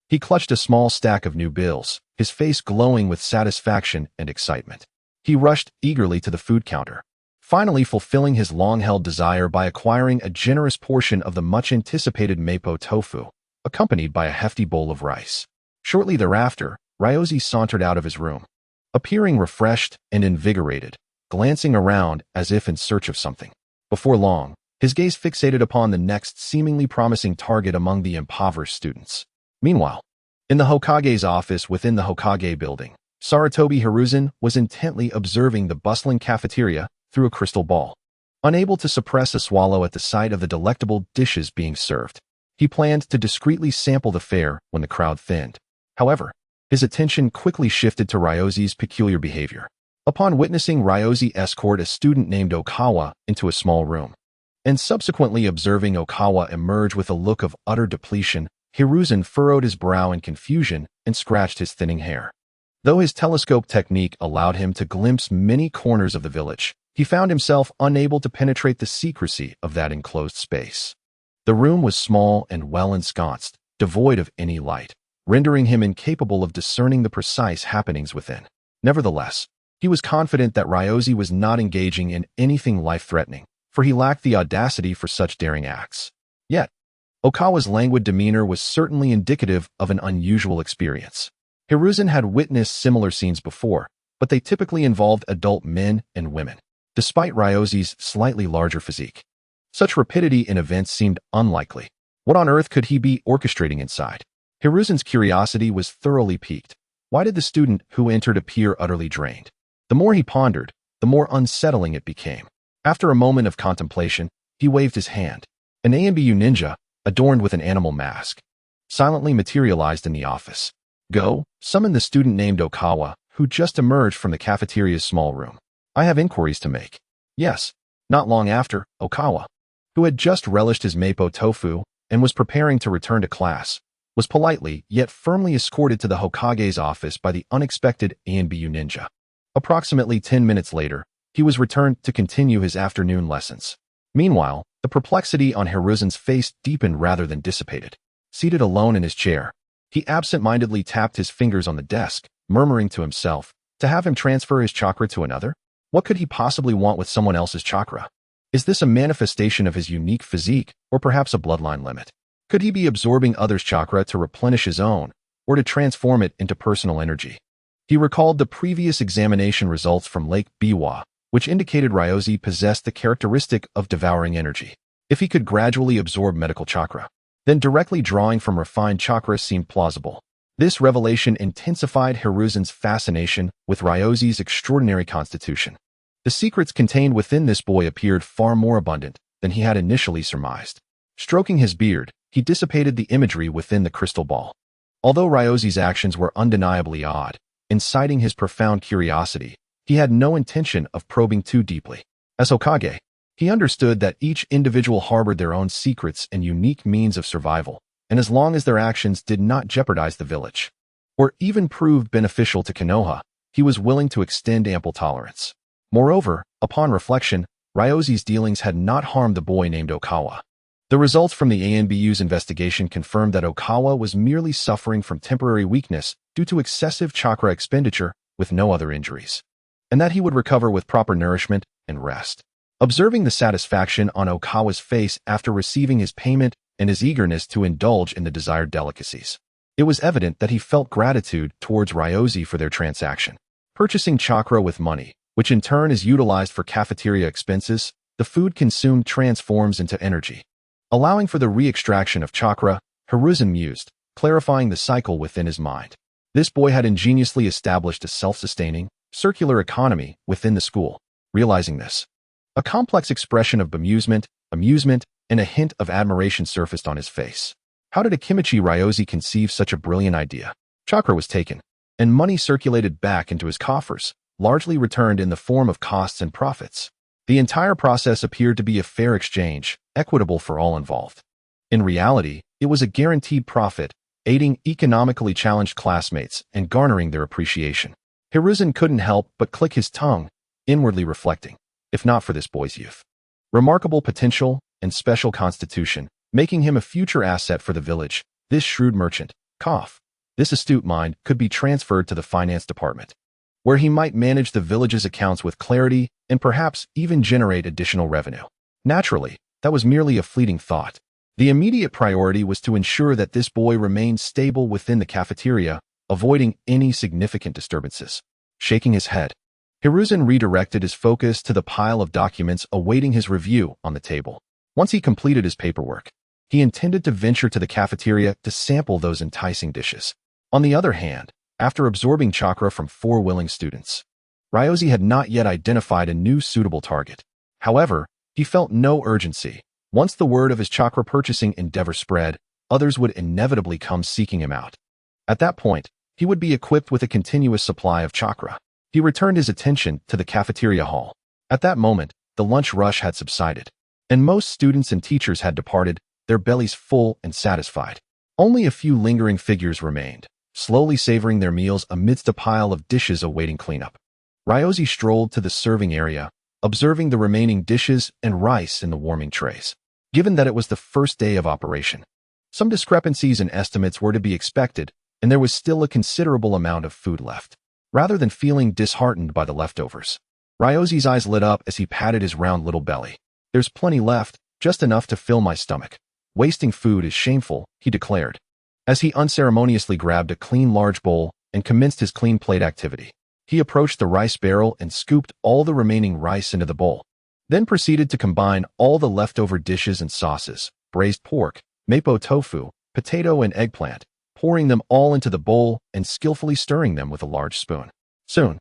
he clutched a small stack of new bills, his face glowing with satisfaction and excitement. He rushed eagerly to the food counter, finally fulfilling his long-held desire by acquiring a generous portion of the much-anticipated Mappo tofu, accompanied by a hefty bowl of rice. Shortly thereafter, Ryoko sauntered out of his room, appearing refreshed and invigorated, glancing around as if in search of something. Before long, his gaze fixated upon the next seemingly promising target among the impoverished students. Meanwhile, in the Hokage's office within the Hokage building, Sarutobi Hiruzen was intently observing the bustling cafeteria through a crystal ball. Unable to suppress a swallow at the sight of the delectable dishes being served, he planned to discreetly sample the fare when the crowd thinned. However, his attention quickly shifted to Ryoko's peculiar behavior. Upon witnessing Ryoko escort a student named Okawa into a small room, and subsequently observing Okawa emerge with a look of utter depletion, Hiruzen furrowed his brow in confusion and scratched his thinning hair. Though his telescope technique allowed him to glimpse many corners of the village, he found himself unable to penetrate the secrecy of that enclosed space. The room was small and well ensconced, devoid of any light, rendering him incapable of discerning the precise happenings within. Nevertheless, he was confident that Ryoko was not engaging in anything life-threatening, for he lacked the audacity for such daring acts. Yet, Okawa's languid demeanor was certainly indicative of an unusual experience. Hiruzen had witnessed similar scenes before, but they typically involved adult men and women, despite Ryoko's slightly larger physique. Such rapidity in events seemed unlikely. What on earth could he be orchestrating inside? Hiruzen's curiosity was thoroughly piqued. Why did the student who entered appear utterly drained? The more he pondered, the more unsettling it became. After a moment of contemplation, he waved his hand. An AMBU ninja, adorned with an animal mask, silently materialized in the office. Go, summon the student named Okawa, who just emerged from the cafeteria's small room. I have inquiries to make. Yes. Not long after, Okawa, who had just relished his Mappo tofu and was preparing to return to class, was politely yet firmly escorted to the Hokage's office by the unexpected ANBU ninja. Approximately 10 minutes later, he was returned to continue his afternoon lessons. Meanwhile, the perplexity on Hiruzen's face deepened rather than dissipated. Seated alone in his chair, he absent-mindedly tapped his fingers on the desk, murmuring to himself, to have him transfer his chakra to another? What could he possibly want with someone else's chakra? Is this a manifestation of his unique physique, or perhaps a bloodline limit? Could he be absorbing others' chakra to replenish his own, or to transform it into personal energy? He recalled the previous examination results from Lake Biwa, which indicated Ryoko possessed the characteristic of devouring energy. If he could gradually absorb medical chakra, then directly drawing from refined chakra seemed plausible. This revelation intensified Hiruzen's fascination with Ryoko's extraordinary constitution. The secrets contained within this boy appeared far more abundant than he had initially surmised. Stroking his beard, he dissipated the imagery within the crystal ball. Although Ryoko's actions were undeniably odd, inciting his profound curiosity, he had no intention of probing too deeply. As Hokage, he understood that each individual harbored their own secrets and unique means of survival, and as long as their actions did not jeopardize the village, or even proved beneficial to Konoha, he was willing to extend ample tolerance. Moreover, upon reflection, Ryoko's dealings had not harmed the boy named Okawa. The results from the ANBU's investigation confirmed that Okawa was merely suffering from temporary weakness due to excessive chakra expenditure with no other injuries, and that he would recover with proper nourishment and rest. Observing the satisfaction on Okawa's face after receiving his payment and his eagerness to indulge in the desired delicacies, it was evident that he felt gratitude towards Ryoko for their transaction. Purchasing chakra with money, which in turn is utilized for cafeteria expenses, the food consumed transforms into energy, allowing for the re-extraction of chakra, Hiruzen mused, clarifying the cycle within his mind. This boy had ingeniously established a self-sustaining, circular economy within the school. Realizing this, a complex expression of bemusement, amusement, and a hint of admiration surfaced on his face. How did Akimichi Yoshiko conceive such a brilliant idea? Chakra was taken, and money circulated back into his coffers, largely returned in the form of costs and profits. The entire process appeared to be a fair exchange, equitable for all involved. In reality, it was a guaranteed profit, aiding economically challenged classmates and garnering their appreciation. Hiruzen couldn't help but click his tongue, inwardly reflecting, if not for this boy's youth, remarkable potential, and special constitution, making him a future asset for the village, this shrewd merchant, this astute mind could be transferred to the finance department, where he might manage the village's accounts with clarity and perhaps even generate additional revenue. Naturally, that was merely a fleeting thought. The immediate priority was to ensure that this boy remained stable within the cafeteria, avoiding any significant disturbances. Shaking his head, Hiruzen redirected his focus to the pile of documents awaiting his review on the table. Once he completed his paperwork, he intended to venture to the cafeteria to sample those enticing dishes. On the other hand, after absorbing chakra from 4 willing students, Ryoko had not yet identified a new suitable target. However, he felt no urgency. Once the word of his chakra purchasing endeavor spread, others would inevitably come seeking him out. At that point, he would be equipped with a continuous supply of chakra. He returned his attention to the cafeteria hall. At that moment, the lunch rush had subsided, and most students and teachers had departed, their bellies full and satisfied. Only a few lingering figures remained, slowly savoring their meals amidst a pile of dishes awaiting cleanup. Ryoko strolled to the serving area, observing the remaining dishes and rice in the warming trays. Given that it was the first day of operation, some discrepancies in estimates were to be expected, and there was still a considerable amount of food left. Rather than feeling disheartened by the leftovers, Ryoko's eyes lit up as he patted his round little belly. There's plenty left, just enough to fill my stomach. Wasting food is shameful, he declared, as he unceremoniously grabbed a clean large bowl and commenced his clean plate activity. He approached the rice barrel and scooped all the remaining rice into the bowl, then proceeded to combine all the leftover dishes and sauces, braised pork, mapo tofu, potato and eggplant, pouring them all into the bowl and skillfully stirring them with a large spoon. Soon,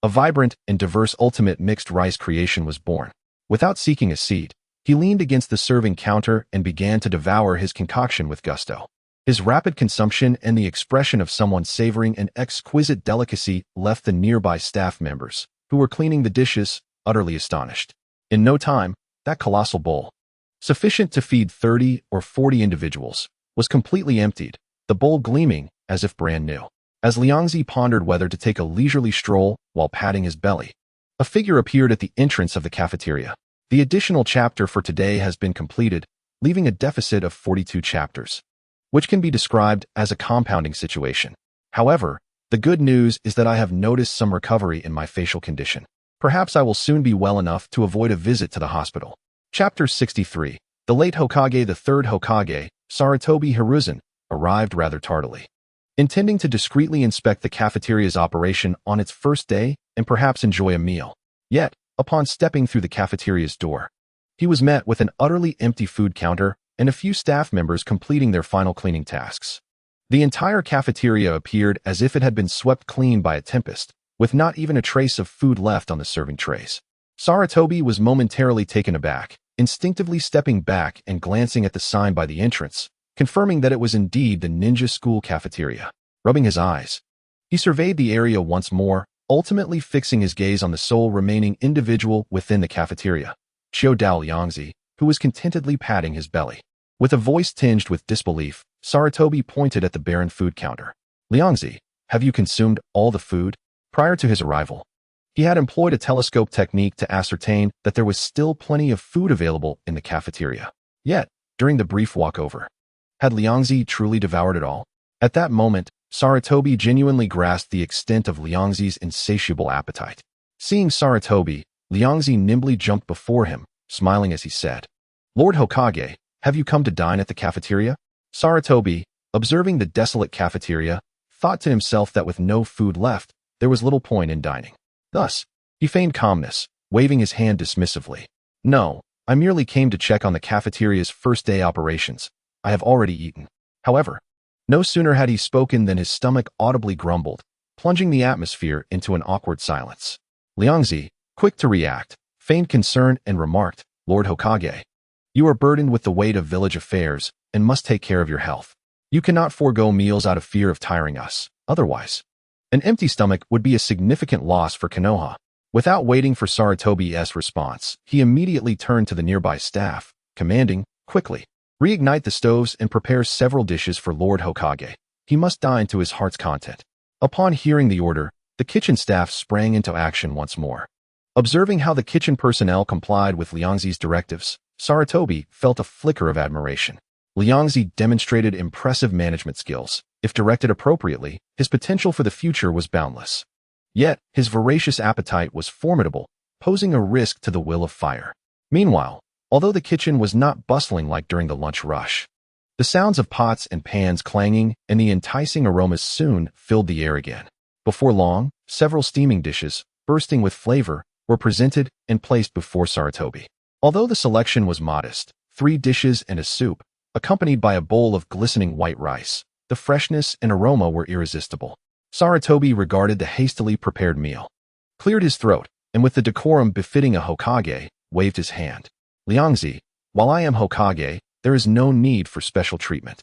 a vibrant and diverse ultimate mixed rice creation was born. Without seeking a seat, he leaned against the serving counter and began to devour his concoction with gusto. His rapid consumption and the expression of someone savoring an exquisite delicacy left the nearby staff members, who were cleaning the dishes, utterly astonished. In no time, that colossal bowl, sufficient to feed 30 or 40 individuals, was completely emptied, the bowl gleaming as if brand new. As Liangzi pondered whether to take a leisurely stroll while patting his belly, a figure appeared at the entrance of the cafeteria. The additional chapter for today has been completed, leaving a deficit of 42 chapters, which can be described as a compounding situation. However, the good news is that I have noticed some recovery in my facial condition. Perhaps I will soon be well enough to avoid a visit to the hospital. Chapter 63. The late Hokage, the third Hokage, Sarutobi Hiruzen, arrived rather tardily, intending to discreetly inspect the cafeteria's operation on its first day and perhaps enjoy a meal. Yet, upon stepping through the cafeteria's door, he was met with an utterly empty food counter and a few staff members completing their final cleaning tasks. The entire cafeteria appeared as if it had been swept clean by a tempest, with not even a trace of food left on the serving trays. Sarutobi was momentarily taken aback, instinctively stepping back and glancing at the sign by the entrance, confirming that it was indeed the ninja school cafeteria. Rubbing his eyes, he surveyed the area once more, ultimately fixing his gaze on the sole remaining individual within the cafeteria, Showdown Liangzi, who was contentedly patting his belly. With a voice tinged with disbelief, Sarutobi pointed at the barren food counter. Liangzi, have you consumed all the food? Prior to his arrival, he had employed a telescope technique to ascertain that there was still plenty of food available in the cafeteria. Yet, during the brief walkover, had Liangzi truly devoured it all? At that moment, Sarutobi genuinely grasped the extent of Liangzi's insatiable appetite. Seeing Sarutobi, Liangzi nimbly jumped before him, smiling as he said, "Lord Hokage, have you come to dine at the cafeteria?" Sarutobi, observing the desolate cafeteria, thought to himself that with no food left, there was little point in dining. Thus, he feigned calmness, waving his hand dismissively. "No, I merely came to check on the cafeteria's first day operations. I have already eaten. However, No sooner had he spoken than his stomach audibly grumbled, plunging the atmosphere into an awkward silence. Liangzi, quick to react, feigned concern and remarked, "Lord Hokage, you are burdened with the weight of village affairs and must take care of your health. You cannot forego meals out of fear of tiring us, otherwise. An empty stomach would be a significant loss for Konoha." Without waiting for Sarutobi's response, he immediately turned to the nearby staff, commanding, "Quickly, reignite the stoves and prepare several dishes for Lord Hokage. He must dine to his heart's content." Upon hearing the order, the kitchen staff sprang into action once more. Observing how the kitchen personnel complied with Liangzi's directives, Sarutobi felt a flicker of admiration. Liangzi demonstrated impressive management skills. If directed appropriately, his potential for the future was boundless. Yet, his voracious appetite was formidable, posing a risk to the will of fire. Meanwhile, although the kitchen was not bustling like during the lunch rush, the sounds of pots and pans clanging and the enticing aromas soon filled the air again. Before long, several steaming dishes, bursting with flavor, were presented and placed before Sarutobi. Although the selection was modest, 3 dishes and a soup, accompanied by a bowl of glistening white rice, the freshness and aroma were irresistible. Sarutobi regarded the hastily prepared meal, cleared his throat, and with the decorum befitting a Hokage, waved his hand. "Liangzi, while I am Hokage, there is no need for special treatment.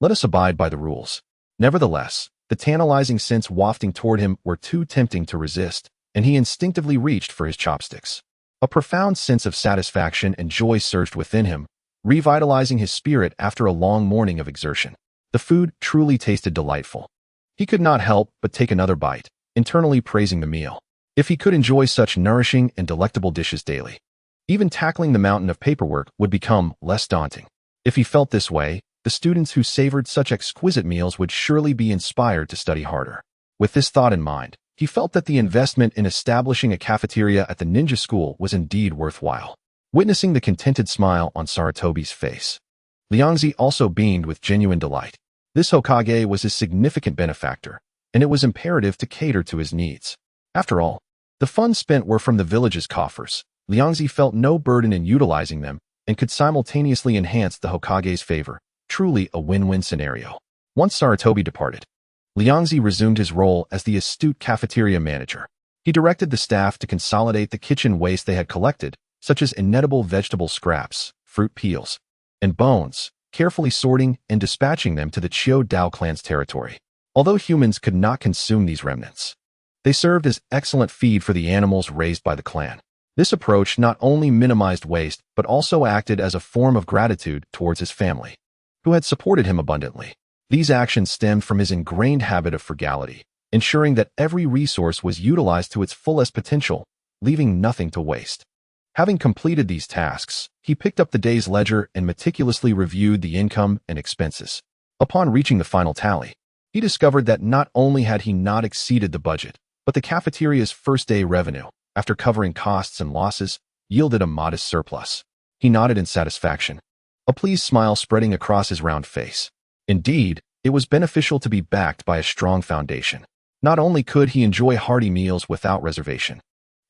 Let us abide by the rules." Nevertheless, the tantalizing scents wafting toward him were too tempting to resist, and he instinctively reached for his chopsticks. A profound sense of satisfaction and joy surged within him, revitalizing his spirit after a long morning of exertion. The food truly tasted delightful. He could not help but take another bite, internally praising the meal. If he could enjoy such nourishing and delectable dishes daily, even tackling the mountain of paperwork would become less daunting. If he felt this way, the students who savored such exquisite meals would surely be inspired to study harder. With this thought in mind, he felt that the investment in establishing a cafeteria at the ninja school was indeed worthwhile. Witnessing the contented smile on Sarutobi's face, Liangzi also beamed with genuine delight. This Hokage was his significant benefactor, and it was imperative to cater to his needs. After all, the funds spent were from the village's coffers. Liangzi felt no burden in utilizing them and could simultaneously enhance the Hokage's favor, truly a win-win scenario. Once Sarutobi departed, Liangzi resumed his role as the astute cafeteria manager. He directed the staff to consolidate the kitchen waste they had collected, such as inedible vegetable scraps, fruit peels, and bones, carefully sorting and dispatching them to the Showdown clan's territory. Although humans could not consume these remnants, they served as excellent feed for the animals raised by the clan. This approach not only minimized waste, but also acted as a form of gratitude towards his family, who had supported him abundantly. These actions stemmed from his ingrained habit of frugality, ensuring that every resource was utilized to its fullest potential, leaving nothing to waste. Having completed these tasks, he picked up the day's ledger and meticulously reviewed the income and expenses. Upon reaching the final tally, he discovered that not only had he not exceeded the budget, but the cafeteria's first-day revenue, after covering costs and losses, yielded a modest surplus. He nodded in satisfaction, a pleased smile spreading across his round face. Indeed, it was beneficial to be backed by a strong foundation. Not only could he enjoy hearty meals without reservation,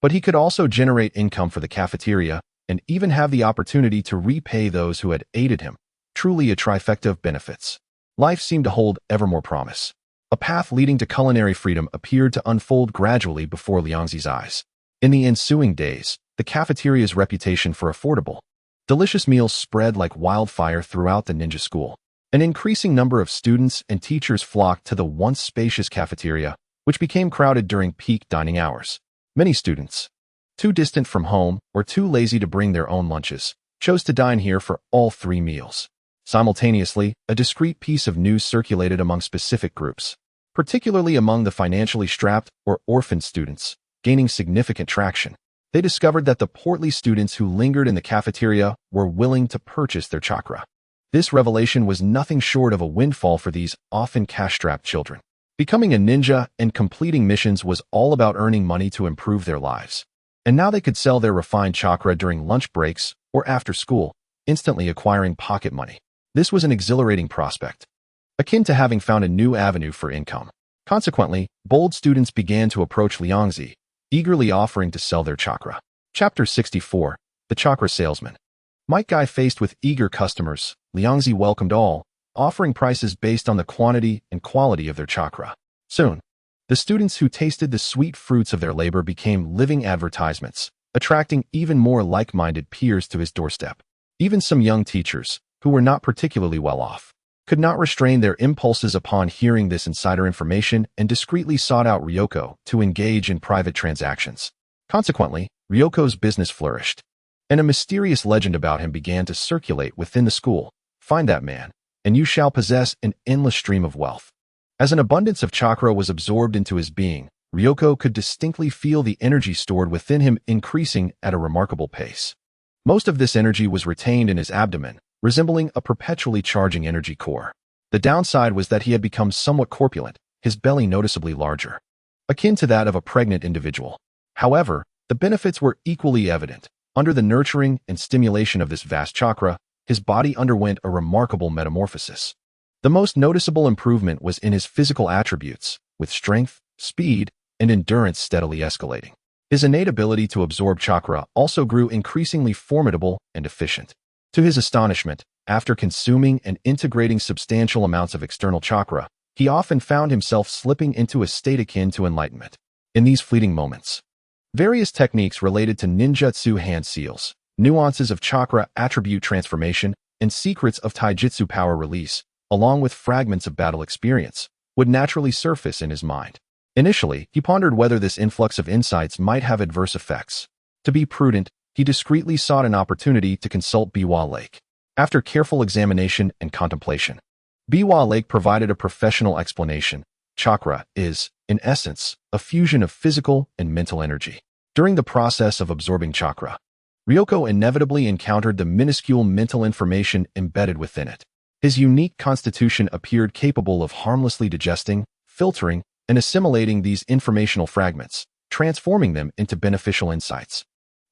but he could also generate income for the cafeteria and even have the opportunity to repay those who had aided him. Truly a trifecta of benefits. Life seemed to hold ever more promise. A path leading to culinary freedom appeared to unfold gradually before Liangzi's eyes. In the ensuing days, the cafeteria's reputation for affordable, delicious meals spread like wildfire throughout the ninja school. An increasing number of students and teachers flocked to the once spacious cafeteria, which became crowded during peak dining hours. Many students, too distant from home or too lazy to bring their own lunches, chose to dine here for all 3 meals. Simultaneously, a discreet piece of news circulated among specific groups, particularly among the financially strapped or orphaned students, gaining significant traction. They discovered that the portly students who lingered in the cafeteria were willing to purchase their chakra. This revelation was nothing short of a windfall for these often cash-strapped children. Becoming a ninja and completing missions was all about earning money to improve their lives. And now they could sell their refined chakra during lunch breaks or after school, instantly acquiring pocket money. This was an exhilarating prospect, akin to having found a new avenue for income. Consequently, bold students began to approach Liangzi, eagerly offering to sell their chakra. Chapter 64, The Chakra Salesman. Might Guy faced with eager customers, Liangzi welcomed all, offering prices based on the quantity and quality of their chakra. Soon, the students who tasted the sweet fruits of their labor became living advertisements, attracting even more like-minded peers to his doorstep. Even some young teachers, who were not particularly well off, could not restrain their impulses upon hearing this insider information and discreetly sought out Ryoko to engage in private transactions. Consequently, Ryoko's business flourished, and a mysterious legend about him began to circulate within the school. Find that man, and you shall possess an endless stream of wealth. As an abundance of chakra was absorbed into his being, Ryoko could distinctly feel the energy stored within him increasing at a remarkable pace. Most of this energy was retained in his abdomen, resembling a perpetually charging energy core. The downside was that he had become somewhat corpulent, his belly noticeably larger, akin to that of a pregnant individual. However, the benefits were equally evident. Under the nurturing and stimulation of this vast chakra, his body underwent a remarkable metamorphosis. The most noticeable improvement was in his physical attributes, with strength, speed, and endurance steadily escalating. His innate ability to absorb chakra also grew increasingly formidable and efficient. To his astonishment, after consuming and integrating substantial amounts of external chakra, he often found himself slipping into a state akin to enlightenment. In these fleeting moments, various techniques related to ninjutsu hand seals, nuances of chakra attribute transformation, and secrets of taijutsu power release, along with fragments of battle experience, would naturally surface in his mind. Initially, he pondered whether this influx of insights might have adverse effects. To be prudent, he discreetly sought an opportunity to consult Biwa Lake. After careful examination and contemplation, Biwa Lake provided a professional explanation. Chakra is, in essence, a fusion of physical and mental energy. During the process of absorbing chakra, Ryoko inevitably encountered the minuscule mental information embedded within it. His unique constitution appeared capable of harmlessly digesting, filtering, and assimilating these informational fragments, transforming them into beneficial insights,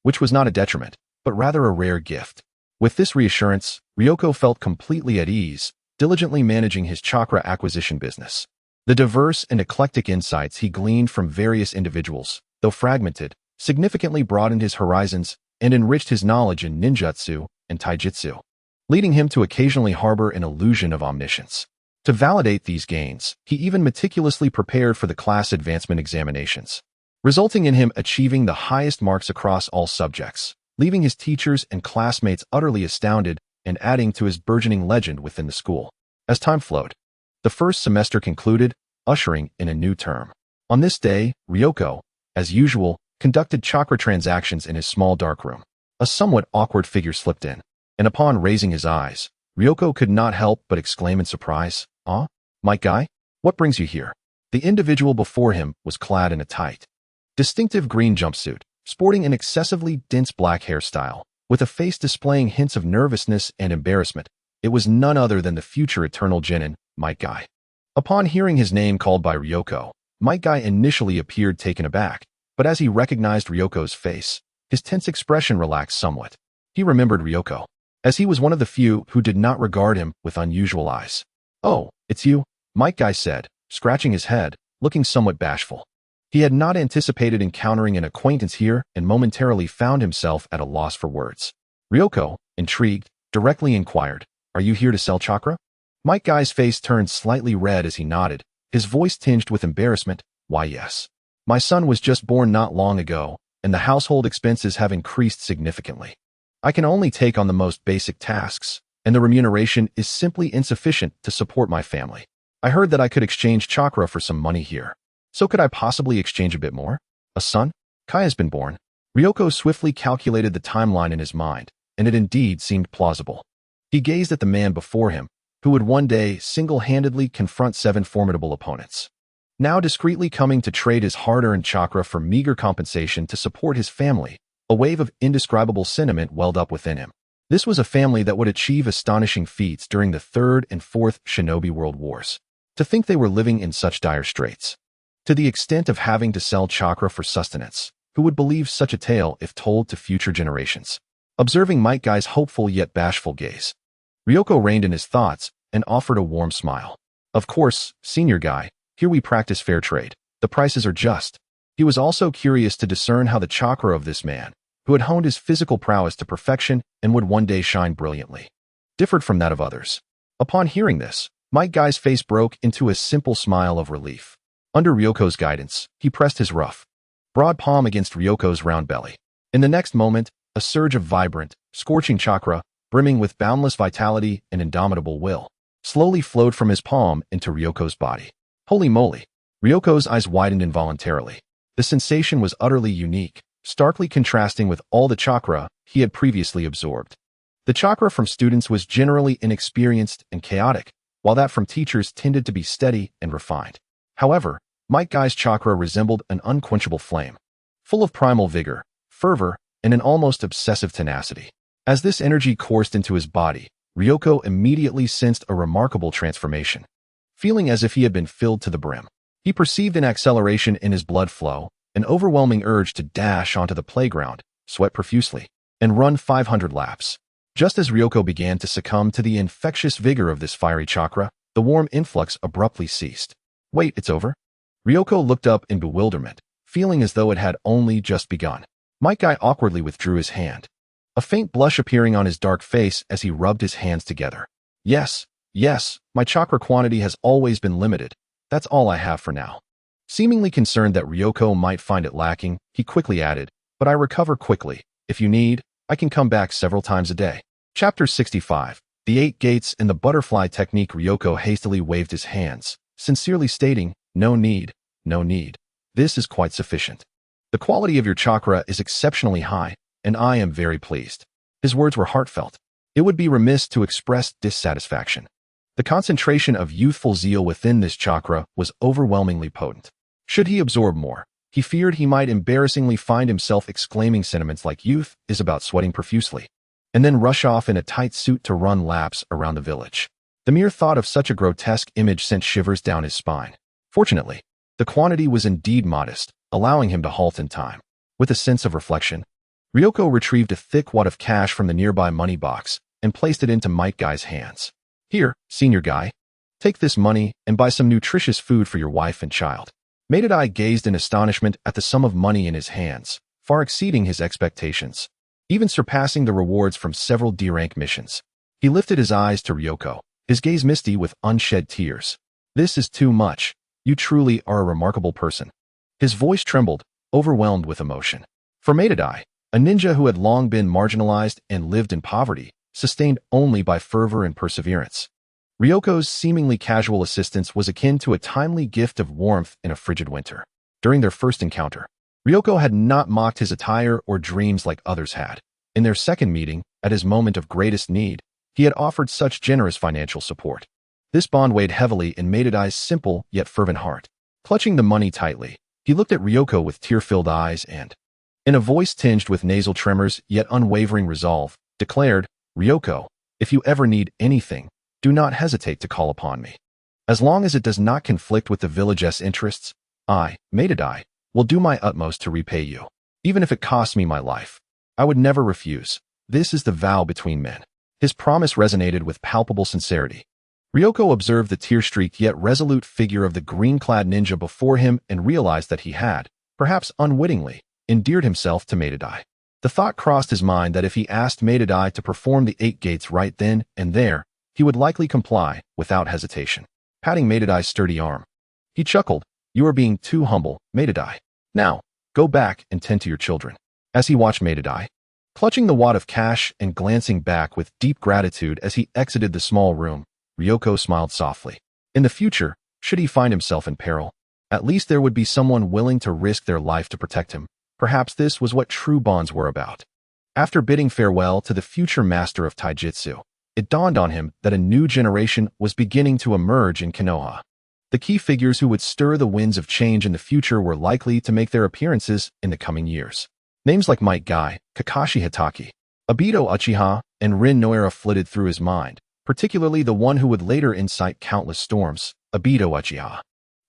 which was not a detriment, but rather a rare gift. With this reassurance, Ryoko felt completely at ease, diligently managing his chakra acquisition business. The diverse and eclectic insights he gleaned from various individuals, though fragmented, significantly broadened his horizons and enriched his knowledge in ninjutsu and taijutsu, leading him to occasionally harbor an illusion of omniscience. To validate these gains, he even meticulously prepared for the class advancement examinations, resulting in him achieving the highest marks across all subjects, leaving his teachers and classmates utterly astounded and adding to his burgeoning legend within the school. As time flowed, the first semester concluded, ushering in a new term. On this day, Ryoko, as usual, conducted chakra transactions in his small dark room. A somewhat awkward figure slipped in, and upon raising his eyes, Ryoko could not help but exclaim in surprise, "Ah, my guy? What brings you here?" The individual before him was clad in a tight, distinctive green jumpsuit, sporting an excessively dense black hairstyle, with a face displaying hints of nervousness and embarrassment. It was none other than the future eternal genin, Might Guy. Upon hearing his name called by Ryoko, Might Guy initially appeared taken aback, but as he recognized Ryoko's face, his tense expression relaxed somewhat. He remembered Ryoko, as he was one of the few who did not regard him with unusual eyes. "Oh, it's you," Might Guy said, scratching his head, looking somewhat bashful. He had not anticipated encountering an acquaintance here and momentarily found himself at a loss for words. Ryoko, intrigued, directly inquired, "Are you here to sell chakra?" Might Guy's face turned slightly red as he nodded, his voice tinged with embarrassment. "Why, yes. My son was just born not long ago, and the household expenses have increased significantly. I can only take on the most basic tasks, and the remuneration is simply insufficient to support my family. I heard that I could exchange chakra for some money here. So could I possibly exchange a bit more? A son? Kai has been born." Ryoko swiftly calculated the timeline in his mind, and it indeed seemed plausible. He gazed at the man before him, who would one day single-handedly confront 7 formidable opponents, now discreetly coming to trade his hard-earned chakra for meager compensation to support his family. A wave of indescribable sentiment welled up within him. This was a family that would achieve astonishing feats during the 3rd and 4th Shinobi World Wars. To think they were living in such dire straits, to the extent of having to sell chakra for sustenance, who would believe such a tale if told to future generations? Observing Might Guy's hopeful yet bashful gaze, Ryoko reined in his thoughts and offered a warm smile. "Of course, senior guy, here we practice fair trade. The prices are just." He was also curious to discern how the chakra of this man, who had honed his physical prowess to perfection and would one day shine brilliantly, differed from that of others. Upon hearing this, Might Guy's face broke into a simple smile of relief. Under Ryoko's guidance, he pressed his rough, broad palm against Ryoko's round belly. In the next moment, a surge of vibrant, scorching chakra, brimming with boundless vitality and indomitable will, slowly flowed from his palm into Ryoko's body. Holy moly! Ryoko's eyes widened involuntarily. The sensation was utterly unique, starkly contrasting with all the chakra he had previously absorbed. The chakra from students was generally inexperienced and chaotic, while that from teachers tended to be steady and refined. However, Might Guy's chakra resembled an unquenchable flame, full of primal vigor, fervor, and an almost obsessive tenacity. As this energy coursed into his body, Ryoko immediately sensed a remarkable transformation. Feeling as if he had been filled to the brim, he perceived an acceleration in his blood flow, an overwhelming urge to dash onto the playground, sweat profusely, and run 500 laps. Just as Ryoko began to succumb to the infectious vigor of this fiery chakra, the warm influx abruptly ceased. Wait, it's over? Ryoko looked up in bewilderment, feeling as though it had only just begun. Might Guy awkwardly withdrew his hand, a faint blush appearing on his dark face as he rubbed his hands together. Yes, my chakra quantity has always been limited. That's all I have for now. Seemingly concerned that Ryoko might find it lacking, he quickly added, but I recover quickly. If you need, I can come back several times a day. Chapter 65. The 8 Gates and the Butterfly Technique. Ryoko hastily waved his hands, sincerely stating, no need. This is quite sufficient. The quality of your chakra is exceptionally high, and I am very pleased. His words were heartfelt. It would be remiss to express dissatisfaction. The concentration of youthful zeal within this chakra was overwhelmingly potent. Should he absorb more, he feared he might embarrassingly find himself exclaiming sentiments like youth is about sweating profusely, and then rush off in a tight suit to run laps around the village. The mere thought of such a grotesque image sent shivers down his spine. Fortunately, the quantity was indeed modest, allowing him to halt in time. With a sense of reflection, Ryoko retrieved a thick wad of cash from the nearby money box and placed it into Might Guy's hands. Here, senior guy, take this money and buy some nutritious food for your wife and child. Minato gazed in astonishment at the sum of money in his hands, far exceeding his expectations, even surpassing the rewards from several D-rank missions. He lifted his eyes to Ryoko, his gaze misty with unshed tears. This is too much. You truly are a remarkable person. His voice trembled, overwhelmed with emotion. For Minato, a ninja who had long been marginalized and lived in poverty, sustained only by fervor and perseverance, Ryoko's seemingly casual assistance was akin to a timely gift of warmth in a frigid winter. During their first encounter, Ryoko had not mocked his attire or dreams like others had. In their second meeting, at his moment of greatest need, he had offered such generous financial support. This bond weighed heavily in Minato's simple yet fervent heart. Clutching the money tightly, he looked at Ryoko with tear-filled eyes and, in a voice tinged with nasal tremors yet unwavering resolve, declared, Ryoko, if you ever need anything, do not hesitate to call upon me. As long as it does not conflict with the village's interests, I, Minato, will do my utmost to repay you. Even if it costs me my life, I would never refuse. This is the vow between men. His promise resonated with palpable sincerity. Ryoko observed the tear-streaked yet resolute figure of the green-clad ninja before him and realized that he had, perhaps unwittingly, endeared himself to Minato. The thought crossed his mind that if he asked Minato to perform the 8 Gates right then and there, he would likely comply without hesitation. Patting Minato's sturdy arm, he chuckled, You are being too humble, Minato. Now, go back and tend to your children. As he watched Minato, clutching the wad of cash and glancing back with deep gratitude as he exited the small room, Ryoko smiled softly. In the future, should he find himself in peril, at least there would be someone willing to risk their life to protect him. Perhaps this was what true bonds were about. After bidding farewell to the future master of taijutsu, it dawned on him that a new generation was beginning to emerge in Konoha. The key figures who would stir the winds of change in the future were likely to make their appearances in the coming years. Names like Might Guy, Kakashi Hitaki, Obito Uchiha, and Rin Noira flitted through his mind, particularly the one who would later incite countless storms, Obito Uchiha.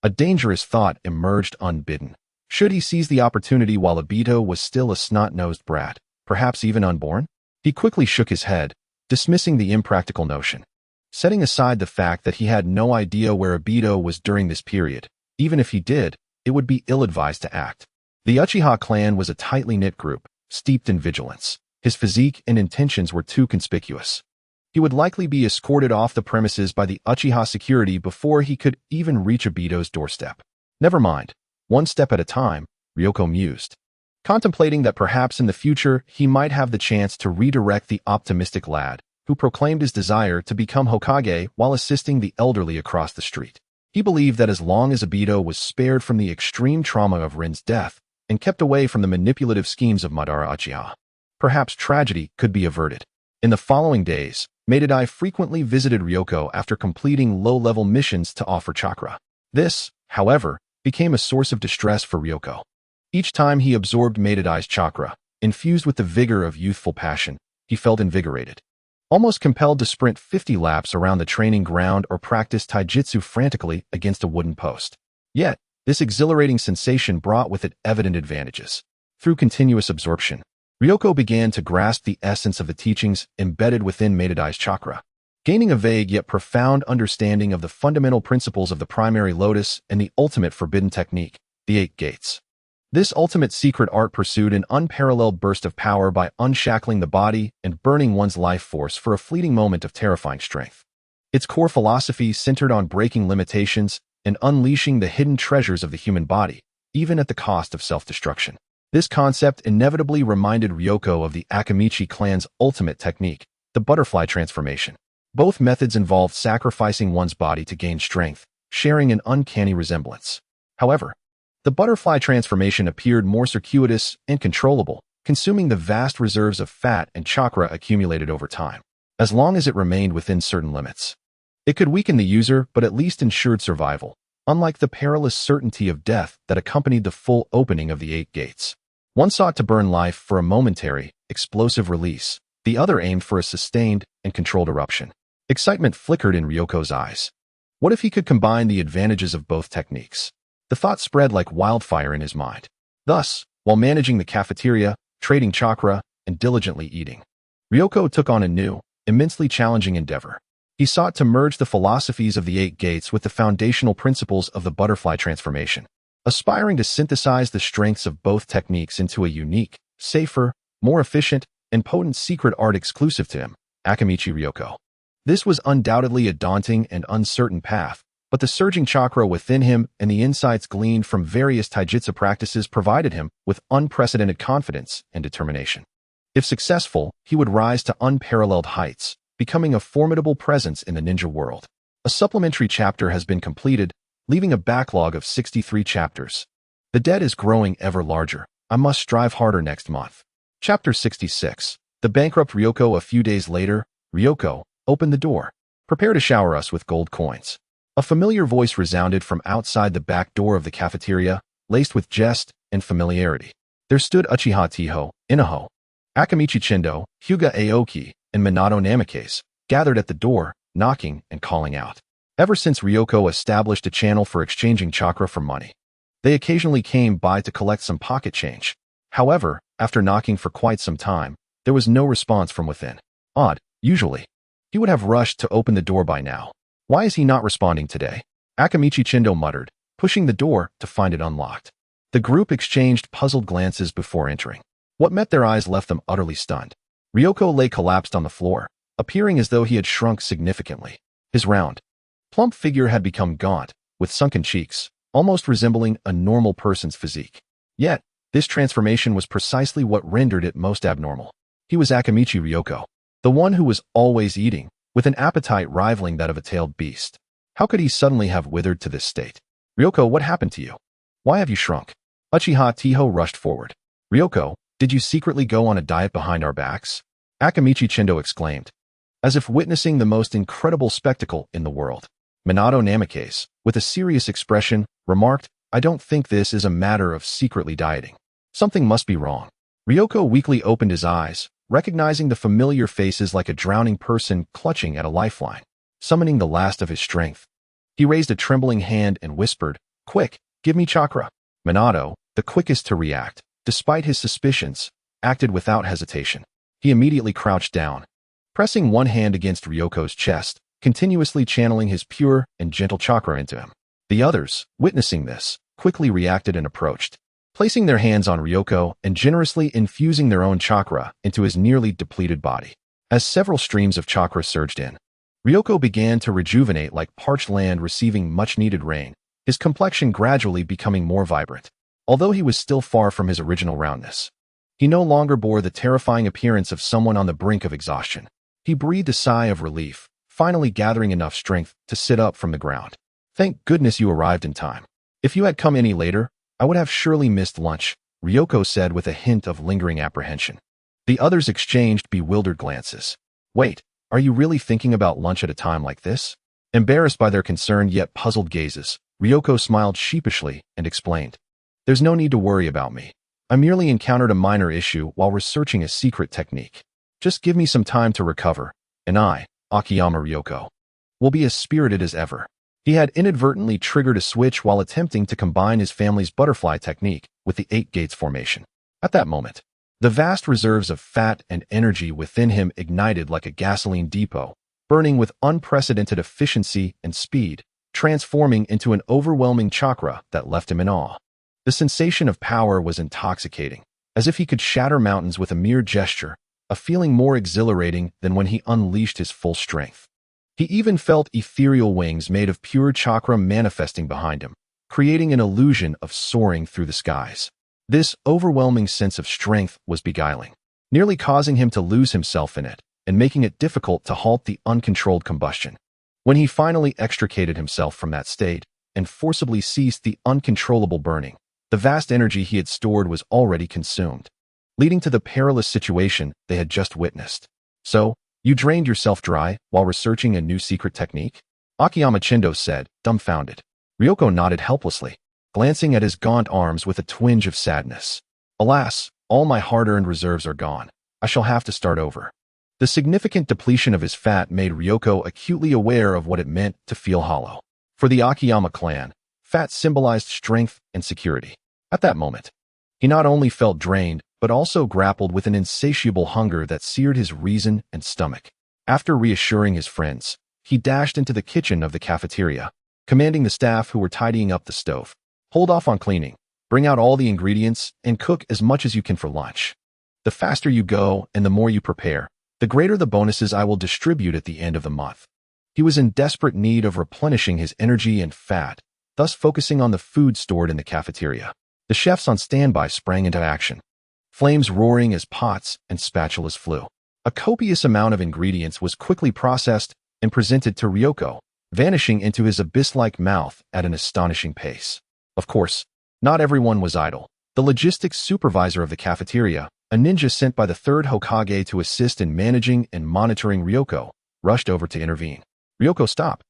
A dangerous thought emerged unbidden. Should he seize the opportunity while Obito was still a snot-nosed brat, perhaps even unborn? He quickly shook his head, dismissing the impractical notion. Setting aside the fact that he had no idea where Obito was during this period, even if he did, it would be ill-advised to act. The Uchiha clan was a tightly knit group, steeped in vigilance. His physique and intentions were too conspicuous. He would likely be escorted off the premises by the Uchiha security before he could even reach Obito's doorstep. Never mind. One step at a time, Ryoko mused, contemplating that perhaps in the future he might have the chance to redirect the optimistic lad who proclaimed his desire to become Hokage while assisting the elderly across the street. He believed that as long as Obito was spared from the extreme trauma of Rin's death and kept away from the manipulative schemes of Madara Uchiha, perhaps tragedy could be averted. In the following days, Maedai frequently visited Ryoko after completing low-level missions to offer chakra. This, however, became a source of distress for Ryoko. Each time he absorbed Maedai's chakra, infused with the vigor of youthful passion, he felt invigorated, almost compelled to sprint 50 laps around the training ground or practice taijutsu frantically against a wooden post. Yet, this exhilarating sensation brought with it evident advantages. Through continuous absorption, Ryoko began to grasp the essence of the teachings embedded within Maedai's chakra, gaining a vague yet profound understanding of the fundamental principles of the primary lotus and the ultimate forbidden technique, the 8 gates. This ultimate secret art pursued an unparalleled burst of power by unshackling the body and burning one's life force for a fleeting moment of terrifying strength. Its core philosophy centered on breaking limitations and unleashing the hidden treasures of the human body, even at the cost of self-destruction. This concept inevitably reminded Ryoko of the Akimichi clan's ultimate technique, the butterfly transformation. Both methods involved sacrificing one's body to gain strength, sharing an uncanny resemblance. However, the butterfly transformation appeared more circuitous and controllable, consuming the vast reserves of fat and chakra accumulated over time. As long as it remained within certain limits, it could weaken the user but at least ensured survival, unlike the perilous certainty of death that accompanied the full opening of the 8 gates. One sought to burn life for a momentary, explosive release. The other aimed for a sustained and controlled eruption. Excitement flickered in Ryoko's eyes. What if he could combine the advantages of both techniques? The thought spread like wildfire in his mind. Thus, while managing the cafeteria, trading chakra, and diligently eating, Ryoko took on a new, immensely challenging endeavor. He sought to merge the philosophies of the 8 gates with the foundational principles of the butterfly transformation, aspiring to synthesize the strengths of both techniques into a unique, safer, more efficient, and potent secret art exclusive to him, Akimichi Ryoko. This was undoubtedly a daunting and uncertain path, but the surging chakra within him and the insights gleaned from various taijutsu practices provided him with unprecedented confidence and determination. If successful, he would rise to unparalleled heights, becoming a formidable presence in the ninja world. A supplementary chapter has been completed, leaving a backlog of 63 chapters. The debt is growing ever larger. I must strive harder next month. Chapter 66. The bankrupt Ryoko. A few days later, Ryoko, open the door. Prepare to shower us with gold coins. A familiar voice resounded from outside the back door of the cafeteria, laced with jest and familiarity. There stood Uchiha Tiho, Inaho, Akimichi Chindo, Hinata Aoki, and Minato Namikaze, gathered at the door, knocking and calling out. Ever since Ryoko established a channel for exchanging chakra for money, they occasionally came by to collect some pocket change. However, after knocking for quite some time, there was no response from within. Odd, usually. He would have rushed to open the door by now. Why is he not responding today? Akimichi Chindo muttered, pushing the door to find it unlocked. The group exchanged puzzled glances before entering. What met their eyes left them utterly stunned. Ryoko lay collapsed on the floor, appearing as though he had shrunk significantly. His round, plump figure had become gaunt, with sunken cheeks, almost resembling a normal person's physique. Yet, this transformation was precisely what rendered it most abnormal. He was Akimichi Ryoko, the one who was always eating, with an appetite rivaling that of a tailed beast. How could he suddenly have withered to this state? Ryoko, what happened to you? Why have you shrunk? Uchiha Tiho rushed forward. Ryoko, did you secretly go on a diet behind our backs? Akimichi Chindo exclaimed, as if witnessing the most incredible spectacle in the world. Minato Namikaze, with a serious expression, remarked, I don't think this is a matter of secretly dieting. Something must be wrong. Ryoko weakly opened his eyes, recognizing the familiar faces like a drowning person clutching at a lifeline, summoning the last of his strength. He raised a trembling hand and whispered, Quick, give me chakra. Minato, the quickest to react, despite his suspicions, acted without hesitation. He immediately crouched down, pressing one hand against Ryoko's chest, continuously channeling his pure and gentle chakra into him. The others, witnessing this, quickly reacted and approached, placing their hands on Ryoko and generously infusing their own chakra into his nearly depleted body. As several streams of chakra surged in, Ryoko began to rejuvenate like parched land receiving much-needed rain, his complexion gradually becoming more vibrant. Although he was still far from his original roundness, he no longer bore the terrifying appearance of someone on the brink of exhaustion. He breathed a sigh of relief, finally gathering enough strength to sit up from the ground. Thank goodness you arrived in time. If you had come any later, I would have surely missed lunch, Ryoko said with a hint of lingering apprehension. The others exchanged bewildered glances. Wait, are you really thinking about lunch at a time like this? Embarrassed by their concerned yet puzzled gazes, Ryoko smiled sheepishly and explained. There's no need to worry about me. I merely encountered a minor issue while researching a secret technique. Just give me some time to recover, and I, Akiyama Ryoko, will be as spirited as ever. He had inadvertently triggered a switch while attempting to combine his family's butterfly technique with the Eight Gates formation. At that moment, the vast reserves of fat and energy within him ignited like a gasoline depot, burning with unprecedented efficiency and speed, transforming into an overwhelming chakra that left him in awe. The sensation of power was intoxicating, as if he could shatter mountains with a mere gesture, a feeling more exhilarating than when he unleashed his full strength. He even felt ethereal wings made of pure chakra manifesting behind him, creating an illusion of soaring through the skies. This overwhelming sense of strength was beguiling, nearly causing him to lose himself in it and making it difficult to halt the uncontrolled combustion. When he finally extricated himself from that state and forcibly ceased the uncontrollable burning, the vast energy he had stored was already consumed, leading to the perilous situation they had just witnessed. So, you drained yourself dry while researching a new secret technique? Akiyama Chindo said, dumbfounded. Ryoko nodded helplessly, glancing at his gaunt arms with a twinge of sadness. Alas, all my hard-earned reserves are gone. I shall have to start over. The significant depletion of his fat made Ryoko acutely aware of what it meant to feel hollow. For the Akiyama clan, fat symbolized strength and security. At that moment, he not only felt drained, but also grappled with an insatiable hunger that seared his reason and stomach. After reassuring his friends, he dashed into the kitchen of the cafeteria, commanding the staff who were tidying up the stove. Hold off on cleaning, bring out all the ingredients, and cook as much as you can for lunch. The faster you go and the more you prepare, the greater the bonuses I will distribute at the end of the month. He was in desperate need of replenishing his energy and fat, thus focusing on the food stored in the cafeteria. The chefs on standby sprang into action, flames roaring as pots and spatulas flew. A copious amount of ingredients was quickly processed and presented to Ryoko, vanishing into his abyss-like mouth at an astonishing pace. Of course, not everyone was idle. The logistics supervisor of the cafeteria, a ninja sent by the third Hokage to assist in managing and monitoring Ryoko, rushed over to intervene. Ryoko, stop.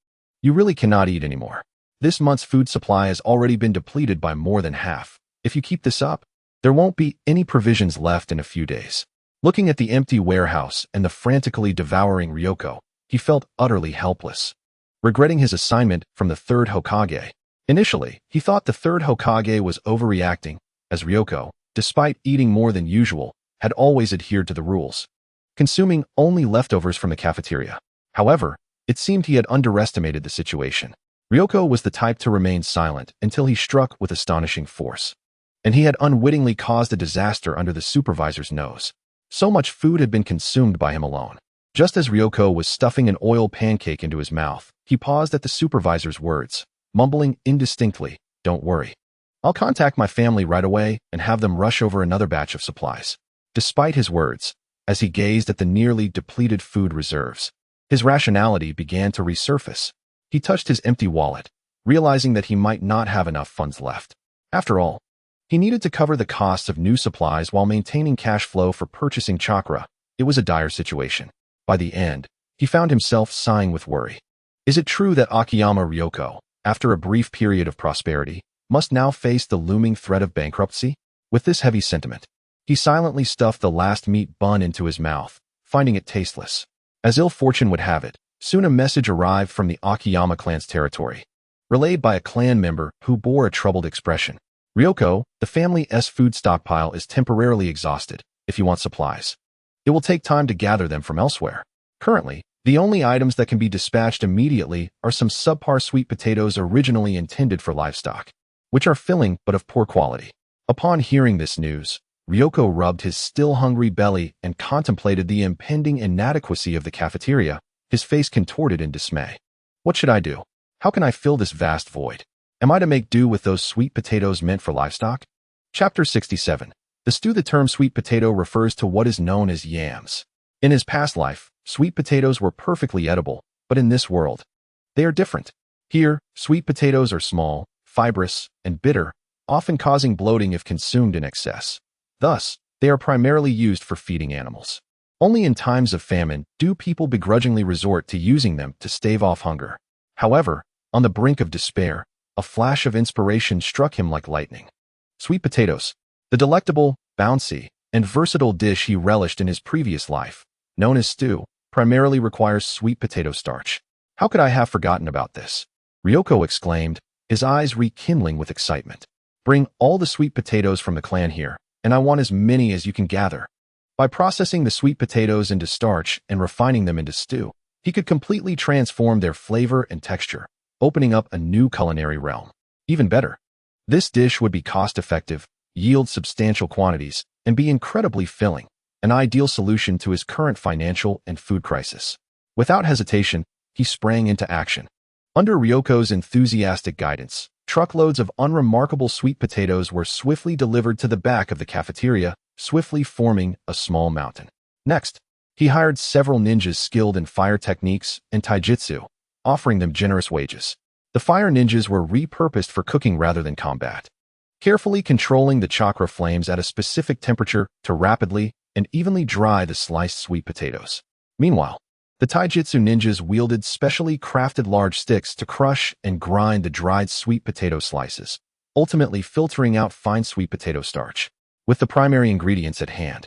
You really cannot eat anymore. This month's food supply has already been depleted by more than half. If you keep this up, there won't be any provisions left in a few days. Looking at the empty warehouse and the frantically devouring Ryoko, he felt utterly helpless. Regretting his assignment from the third Hokage. Initially, he thought the third Hokage was overreacting, as Ryoko, despite eating more than usual, had always adhered to the rules, consuming only leftovers from the cafeteria. However, it seemed he had underestimated the situation. Ryoko was the type to remain silent until he struck with astonishing force, and he had unwittingly caused a disaster under the supervisor's nose. So much food had been consumed by him alone. Just as Ryoko was stuffing an oil pancake into his mouth, he paused at the supervisor's words, mumbling indistinctly, "Don't worry. I'll contact my family right away and have them rush over another batch of supplies." Despite his words, as he gazed at the nearly depleted food reserves, his rationality began to resurface. He touched his empty wallet, realizing that he might not have enough funds left. After all, he needed to cover the costs of new supplies while maintaining cash flow for purchasing chakra. It was a dire situation. By the end, he found himself sighing with worry. Is it true that Akiyama Ryoko, after a brief period of prosperity, must now face the looming threat of bankruptcy? With this heavy sentiment, he silently stuffed the last meat bun into his mouth, finding it tasteless. As ill fortune would have it, soon a message arrived from the Akiyama clan's territory, relayed by a clan member who bore a troubled expression. Ryoko, the family's food stockpile is temporarily exhausted. If you want supplies, it will take time to gather them from elsewhere. Currently, the only items that can be dispatched immediately are some subpar sweet potatoes originally intended for livestock, which are filling but of poor quality. Upon hearing this news, Ryoko rubbed his still-hungry belly and contemplated the impending inadequacy of the cafeteria, his face contorted in dismay. What should I do? How can I fill this vast void? Am I to make do with those sweet potatoes meant for livestock? Chapter 67. The stew. The term sweet potato refers to what is known as yams. In his past life, sweet potatoes were perfectly edible, but in this world, they are different. Here, sweet potatoes are small, fibrous, and bitter, often causing bloating if consumed in excess. Thus, they are primarily used for feeding animals. Only in times of famine do people begrudgingly resort to using them to stave off hunger. However, on the brink of despair, a flash of inspiration struck him like lightning. Sweet potatoes, the delectable, bouncy, and versatile dish he relished in his previous life, known as stew, primarily requires sweet potato starch. How could I have forgotten about this? Ryoko exclaimed, his eyes rekindling with excitement. Bring all the sweet potatoes from the clan here, and I want as many as you can gather. By processing the sweet potatoes into starch and refining them into stew, he could completely transform their flavor and texture, opening up a new culinary realm. Even better, this dish would be cost-effective, yield substantial quantities, and be incredibly filling, an ideal solution to his current financial and food crisis. Without hesitation, he sprang into action. Under Ryoko's enthusiastic guidance, truckloads of unremarkable sweet potatoes were swiftly delivered to the back of the cafeteria, swiftly forming a small mountain. Next, he hired several ninjas skilled in fire techniques and taijutsu, offering them generous wages. The fire ninjas were repurposed for cooking rather than combat, carefully controlling the chakra flames at a specific temperature to rapidly and evenly dry the sliced sweet potatoes. Meanwhile, the taijutsu ninjas wielded specially crafted large sticks to crush and grind the dried sweet potato slices, ultimately filtering out fine sweet potato starch. With the primary ingredients at hand,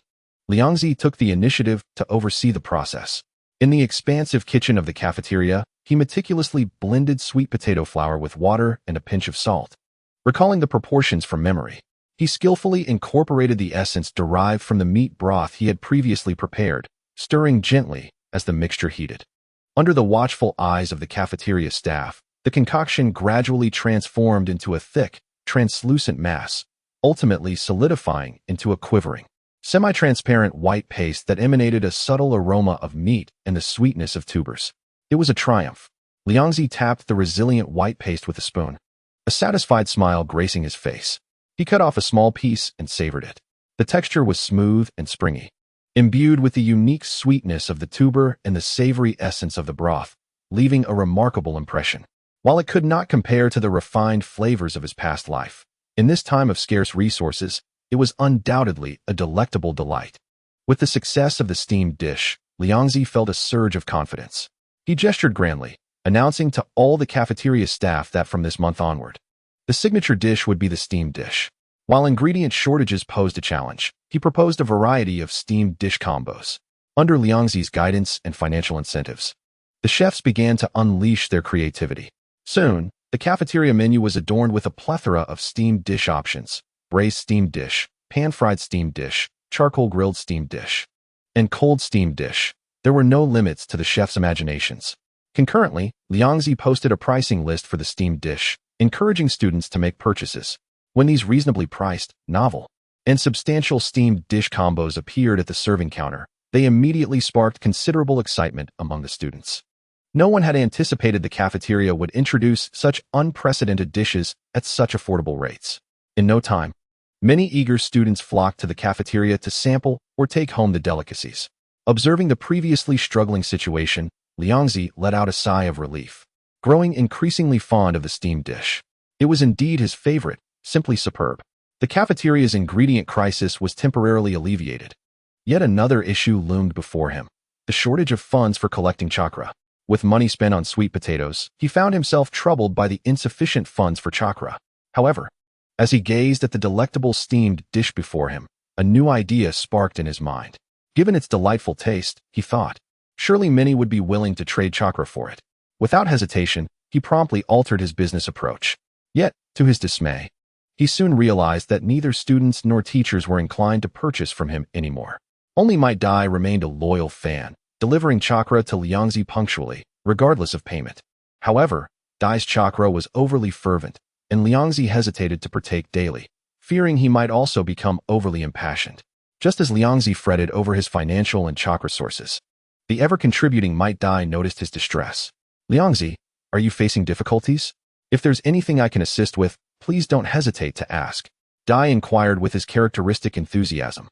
Liangzi took the initiative to oversee the process. In the expansive kitchen of the cafeteria, he meticulously blended sweet potato flour with water and a pinch of salt. Recalling the proportions from memory, he skillfully incorporated the essence derived from the meat broth he had previously prepared, stirring gently as the mixture heated. Under the watchful eyes of the cafeteria staff, the concoction gradually transformed into a thick, translucent mass, ultimately solidifying into a quivering, semi-transparent white paste that emanated a subtle aroma of meat and the sweetness of tubers. It was a triumph. Liangzi tapped the resilient white paste with a spoon, a satisfied smile gracing his face. He cut off a small piece and savored it. The texture was smooth and springy, imbued with the unique sweetness of the tuber and the savory essence of the broth, leaving a remarkable impression. While it could not compare to the refined flavors of his past life, in this time of scarce resources, it was undoubtedly a delectable delight. With the success of the steamed dish, Liangzi felt a surge of confidence. He gestured grandly, announcing to all the cafeteria staff that from this month onward, the signature dish would be the steamed dish. While ingredient shortages posed a challenge, he proposed a variety of steamed dish combos. Under Liangzi's guidance and financial incentives, the chefs began to unleash their creativity. Soon, the cafeteria menu was adorned with a plethora of steamed dish options: braised steamed dish, pan-fried steamed dish, charcoal-grilled steamed dish, and cold steamed dish. There were no limits to the chef's imaginations. Concurrently, Liangzi posted a pricing list for the steamed dish, encouraging students to make purchases. When these reasonably priced, novel, and substantial steamed dish combos appeared at the serving counter, they immediately sparked considerable excitement among the students. No one had anticipated the cafeteria would introduce such unprecedented dishes at such affordable rates. In no time, many eager students flocked to the cafeteria to sample or take home the delicacies. Observing the previously struggling situation, Liangzi let out a sigh of relief, growing increasingly fond of the steamed dish. It was indeed his favorite, simply superb. The cafeteria's ingredient crisis was temporarily alleviated. Yet another issue loomed before him: the shortage of funds for collecting chakra. With money spent on sweet potatoes, he found himself troubled by the insufficient funds for chakra. However, as he gazed at the delectable steamed dish before him, a new idea sparked in his mind. Given its delightful taste, he thought, surely many would be willing to trade chakra for it. Without hesitation, he promptly altered his business approach. Yet, to his dismay, he soon realized that neither students nor teachers were inclined to purchase from him anymore. Only Might Dai remained a loyal fan, delivering chakra to Liangzi punctually, regardless of payment. However, Dai's chakra was overly fervent, and Liangzi hesitated to partake daily, fearing he might also become overly impassioned. Just as Liangzi fretted over his financial and chakra sources, the ever-contributing Might Dai noticed his distress. Liangzi, are you facing difficulties? If there's anything I can assist with, please don't hesitate to ask. Dai inquired with his characteristic enthusiasm.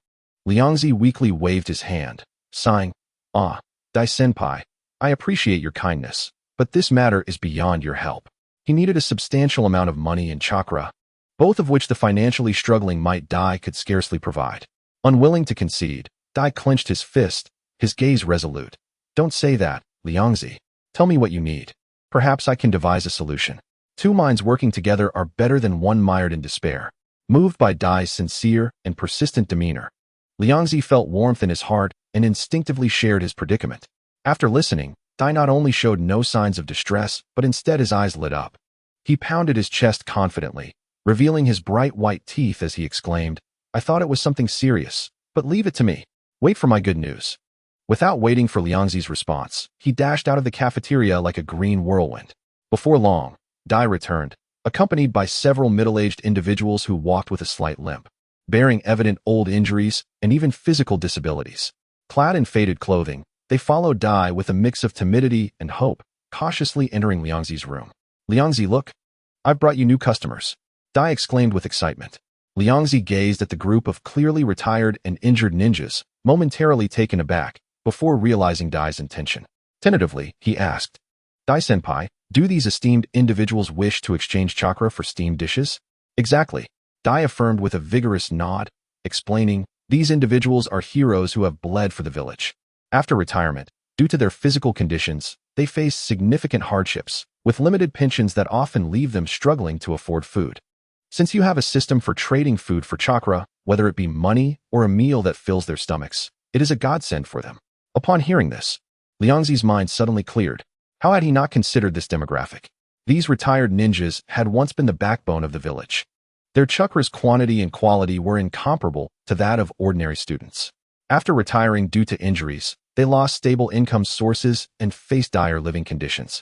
Liangzi weakly waved his hand, sighing, Ah, Dai-senpai, I appreciate your kindness, but this matter is beyond your help. He needed a substantial amount of money and chakra, both of which the financially struggling Might Dai could scarcely provide. Unwilling to concede, Dai clenched his fist, his gaze resolute. Don't say that, Liangzi. Tell me what you need. Perhaps I can devise a solution. Two minds working together are better than one mired in despair. Moved by Dai's sincere and persistent demeanor, Liangzi felt warmth in his heart and instinctively shared his predicament. After listening, Dai not only showed no signs of distress, but instead his eyes lit up. He pounded his chest confidently, revealing his bright white teeth as he exclaimed, I thought it was something serious, but leave it to me. Wait for my good news. Without waiting for Liangzi's response, he dashed out of the cafeteria like a green whirlwind. Before long, Dai returned, accompanied by several middle-aged individuals who walked with a slight limp, bearing evident old injuries and even physical disabilities. Clad in faded clothing, they followed Dai with a mix of timidity and hope, cautiously entering Liangzi's room. Liangzi, look! I've brought you new customers, Dai exclaimed with excitement. Liangzi gazed at the group of clearly retired and injured ninjas, momentarily taken aback, before realizing Dai's intention. Tentatively, he asked, Dai-senpai, do these esteemed individuals wish to exchange chakra for steamed dishes? Exactly, Dai affirmed with a vigorous nod, explaining, these individuals are heroes who have bled for the village. After retirement, due to their physical conditions, they face significant hardships, with limited pensions that often leave them struggling to afford food. Since you have a system for trading food for chakra, whether it be money or a meal that fills their stomachs, it is a godsend for them. Upon hearing this, Liangzi's mind suddenly cleared. How had he not considered this demographic? These retired ninjas had once been the backbone of the village. Their chakra's quantity and quality were incomparable to that of ordinary students. After retiring due to injuries, they lost stable income sources and faced dire living conditions,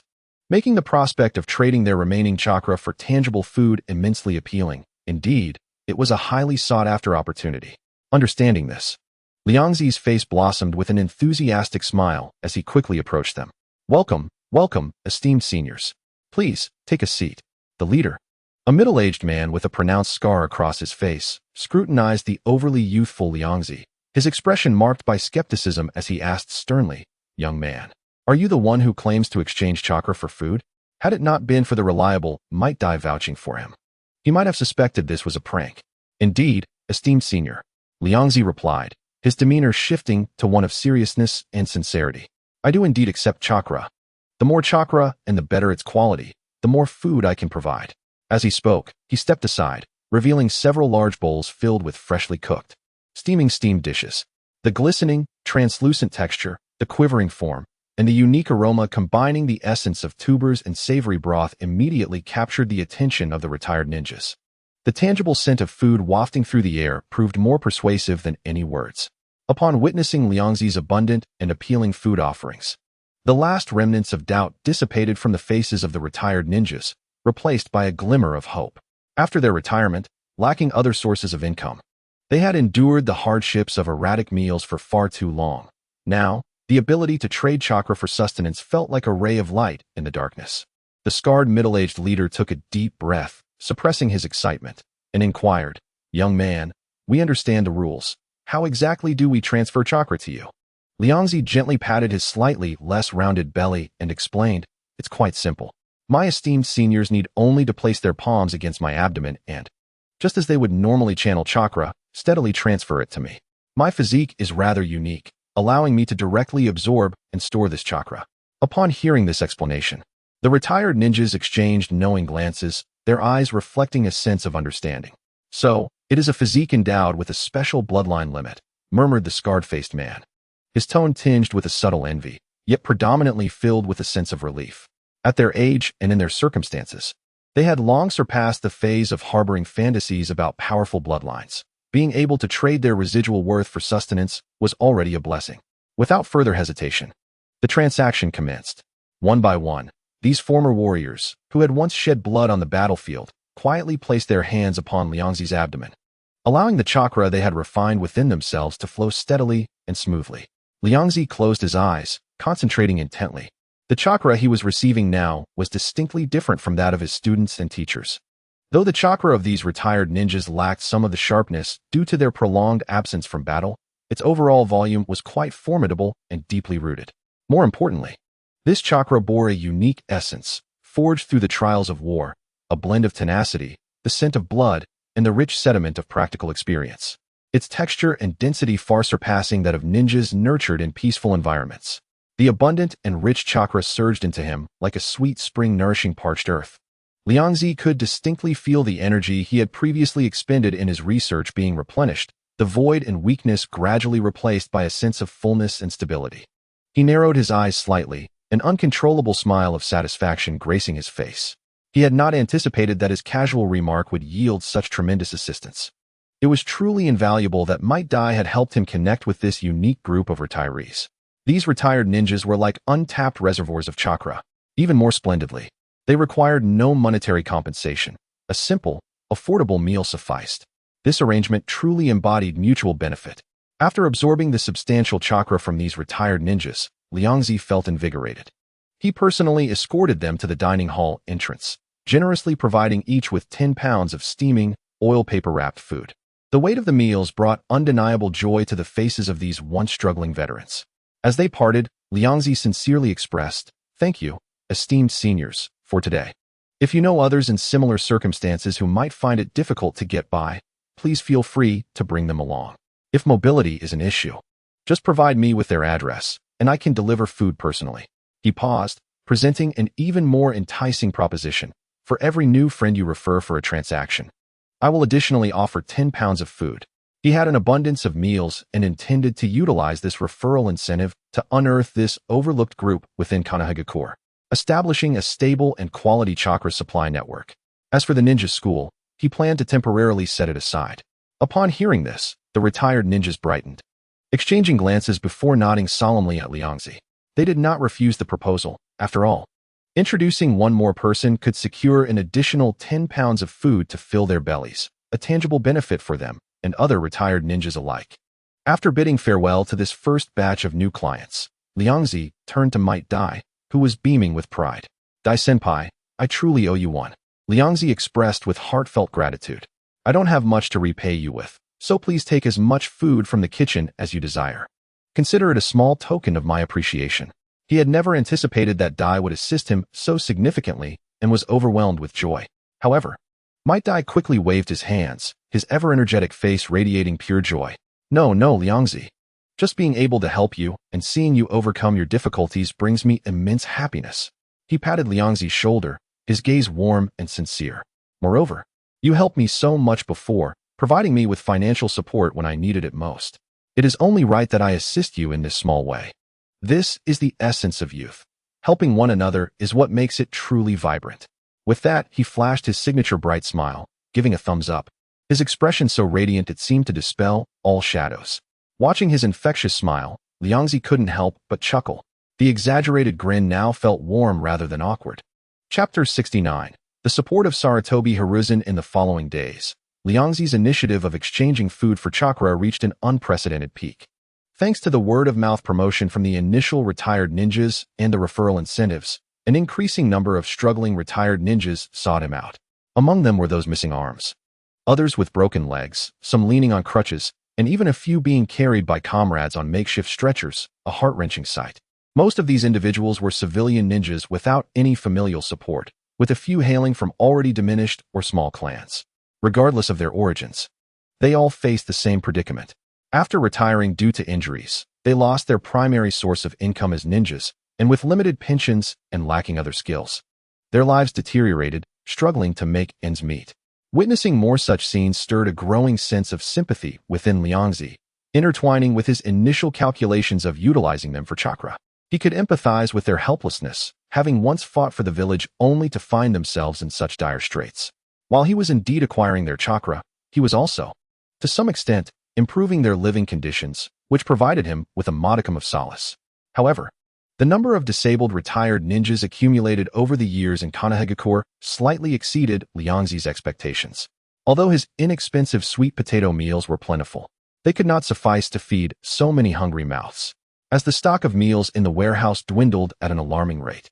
making the prospect of trading their remaining chakra for tangible food immensely appealing. Indeed, it was a highly sought-after opportunity. Understanding this, Liangzi's face blossomed with an enthusiastic smile as he quickly approached them. Welcome, welcome, esteemed seniors. Please, take a seat. The leader, a middle-aged man with a pronounced scar across his face, scrutinized the overly youthful Liangzi, his expression marked by skepticism as he asked sternly, Young man, are you the one who claims to exchange chakra for food? Had it not been for the reliable Might Dai vouching for him, he might have suspected this was a prank. Indeed, esteemed senior, Liangzi replied, his demeanor shifting to one of seriousness and sincerity. I do indeed accept chakra. The more chakra and the better its quality, the more food I can provide. As he spoke, he stepped aside, revealing several large bowls filled with freshly cooked, steamed dishes. The glistening, translucent texture, the quivering form, and the unique aroma combining the essence of tubers and savory broth immediately captured the attention of the retired ninjas. The tangible scent of food wafting through the air proved more persuasive than any words. Upon witnessing Liangzi's abundant and appealing food offerings, the last remnants of doubt dissipated from the faces of the retired ninjas, replaced by a glimmer of hope. After their retirement, lacking other sources of income, they had endured the hardships of erratic meals for far too long. Now, the ability to trade chakra for sustenance felt like a ray of light in the darkness. The scarred middle-aged leader took a deep breath, suppressing his excitement, and inquired, Young man, we understand the rules. How exactly do we transfer chakra to you? Liangzi gently patted his slightly less rounded belly and explained, It's quite simple. My esteemed seniors need only to place their palms against my abdomen and, just as they would normally channel chakra, steadily transfer it to me. My physique is rather unique, allowing me to directly absorb and store this chakra. Upon hearing this explanation, the retired ninjas exchanged knowing glances, their eyes reflecting a sense of understanding. So, it is a physique endowed with a special bloodline limit, murmured the scarred-faced man, his tone tinged with a subtle envy, yet predominantly filled with a sense of relief. At their age and in their circumstances, they had long surpassed the phase of harboring fantasies about powerful bloodlines. Being able to trade their residual worth for sustenance was already a blessing. Without further hesitation, the transaction commenced. One by one, these former warriors, who had once shed blood on the battlefield, quietly placed their hands upon Liangzi's abdomen, allowing the chakra they had refined within themselves to flow steadily and smoothly. Liangzi closed his eyes, concentrating intently. The chakra he was receiving now was distinctly different from that of his students and teachers. Though the chakra of these retired ninjas lacked some of the sharpness due to their prolonged absence from battle, its overall volume was quite formidable and deeply rooted. More importantly, this chakra bore a unique essence, forged through the trials of war, a blend of tenacity, the scent of blood, and the rich sediment of practical experience. Its texture and density far surpassing that of ninjas nurtured in peaceful environments. The abundant and rich chakra surged into him like a sweet spring nourishing parched earth. Liangzi could distinctly feel the energy he had previously expended in his research being replenished, the void and weakness gradually replaced by a sense of fullness and stability. He narrowed his eyes slightly, an uncontrollable smile of satisfaction gracing his face. He had not anticipated that his casual remark would yield such tremendous assistance. It was truly invaluable that Might Dai had helped him connect with this unique group of retirees. These retired ninjas were like untapped reservoirs of chakra. Even more splendidly, they required no monetary compensation. A simple, affordable meal sufficed. This arrangement truly embodied mutual benefit. After absorbing the substantial chakra from these retired ninjas, Liangzi felt invigorated. He personally escorted them to the dining hall entrance, generously providing each with 10 pounds of steaming, oil paper-wrapped food. The weight of the meals brought undeniable joy to the faces of these once struggling veterans. As they parted, Liangzi sincerely expressed, "Thank you, esteemed seniors, for today. If you know others in similar circumstances who might find it difficult to get by, please feel free to bring them along. If mobility is an issue, just provide me with their address, and I can deliver food personally." He paused, presenting an even more enticing proposition. "For every new friend you refer for a transaction, I will additionally offer 10 pounds of food." He had an abundance of meals and intended to utilize this referral incentive to unearth this overlooked group within Konoha, establishing a stable and quality chakra supply network. As for the ninja school, he planned to temporarily set it aside. Upon hearing this, the retired ninjas brightened, exchanging glances before nodding solemnly at Liangzi. They did not refuse the proposal, after all. Introducing one more person could secure an additional 10 pounds of food to fill their bellies, a tangible benefit for them and other retired ninjas alike. After bidding farewell to this first batch of new clients, Liangzi turned to Might Dai, who was beaming with pride. "Dai-senpai, I truly owe you one." Liangzi expressed with heartfelt gratitude. "I don't have much to repay you with, so please take as much food from the kitchen as you desire. Consider it a small token of my appreciation." He had never anticipated that Dai would assist him so significantly and was overwhelmed with joy. However, Might Dai quickly waved his hands, his ever-energetic face radiating pure joy. No, Liangzi. Just being able to help you and seeing you overcome your difficulties brings me immense happiness." He patted Liangzi's shoulder, his gaze warm and sincere. "Moreover, you helped me so much before, providing me with financial support when I needed it most. It is only right that I assist you in this small way. This is the essence of youth. Helping one another is what makes it truly vibrant." With that, he flashed his signature bright smile, giving a thumbs up. His expression so radiant it seemed to dispel all shadows. Watching his infectious smile, Liangzi couldn't help but chuckle. The exaggerated grin now felt warm rather than awkward. Chapter 69. The support of Sarutobi Hiruzen in the following days. Liangzi's initiative of exchanging food for chakra reached an unprecedented peak. Thanks to the word-of-mouth promotion from the initial retired ninjas and the referral incentives, an increasing number of struggling retired ninjas sought him out. Among them were those missing arms, others with broken legs, some leaning on crutches, and even a few being carried by comrades on makeshift stretchers, a heart-wrenching sight. Most of these individuals were civilian ninjas without any familial support, with a few hailing from already diminished or small clans. Regardless of their origins, they all faced the same predicament. After retiring due to injuries, they lost their primary source of income as ninjas, and with limited pensions and lacking other skills, their lives deteriorated, struggling to make ends meet. Witnessing more such scenes stirred a growing sense of sympathy within Liangzi, intertwining with his initial calculations of utilizing them for chakra. He could empathize with their helplessness, having once fought for the village only to find themselves in such dire straits. While he was indeed acquiring their chakra, he was also, to some extent, improving their living conditions, which provided him with a modicum of solace. However, the number of disabled retired ninjas accumulated over the years in Konoha slightly exceeded Liangzi's expectations. Although his inexpensive sweet potato meals were plentiful, they could not suffice to feed so many hungry mouths, as the stock of meals in the warehouse dwindled at an alarming rate.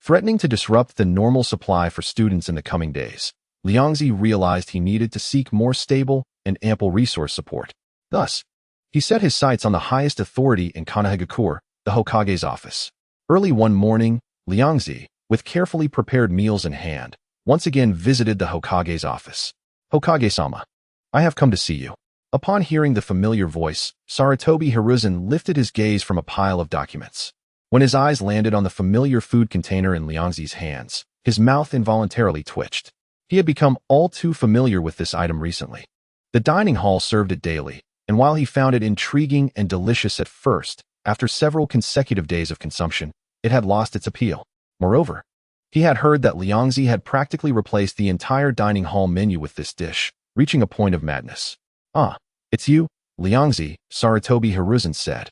Threatening to disrupt the normal supply for students in the coming days, Liangzi realized he needed to seek more stable and ample resource support. Thus, he set his sights on the highest authority in Konoha, the Hokage's office. Early one morning, Liangzi, with carefully prepared meals in hand, once again visited the Hokage's office. "Hokage-sama, I have come to see you." Upon hearing the familiar voice, Sarutobi Hiruzen lifted his gaze from a pile of documents. When his eyes landed on the familiar food container in Liangzi's hands, his mouth involuntarily twitched. He had become all too familiar with this item recently. The dining hall served it daily, and while he found it intriguing and delicious at first, after several consecutive days of consumption, it had lost its appeal. Moreover, he had heard that Liangzi had practically replaced the entire dining hall menu with this dish, reaching a point of madness. "Ah, it's you, Liangzi," Sarutobi Hiruzen said,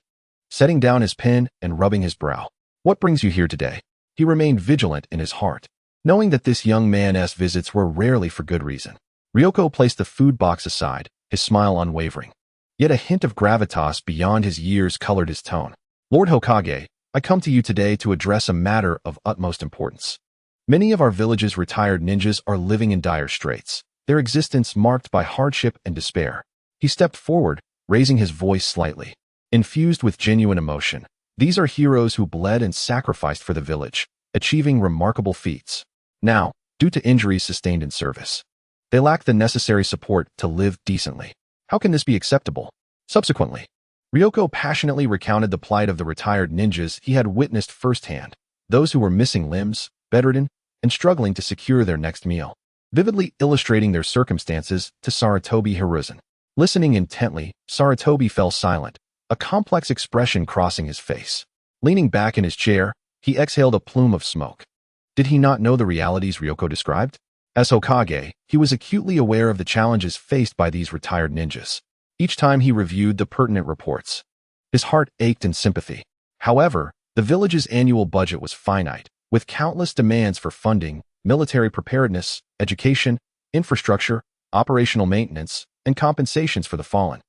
setting down his pen and rubbing his brow. "What brings you here today?" He remained vigilant in his heart, knowing that this young man's visits were rarely for good reason. Ryoko placed the food box aside, his smile unwavering. Yet a hint of gravitas beyond his years colored his tone. "Lord Hokage, I come to you today to address a matter of utmost importance. Many of our village's retired ninjas are living in dire straits, their existence marked by hardship and despair." He stepped forward, raising his voice slightly. Infused with genuine emotion, these are heroes who bled and sacrificed for the village, achieving remarkable feats. Now, due to injuries sustained in service, they lack the necessary support to live decently. How can this be acceptable? Subsequently, Ryoko passionately recounted the plight of the retired ninjas he had witnessed firsthand, those who were missing limbs, bedridden, and struggling to secure their next meal, vividly illustrating their circumstances to Sarutobi Hiruzen. Listening intently, Sarutobi fell silent, a complex expression crossing his face. Leaning back in his chair, he exhaled a plume of smoke. Did he not know the realities Ryoko described? As Hokage, he was acutely aware of the challenges faced by these retired ninjas. Each time he reviewed the pertinent reports, his heart ached in sympathy. However, the village's annual budget was finite, with countless demands for funding, military preparedness, education, infrastructure, operational maintenance, and compensations for the fallen,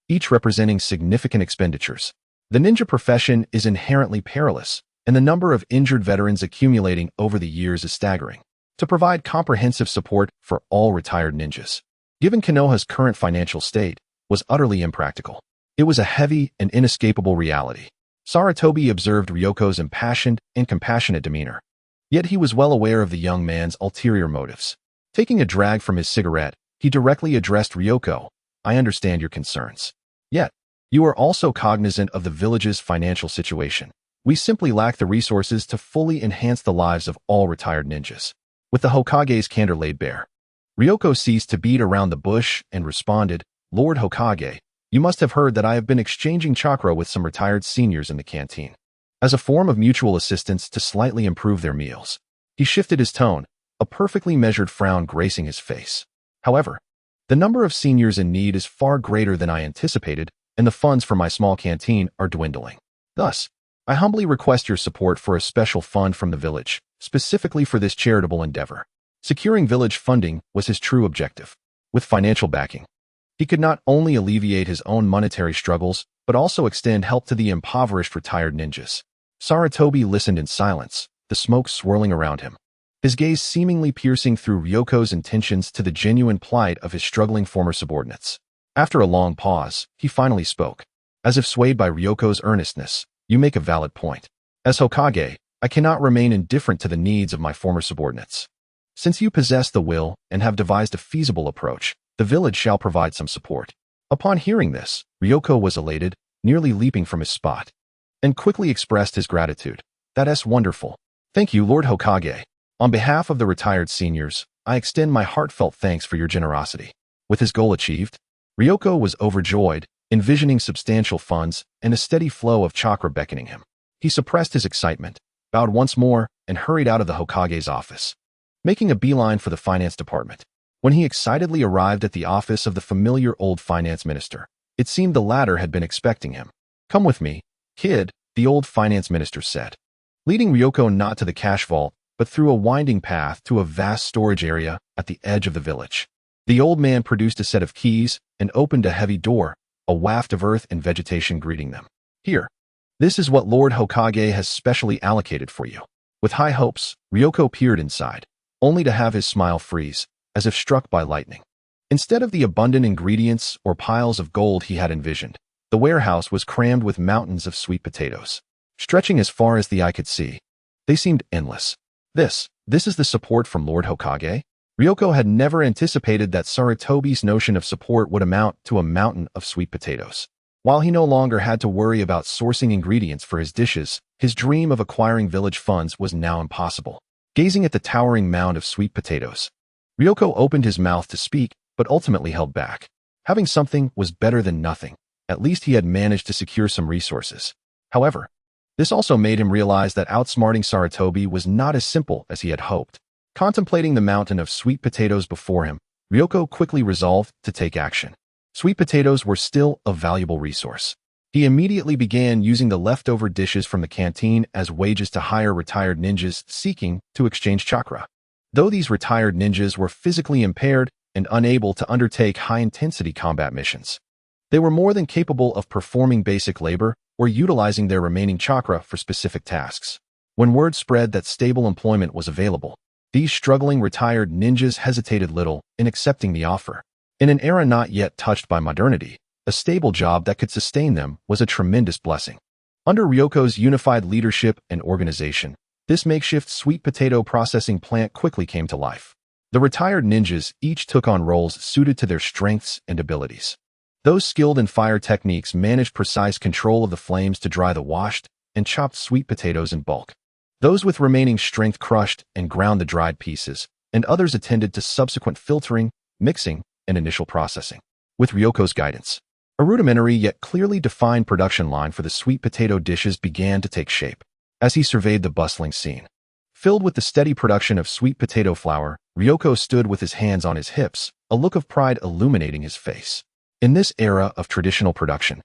each representing significant expenditures. The ninja profession is inherently perilous, and the number of injured veterans accumulating over the years is staggering. To provide comprehensive support for all retired ninjas, given Konoha's current financial state, was utterly impractical. It was a heavy and inescapable reality. Sarutobi observed Ryoko's impassioned and compassionate demeanor. Yet he was well aware of the young man's ulterior motives. Taking a drag from his cigarette, he directly addressed Ryoko. "I understand your concerns. Yet, you are also cognizant of the village's financial situation. We simply lack the resources to fully enhance the lives of all retired ninjas." With the Hokage's candor laid bare, Ryoko ceased to beat around the bush and responded, "Lord Hokage, you must have heard that I have been exchanging chakra with some retired seniors in the canteen, as a form of mutual assistance to slightly improve their meals." He shifted his tone, a perfectly measured frown gracing his face. "However, the number of seniors in need is far greater than I anticipated, and the funds for my small canteen are dwindling. Thus, I humbly request your support for a special fund from the village, specifically for this charitable endeavor." Securing village funding was his true objective. With financial backing, he could not only alleviate his own monetary struggles, but also extend help to the impoverished retired ninjas. Sarutobi listened in silence, the smoke swirling around him, his gaze seemingly piercing through Ryoko's intentions to the genuine plight of his struggling former subordinates. After a long pause, he finally spoke. As if swayed by Ryoko's earnestness, "You make a valid point. As Hokage, I cannot remain indifferent to the needs of my former subordinates. Since you possess the will and have devised a feasible approach, the village shall provide some support." Upon hearing this, Ryoko was elated, nearly leaping from his spot, and quickly expressed his gratitude. "That's wonderful. Thank you, Lord Hokage. On behalf of the retired seniors, I extend my heartfelt thanks for your generosity." With his goal achieved, Ryoko was overjoyed, envisioning substantial funds and a steady flow of chakra beckoning him. He suppressed his excitement, bowed once more, and hurried out of the Hokage's office, making a beeline for the finance department. When he excitedly arrived at the office of the familiar old finance minister, it seemed the latter had been expecting him. "Come with me, kid," the old finance minister said, leading Ryoko not to the cash vault, but through a winding path to a vast storage area at the edge of the village. The old man produced a set of keys and opened a heavy door, a waft of earth and vegetation greeting them. Here. This is what Lord Hokage has specially allocated for you. With high hopes, Ryoko peered inside, only to have his smile freeze, as if struck by lightning. Instead of the abundant ingredients or piles of gold he had envisioned, the warehouse was crammed with mountains of sweet potatoes, stretching as far as the eye could see. They seemed endless. This is the support from Lord Hokage? Ryoko had never anticipated that Sarutobi's notion of support would amount to a mountain of sweet potatoes. While he no longer had to worry about sourcing ingredients for his dishes, his dream of acquiring village funds was now impossible. Gazing at the towering mound of sweet potatoes, Ryoko opened his mouth to speak, but ultimately held back. Having something was better than nothing. At least he had managed to secure some resources. However, this also made him realize that outsmarting Sarutobi was not as simple as he had hoped. Contemplating the mountain of sweet potatoes before him, Ryoko quickly resolved to take action. Sweet potatoes were still a valuable resource. He immediately began using the leftover dishes from the canteen as wages to hire retired ninjas seeking to exchange chakra. Though these retired ninjas were physically impaired and unable to undertake high-intensity combat missions, they were more than capable of performing basic labor or utilizing their remaining chakra for specific tasks. When word spread that stable employment was available, these struggling retired ninjas hesitated little in accepting the offer. In an era not yet touched by modernity, a stable job that could sustain them was a tremendous blessing. Under Ryoko's unified leadership and organization, this makeshift sweet potato processing plant quickly came to life. The retired ninjas each took on roles suited to their strengths and abilities. Those skilled in fire techniques managed precise control of the flames to dry the washed and chopped sweet potatoes in bulk. Those with remaining strength crushed and ground the dried pieces, and others attended to subsequent filtering, mixing, and initial processing. With Ryoko's guidance, a rudimentary yet clearly defined production line for the sweet potato dishes began to take shape. As he surveyed the bustling scene, filled with the steady production of sweet potato flour, Ryoko stood with his hands on his hips, a look of pride illuminating his face. In this era of traditional production,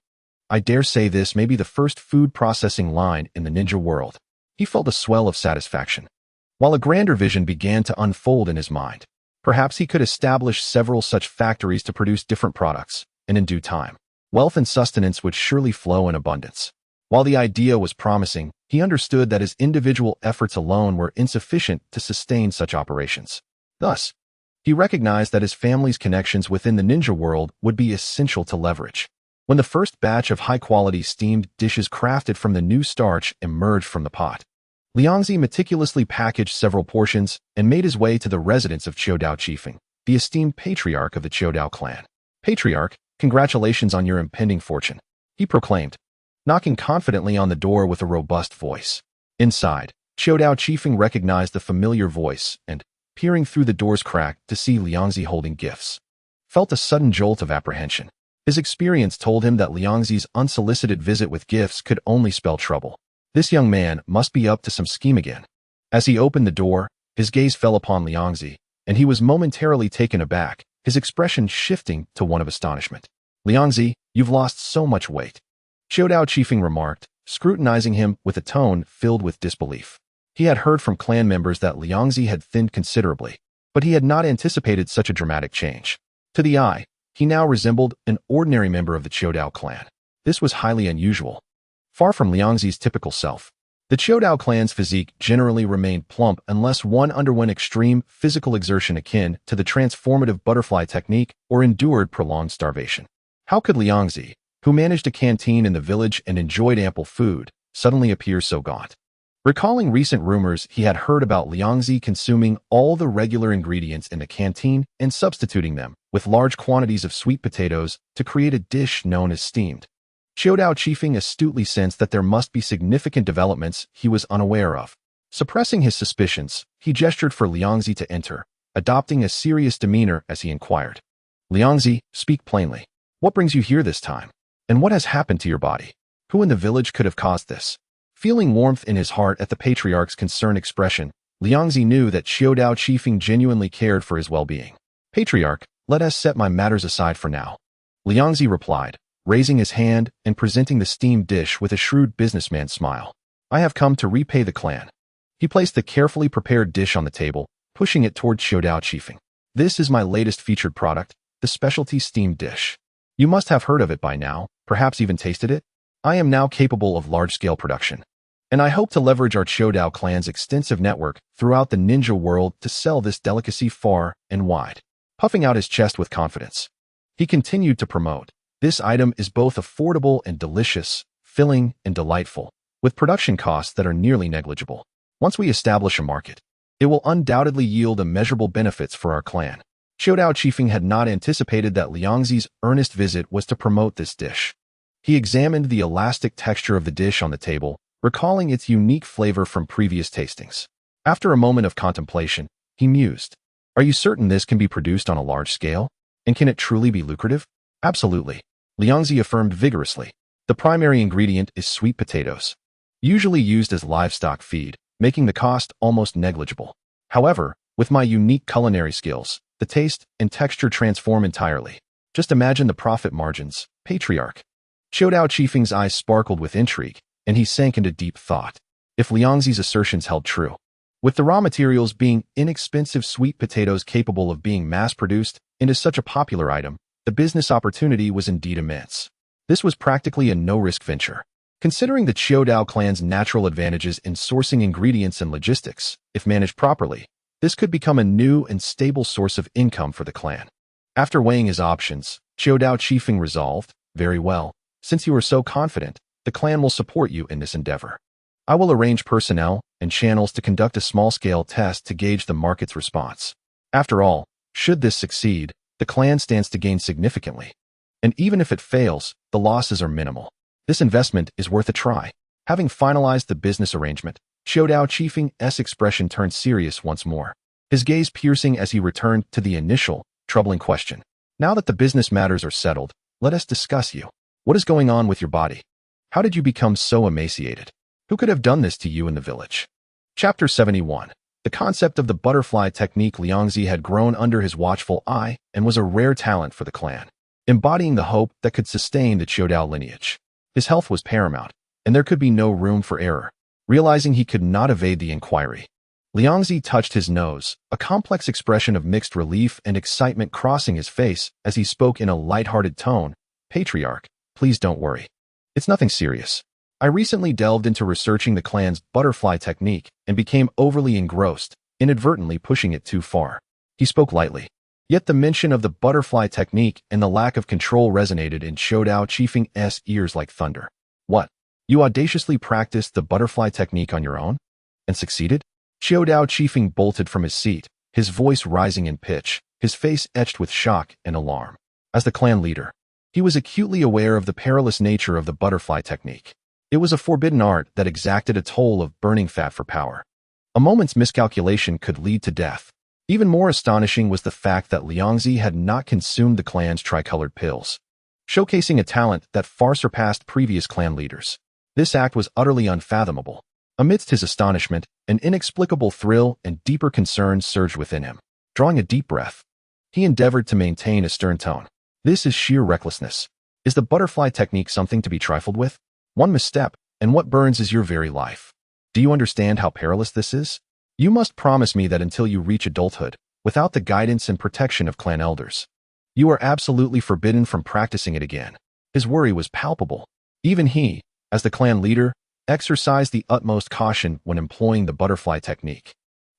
I dare say this may be the first food processing line in the ninja world. He felt a swell of satisfaction, while a grander vision began to unfold in his mind. Perhaps he could establish several such factories to produce different products, and in due time, wealth and sustenance would surely flow in abundance. While the idea was promising, he understood that his individual efforts alone were insufficient to sustain such operations. Thus, he recognized that his family's connections within the ninja world would be essential to leverage. When the first batch of high-quality steamed dishes crafted from the new starch emerged from the pot, Liangzi meticulously packaged several portions and made his way to the residence of Showdown Chiefing, the esteemed patriarch of the Showdown clan. "Patriarch, congratulations on your impending fortune," he proclaimed, knocking confidently on the door with a robust voice. Inside, Showdown Chiefing recognized the familiar voice and, peering through the door's crack to see Liangzi holding gifts, felt a sudden jolt of apprehension. His experience told him that Liangzi's unsolicited visit with gifts could only spell trouble. This young man must be up to some scheme again. As he opened the door, his gaze fell upon Liangzi, and he was momentarily taken aback, his expression shifting to one of astonishment. "Liangzi, you've lost so much weight," Showdown Chiefing remarked, scrutinizing him with a tone filled with disbelief. He had heard from clan members that Liangzi had thinned considerably, but he had not anticipated such a dramatic change. To the eye, he now resembled an ordinary member of the Showdown clan. This was highly unusual. Far from Liangzi's typical self, the Showdown clan's physique generally remained plump unless one underwent extreme physical exertion akin to the transformative butterfly technique or endured prolonged starvation. How could Liangzi, who managed a canteen in the village and enjoyed ample food, suddenly appear so gaunt? Recalling recent rumors he had heard about Liangzi consuming all the regular ingredients in the canteen and substituting them with large quantities of sweet potatoes to create a dish known as steamed, Showdown Chiefing astutely sensed that there must be significant developments he was unaware of. Suppressing his suspicions, he gestured for Liangzi to enter, adopting a serious demeanor as he inquired. "Liangzi, speak plainly. What brings you here this time? And what has happened to your body? Who in the village could have caused this?" Feeling warmth in his heart at the patriarch's concerned expression, Liangzi knew that Showdown Chiefing genuinely cared for his well-being. "Patriarch, let us set my matters aside for now," Liangzi replied, raising his hand and presenting the steamed dish with a shrewd businessman's smile. "I have come to repay the clan." He placed the carefully prepared dish on the table, pushing it toward Showdown Chiefing. This is my latest featured product, the specialty steamed dish. You must have heard of it by now, perhaps even tasted it. I am now capable of large-scale production, and I hope to leverage our Showdown clan's extensive network throughout the ninja world to sell this delicacy far and wide. Puffing out his chest with confidence, he continued to promote. This item is both affordable and delicious, filling and delightful, with production costs that are nearly negligible. Once we establish a market, it will undoubtedly yield immeasurable benefits for our clan. Showdown Chiefing had not anticipated that Liangzi's earnest visit was to promote this dish. He examined the elastic texture of the dish on the table, recalling its unique flavor from previous tastings. After a moment of contemplation, he mused, "Are you certain this can be produced on a large scale? And can it truly be lucrative?" "Absolutely," Liangzi affirmed vigorously. "The primary ingredient is sweet potatoes, usually used as livestock feed, making the cost almost negligible. However, with my unique culinary skills, the taste and texture transform entirely. Just imagine the profit margins, patriarch." Showdown Chiefing's eyes sparkled with intrigue, and he sank into deep thought. If Liangzi's assertions held true, with the raw materials being inexpensive sweet potatoes capable of being mass-produced into such a popular item, the business opportunity was indeed immense. This was practically a no-risk venture. Considering the Showdown clan's natural advantages in sourcing ingredients and logistics, if managed properly, this could become a new and stable source of income for the clan. After weighing his options, Showdown Chiefing resolved, "Very well, since you are so confident, the clan will support you in this endeavor. I will arrange personnel and channels to conduct a small-scale test to gauge the market's response. After all, should this succeed, the clan stands to gain significantly. And even if it fails, the losses are minimal. This investment is worth a try." Having finalized the business arrangement, Showdown Chiefing's expression turned serious once more, his gaze piercing as he returned to the initial, troubling question. "Now that the business matters are settled, let us discuss you. What is going on with your body? How did you become so emaciated? Who could have done this to you in the village?" Chapter 71. The concept of the butterfly technique. Liangzi had grown under his watchful eye and was a rare talent for the clan, embodying the hope that could sustain the Showdown lineage. His health was paramount, and there could be no room for error. Realizing he could not evade the inquiry, Liangzi touched his nose, a complex expression of mixed relief and excitement crossing his face as he spoke in a light-hearted tone. "Patriarch, please don't worry. It's nothing serious. I recently delved into researching the clan's butterfly technique and became overly engrossed, inadvertently pushing it too far." He spoke lightly. Yet the mention of the butterfly technique and the lack of control resonated in Showdown Chiefing's ears like thunder. "What? You audaciously practiced the butterfly technique on your own? And succeeded?" Showdown Chiefing bolted from his seat, his voice rising in pitch, his face etched with shock and alarm. As the clan leader, he was acutely aware of the perilous nature of the butterfly technique. It was a forbidden art that exacted a toll of burning fat for power. A moment's miscalculation could lead to death. Even more astonishing was the fact that Liangzi had not consumed the clan's tricolored pills, showcasing a talent that far surpassed previous clan leaders. This act was utterly unfathomable. Amidst his astonishment, an inexplicable thrill and deeper concern surged within him. Drawing a deep breath, he endeavored to maintain a stern tone. "This is sheer recklessness. Is the butterfly technique something to be trifled with? One misstep, and what burns is your very life. Do you understand how perilous this is? You must promise me that until you reach adulthood, without the guidance and protection of clan elders, you are absolutely forbidden from practicing it again." His worry was palpable. Even he, as the clan leader, exercised the utmost caution when employing the butterfly technique,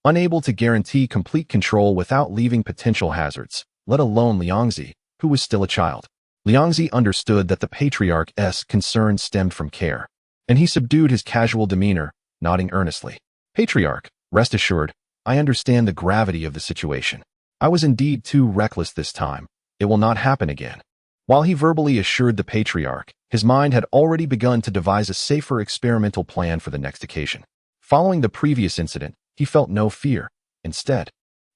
unable to guarantee complete control without leaving potential hazards, let alone Liangzi, who was still a child. Liangzi understood that the patriarch's concern stemmed from care, and he subdued his casual demeanor, nodding earnestly. "Patriarch, rest assured, I understand the gravity of the situation. I was indeed too reckless this time. It will not happen again." While he verbally assured the patriarch, his mind had already begun to devise a safer experimental plan for the next occasion. Following the previous incident, he felt no fear. Instead,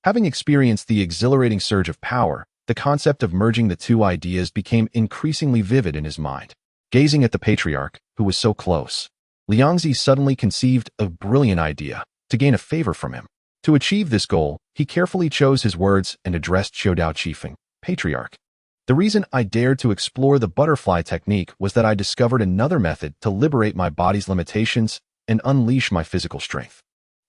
having experienced the exhilarating surge of power, the concept of merging the two ideas became increasingly vivid in his mind. Gazing at the patriarch, who was so close, Liangzi suddenly conceived a brilliant idea to gain a favor from him. To achieve this goal, he carefully chose his words and addressed Showdown Chiefing. "Patriarch, the reason I dared to explore the butterfly technique was that I discovered another method to liberate my body's limitations and unleash my physical strength.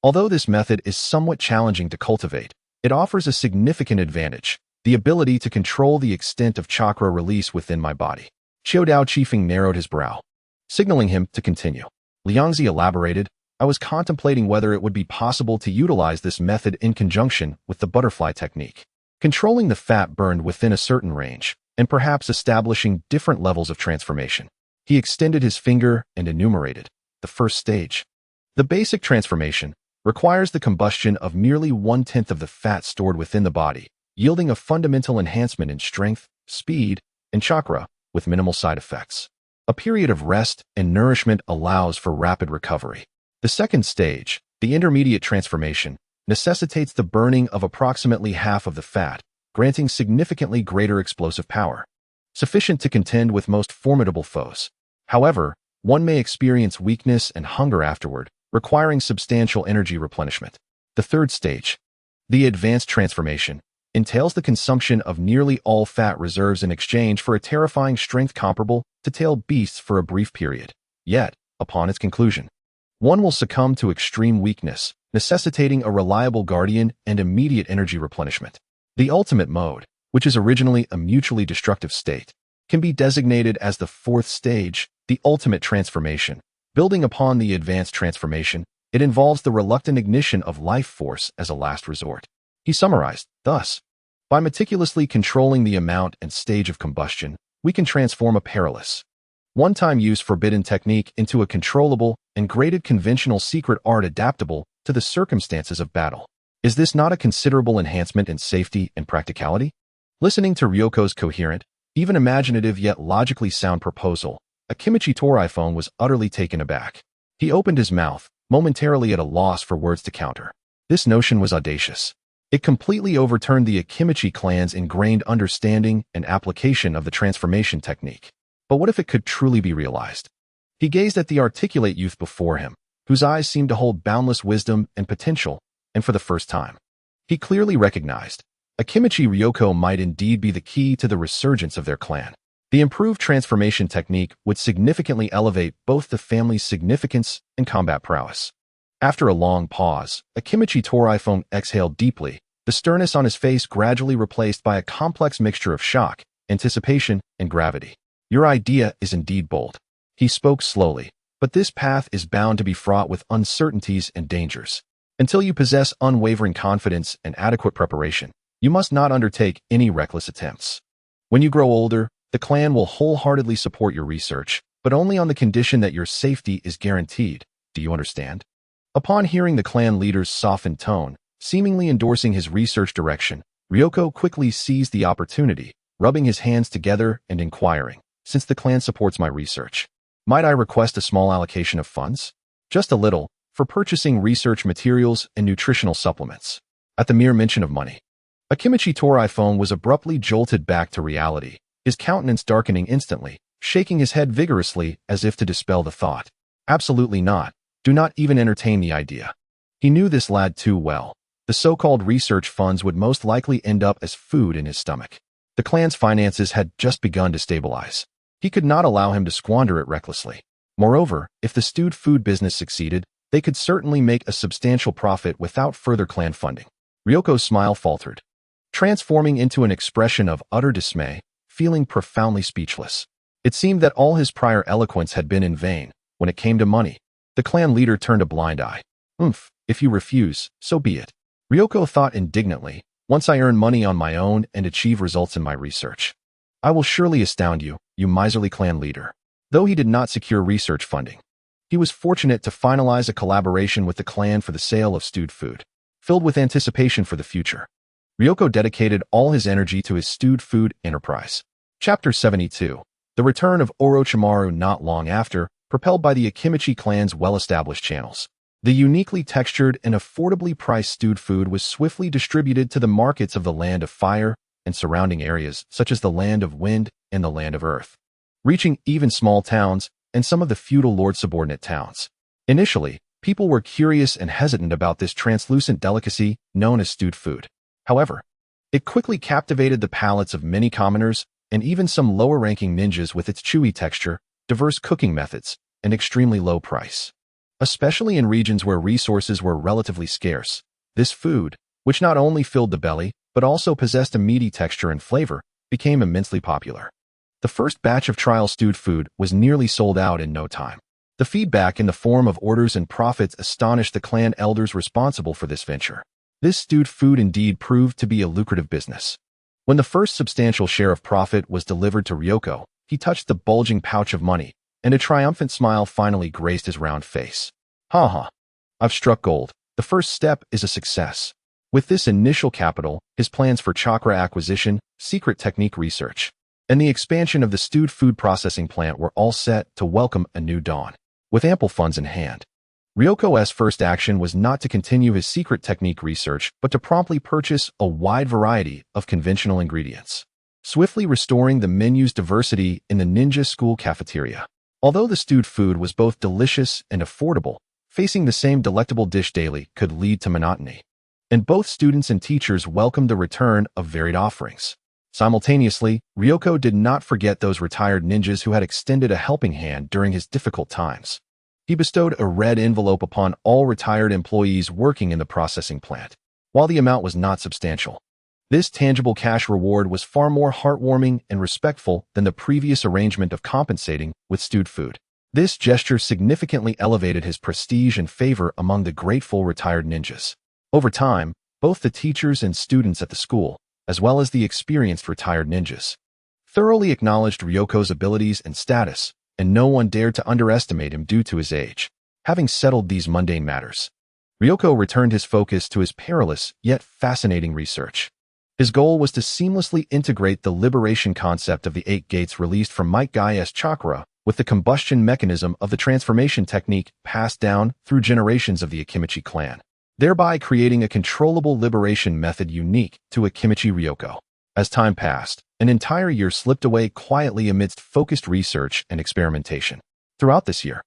Although this method is somewhat challenging to cultivate, It offers a significant advantage, the ability to control the extent of chakra release within my body. Showdown Chiefing narrowed his brow, signaling him to continue. Liangzi elaborated, I was contemplating whether it would be possible to utilize this method in conjunction with the butterfly technique, controlling the fat burned within a certain range, and perhaps establishing different levels of transformation. He extended his finger and enumerated the first stage. The basic transformation requires the combustion of merely 1/10 of the fat stored within the body, yielding a fundamental enhancement in strength, speed, and chakra with minimal side effects. A period of rest and nourishment allows for rapid recovery. The second stage, the intermediate transformation, necessitates the burning of approximately half of the fat, granting significantly greater explosive power, sufficient to contend with most formidable foes. However, one may experience weakness and hunger afterward, requiring substantial energy replenishment. The third stage, the advanced transformation, entails the consumption of nearly all fat reserves in exchange for a terrifying strength comparable to tailed beasts for a brief period. Yet, upon its conclusion, one will succumb to extreme weakness, necessitating a reliable guardian and immediate energy replenishment. The ultimate mode, which is originally a mutually destructive state, can be designated as the fourth stage, the ultimate transformation. Building upon the advanced transformation, it involves the reluctant ignition of life force as a last resort. He summarized, thus, by meticulously controlling the amount and stage of combustion, we can transform a perilous, one-time use forbidden technique into a controllable and graded conventional secret art adaptable to the circumstances of battle. Is this not a considerable enhancement in safety and practicality? Listening to Ryoko's coherent, even imaginative yet logically sound proposal, Akimichi Yoshiko was utterly taken aback. He opened his mouth, momentarily at a loss for words to counter. This notion was audacious. It completely overturned the Akimichi clan's ingrained understanding and application of the transformation technique. But what if it could truly be realized? He gazed at the articulate youth before him, whose eyes seemed to hold boundless wisdom and potential, and for the first time, he clearly recognized Akimichi Ryoko might indeed be the key to the resurgence of their clan. The improved transformation technique would significantly elevate both the family's significance and combat prowess. After a long pause, Akimichi Yoshiko exhaled deeply, the sternness on his face gradually replaced by a complex mixture of shock, anticipation, and gravity. Your idea is indeed bold. He spoke slowly, but this path is bound to be fraught with uncertainties and dangers. Until you possess unwavering confidence and adequate preparation, you must not undertake any reckless attempts. When you grow older, the clan will wholeheartedly support your research, but only on the condition that your safety is guaranteed. Do you understand? Upon hearing the clan leader's softened tone, seemingly endorsing his research direction, Ryoko quickly seized the opportunity, rubbing his hands together and inquiring, since the clan supports my research, might I request a small allocation of funds? Just a little, for purchasing research materials and nutritional supplements. At the mere mention of money, Akimichi Yoshiko was abruptly jolted back to reality, his countenance darkening instantly, shaking his head vigorously as if to dispel the thought. Absolutely not. Do not even entertain the idea. He knew this lad too well. The so-called research funds would most likely end up as food in his stomach. The clan's finances had just begun to stabilize. He could not allow him to squander it recklessly. Moreover, if the stewed food business succeeded, they could certainly make a substantial profit without further clan funding. Ryoko's smile faltered, transforming into an expression of utter dismay, feeling profoundly speechless. It seemed that all his prior eloquence had been in vain. When it came to money, the clan leader turned a blind eye. If you refuse, so be it. Ryoko thought indignantly, once I earn money on my own and achieve results in my research, I will surely astound you, you miserly clan leader. Though he did not secure research funding, he was fortunate to finalize a collaboration with the clan for the sale of stewed food. Filled with anticipation for the future, Ryoko dedicated all his energy to his stewed food enterprise. Chapter 72. The return of Orochimaru not long after, propelled by the Akimichi clan's well-established channels. The uniquely textured and affordably priced stewed food was swiftly distributed to the markets of the Land of Fire and surrounding areas such as the Land of Wind and the Land of Earth, reaching even small towns and some of the feudal lord subordinate towns. Initially, people were curious and hesitant about this translucent delicacy known as stewed food. However, it quickly captivated the palates of many commoners and even some lower-ranking ninjas with its chewy texture, diverse cooking methods, and extremely low price. Especially in regions where resources were relatively scarce, this food, which not only filled the belly, but also possessed a meaty texture and flavor, became immensely popular. The first batch of trial stewed food was nearly sold out in no time. The feedback in the form of orders and profits astonished the clan elders responsible for this venture. This stewed food indeed proved to be a lucrative business. When the first substantial share of profit was delivered to Ryoko, he touched the bulging pouch of money, and a triumphant smile finally graced his round face. Ha! I've struck gold. The first step is a success. With this initial capital, his plans for chakra acquisition, secret technique research, and the expansion of the stewed food processing plant were all set to welcome a new dawn. With ample funds in hand, Ryoko's first action was not to continue his secret technique research, but to promptly purchase a wide variety of conventional ingredients, swiftly restoring the menu's diversity in the ninja school cafeteria. Although the stewed food was both delicious and affordable, facing the same delectable dish daily could lead to monotony, and both students and teachers welcomed the return of varied offerings. Simultaneously, Ryoko did not forget those retired ninjas who had extended a helping hand during his difficult times. He bestowed a red envelope upon all retired employees working in the processing plant. While the amount was not substantial, this tangible cash reward was far more heartwarming and respectful than the previous arrangement of compensating with stewed food. This gesture significantly elevated his prestige and favor among the grateful retired ninjas. Over time, both the teachers and students at the school, as well as the experienced retired ninjas, thoroughly acknowledged Ryoko's abilities and status, and no one dared to underestimate him due to his age. Having settled these mundane matters, Ryoko returned his focus to his perilous yet fascinating research. His goal was to seamlessly integrate the liberation concept of the 8 gates released from Might Gaia's chakra with the combustion mechanism of the transformation technique passed down through generations of the Akimichi clan, thereby creating a controllable liberation method unique to Akimichi Ryoko. As time passed, an entire year slipped away quietly amidst focused research and experimentation. Throughout this year,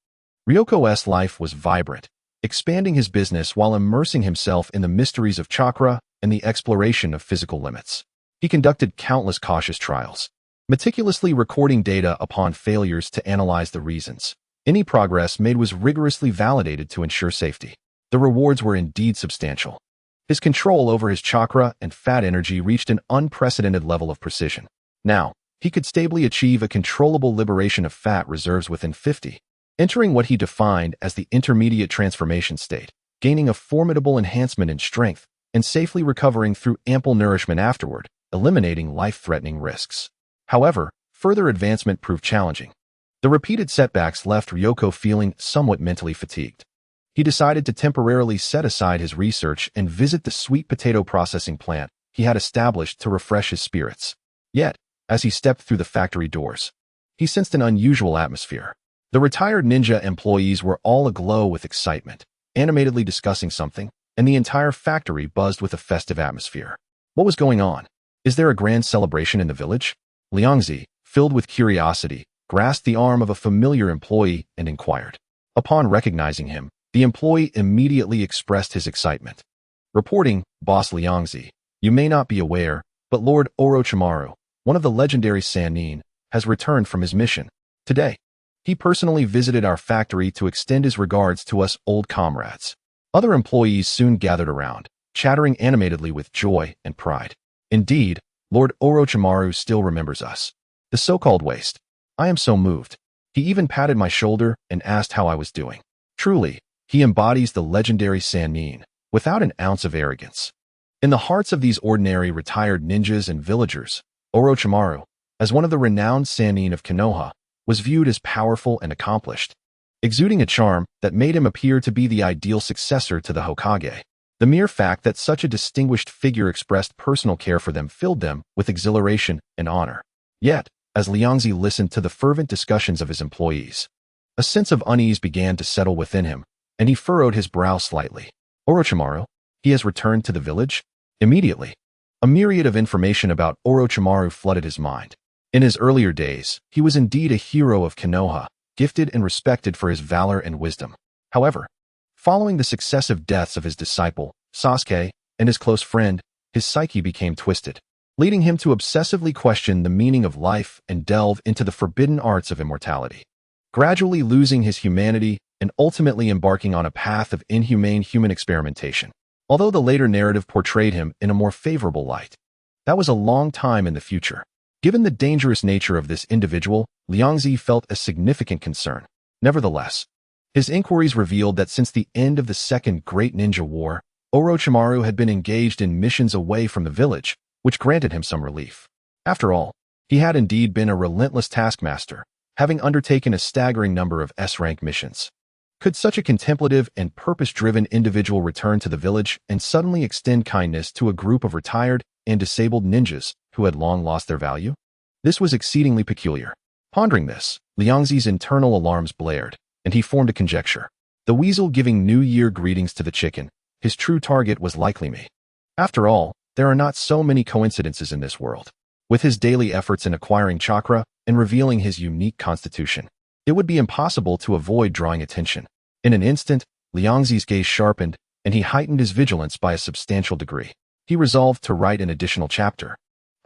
Ryoko's life was vibrant, expanding his business while immersing himself in the mysteries of chakra and the exploration of physical limits. He conducted countless cautious trials, meticulously recording data upon failures to analyze the reasons. Any progress made was rigorously validated to ensure safety. The rewards were indeed substantial. His control over his chakra and fat energy reached an unprecedented level of precision. Now, he could stably achieve a controllable liberation of fat reserves within 50, entering what he defined as the intermediate transformation state, gaining a formidable enhancement in strength, and safely recovering through ample nourishment afterward, eliminating life-threatening risks. However, further advancement proved challenging. The repeated setbacks left Ryoko feeling somewhat mentally fatigued. He decided to temporarily set aside his research and visit the sweet potato processing plant he had established to refresh his spirits. Yet, as he stepped through the factory doors, he sensed an unusual atmosphere. The retired ninja employees were all aglow with excitement, animatedly discussing something, and the entire factory buzzed with a festive atmosphere. What was going on? Is there a grand celebration in the village? Liangzi, filled with curiosity, grasped the arm of a familiar employee and inquired. Upon recognizing him, the employee immediately expressed his excitement. Reporting, Boss Liangzi, you may not be aware, but Lord Orochimaru, one of the legendary Sannin, has returned from his mission. Today, he personally visited our factory to extend his regards to us old comrades. Other employees soon gathered around, chattering animatedly with joy and pride. Indeed, Lord Orochimaru still remembers us. The so-called waste. I am so moved. He even patted my shoulder and asked how I was doing. Truly, he embodies the legendary Sannin, without an ounce of arrogance. In the hearts of these ordinary retired ninjas and villagers, Orochimaru, as one of the renowned Sannin of Konoha, was viewed as powerful and accomplished, exuding a charm that made him appear to be the ideal successor to the Hokage. The mere fact that such a distinguished figure expressed personal care for them filled them with exhilaration and honor. Yet, as Liangzi listened to the fervent discussions of his employees, a sense of unease began to settle within him, and he furrowed his brow slightly. Orochimaru, he has returned to the village? Immediately, a myriad of information about Orochimaru flooded his mind. In his earlier days, he was indeed a hero of Konoha, gifted and respected for his valor and wisdom. However, following the successive deaths of his disciple, Sasuke, and his close friend, his psyche became twisted, leading him to obsessively question the meaning of life and delve into the forbidden arts of immortality. Gradually losing his humanity and ultimately embarking on a path of inhumane human experimentation. although the later narrative portrayed him in a more favorable light. That was a long time in the future. Given the dangerous nature of this individual, Liangzi felt a significant concern. Nevertheless, his inquiries revealed that since the end of the Second Great Ninja War, Orochimaru had been engaged in missions away from the village, which granted him some relief. After all, he had indeed been a relentless taskmaster, having undertaken a staggering number of S-rank missions. Could such a contemplative and purpose-driven individual return to the village and suddenly extend kindness to a group of retired and disabled ninjas who had long lost their value? This was exceedingly peculiar. Pondering this, Liangzi's internal alarms blared, and he formed a conjecture. The weasel giving New Year greetings to the chicken, his true target was likely me. After all, there are not so many coincidences in this world. With his daily efforts in acquiring chakra and revealing his unique constitution, it would be impossible to avoid drawing attention. In an instant, Liangzi's gaze sharpened, and he heightened his vigilance by a substantial degree. He resolved to write an additional chapter,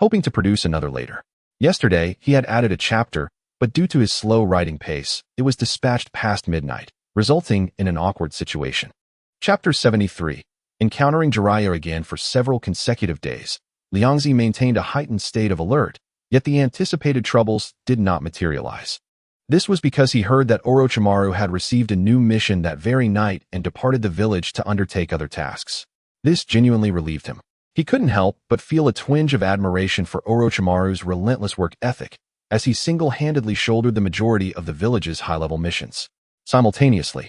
hoping to produce another later. Yesterday, he had added a chapter, but due to his slow writing pace, it was dispatched past midnight, resulting in an awkward situation. Chapter 73. Encountering Jeriah again for several consecutive days, Liangzi maintained a heightened state of alert, yet the anticipated troubles did not materialize. This was because he heard that Orochimaru had received a new mission that very night and departed the village to undertake other tasks. This genuinely relieved him. He couldn't help but feel a twinge of admiration for Orochimaru's relentless work ethic, as he single-handedly shouldered the majority of the village's high-level missions. Simultaneously,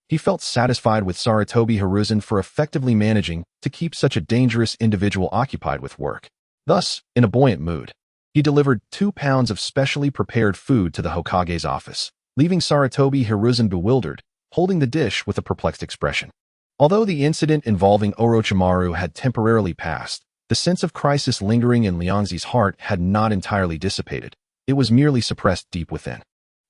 he felt satisfied with Sarutobi Hiruzen for effectively managing to keep such a dangerous individual occupied with work. Thus, in a buoyant mood, he delivered 2 pounds of specially prepared food to the Hokage's office, leaving Sarutobi Hiruzen bewildered, holding the dish with a perplexed expression. Although the incident involving Orochimaru had temporarily passed, the sense of crisis lingering in Liangzi's heart had not entirely dissipated. It was merely suppressed deep within.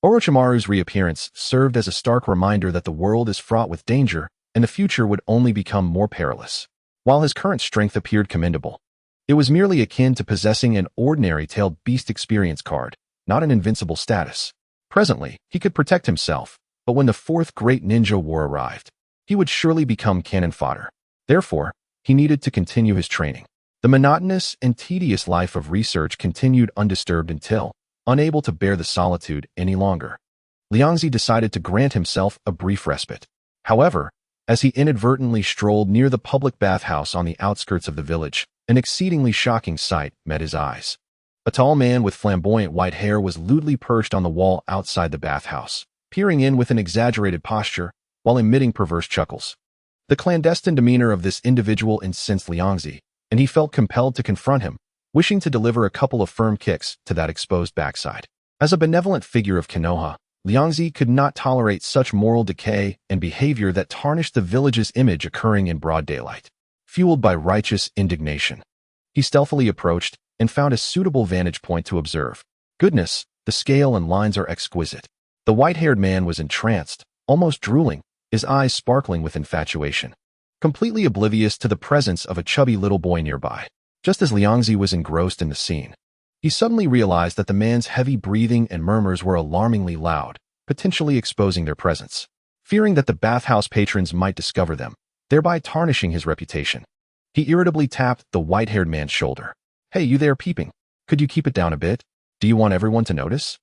Orochimaru's reappearance served as a stark reminder that the world is fraught with danger and the future would only become more perilous. While his current strength appeared commendable, it was merely akin to possessing an ordinary tailed beast experience card, not an invincible status. Presently, he could protect himself, but when the Fourth Great Ninja War arrived, he would surely become cannon fodder. Therefore, he needed to continue his training. The monotonous and tedious life of research continued undisturbed until, unable to bear the solitude any longer, Liangzi decided to grant himself a brief respite. However, as he inadvertently strolled near the public bathhouse on the outskirts of the village, an exceedingly shocking sight met his eyes. A tall man with flamboyant white hair was lewdly perched on the wall outside the bathhouse, peering in with an exaggerated posture while emitting perverse chuckles. The clandestine demeanor of this individual incensed Liangzi, and he felt compelled to confront him, wishing to deliver a couple of firm kicks to that exposed backside. As a benevolent figure of Konoha, Liangzi could not tolerate such moral decay and behavior that tarnished the village's image occurring in broad daylight. Fueled by righteous indignation, he stealthily approached and found a suitable vantage point to observe. Goodness, the scale and lines are exquisite. The white-haired man was entranced, almost drooling, his eyes sparkling with infatuation, completely oblivious to the presence of a chubby little boy nearby. Just as Liangzi was engrossed in the scene, he suddenly realized that the man's heavy breathing and murmurs were alarmingly loud, potentially exposing their presence. Fearing that the bathhouse patrons might discover them, thereby tarnishing his reputation, he irritably tapped the white-haired man's shoulder. "Hey, you there peeping? Could you keep it down a bit? Do you want everyone to notice?"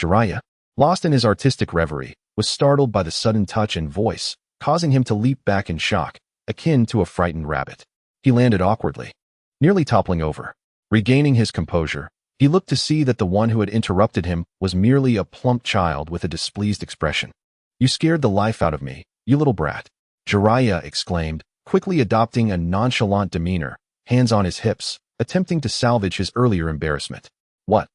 Jeriah, lost in his artistic reverie, was startled by the sudden touch and voice, causing him to leap back in shock, akin to a frightened rabbit. He landed awkwardly, nearly toppling over. Regaining his composure, he looked to see that the one who had interrupted him was merely a plump child with a displeased expression. "You scared the life out of me, you little brat," Jeriah exclaimed, quickly adopting a nonchalant demeanor, hands on his hips, attempting to salvage his earlier embarrassment. "What?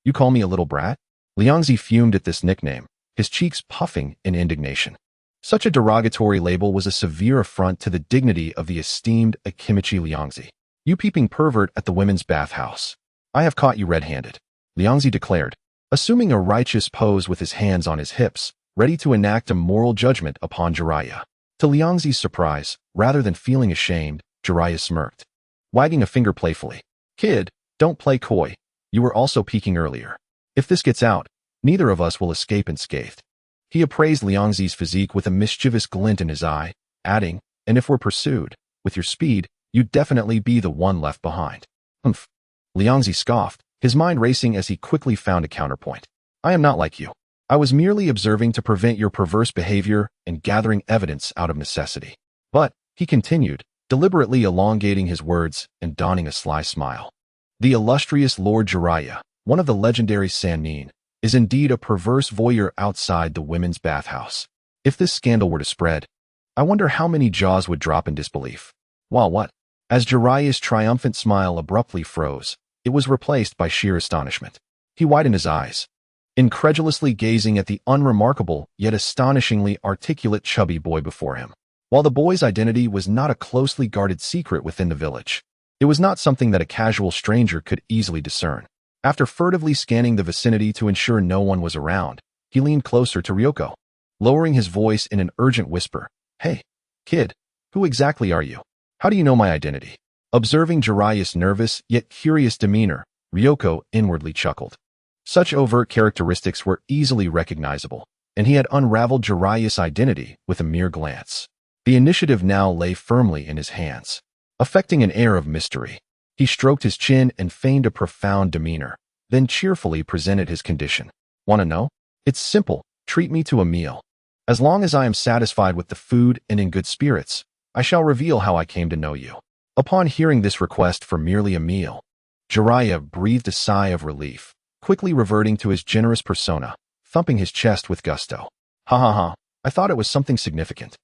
You call me a little brat?" Liangzi fumed at this nickname, his cheeks puffing in indignation. Such a derogatory label was a severe affront to the dignity of the esteemed Akimichi Liangzi. "You peeping pervert at the women's bathhouse. I have caught you red-handed," Liangzi declared, assuming a righteous pose with his hands on his hips, ready to enact a moral judgment upon Jeriah. To Liangzi's surprise, rather than feeling ashamed, Jeriah smirked, wagging a finger playfully. "Kid, don't play coy. You were also peeking earlier. If this gets out, neither of us will escape unscathed." He appraised Liangzi's physique with a mischievous glint in his eye, adding, "And if we're pursued, with your speed, you'd definitely be the one left behind. Humph. Liangzi scoffed, his mind racing as he quickly found a counterpoint. I am not like you. I was merely observing to prevent your perverse behavior and gathering evidence out of necessity. But, he continued, deliberately elongating his words and donning a sly smile. The illustrious Lord Jeriah, one of the legendary Sannin, is indeed a perverse voyeur outside the women's bathhouse. If this scandal were to spread, I wonder how many jaws would drop in disbelief. While what? As Jeriah's triumphant smile abruptly froze, it was replaced by sheer astonishment. He widened his eyes, incredulously gazing at the unremarkable yet astonishingly articulate chubby boy before him. While the boy's identity was not a closely guarded secret within the village, it was not something that a casual stranger could easily discern. After furtively scanning the vicinity to ensure no one was around, he leaned closer to Ryoko, lowering his voice in an urgent whisper. Hey, kid, who exactly are you? How do you know my identity? Observing Jeriah's nervous yet curious demeanor, Ryoko inwardly chuckled. Such overt characteristics were easily recognizable, and he had unraveled Jeriah's identity with a mere glance. The initiative now lay firmly in his hands. Affecting an air of mystery, he stroked his chin and feigned a profound demeanor, then cheerfully presented his condition. Want to know? It's simple. Treat me to a meal. As long as I am satisfied with the food and in good spirits, I shall reveal how I came to know you. Upon hearing this request for merely a meal, Jeriah breathed a sigh of relief, quickly reverting to his generous persona, thumping his chest with gusto. Ha ha ha, I thought it was something significant.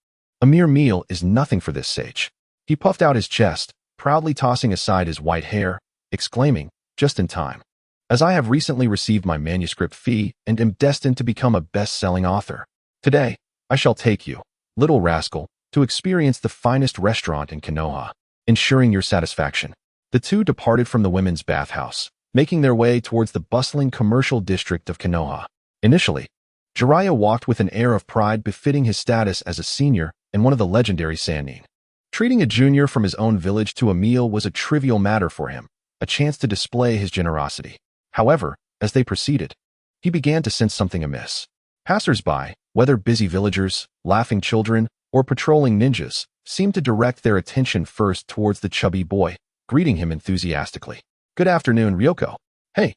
A mere meal is nothing for this sage. He puffed out his chest, proudly tossing aside his white hair, exclaiming, just in time. As I have recently received my manuscript fee and am destined to become a best-selling author, today, I shall take you, little rascal, to experience the finest restaurant in Konoha, ensuring your satisfaction. The two departed from the women's bathhouse, making their way towards the bustling commercial district of Konoha. Initially, Jeriah walked with an air of pride befitting his status as a senior and one of the legendary Sannin. Treating a junior from his own village to a meal was a trivial matter for him, a chance to display his generosity. However, as they proceeded, he began to sense something amiss. Passers-by, whether busy villagers, laughing children, or patrolling ninjas, seemed to direct their attention first towards the chubby boy, greeting him enthusiastically. Good afternoon, Ryoko. Hey,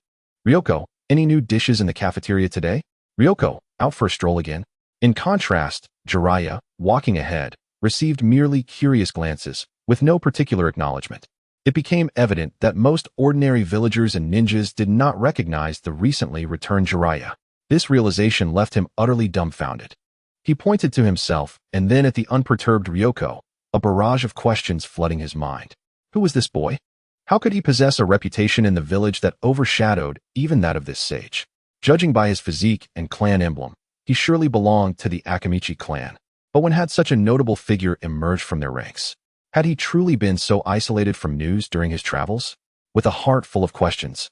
Ryoko, any new dishes in the cafeteria today? Ryoko, out for a stroll again? In contrast, Jeriah, walking ahead, received merely curious glances, with no particular acknowledgement. It became evident that most ordinary villagers and ninjas did not recognize the recently returned Jeriah. This realization left him utterly dumbfounded. He pointed to himself and then at the unperturbed Ryoko, a barrage of questions flooding his mind. Who was this boy? How could he possess a reputation in the village that overshadowed even that of this sage? Judging by his physique and clan emblem, he surely belonged to the Akimichi clan. But when had such a notable figure emerged from their ranks? Had he truly been so isolated from news during his travels? With a heart full of questions,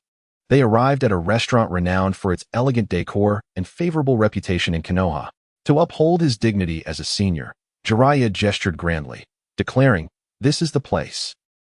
they arrived at a restaurant renowned for its elegant decor and favorable reputation in Konoha. To uphold his dignity as a senior, Jeriah gestured grandly, declaring, "This is the place.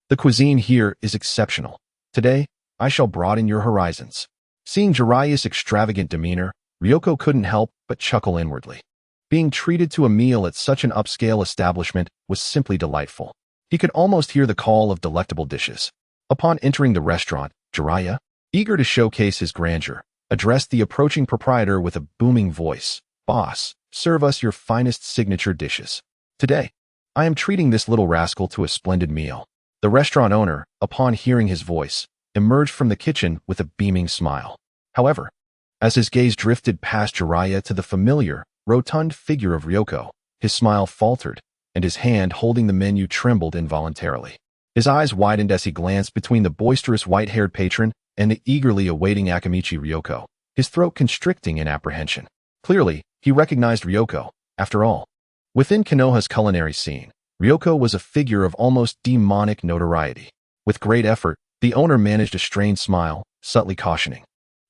The cuisine here is exceptional. Today, I shall broaden your horizons." Seeing Jeriah's extravagant demeanor, Ryoko couldn't help but chuckle inwardly. Being treated to a meal at such an upscale establishment was simply delightful. He could almost hear the call of delectable dishes. Upon entering the restaurant, Jeriah, eager to showcase his grandeur, addressed the approaching proprietor with a booming voice. "Boss, serve us your finest signature dishes. Today, I am treating this little rascal to a splendid meal." The restaurant owner, upon hearing his voice, emerged from the kitchen with a beaming smile. However, as his gaze drifted past Jeriah to the familiar, rotund figure of Ryoko, his smile faltered, and his hand holding the menu trembled involuntarily. His eyes widened as he glanced between the boisterous white-haired patron and the eagerly awaiting Akimichi Ryoko, his throat constricting in apprehension. Clearly, he recognized Ryoko, after all. Within Konoha's culinary scene, Ryoko was a figure of almost demonic notoriety. With great effort, the owner managed a strained smile, subtly cautioning,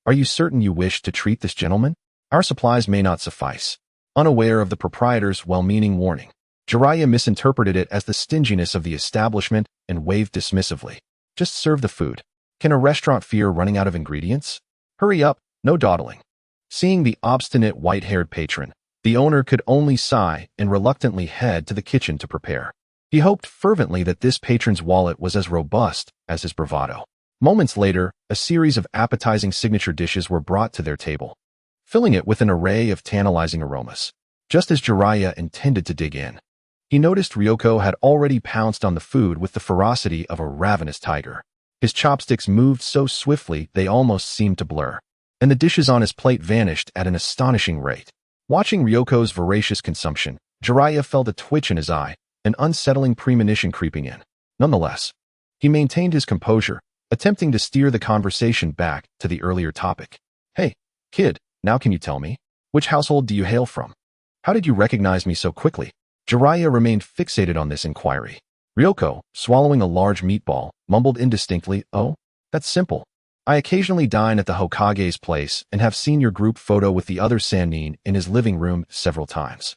"Are you certain you wish to treat this gentleman? Our supplies may not suffice." Unaware of the proprietor's well-meaning warning, Jeriah misinterpreted it as the stinginess of the establishment and waved dismissively. "Just serve the food. Can a restaurant fear running out of ingredients? Hurry up, no dawdling." Seeing the obstinate white-haired patron, the owner could only sigh and reluctantly head to the kitchen to prepare. He hoped fervently that this patron's wallet was as robust as his bravado. Moments later, a series of appetizing signature dishes were brought to their table, filling it with an array of tantalizing aromas. Just as Jeriah intended to dig in, he noticed Ryoko had already pounced on the food with the ferocity of a ravenous tiger. His chopsticks moved so swiftly they almost seemed to blur, and the dishes on his plate vanished at an astonishing rate. Watching Ryoko's voracious consumption, Jeriah felt a twitch in his eye, an unsettling premonition creeping in. Nonetheless, he maintained his composure, attempting to steer the conversation back to the earlier topic. "Hey, kid, now can you tell me? Which household do you hail from? How did you recognize me so quickly?" Jeriah remained fixated on this inquiry. Ryoko, swallowing a large meatball, mumbled indistinctly, "Oh, that's simple. I occasionally dine at the Hokage's place and have seen your group photo with the other Sannin in his living room several times.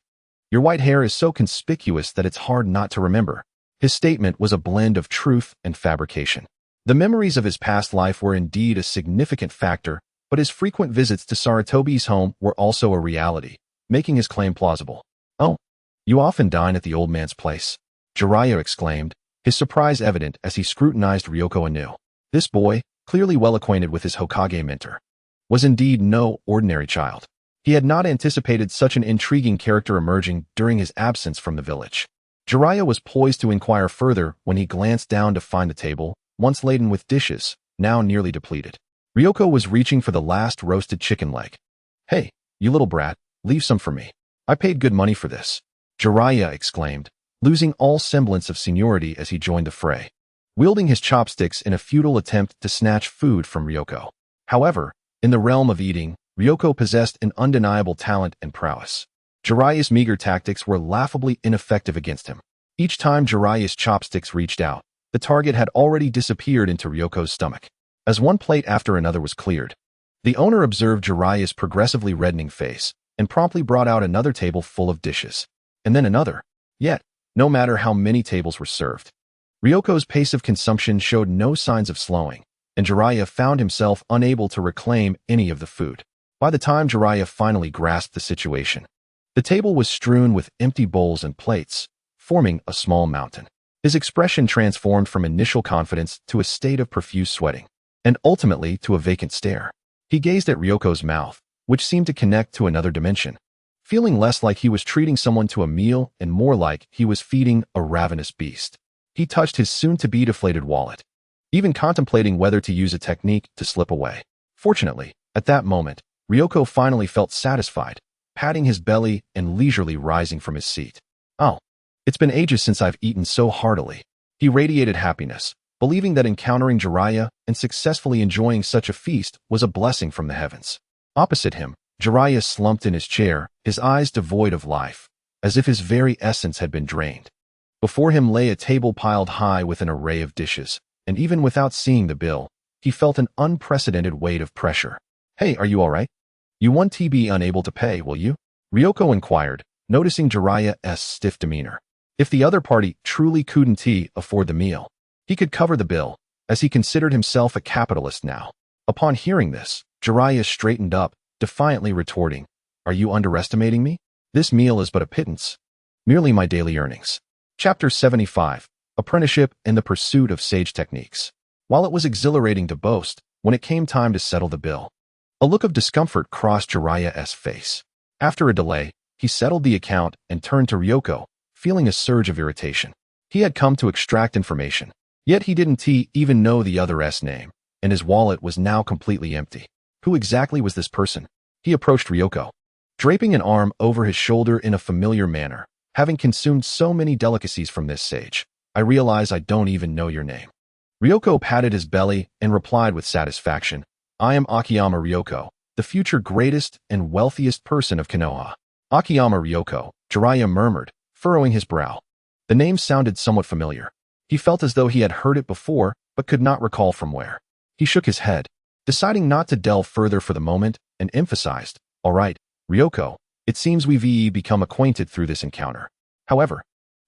Your white hair is so conspicuous that it's hard not to remember." His statement was a blend of truth and fabrication. The memories of his past life were indeed a significant factor, but his frequent visits to Saratobi's home were also a reality, making his claim plausible. "Oh, you often dine at the old man's place?" Jeriah exclaimed, his surprise evident as he scrutinized Ryoko anew. This boy, clearly well acquainted with his Hokage mentor, was indeed no ordinary child. He had not anticipated such an intriguing character emerging during his absence from the village. Jeriah was poised to inquire further when he glanced down to find the table, once laden with dishes, now nearly depleted. Ryoko was reaching for the last roasted chicken leg. "Hey, you little brat, leave some for me. I paid good money for this," Jeriah exclaimed, losing all semblance of seniority as he joined the fray, wielding his chopsticks in a futile attempt to snatch food from Ryoko. However, in the realm of eating, Ryoko possessed an undeniable talent and prowess. Jeriah's meager tactics were laughably ineffective against him. Each time Jeriah's chopsticks reached out, the target had already disappeared into Ryoko's stomach. As one plate after another was cleared, the owner observed Jeriah's progressively reddening face and promptly brought out another table full of dishes, and then another. Yet, no matter how many tables were served, Ryoko's pace of consumption showed no signs of slowing, and Jeriah found himself unable to reclaim any of the food. By the time Jeriah finally grasped the situation, the table was strewn with empty bowls and plates, forming a small mountain. His expression transformed from initial confidence to a state of profuse sweating, and ultimately to a vacant stare. He gazed at Ryoko's mouth, which seemed to connect to another dimension, feeling less like he was treating someone to a meal and more like he was feeding a ravenous beast. He touched his soon-to-be deflated wallet, even contemplating whether to use a technique to slip away. Fortunately, at that moment, Ryoko finally felt satisfied, patting his belly and leisurely rising from his seat. "Oh, it's been ages since I've eaten so heartily." He radiated happiness, believing that encountering Jeriah and successfully enjoying such a feast was a blessing from the heavens. Opposite him, Jeriah slumped in his chair, his eyes devoid of life, as if his very essence had been drained. Before him lay a table piled high with an array of dishes, and even without seeing the bill, he felt an unprecedented weight of pressure. "Hey, are you all right? You won't be unable to pay, will you?" Ryoko inquired, noticing Jeriah's stiff demeanor. If the other party truly couldn't afford the meal, he could cover the bill, as he considered himself a capitalist now. Upon hearing this, Jeriah straightened up, defiantly retorting, "Are you underestimating me? This meal is but a pittance. Merely my daily earnings." Chapter 75, Apprenticeship and the Pursuit of Sage Techniques. While it was exhilarating to boast, when it came time to settle the bill, a look of discomfort crossed Jeriah's face. After a delay, he settled the account and turned to Ryoko, feeling a surge of irritation. He had come to extract information, yet he didn't even know the other's name, and his wallet was now completely empty. Who exactly was this person? He approached Ryoko, draping an arm over his shoulder in a familiar manner. "Having consumed so many delicacies from this sage, I realize I don't even know your name." Ryoko patted his belly and replied with satisfaction, "I am Akiyama Ryoko, the future greatest and wealthiest person of Konoha." "Akiyama Ryoko," Jeriah murmured, furrowing his brow. The name sounded somewhat familiar. He felt as though he had heard it before, but could not recall from where. He shook his head, deciding not to delve further for the moment, and emphasized, "All right, Ryoko, it seems we've become acquainted through this encounter. However,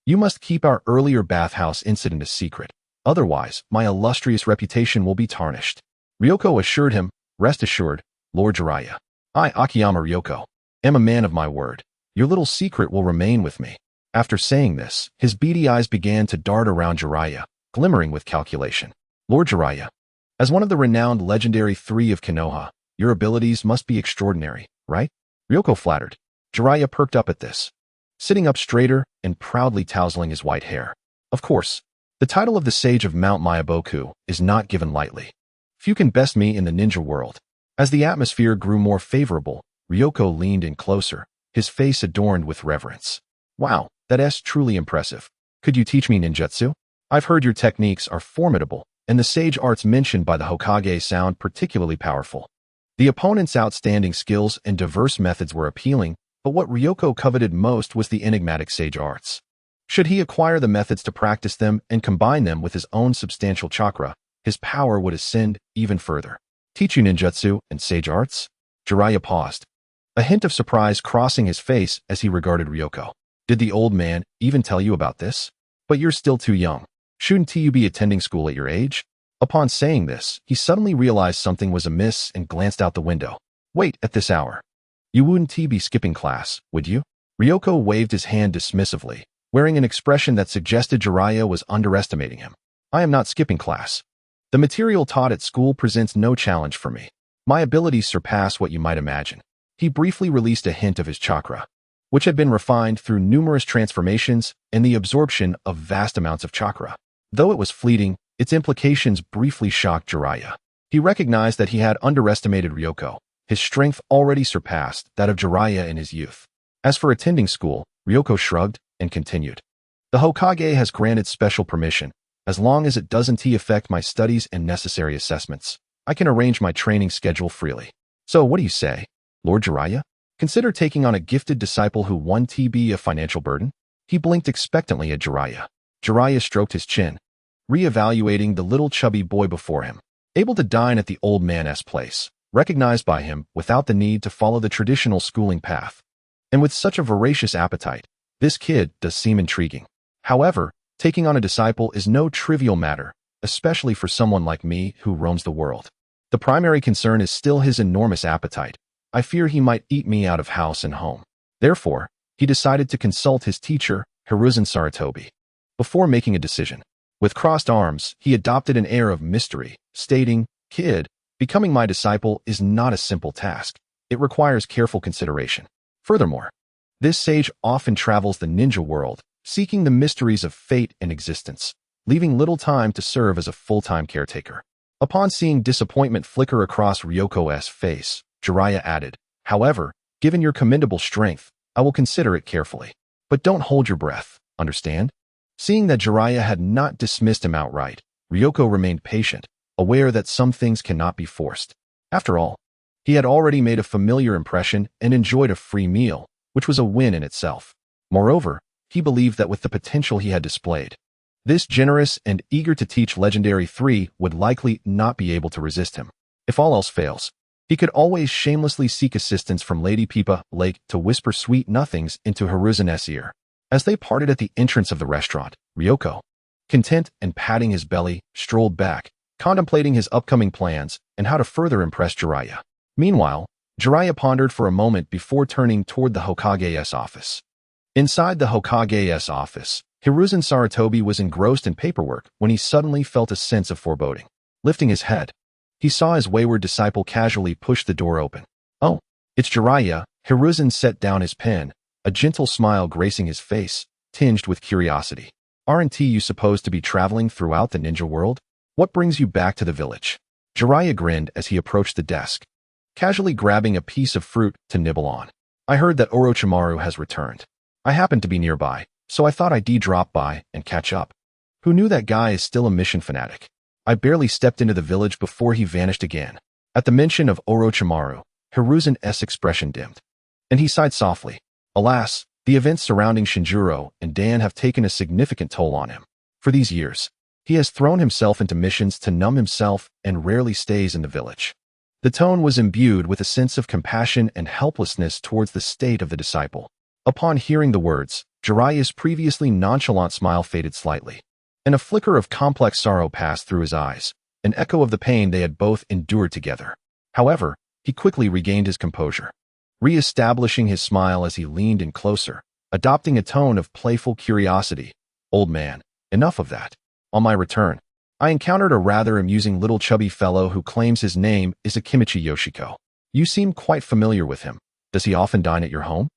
you must keep our earlier bathhouse incident a secret. Otherwise, my illustrious reputation will be tarnished." Ryoko assured him, "Rest assured, Lord Jeriah. I, Akiyama Ryoko, am a man of my word. Your little secret will remain with me." After saying this, his beady eyes began to dart around Jeriah, glimmering with calculation. Lord Jeriah, as one of the renowned legendary three of Konoha, your abilities must be extraordinary, right? Ryoko flattered. Jeriah perked up at this, sitting up straighter and proudly tousling his white hair. Of course, the title of the Sage of Mount Mayaboku is not given lightly. Few can best me in the ninja world. As the atmosphere grew more favorable, Ryoko leaned in closer, his face adorned with reverence. Wow, that's truly impressive. Could you teach me ninjutsu? I've heard your techniques are formidable, and the sage arts mentioned by the Hokage sound particularly powerful. The opponent's outstanding skills and diverse methods were appealing, but what Ryoko coveted most was the enigmatic sage arts. Should he acquire the methods to practice them and combine them with his own substantial chakra, his power would ascend even further. Teach you ninjutsu and sage arts? Jeriah paused, a hint of surprise crossing his face as he regarded Ryoko. Did the old man even tell you about this? But you're still too young. Shouldn't you be attending school at your age? Upon saying this, he suddenly realized something was amiss and glanced out the window. Wait, at this hour. You wouldn't be skipping class, would you? Ryoko waved his hand dismissively, wearing an expression that suggested Jeriah was underestimating him. I am not skipping class. The material taught at school presents no challenge for me. My abilities surpass what you might imagine. He briefly released a hint of his chakra, which had been refined through numerous transformations and the absorption of vast amounts of chakra. Though it was fleeting, its implications briefly shocked Jeriah. He recognized that he had underestimated Ryoko. His strength already surpassed that of Jeriah in his youth. As for attending school, Ryoko shrugged and continued. The Hokage has granted special permission. As long as it doesn't affect my studies and necessary assessments, I can arrange my training schedule freely. So what do you say, Lord Jeriah? Consider taking on a gifted disciple who won't be a financial burden? He blinked expectantly at Jeriah. Jeriah stroked his chin, re-evaluating the little chubby boy before him, able to dine at the old man's place, recognized by him without the need to follow the traditional schooling path. And with such a voracious appetite, this kid does seem intriguing. However, taking on a disciple is no trivial matter, especially for someone like me who roams the world. The primary concern is still his enormous appetite. I fear he might eat me out of house and home. Therefore, he decided to consult his teacher, Hiruzen Sarutobi, before making a decision. With crossed arms, he adopted an air of mystery, stating, Kid, becoming my disciple is not a simple task. It requires careful consideration. Furthermore, this sage often travels the ninja world, seeking the mysteries of fate and existence, leaving little time to serve as a full-time caretaker. Upon seeing disappointment flicker across Ryoko's face, Jeriah added, However, given your commendable strength, I will consider it carefully. But don't hold your breath, understand? Seeing that Jeriah had not dismissed him outright, Ryoko remained patient, aware that some things cannot be forced. After all, he had already made a familiar impression and enjoyed a free meal, which was a win in itself. Moreover, he believed that with the potential he had displayed, this generous and eager to teach legendary 3 would likely not be able to resist him. If all else fails, he could always shamelessly seek assistance from Lady Peepa Lake to whisper sweet nothings into Hiruzen's ear. As they parted at the entrance of the restaurant, Ryoko, content and patting his belly, strolled back, contemplating his upcoming plans and how to further impress Jeriah. Meanwhile, Jeriah pondered for a moment before turning toward the Hokage's office. Inside the Hokage's office, Hiruzen Sarutobi was engrossed in paperwork when he suddenly felt a sense of foreboding. Lifting his head, he saw his wayward disciple casually push the door open. Oh, it's Jeriah. Hiruzen set down his pen, a gentle smile gracing his face, tinged with curiosity. Aren't you supposed to be traveling throughout the ninja world? What brings you back to the village? Jeriah grinned as he approached the desk, casually grabbing a piece of fruit to nibble on. I heard that Orochimaru has returned. I happened to be nearby, so I thought I'd drop by and catch up. Who knew that guy is still a mission fanatic? I barely stepped into the village before he vanished again. At the mention of Orochimaru, Hiruzen's expression dimmed, and he sighed softly. Alas, the events surrounding Shinjuro and Dan have taken a significant toll on him. For these years, he has thrown himself into missions to numb himself and rarely stays in the village. The tone was imbued with a sense of compassion and helplessness towards the state of the disciple. Upon hearing the words, Jeriah's previously nonchalant smile faded slightly, and a flicker of complex sorrow passed through his eyes, an echo of the pain they had both endured together. However, he quickly regained his composure, re-establishing his smile as he leaned in closer, adopting a tone of playful curiosity. Old man, enough of that. On my return, I encountered a rather amusing little chubby fellow who claims his name is Akimichi Yoshiko. You seem quite familiar with him. Does he often dine at your home?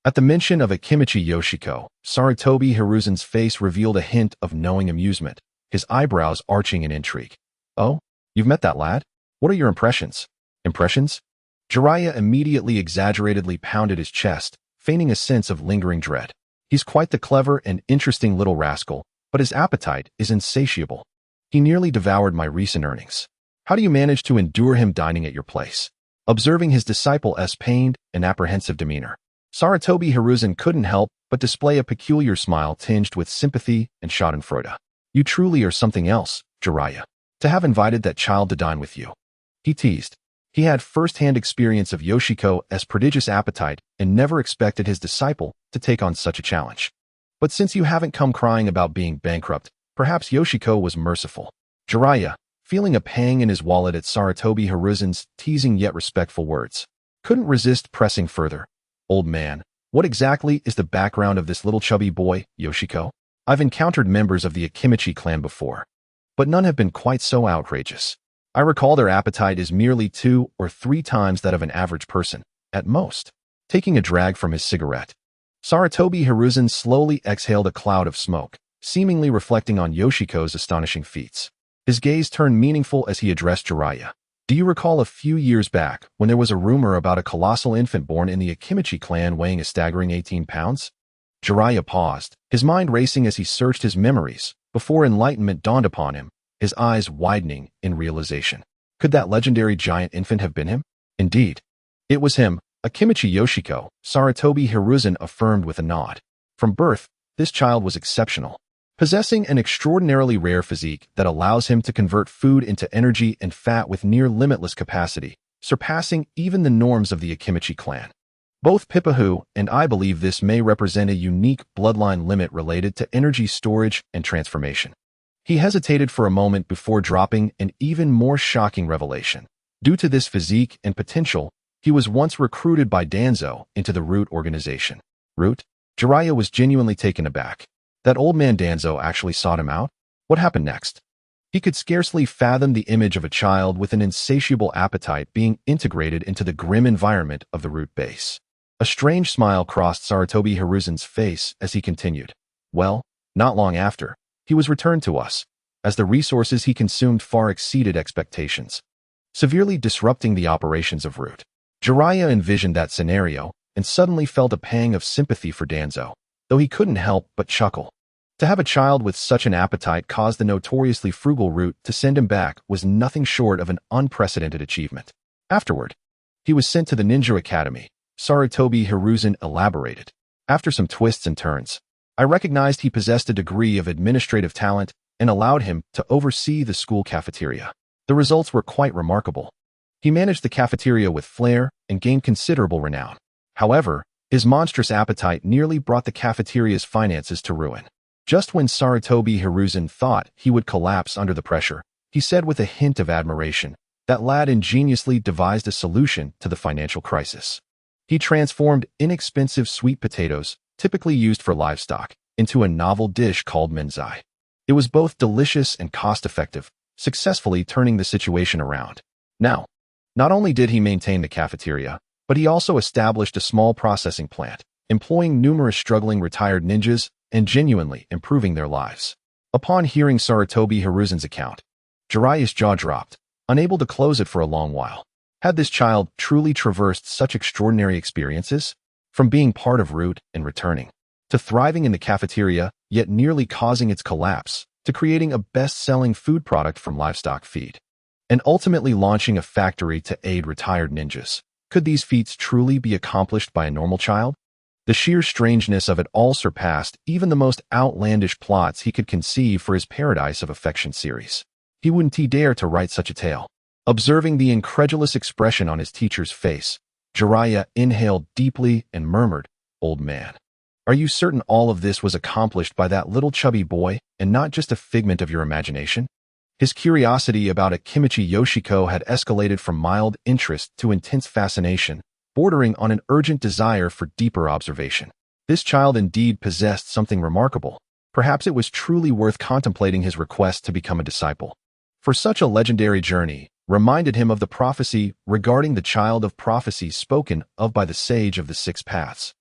At the mention of Akimichi Yoshiko, Sarutobi Hiruzen's face revealed a hint of knowing amusement, his eyebrows arching in intrigue. Oh, you've met that lad? What are your impressions? Impressions? Jeriah immediately exaggeratedly pounded his chest, feigning a sense of lingering dread. He's quite the clever and interesting little rascal, but his appetite is insatiable. He nearly devoured my recent earnings. How do you manage to endure him dining at your place? Observing his disciple's pained and apprehensive demeanor, Sarutobi Hiruzen couldn't help but display a peculiar smile tinged with sympathy and schadenfreude. You truly are something else, Jeriah, to have invited that child to dine with you. He teased. He had first-hand experience of Yoshiko's prodigious appetite and never expected his disciple to take on such a challenge. But since you haven't come crying about being bankrupt, perhaps Yoshiko was merciful. Jeriah, feeling a pang in his wallet at Sarutobi Hiruzen's teasing yet respectful words, couldn't resist pressing further. Old man, what exactly is the background of this little chubby boy, Yoshiko? I've encountered members of the Akimichi clan before, but none have been quite so outrageous. I recall their appetite is merely 2 or 3 times that of an average person, at most. Taking a drag from his cigarette, Sarutobi Hiruzen slowly exhaled a cloud of smoke, seemingly reflecting on Yoshiko's astonishing feats. His gaze turned meaningful as he addressed Jeriah. Do you recall a few years back when there was a rumor about a colossal infant born in the Akimichi clan weighing a staggering 18 pounds? Jeriah paused, his mind racing as he searched his memories, before enlightenment dawned upon him, his eyes widening in realization. Could that legendary giant infant have been him? Indeed. It was him, Akimichi Yoshiko, Sarutobi Hiruzen affirmed with a nod. From birth, this child was exceptional, possessing an extraordinarily rare physique that allows him to convert food into energy and fat with near limitless capacity, surpassing even the norms of the Akimichi clan. Both Pippahu and I believe this may represent a unique bloodline limit related to energy storage and transformation. He hesitated for a moment before dropping an even more shocking revelation. Due to this physique and potential, he was once recruited by Danzo into the Root organization. Root? Jeriah was genuinely taken aback. That old man Danzo actually sought him out? What happened next? He could scarcely fathom the image of a child with an insatiable appetite being integrated into the grim environment of the Root base. A strange smile crossed Sarutobi Hiruzen's face as he continued. Well, not long after, he was returned to us, as the resources he consumed far exceeded expectations, severely disrupting the operations of Root. Jeriah envisioned that scenario and suddenly felt a pang of sympathy for Danzo, though he couldn't help but chuckle. To have a child with such an appetite cause the notoriously frugal Root to send him back was nothing short of an unprecedented achievement. Afterward, he was sent to the Ninja Academy, Sarutobi Hiruzen elaborated. After some twists and turns, I recognized he possessed a degree of administrative talent and allowed him to oversee the school cafeteria. The results were quite remarkable. He managed the cafeteria with flair and gained considerable renown. However, his monstrous appetite nearly brought the cafeteria's finances to ruin. Just when Sarutobi Hiruzen thought he would collapse under the pressure, he said with a hint of admiration, that lad ingeniously devised a solution to the financial crisis. He transformed inexpensive sweet potatoes, typically used for livestock, into a novel dish called menzai. It was both delicious and cost-effective, successfully turning the situation around. Now, not only did he maintain the cafeteria, but he also established a small processing plant, employing numerous struggling retired ninjas and genuinely improving their lives. Upon hearing Sarutobi Hiruzen's account, Jeriah's jaw dropped, unable to close it for a long while. Had this child truly traversed such extraordinary experiences? From being part of Root and returning, to thriving in the cafeteria, yet nearly causing its collapse, to creating a best-selling food product from livestock feed, and ultimately launching a factory to aid retired ninjas. Could these feats truly be accomplished by a normal child? The sheer strangeness of it all surpassed even the most outlandish plots he could conceive for his Paradise of Affection series. He wouldn't dare to write such a tale. Observing the incredulous expression on his teacher's face, Jeriah inhaled deeply and murmured, "Old man, are you certain all of this was accomplished by that little chubby boy and not just a figment of your imagination?" His curiosity about Akimichi Yoshiko had escalated from mild interest to intense fascination, bordering on an urgent desire for deeper observation. This child indeed possessed something remarkable. Perhaps it was truly worth contemplating his request to become a disciple. For such a legendary journey reminded him of the prophecy regarding the child of prophecy spoken of by the sage of the six paths.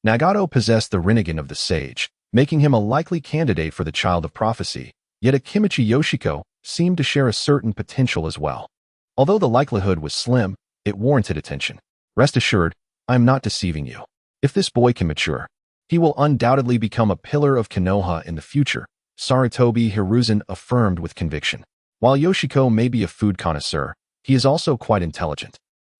Nagato possessed the rinnegan of the sage, making him a likely candidate for the child of prophecy, yet Akimichi Yoshiko seemed to share a certain potential as well. Although the likelihood was slim, it warranted attention. Rest assured, I am not deceiving you. If this boy can mature, he will undoubtedly become a pillar of Konoha in the future, Sarutobi Hiruzen affirmed with conviction. While Yoshiko may be a food connoisseur, he is also quite intelligent,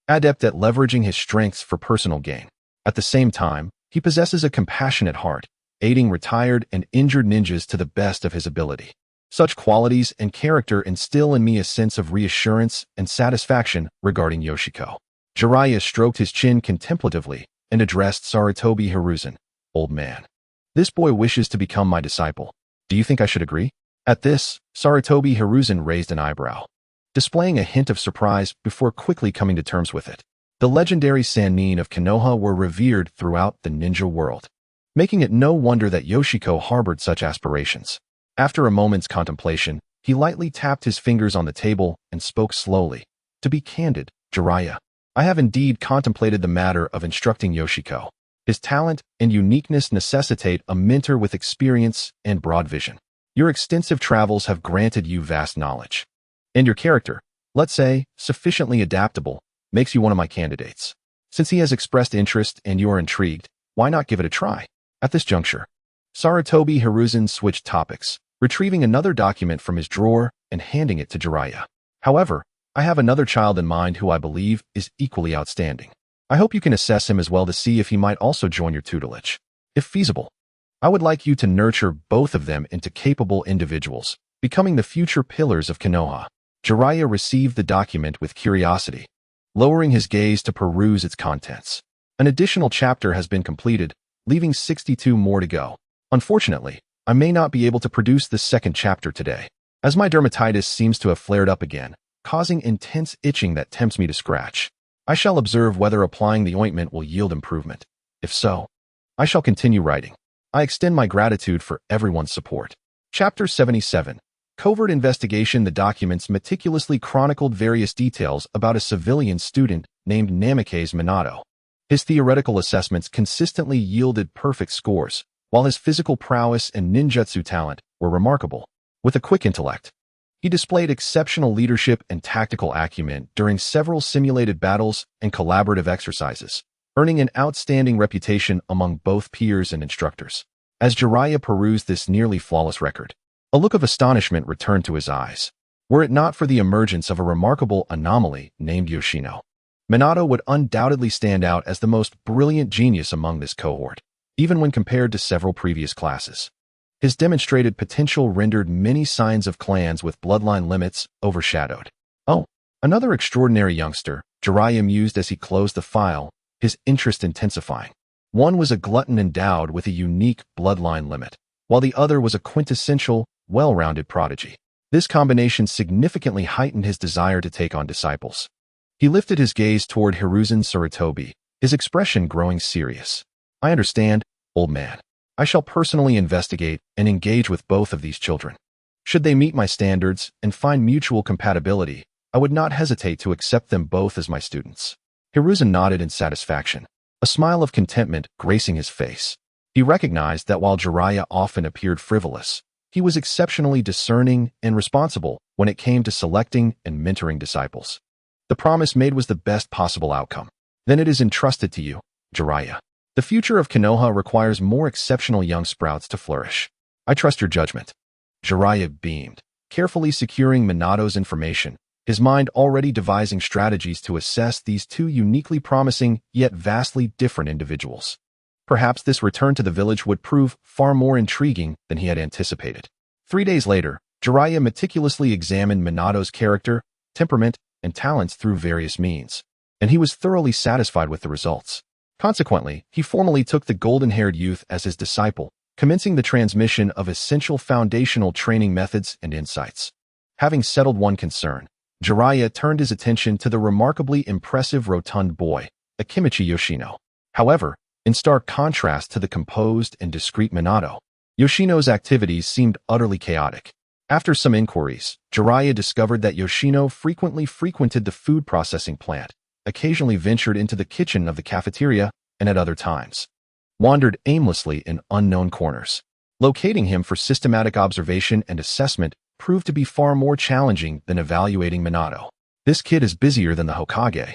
adept at leveraging his strengths for personal gain. At the same time, he possesses a compassionate heart, aiding retired and injured ninjas to the best of his ability. Such qualities and character instill in me a sense of reassurance and satisfaction regarding Yoshiko. Jeriah stroked his chin contemplatively and addressed Sarutobi Hiruzen. Old man, this boy wishes to become my disciple. Do you think I should agree? At this, Sarutobi Hiruzen raised an eyebrow, displaying a hint of surprise before quickly coming to terms with it. The legendary Sannin of Konoha were revered throughout the ninja world, making it no wonder that Yoshiko harbored such aspirations. After a moment's contemplation, he lightly tapped his fingers on the table and spoke slowly. To be candid, Jeriah, I have indeed contemplated the matter of instructing Yoshiko. His talent and uniqueness necessitate a mentor with experience and broad vision. Your extensive travels have granted you vast knowledge. And your character, let's say, sufficiently adaptable, makes you one of my candidates. Since he has expressed interest and you are intrigued, why not give it a try? At this juncture, Sarutobi Hiruzen switched topics, retrieving another document from his drawer and handing it to Jeriah. However, I have another child in mind who I believe is equally outstanding. I hope you can assess him as well to see if he might also join your tutelage. If feasible, I would like you to nurture both of them into capable individuals, becoming the future pillars of Konoha. Jeriah received the document with curiosity, lowering his gaze to peruse its contents. An additional chapter has been completed, leaving 62 more to go. Unfortunately, I may not be able to produce the second chapter today, as my dermatitis seems to have flared up again, causing intense itching that tempts me to scratch. I shall observe whether applying the ointment will yield improvement. If so, I shall continue writing. I extend my gratitude for everyone's support. Chapter 77. Covert Investigation. The documents meticulously chronicled various details about a civilian student named Namikaze Minato. His theoretical assessments consistently yielded perfect scores, while his physical prowess and ninjutsu talent were remarkable. With a quick intellect, he displayed exceptional leadership and tactical acumen during several simulated battles and collaborative exercises, earning an outstanding reputation among both peers and instructors. As Jeriah perused this nearly flawless record, a look of astonishment returned to his eyes. Were it not for the emergence of a remarkable anomaly named Yoshino, Minato would undoubtedly stand out as the most brilliant genius among this cohort, even when compared to several previous classes. His demonstrated potential rendered many signs of clans with bloodline limits overshadowed. Oh, another extraordinary youngster, Jeriah mused as he closed the file, his interest intensifying. One was a glutton endowed with a unique bloodline limit, while the other was a quintessential, well-rounded prodigy. This combination significantly heightened his desire to take on disciples. He lifted his gaze toward Hiruzen Sarutobi, his expression growing serious. I understand, old man. I shall personally investigate and engage with both of these children. Should they meet my standards and find mutual compatibility, I would not hesitate to accept them both as my students. Hiruzen nodded in satisfaction, a smile of contentment gracing his face. He recognized that while Jeriah often appeared frivolous, he was exceptionally discerning and responsible when it came to selecting and mentoring disciples. The promise made was the best possible outcome. Then it is entrusted to you, Jeriah. The future of Konoha requires more exceptional young sprouts to flourish. I trust your judgment. Jeriah beamed, carefully securing Minato's information, his mind already devising strategies to assess these two uniquely promising yet vastly different individuals. Perhaps this return to the village would prove far more intriguing than he had anticipated. 3 days later, Jeriah meticulously examined Minato's character, temperament, and talents through various means, and he was thoroughly satisfied with the results. Consequently, he formally took the golden-haired youth as his disciple, commencing the transmission of essential foundational training methods and insights. Having settled one concern, Jeriah turned his attention to the remarkably impressive rotund boy, Akimichi Yoshiko. However, In stark contrast to the composed and discreet Minato, Yoshino's activities seemed utterly chaotic. After some inquiries, Jeriah discovered that Yoshino frequently frequented the food processing plant, occasionally ventured into the kitchen of the cafeteria, and at other times wandered aimlessly in unknown corners. Locating him for systematic observation and assessment proved to be far more challenging than evaluating Minato. This kid is busier than the Hokage.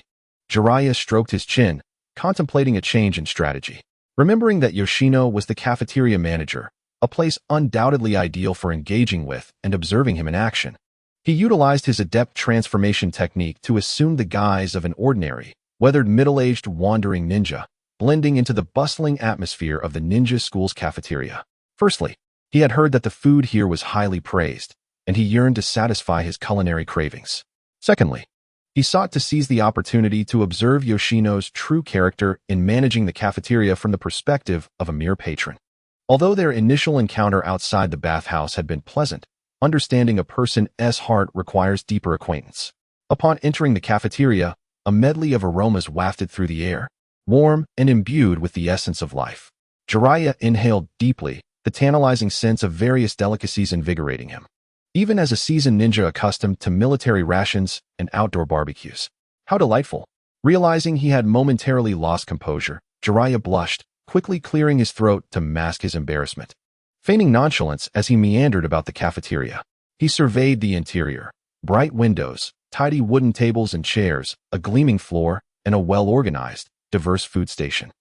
Jeriah stroked his chin, contemplating a change in strategy. Remembering that Yoshino was the cafeteria manager, a place undoubtedly ideal for engaging with and observing him in action, he utilized his adept transformation technique to assume the guise of an ordinary, weathered middle-aged wandering ninja, blending into the bustling atmosphere of the ninja school's cafeteria. Firstly, he had heard that the food here was highly praised, and he yearned to satisfy his culinary cravings. Secondly, he sought to seize the opportunity to observe Yoshino's true character in managing the cafeteria from the perspective of a mere patron. Although their initial encounter outside the bathhouse had been pleasant, understanding a person's heart requires deeper acquaintance. Upon entering the cafeteria, a medley of aromas wafted through the air, warm and imbued with the essence of life. Jeriah inhaled deeply, the tantalizing sense of various delicacies invigorating him. Even as a seasoned ninja accustomed to military rations and outdoor barbecues. How delightful! Realizing he had momentarily lost composure, Jeriah blushed, quickly clearing his throat to mask his embarrassment. Feigning nonchalance as he meandered about the cafeteria, he surveyed the interior. Bright windows, tidy wooden tables and chairs, a gleaming floor, and a well-organized, diverse food station.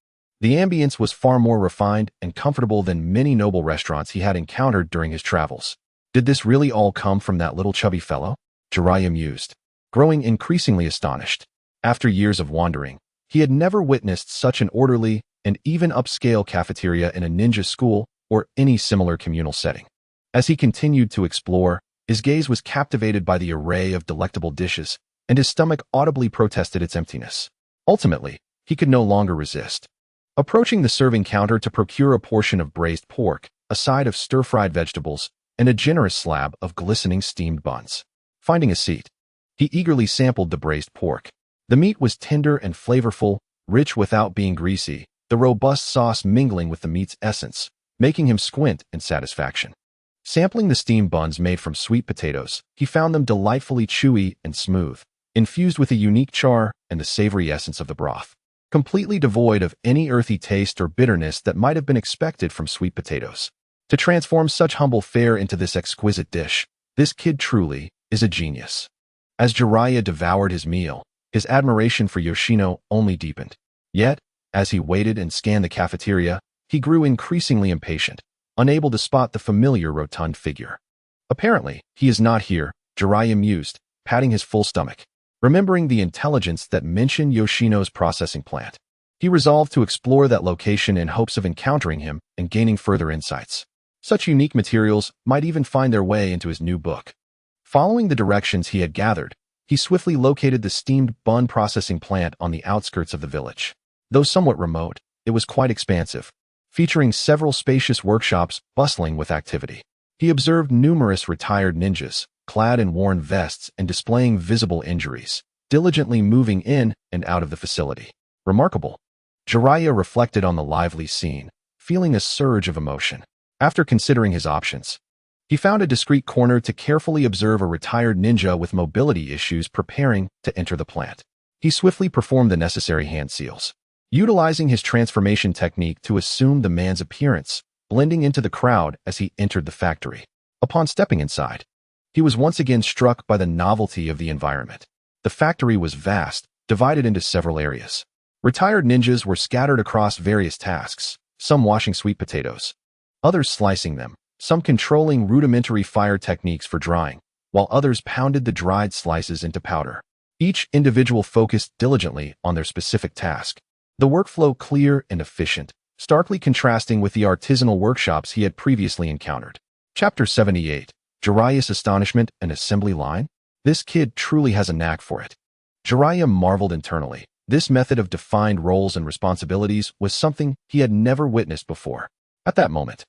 The ambience was far more refined and comfortable than many noble restaurants he had encountered during his travels. Did this really all come from that little chubby fellow? Jeriah mused, growing increasingly astonished. After years of wandering, he had never witnessed such an orderly and even upscale cafeteria in a ninja school or any similar communal setting. As he continued to explore, his gaze was captivated by the array of delectable dishes, and his stomach audibly protested its emptiness. Ultimately, he could no longer resist. Approaching the serving counter to procure a portion of braised pork, a side of stir-fried vegetables, and a generous slab of glistening steamed buns. Finding a seat, he eagerly sampled the braised pork. The meat was tender and flavorful, rich without being greasy, the robust sauce mingling with the meat's essence, making him squint in satisfaction. Sampling the steamed buns made from sweet potatoes, he found them delightfully chewy and smooth, infused with a unique char and the savory essence of the broth, completely devoid of any earthy taste or bitterness that might have been expected from sweet potatoes. To transform such humble fare into this exquisite dish, this kid truly is a genius. As Jeriah devoured his meal, his admiration for Yoshino only deepened. Yet, as he waited and scanned the cafeteria, he grew increasingly impatient, unable to spot the familiar rotund figure. Apparently, he is not here, Jeriah mused, patting his full stomach. Remembering the intelligence that mentioned Yoshino's processing plant, he resolved to explore that location in hopes of encountering him and gaining further insights. Such unique materials might even find their way into his new book. Following the directions he had gathered, he swiftly located the steamed bun processing plant on the outskirts of the village. Though somewhat remote, it was quite expansive, featuring several spacious workshops bustling with activity. He observed numerous retired ninjas, clad in worn vests and displaying visible injuries, diligently moving in and out of the facility. Remarkable. Jeriah reflected on the lively scene, feeling a surge of emotion. After considering his options, he found a discreet corner to carefully observe a retired ninja with mobility issues preparing to enter the plant. He swiftly performed the necessary hand seals, utilizing his transformation technique to assume the man's appearance, blending into the crowd as he entered the factory. Upon stepping inside, he was once again struck by the novelty of the environment. The factory was vast, divided into several areas. Retired ninjas were scattered across various tasks, some washing sweet potatoes, others slicing them, some controlling rudimentary fire techniques for drying, while others pounded the dried slices into powder. Each individual focused diligently on their specific task. The workflow clear and efficient, starkly contrasting with the artisanal workshops he had previously encountered. Chapter 78. Jeriah's Astonishment and Assembly Line? This kid truly has a knack for it. Jeriah marveled internally. This method of defined roles and responsibilities was something he had never witnessed before. At that moment,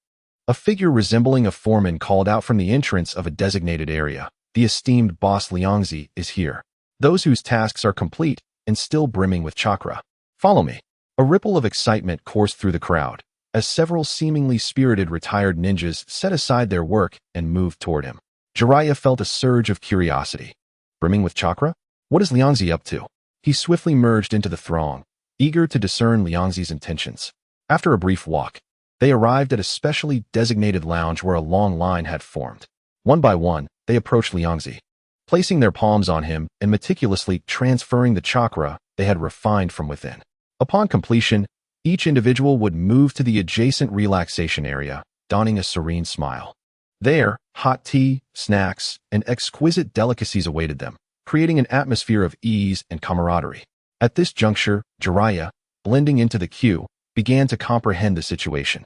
a figure resembling a foreman called out from the entrance of a designated area. The esteemed boss Liangzi is here. Those whose tasks are complete and still brimming with chakra. Follow me. A ripple of excitement coursed through the crowd, as several seemingly spirited retired ninjas set aside their work and moved toward him. Jeriah felt a surge of curiosity. Brimming with chakra? What is Liangzi up to? He swiftly merged into the throng, eager to discern Liangzi's intentions. After a brief walk, they arrived at a specially designated lounge where a long line had formed. One by one, they approached Liangzi, placing their palms on him and meticulously transferring the chakra they had refined from within. Upon completion, each individual would move to the adjacent relaxation area, donning a serene smile. There, hot tea, snacks, and exquisite delicacies awaited them, creating an atmosphere of ease and camaraderie. At this juncture, Jeriah, blending into the queue, began to comprehend the situation.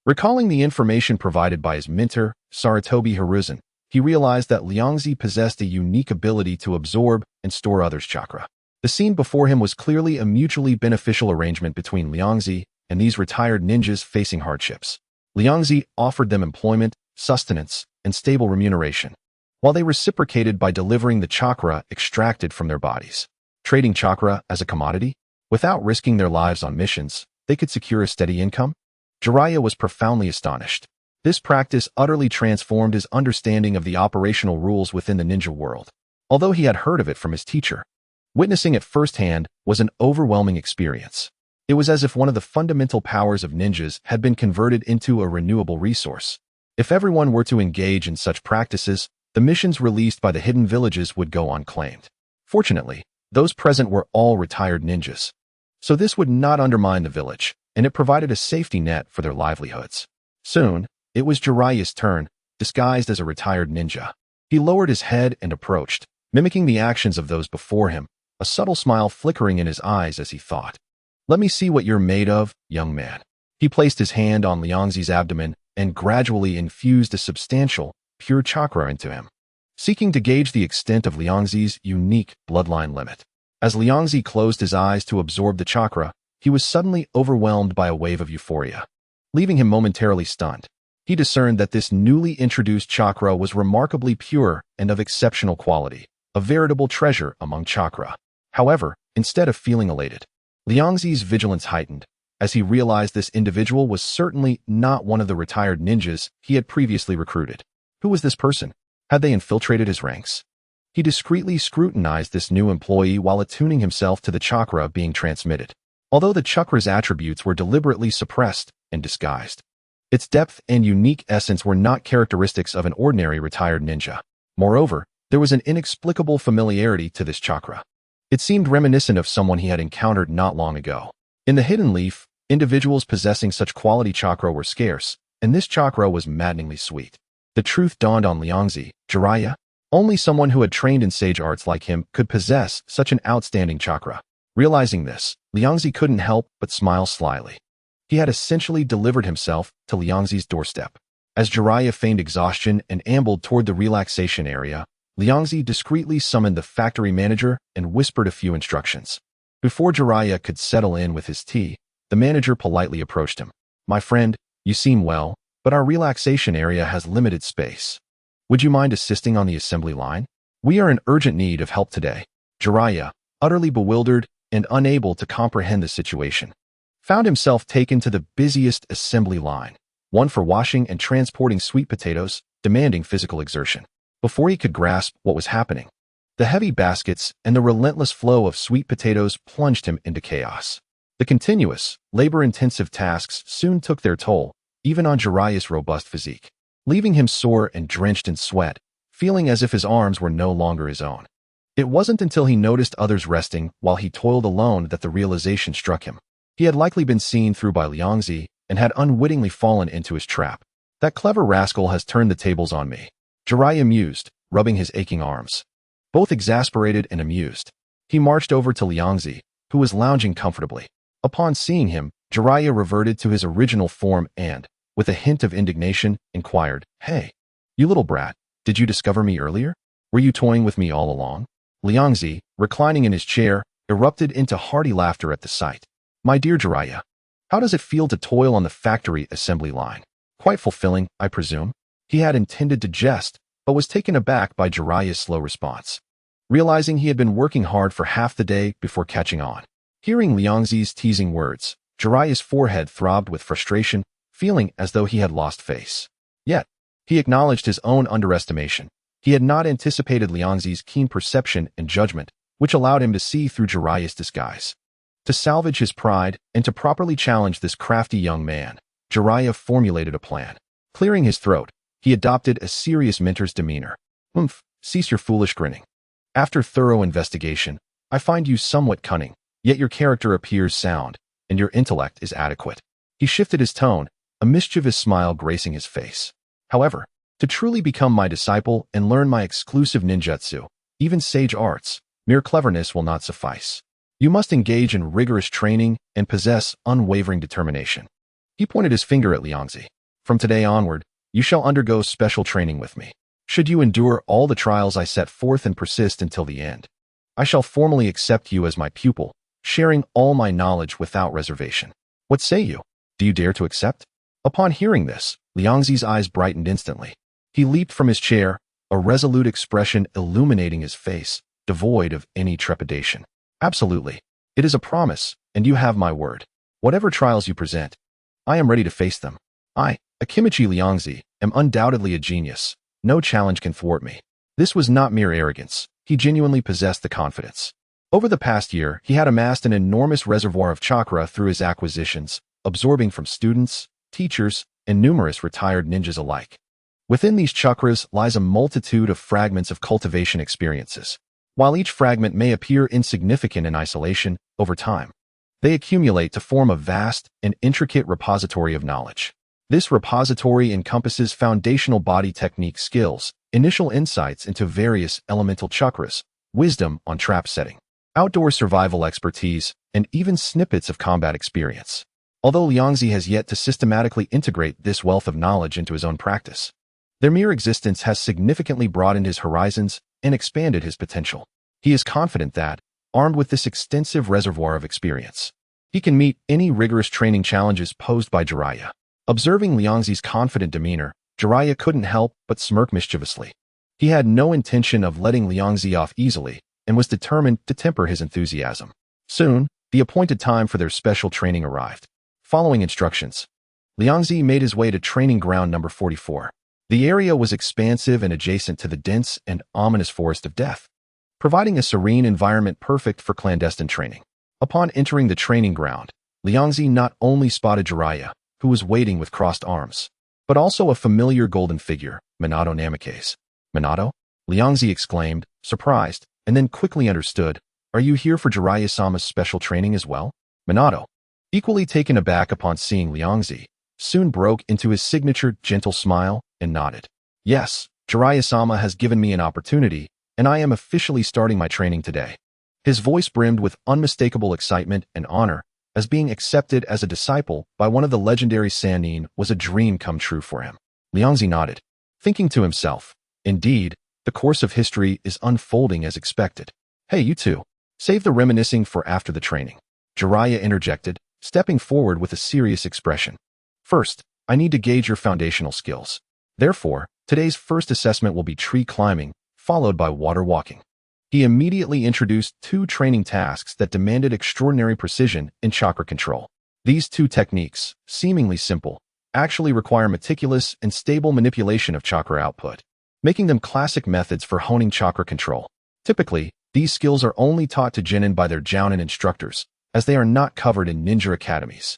Recalling the information provided by his mentor, Saratobi Hiruzen, he realized that Liangzi possessed a unique ability to absorb and store others' chakra. The scene before him was clearly a mutually beneficial arrangement between Liangzi and these retired ninjas facing hardships. Liangzi offered them employment, sustenance, and stable remuneration, while they reciprocated by delivering the chakra extracted from their bodies. Trading chakra as a commodity? Without risking their lives on missions, they could secure a steady income? Jeriah was profoundly astonished. This practice utterly transformed his understanding of the operational rules within the ninja world. Although he had heard of it from his teacher, witnessing it firsthand was an overwhelming experience. It was as if one of the fundamental powers of ninjas had been converted into a renewable resource. If everyone were to engage in such practices, the missions released by the hidden villages would go unclaimed. Fortunately, those present were all retired ninjas, so this would not undermine the village, and it provided a safety net for their livelihoods. Soon, it was Jeriah's turn, disguised as a retired ninja. He lowered his head and approached, mimicking the actions of those before him, a subtle smile flickering in his eyes as he thought. "Let me see what you're made of, young man." He placed his hand on Liangzi's abdomen and gradually infused a substantial, pure chakra into him, seeking to gauge the extent of Liangzi's unique bloodline limit. As Liangzi closed his eyes to absorb the chakra, he was suddenly overwhelmed by a wave of euphoria. Leaving him momentarily stunned, he discerned that this newly introduced chakra was remarkably pure and of exceptional quality, a veritable treasure among chakra. However, instead of feeling elated, Liangzi's vigilance heightened, as he realized this individual was certainly not one of the retired ninjas he had previously recruited. Who was this person? Had they infiltrated his ranks? He discreetly scrutinized this new employee while attuning himself to the chakra being transmitted. Although the chakra's attributes were deliberately suppressed and disguised, its depth and unique essence were not characteristics of an ordinary retired ninja. Moreover, there was an inexplicable familiarity to this chakra. It seemed reminiscent of someone he had encountered not long ago. In the Hidden Leaf, individuals possessing such quality chakra were scarce, and this chakra was maddeningly sweet. The truth dawned on Liangzi. Jeriah? Only someone who had trained in sage arts like him could possess such an outstanding chakra. Realizing this, Liangzi couldn't help but smile slyly. He had essentially delivered himself to Liangzi's doorstep. As Jeriah feigned exhaustion and ambled toward the relaxation area, Liangzi discreetly summoned the factory manager and whispered a few instructions. Before Jeriah could settle in with his tea, the manager politely approached him. "My friend, you seem well, but our relaxation area has limited space. Would you mind assisting on the assembly line? We are in urgent need of help today." Jeriah, utterly bewildered and unable to comprehend the situation, found himself taken to the busiest assembly line, one for washing and transporting sweet potatoes, demanding physical exertion. Before he could grasp what was happening, the heavy baskets and the relentless flow of sweet potatoes plunged him into chaos. The continuous, labor-intensive tasks soon took their toll, even on Jeriah's robust physique, leaving him sore and drenched in sweat, feeling as if his arms were no longer his own. It wasn't until he noticed others resting while he toiled alone that the realization struck him. He had likely been seen through by Liangzi and had unwittingly fallen into his trap. "That clever rascal has turned the tables on me," Jeriah mused, rubbing his aching arms. Both exasperated and amused, he marched over to Liangzi, who was lounging comfortably. Upon seeing him, Jeriah reverted to his original form and, with a hint of indignation, inquired, "Hey, you little brat, did you discover me earlier? Were you toying with me all along?" Liangzi, reclining in his chair, erupted into hearty laughter at the sight. "My dear Jeriah, how does it feel to toil on the factory assembly line? Quite fulfilling, I presume?" He had intended to jest, but was taken aback by Jeriah's slow response, realizing he had been working hard for half the day before catching on. Hearing Liangzi's teasing words, Jeriah's forehead throbbed with frustration, feeling as though he had lost face. Yet, he acknowledged his own underestimation. He had not anticipated Liangzi's keen perception and judgment, which allowed him to see through Jeriah's disguise. To salvage his pride and to properly challenge this crafty young man, Jeriah formulated a plan. Clearing his throat, he adopted a serious mentor's demeanor. Cease your foolish grinning. After thorough investigation, I find you somewhat cunning, yet your character appears sound, and your intellect is adequate. He shifted his tone, a mischievous smile gracing his face. However, to truly become my disciple and learn my exclusive ninjutsu, even sage arts, mere cleverness will not suffice. You must engage in rigorous training and possess unwavering determination. He pointed his finger at Liangzi. From today onward, you shall undergo special training with me. Should you endure all the trials I set forth and persist until the end, I shall formally accept you as my pupil, sharing all my knowledge without reservation. What say you? Do you dare to accept? Upon hearing this, Liangzi's eyes brightened instantly. He leaped from his chair, a resolute expression illuminating his face, devoid of any trepidation. Absolutely. It is a promise, and you have my word. Whatever trials you present, I am ready to face them. I, Akimichi Liangzi, am undoubtedly a genius. No challenge can thwart me. This was not mere arrogance. He genuinely possessed the confidence. Over the past year, he had amassed an enormous reservoir of chakra through his acquisitions, absorbing from students, teachers, and numerous retired ninjas alike. Within these chakras lies a multitude of fragments of cultivation experiences. While each fragment may appear insignificant in isolation, over time, they accumulate to form a vast and intricate repository of knowledge. This repository encompasses foundational body technique skills, initial insights into various elemental chakras, wisdom on trap setting, outdoor survival expertise, and even snippets of combat experience. Although Liangzi has yet to systematically integrate this wealth of knowledge into his own practice, their mere existence has significantly broadened his horizons and expanded his potential. He is confident that, armed with this extensive reservoir of experience, he can meet any rigorous training challenges posed by Jeriah. Observing Liangzi's confident demeanor, Jeriah couldn't help but smirk mischievously. He had no intention of letting Liangzi off easily and was determined to temper his enthusiasm. Soon, the appointed time for their special training arrived. Following instructions, Liangzi made his way to training ground number 44. The area was expansive and adjacent to the dense and ominous forest of death, providing a serene environment perfect for clandestine training. Upon entering the training ground, Liangzi not only spotted Jeriah, who was waiting with crossed arms, but also a familiar golden figure, Minato Namikaze. Minato? Liangzi exclaimed, surprised, and then quickly understood. Are you here for Jiraiya-sama's special training as well? Minato, equally taken aback upon seeing Liangzi, soon broke into his signature gentle smile and nodded. Yes, Jeriah-sama has given me an opportunity, and I am officially starting my training today. His voice brimmed with unmistakable excitement and honor, as being accepted as a disciple by one of the legendary Sannin was a dream come true for him. Liangzi nodded, thinking to himself, indeed, the course of history is unfolding as expected. Hey, you two, save the reminiscing for after the training. Jeriah interjected, stepping forward with a serious expression. First, I need to gauge your foundational skills. Therefore, today's first assessment will be tree climbing, followed by water walking. He immediately introduced two training tasks that demanded extraordinary precision in chakra control. These two techniques, seemingly simple, actually require meticulous and stable manipulation of chakra output, making them classic methods for honing chakra control. Typically, these skills are only taught to genin by their jounin instructors, as they are not covered in ninja academies.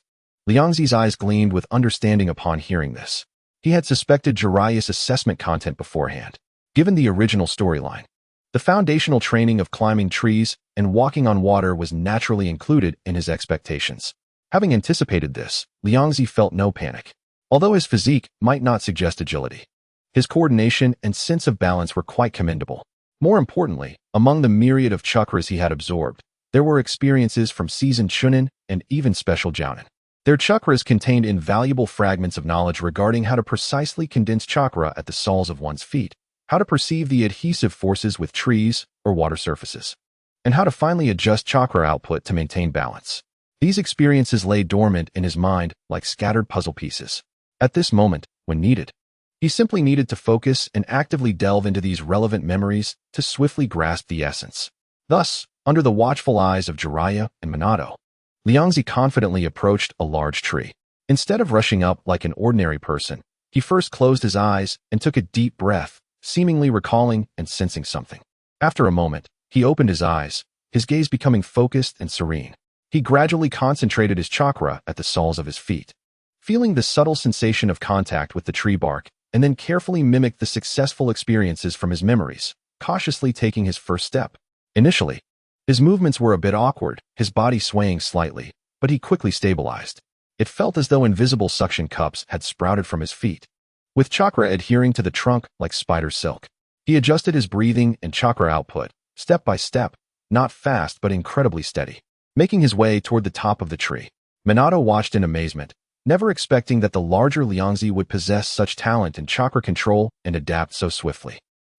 Liangzi's eyes gleamed with understanding upon hearing this. He had suspected Jeriah's assessment content beforehand. Given the original storyline, the foundational training of climbing trees and walking on water was naturally included in his expectations. Having anticipated this, Liangzi felt no panic. Although his physique might not suggest agility, his coordination and sense of balance were quite commendable. More importantly, among the myriad of chakras he had absorbed, there were experiences from seasoned chunin and even special jounin. Their chakras contained invaluable fragments of knowledge regarding how to precisely condense chakra at the soles of one's feet, how to perceive the adhesive forces with trees or water surfaces, and how to finally adjust chakra output to maintain balance. These experiences lay dormant in his mind like scattered puzzle pieces. At this moment, when needed, he simply needed to focus and actively delve into these relevant memories to swiftly grasp the essence. Thus, Under the watchful eyes of Jeriah and Minato, Liangzi confidently approached a large tree. Instead of rushing up like an ordinary person, he first closed his eyes and took a deep breath, seemingly recalling and sensing something. After a moment, he opened his eyes, his gaze becoming focused and serene. He gradually concentrated his chakra at the soles of his feet, feeling the subtle sensation of contact with the tree bark, and then carefully mimicked the successful experiences from his memories, cautiously taking his first step. Initially, his movements were a bit awkward, his body swaying slightly, but he quickly stabilized. It felt as though invisible suction cups had sprouted from his feet, with chakra adhering to the trunk like spider silk. He adjusted his breathing and chakra output, step by step, not fast but incredibly steady, making his way toward the top of the tree. Minato watched in amazement, never expecting that the larger Liangzi would possess such talent in chakra control and adapt so swiftly.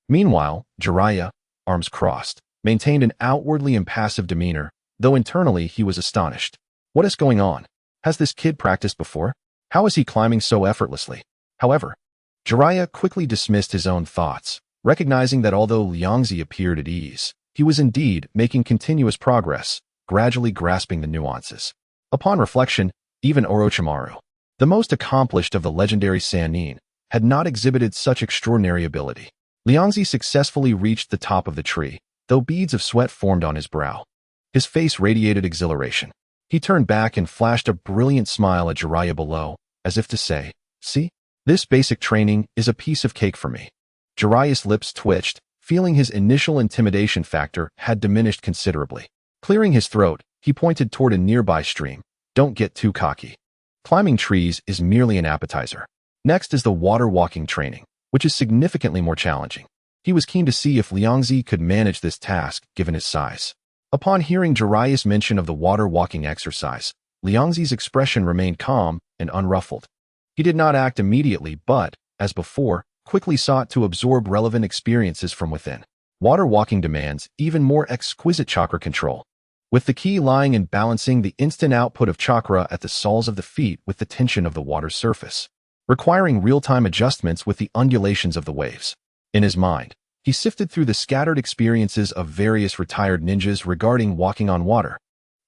Meanwhile, Jeriah, arms crossed, maintained an outwardly impassive demeanor, though internally he was astonished. What is going on? Has this kid practiced before? How is he climbing so effortlessly? However, Jeriah quickly dismissed his own thoughts, recognizing that although Liangzi appeared at ease, he was indeed making continuous progress, gradually grasping the nuances. Upon reflection, even Orochimaru, the most accomplished of the legendary Sannin, had not exhibited such extraordinary ability. Liangzi successfully reached the top of the tree, though beads of sweat formed on his brow. His face radiated exhilaration. He turned back and flashed a brilliant smile at Jeriah below, as if to say, "See? This basic training is a piece of cake for me." Jeriah's lips twitched, feeling his initial intimidation factor had diminished considerably. Clearing his throat, he pointed toward a nearby stream. "Don't get too cocky. Climbing trees is merely an appetizer. Next is the water walking training, which is significantly more challenging." He was keen to see if Liangzi could manage this task given his size. Upon hearing Jeriah's mention of the water walking exercise, Liangzi's expression remained calm and unruffled. He did not act immediately but, as before, quickly sought to absorb relevant experiences from within. Water walking demands even more exquisite chakra control, with the key lying in balancing the instant output of chakra at the soles of the feet with the tension of the water's surface, requiring real-time adjustments with the undulations of the waves. In his mind, he sifted through the scattered experiences of various retired ninjas regarding walking on water,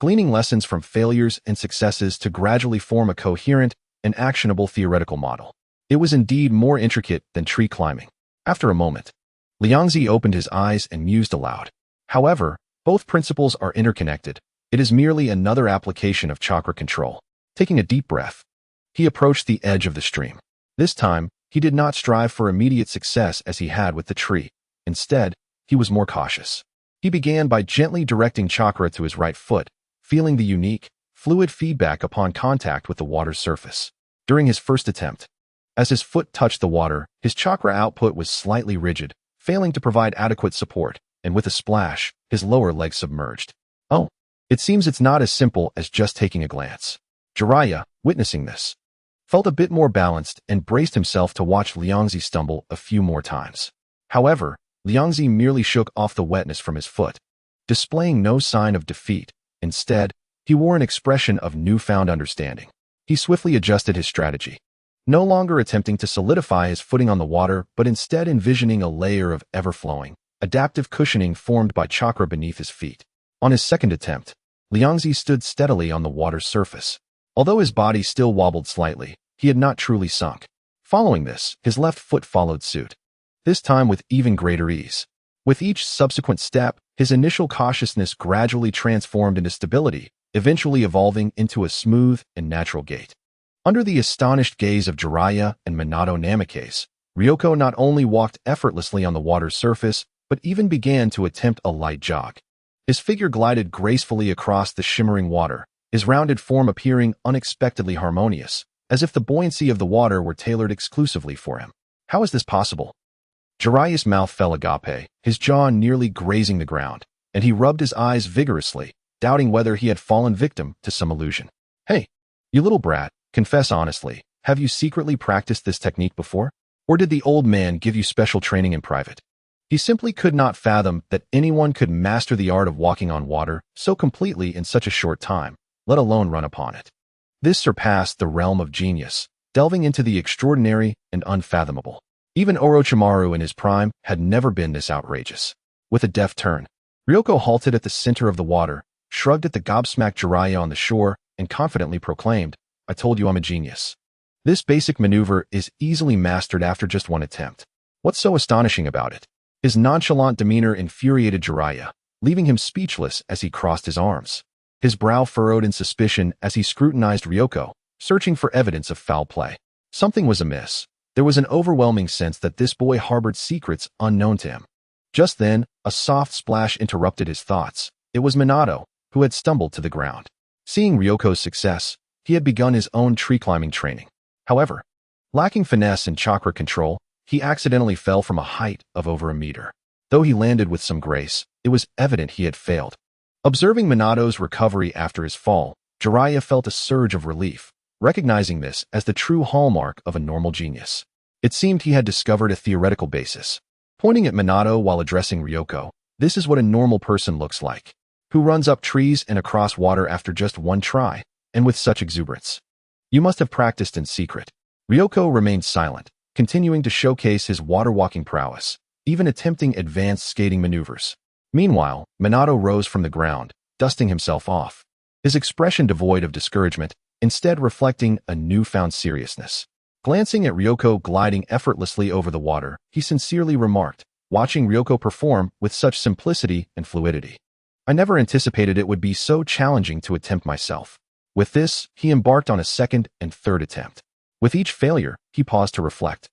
gleaning lessons from failures and successes to gradually form a coherent and actionable theoretical model. It was indeed more intricate than tree climbing. After a moment, Liangzi opened his eyes and mused aloud. However, both principles are interconnected. It is merely another application of chakra control. Taking a deep breath, he approached the edge of the stream. This time, he did not strive for immediate success as he had with the tree. Instead, he was more cautious. He began by gently directing chakra to his right foot, feeling the unique, fluid feedback upon contact with the water's surface. During his first attempt, as his foot touched the water, his chakra output was slightly rigid, failing to provide adequate support, and with a splash, his lower leg submerged. Oh, it seems it's not as simple as just taking a glance. Jeriah, witnessing this, felt a bit more balanced and braced himself to watch Liangzi stumble a few more times. However, Liangzi merely shook off the wetness from his foot, displaying no sign of defeat. Instead, he wore an expression of newfound understanding. He swiftly adjusted his strategy, no longer attempting to solidify his footing on the water, but instead envisioning a layer of ever-flowing, adaptive cushioning formed by chakra beneath his feet. On his second attempt, Liangzi stood steadily on the water's surface. Although his body still wobbled slightly, he had not truly sunk. Following this, his left foot followed suit, this time with even greater ease. With each subsequent step, his initial cautiousness gradually transformed into stability, eventually evolving into a smooth and natural gait. Under the astonished gaze of Jeriah and Minato Namikaze, Ryoko not only walked effortlessly on the water's surface, but even began to attempt a light jog. His figure glided gracefully across the shimmering water, his rounded form appearing unexpectedly harmonious, as if the buoyancy of the water were tailored exclusively for him. How is this possible? Jeriah's mouth fell agape, his jaw nearly grazing the ground, and he rubbed his eyes vigorously, doubting whether he had fallen victim to some illusion. "Hey, you little brat, confess honestly, have you secretly practiced this technique before? Or did the old man give you special training in private?" He simply could not fathom that anyone could master the art of walking on water so completely in such a short time, let alone run upon it. This surpassed the realm of genius, delving into the extraordinary and unfathomable. Even Orochimaru in his prime had never been this outrageous. With a deft turn, Ryoko halted at the center of the water, shrugged at the gobsmacked Jeriah on the shore, and confidently proclaimed, "I told you I'm a genius." This basic maneuver is easily mastered after just one attempt. What's so astonishing about it? His nonchalant demeanor infuriated Jeriah, leaving him speechless as he crossed his arms. His brow furrowed in suspicion as he scrutinized Ryoko, searching for evidence of foul play. Something was amiss. There was an overwhelming sense that this boy harbored secrets unknown to him. Just then, a soft splash interrupted his thoughts. It was Minato, who had stumbled to the ground. Seeing Ryoko's success, he had begun his own tree-climbing training. However, lacking finesse and chakra control, he accidentally fell from a height of over a meter. Though he landed with some grace, it was evident he had failed. Observing Minato's recovery after his fall, Jeriah felt a surge of relief, recognizing this as the true hallmark of a normal genius. It seemed he had discovered a theoretical basis. Pointing at Minato while addressing Ryoko, "This is what a normal person looks like, who runs up trees and across water after just one try, and with such exuberance. You must have practiced in secret." Ryoko remained silent, continuing to showcase his water-walking prowess, even attempting advanced skating maneuvers. Meanwhile, Minato rose from the ground, dusting himself off, his expression devoid of discouragement, instead reflecting a newfound seriousness. Glancing at Ryoko gliding effortlessly over the water, he sincerely remarked, watching Ryoko perform with such simplicity and fluidity, "I never anticipated it would be so challenging to attempt myself." With this, he embarked on a second and third attempt. With each failure, he paused to reflect,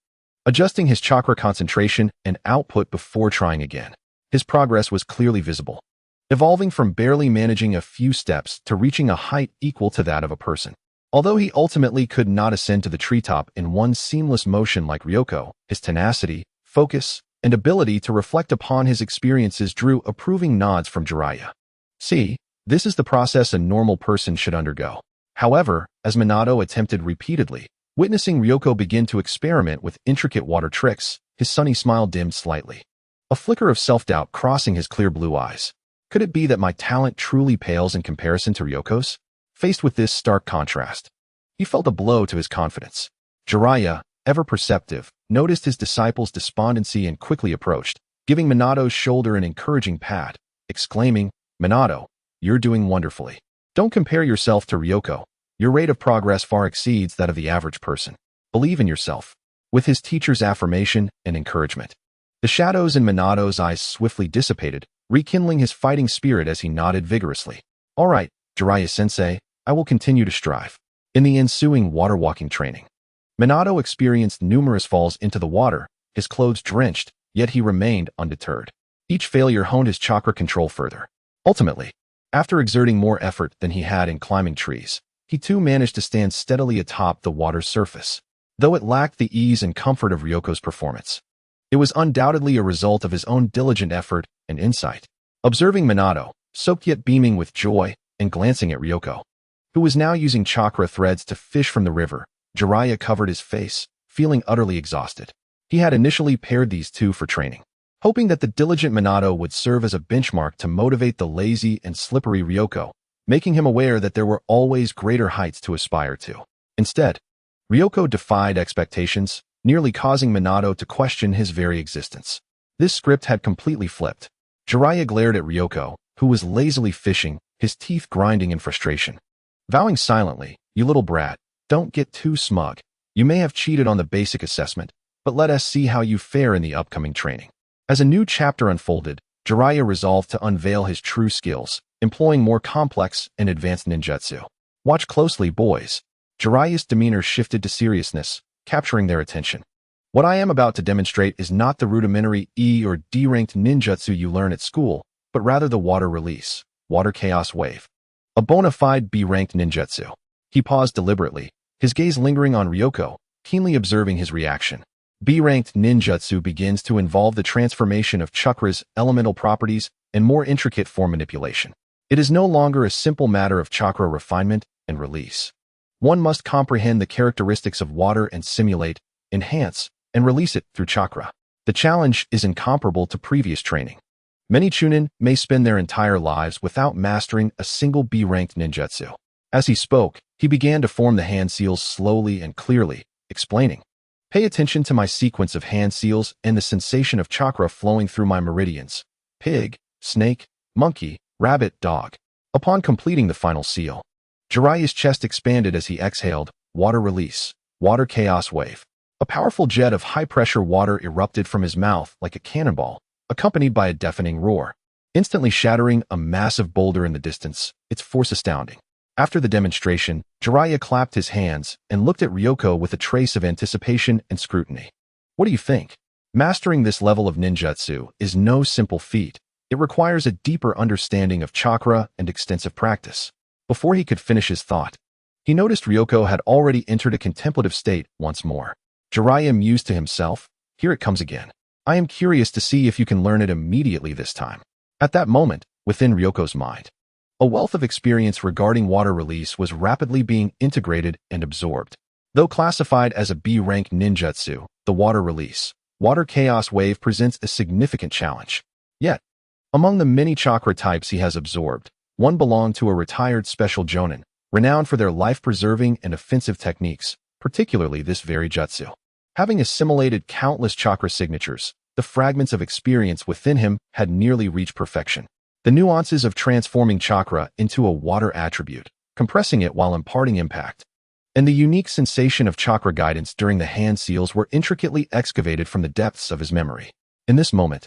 adjusting his chakra concentration and output before trying again. His progress was clearly visible, evolving from barely managing a few steps to reaching a height equal to that of a person. Although he ultimately could not ascend to the treetop in one seamless motion like Ryoko, his tenacity, focus, and ability to reflect upon his experiences drew approving nods from Jeriah. "See, this is the process a normal person should undergo." However, as Minato attempted repeatedly, witnessing Ryoko begin to experiment with intricate water tricks, his sunny smile dimmed slightly, a flicker of self-doubt crossing his clear blue eyes. Could it be that my talent truly pales in comparison to Ryoko's? Faced with this stark contrast, he felt a blow to his confidence. Jeriah, ever perceptive, noticed his disciple's despondency and quickly approached, giving Minato's shoulder an encouraging pat, exclaiming, "Minato, you're doing wonderfully. Don't compare yourself to Ryoko. Your rate of progress far exceeds that of the average person. Believe in yourself." With his teacher's affirmation and encouragement, the shadows in Minato's eyes swiftly dissipated, rekindling his fighting spirit as he nodded vigorously. "All right, Jeriah-sensei, I will continue to strive." In the ensuing water-walking training, Minato experienced numerous falls into the water, his clothes drenched, yet he remained undeterred. Each failure honed his chakra control further. Ultimately, after exerting more effort than he had in climbing trees, he too managed to stand steadily atop the water's surface. Though it lacked the ease and comfort of Ryoko's performance, it was undoubtedly a result of his own diligent effort and insight. Observing Minato, soaked yet beaming with joy, and glancing at Ryoko, who was now using chakra threads to fish from the river, Jeriah covered his face, feeling utterly exhausted. He had initially paired these two for training, hoping that the diligent Minato would serve as a benchmark to motivate the lazy and slippery Ryoko, making him aware that there were always greater heights to aspire to. Instead, Ryoko defied expectations, nearly causing Minato to question his very existence. This script had completely flipped. Jeriah glared at Ryoko, who was lazily fishing, his teeth grinding in frustration. Vowing silently, "You little brat, don't get too smug. You may have cheated on the basic assessment, but let us see how you fare in the upcoming training." As a new chapter unfolded, Jeriah resolved to unveil his true skills, employing more complex and advanced ninjutsu. "Watch closely, boys." Jeriah's demeanor shifted to seriousness, capturing their attention. "What I am about to demonstrate is not the rudimentary E or D-ranked ninjutsu you learn at school, but rather the water release, water chaos wave. A bona fide B-ranked ninjutsu." He paused deliberately, his gaze lingering on Ryoko, keenly observing his reaction. B-ranked ninjutsu begins to involve the transformation of chakra's elemental properties and more intricate form manipulation. It is no longer a simple matter of chakra refinement and release. One must comprehend the characteristics of water and simulate, enhance, and release it through chakra. The challenge is incomparable to previous training. Many chunin may spend their entire lives without mastering a single B-ranked ninjutsu. As he spoke, he began to form the hand seals slowly and clearly, explaining, "Pay attention to my sequence of hand seals and the sensation of chakra flowing through my meridians. Pig, snake, monkey, rabbit, dog. Upon completing the final seal, Jeriah's chest expanded as he exhaled, water release, water chaos wave. A powerful jet of high-pressure water erupted from his mouth like a cannonball, accompanied by a deafening roar, instantly shattering a massive boulder in the distance, its force astounding. After the demonstration, Jeriah clapped his hands and looked at Ryoko with a trace of anticipation and scrutiny. What do you think? Mastering this level of ninjutsu is no simple feat. It requires a deeper understanding of chakra and extensive practice. Before he could finish his thought, he noticed Ryoko had already entered a contemplative state once more. Jeriah mused to himself, here it comes again. I am curious to see if you can learn it immediately this time. At that moment, within Ryoko's mind, a wealth of experience regarding water release was rapidly being integrated and absorbed. Though classified as a B-rank ninjutsu, the water release, water chaos wave presents a significant challenge. Yet, among the many chakra types he has absorbed, one belonged to a retired special jonin, renowned for their life-preserving and offensive techniques, particularly this very jutsu. Having assimilated countless chakra signatures, the fragments of experience within him had nearly reached perfection. The nuances of transforming chakra into a water attribute, compressing it while imparting impact, and the unique sensation of chakra guidance during the hand seals were intricately excavated from the depths of his memory. In this moment,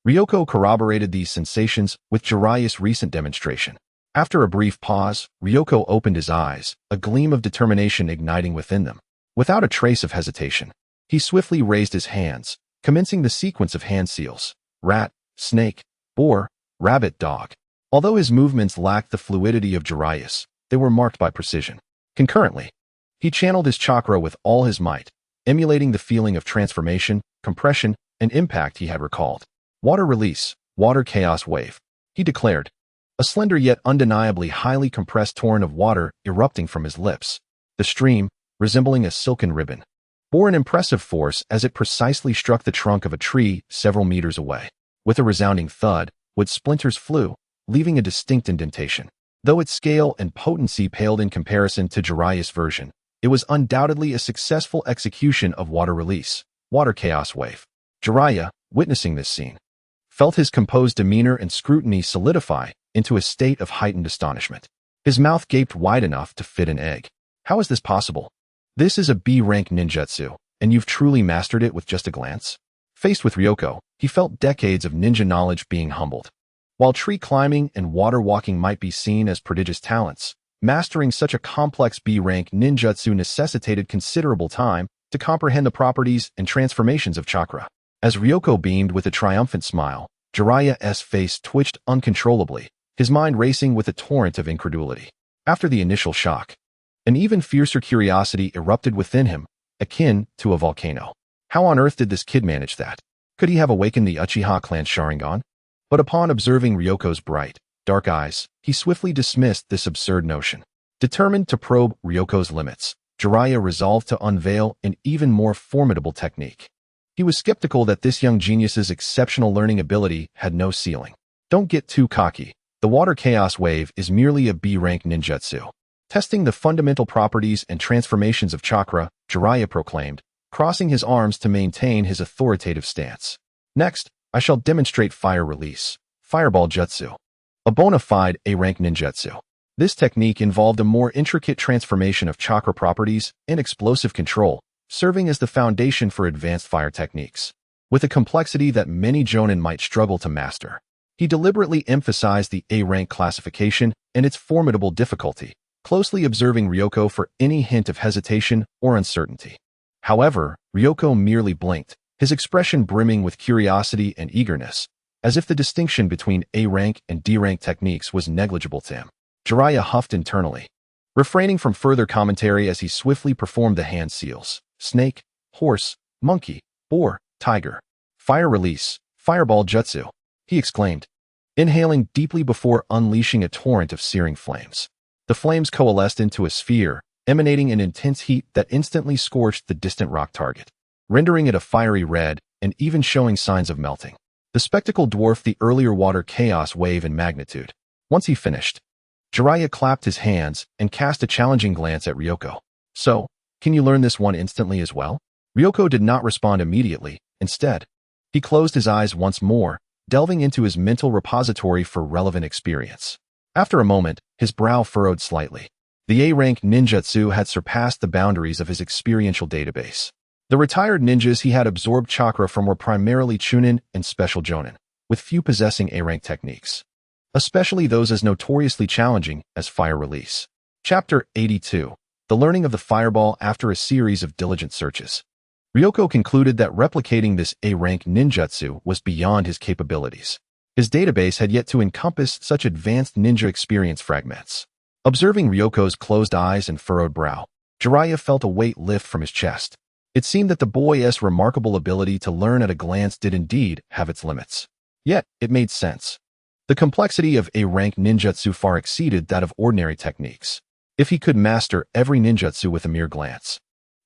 Ryoko corroborated these sensations with Jeriah's recent demonstration. After a brief pause, Ryoko opened his eyes, a gleam of determination igniting within them. Without a trace of hesitation, he swiftly raised his hands, commencing the sequence of hand seals: rat, snake, boar, rabbit, dog. Although his movements lacked the fluidity of Jeriah's, they were marked by precision. Concurrently, he channeled his chakra with all his might, emulating the feeling of transformation, compression, and impact he had recalled. Water release, water chaos wave, he declared, a slender yet undeniably highly compressed torrent of water erupting from his lips. The stream, resembling a silken ribbon, bore an impressive force as it precisely struck the trunk of a tree several meters away. With a resounding thud, wood splinters flew, leaving a distinct indentation. Though its scale and potency paled in comparison to Jeriah's version, it was undoubtedly a successful execution of water release, water chaos wave. Jeriah, witnessing this scene, felt his composed demeanor and scrutiny solidify into a state of heightened astonishment. His mouth gaped wide enough to fit an egg. How is this possible? This is a B-rank ninjutsu, and you've truly mastered it with just a glance? Faced with Ryoko, he felt decades of ninja knowledge being humbled. While tree climbing and water walking might be seen as prodigious talents, mastering such a complex B-rank ninjutsu necessitated considerable time to comprehend the properties and transformations of chakra. As Ryoko beamed with a triumphant smile, Jeriah's face twitched uncontrollably, his mind racing with a torrent of incredulity. After the initial shock, an even fiercer curiosity erupted within him, akin to a volcano. How on earth did this kid manage that? Could he have awakened the Uchiha clan Sharingan? But upon observing Ryoko's bright, dark eyes, he swiftly dismissed this absurd notion. Determined to probe Ryoko's limits, Jeriah resolved to unveil an even more formidable technique. He was skeptical that this young genius's exceptional learning ability had no ceiling. Don't get too cocky. The water chaos wave is merely a B-rank ninjutsu. Testing the fundamental properties and transformations of chakra, Jeriah proclaimed, crossing his arms to maintain his authoritative stance. Next, I shall demonstrate fire release, fireball jutsu, a bona fide A-rank ninjutsu. This technique involved a more intricate transformation of chakra properties and explosive control, serving as the foundation for advanced fire techniques. With a complexity that many jonin might struggle to master, he deliberately emphasized the A-rank classification and its formidable difficulty, closely observing Ryoko for any hint of hesitation or uncertainty. However, Ryoko merely blinked, his expression brimming with curiosity and eagerness, as if the distinction between A-rank and D-rank techniques was negligible to him. Jeriah huffed internally, refraining from further commentary as he swiftly performed the hand seals: snake, horse, monkey, boar, tiger. Fire release, fireball jutsu, he exclaimed, inhaling deeply before unleashing a torrent of searing flames. The flames coalesced into a sphere, emanating an intense heat that instantly scorched the distant rock target, rendering it a fiery red and even showing signs of melting. The spectacle dwarfed the earlier water chaos wave in magnitude. Once he finished, Jeriah clapped his hands and cast a challenging glance at Ryoko. So, can you learn this one instantly as well? Ryoko did not respond immediately. Instead, he closed his eyes once more, delving into his mental repository for relevant experience. After a moment, his brow furrowed slightly. The A-rank ninjutsu had surpassed the boundaries of his experiential database. The retired ninjas he had absorbed chakra from were primarily chunin and special jonin, with few possessing A-rank techniques, especially those as notoriously challenging as fire release. Chapter 82. The learning of the fireball after a series of diligent searches. Ryoko concluded that replicating this A-rank ninjutsu was beyond his capabilities. His database had yet to encompass such advanced ninja experience fragments. Observing Ryoko's closed eyes and furrowed brow, Jeriah felt a weight lift from his chest. It seemed that the boy's remarkable ability to learn at a glance did indeed have its limits. Yet, it made sense. The complexity of A-rank ninjutsu far exceeded that of ordinary techniques. If he could master every ninjutsu with a mere glance,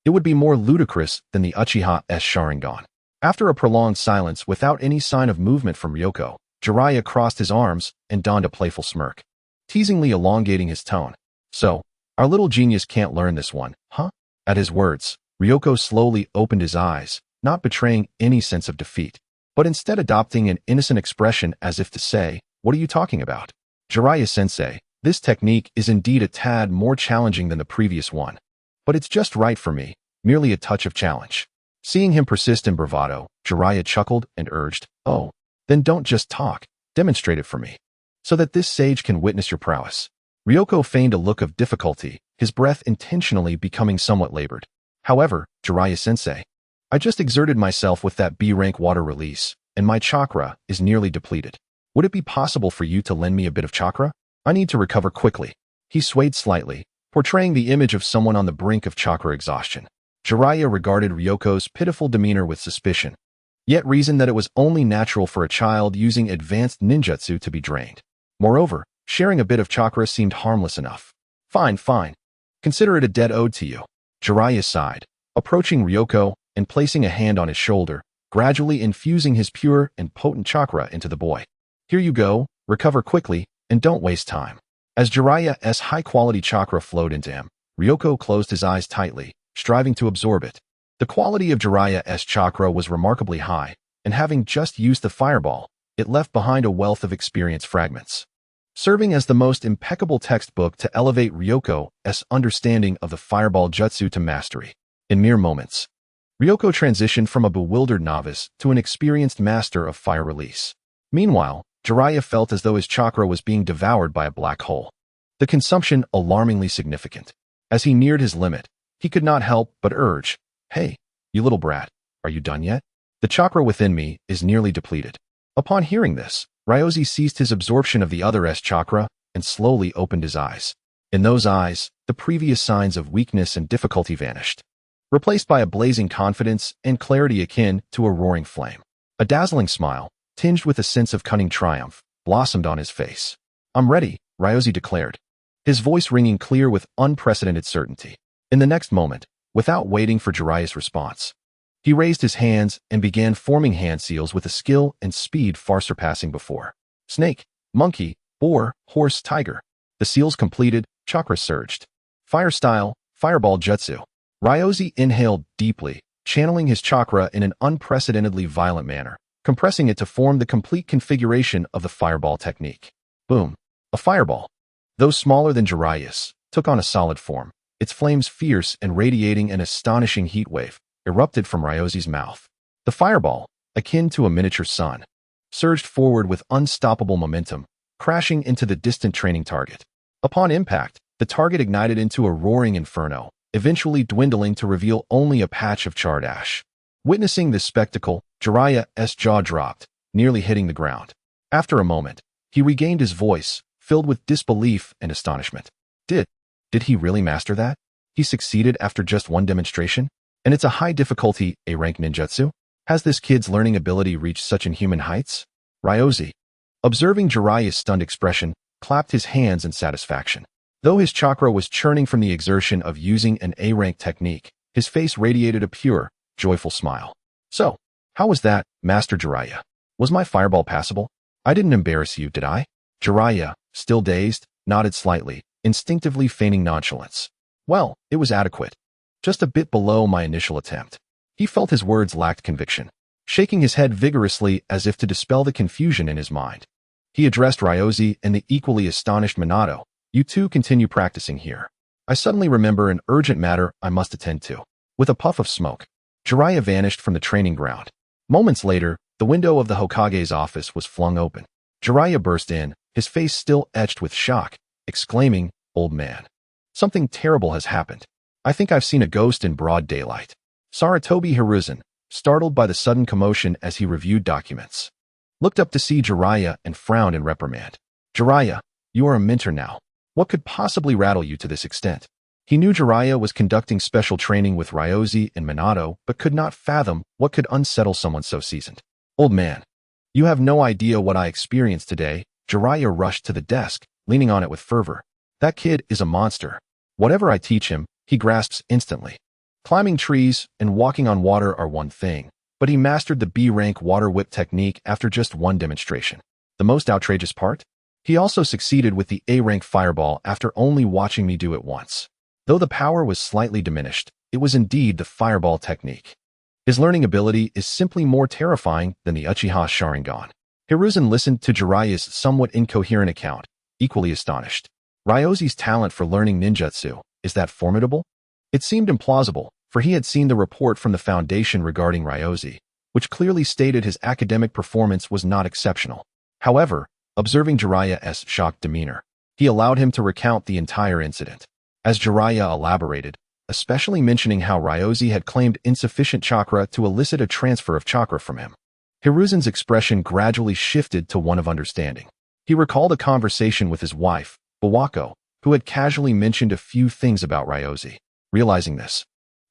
it would be more ludicrous than the Uchiha's Sharingan. After a prolonged silence without any sign of movement from Ryoko, Jeriah crossed his arms and donned a playful smirk, teasingly elongating his tone. So, our little genius can't learn this one, huh? At his words, Ryoko slowly opened his eyes, not betraying any sense of defeat, but instead adopting an innocent expression as if to say, "What are you talking about? Jiraiya-sensei, this technique is indeed a tad more challenging than the previous one, but it's just right for me, merely a touch of challenge." Seeing him persist in bravado, Jeriah chuckled and urged, "Oh, then don't just talk, demonstrate it for me, so that this sage can witness your prowess." Ryoko feigned a look of difficulty, his breath intentionally becoming somewhat labored. "However, Jiraiya-sensei, I just exerted myself with that B-rank water release, and my chakra is nearly depleted. Would it be possible for you to lend me a bit of chakra? I need to recover quickly." He swayed slightly, portraying the image of someone on the brink of chakra exhaustion. Jeriah regarded Ryoko's pitiful demeanor with suspicion, yet reasoned that it was only natural for a child using advanced ninjutsu to be drained. Moreover, sharing a bit of chakra seemed harmless enough. Fine. Consider it a debt owed to you." Jeriah sighed, approaching Ryoko and placing a hand on his shoulder, gradually infusing his pure and potent chakra into the boy. "Here you go, recover quickly, and don't waste time." As Jeriah's high-quality chakra flowed into him, Ryoko closed his eyes tightly, striving to absorb it. The quality of Jeriah's chakra was remarkably high, and having just used the fireball, it left behind a wealth of experience fragments, serving as the most impeccable textbook to elevate Ryoko's understanding of the fireball jutsu to mastery. In mere moments, Ryoko transitioned from a bewildered novice to an experienced master of fire release. Meanwhile, Jeriah felt as though his chakra was being devoured by a black hole, the consumption alarmingly significant. As he neared his limit, he could not help but urge, "Hey, you little brat, are you done yet? The chakra within me is nearly depleted." Upon hearing this, Ryozi ceased his absorption of the other's chakra and slowly opened his eyes. In those eyes, the previous signs of weakness and difficulty vanished, replaced by a blazing confidence and clarity akin to a roaring flame. A dazzling smile, tinged with a sense of cunning triumph, blossomed on his face. "I'm ready," Ryozi declared, his voice ringing clear with unprecedented certainty. In the next moment, without waiting for Jiraiya's response, he raised his hands and began forming hand seals with a skill and speed far surpassing before. Snake, monkey, boar, horse, tiger. The seals completed, chakra surged. Fire style, fireball jutsu. Ryozi inhaled deeply, channeling his chakra in an unprecedentedly violent manner, compressing it to form the complete configuration of the fireball technique. Boom. A fireball, though smaller than Jiraiya's, took on a solid form, its flames fierce and radiating an astonishing heat wave, erupted from Ryozi's mouth. The fireball, akin to a miniature sun, surged forward with unstoppable momentum, crashing into the distant training target. Upon impact, the target ignited into a roaring inferno, eventually dwindling to reveal only a patch of charred ash. Witnessing this spectacle, Jeriah's jaw dropped, nearly hitting the ground. After a moment, he regained his voice, filled with disbelief and astonishment. Did he really master that? He succeeded after just one demonstration? And it's a high-difficulty A-rank ninjutsu? Has this kid's learning ability reached such inhuman heights? Ryozi, observing Jeriah's stunned expression, clapped his hands in satisfaction. Though his chakra was churning from the exertion of using an A-rank technique, his face radiated a pure, joyful smile. "So, how was that, Master Jeriah? Was my fireball passable? I didn't embarrass you, did I?" Jeriah, still dazed, nodded slightly, instinctively feigning nonchalance. "Well, it was adequate. Just a bit below my initial attempt." He felt his words lacked conviction. shaking his head vigorously as if to dispel the confusion in his mind. He addressed Ryoko and the equally astonished Minato. You two continue practicing here. I suddenly remember an urgent matter I must attend to. With a puff of smoke, Jeriah vanished from the training ground. Moments later, the window of the Hokage's office was flung open. Jeriah burst in, his face still etched with shock, exclaiming, "Old man. Something terrible has happened. I think I've seen a ghost in broad daylight." Sarutobi Hiruzen, startled by the sudden commotion as he reviewed documents, looked up to see Jeriah and frowned in reprimand. "Jeriah, you are a mentor now. What could possibly rattle you to this extent?" He knew Jeriah was conducting special training with Ryoko and Minato, but could not fathom what could unsettle someone so seasoned. "Old man, you have no idea what I experienced today." Jeriah rushed to the desk, leaning on it with fervor. "That kid is a monster. Whatever I teach him, he grasps instantly. Climbing trees and walking on water are one thing, but he mastered the B-rank water whip technique after just one demonstration. The most outrageous part? He also succeeded with the A-rank fireball after only watching me do it once. Though the power was slightly diminished, it was indeed the fireball technique. His learning ability is simply more terrifying than the Uchiha Sharingan." Hiruzen listened to Jiraiya's somewhat incoherent account, equally astonished. Ryoko's talent for learning ninjutsu, is that formidable? It seemed implausible, for he had seen the report from the Foundation regarding Ryoko, which clearly stated his academic performance was not exceptional. However, observing Jeriah's shocked demeanor, he allowed him to recount the entire incident. As Jeriah elaborated, especially mentioning how Ryoko had claimed insufficient chakra to elicit a transfer of chakra from him, Hiruzen's expression gradually shifted to one of understanding. He recalled a conversation with his wife, Bawako, who had casually mentioned a few things about Ryoko. Realizing this,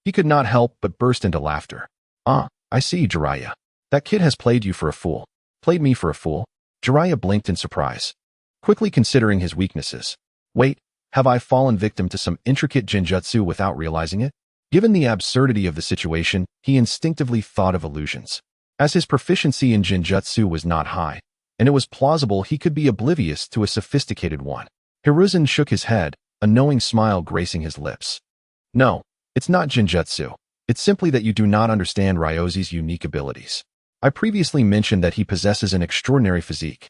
he could not help but burst into laughter. "Ah, I see, Jeriah. That kid has played you for a fool." "Played me for a fool?" Jeriah blinked in surprise, quickly considering his weaknesses. "Wait, have I fallen victim to some intricate genjutsu without realizing it?" Given the absurdity of the situation, he instinctively thought of illusions. As his proficiency in genjutsu was not high, and it was plausible he could be oblivious to a sophisticated one. Hiruzen shook his head, a knowing smile gracing his lips. "No, it's not genjutsu. It's simply that you do not understand Ryoko's unique abilities. I previously mentioned that he possesses an extraordinary physique,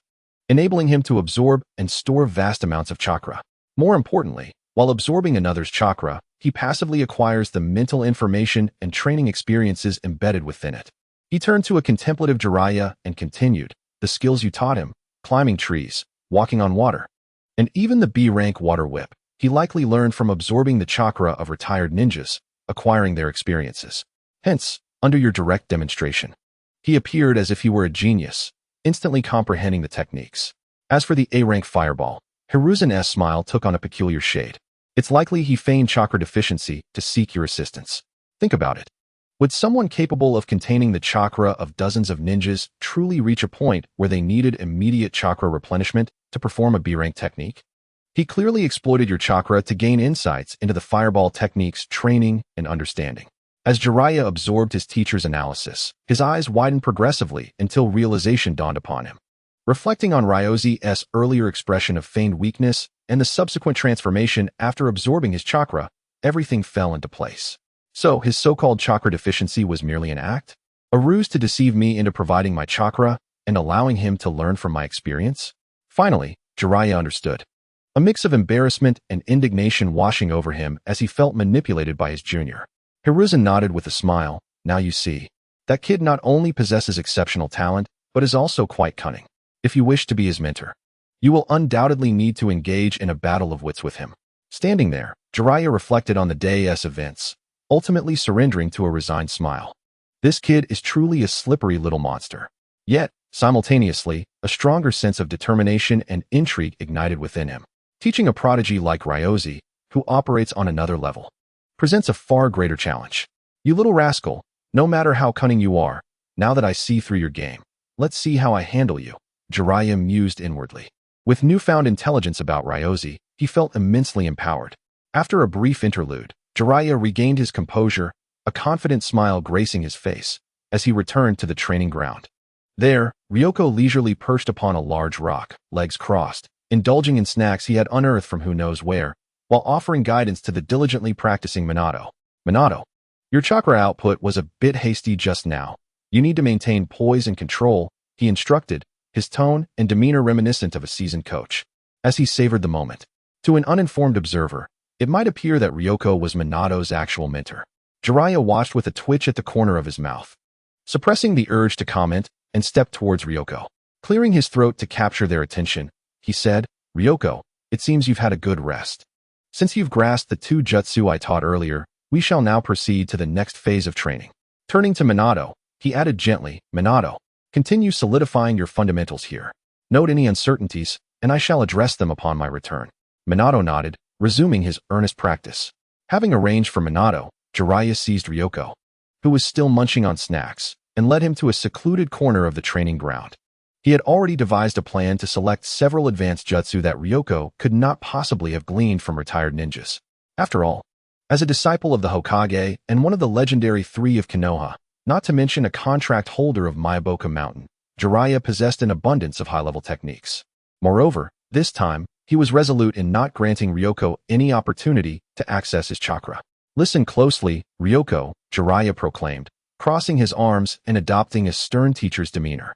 enabling him to absorb and store vast amounts of chakra. More importantly, while absorbing another's chakra, he passively acquires the mental information and training experiences embedded within it." He turned to a contemplative Jeriah and continued, "The skills you taught him, climbing trees, walking on water, and even the B-rank water whip, he likely learned from absorbing the chakra of retired ninjas, acquiring their experiences. Hence, under your direct demonstration, he appeared as if he were a genius, instantly comprehending the techniques. As for the A-rank fireball, Hiruzen's smile took on a peculiar shade. It's likely he feigned chakra deficiency to seek your assistance. Think about it. Would someone capable of containing the chakra of dozens of ninjas truly reach a point where they needed immediate chakra replenishment to perform a B-rank technique? He clearly exploited your chakra to gain insights into the fireball technique's training and understanding. As Jeriah absorbed his teacher's analysis, his eyes widened progressively until realization dawned upon him. Reflecting on Ryoko's earlier expression of feigned weakness and the subsequent transformation after absorbing his chakra, everything fell into place. So his so-called chakra deficiency was merely an act? A ruse to deceive me into providing my chakra and allowing him to learn from my experience? Finally, Jeriah understood. A mix of embarrassment and indignation washing over him as he felt manipulated by his junior. Hiruzen nodded with a smile. "Now you see. That kid not only possesses exceptional talent, but is also quite cunning. If you wish to be his mentor, you will undoubtedly need to engage in a battle of wits with him." Standing there, Jeriah reflected on the day's events, ultimately surrendering to a resigned smile. This kid is truly a slippery little monster. Yet, simultaneously, a stronger sense of determination and intrigue ignited within him. Teaching a prodigy like Ryoko, who operates on another level, presents a far greater challenge. "You little rascal, no matter how cunning you are, now that I see through your game, let's see how I handle you," Jeriah mused inwardly. With newfound intelligence about Ryoko, he felt immensely empowered. After a brief interlude, Jeriah regained his composure, a confident smile gracing his face, as he returned to the training ground. There, Ryoko leisurely perched upon a large rock, legs crossed, indulging in snacks he had unearthed from who knows where, while offering guidance to the diligently practicing Minato. "Minato, your chakra output was a bit hasty just now. You need to maintain poise and control, he instructed, his tone and demeanor reminiscent of a seasoned coach. As he savored the moment. To an uninformed observer, it might appear that Ryoko was Minato's actual mentor. Jeriah watched with a twitch at the corner of his mouth, suppressing the urge to comment, and stepped towards Ryoko. Clearing his throat to capture their attention, he said, Ryoko, it seems you've had a good rest. Since you've grasped the 2 jutsu I taught earlier, we shall now proceed to the next phase of training. Turning to Minato, he added gently, Minato, continue solidifying your fundamentals here. Note any uncertainties, and I shall address them upon my return. Minato nodded, resuming his earnest practice. Having arranged for Minato, Jeriah seized Ryoko, who was still munching on snacks, and led him to a secluded corner of the training ground. He had already devised a plan to select several advanced jutsu that Ryoko could not possibly have gleaned from retired ninjas. After all, as a disciple of the Hokage and one of the legendary 3 of Konoha, not to mention a contract holder of Myoboka Mountain, Jeriah possessed an abundance of high-level techniques. Moreover, this time, he was resolute in not granting Ryoko any opportunity to access his chakra. Listen closely, Ryoko, Jeriah proclaimed, crossing his arms and adopting a stern teacher's demeanor.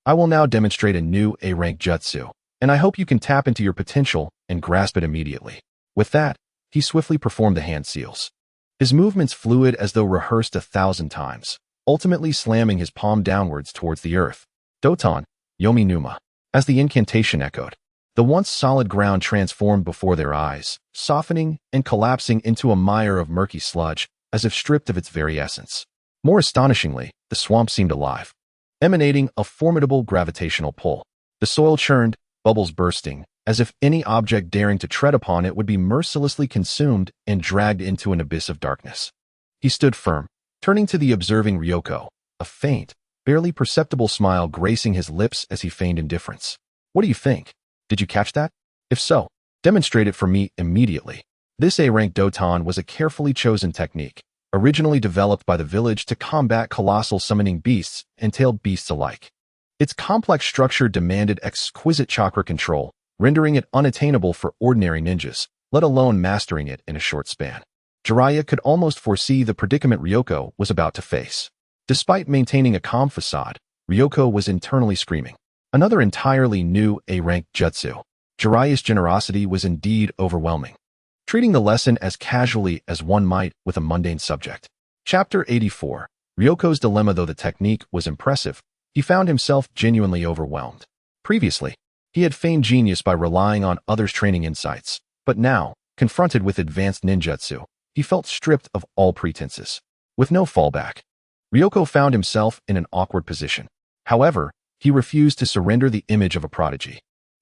I will now demonstrate a new A-rank jutsu, and I hope you can tap into your potential and grasp it immediately. With that, he swiftly performed the hand seals. His movements fluid as though rehearsed 1,000 times, ultimately slamming his palm downwards towards the earth. Doton, Yomi Numa. As the incantation echoed, the once solid ground transformed before their eyes, softening and collapsing into a mire of murky sludge, as if stripped of its very essence. More astonishingly, the swamp seemed alive, emanating a formidable gravitational pull. The soil churned, bubbles bursting, as if any object daring to tread upon it would be mercilessly consumed and dragged into an abyss of darkness. He stood firm, turning to the observing Ryoko, a faint, barely perceptible smile gracing his lips as he feigned indifference. What do you think? Did you catch that? If so, demonstrate it for me immediately. This A-rank Doton was a carefully chosen technique, originally developed by the village to combat colossal summoning beasts and tailed beasts alike. Its complex structure demanded exquisite chakra control, rendering it unattainable for ordinary ninjas, let alone mastering it in a short span. Jeriah could almost foresee the predicament Ryoko was about to face. Despite maintaining a calm facade, Ryoko was internally screaming. Another entirely new A-rank jutsu. Jeriah's generosity was indeed overwhelming, treating the lesson as casually as one might with a mundane subject. Chapter 84. Ryoko's dilemma. Though the technique was impressive, he found himself genuinely overwhelmed. Previously, he had feigned genius by relying on others' training insights, but now, confronted with advanced ninjutsu, he felt stripped of all pretenses. With no fallback, Ryoko found himself in an awkward position. However, he refused to surrender the image of a prodigy.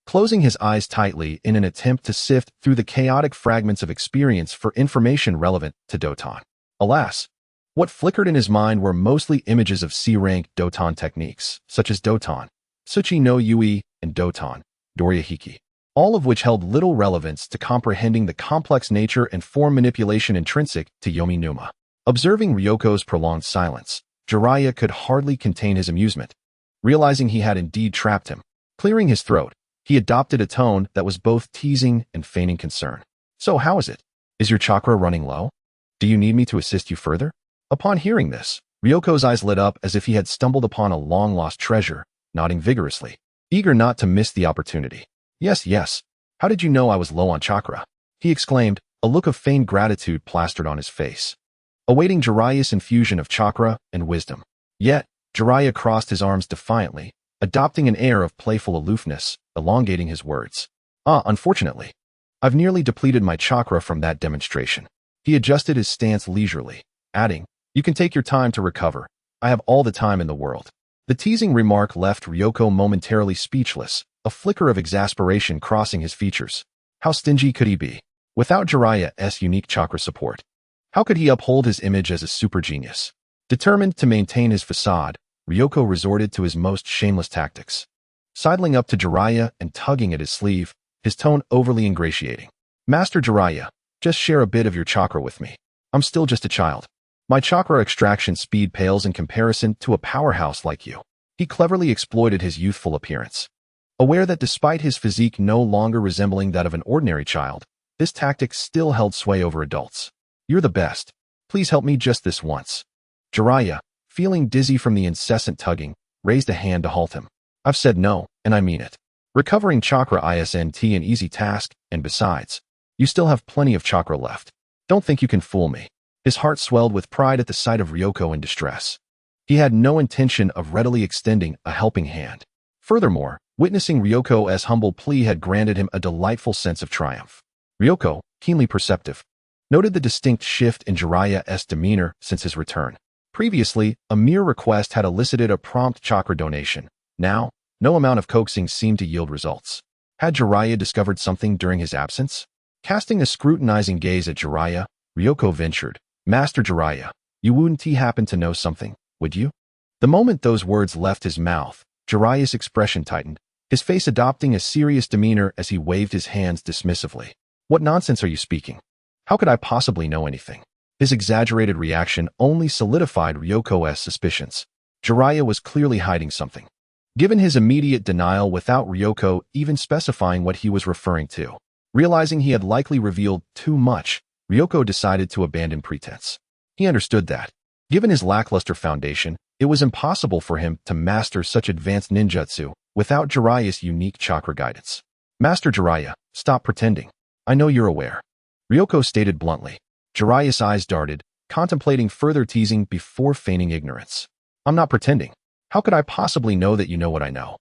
Closing his eyes tightly in an attempt to sift through the chaotic fragments of experience for information relevant to Doton. Alas, what flickered in his mind were mostly images of C-rank Doton techniques, such as Doton, Tsuchi no Yui, and Doton, Dorihiki, all of which held little relevance to comprehending the complex nature and form manipulation intrinsic to Yomi Numa. Observing Ryoko's prolonged silence, Jeriah could hardly contain his amusement. Realizing he had indeed trapped him, clearing his throat, he adopted a tone that was both teasing and feigning concern. So how is it? Is your chakra running low? Do you need me to assist you further? Upon hearing this, Ryoko's eyes lit up as if he had stumbled upon a long-lost treasure, nodding vigorously, eager not to miss the opportunity. Yes. How did you know I was low on chakra? He exclaimed, a look of feigned gratitude plastered on his face, awaiting Jeriah's infusion of chakra and wisdom. Yet, Jeriah crossed his arms defiantly, adopting an air of playful aloofness, elongating his words. Unfortunately, I've nearly depleted my chakra from that demonstration. He adjusted his stance leisurely, adding, you can take your time to recover. I have all the time in the world. The teasing remark left Ryoko momentarily speechless, a flicker of exasperation crossing his features. How stingy could he be? Without Jeriah's unique chakra support, how could he uphold his image as a super genius? Determined to maintain his facade, Ryoko resorted to his most shameless tactics. Sidling up to Jeriah and tugging at his sleeve, his tone overly ingratiating. Master Jeriah, just share a bit of your chakra with me. I'm still just a child. My chakra extraction speed pales in comparison to a powerhouse like you. He cleverly exploited his youthful appearance. Aware that despite his physique no longer resembling that of an ordinary child, this tactic still held sway over adults. You're the best. Please help me just this once. Jeriah, feeling dizzy from the incessant tugging, raised a hand to halt him. I've said no, and I mean it. Recovering chakra isn't an easy task, and besides, you still have plenty of chakra left. Don't think you can fool me. His heart swelled with pride at the sight of Ryoko in distress. He had no intention of readily extending a helping hand. Furthermore, witnessing Ryoko's humble plea had granted him a delightful sense of triumph. Ryoko, keenly perceptive, noted the distinct shift in Jeriah's demeanor since his return. Previously, a mere request had elicited a prompt chakra donation. Now, no amount of coaxing seemed to yield results. Had Jeriah discovered something during his absence? Casting a scrutinizing gaze at Jeriah, Ryoko ventured, Master Jeriah, you wouldn't happen to know something, would you? The moment those words left his mouth, Jeriah's expression tightened, his face adopting a serious demeanor as he waved his hands dismissively. What nonsense are you speaking? How could I possibly know anything? His exaggerated reaction only solidified Ryoko's suspicions. Jeriah was clearly hiding something. Given his immediate denial without Ryoko even specifying what he was referring to, realizing he had likely revealed too much, Ryoko decided to abandon pretense. He understood that, given his lackluster foundation, it was impossible for him to master such advanced ninjutsu without Jeriah's unique chakra guidance. Master Jeriah, stop pretending. I know you're aware. Ryoko stated bluntly. Jeriah's eyes darted, contemplating further teasing before feigning ignorance. I'm not pretending. How could I possibly know that you know what I know?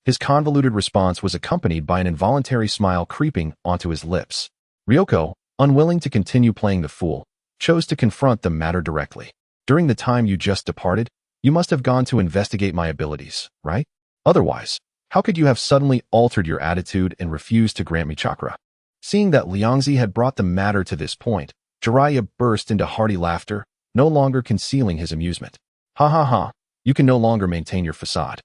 His convoluted response was accompanied by an involuntary smile creeping onto his lips. Ryoko, unwilling to continue playing the fool, chose to confront the matter directly. During the time you just departed, you must have gone to investigate my abilities, right? Otherwise, how could you have suddenly altered your attitude and refused to grant me chakra? Seeing that Liangzi had brought the matter to this point, Jeriah burst into hearty laughter, no longer concealing his amusement. Ha ha ha, you can no longer maintain your facade.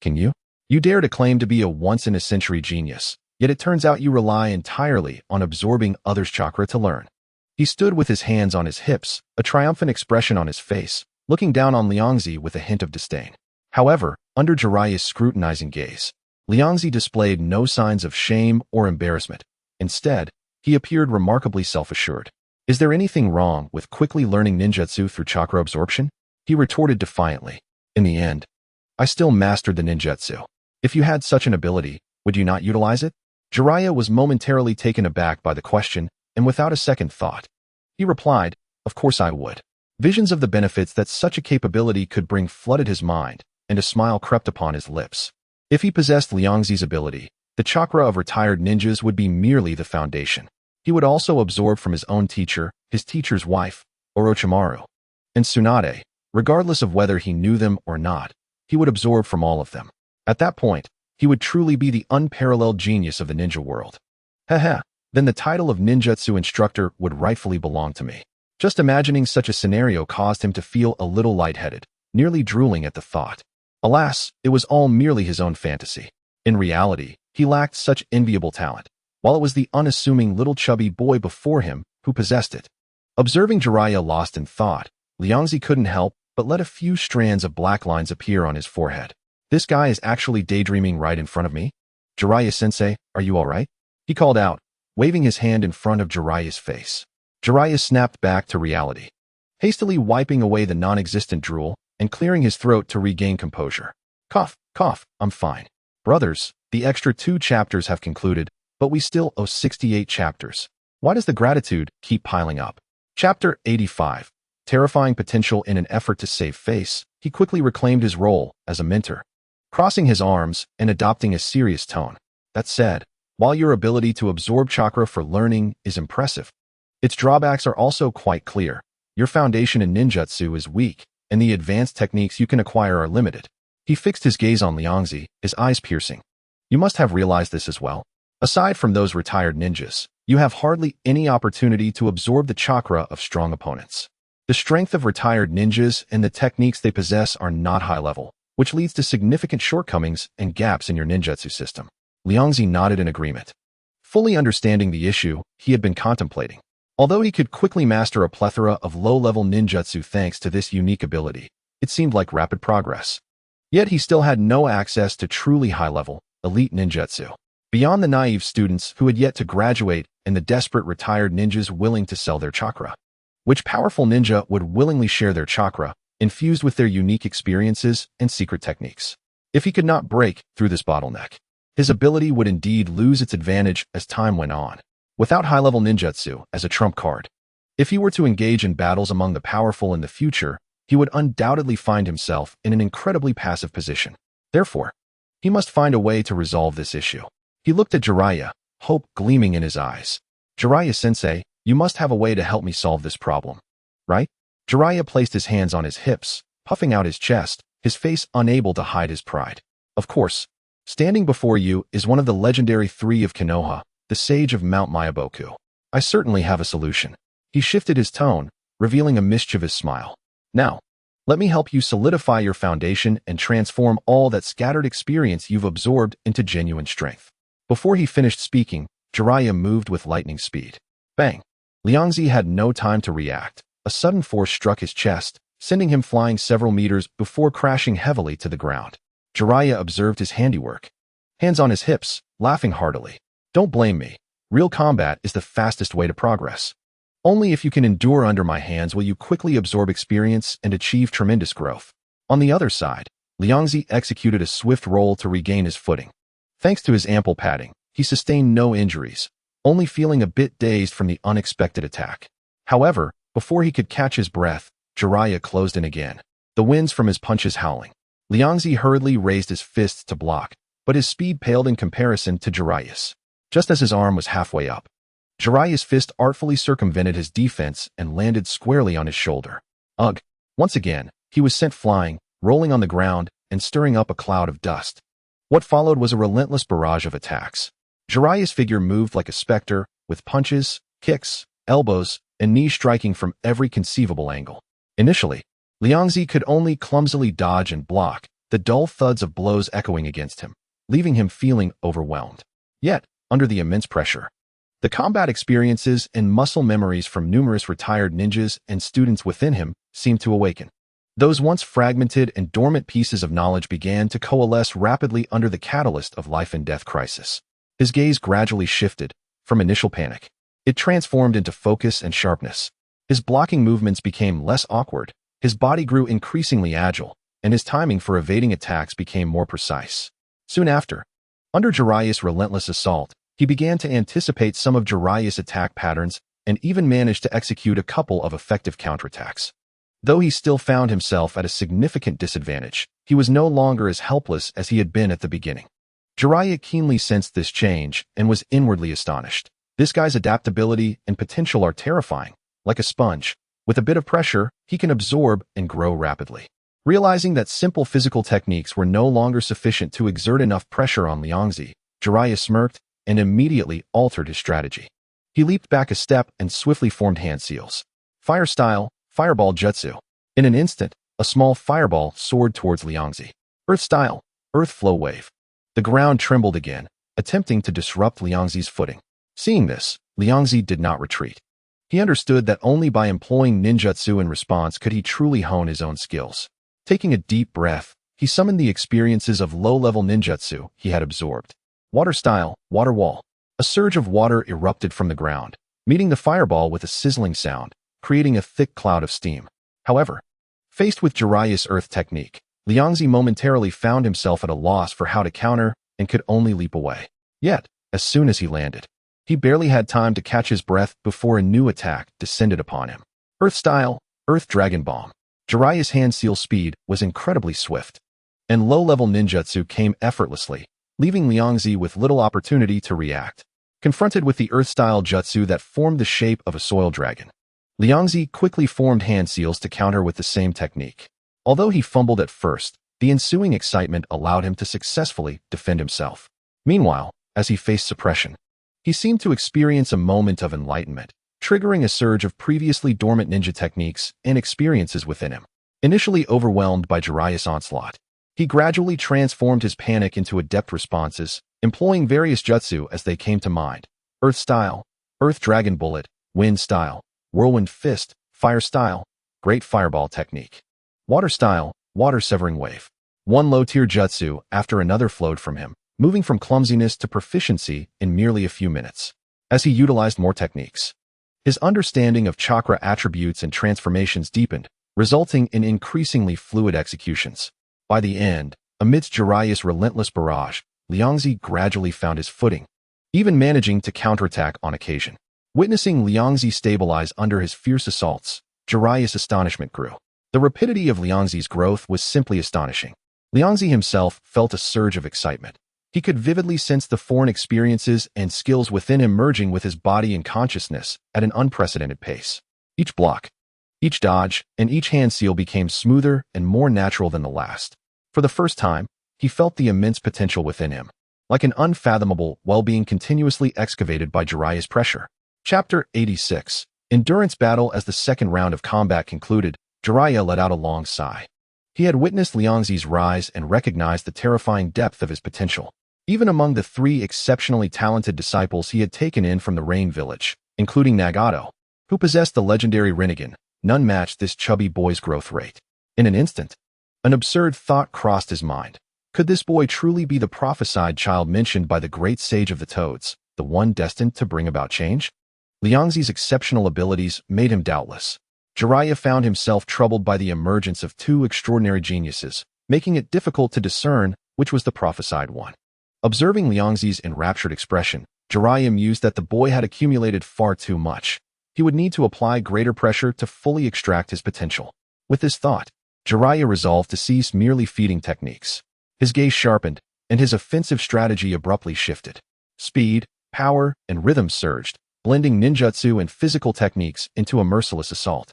Can you? You dare to claim to be a once-in-a-century genius, yet it turns out you rely entirely on absorbing others' chakra to learn. He stood with his hands on his hips, a triumphant expression on his face, looking down on Liangzi with a hint of disdain. However, under Jeriah's scrutinizing gaze, Liangzi displayed no signs of shame or embarrassment. Instead, he appeared remarkably self-assured. Is there anything wrong with quickly learning ninjutsu through chakra absorption? He retorted defiantly. In the end, I still mastered the ninjutsu. If you had such an ability, would you not utilize it? Jeriah was momentarily taken aback by the question, and without a second thought, he replied, of course I would. Visions of the benefits that such a capability could bring flooded his mind, and a smile crept upon his lips. If he possessed Liangzi's ability, the chakra of retired ninjas would be merely the foundation. He would also absorb from his own teacher, his teacher's wife, Orochimaru, and Tsunade, regardless of whether he knew them or not. He would absorb from all of them. At that point, he would truly be the unparalleled genius of the ninja world. Haha, then the title of ninjutsu instructor would rightfully belong to me. Just imagining such a scenario caused him to feel a little lightheaded, nearly drooling at the thought. Alas, it was all merely his own fantasy. In reality, he lacked such enviable talent, while it was the unassuming little chubby boy before him who possessed it. Observing Jeriah lost in thought, Liangzi couldn't help but let a few strands of black lines appear on his forehead. This guy is actually daydreaming right in front of me? Jiraiya-sensei, are you all right? He called out, waving his hand in front of Jiraiya's face. Jeriah snapped back to reality, hastily wiping away the non-existent drool and clearing his throat to regain composure. Cough, cough, I'm fine. Brothers, the extra 2 chapters have concluded, but we still owe 68 chapters. Why does the gratitude keep piling up? Chapter 85. Terrifying potential in an effort to save face, he quickly reclaimed his role as a mentor, crossing his arms and adopting a serious tone. That said, while your ability to absorb chakra for learning is impressive, its drawbacks are also quite clear. Your foundation in ninjutsu is weak, and the advanced techniques you can acquire are limited. He fixed his gaze on Liangzi, his eyes piercing. You must have realized this as well. Aside from those retired ninjas, you have hardly any opportunity to absorb the chakra of strong opponents. The strength of retired ninjas and the techniques they possess are not high level, which leads to significant shortcomings and gaps in your ninjutsu system. Liangzi nodded in agreement, fully understanding the issue he had been contemplating. Although he could quickly master a plethora of low-level ninjutsu thanks to this unique ability, it seemed like rapid progress. Yet he still had no access to truly high-level, elite ninjutsu. Beyond the naive students who had yet to graduate and the desperate retired ninjas willing to sell their chakra. Which powerful ninja would willingly share their chakra infused with their unique experiences and secret techniques. If he could not break through this bottleneck, his ability would indeed lose its advantage as time went on. Without high-level ninjutsu as a trump card, if he were to engage in battles among the powerful in the future, he would undoubtedly find himself in an incredibly passive position. Therefore, he must find a way to resolve this issue. He looked at Jeriah, hope gleaming in his eyes. Jeriah-sensei, you must have a way to help me solve this problem, right? Jeriah placed his hands on his hips, puffing out his chest, his face unable to hide his pride. Of course, standing before you is one of the legendary three of Konoha, the sage of Mount Myaboku. I certainly have a solution. He shifted his tone, revealing a mischievous smile. Now, let me help you solidify your foundation and transform all that scattered experience you've absorbed into genuine strength. Before he finished speaking, Jeriah moved with lightning speed. Bang! Liangzi had no time to react. A sudden force struck his chest, sending him flying several meters before crashing heavily to the ground. Jeriah observed his handiwork. Hands on his hips, laughing heartily. Don't blame me. Real combat is the fastest way to progress. Only if you can endure under my hands will you quickly absorb experience and achieve tremendous growth. On the other side, Liangzi executed a swift roll to regain his footing. Thanks to his ample padding, he sustained no injuries, only feeling a bit dazed from the unexpected attack. However, before he could catch his breath, Jeriah closed in again, the winds from his punches howling. Liangzi hurriedly raised his fists to block, but his speed paled in comparison to Jeriah's. Just as his arm was halfway up, Jeriah's fist artfully circumvented his defense and landed squarely on his shoulder. Ugh! Once again, he was sent flying, rolling on the ground, and stirring up a cloud of dust. What followed was a relentless barrage of attacks. Jeriah's figure moved like a specter, with punches, kicks, elbows, and knees striking from every conceivable angle. Initially, Liangzi could only clumsily dodge and block, the dull thuds of blows echoing against him, leaving him feeling overwhelmed. Yet, under the immense pressure, the combat experiences and muscle memories from numerous retired ninjas and students within him seemed to awaken. Those once fragmented and dormant pieces of knowledge began to coalesce rapidly under the catalyst of life and death crisis. His gaze gradually shifted, from initial panic. It transformed into focus and sharpness. His blocking movements became less awkward, his body grew increasingly agile, and his timing for evading attacks became more precise. Soon after, under Jeriah's relentless assault, he began to anticipate some of Jeriah's attack patterns and even managed to execute a couple of effective counterattacks. Though he still found himself at a significant disadvantage, he was no longer as helpless as he had been at the beginning. Jeriah keenly sensed this change and was inwardly astonished. This guy's adaptability and potential are terrifying. Like a sponge, with a bit of pressure, he can absorb and grow rapidly. Realizing that simple physical techniques were no longer sufficient to exert enough pressure on Liangzi, Jeriah smirked and immediately altered his strategy. He leaped back a step and swiftly formed hand seals. Fire style, fireball jutsu. In an instant, a small fireball soared towards Liangzi. Earth style, earth flow wave. The ground trembled again, attempting to disrupt Liangzi's footing. Seeing this, Liangzi did not retreat. He understood that only by employing ninjutsu in response could he truly hone his own skills. Taking a deep breath, he summoned the experiences of low-level ninjutsu he had absorbed. Water style, water wall. A surge of water erupted from the ground, meeting the fireball with a sizzling sound, creating a thick cloud of steam. However, faced with Jeriah's earth technique, Liangzi momentarily found himself at a loss for how to counter and could only leap away. Yet, as soon as he landed, he barely had time to catch his breath before a new attack descended upon him. Earth style, earth dragon bomb. Jeriah's hand seal speed was incredibly swift, and low-level ninjutsu came effortlessly, leaving Liangzi with little opportunity to react. Confronted with the earth-style jutsu that formed the shape of a soil dragon, Liangzi quickly formed hand seals to counter with the same technique. Although he fumbled at first, the ensuing excitement allowed him to successfully defend himself. Meanwhile, as he faced suppression, he seemed to experience a moment of enlightenment, triggering a surge of previously dormant ninja techniques and experiences within him. Initially overwhelmed by Jeriah's onslaught, he gradually transformed his panic into adept responses, employing various jutsu as they came to mind. Earth style, earth dragon bullet, wind style, whirlwind fist, fire style, great fireball technique. Water style, water severing wave. One low-tier jutsu after another flowed from him, moving from clumsiness to proficiency in merely a few minutes. As he utilized more techniques, his understanding of chakra attributes and transformations deepened, resulting in increasingly fluid executions. By the end, amidst Jeriah's relentless barrage, Liangzi gradually found his footing, even managing to counterattack on occasion. Witnessing Liangzi stabilize under his fierce assaults, Jeriah's astonishment grew. The rapidity of Liangzi's growth was simply astonishing. Liangzi himself felt a surge of excitement. He could vividly sense the foreign experiences and skills within him merging with his body and consciousness at an unprecedented pace. Each block, each dodge, and each hand seal became smoother and more natural than the last. For the first time, he felt the immense potential within him, like an unfathomable well being continuously excavated by Jeriah's pressure. Chapter 86. Endurance Battle. As the second round of combat concluded, Jeriah let out a long sigh. He had witnessed Liangzi's rise and recognized the terrifying depth of his potential. Even among the 3 exceptionally talented disciples he had taken in from the Rain Village, including Nagato, who possessed the legendary Rinnegan, none matched this chubby boy's growth rate. In an instant, an absurd thought crossed his mind. Could this boy truly be the prophesied child mentioned by the great sage of the Toads, the one destined to bring about change? Liangzi's exceptional abilities made him doubtless. Jeriah found himself troubled by the emergence of 2 extraordinary geniuses, making it difficult to discern which was the prophesied one. Observing Liangzi's enraptured expression, Jeriah mused that the boy had accumulated far too much. He would need to apply greater pressure to fully extract his potential. With this thought, Jeriah resolved to cease merely feeding techniques. His gaze sharpened, and his offensive strategy abruptly shifted. Speed, power, and rhythm surged, blending ninjutsu and physical techniques into a merciless assault.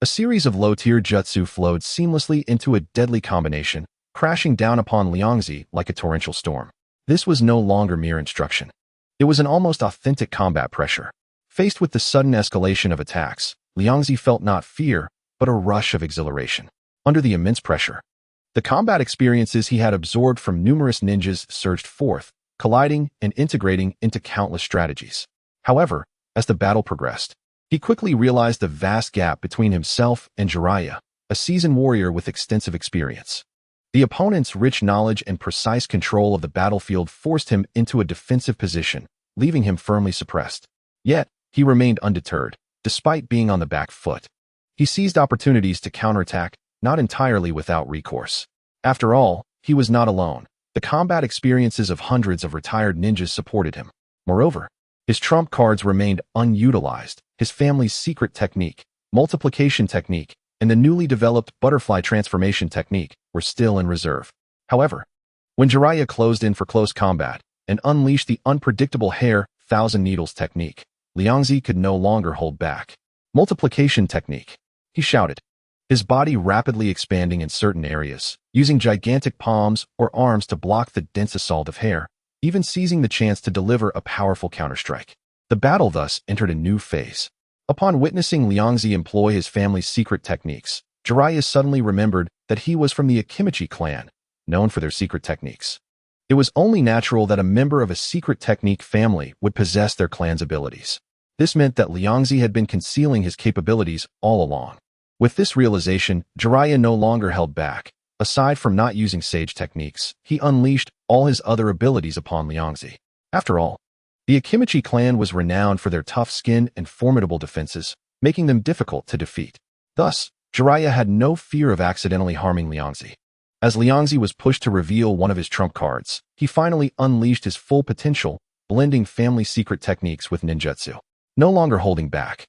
A series of low-tier jutsu flowed seamlessly into a deadly combination, crashing down upon Liangzi like a torrential storm. This was no longer mere instruction. It was an almost authentic combat pressure. Faced with the sudden escalation of attacks, Liangzi felt not fear, but a rush of exhilaration. Under the immense pressure, the combat experiences he had absorbed from numerous ninjas surged forth, colliding and integrating into countless strategies. However, as the battle progressed, he quickly realized the vast gap between himself and Jeriah, a seasoned warrior with extensive experience. The opponent's rich knowledge and precise control of the battlefield forced him into a defensive position, leaving him firmly suppressed. Yet, he remained undeterred, despite being on the back foot. He seized opportunities to counterattack, not entirely without recourse. After all, he was not alone. The combat experiences of hundreds of retired ninjas supported him. Moreover, his trump cards remained unutilized. His family's secret technique, multiplication technique, and the newly developed butterfly transformation technique were still in reserve. However, when Jeriah closed in for close combat and unleashed the unpredictable hair thousand needles technique, Liangzi could no longer hold back. Multiplication technique, he shouted, his body rapidly expanding in certain areas, using gigantic palms or arms to block the dense assault of hair, even seizing the chance to deliver a powerful counterstrike. The battle thus entered a new phase. Upon witnessing Liangzi employ his family's secret techniques, Jeriah suddenly remembered that he was from the Akimichi clan, known for their secret techniques. It was only natural that a member of a secret technique family would possess their clan's abilities. This meant that Liangzi had been concealing his capabilities all along. With this realization, Jeriah no longer held back. Aside from not using sage techniques, he unleashed all his other abilities upon Liangzi. After all, the Akimichi clan was renowned for their tough skin and formidable defenses, making them difficult to defeat. Thus, Jeriah had no fear of accidentally harming Liangzi. As Liangzi was pushed to reveal one of his trump cards, he finally unleashed his full potential, blending family secret techniques with ninjutsu. No longer holding back,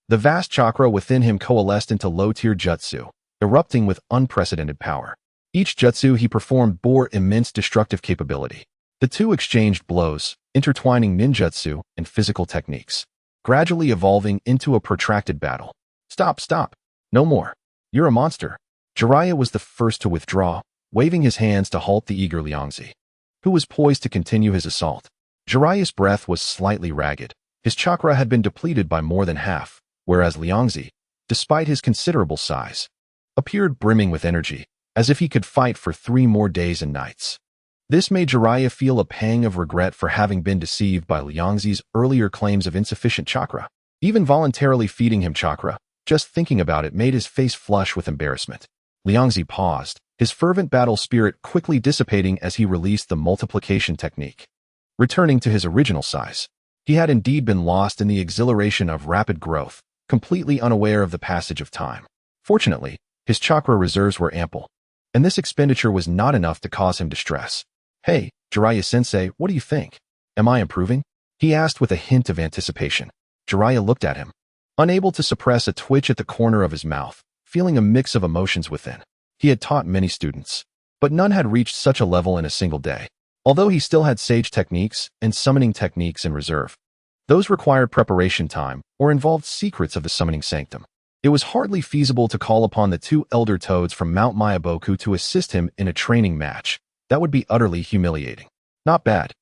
the vast chakra within him coalesced into low-tier jutsu, erupting with unprecedented power. Each jutsu he performed bore immense destructive capability. The two exchanged blows, intertwining ninjutsu and physical techniques, gradually evolving into a protracted battle. Stop. No more. You're a monster. Jeriah was the first to withdraw, waving his hands to halt the eager Liangzi, who was poised to continue his assault. Jeriah's breath was slightly ragged. His chakra had been depleted by more than half, whereas Liangzi, despite his considerable size, appeared brimming with energy, as if he could fight for 3 more days and nights. This made Jeriah feel a pang of regret for having been deceived by Liangzi's earlier claims of insufficient chakra. Even voluntarily feeding him chakra, just thinking about it made his face flush with embarrassment. Liangzi paused, his fervent battle spirit quickly dissipating as he released the multiplication technique. Returning to his original size, he had indeed been lost in the exhilaration of rapid growth, completely unaware of the passage of time. Fortunately, His chakra reserves were ample, and this expenditure was not enough to cause him distress. "Hey, Jeriah-sensei, what do you think? Am I improving?" he asked with a hint of anticipation. Jeriah looked at him, unable to suppress a twitch at the corner of his mouth, feeling a mix of emotions within. He had taught many students, but none had reached such a level in a single day. Although he still had sage techniques and summoning techniques in reserve, those required preparation time or involved secrets of the summoning sanctum. It was hardly feasible to call upon the two elder toads from Mount Mayaboku to assist him in a training match. That would be utterly humiliating. Not bad.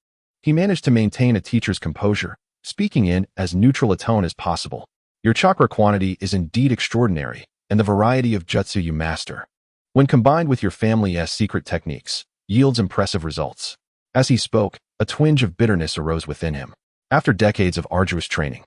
He managed to maintain a teacher's composure, speaking in as neutral a tone as possible. Your chakra quantity is indeed extraordinary, and the variety of jutsu you master, when combined with your family's secret techniques, yields impressive results. As he spoke, a twinge of bitterness arose within him. After decades of arduous training,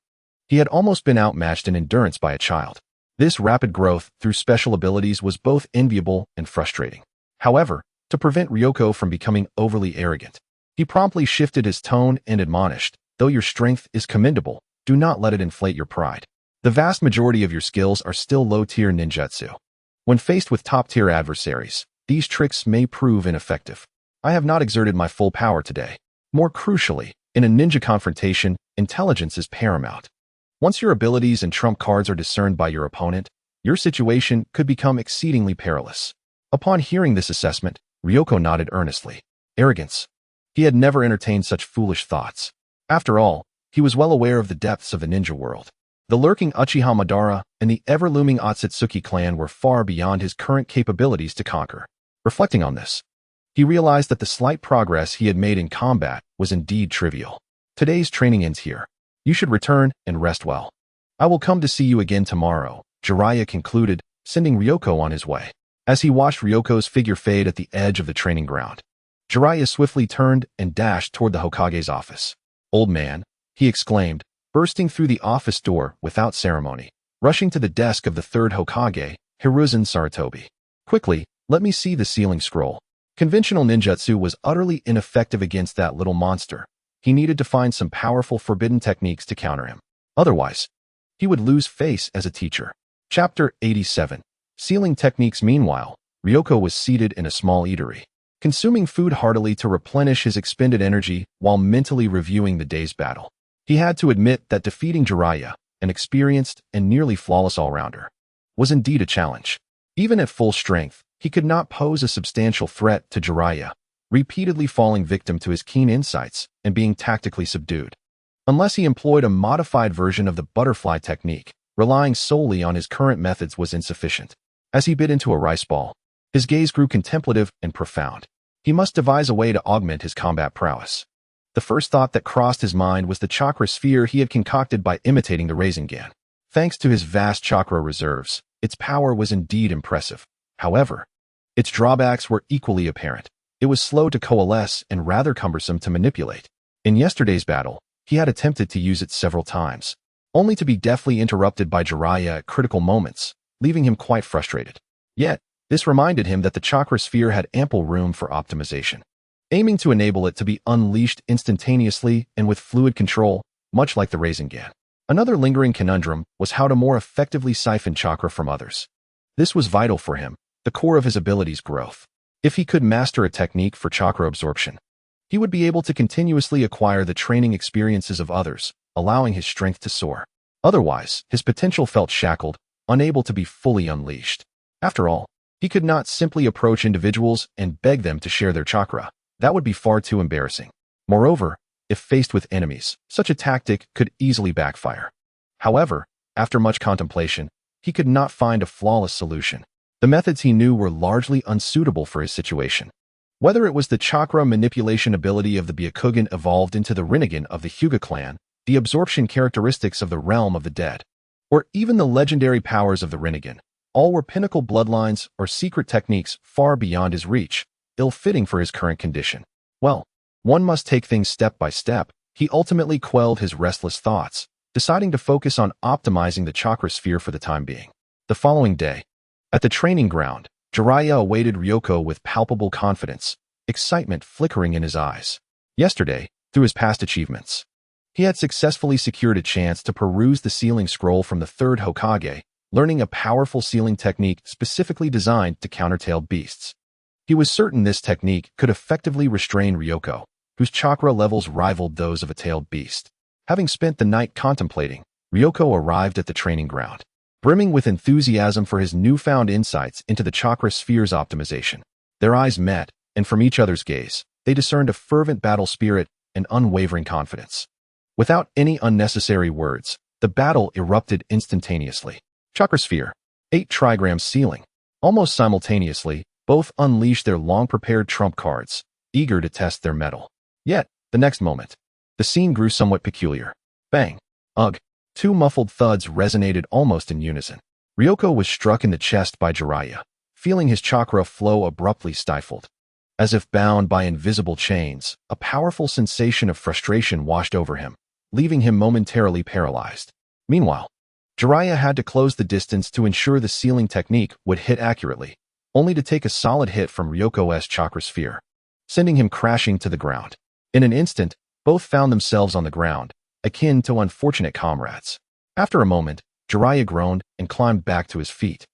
he had almost been outmatched in endurance by a child. This rapid growth through special abilities was both enviable and frustrating. However, to prevent Ryoko from becoming overly arrogant, he promptly shifted his tone and admonished, "Though your strength is commendable, do not let it inflate your pride. The vast majority of your skills are still low-tier ninjutsu. When faced with top-tier adversaries, these tricks may prove ineffective. I have not exerted my full power today. More crucially, in a ninja confrontation, intelligence is paramount. Once your abilities and trump cards are discerned by your opponent, your situation could become exceedingly perilous." Upon hearing this assessment, Ryoko nodded earnestly. Arrogance. He had never entertained such foolish thoughts. After all, he was well aware of the depths of the ninja world. The lurking Uchiha Madara and the ever-looming Otsutsuki clan were far beyond his current capabilities to conquer. Reflecting on this, he realized that the slight progress he had made in combat was indeed trivial. Today's training ends here. You should return and rest well. I will come to see you again tomorrow, Jeriah concluded, sending Ryoko on his way. As he watched Ryoko's figure fade at the edge of the training ground, Jeriah swiftly turned and dashed toward the Hokage's office. "Old man," he exclaimed, bursting through the office door without ceremony, rushing to the desk of the third Hokage, Hiruzen Sarutobi. "Quickly, let me see the sealing scroll." Conventional ninjutsu was utterly ineffective against that little monster. He needed to find some powerful forbidden techniques to counter him. Otherwise, he would lose face as a teacher. Chapter 87. Sealing techniques. Meanwhile, Ryoko was seated in a small eatery, consuming food heartily to replenish his expended energy while mentally reviewing the day's battle. He had to admit that defeating Jeriah, an experienced and nearly flawless all-rounder, was indeed a challenge. Even at full strength, he could not pose a substantial threat to Jeriah, repeatedly falling victim to his keen insights and being tactically subdued. Unless he employed a modified version of the butterfly technique, relying solely on his current methods was insufficient. As he bit into a rice ball, his gaze grew contemplative and profound. He must devise a way to augment his combat prowess. The first thought that crossed his mind was the chakra sphere he had concocted by imitating the Rasengan. Thanks to his vast chakra reserves, its power was indeed impressive. However, its drawbacks were equally apparent. It was slow to coalesce and rather cumbersome to manipulate. In yesterday's battle, he had attempted to use it several times, only to be deftly interrupted by Jeriah at critical moments, leaving him quite frustrated. Yet, this reminded him that the chakra sphere had ample room for optimization, aiming to enable it to be unleashed instantaneously and with fluid control, much like the Rasengan. Another lingering conundrum was how to more effectively siphon chakra from others. This was vital for him, the core of his ability's growth. If he could master a technique for chakra absorption, he would be able to continuously acquire the training experiences of others, allowing his strength to soar. Otherwise, his potential felt shackled, unable to be fully unleashed. After all, he could not simply approach individuals and beg them to share their chakra. That would be far too embarrassing. Moreover, if faced with enemies, such a tactic could easily backfire. However, after much contemplation, he could not find a flawless solution. The methods he knew were largely unsuitable for his situation. Whether it was the chakra manipulation ability of the Byakugan evolved into the Rinnegan of the Hyuga clan, the absorption characteristics of the realm of the dead, or even the legendary powers of the Rinnegan, all were pinnacle bloodlines or secret techniques far beyond his reach, ill-fitting for his current condition. Well, one must take things step by step. He ultimately quelled his restless thoughts, deciding to focus on optimizing the chakra sphere for the time being. The following day, at the training ground, Jeriah awaited Ryoko with palpable confidence, excitement flickering in his eyes. Yesterday, through his past achievements, he had successfully secured a chance to peruse the sealing scroll from the third Hokage, learning a powerful sealing technique specifically designed to counter tailed beasts. He was certain this technique could effectively restrain Ryoko, whose chakra levels rivaled those of a tailed beast. Having spent the night contemplating, Ryoko arrived at the training ground, brimming with enthusiasm for his newfound insights into the chakra sphere's optimization. Their eyes met, and from each other's gaze, they discerned a fervent battle spirit and unwavering confidence. Without any unnecessary words, the battle erupted instantaneously. Chakra sphere, 8 trigrams ceiling. Almost simultaneously, both unleashed their long-prepared trump cards, eager to test their mettle. Yet, the next moment, the scene grew somewhat peculiar. Bang! Ugh! 2 muffled thuds resonated almost in unison. Ryoko was struck in the chest by Jeriah, feeling his chakra flow abruptly stifled. As if bound by invisible chains, a powerful sensation of frustration washed over him, leaving him momentarily paralyzed. Meanwhile, Jeriah had to close the distance to ensure the sealing technique would hit accurately, only to take a solid hit from Ryoko's chakra sphere, sending him crashing to the ground. In an instant, both found themselves on the ground, akin to unfortunate comrades. After a moment, Jeriah groaned and climbed back to his feet,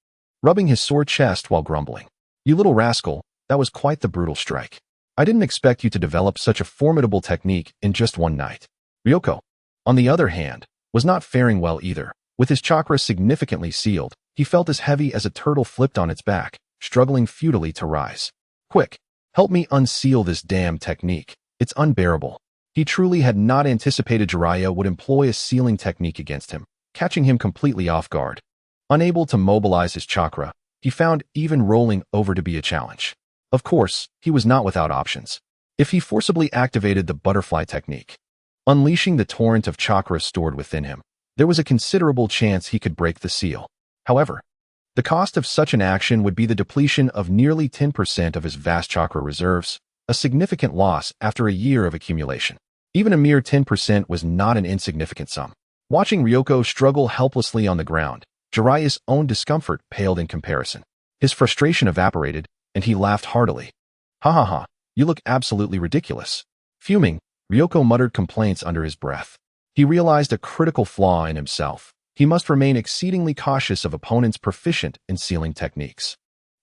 rubbing his sore chest while grumbling. "You little rascal, that was quite the brutal strike. I didn't expect you to develop such a formidable technique in just one night." Ryoko, on the other hand, was not faring well either. With his chakra significantly sealed, he felt as heavy as a turtle flipped on its back, struggling futilely to rise. "Quick, help me unseal this damn technique. It's unbearable." He truly had not anticipated Jeriah would employ a sealing technique against him, catching him completely off guard. Unable to mobilize his chakra, he found even rolling over to be a challenge. Of course, he was not without options. If he forcibly activated the butterfly technique, unleashing the torrent of chakra stored within him, there was a considerable chance he could break the seal. However, the cost of such an action would be the depletion of nearly 10% of his vast chakra reserves, a significant loss after a year of accumulation. Even a mere 10% was not an insignificant sum. Watching Ryoko struggle helplessly on the ground, Jeriah's own discomfort paled in comparison. His frustration evaporated, and he laughed heartily. "Ha ha ha, you look absolutely ridiculous." Fuming, Ryoko muttered complaints under his breath. He realized a critical flaw in himself. He must remain exceedingly cautious of opponents proficient in sealing techniques.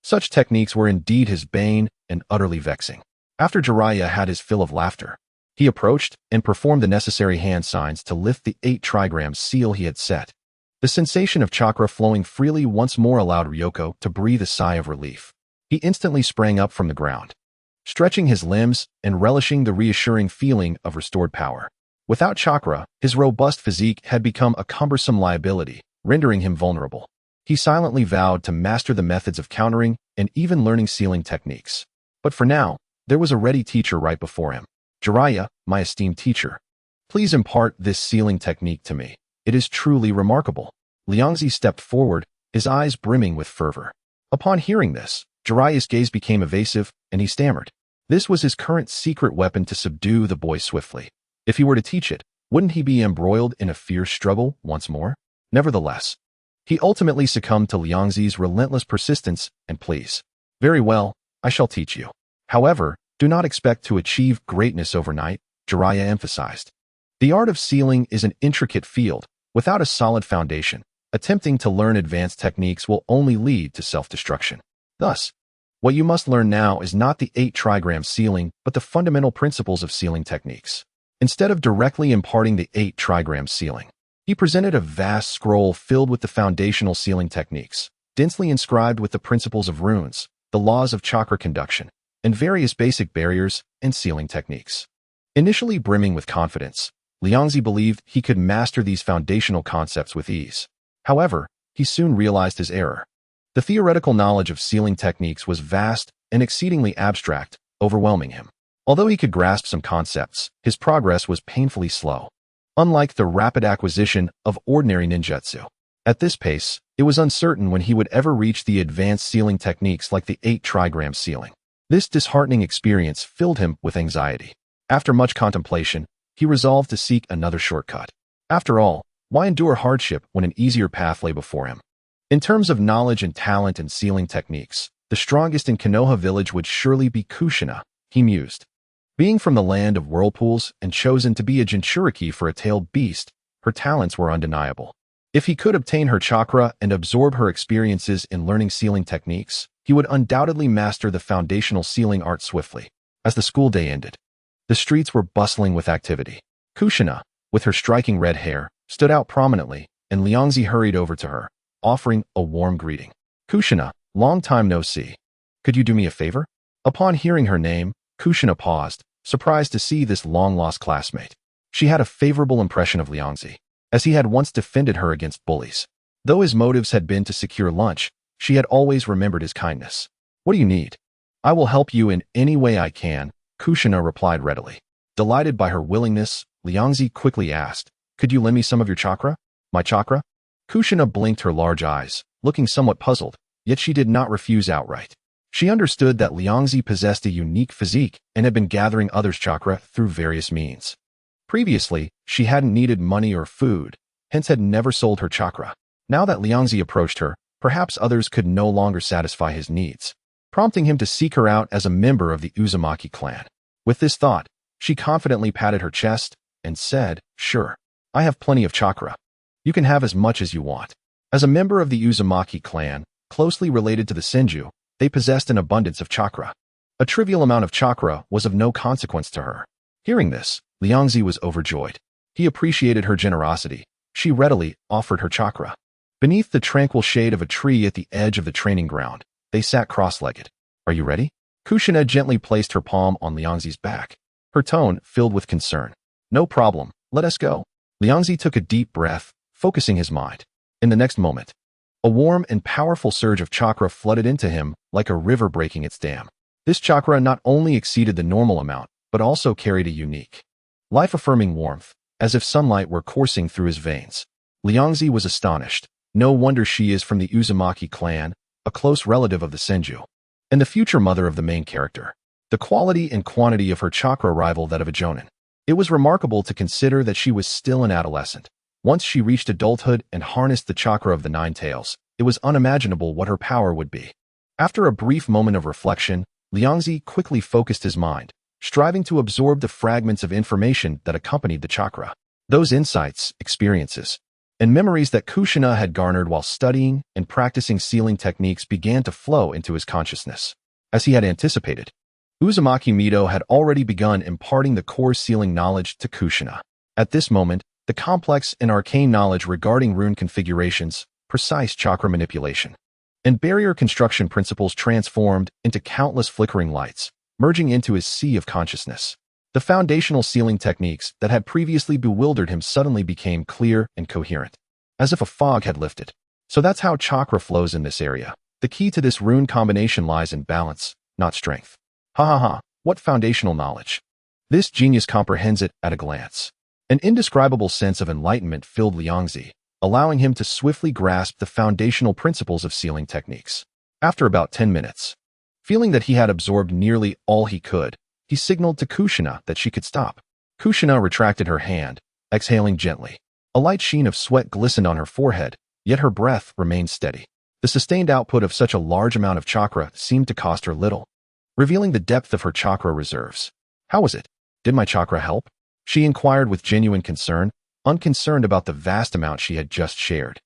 Such techniques were indeed his bane and utterly vexing. After Jeriah had his fill of laughter, he approached and performed the necessary hand signs to lift the 8 trigrams seal he had set. The sensation of chakra flowing freely once more allowed Ryoko to breathe a sigh of relief. He instantly sprang up from the ground, stretching his limbs and relishing the reassuring feeling of restored power. Without chakra, his robust physique had become a cumbersome liability, rendering him vulnerable. He silently vowed to master the methods of countering and even learning sealing techniques. But for now, there was a ready teacher right before him. "Jeriah, my esteemed teacher, please impart this sealing technique to me. It is truly remarkable." Liangzi stepped forward, his eyes brimming with fervor. Upon hearing this, Jeriah's gaze became evasive, and he stammered. This was his current secret weapon to subdue the boy swiftly. If he were to teach it, wouldn't he be embroiled in a fierce struggle once more? Nevertheless, he ultimately succumbed to Liangzi's relentless persistence and pleas. "Very well, I shall teach you. However, do not expect to achieve greatness overnight," Jeriah emphasized. The art of sealing is an intricate field. Without a solid foundation, attempting to learn advanced techniques will only lead to self-destruction. Thus, what you must learn now is not the 8 trigram sealing, but the fundamental principles of sealing techniques. Instead of directly imparting the 8 trigram sealing, he presented a vast scroll filled with the foundational sealing techniques, densely inscribed with the principles of runes, the laws of chakra conduction, and various basic barriers and sealing techniques. Initially brimming with confidence, Liangzi believed he could master these foundational concepts with ease. However, he soon realized his error. The theoretical knowledge of sealing techniques was vast and exceedingly abstract, overwhelming him. Although he could grasp some concepts, his progress was painfully slow. Unlike the rapid acquisition of ordinary ninjutsu, at this pace, it was uncertain when he would ever reach the advanced sealing techniques like the 8 trigram sealing. This disheartening experience filled him with anxiety. After much contemplation, he resolved to seek another shortcut. After all, why endure hardship when an easier path lay before him? In terms of knowledge and talent in sealing techniques, the strongest in Konoha village would surely be Kushina, he mused. Being from the land of whirlpools and chosen to be a jinchuriki for a tailed beast, her talents were undeniable. If he could obtain her chakra and absorb her experiences in learning sealing techniques, he would undoubtedly master the foundational sealing art swiftly. As the school day ended, the streets were bustling with activity. Kushina, with her striking red hair, stood out prominently, and Liangzi hurried over to her, offering a warm greeting. Kushina, long time no see. Could you do me a favor? Upon hearing her name, Kushina paused, surprised to see this long-lost classmate. She had a favorable impression of Liangzi, as he had once defended her against bullies. Though his motives had been to secure lunch, she had always remembered his kindness. What do you need? I will help you in any way I can, Kushina replied readily. Delighted by her willingness, Liangzi quickly asked, could you lend me some of your chakra? My chakra? Kushina blinked her large eyes, looking somewhat puzzled, yet she did not refuse outright. She understood that Liangzi possessed a unique physique and had been gathering others' chakra through various means. Previously, she hadn't needed money or food, hence had never sold her chakra. Now that Liangzi approached her, perhaps others could no longer satisfy his needs, prompting him to seek her out as a member of the Uzumaki clan. With this thought, she confidently patted her chest and said, sure, I have plenty of chakra. You can have as much as you want. As a member of the Uzumaki clan, closely related to the Senju, they possessed an abundance of chakra. A trivial amount of chakra was of no consequence to her. Hearing this, Liangzi was overjoyed. He appreciated her generosity. She readily offered her chakra. Beneath the tranquil shade of a tree at the edge of the training ground, they sat cross-legged. Are you ready? Kushina gently placed her palm on Liangzi's back, her tone filled with concern. No problem, let us go. Liangzi took a deep breath, focusing his mind. In the next moment, a warm and powerful surge of chakra flooded into him like a river breaking its dam. This chakra not only exceeded the normal amount, but also carried a unique, life-affirming warmth, as if sunlight were coursing through his veins. Liangzi was astonished. No wonder she is from the Uzumaki clan, a close relative of the Senju, and the future mother of the main character. The quality and quantity of her chakra rivaled that of a jonin. It was remarkable to consider that she was still an adolescent. Once she reached adulthood and harnessed the chakra of the Nine Tails, it was unimaginable what her power would be. After a brief moment of reflection, Liangzi quickly focused his mind, striving to absorb the fragments of information that accompanied the chakra. Those insights, experiences, and memories that Kushina had garnered while studying and practicing sealing techniques began to flow into his consciousness. As he had anticipated, Uzumaki Mido had already begun imparting the core sealing knowledge to Kushina. At this moment, the complex and arcane knowledge regarding rune configurations, precise chakra manipulation, and barrier construction principles transformed into countless flickering lights, merging into his sea of consciousness. The foundational sealing techniques that had previously bewildered him suddenly became clear and coherent, as if a fog had lifted. So that's how chakra flows in this area. The key to this rune combination lies in balance, not strength. Ha ha ha, what foundational knowledge. This genius comprehends it at a glance. An indescribable sense of enlightenment filled Liangzi, allowing him to swiftly grasp the foundational principles of sealing techniques. After about 10 minutes, feeling that he had absorbed nearly all he could, he signaled to Kushina that she could stop. Kushina retracted her hand, exhaling gently. A light sheen of sweat glistened on her forehead, yet her breath remained steady. The sustained output of such a large amount of chakra seemed to cost her little, revealing the depth of her chakra reserves. How was it? Did my chakra help? She inquired with genuine concern, unconcerned about the vast amount she had just shared.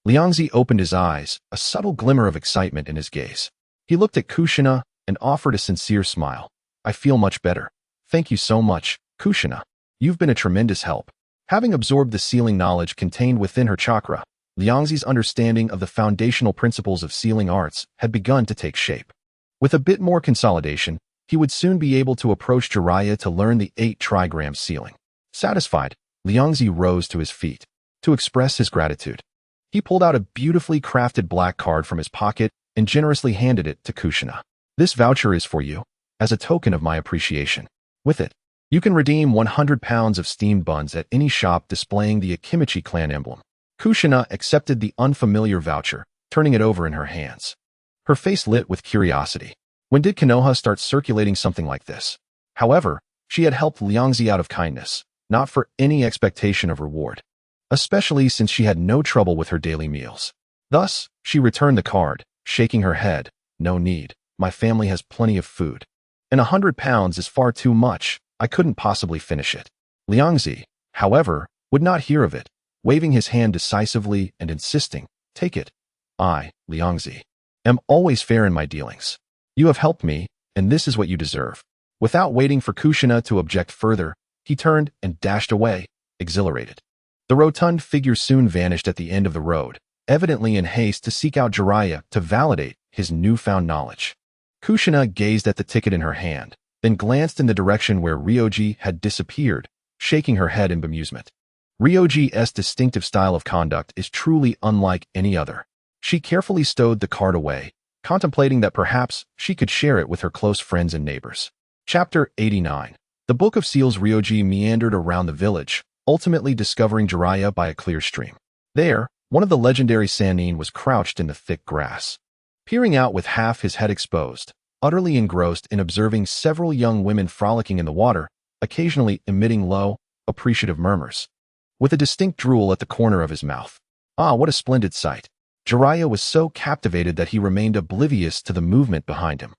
Liangzi opened his eyes, a subtle glimmer of excitement in his gaze. He looked at Kushina and offered a sincere smile. I feel much better. Thank you so much, Kushina. You've been a tremendous help. Having absorbed the sealing knowledge contained within her chakra, Liangzi's understanding of the foundational principles of sealing arts had begun to take shape. With a bit more consolidation, he would soon be able to approach Jeriah to learn the 8 trigram sealing. Satisfied, Liangzi rose to his feet. To express his gratitude, he pulled out a beautifully crafted black card from his pocket and generously handed it to Kushina. This voucher is for you, as a token of my appreciation. With it, you can redeem 100 pounds of steamed buns at any shop displaying the Akimichi clan emblem. Kushina accepted the unfamiliar voucher, turning it over in her hands. Her face lit with curiosity. When did Konoha start circulating something like this? However, she had helped Liangzi out of kindness, not for any expectation of reward, especially since she had no trouble with her daily meals. Thus, she returned the card, shaking her head. No need, my family has plenty of food. And 100 pounds is far too much, I couldn't possibly finish it. Liangzi, however, would not hear of it, waving his hand decisively and insisting, "Take it. I, Liangzi, am always fair in my dealings. You have helped me, and this is what you deserve." Without waiting for Kushina to object further, he turned and dashed away, exhilarated. The rotund figure soon vanished at the end of the road, evidently in haste to seek out Jeriah to validate his newfound knowledge. Kushina gazed at the ticket in her hand, then glanced in the direction where Ryoji had disappeared, shaking her head in bemusement. Ryoji's distinctive style of conduct is truly unlike any other. She carefully stowed the card away, contemplating that perhaps she could share it with her close friends and neighbors. Chapter 89. The Book of Seals. Ryoji meandered around the village, ultimately discovering Jeriah by a clear stream. There, one of the legendary Sannin was crouched in the thick grass, peering out with half his head exposed, utterly engrossed in observing several young women frolicking in the water, occasionally emitting low, appreciative murmurs. With a distinct drool at the corner of his mouth. Ah, what a splendid sight. Jeriah was so captivated that he remained oblivious to the movement behind him.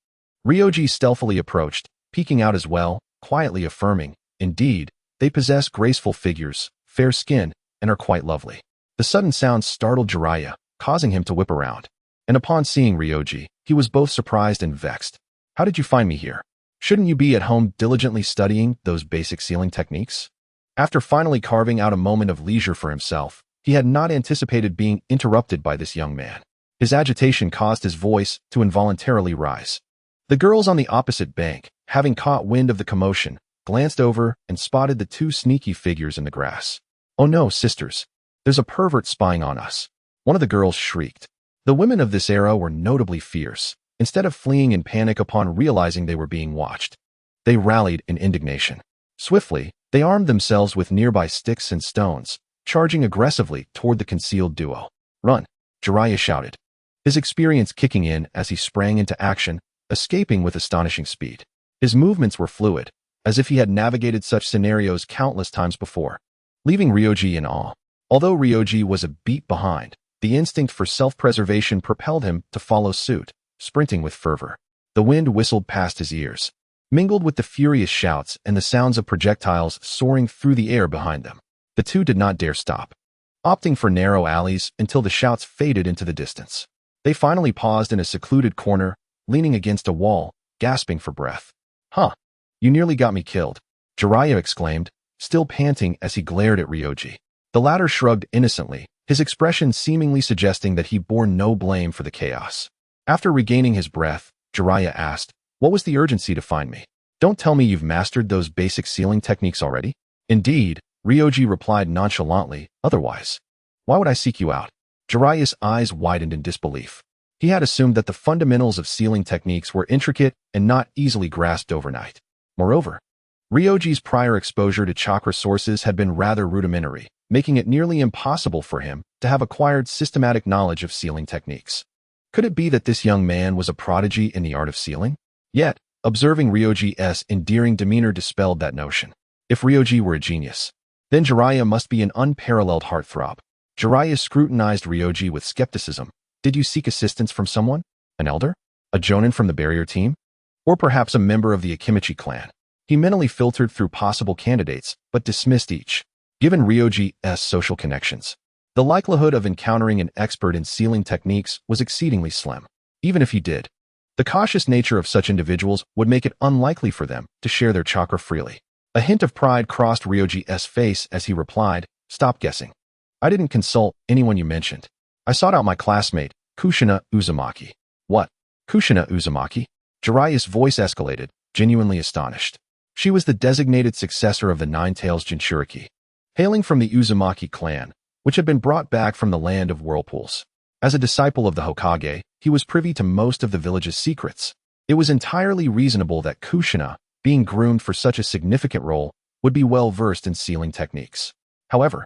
Ryoji stealthily approached, peeking out as well, quietly affirming, "Indeed, they possess graceful figures, fair skin, and are quite lovely." The sudden sound startled Jeriah, causing him to whip around. And upon seeing Ryoji, he was both surprised and vexed. "How did you find me here? Shouldn't you be at home diligently studying those basic sealing techniques?" After finally carving out a moment of leisure for himself, he had not anticipated being interrupted by this young man. His agitation caused his voice to involuntarily rise. The girls on the opposite bank, having caught wind of the commotion, glanced over and spotted the two sneaky figures in the grass. "Oh no, sisters. There's a pervert spying on us," one of the girls shrieked. The women of this era were notably fierce. Instead of fleeing in panic upon realizing they were being watched, they rallied in indignation. Swiftly, they armed themselves with nearby sticks and stones, charging aggressively toward the concealed duo. "Run!" Jeriah shouted, his experience kicking in as he sprang into action, escaping with astonishing speed. His movements were fluid, as if he had navigated such scenarios countless times before, leaving Ryoji in awe. Although Ryoji was a beat behind, the instinct for self-preservation propelled him to follow suit, sprinting with fervor. The wind whistled past his ears, mingled with the furious shouts and the sounds of projectiles soaring through the air behind them. The two did not dare stop, opting for narrow alleys until the shouts faded into the distance. They finally paused in a secluded corner, leaning against a wall, gasping for breath. "Huh, you nearly got me killed," Jeriah exclaimed, still panting as he glared at Ryoji. The latter shrugged innocently, his expression seemingly suggesting that he bore no blame for the chaos. After regaining his breath, Jeriah asked, "What was the urgency to find me? Don't tell me you've mastered those basic sealing techniques already?" "Indeed," Ryoji replied nonchalantly, "otherwise, why would I seek you out?" Jeriah's eyes widened in disbelief. He had assumed that the fundamentals of sealing techniques were intricate and not easily grasped overnight. Moreover, Ryoji's prior exposure to chakra sources had been rather rudimentary, making it nearly impossible for him to have acquired systematic knowledge of sealing techniques. Could it be that this young man was a prodigy in the art of sealing? Yet, observing Ryoji's endearing demeanor dispelled that notion. If Ryoji were a genius, then Jeriah must be an unparalleled heartthrob. Jeriah scrutinized Ryoji with skepticism. "Did you seek assistance from someone? An elder? A jonin from the barrier team? Or perhaps a member of the Akimichi clan?" He mentally filtered through possible candidates, but dismissed each. Given Ryoji's social connections, the likelihood of encountering an expert in sealing techniques was exceedingly slim. Even if he did, the cautious nature of such individuals would make it unlikely for them to share their chakra freely. A hint of pride crossed Ryoji's face as he replied, "Stop guessing. I didn't consult anyone you mentioned. I sought out my classmate, Kushina Uzumaki." "What? Kushina Uzumaki?" Jeriah's voice escalated, genuinely astonished. She was the designated successor of the Nine-Tails Jinchuriki, hailing from the Uzumaki clan, which had been brought back from the land of whirlpools. As a disciple of the Hokage, he was privy to most of the village's secrets. It was entirely reasonable that Kushina, being groomed for such a significant role, would be well versed in sealing techniques. However,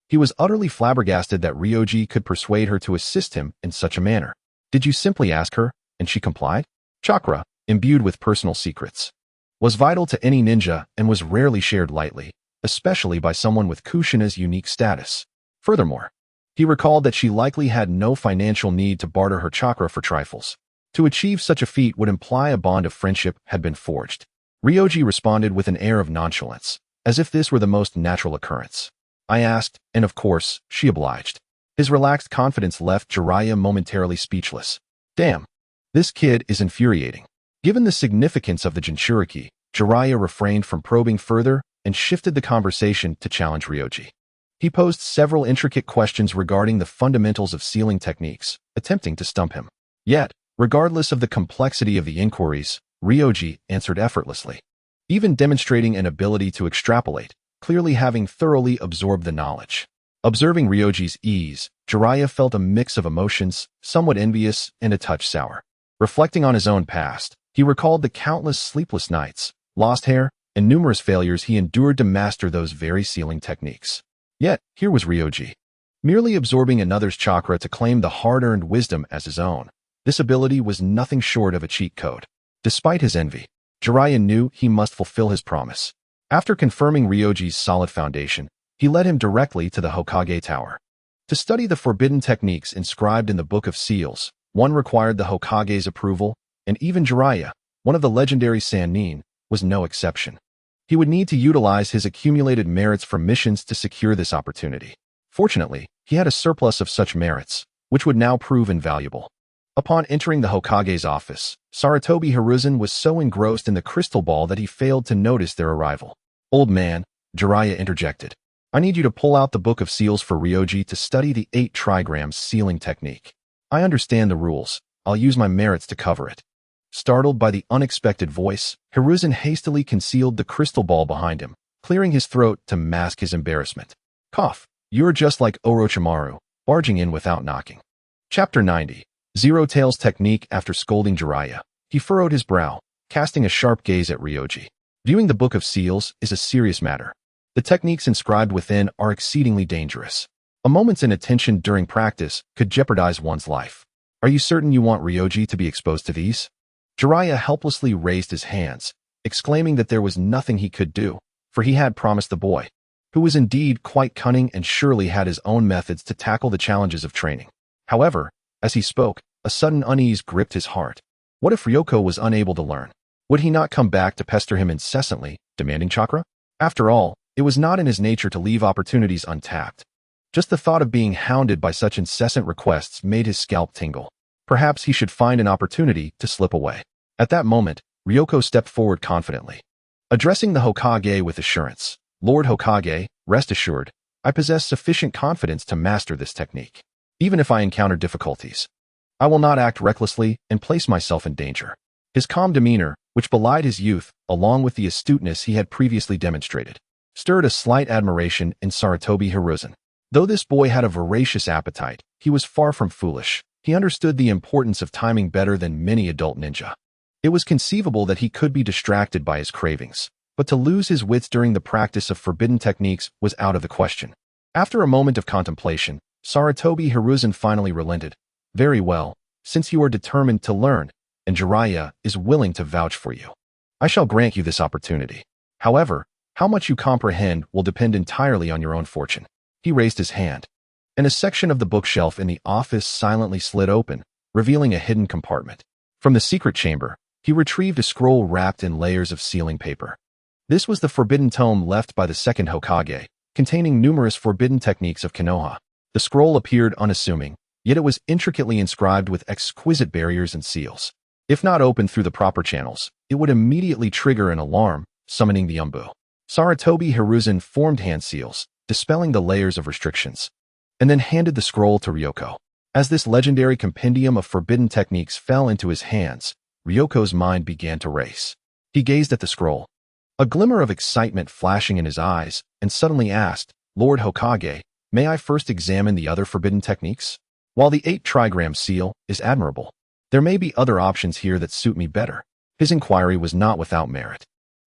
he was utterly flabbergasted that Ryoji could persuade her to assist him in such a manner. Did you simply ask her, and she complied? Chakra, imbued with personal secrets, was vital to any ninja and was rarely shared lightly, especially by someone with Kushina's unique status. Furthermore, he recalled that she likely had no financial need to barter her chakra for trifles. To achieve such a feat would imply a bond of friendship had been forged. Ryoji responded with an air of nonchalance, as if this were the most natural occurrence. I asked, and of course, she obliged. His relaxed confidence left Jeriah momentarily speechless. Damn, this kid is infuriating. Given the significance of the Jinchuriki, Jeriah refrained from probing further and shifted the conversation to challenge Ryoji. He posed several intricate questions regarding the fundamentals of sealing techniques, attempting to stump him. Yet, regardless of the complexity of the inquiries, Ryoji answered effortlessly, even demonstrating an ability to extrapolate, clearly having thoroughly absorbed the knowledge. Observing Ryoji's ease, Jeriah felt a mix of emotions, somewhat envious and a touch sour. Reflecting on his own past, he recalled the countless sleepless nights, lost hair, and numerous failures he endured to master those very sealing techniques. Yet, here was Ryoji, merely absorbing another's chakra to claim the hard-earned wisdom as his own. This ability was nothing short of a cheat code. Despite his envy, Jeriah knew he must fulfill his promise. After confirming Ryoji's solid foundation, he led him directly to the Hokage Tower. To study the forbidden techniques inscribed in the Book of Seals, one required the Hokage's approval, and even Jeriah, one of the legendary Sannin, was no exception. He would need to utilize his accumulated merits from missions to secure this opportunity. Fortunately, he had a surplus of such merits, which would now prove invaluable. Upon entering the Hokage's office, Sarutobi Hiruzen was so engrossed in the crystal ball that he failed to notice their arrival. Old man, Jeriah interjected. I need you to pull out the Book of Seals for Ryoji to study the 8 trigrams sealing technique. I understand the rules. I'll use my merits to cover it. Startled by the unexpected voice, Hiruzen hastily concealed the crystal ball behind him, clearing his throat to mask his embarrassment. Cough. You're just like Orochimaru, barging in without knocking. Chapter 90. Zero Tails Technique. After scolding Jeriah, he furrowed his brow, casting a sharp gaze at Ryoji. Viewing the Book of Seals is a serious matter. The techniques inscribed within are exceedingly dangerous. A moment's inattention during practice could jeopardize one's life. Are you certain you want Ryoji to be exposed to these? Jeriah helplessly raised his hands, exclaiming that there was nothing he could do, for he had promised the boy, who was indeed quite cunning and surely had his own methods to tackle the challenges of training. However, as he spoke, a sudden unease gripped his heart. What if Ryoko was unable to learn? Would he not come back to pester him incessantly, demanding chakra? After all, it was not in his nature to leave opportunities untapped. Just the thought of being hounded by such incessant requests made his scalp tingle. Perhaps he should find an opportunity to slip away. At that moment, Ryoko stepped forward confidently, addressing the Hokage with assurance. Lord Hokage, rest assured, I possess sufficient confidence to master this technique. Even if I encounter difficulties, I will not act recklessly and place myself in danger. His calm demeanor, which belied his youth, along with the astuteness he had previously demonstrated, stirred a slight admiration in Sarutobi Hiruzen. Though this boy had a voracious appetite, he was far from foolish. He understood the importance of timing better than many adult ninja. It was conceivable that he could be distracted by his cravings, but to lose his wits during the practice of forbidden techniques was out of the question. After a moment of contemplation, Sarutobi Hiruzen finally relented. Very well, since you are determined to learn, and Jeriah is willing to vouch for you, I shall grant you this opportunity. However, how much you comprehend will depend entirely on your own fortune. He raised his hand, and a section of the bookshelf in the office silently slid open, revealing a hidden compartment. From the secret chamber, he retrieved a scroll wrapped in layers of sealing paper. This was the forbidden tome left by the second Hokage, containing numerous forbidden techniques of Konoha. The scroll appeared unassuming, yet it was intricately inscribed with exquisite barriers and seals. If not opened through the proper channels, it would immediately trigger an alarm, summoning the Umbu. Sarutobi Hiruzen formed hand seals, dispelling the layers of restrictions, and then handed the scroll to Ryoko. As this legendary compendium of forbidden techniques fell into his hands, Ryoko's mind began to race. He gazed at the scroll, a glimmer of excitement flashing in his eyes, and suddenly asked, Lord Hokage, may I first examine the other forbidden techniques? While the 8 trigram seal is admirable, there may be other options here that suit me better. His inquiry was not without merit.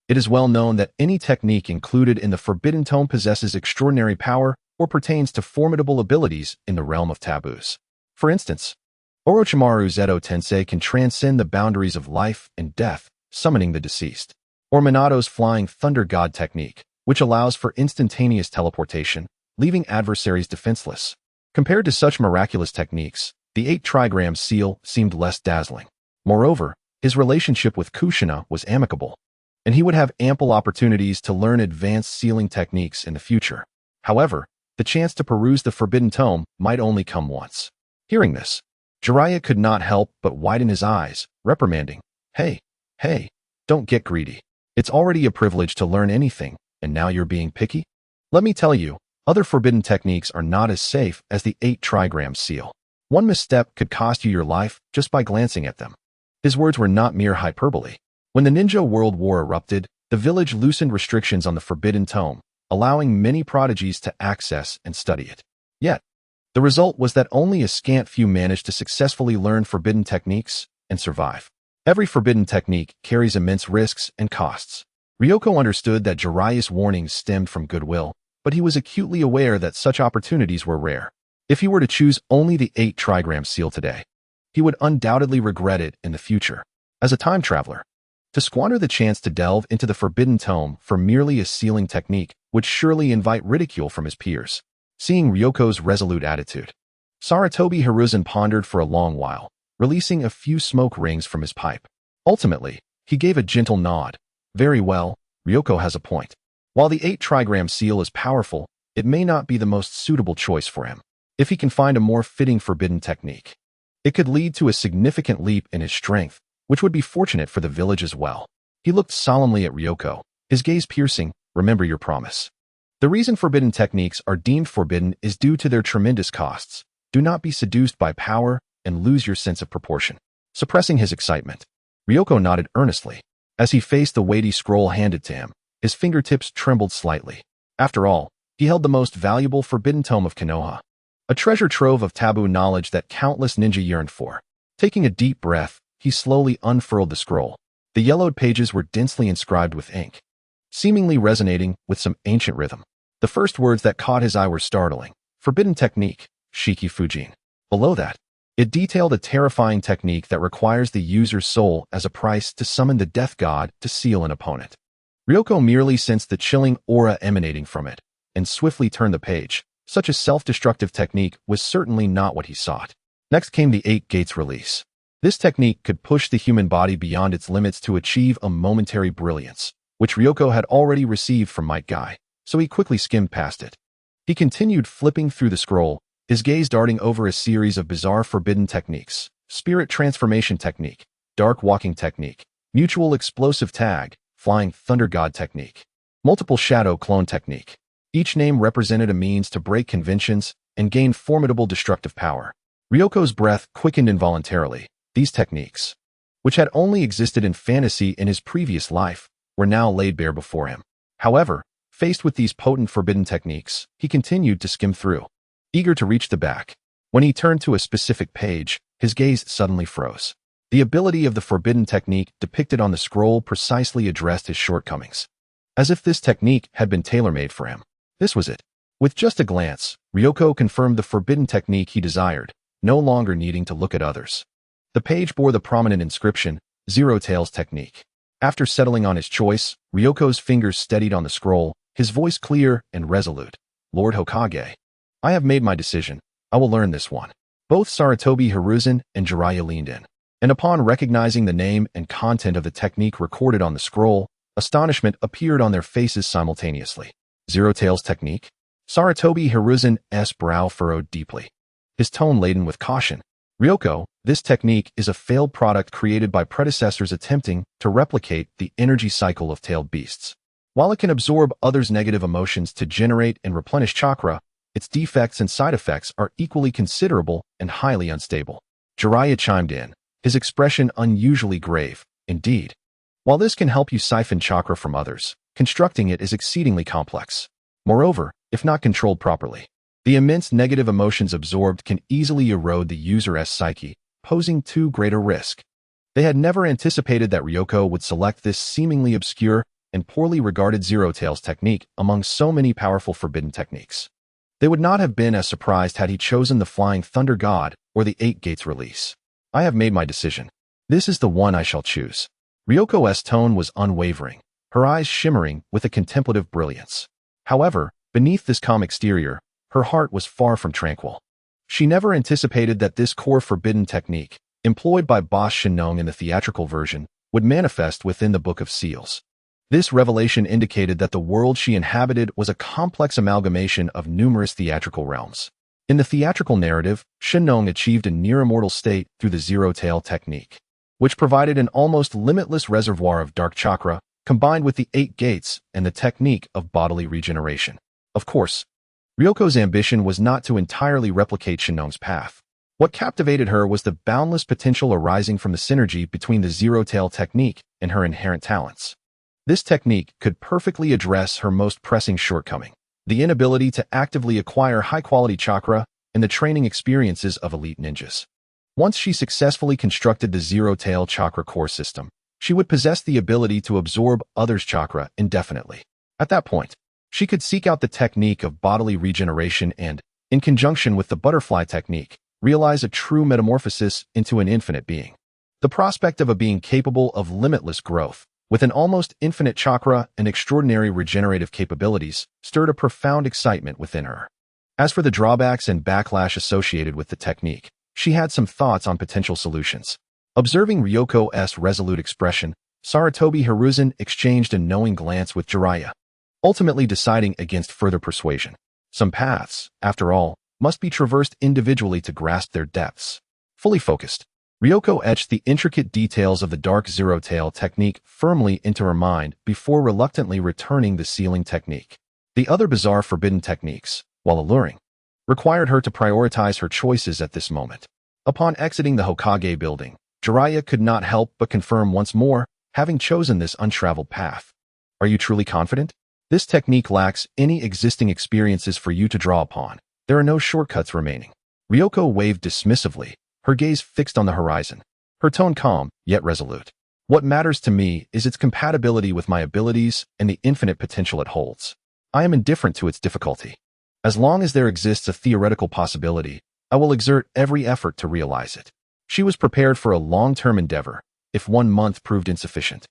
It is well known that any technique included in the forbidden tome possesses extraordinary power or pertains to formidable abilities in the realm of taboos. For instance, Orochimaru's Edo Tensei can transcend the boundaries of life and death, summoning the deceased. Or Minato's Flying Thunder God technique, which allows for instantaneous teleportation, leaving adversaries defenseless. Compared to such miraculous techniques, the 8 trigram seal seemed less dazzling. Moreover, his relationship with Kushina was amicable, and he would have ample opportunities to learn advanced sealing techniques in the future. However, the chance to peruse the forbidden tome might only come once. Hearing this, Jeriah could not help but widen his eyes, reprimanding, Hey, don't get greedy. It's already a privilege to learn anything, and now you're being picky? Let me tell you, other forbidden techniques are not as safe as the 8 trigram seal. One misstep could cost you your life just by glancing at them. His words were not mere hyperbole. When the Ninja World War erupted, the village loosened restrictions on the forbidden tome, allowing many prodigies to access and study it. Yet, the result was that only a scant few managed to successfully learn forbidden techniques and survive. Every forbidden technique carries immense risks and costs. Ryoko understood that Jeriah's warnings stemmed from goodwill, but he was acutely aware that such opportunities were rare. If he were to choose only the 8 trigram seal today, he would undoubtedly regret it in the future. As a time traveler, to squander the chance to delve into the forbidden tome for merely a sealing technique would surely invite ridicule from his peers. Seeing Ryoko's resolute attitude, Sarutobi Hiruzen pondered for a long while, releasing a few smoke rings from his pipe. Ultimately, he gave a gentle nod. Very well, Ryoko has a point. While the 8 trigram seal is powerful, it may not be the most suitable choice for him. If he can find a more fitting forbidden technique, it could lead to a significant leap in his strength, which would be fortunate for the village as well. He looked solemnly at Ryoko, his gaze piercing. Remember your promise. The reason forbidden techniques are deemed forbidden is due to their tremendous costs. Do not be seduced by power and lose your sense of proportion. Suppressing his excitement, Ryoko nodded earnestly. As he faced the weighty scroll handed to him, his fingertips trembled slightly. After all, he held the most valuable forbidden tome of Konoha, a treasure trove of taboo knowledge that countless ninja yearned for. Taking a deep breath, he slowly unfurled the scroll. The yellowed pages were densely inscribed with ink, seemingly resonating with some ancient rhythm. The first words that caught his eye were startling. Forbidden technique, Shiki Fujin. Below that, it detailed a terrifying technique that requires the user's soul as a price to summon the death god to seal an opponent. Ryoko merely sensed the chilling aura emanating from it, and swiftly turned the page. Such a self-destructive technique was certainly not what he sought. Next came the 8 gates release. This technique could push the human body beyond its limits to achieve a momentary brilliance, which Ryoko had already received from Might Guy, so he quickly skimmed past it. He continued flipping through the scroll, his gaze darting over a series of bizarre forbidden techniques: spirit transformation technique, dark walking technique, mutual explosive tag, flying thunder god technique, multiple shadow clone technique. Each name represented a means to break conventions and gain formidable destructive power. Ryoko's breath quickened involuntarily. These techniques, which had only existed in fantasy in his previous life, were now laid bare before him. However, faced with these potent forbidden techniques, he continued to skim through, eager to reach the back. When he turned to a specific page, his gaze suddenly froze. The ability of the forbidden technique depicted on the scroll precisely addressed his shortcomings, as if this technique had been tailor-made for him. This was it. With just a glance, Ryoko confirmed the forbidden technique he desired, no longer needing to look at others. The page bore the prominent inscription, Zero Tails Technique. After settling on his choice, Ryoko's fingers steadied on the scroll, his voice clear and resolute. Lord Hokage, I have made my decision. I will learn this one. Both Sarutobi Hiruzen and Jeriah leaned in, and upon recognizing the name and content of the technique recorded on the scroll, astonishment appeared on their faces simultaneously. Zero Tails Technique? Sarutobi Hiruzen's brow furrowed deeply, his tone laden with caution. Ryoko, this technique is a failed product created by predecessors attempting to replicate the energy cycle of tailed beasts. While it can absorb others' negative emotions to generate and replenish chakra, its defects and side effects are equally considerable and highly unstable. Jeriah chimed in, his expression unusually grave. Indeed, while this can help you siphon chakra from others, constructing it is exceedingly complex. Moreover, if not controlled properly, the immense negative emotions absorbed can easily erode the user's psyche, posing too great a risk. They had never anticipated that Ryoko would select this seemingly obscure and poorly regarded Zero Tails technique among so many powerful forbidden techniques. They would not have been as surprised had he chosen the Flying Thunder God or the 8 Gates release. I have made my decision. This is the one I shall choose. Ryoko's tone was unwavering, her eyes shimmering with a contemplative brilliance. However, beneath this calm exterior, her heart was far from tranquil. She never anticipated that this core forbidden technique, employed by Boss Shinong in the theatrical version, would manifest within the Book of Seals. This revelation indicated that the world she inhabited was a complex amalgamation of numerous theatrical realms. In the theatrical narrative, Shinong achieved a near-immortal state through the zero-tail technique, which provided an almost limitless reservoir of dark chakra, combined with the 8 gates and the technique of bodily regeneration. Of course, Ryoko's ambition was not to entirely replicate Shinong's path. What captivated her was the boundless potential arising from the synergy between the zero-tail technique and her inherent talents. This technique could perfectly address her most pressing shortcoming, the inability to actively acquire high-quality chakra and the training experiences of elite ninjas. Once she successfully constructed the zero-tail chakra core system, she would possess the ability to absorb others' chakra indefinitely. At that point, she could seek out the technique of bodily regeneration and, in conjunction with the butterfly technique, realize a true metamorphosis into an infinite being. The prospect of a being capable of limitless growth, with an almost infinite chakra and extraordinary regenerative capabilities, stirred a profound excitement within her. As for the drawbacks and backlash associated with the technique, she had some thoughts on potential solutions. Observing Ryoko's resolute expression, Sarutobi Hiruzen exchanged a knowing glance with Jeriah, ultimately deciding against further persuasion. Some paths, after all, must be traversed individually to grasp their depths. Fully focused, Ryoko etched the intricate details of the dark zero-tail technique firmly into her mind before reluctantly returning the sealing technique. The other bizarre forbidden techniques, while alluring, required her to prioritize her choices at this moment. Upon exiting the Hokage building, Jeriah could not help but confirm once more, having chosen this untraveled path. Are you truly confident? This technique lacks any existing experiences for you to draw upon. There are no shortcuts remaining. Ryoko waved dismissively, her gaze fixed on the horizon, her tone calm, yet resolute. What matters to me is its compatibility with my abilities and the infinite potential it holds. I am indifferent to its difficulty. As long as there exists a theoretical possibility, I will exert every effort to realize it. She was prepared for a long-term endeavor. If 1 month proved insufficient,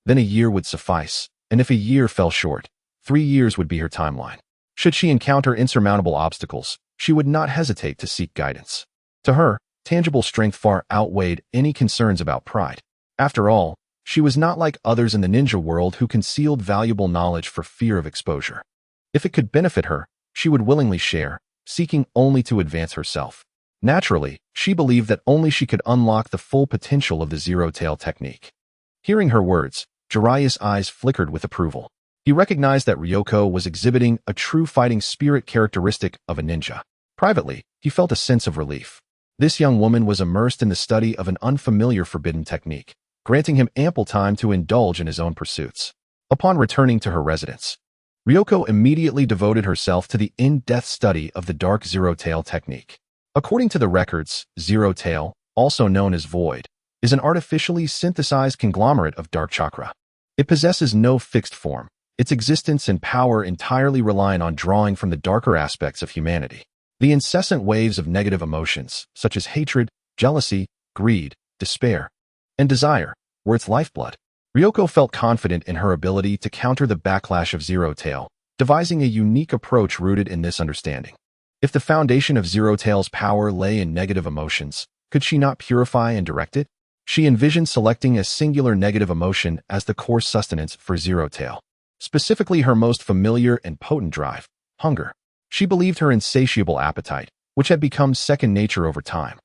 then a year would suffice, and if a year fell short, 3 years would be her timeline. Should she encounter insurmountable obstacles, she would not hesitate to seek guidance. To her, tangible strength far outweighed any concerns about pride. After all, she was not like others in the ninja world who concealed valuable knowledge for fear of exposure. If it could benefit her, she would willingly share, seeking only to advance herself. Naturally, she believed that only she could unlock the full potential of the zero-tail technique. Hearing her words, Jeriah's eyes flickered with approval. He recognized that Ryoko was exhibiting a true fighting spirit characteristic of a ninja. Privately, he felt a sense of relief. This young woman was immersed in the study of an unfamiliar forbidden technique, granting him ample time to indulge in his own pursuits. Upon returning to her residence, Ryoko immediately devoted herself to the in-depth study of the dark zero-tail technique. According to the records, zero-tail, also known as void, is an artificially synthesized conglomerate of dark chakra. It possesses no fixed form. Its existence and power entirely rely on drawing from the darker aspects of humanity. The incessant waves of negative emotions, such as hatred, jealousy, greed, despair, and desire, were its lifeblood. Ryoko felt confident in her ability to counter the backlash of zero-tail, devising a unique approach rooted in this understanding. If the foundation of zero-tail's power lay in negative emotions, could she not purify and direct it? She envisioned selecting a singular negative emotion as the core sustenance for zero-tail, specifically her most familiar and potent drive, hunger. She believed her insatiable appetite, which had become second nature over time,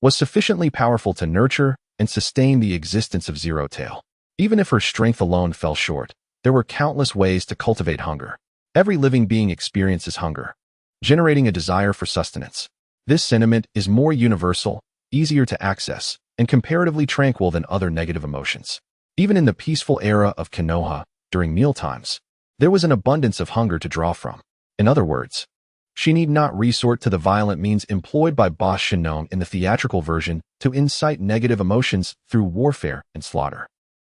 was sufficiently powerful to nurture and sustain the existence of zero-tail. Even if her strength alone fell short, there were countless ways to cultivate hunger. Every living being experiences hunger, generating a desire for sustenance. This sentiment is more universal, easier to access, and comparatively tranquil than other negative emotions. Even in the peaceful era of Konoha, during mealtimes, there was an abundance of hunger to draw from. In other words, she need not resort to the violent means employed by Boss Shinong in the theatrical version to incite negative emotions through warfare and slaughter.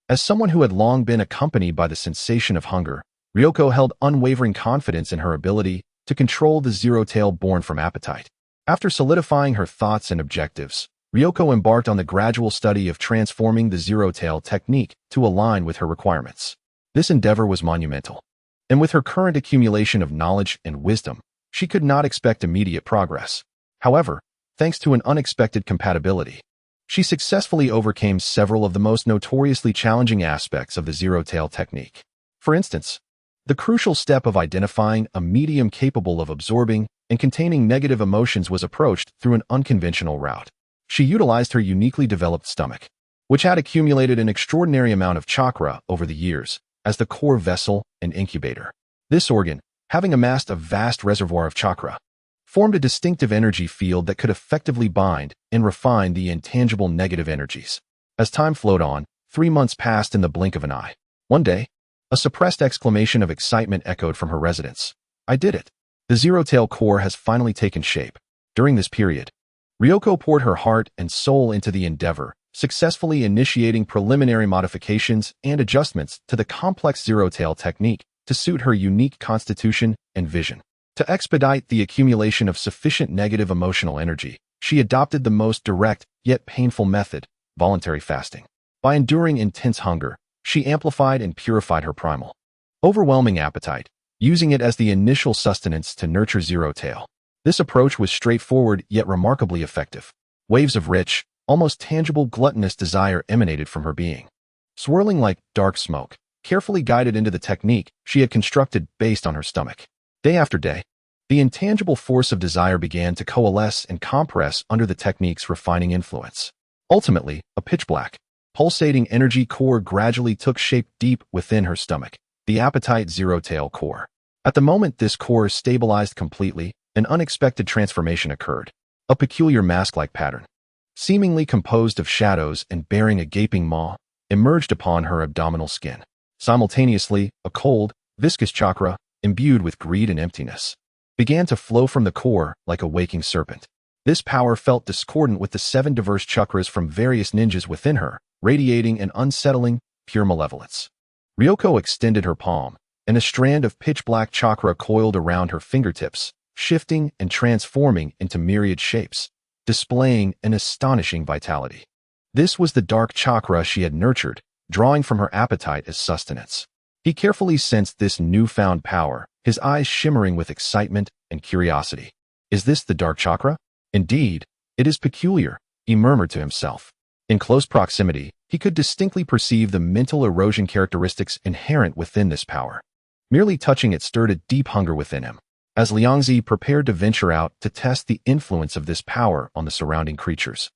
As someone who had long been accompanied by the sensation of hunger, Ryoko held unwavering confidence in her ability to control the zero-tail born from appetite. After solidifying her thoughts and objectives, Ryoko embarked on the gradual study of transforming the zero-tail technique to align with her requirements. This endeavor was monumental, and with her current accumulation of knowledge and wisdom, she could not expect immediate progress. However, thanks to an unexpected compatibility, she successfully overcame several of the most notoriously challenging aspects of the zero-tail technique. For instance, the crucial step of identifying a medium capable of absorbing and containing negative emotions was approached through an unconventional route. She utilized her uniquely developed stomach, which had accumulated an extraordinary amount of chakra over the years, as the core vessel and incubator. This organ, having amassed a vast reservoir of chakra, formed a distinctive energy field that could effectively bind and refine the intangible negative energies. As time flowed on, 3 months passed in the blink of an eye. One day, a suppressed exclamation of excitement echoed from her residence. I did it! The zero-tail core has finally taken shape. During this period, Ryoko poured her heart and soul into the endeavor, successfully initiating preliminary modifications and adjustments to the complex zero-tail technique to suit her unique constitution and vision. To expedite the accumulation of sufficient negative emotional energy, she adopted the most direct yet painful method, voluntary fasting. By enduring intense hunger, she amplified and purified her primal, overwhelming appetite, using it as the initial sustenance to nurture zero-tail. This approach was straightforward yet remarkably effective. Waves of rich, almost tangible gluttonous desire emanated from her being, swirling like dark smoke, carefully guided into the technique she had constructed based on her stomach. Day after day, the intangible force of desire began to coalesce and compress under the technique's refining influence. Ultimately, a pitch-black, pulsating energy core gradually took shape deep within her stomach, the appetite zero-tail core. At the moment this core stabilized completely, an unexpected transformation occurred. A peculiar mask-like pattern, seemingly composed of shadows and bearing a gaping maw, emerged upon her abdominal skin. Simultaneously, a cold, viscous chakra, imbued with greed and emptiness, began to flow from the core like a waking serpent. This power felt discordant with the 7 diverse chakras from various ninjas within her, radiating an unsettling, pure malevolence. Ryoko extended her palm, and a strand of pitch-black chakra coiled around her fingertips, shifting and transforming into myriad shapes, displaying an astonishing vitality. This was the dark chakra she had nurtured, drawing from her appetite as sustenance. He carefully sensed this newfound power, his eyes shimmering with excitement and curiosity. Is this the dark chakra? Indeed, it is peculiar, he murmured to himself. In close proximity, he could distinctly perceive the mental erosion characteristics inherent within this power. Merely touching it stirred a deep hunger within him, as Liangzi prepared to venture out to test the influence of this power on the surrounding creatures.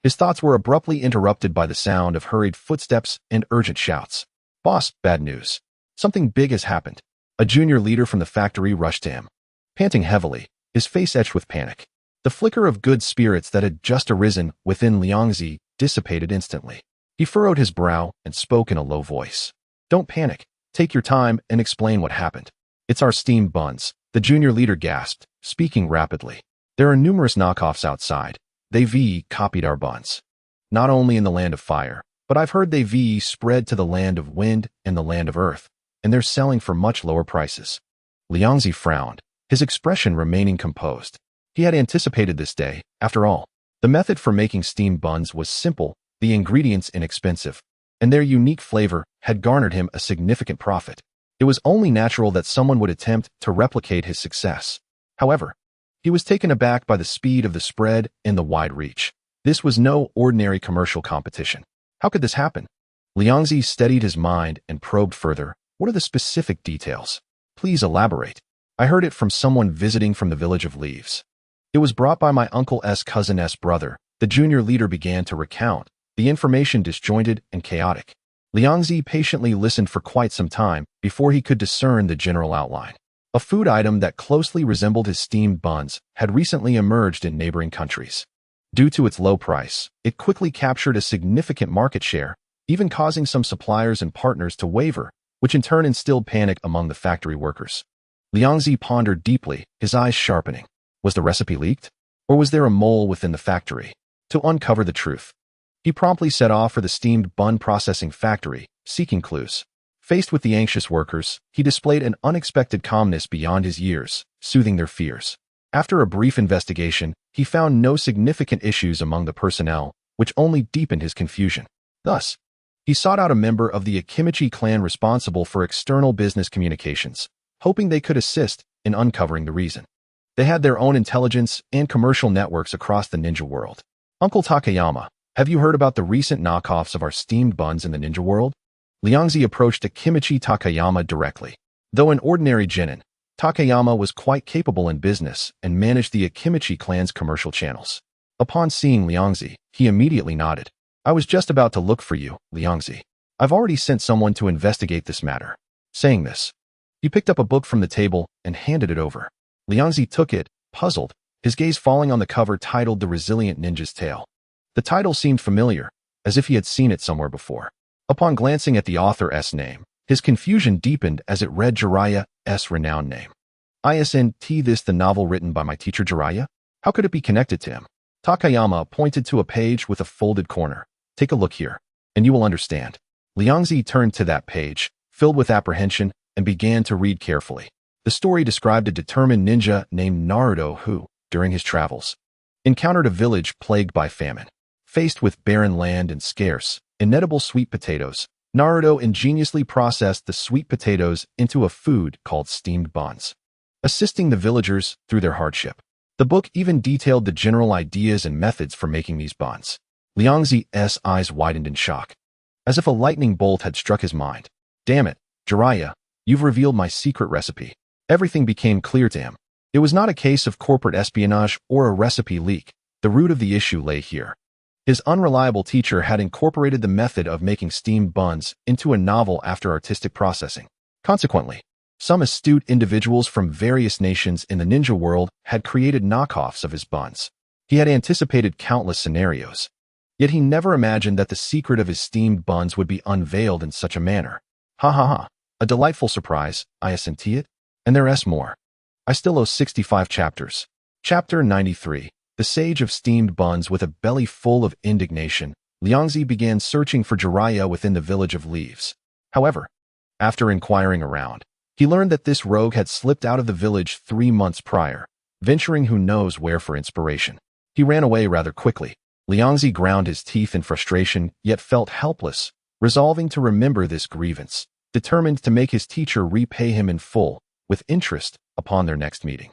His thoughts were abruptly interrupted by the sound of hurried footsteps and urgent shouts. Boss, bad news. Something big has happened. A junior leader from the factory rushed to him, panting heavily, his face etched with panic. The flicker of good spirits that had just arisen within Liangzi dissipated instantly. He furrowed his brow and spoke in a low voice. Don't panic. Take your time and explain what happened. It's our steamed buns, the junior leader gasped, speaking rapidly. There are numerous knockoffs outside. They've copied our buns. Not only in the land of fire, but I've heard they've spread to the land of wind and the land of earth, and they're selling for much lower prices. Liangzi frowned, his expression remaining composed. He had anticipated this day. After all, the method for making steamed buns was simple, the ingredients inexpensive, and their unique flavor had garnered him a significant profit. It was only natural that someone would attempt to replicate his success. However, he was taken aback by the speed of the spread and the wide reach. This was no ordinary commercial competition. How could this happen? Liangzi steadied his mind and probed further. What are the specific details? Please elaborate. I heard it from someone visiting from the village of Leaves. It was brought by my uncle's cousin's brother. The junior leader began to recount, the information disjointed and chaotic. Liangzi patiently listened for quite some time before he could discern the general outline. A food item that closely resembled his steamed buns had recently emerged in neighboring countries. Due to its low price, it quickly captured a significant market share, even causing some suppliers and partners to waver, which in turn instilled panic among the factory workers. Liangzi pondered deeply, his eyes sharpening. Was the recipe leaked? Or was there a mole within the factory? To uncover the truth, he promptly set off for the steamed bun processing factory, seeking clues. Faced with the anxious workers, he displayed an unexpected calmness beyond his years, soothing their fears. After a brief investigation, he found no significant issues among the personnel, which only deepened his confusion. Thus, he sought out a member of the Akimichi clan responsible for external business communications, hoping they could assist in uncovering the reason. They had their own intelligence and commercial networks across the ninja world. Uncle Takayama, have you heard about the recent knockoffs of our steamed buns in the ninja world? Liangzi approached Akimichi Takayama directly. Though an ordinary genin, Takayama was quite capable in business and managed the Akimichi clan's commercial channels. Upon seeing Liangzi, he immediately nodded. I was just about to look for you, Liangzi. I've already sent someone to investigate this matter. Saying this, he picked up a book from the table and handed it over. Liangzi took it, puzzled, his gaze falling on the cover titled The Resilient Ninja's Tale. The title seemed familiar, as if he had seen it somewhere before. Upon glancing at the author's name, his confusion deepened as it read Jeriah's renowned name. Isn't this the novel written by my teacher Jeriah? How could it be connected to him? Takayama pointed to a page with a folded corner. Take a look here, and you will understand. Liangzi turned to that page, filled with apprehension, and began to read carefully. The story described a determined ninja named Naruto who, during his travels, encountered a village plagued by famine. Faced with barren land and scarce, inedible sweet potatoes, Naruto ingeniously processed the sweet potatoes into a food called steamed buns, assisting the villagers through their hardship. The book even detailed the general ideas and methods for making these buns. Liangzi's eyes widened in shock, as if a lightning bolt had struck his mind. Damn it, Jeriah, you've revealed my secret recipe. Everything became clear to him. It was not a case of corporate espionage or a recipe leak. The root of the issue lay here. His unreliable teacher had incorporated the method of making steamed buns into a novel after artistic processing. Consequently, some astute individuals from various nations in the ninja world had created knockoffs of his buns. He had anticipated countless scenarios, yet he never imagined that the secret of his steamed buns would be unveiled in such a manner. Ha ha ha, a delightful surprise, isn't it? And there's more. I still owe 65 chapters. Chapter 93. The Sage of Steamed Buns. With a belly full of indignation, Liangzi began searching for Jeriah within the village of Leaves. However, after inquiring around, he learned that this rogue had slipped out of the village 3 months prior, venturing who knows where for inspiration. He ran away rather quickly. Liangzi ground his teeth in frustration, yet felt helpless, resolving to remember this grievance, determined to make his teacher repay him in full, with interest, upon their next meeting.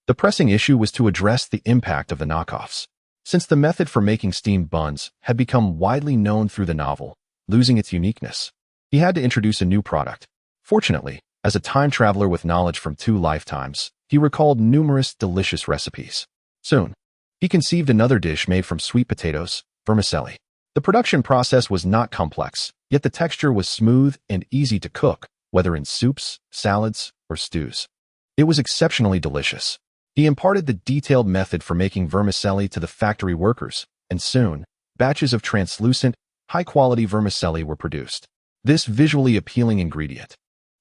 The pressing issue was to address the impact of the knockoffs. Since the method for making steamed buns had become widely known through the novel, losing its uniqueness, he had to introduce a new product. Fortunately, as a time traveler with knowledge from 2 lifetimes, he recalled numerous delicious recipes. Soon, he conceived another dish made from sweet potatoes, vermicelli. The production process was not complex, yet the texture was smooth and easy to cook, whether in soups, salads, or stews. It was exceptionally delicious. He imparted the detailed method for making vermicelli to the factory workers, and soon, batches of translucent, high-quality vermicelli were produced. This visually appealing ingredient,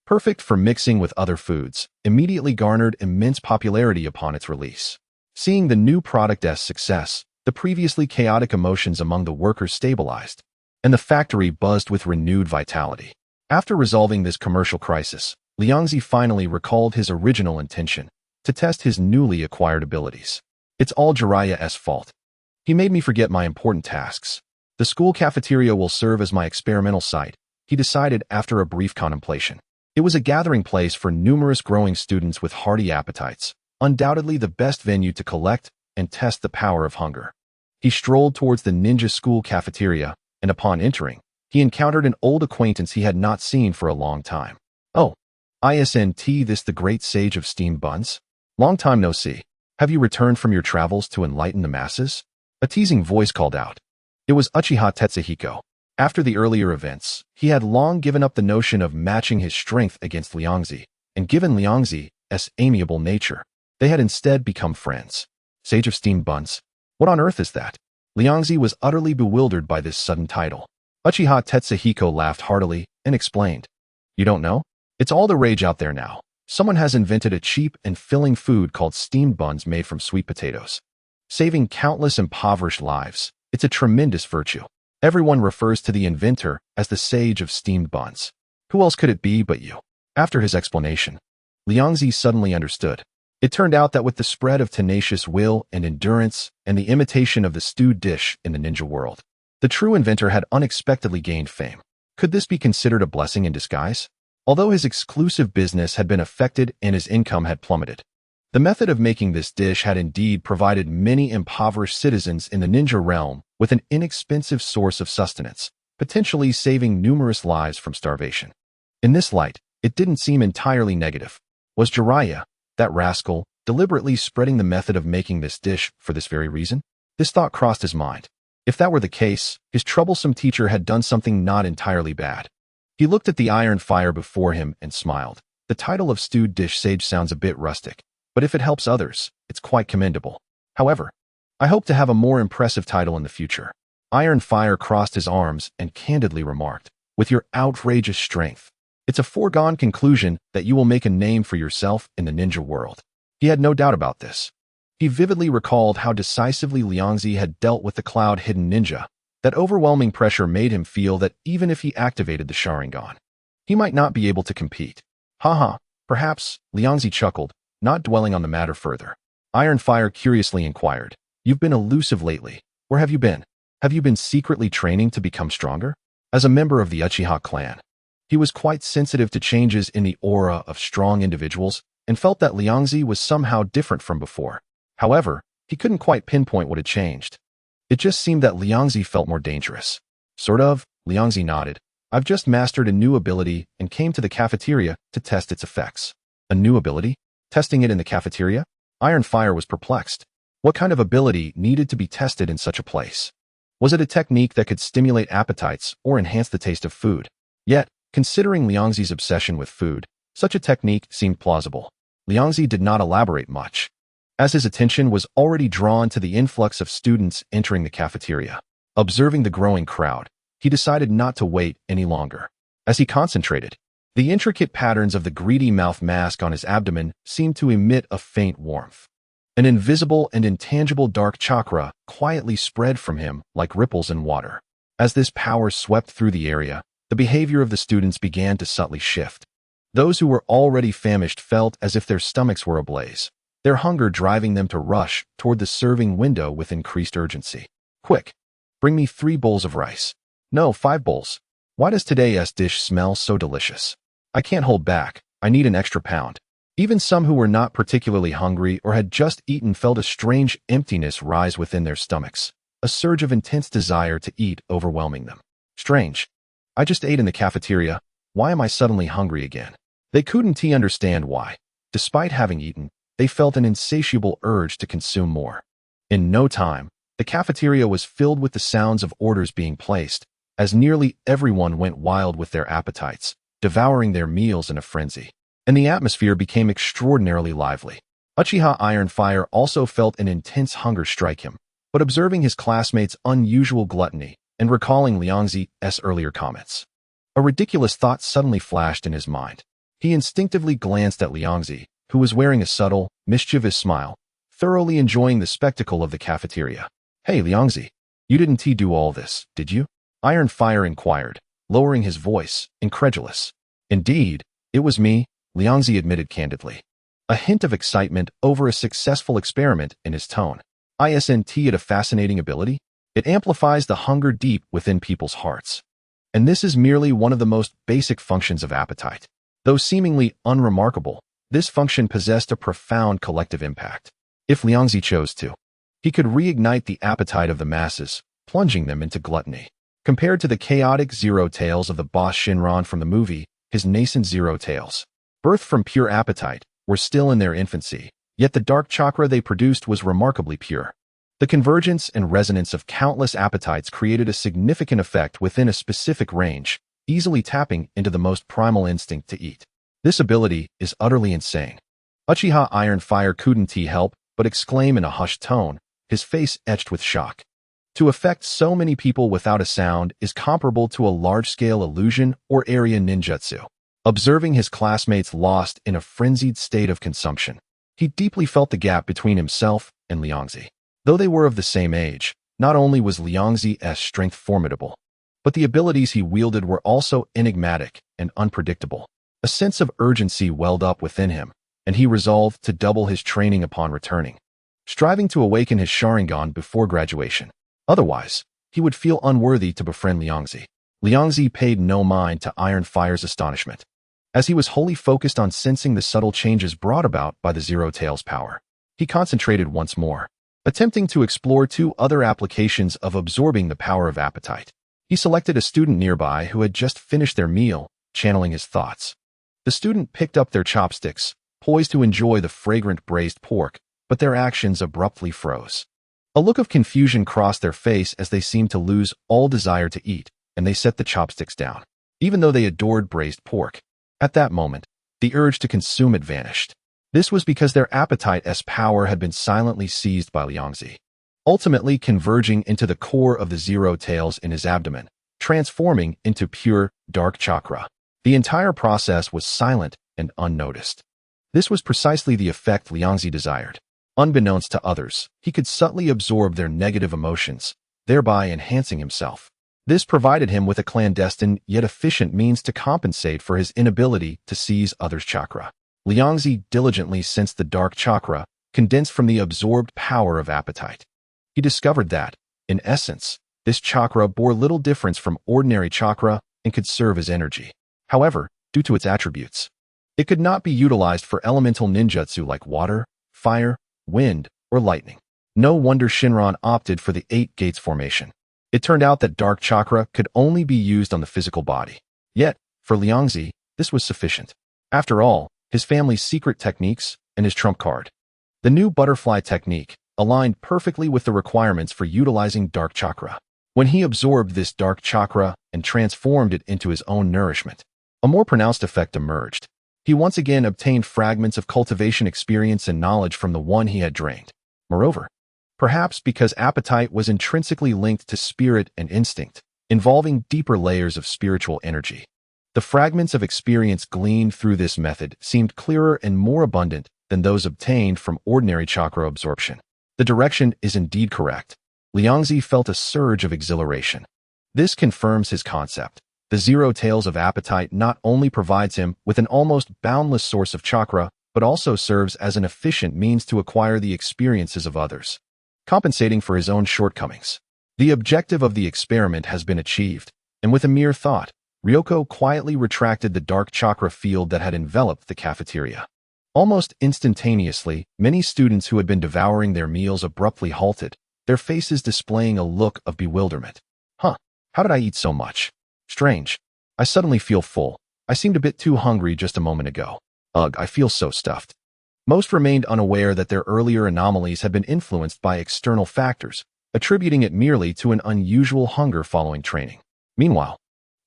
perfect for mixing with other foods, immediately garnered immense popularity upon its release. Seeing the new product's success, the previously chaotic emotions among the workers stabilized, and the factory buzzed with renewed vitality. After resolving this commercial crisis, Liangzi finally recalled his original intention, to test his newly acquired abilities. It's all Jeriah's fault. He made me forget my important tasks. The school cafeteria will serve as my experimental site, he decided after a brief contemplation. It was a gathering place for numerous growing students with hearty appetites, undoubtedly the best venue to collect and test the power of hunger. He strolled towards the ninja school cafeteria, and upon entering, he encountered an old acquaintance he had not seen for a long time. Oh, isn't this the great sage of steamed buns? Long time no see. Have you returned from your travels to enlighten the masses? A teasing voice called out. It was Uchiha Tetsuhiko. After the earlier events, he had long given up the notion of matching his strength against Liangzi, and given Liangzi's amiable nature, they had instead become friends. Sage of steamed buns? What on earth is that? Liangzi was utterly bewildered by this sudden title. Uchiha Tetsuhiko laughed heartily and explained. You don't know? It's all the rage out there now. Someone has invented a cheap and filling food called steamed buns made from sweet potatoes. Saving countless impoverished lives, it's a tremendous virtue. Everyone refers to the inventor as the sage of steamed buns. Who else could it be but you? After his explanation, Liangzi suddenly understood. It turned out that with the spread of tenacious will and endurance and the imitation of the stewed dish in the ninja world, the true inventor had unexpectedly gained fame. Could this be considered a blessing in disguise? Although his exclusive business had been affected and his income had plummeted, the method of making this dish had indeed provided many impoverished citizens in the ninja realm with an inexpensive source of sustenance. potentially saving numerous lives from starvation. In this light, it didn't seem entirely negative. Was Jeriah, that rascal, deliberately spreading the method of making this dish for this very reason? This thought crossed his mind. If that were the case, his troublesome teacher had done something not entirely bad. He looked at the iron fire before him and smiled. The title of stewed dish sage sounds a bit rustic, but if it helps others, it's quite commendable. However, I hope to have a more impressive title in the future. Iron Fire crossed his arms and candidly remarked, with your outrageous strength, it's a foregone conclusion that you will make a name for yourself in the ninja world. He had no doubt about this. He vividly recalled how decisively Liangzi had dealt with the cloud-hidden ninja. That overwhelming pressure made him feel that even if he activated the Sharingan, he might not be able to compete. Haha, perhaps, Liangzi chuckled, not dwelling on the matter further. Iron Fire curiously inquired, you've been elusive lately. Where have you been? Have you been secretly training to become stronger? As a member of the Uchiha clan, he was quite sensitive to changes in the aura of strong individuals and felt that Liangzi was somehow different from before. However, he couldn't quite pinpoint what had changed. It just seemed that Liangzi felt more dangerous. Sort of, Liangzi nodded. I've just mastered a new ability and came to the cafeteria to test its effects. A new ability? Testing it in the cafeteria? Iron Fire was perplexed. What kind of ability needed to be tested in such a place? Was it a technique that could stimulate appetites or enhance the taste of food? Yet, considering Liangzi's obsession with food, such a technique seemed plausible. Liangzi did not elaborate much, as his attention was already drawn to the influx of students entering the cafeteria. Observing the growing crowd, he decided not to wait any longer. As he concentrated, the intricate patterns of the greedy mouth mask on his abdomen seemed to emit a faint warmth. An invisible and intangible dark chakra quietly spread from him like ripples in water. As this power swept through the area, the behavior of the students began to subtly shift. Those who were already famished felt as if their stomachs were ablaze, their hunger driving them to rush toward the serving window with increased urgency. Quick, bring me 3 bowls of rice. No, 5 bowls. Why does today's dish smell so delicious? I can't hold back. I need an extra pound. Even some who were not particularly hungry or had just eaten felt a strange emptiness rise within their stomachs, a surge of intense desire to eat overwhelming them. Strange. I just ate in the cafeteria. Why am I suddenly hungry again? They couldn't understand why. Despite having eaten, they felt an insatiable urge to consume more. In no time, the cafeteria was filled with the sounds of orders being placed, as nearly everyone went wild with their appetites, devouring their meals in a frenzy. And the atmosphere became extraordinarily lively. Uchiha Iron Fire also felt an intense hunger strike him, but observing his classmates' unusual gluttony and recalling Liangzi's earlier comments, a ridiculous thought suddenly flashed in his mind. He instinctively glanced at Liangzi, who was wearing a subtle, mischievous smile, thoroughly enjoying the spectacle of the cafeteria. Hey Liangzi, you didn't do all this, did you? Iron Fire inquired, lowering his voice, incredulous. Indeed, it was me, Liangzi admitted candidly, a hint of excitement over a successful experiment in his tone. Isn't it a fascinating ability? It amplifies the hunger deep within people's hearts. And this is merely one of the most basic functions of appetite. Though seemingly unremarkable, this function possessed a profound collective impact. If Liangzi chose to, he could reignite the appetite of the masses, plunging them into gluttony. Compared to the chaotic zero tails of the boss Shinran from the movie, his nascent zero tails, birthed from pure appetite, were still in their infancy, yet the dark chakra they produced was remarkably pure. The convergence and resonance of countless appetites created a significant effect within a specific range, easily tapping into the most primal instinct to eat. This ability is utterly insane. Uchiha Iron Fire couldn't help but exclaim in a hushed tone, his face etched with shock. To affect so many people without a sound is comparable to a large-scale illusion or area ninjutsu. Observing his classmates lost in a frenzied state of consumption, he deeply felt the gap between himself and Liangzi. Though they were of the same age, not only was Liangzi's strength formidable, but the abilities he wielded were also enigmatic and unpredictable. A sense of urgency welled up within him, and he resolved to double his training upon returning, striving to awaken his Sharingan before graduation. Otherwise, he would feel unworthy to befriend Liangzi. Liangzi paid no mind to Iron Fire's astonishment, as he was wholly focused on sensing the subtle changes brought about by the Zero Tail's power. He concentrated once more, attempting to explore 2 other applications of absorbing the power of appetite. He selected a student nearby who had just finished their meal, channeling his thoughts. The student picked up their chopsticks, poised to enjoy the fragrant braised pork, but their actions abruptly froze. A look of confusion crossed their face as they seemed to lose all desire to eat, and they set the chopsticks down. Even though they adored braised pork, at that moment, the urge to consume it vanished. This was because their appetite's power had been silently seized by Liangzi, ultimately converging into the core of the zero tails in his abdomen, transforming into pure, dark chakra. The entire process was silent and unnoticed. This was precisely the effect Liangzi desired. Unbeknownst to others, he could subtly absorb their negative emotions, thereby enhancing himself. This provided him with a clandestine yet efficient means to compensate for his inability to seize others' chakra. Liangzi diligently sensed the dark chakra, condensed from the absorbed power of appetite. He discovered that, in essence, this chakra bore little difference from ordinary chakra and could serve as energy. However, due to its attributes, it could not be utilized for elemental ninjutsu like water, fire, wind, or lightning. No wonder Shinran opted for the 8 gates formation. It turned out that dark chakra could only be used on the physical body. Yet, for Liangzi, this was sufficient. After all, his family's secret techniques and his trump card. The new butterfly technique aligned perfectly with the requirements for utilizing dark chakra. When he absorbed this dark chakra and transformed it into his own nourishment, a more pronounced effect emerged. He once again obtained fragments of cultivation experience and knowledge from the one he had drained. Moreover, perhaps because appetite was intrinsically linked to spirit and instinct, involving deeper layers of spiritual energy, the fragments of experience gleaned through this method seemed clearer and more abundant than those obtained from ordinary chakra absorption. The direction is indeed correct. Liangzi felt a surge of exhilaration. This confirms his concept. The zero tails of appetite not only provides him with an almost boundless source of chakra, but also serves as an efficient means to acquire the experiences of others, compensating for his own shortcomings. The objective of the experiment has been achieved, and with a mere thought, Ryoko quietly retracted the dark chakra field that had enveloped the cafeteria. Almost instantaneously, many students who had been devouring their meals abruptly halted, their faces displaying a look of bewilderment. How did I eat so much? Strange. I suddenly feel full. I seemed a bit too hungry just a moment ago. Ugh, I feel so stuffed. Most remained unaware that their earlier anomalies had been influenced by external factors, attributing it merely to an unusual hunger following training. Meanwhile,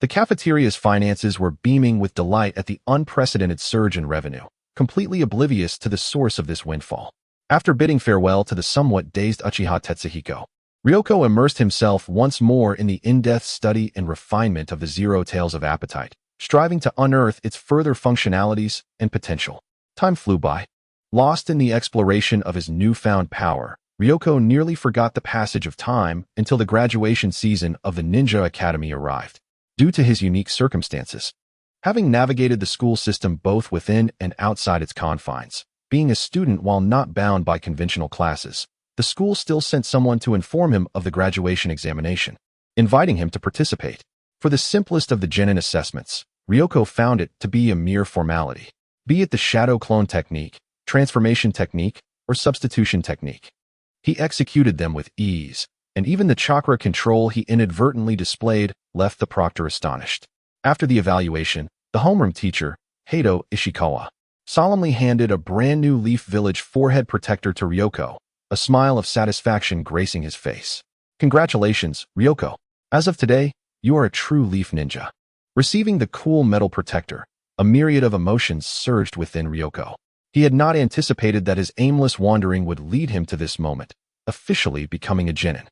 the cafeteria's finances were beaming with delight at the unprecedented surge in revenue, completely oblivious to the source of this windfall. After bidding farewell to the somewhat dazed Uchiha Tetsuhiko, Ryoko immersed himself once more in the in-depth study and refinement of the zero tails of appetite, striving to unearth its further functionalities and potential. Time flew by. Lost in the exploration of his newfound power, Ryoko nearly forgot the passage of time until the graduation season of the Ninja Academy arrived. Due to his unique circumstances, having navigated the school system both within and outside its confines, being a student while not bound by conventional classes, the school still sent someone to inform him of the graduation examination, inviting him to participate. For the simplest of the genin assessments, Ryoko found it to be a mere formality, be it the shadow clone technique, transformation technique, or substitution technique. He executed them with ease, and even the chakra control he inadvertently displayed left the proctor astonished. After the evaluation, the homeroom teacher, Hinata Ishikawa, solemnly handed a brand new Leaf Village forehead protector to Ryoko, a smile of satisfaction gracing his face. Congratulations, Ryoko. As of today, you are a true Leaf Ninja. Receiving the cool metal protector, a myriad of emotions surged within Ryoko. He had not anticipated that his aimless wandering would lead him to this moment, officially becoming a genin.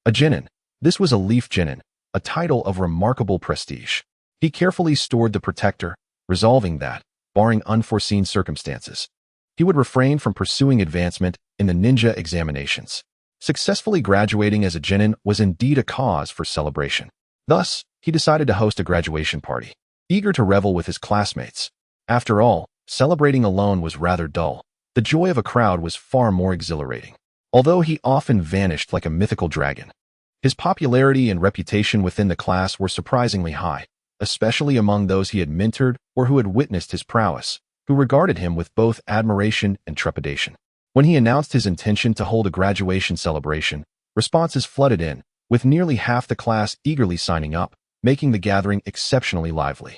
A genin. This was a Leaf Genin, a title of remarkable prestige. He carefully stored the protector, resolving that, barring unforeseen circumstances, he would refrain from pursuing advancement in the ninja examinations. Successfully graduating as a genin was indeed a cause for celebration. Thus, he decided to host a graduation party, eager to revel with his classmates. After all, celebrating alone was rather dull. The joy of a crowd was far more exhilarating. Although he often vanished like a mythical dragon, his popularity and reputation within the class were surprisingly high, especially among those he had mentored or who had witnessed his prowess, who regarded him with both admiration and trepidation. When he announced his intention to hold a graduation celebration, responses flooded in, with nearly half the class eagerly signing up, making the gathering exceptionally lively.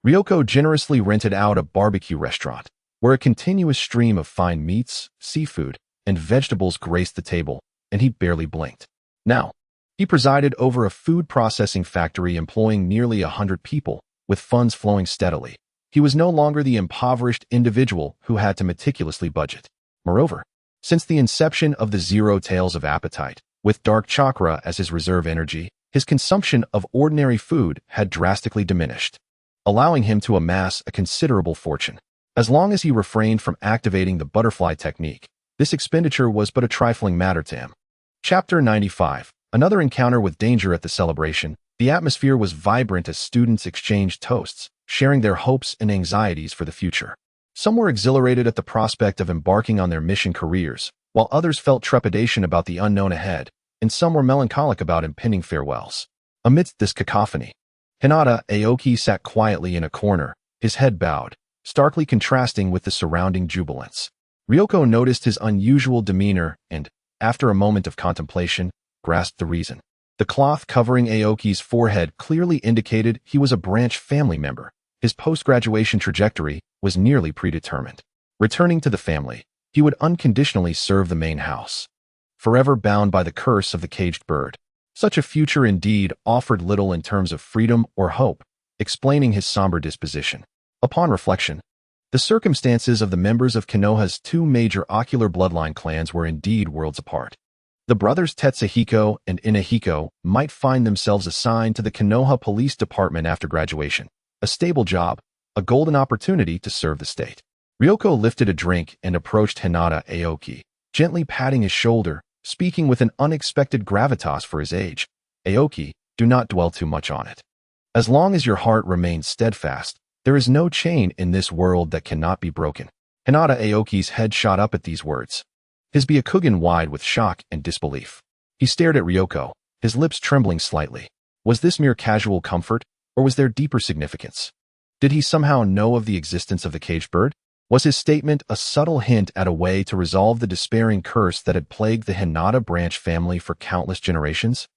Ryoko generously rented out a barbecue restaurant, where a continuous stream of fine meats, seafood, and vegetables graced the table, and he barely blinked. Now, he presided over a food processing factory employing nearly 100 people, with funds flowing steadily. He was no longer the impoverished individual who had to meticulously budget. Moreover, since the inception of the Zero Tales of Appetite, with dark chakra as his reserve energy, his consumption of ordinary food had drastically diminished, allowing him to amass a considerable fortune. As long as he refrained from activating the butterfly technique, this expenditure was but a trifling matter to him. Chapter 95. Another encounter with danger at the celebration. The atmosphere was vibrant as students exchanged toasts, sharing their hopes and anxieties for the future. Some were exhilarated at the prospect of embarking on their mission careers, while others felt trepidation about the unknown ahead, and some were melancholic about impending farewells. Amidst this cacophony, Hinata Aoki sat quietly in a corner, his head bowed, starkly contrasting with the surrounding jubilance. Ryoko noticed his unusual demeanor and, after a moment of contemplation, grasped the reason. The cloth covering Aoki's forehead clearly indicated he was a branch family member. His post-graduation trajectory was nearly predetermined. Returning to the family, he would unconditionally serve the main house, forever bound by the curse of the caged bird. Such a future indeed offered little in terms of freedom or hope, explaining his somber disposition. Upon reflection, the circumstances of the members of Konoha's two major ocular bloodline clans were indeed worlds apart. The brothers Tetsuhiko and Inahiko might find themselves assigned to the Konoha Police Department after graduation, a stable job, a golden opportunity to serve the state. Ryoko lifted a drink and approached Hinata Aoki, gently patting his shoulder, speaking with an unexpected gravitas for his age. Aoki, do not dwell too much on it. As long as your heart remains steadfast, there is no chain in this world that cannot be broken. Hinata Aoki's head shot up at these words, his Byakugan wide with shock and disbelief. He stared at Ryoko, his lips trembling slightly. Was this mere casual comfort, or was there deeper significance? Did he somehow know of the existence of the caged bird? Was his statement a subtle hint at a way to resolve the despairing curse that had plagued the Hinata branch family for countless generations?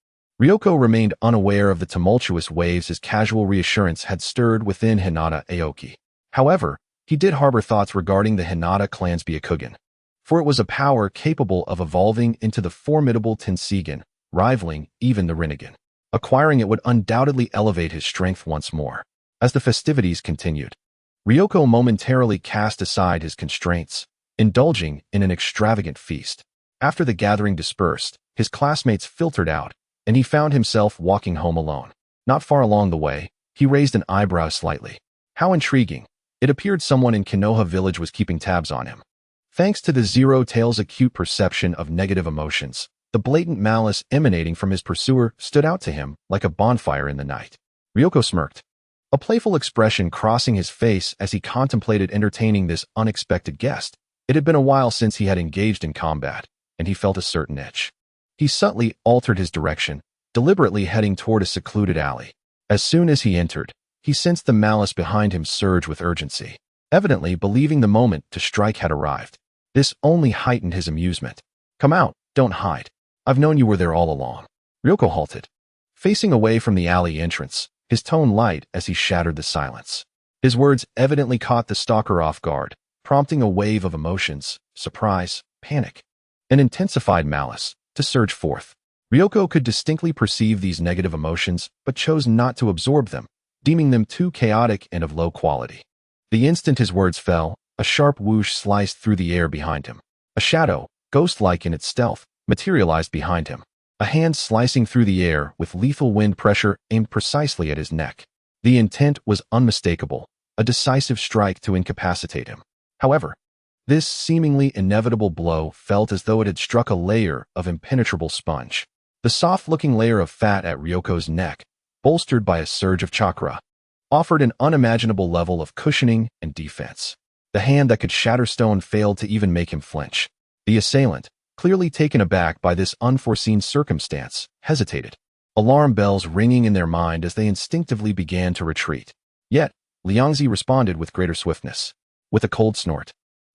Ryoko remained unaware of the tumultuous waves his casual reassurance had stirred within Hinata Aoki. However, he did harbor thoughts regarding the Hinata clan's Byakugan, for it was a power capable of evolving into the formidable Tensegan, rivaling even the Rinnegan. Acquiring it would undoubtedly elevate his strength once more. As the festivities continued, Ryoko momentarily cast aside his constraints, indulging in an extravagant feast. After the gathering dispersed, his classmates filtered out, and he found himself walking home alone. Not far along the way, he raised an eyebrow slightly. How intriguing. It appeared someone in Konoha village was keeping tabs on him. Thanks to the Zero Tales' acute perception of negative emotions, the blatant malice emanating from his pursuer stood out to him like a bonfire in the night. Ryoko smirked, a playful expression crossing his face as he contemplated entertaining this unexpected guest. It had been a while since he had engaged in combat, and he felt a certain itch. He subtly altered his direction, deliberately heading toward a secluded alley. As soon as he entered, he sensed the malice behind him surge with urgency, evidently believing the moment to strike had arrived. This only heightened his amusement. Come out, don't hide. I've known you were there all along. Ryoko halted, facing away from the alley entrance, his tone light as he shattered the silence. His words evidently caught the stalker off guard, prompting a wave of emotions, surprise, panic, and intensified malice to surge forth. Ryoko could distinctly perceive these negative emotions, but chose not to absorb them, deeming them too chaotic and of low quality. The instant his words fell, a sharp whoosh sliced through the air behind him. A shadow, ghost-like in its stealth, materialized behind him. A hand slicing through the air with lethal wind pressure aimed precisely at his neck. The intent was unmistakable, a decisive strike to incapacitate him. However, this seemingly inevitable blow felt as though it had struck a layer of impenetrable sponge. The soft-looking layer of fat at Ryoko's neck, bolstered by a surge of chakra, offered an unimaginable level of cushioning and defense. The hand that could shatter stone failed to even make him flinch. The assailant, clearly taken aback by this unforeseen circumstance, hesitated, alarm bells ringing in their mind as they instinctively began to retreat. Yet, Liangzi responded with greater swiftness. With a cold snort,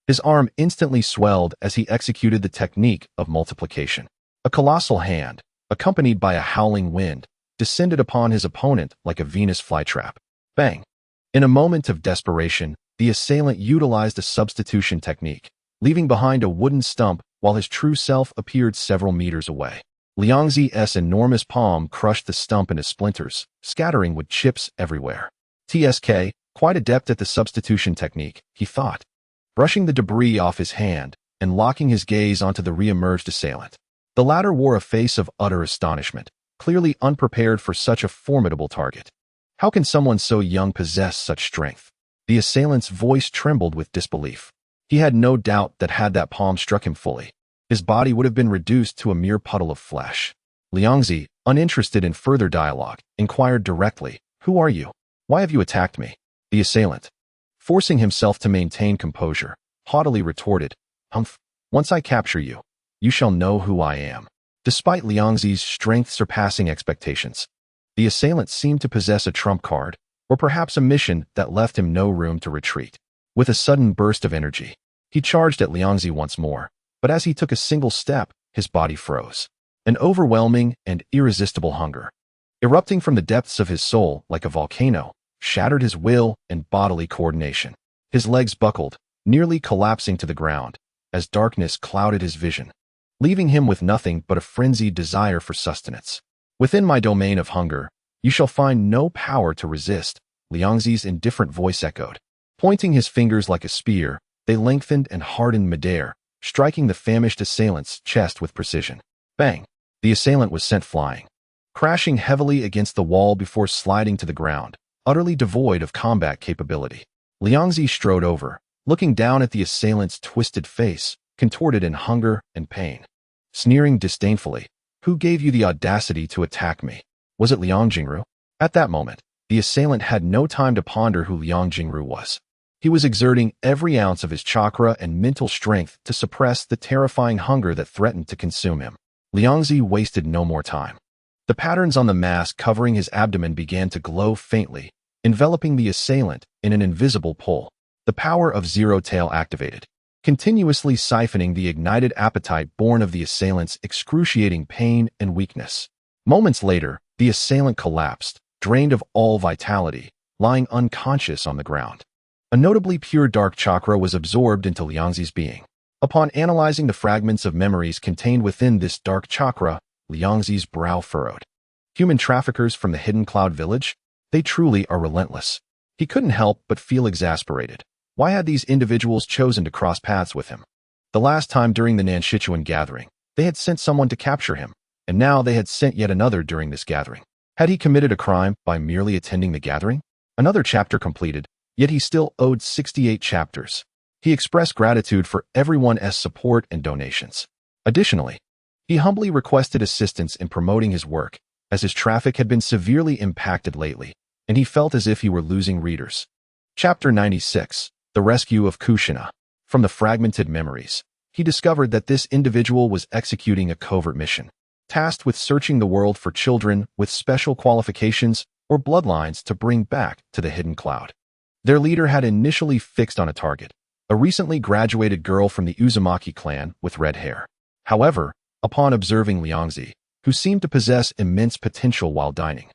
his arm instantly swelled as he executed the technique of multiplication. A colossal hand, accompanied by a howling wind, descended upon his opponent like a Venus flytrap. Bang! In a moment of desperation, the assailant utilized a substitution technique, leaving behind a wooden stump while his true self appeared several meters away. Liangzi's enormous palm crushed the stump into splinters, scattering wood chips everywhere. TSK, quite adept at the substitution technique, he thought, brushing the debris off his hand and locking his gaze onto the re-emerged assailant. The latter wore a face of utter astonishment, clearly unprepared for such a formidable target. How can someone so young possess such strength? The assailant's voice trembled with disbelief. He had no doubt that had that palm struck him fully, his body would have been reduced to a mere puddle of flesh. Liangzi, uninterested in further dialogue, inquired directly, "Who are you? Why have you attacked me?" The assailant, forcing himself to maintain composure, haughtily retorted, "Humph, once I capture you, you shall know who I am." Despite Liangzi's strength surpassing expectations, the assailant seemed to possess a trump card, or perhaps a mission that left him no room to retreat. With a sudden burst of energy, he charged at Liangzi once more, but as he took a single step, his body froze. An overwhelming and irresistible hunger, erupting from the depths of his soul like a volcano, shattered his will and bodily coordination. His legs buckled, nearly collapsing to the ground, as darkness clouded his vision, leaving him with nothing but a frenzied desire for sustenance. "Within my domain of hunger, you shall find no power to resist," Liangzi's indifferent voice echoed. Pointing his fingers like a spear, they lengthened and hardened midair, striking the famished assailant's chest with precision. Bang! The assailant was sent flying, crashing heavily against the wall before sliding to the ground, utterly devoid of combat capability. Liangzi strode over, looking down at the assailant's twisted face, contorted in hunger and pain. Sneering disdainfully, "Who gave you the audacity to attack me? Was it Liang Jingru?" At that moment, the assailant had no time to ponder who Liang Jingru was. He was exerting every ounce of his chakra and mental strength to suppress the terrifying hunger that threatened to consume him. Liangzi wasted no more time. The patterns on the mask covering his abdomen began to glow faintly, enveloping the assailant in an invisible pull. The power of Zero Tail activated, continuously siphoning the ignited appetite born of the assailant's excruciating pain and weakness. Moments later, the assailant collapsed, drained of all vitality, lying unconscious on the ground. A notably pure dark chakra was absorbed into Liangzi's being. Upon analyzing the fragments of memories contained within this dark chakra, Liangzi's brow furrowed. Human traffickers from the Hidden Cloud Village? They truly are relentless. He couldn't help but feel exasperated. Why had these individuals chosen to cross paths with him? The last time during the Nanshichuan gathering, they had sent someone to capture him, and now they had sent yet another during this gathering. Had he committed a crime by merely attending the gathering? Another chapter completed, yet he still owed 68 chapters. He expressed gratitude for everyone's support and donations. Additionally, he humbly requested assistance in promoting his work, as his traffic had been severely impacted lately, and he felt as if he were losing readers. Chapter 96, The Rescue of Kushina. From the fragmented memories, he discovered that this individual was executing a covert mission, tasked with searching the world for children with special qualifications or bloodlines to bring back to the Hidden Cloud. Their leader had initially fixed on a target, a recently graduated girl from the Uzumaki clan with red hair. However, upon observing Liangzi, who seemed to possess immense potential while dining,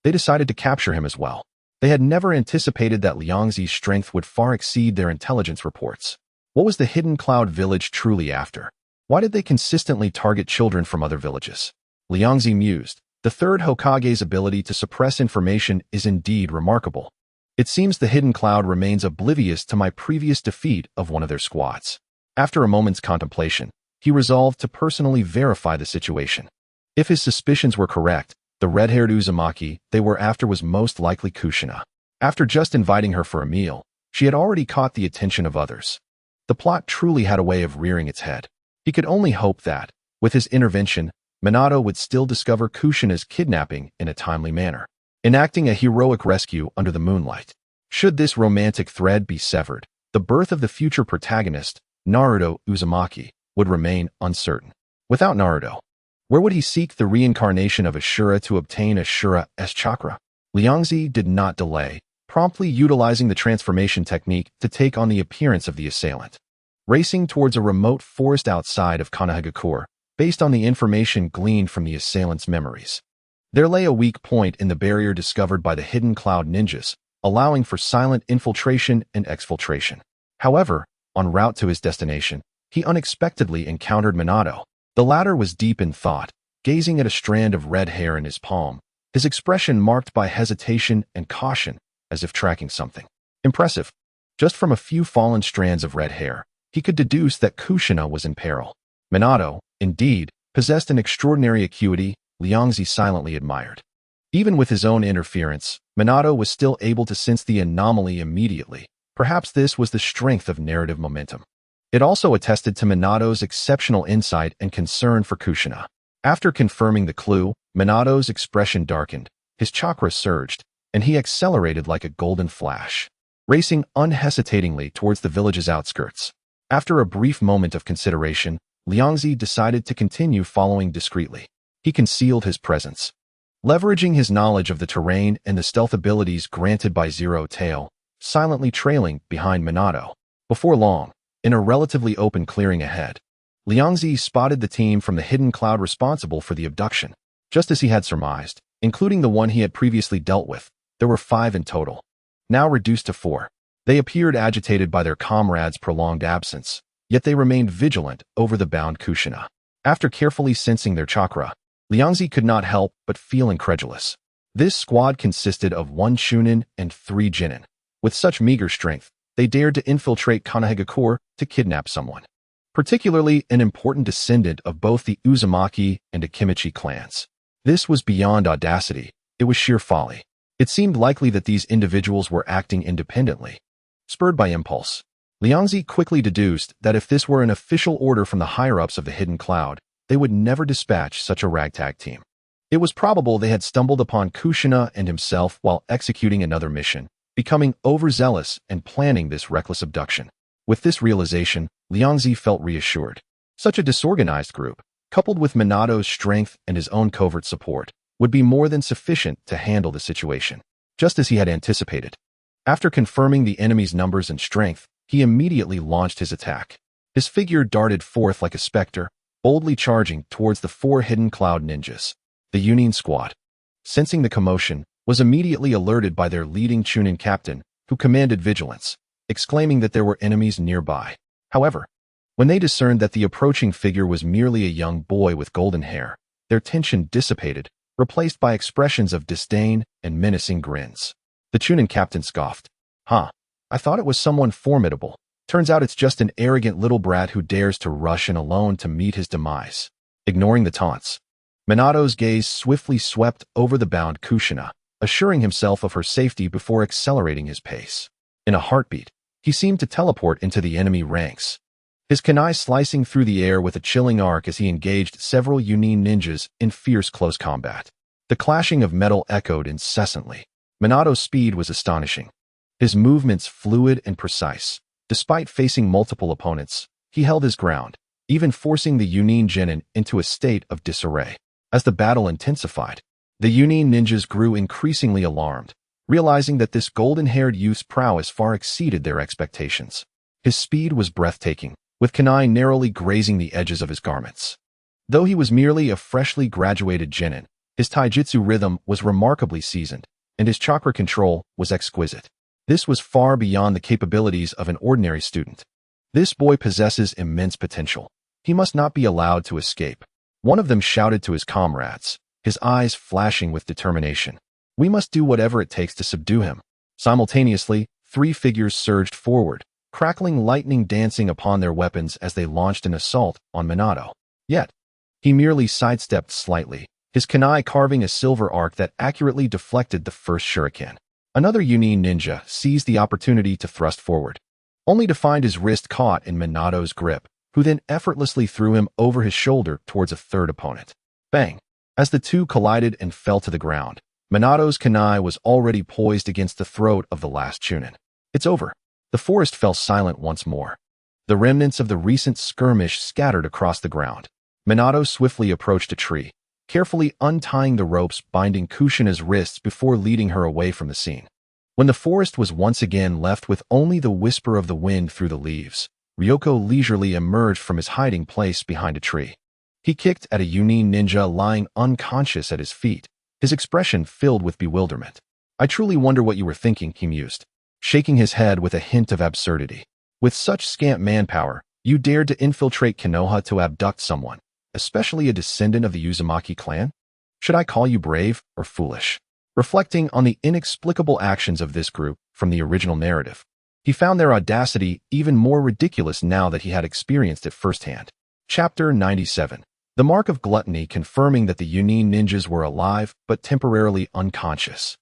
they decided to capture him as well. They had never anticipated that Liangzi's strength would far exceed their intelligence reports. What was the Hidden Cloud Village truly after? Why did they consistently target children from other villages? Liangzi mused. The third Hokage's ability to suppress information is indeed remarkable. It seems the Hidden Cloud remains oblivious to my previous defeat of one of their squads. After a moment's contemplation, he resolved to personally verify the situation. If his suspicions were correct, the red-haired Uzumaki they were after was most likely Kushina. After just inviting her for a meal, she had already caught the attention of others. The plot truly had a way of rearing its head. He could only hope that, with his intervention, Minato would still discover Kushina's kidnapping in a timely manner, enacting a heroic rescue under the moonlight. Should this romantic thread be severed, the birth of the future protagonist, Naruto Uzumaki, would remain uncertain. Without Naruto, where would he seek the reincarnation of Ashura to obtain Ashura's chakra? Liangzi did not delay, promptly utilizing the transformation technique to take on the appearance of the assailant. Racing towards a remote forest outside of Konoha, based on the information gleaned from the assailant's memories. There lay a weak point in the barrier discovered by the hidden cloud ninjas, allowing for silent infiltration and exfiltration. However, en route to his destination, he unexpectedly encountered Minato. The latter was deep in thought, gazing at a strand of red hair in his palm, his expression marked by hesitation and caution, as if tracking something. Impressive. Just from a few fallen strands of red hair, he could deduce that Kushina was in peril. Minato, indeed, possessed an extraordinary acuity Liangzi silently admired. Even with his own interference, Minato was still able to sense the anomaly immediately. Perhaps this was the strength of narrative momentum. It also attested to Minato's exceptional insight and concern for Kushina. After confirming the clue, Minato's expression darkened, his chakra surged, and he accelerated like a golden flash, racing unhesitatingly towards the village's outskirts. After a brief moment of consideration, Liangzi decided to continue following discreetly. He concealed his presence. Leveraging his knowledge of the terrain and the stealth abilities granted by Zero Tail, silently trailing behind Minato. Before long, in a relatively open clearing ahead, Liangzi spotted the team from the hidden cloud responsible for the abduction. Just as he had surmised, including the one he had previously dealt with, there were 5 in total, now reduced to 4. They appeared agitated by their comrades' prolonged absence, yet they remained vigilant over the bound Kushina. After carefully sensing their chakra, Liangzi could not help but feel incredulous. This squad consisted of 1 Chunin and 3 Jinin. With such meager strength, they dared to infiltrate Konoha to kidnap someone, particularly an important descendant of both the Uzumaki and Akimichi clans. This was beyond audacity, it was sheer folly. It seemed likely that these individuals were acting independently. Spurred by impulse, Liangzi quickly deduced that if this were an official order from the higher-ups of the hidden cloud, they would never dispatch such a ragtag team. It was probable they had stumbled upon Kushina and himself while executing another mission, becoming overzealous and planning this reckless abduction. With this realization, Liangzi felt reassured. Such a disorganized group, coupled with Minato's strength and his own covert support, would be more than sufficient to handle the situation, just as he had anticipated. After confirming the enemy's numbers and strength, he immediately launched his attack. His figure darted forth like a specter, boldly charging towards the 4 hidden cloud ninjas. The Union squad, sensing the commotion, was immediately alerted by their leading Chunin captain, who commanded vigilance, exclaiming that there were enemies nearby. However, when they discerned that the approaching figure was merely a young boy with golden hair, their tension dissipated, replaced by expressions of disdain and menacing grins. The Chunin captain scoffed. I thought it was someone formidable. Turns out it's just an arrogant little brat who dares to rush in alone to meet his demise." Ignoring the taunts, Minato's gaze swiftly swept over the bound Kushina, assuring himself of her safety before accelerating his pace. In a heartbeat, he seemed to teleport into the enemy ranks, his kunai slicing through the air with a chilling arc as he engaged several Yunin ninjas in fierce close combat. The clashing of metal echoed incessantly. Minato's speed was astonishing, his movements fluid and precise. Despite facing multiple opponents, he held his ground, even forcing the Yunin genin into a state of disarray. As the battle intensified, the Yunin ninjas grew increasingly alarmed, realizing that this golden-haired youth's prowess far exceeded their expectations. His speed was breathtaking, with kunai narrowly grazing the edges of his garments. Though he was merely a freshly graduated genin, his taijutsu rhythm was remarkably seasoned, and his chakra control was exquisite. This was far beyond the capabilities of an ordinary student. This boy possesses immense potential. He must not be allowed to escape. One of them shouted to his comrades, his eyes flashing with determination. "We must do whatever it takes to subdue him." Simultaneously, 3 figures surged forward, crackling lightning dancing upon their weapons as they launched an assault on Minato. Yet, he merely sidestepped slightly, his kunai carving a silver arc that accurately deflected the first shuriken. Another Yunin ninja seized the opportunity to thrust forward, only to find his wrist caught in Minato's grip, who then effortlessly threw him over his shoulder towards a third opponent. Bang! As the two collided and fell to the ground, Minato's kunai was already poised against the throat of the last Chunin. "It's over." The forest fell silent once more. The remnants of the recent skirmish scattered across the ground. Minato swiftly approached a tree, carefully untying the ropes binding Kushina's wrists before leading her away from the scene. When the forest was once again left with only the whisper of the wind through the leaves, Ryoko leisurely emerged from his hiding place behind a tree. He kicked at a Yunin ninja lying unconscious at his feet, his expression filled with bewilderment. I truly wonder what you were thinking, he mused, shaking his head with a hint of absurdity. With such scant manpower, you dared to infiltrate Konoha to abduct someone, especially a descendant of the Uzumaki clan? Should I call you brave or foolish? Reflecting on the inexplicable actions of this group from the original narrative, he found their audacity even more ridiculous now that he had experienced it firsthand. Chapter 97. The Mark of Gluttony, confirming that the Yunin ninjas were alive but temporarily unconscious.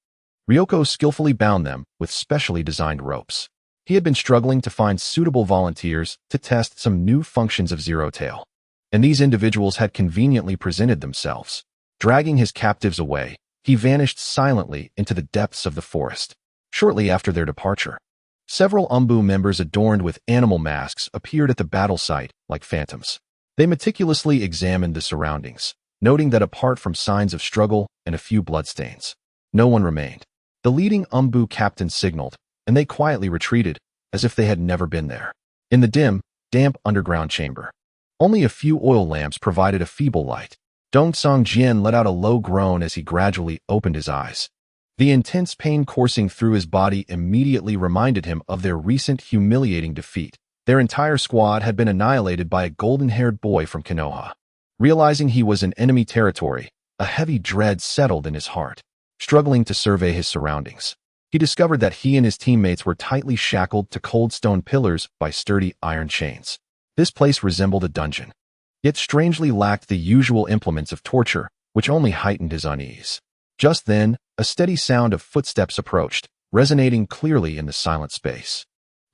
Ryoko skillfully bound them with specially designed ropes. He had been struggling to find suitable volunteers to test some new functions of Zero Tail, and these individuals had conveniently presented themselves. Dragging his captives away, he vanished silently into the depths of the forest. Shortly after their departure, several Umbu members adorned with animal masks appeared at the battle site like phantoms. They meticulously examined the surroundings, noting that apart from signs of struggle and a few bloodstains, no one remained. The leading Umbu captain signaled, and they quietly retreated, as if they had never been there. In the dim, damp underground chamber, only a few oil lamps provided a feeble light. Dongsong Jian let out a low groan as he gradually opened his eyes. The intense pain coursing through his body immediately reminded him of their recent humiliating defeat. Their entire squad had been annihilated by a golden-haired boy from Konoha. Realizing he was in enemy territory, a heavy dread settled in his heart. Struggling to survey his surroundings, he discovered that he and his teammates were tightly shackled to cold stone pillars by sturdy iron chains. This place resembled a dungeon, yet strangely lacked the usual implements of torture, which only heightened his unease. Just then, a steady sound of footsteps approached, resonating clearly in the silent space.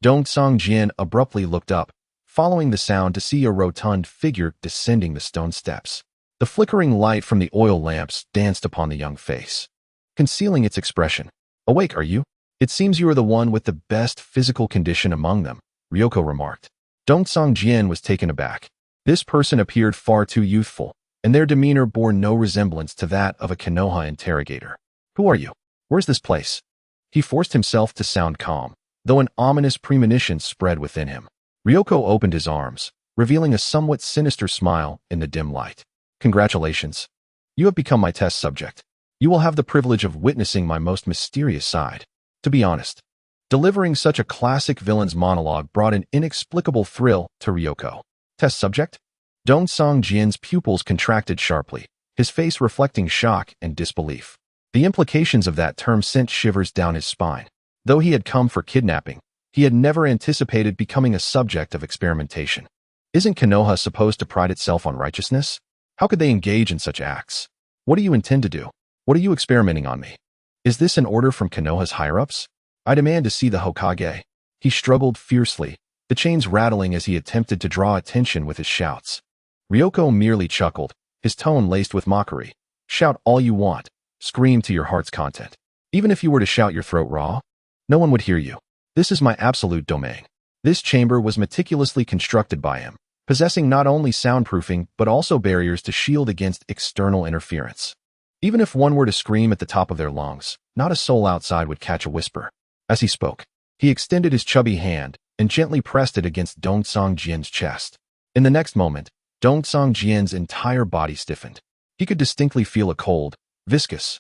Dongsong Jian abruptly looked up, following the sound to see a rotund figure descending the stone steps. The flickering light from the oil lamps danced upon the young face, concealing its expression. "Awake, are you? It seems you are the one with the best physical condition among them," Ryoko remarked. Dongsong Jian was taken aback. This person appeared far too youthful, and their demeanor bore no resemblance to that of a Konoha interrogator. "Who are you? Where's this place?" He forced himself to sound calm, though an ominous premonition spread within him. Ryoko opened his arms, revealing a somewhat sinister smile in the dim light. "Congratulations. You have become my test subject. You will have the privilege of witnessing my most mysterious side." To be honest, delivering such a classic villain's monologue brought an inexplicable thrill to Ryoko. Test subject? Dongsong Jian's pupils contracted sharply, his face reflecting shock and disbelief. The implications of that term sent shivers down his spine. Though he had come for kidnapping, he had never anticipated becoming a subject of experimentation. Isn't Konoha supposed to pride itself on righteousness? How could they engage in such acts? What do you intend to do? What are you experimenting on me? Is this an order from Konoha's higher-ups? I demand to see the Hokage. He struggled fiercely, the chains rattling as he attempted to draw attention with his shouts. Ryoko merely chuckled, his tone laced with mockery. Shout all you want. Scream to your heart's content. Even if you were to shout your throat raw, no one would hear you. This is my absolute domain. This chamber was meticulously constructed by him, possessing not only soundproofing but also barriers to shield against external interference. Even if one were to scream at the top of their lungs, not a soul outside would catch a whisper. As he spoke, he extended his chubby hand and gently pressed it against Dongsong Jian's chest. In the next moment, Dongsong Jian's entire body stiffened. He could distinctly feel a cold, viscous,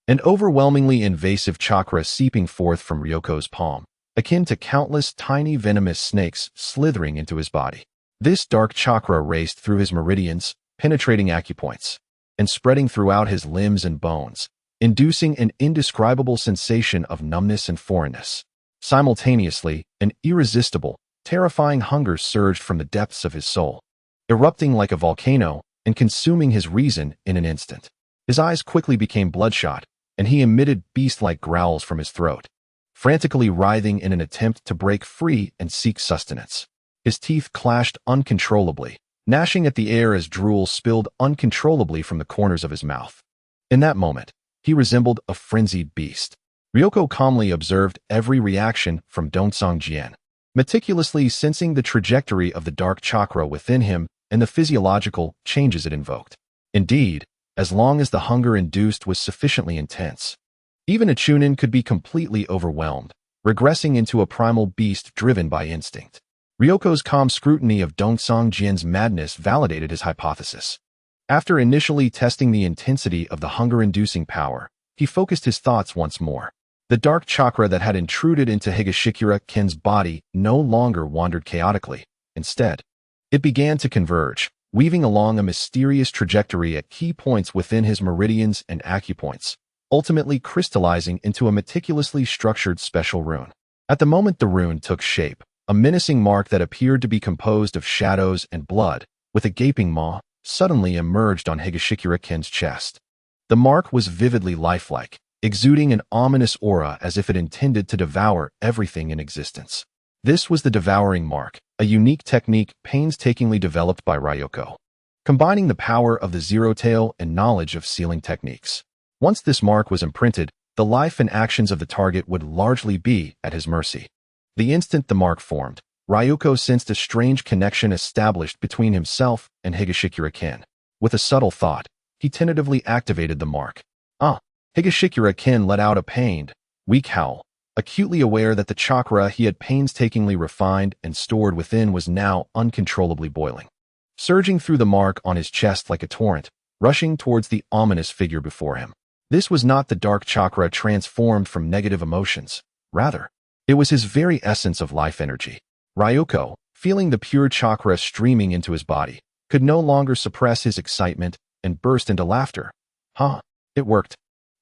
and overwhelmingly invasive chakra seeping forth from Ryoko's palm, akin to countless tiny venomous snakes slithering into his body. This dark chakra raced through his meridians, penetrating acupoints, and spreading throughout his limbs and bones, inducing an indescribable sensation of numbness and foreignness. Simultaneously, an irresistible, terrifying hunger surged from the depths of his soul, erupting like a volcano and consuming his reason in an instant. His eyes quickly became bloodshot, and he emitted beast-like growls from his throat, frantically writhing in an attempt to break free and seek sustenance. His teeth clashed uncontrollably, gnashing at the air as drool spilled uncontrollably from the corners of his mouth. In that moment, he resembled a frenzied beast. Ryoko calmly observed every reaction from Dongsong Jian, meticulously sensing the trajectory of the dark chakra within him and the physiological changes it invoked. Indeed, as long as the hunger induced was sufficiently intense, even a Chunin could be completely overwhelmed, regressing into a primal beast driven by instinct. Ryoko's calm scrutiny of Dongsong Jian's madness validated his hypothesis. After initially testing the intensity of the hunger-inducing power, he focused his thoughts once more. The dark chakra that had intruded into Higashikura-ken's body no longer wandered chaotically. Instead, it began to converge, weaving along a mysterious trajectory at key points within his meridians and acupoints, ultimately crystallizing into a meticulously structured special rune. At the moment the rune took shape, a menacing mark that appeared to be composed of shadows and blood, with a gaping maw, suddenly emerged on Higashikura-ken's chest. The mark was vividly lifelike, exuding an ominous aura as if it intended to devour everything in existence. This was the devouring mark, a unique technique painstakingly developed by Ryoko, combining the power of the zero tail and knowledge of sealing techniques. Once this mark was imprinted, the life and actions of the target would largely be at his mercy. The instant the mark formed, Ryoko sensed a strange connection established between himself and Higashikura-ken. With a subtle thought, he tentatively activated the mark. Higashikura-ken let out a pained, weak howl, acutely aware that the chakra he had painstakingly refined and stored within was now uncontrollably boiling, surging through the mark on his chest like a torrent, rushing towards the ominous figure before him. This was not the dark chakra transformed from negative emotions. Rather, it was his very essence of life energy. Ryoko, feeling the pure chakra streaming into his body, could no longer suppress his excitement and burst into laughter. It worked.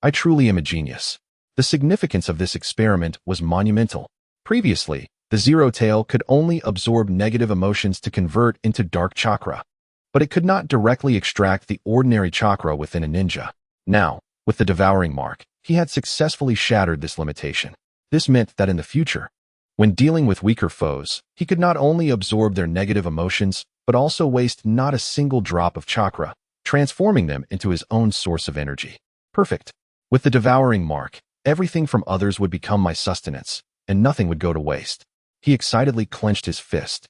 I truly am a genius. The significance of this experiment was monumental. Previously, the zero tail could only absorb negative emotions to convert into dark chakra, but it could not directly extract the ordinary chakra within a ninja. Now, with the devouring mark, he had successfully shattered this limitation. This meant that in the future, when dealing with weaker foes, he could not only absorb their negative emotions, but also waste not a single drop of chakra, transforming them into his own source of energy. Perfect. With the devouring mark, everything from others would become my sustenance, and nothing would go to waste. He excitedly clenched his fist,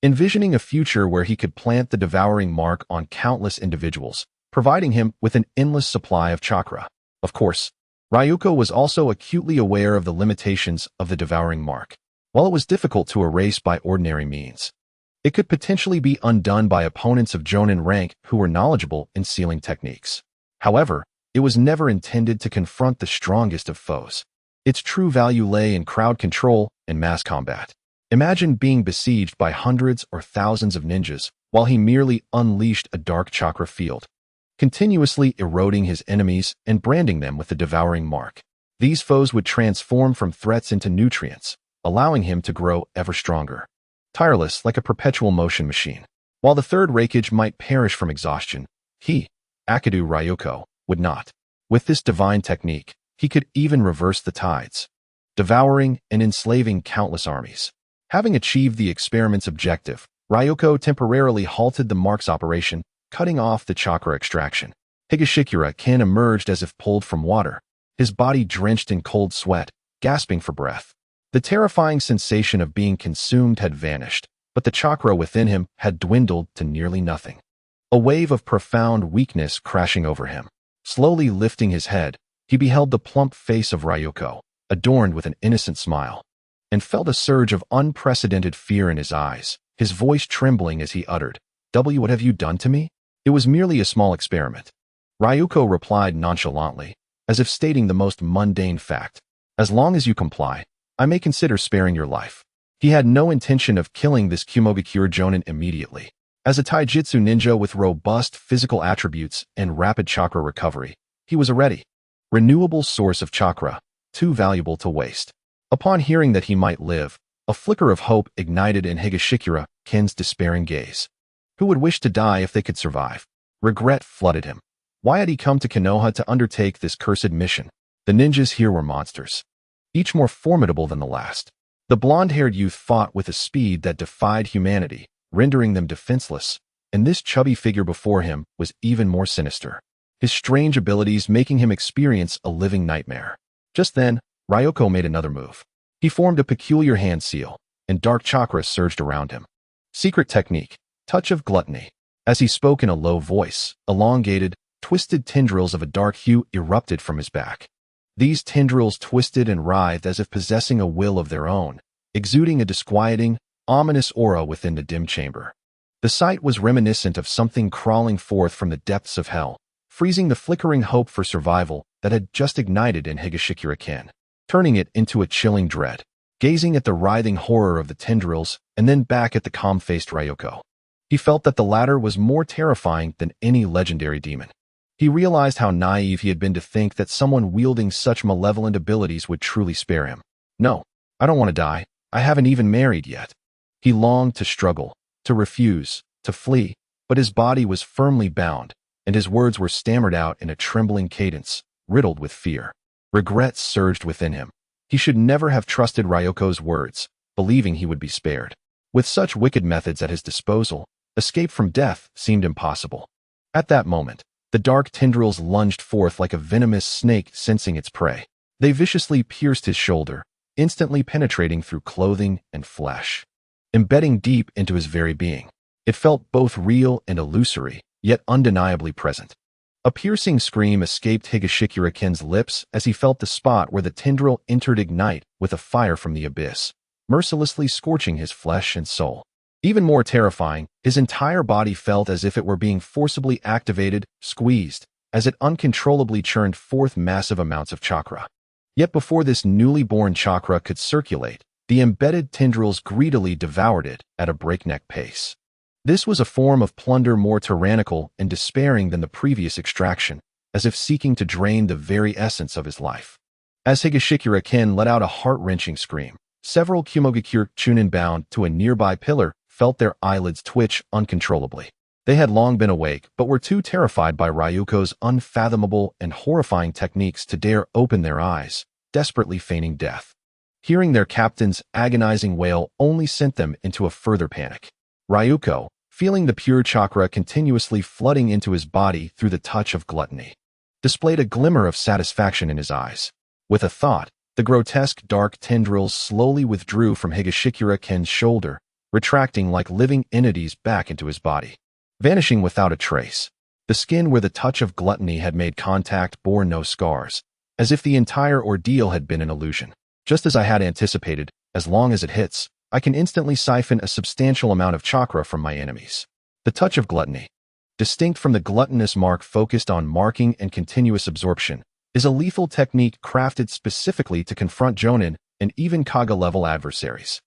envisioning a future where he could plant the devouring mark on countless individuals, providing him with an endless supply of chakra. Of course, Ryoko was also acutely aware of the limitations of the devouring mark. While it was difficult to erase by ordinary means, it could potentially be undone by opponents of Jonin rank who were knowledgeable in sealing techniques. However, it was never intended to confront the strongest of foes. Its true value lay in crowd control and mass combat. Imagine being besieged by hundreds or thousands of ninjas while he merely unleashed a dark chakra field, continuously eroding his enemies and branding them with the devouring mark. These foes would transform from threats into nutrients, allowing him to grow ever stronger, tireless like a perpetual motion machine. While the third Reikage might perish from exhaustion, he, Akadu Ryoko, would not. With this divine technique, he could even reverse the tides, devouring and enslaving countless armies. Having achieved the experiment's objective, Ryoko temporarily halted the mark's operation, cutting off the chakra extraction. Higashikura-ken emerged as if pulled from water, his body drenched in cold sweat, gasping for breath. The terrifying sensation of being consumed had vanished, but the chakra within him had dwindled to nearly nothing. A wave of profound weakness crashing over him. Slowly lifting his head, he beheld the plump face of Ryoko, adorned with an innocent smile, and felt a surge of unprecedented fear in his eyes, his voice trembling as he uttered, "What have you done to me?" "It was merely a small experiment," Ryoko replied nonchalantly, as if stating the most mundane fact. "As long as you comply, I may consider sparing your life." He had no intention of killing this Kumogakure Jonin immediately. As a taijutsu ninja with robust physical attributes and rapid chakra recovery, he was a ready, renewable source of chakra, too valuable to waste. Upon hearing that he might live, a flicker of hope ignited in Higashikura-ken's despairing gaze. Who would wish to die if they could survive? Regret flooded him. Why had he come to Konoha to undertake this cursed mission? The ninjas here were monsters, each more formidable than the last. The blonde-haired youth fought with a speed that defied humanity, rendering them defenseless, and this chubby figure before him was even more sinister, his strange abilities making him experience a living nightmare. Just then, Ryoko made another move. He formed a peculiar hand seal, and dark chakra surged around him. Secret technique, touch of gluttony. As he spoke in a low voice, elongated, twisted tendrils of a dark hue erupted from his back. These tendrils twisted and writhed as if possessing a will of their own, exuding a disquieting, ominous aura within the dim chamber. The sight was reminiscent of something crawling forth from the depths of hell, freezing the flickering hope for survival that had just ignited in Higashikura-ken, turning it into a chilling dread. Gazing at the writhing horror of the tendrils and then back at the calm-faced Ryoko, he felt that the latter was more terrifying than any legendary demon. He realized how naive he had been to think that someone wielding such malevolent abilities would truly spare him. No, I don't want to die. I haven't even married yet. He longed to struggle, to refuse, to flee, but his body was firmly bound, and his words were stammered out in a trembling cadence, riddled with fear. Regret surged within him. He should never have trusted Ryoko's words, believing he would be spared. With such wicked methods at his disposal, escape from death seemed impossible. At that moment, the dark tendrils lunged forth like a venomous snake sensing its prey. They viciously pierced his shoulder, instantly penetrating through clothing and flesh, embedding deep into his very being. It felt both real and illusory, yet undeniably present. A piercing scream escaped Higashikura-ken's lips as he felt the spot where the tendril entered ignite with a fire from the abyss, mercilessly scorching his flesh and soul. Even more terrifying, his entire body felt as if it were being forcibly activated, squeezed, as it uncontrollably churned forth massive amounts of chakra. Yet before this newly born chakra could circulate, the embedded tendrils greedily devoured it at a breakneck pace. This was a form of plunder more tyrannical and despairing than the previous extraction, as if seeking to drain the very essence of his life. As Higashikura-ken let out a heart-wrenching scream, several Kumogakure Chunin bound to a nearby pillar felt their eyelids twitch uncontrollably. They had long been awake, but were too terrified by Ryoko's unfathomable and horrifying techniques to dare open their eyes, desperately feigning death. Hearing their captain's agonizing wail only sent them into a further panic. Ryoko, feeling the pure chakra continuously flooding into his body through the touch of gluttony, displayed a glimmer of satisfaction in his eyes. With a thought, the grotesque dark tendrils slowly withdrew from Higashikura-ken's shoulder, retracting like living entities back into his body, vanishing without a trace. The skin where the touch of gluttony had made contact bore no scars, as if the entire ordeal had been an illusion. Just as I had anticipated, as long as it hits, I can instantly siphon a substantial amount of chakra from my enemies. The touch of gluttony, distinct from the gluttonous mark focused on marking and continuous absorption, is a lethal technique crafted specifically to confront Jonin and even Kaga-level adversaries.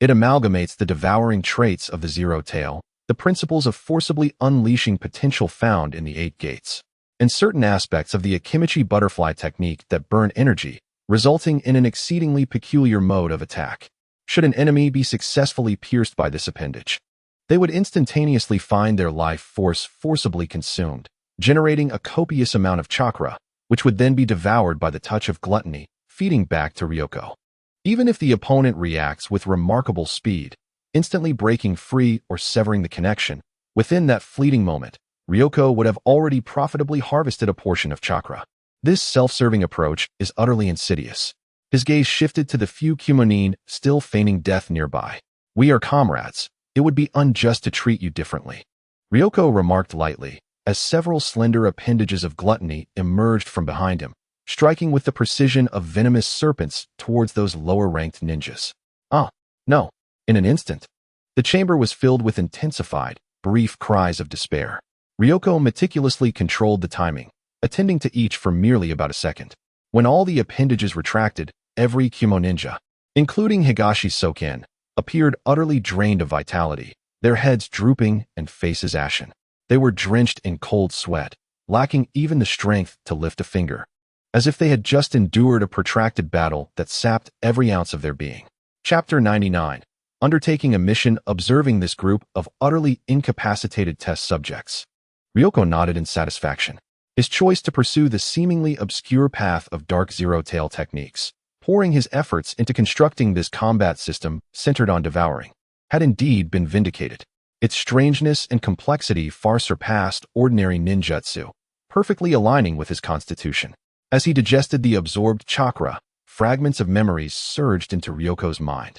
It amalgamates the devouring traits of the Zero Tail, the principles of forcibly unleashing potential found in the Eight Gates, and certain aspects of the Akimichi butterfly technique that burn energy, resulting in an exceedingly peculiar mode of attack. Should an enemy be successfully pierced by this appendage, they would instantaneously find their life force forcibly consumed, generating a copious amount of chakra, which would then be devoured by the touch of gluttony, feeding back to Ryoko. Even if the opponent reacts with remarkable speed, instantly breaking free or severing the connection, within that fleeting moment, Ryoko would have already profitably harvested a portion of chakra. This self-serving approach is utterly insidious. His gaze shifted to the few Kumonin still feigning death nearby. "We are comrades. It would be unjust to treat you differently," Ryoko remarked lightly, as several slender appendages of gluttony emerged from behind him, striking with the precision of venomous serpents towards those lower-ranked ninjas. "Ah, no." In an instant, the chamber was filled with intensified, brief cries of despair. Ryoko meticulously controlled the timing, attending to each for merely about a second. When all the appendages retracted, every Kumo ninja, including Higashi Soken, appeared utterly drained of vitality, their heads drooping and faces ashen. They were drenched in cold sweat, lacking even the strength to lift a finger, as if they had just endured a protracted battle that sapped every ounce of their being. Chapter 99. Undertaking a mission observing this group of utterly incapacitated test subjects. Ryoko nodded in satisfaction. His choice to pursue the seemingly obscure path of dark zero-tail techniques, pouring his efforts into constructing this combat system centered on devouring, had indeed been vindicated. Its strangeness and complexity far surpassed ordinary ninjutsu, perfectly aligning with his constitution. As he digested the absorbed chakra, fragments of memories surged into Ryoko's mind.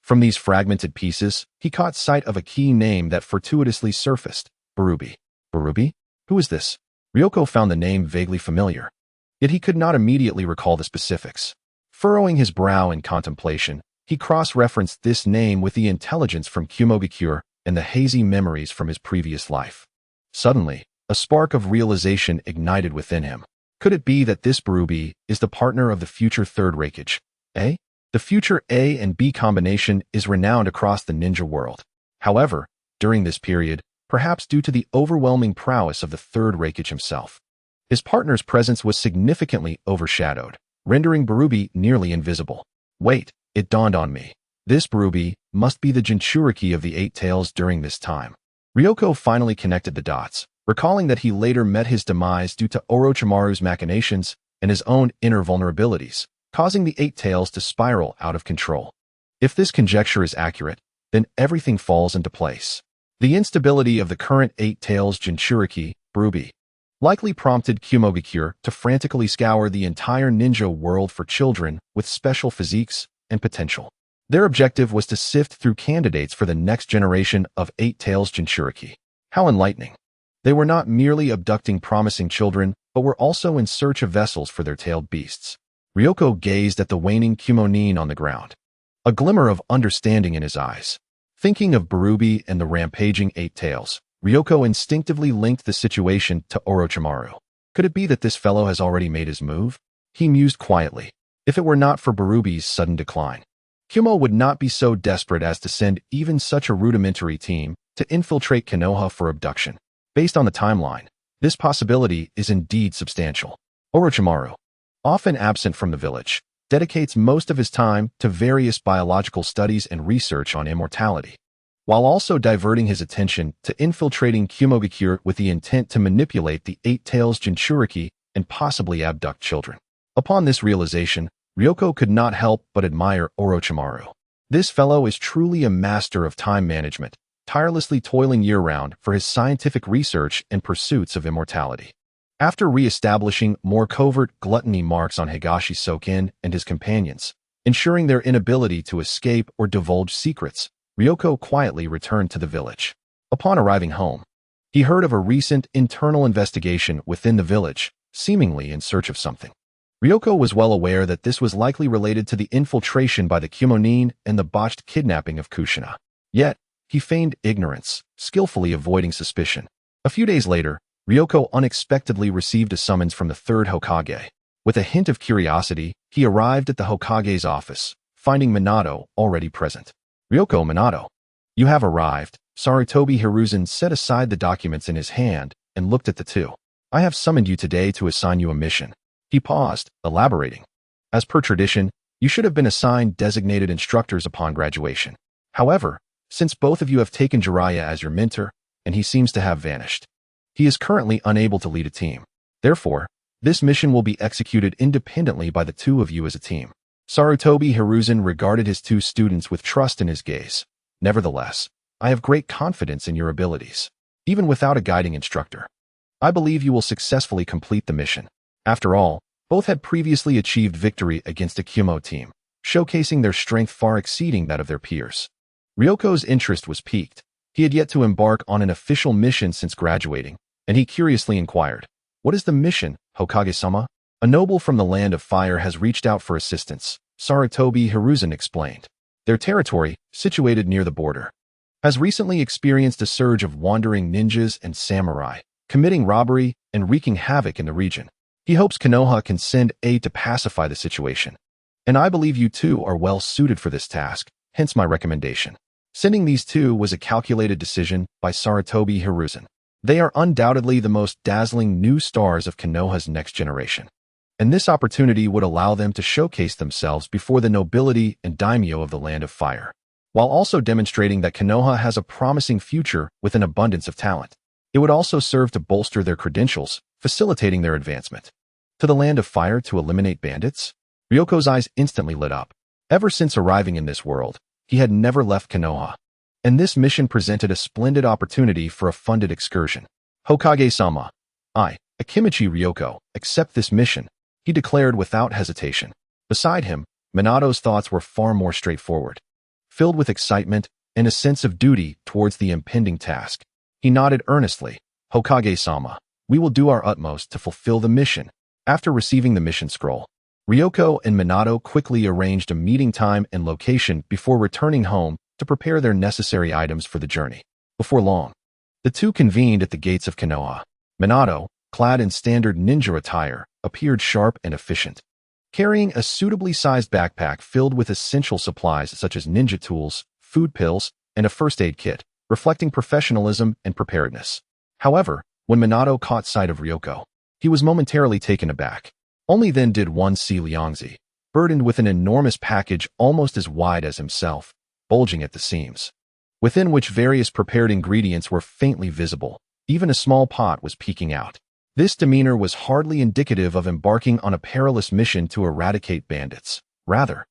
From these fragmented pieces, he caught sight of a key name that fortuitously surfaced: Barubi. Barubi? Who is this? Ryoko found the name vaguely familiar, yet he could not immediately recall the specifics. Furrowing his brow in contemplation, he cross-referenced this name with the intelligence from Kumogakure and the hazy memories from his previous life. Suddenly, a spark of realization ignited within him. Could it be that this Barubi is the partner of the future third Hokage? The future A and B combination is renowned across the ninja world. However, during this period, perhaps due to the overwhelming prowess of the third Hokage himself, his partner's presence was significantly overshadowed, rendering Barubi nearly invisible. Wait, it dawned on me. This Barubi must be the Jinchuriki of the Eight Tails during this time. Ryoko finally connected the dots, recalling that he later met his demise due to Orochimaru's machinations and his own inner vulnerabilities, causing the Eight Tails to spiral out of control. If this conjecture is accurate, then everything falls into place. The instability of the current Eight Tails Jinchuriki, Barubi, likely prompted Kumogakure to frantically scour the entire ninja world for children with special physiques and potential. Their objective was to sift through candidates for the next generation of Eight Tails Jinchuriki. How enlightening. They were not merely abducting promising children, but were also in search of vessels for their tailed beasts. Ryoko gazed at the waning Kumonin on the ground, a glimmer of understanding in his eyes. Thinking of Barubi and the rampaging Eight Tails, Ryoko instinctively linked the situation to Orochimaru. Could it be that this fellow has already made his move? He mused quietly. If it were not for Barubi's sudden decline, Kumo would not be so desperate as to send even such a rudimentary team to infiltrate Konoha for abduction. Based on the timeline, this possibility is indeed substantial. Orochimaru, often absent from the village, dedicates most of his time to various biological studies and research on immortality, while also diverting his attention to infiltrating Kumogakure with the intent to manipulate the Eight Tails Jinchuriki and possibly abduct children. Upon this realization, Ryoko could not help but admire Orochimaru. This fellow is truly a master of time management, tirelessly toiling year-round for his scientific research and pursuits of immortality. After re-establishing more covert gluttony marks on Higashi Soken and his companions, ensuring their inability to escape or divulge secrets, Ryoko quietly returned to the village. Upon arriving home, he heard of a recent internal investigation within the village, seemingly in search of something. Ryoko was well aware that this was likely related to the infiltration by the Kumonin and the botched kidnapping of Kushina. Yet, he feigned ignorance, skillfully avoiding suspicion. A few days later, Ryoko unexpectedly received a summons from the third Hokage. With a hint of curiosity, he arrived at the Hokage's office, finding Minato already present. Ryoko, Minato, you have arrived. Sarutobi Hiruzen set aside the documents in his hand and looked at the two. I have summoned you today to assign you a mission. He paused, elaborating. As per tradition, you should have been assigned designated instructors upon graduation. However, since both of you have taken Jeriah as your mentor, and he seems to have vanished, he is currently unable to lead a team. Therefore, this mission will be executed independently by the two of you as a team. Sarutobi Hiruzen regarded his two students with trust in his gaze. Nevertheless, I have great confidence in your abilities. Even without a guiding instructor, I believe you will successfully complete the mission. After all, both had previously achieved victory against a Kumo team, showcasing their strength far exceeding that of their peers. Ryoko's interest was piqued. He had yet to embark on an official mission since graduating, and he curiously inquired, "What is the mission, Hokage-sama?" "A noble from the Land of Fire has reached out for assistance," Sarutobi Hiruzen explained. Their territory, situated near the border, has recently experienced a surge of wandering ninjas and samurai, committing robbery and wreaking havoc in the region. He hopes Konoha can send aid to pacify the situation. And I believe you two are well suited for this task, hence my recommendation. Sending these two was a calculated decision by Sarutobi Hiruzen. They are undoubtedly the most dazzling new stars of Konoha's next generation, and this opportunity would allow them to showcase themselves before the nobility and daimyo of the Land of Fire, while also demonstrating that Konoha has a promising future with an abundance of talent. It would also serve to bolster their credentials, facilitating their advancement. To the Land of Fire to eliminate bandits? Ryoko's eyes instantly lit up. Ever since arriving in this world, he had never left Konoha, and this mission presented a splendid opportunity for a funded excursion. "Hokage-sama, I, Akimichi Ryoko, accept this mission," he declared without hesitation. Beside him, Minato's thoughts were far more straightforward. Filled with excitement and a sense of duty towards the impending task, he nodded earnestly. "Hokage-sama, we will do our utmost to fulfill the mission." After receiving the mission scroll, Ryoko and Minato quickly arranged a meeting time and location before returning home to prepare their necessary items for the journey. Before long, the two convened at the gates of Konoha. Minato, clad in standard ninja attire, appeared sharp and efficient, carrying a suitably sized backpack filled with essential supplies such as ninja tools, food pills, and a first aid kit, reflecting professionalism and preparedness. However, when Minato caught sight of Ryoko, he was momentarily taken aback. Only then did one see Liangzi, burdened with an enormous package almost as wide as himself, bulging at the seams, within which various prepared ingredients were faintly visible. Even a small pot was peeking out. This demeanor was hardly indicative of embarking on a perilous mission to eradicate bandits. Rather,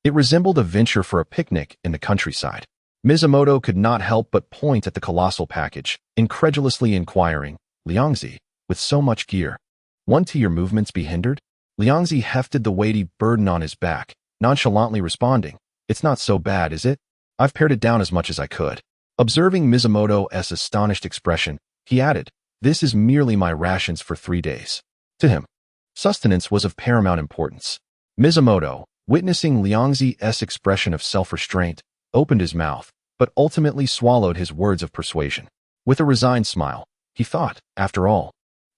it resembled a venture for a picnic in the countryside. Mizumoto could not help but point at the colossal package, incredulously inquiring, "Liangzi, with so much gear, won't your movements be hindered?" Liangzi hefted the weighty burden on his back, nonchalantly responding, "It's not so bad, is it? I've pared it down as much as I could." Observing Mizumoto's astonished expression, he added, "This is merely my rations for 3 days." To him, sustenance was of paramount importance. Mizumoto, witnessing Liangzi's expression of self-restraint, opened his mouth, but ultimately swallowed his words of persuasion. With a resigned smile, he thought, after all,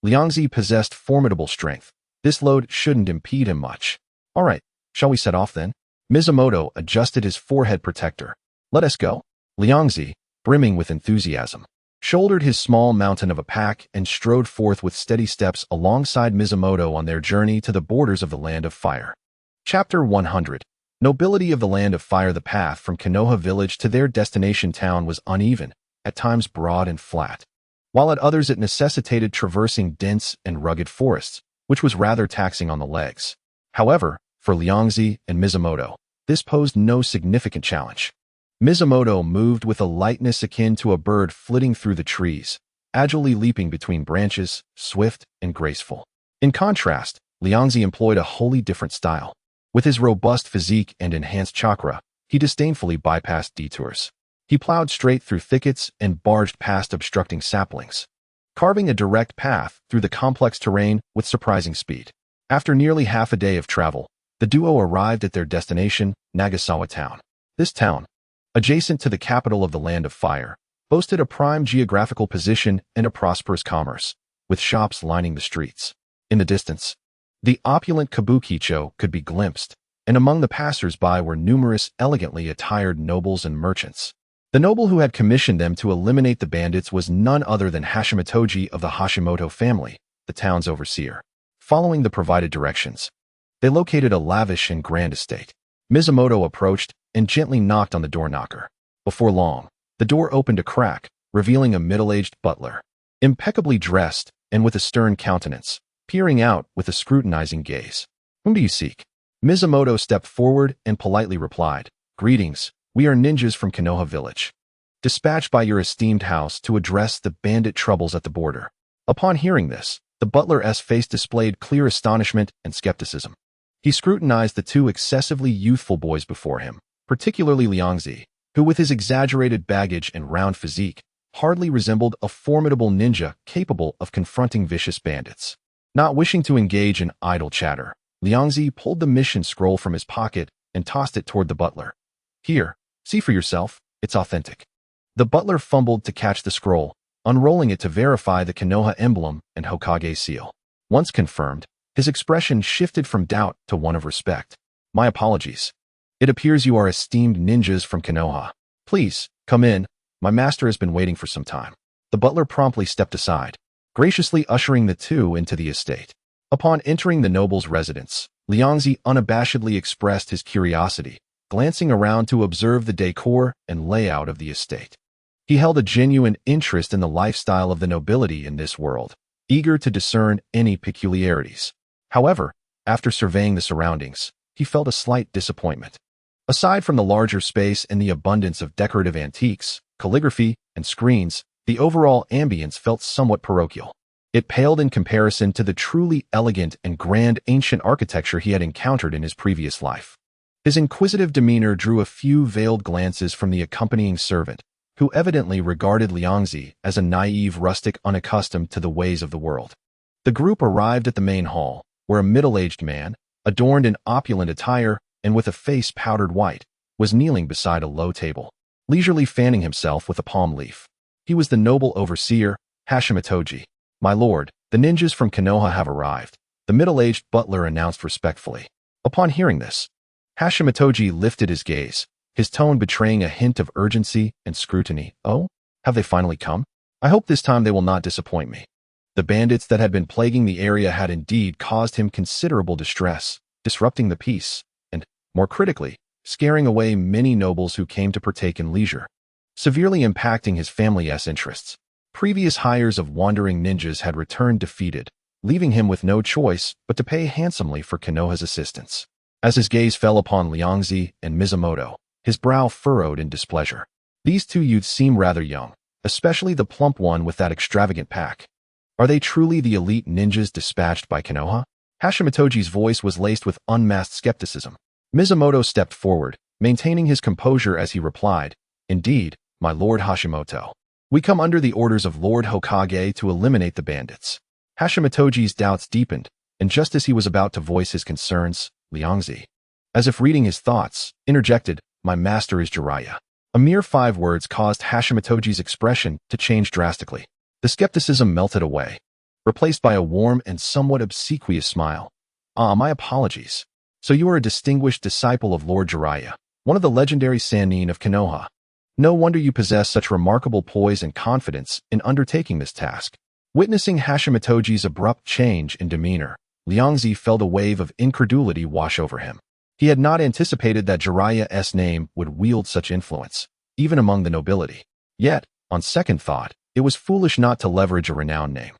Liangzi possessed formidable strength. This load shouldn't impede him much. "All right, shall we set off then?" Mizumoto adjusted his forehead protector. "Let us go." Liangzi, brimming with enthusiasm, shouldered his small mountain of a pack and strode forth with steady steps alongside Mizumoto on their journey to the borders of the Land of Fire. Chapter 100. Nobility of the Land of Fire. The path from Konoha village to their destination town was uneven, at times broad and flat, while at others it necessitated traversing dense and rugged forests, which was rather taxing on the legs. However, for Liangzi and Mizumoto, this posed no significant challenge. Mizumoto moved with a lightness akin to a bird flitting through the trees, agilely leaping between branches, swift and graceful. In contrast, Liangzi employed a wholly different style. With his robust physique and enhanced chakra, he disdainfully bypassed detours. He plowed straight through thickets and barged past obstructing saplings, carving a direct path through the complex terrain with surprising speed. After nearly half a day of travel, the duo arrived at their destination, Nagasawa Town. This town, adjacent to the capital of the Land of Fire, boasted a prime geographical position and a prosperous commerce, with shops lining the streets. In the distance, the opulent kabukicho could be glimpsed, and among the passers-by were numerous elegantly attired nobles and merchants. The noble who had commissioned them to eliminate the bandits was none other than Hashimotoji of the Hashimoto family, the town's overseer. Following the provided directions, they located a lavish and grand estate. Mizumoto approached and gently knocked on the door knocker. Before long, the door opened a crack, revealing a middle-aged butler, impeccably dressed and with a stern countenance, peering out with a scrutinizing gaze. "Whom do you seek?" Mizumoto stepped forward and politely replied, "Greetings, we are ninjas from Konoha village, dispatched by your esteemed house to address the bandit troubles at the border." Upon hearing this, the butler's face displayed clear astonishment and skepticism. He scrutinized the two excessively youthful boys before him, particularly Liangzi, who with his exaggerated baggage and round physique, hardly resembled a formidable ninja capable of confronting vicious bandits. Not wishing to engage in idle chatter, Liangzi pulled the mission scroll from his pocket and tossed it toward the butler. "Here, see for yourself, it's authentic." The butler fumbled to catch the scroll, unrolling it to verify the Konoha emblem and Hokage seal. Once confirmed, his expression shifted from doubt to one of respect. "My apologies. It appears you are esteemed ninjas from Konoha. Please, come in. My master has been waiting for some time." The butler promptly stepped aside, graciously ushering the two into the estate. Upon entering the noble's residence, Liangzi unabashedly expressed his curiosity, glancing around to observe the decor and layout of the estate. He held a genuine interest in the lifestyle of the nobility in this world, eager to discern any peculiarities. However, after surveying the surroundings, he felt a slight disappointment. Aside from the larger space and the abundance of decorative antiques, calligraphy, and screens, the overall ambience felt somewhat parochial. It paled in comparison to the truly elegant and grand ancient architecture he had encountered in his previous life. His inquisitive demeanor drew a few veiled glances from the accompanying servant, who evidently regarded Liangzi as a naive rustic unaccustomed to the ways of the world. The group arrived at the main hall, where a middle-aged man, adorned in opulent attire and with a face powdered white, was kneeling beside a low table, leisurely fanning himself with a palm leaf. He was the noble overseer, Hashimotoji. "My lord, the ninjas from Konoha have arrived," the middle-aged butler announced respectfully. Upon hearing this, Hashimotoji lifted his gaze, his tone betraying a hint of urgency and scrutiny. "Oh, have they finally come? I hope this time they will not disappoint me." The bandits that had been plaguing the area had indeed caused him considerable distress, disrupting the peace, and, more critically, scaring away many nobles who came to partake in leisure, severely impacting his family's interests. Previous hires of wandering ninjas had returned defeated, leaving him with no choice but to pay handsomely for Konoha's assistance. As his gaze fell upon Liangzi and Mizumoto, his brow furrowed in displeasure. These two youths seem rather young, especially the plump one with that extravagant pack. Are they truly the elite ninjas dispatched by Konoha? Hashimotoji's voice was laced with unmasked skepticism. Mizumoto stepped forward, maintaining his composure as he replied, "Indeed, my lord Hashimoto. We come under the orders of Lord Hokage to eliminate the bandits." Hashimotoji's doubts deepened, and just as he was about to voice his concerns, Liangzi, as if reading his thoughts, interjected, "My master is Jeriah." A mere 5 words caused Hashimotoji's expression to change drastically. The skepticism melted away, replaced by a warm and somewhat obsequious smile. "Ah, my apologies. So you are a distinguished disciple of Lord Jeriah, one of the legendary Sannin of Konoha. No wonder you possess such remarkable poise and confidence in undertaking this task." Witnessing Hashimotoji's abrupt change in demeanor, Liangzi felt a wave of incredulity wash over him. He had not anticipated that Jeriah's name would wield such influence, even among the nobility. Yet, on second thought, it was foolish not to leverage a renowned name.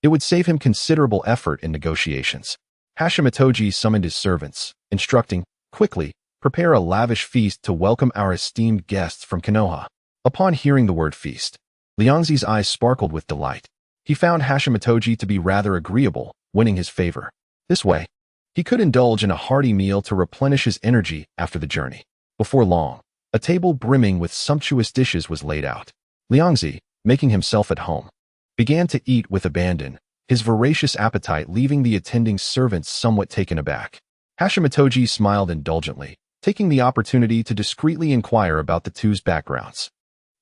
It would save him considerable effort in negotiations. Hashimotoji summoned his servants, instructing, "Quickly, prepare a lavish feast to welcome our esteemed guests from Konoha." Upon hearing the word feast, Liangzi's eyes sparkled with delight. He found Hashimotoji to be rather agreeable, winning his favor. This way, he could indulge in a hearty meal to replenish his energy after the journey. Before long, a table brimming with sumptuous dishes was laid out. Liangzi, making himself at home, began to eat with abandon, his voracious appetite leaving the attending servants somewhat taken aback. Hashimotoji smiled indulgently, taking the opportunity to discreetly inquire about the two's backgrounds.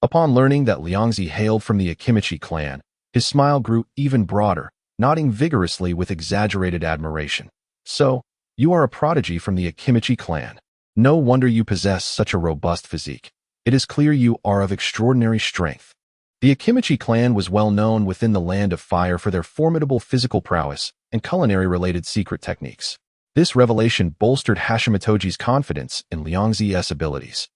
Upon learning that Liangzi hailed from the Akimichi clan, his smile grew even broader, nodding vigorously with exaggerated admiration. "So, you are a prodigy from the Akimichi clan. No wonder you possess such a robust physique. It is clear you are of extraordinary strength." The Akimichi clan was well known within the Land of Fire for their formidable physical prowess and culinary-related secret techniques. This revelation bolstered Hashimotoji's confidence in Liangzi's abilities,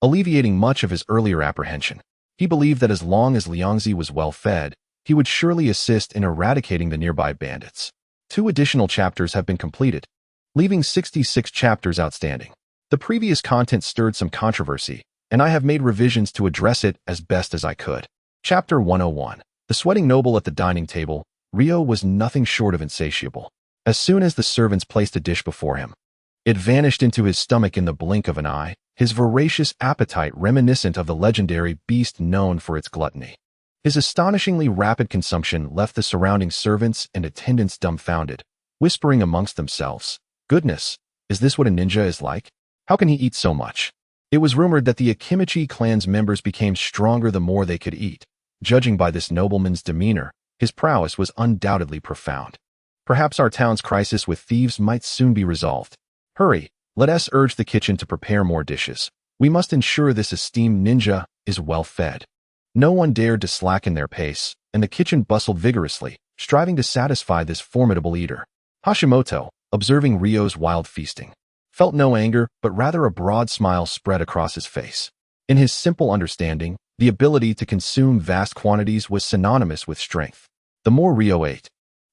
alleviating much of his earlier apprehension. He believed that as long as Liangzi was well-fed, he would surely assist in eradicating the nearby bandits. 2 additional chapters have been completed, leaving 66 chapters outstanding. The previous content stirred some controversy, and I have made revisions to address it as best as I could. Chapter 101. The sweating noble at the dining table. Ryo was nothing short of insatiable. As soon as the servants placed a dish before him, it vanished into his stomach in the blink of an eye, his voracious appetite reminiscent of the legendary beast known for its gluttony. His astonishingly rapid consumption left the surrounding servants and attendants dumbfounded, whispering amongst themselves, "Goodness, is this what a ninja is like? How can he eat so much?" It was rumored that the Akimichi clan's members became stronger the more they could eat. Judging by this nobleman's demeanor, his prowess was undoubtedly profound. Perhaps our town's crisis with thieves might soon be resolved. Hurry, let us urge the kitchen to prepare more dishes. We must ensure this esteemed ninja is well fed. No one dared to slacken their pace, and the kitchen bustled vigorously, striving to satisfy this formidable eater. Hashimoto, observing Ryo's wild feasting, felt no anger but rather a broad smile spread across his face. In his simple understanding, the ability to consume vast quantities was synonymous with strength. The more Ryo ate,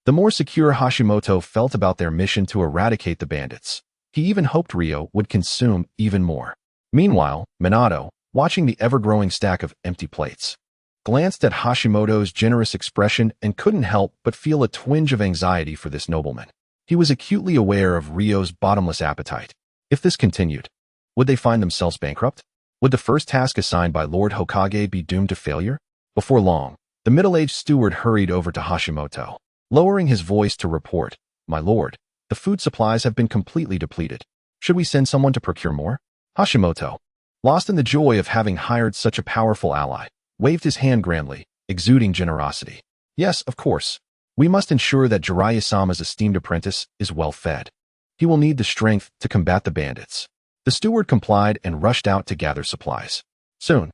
the more secure Hashimoto felt about their mission to eradicate the bandits. He even hoped Ryo would consume even more. Meanwhile, Minato, watching the ever-growing stack of empty plates, glanced at Hashimoto's generous expression and couldn't help but feel a twinge of anxiety for this nobleman. He was acutely aware of Ryo's bottomless appetite. If this continued, would they find themselves bankrupt? Would the first task assigned by Lord Hokage be doomed to failure? Before long, the middle-aged steward hurried over to Hashimoto, lowering his voice to report, "My lord, the food supplies have been completely depleted. Should we send someone to procure more?" Hashimoto, lost in the joy of having hired such a powerful ally, waved his hand grandly, exuding generosity. Yes, of course. We must ensure that Jeriah-sama's esteemed apprentice is well fed. He will need the strength to combat the bandits. The steward complied and rushed out to gather supplies. Soon,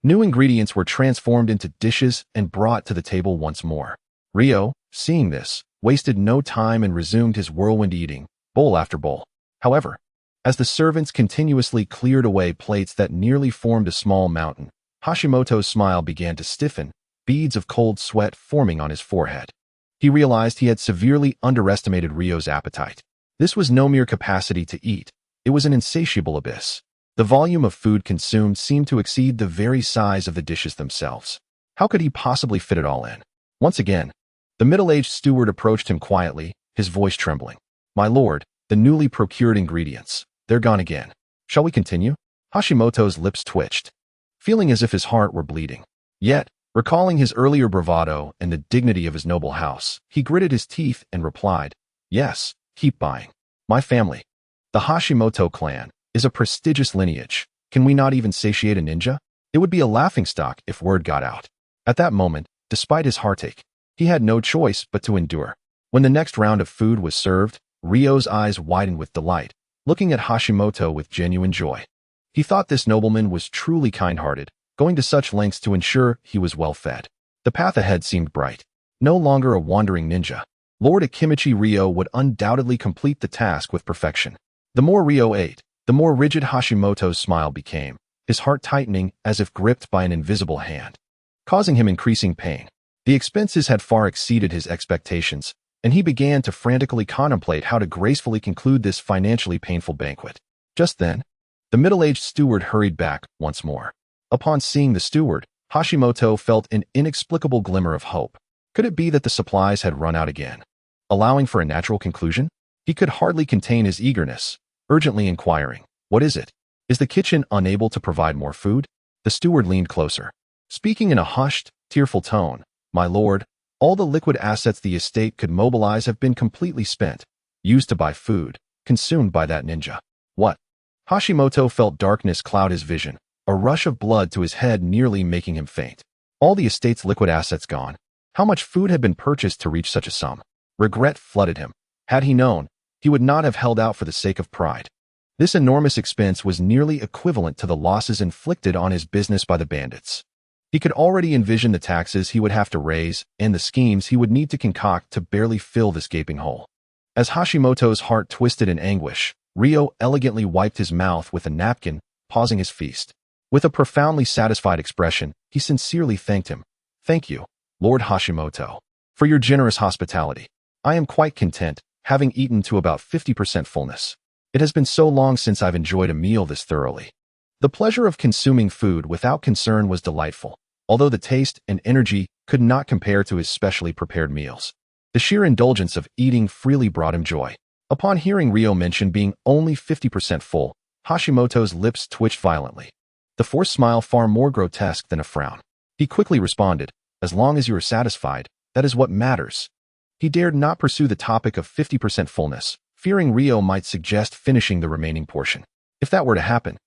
new ingredients were transformed into dishes and brought to the table once more. Ryo, seeing this, wasted no time and resumed his whirlwind eating, bowl after bowl. However, as the servants continuously cleared away plates that nearly formed a small mountain, Hashimoto's smile began to stiffen, beads of cold sweat forming on his forehead. He realized he had severely underestimated Ryo's appetite. This was no mere capacity to eat, it was an insatiable abyss. The volume of food consumed seemed to exceed the very size of the dishes themselves. How could he possibly fit it all in? Once again, the middle-aged steward approached him quietly, his voice trembling. My lord, the newly procured ingredients, they're gone again. Shall we continue? Hashimoto's lips twitched, feeling as if his heart were bleeding. Yet, recalling his earlier bravado and the dignity of his noble house, he gritted his teeth and replied, yes, keep buying. My family, the Hashimoto clan, is a prestigious lineage. Can we not even satiate a ninja? It would be a laughingstock if word got out. At that moment, despite his heartache, he had no choice but to endure. When the next round of food was served, Ryo's eyes widened with delight, looking at Hashimoto with genuine joy. He thought this nobleman was truly kind-hearted, going to such lengths to ensure he was well fed. The path ahead seemed bright. No longer a wandering ninja, Lord Akimichi Ryo would undoubtedly complete the task with perfection. The more Ryo ate, the more rigid Hashimoto's smile became, his heart tightening as if gripped by an invisible hand, causing him increasing pain. The expenses had far exceeded his expectations, and he began to frantically contemplate how to gracefully conclude this financially painful banquet. Just then, the middle-aged steward hurried back once more. Upon seeing the steward, Hashimoto felt an inexplicable glimmer of hope. Could it be that the supplies had run out again? Allowing for a natural conclusion, he could hardly contain his eagerness, urgently inquiring, what is it? Is the kitchen unable to provide more food? The steward leaned closer, speaking in a hushed, tearful tone. My lord, all the liquid assets the estate could mobilize have been completely spent, used to buy food, consumed by that ninja. What? Hashimoto felt darkness cloud his vision, a rush of blood to his head nearly making him faint. All the estate's liquid assets gone. How much food had been purchased to reach such a sum? Regret flooded him. Had he known, he would not have held out for the sake of pride. This enormous expense was nearly equivalent to the losses inflicted on his business by the bandits. He could already envision the taxes he would have to raise and the schemes he would need to concoct to barely fill this gaping hole. As Hashimoto's heart twisted in anguish, Ryo elegantly wiped his mouth with a napkin, pausing his feast. With a profoundly satisfied expression, he sincerely thanked him. Thank you, Lord Hashimoto, for your generous hospitality. I am quite content, having eaten to about 50% fullness. It has been so long since I've enjoyed a meal this thoroughly. The pleasure of consuming food without concern was delightful, although the taste and energy could not compare to his specially prepared meals. The sheer indulgence of eating freely brought him joy. Upon hearing Ryo mention being only 50% full, Hashimoto's lips twitched violently, the forced smile far more grotesque than a frown. He quickly responded, as long as you are satisfied, that is what matters. He dared not pursue the topic of 50% fullness, fearing Ryo might suggest finishing the remaining portion. If that were to happen,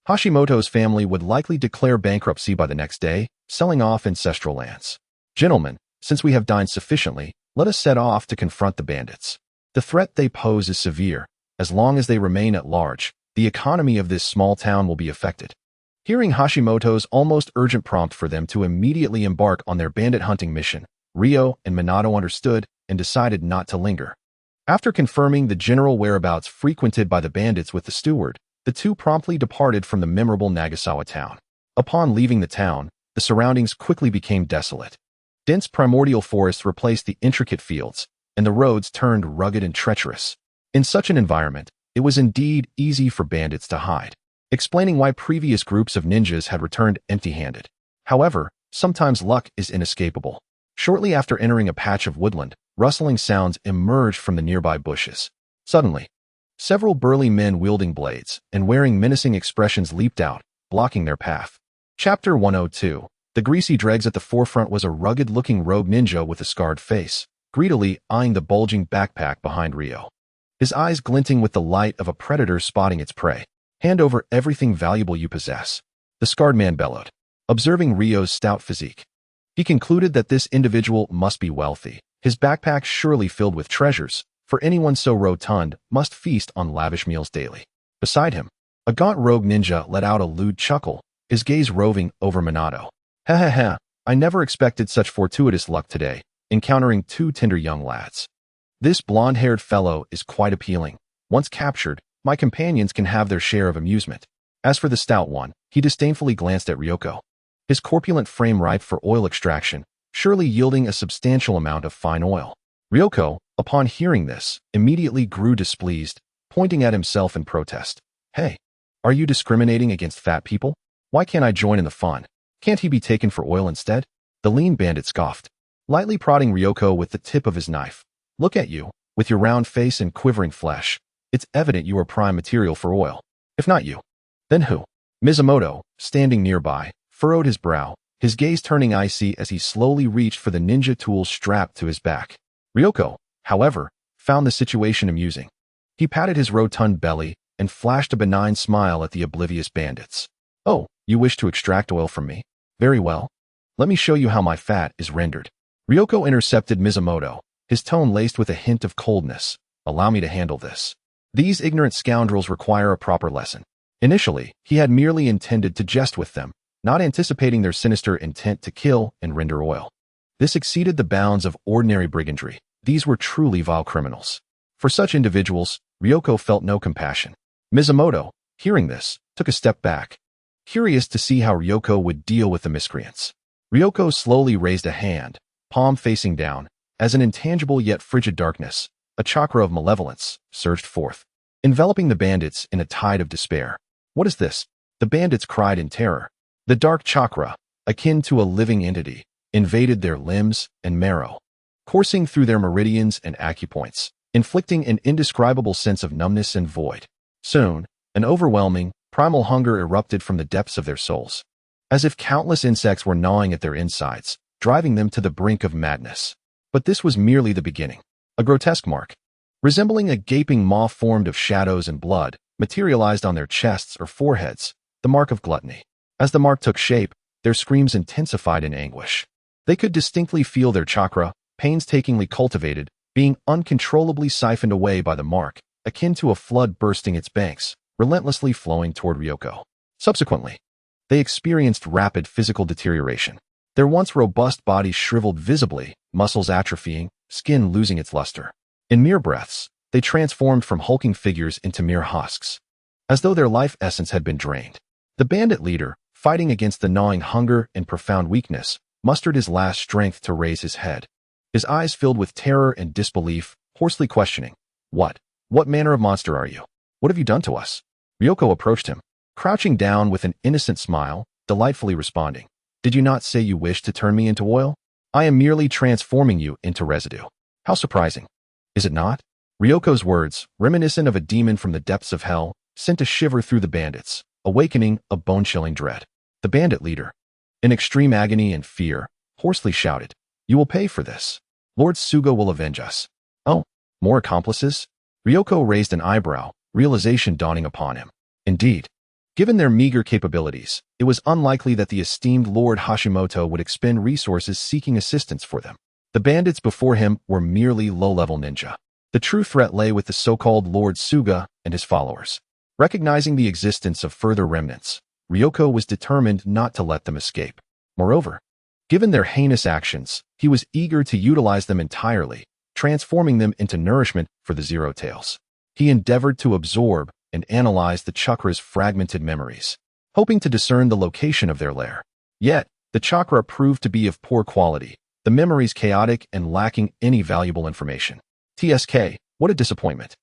Hashimoto's family would likely declare bankruptcy by the next day, selling off ancestral lands. Gentlemen, since we have dined sufficiently, let us set off to confront the bandits. The threat they pose is severe. As long as they remain at large, the economy of this small town will be affected. Hearing Hashimoto's almost urgent prompt for them to immediately embark on their bandit hunting mission, Ryo and Minato understood and decided not to linger. After confirming the general whereabouts frequented by the bandits with the steward, the two promptly departed from the memorable Nagasawa town. Upon leaving the town, the surroundings quickly became desolate. Dense primordial forests replaced the intricate fields, and the roads turned rugged and treacherous. In such an environment, it was indeed easy for bandits to hide, explaining why previous groups of ninjas had returned empty-handed. However, sometimes luck is inescapable. Shortly after entering a patch of woodland, rustling sounds emerged from the nearby bushes. Suddenly, several burly men wielding blades and wearing menacing expressions leaped out, blocking their path. Chapter 102. The greasy dregs at the forefront was a rugged-looking rogue ninja with a scarred face, greedily eyeing the bulging backpack behind Ryo. His eyes glinting with the light of a predator spotting its prey. Hand over everything valuable you possess. The scarred man bellowed. Observing Ryo's stout physique, he concluded that this individual must be wealthy, his backpack surely filled with treasures, for anyone so rotund must feast on lavish meals daily. Beside him, a gaunt rogue ninja let out a lewd chuckle, his gaze roving over Minato. Ha ha ha, I never expected such fortuitous luck today, encountering two tender young lads. This blonde-haired fellow is quite appealing. Once captured, my companions can have their share of amusement. As for the stout one, he disdainfully glanced at Ryoko. His corpulent frame ripe for oil extraction, surely yielding a substantial amount of fine oil. Ryoko, upon hearing this, immediately grew displeased, pointing at himself in protest. Hey, are you discriminating against fat people? Why can't I join in the fun? Can't he be taken for oil instead? The lean bandit scoffed, lightly prodding Ryoko with the tip of his knife. Look at you, with your round face and quivering flesh. It's evident you are prime material for oil. If not you, then who? Mizumoto, standing nearby, furrowed his brow, his gaze turning icy as he slowly reached for the ninja tool strapped to his back. Ryoko, however, found the situation amusing. He patted his rotund belly and flashed a benign smile at the oblivious bandits. Oh, you wish to extract oil from me? Very well. Let me show you how my fat is rendered. Ryoko intercepted Mizumoto, his tone laced with a hint of coldness. Allow me to handle this. These ignorant scoundrels require a proper lesson. Initially, he had merely intended to jest with them, not anticipating their sinister intent to kill and render oil. This exceeded the bounds of ordinary brigandry. These were truly vile criminals. For such individuals, Ryoko felt no compassion. Mizumoto, hearing this, took a step back, curious to see how Ryoko would deal with the miscreants. Ryoko slowly raised a hand, palm facing down, as an intangible yet frigid darkness, a chakra of malevolence, surged forth, enveloping the bandits in a tide of despair. What is this? The bandits cried in terror. The dark chakra, akin to a living entity, invaded their limbs and marrow, coursing through their meridians and acupoints, inflicting an indescribable sense of numbness and void. Soon, an overwhelming, primal hunger erupted from the depths of their souls, as if countless insects were gnawing at their insides, driving them to the brink of madness. But this was merely the beginning. A grotesque mark, resembling a gaping maw formed of shadows and blood, materialized on their chests or foreheads, the mark of gluttony. As the mark took shape, their screams intensified in anguish. They could distinctly feel their chakra, painstakingly cultivated, being uncontrollably siphoned away by the mark, akin to a flood bursting its banks, relentlessly flowing toward Ryoko. Subsequently, they experienced rapid physical deterioration. Their once robust bodies shriveled visibly, muscles atrophying, skin losing its luster. In mere breaths, they transformed from hulking figures into mere husks, as though their life essence had been drained. The bandit leader, fighting against the gnawing hunger and profound weakness, mustered his last strength to raise his head. His eyes filled with terror and disbelief, hoarsely questioning, What manner of monster are you? What have you done to us? Ryoko approached him, crouching down with an innocent smile, delightfully responding, Did you not say you wished to turn me into oil? I am merely transforming you into residue. How surprising. Is it not? Ryoko's words, reminiscent of a demon from the depths of hell, sent a shiver through the bandits, awakening a bone-chilling dread. The bandit leader, in extreme agony and fear, hoarsely shouted, You will pay for this. Lord Suko will avenge us. Oh, more accomplices? Ryoko raised an eyebrow, realization dawning upon him. Indeed, given their meager capabilities, it was unlikely that the esteemed Lord Hashimoto would expend resources seeking assistance for them. The bandits before him were merely low-level ninja. The true threat lay with the so-called Lord Suga and his followers. Recognizing the existence of further remnants, Ryoko was determined not to let them escape. Moreover, given their heinous actions, he was eager to utilize them entirely, transforming them into nourishment for the Zero Tails. He endeavored to absorb and analyze the chakra's fragmented memories, hoping to discern the location of their lair. Yet, the chakra proved to be of poor quality, the memories chaotic and lacking any valuable information. TSK, what a disappointment.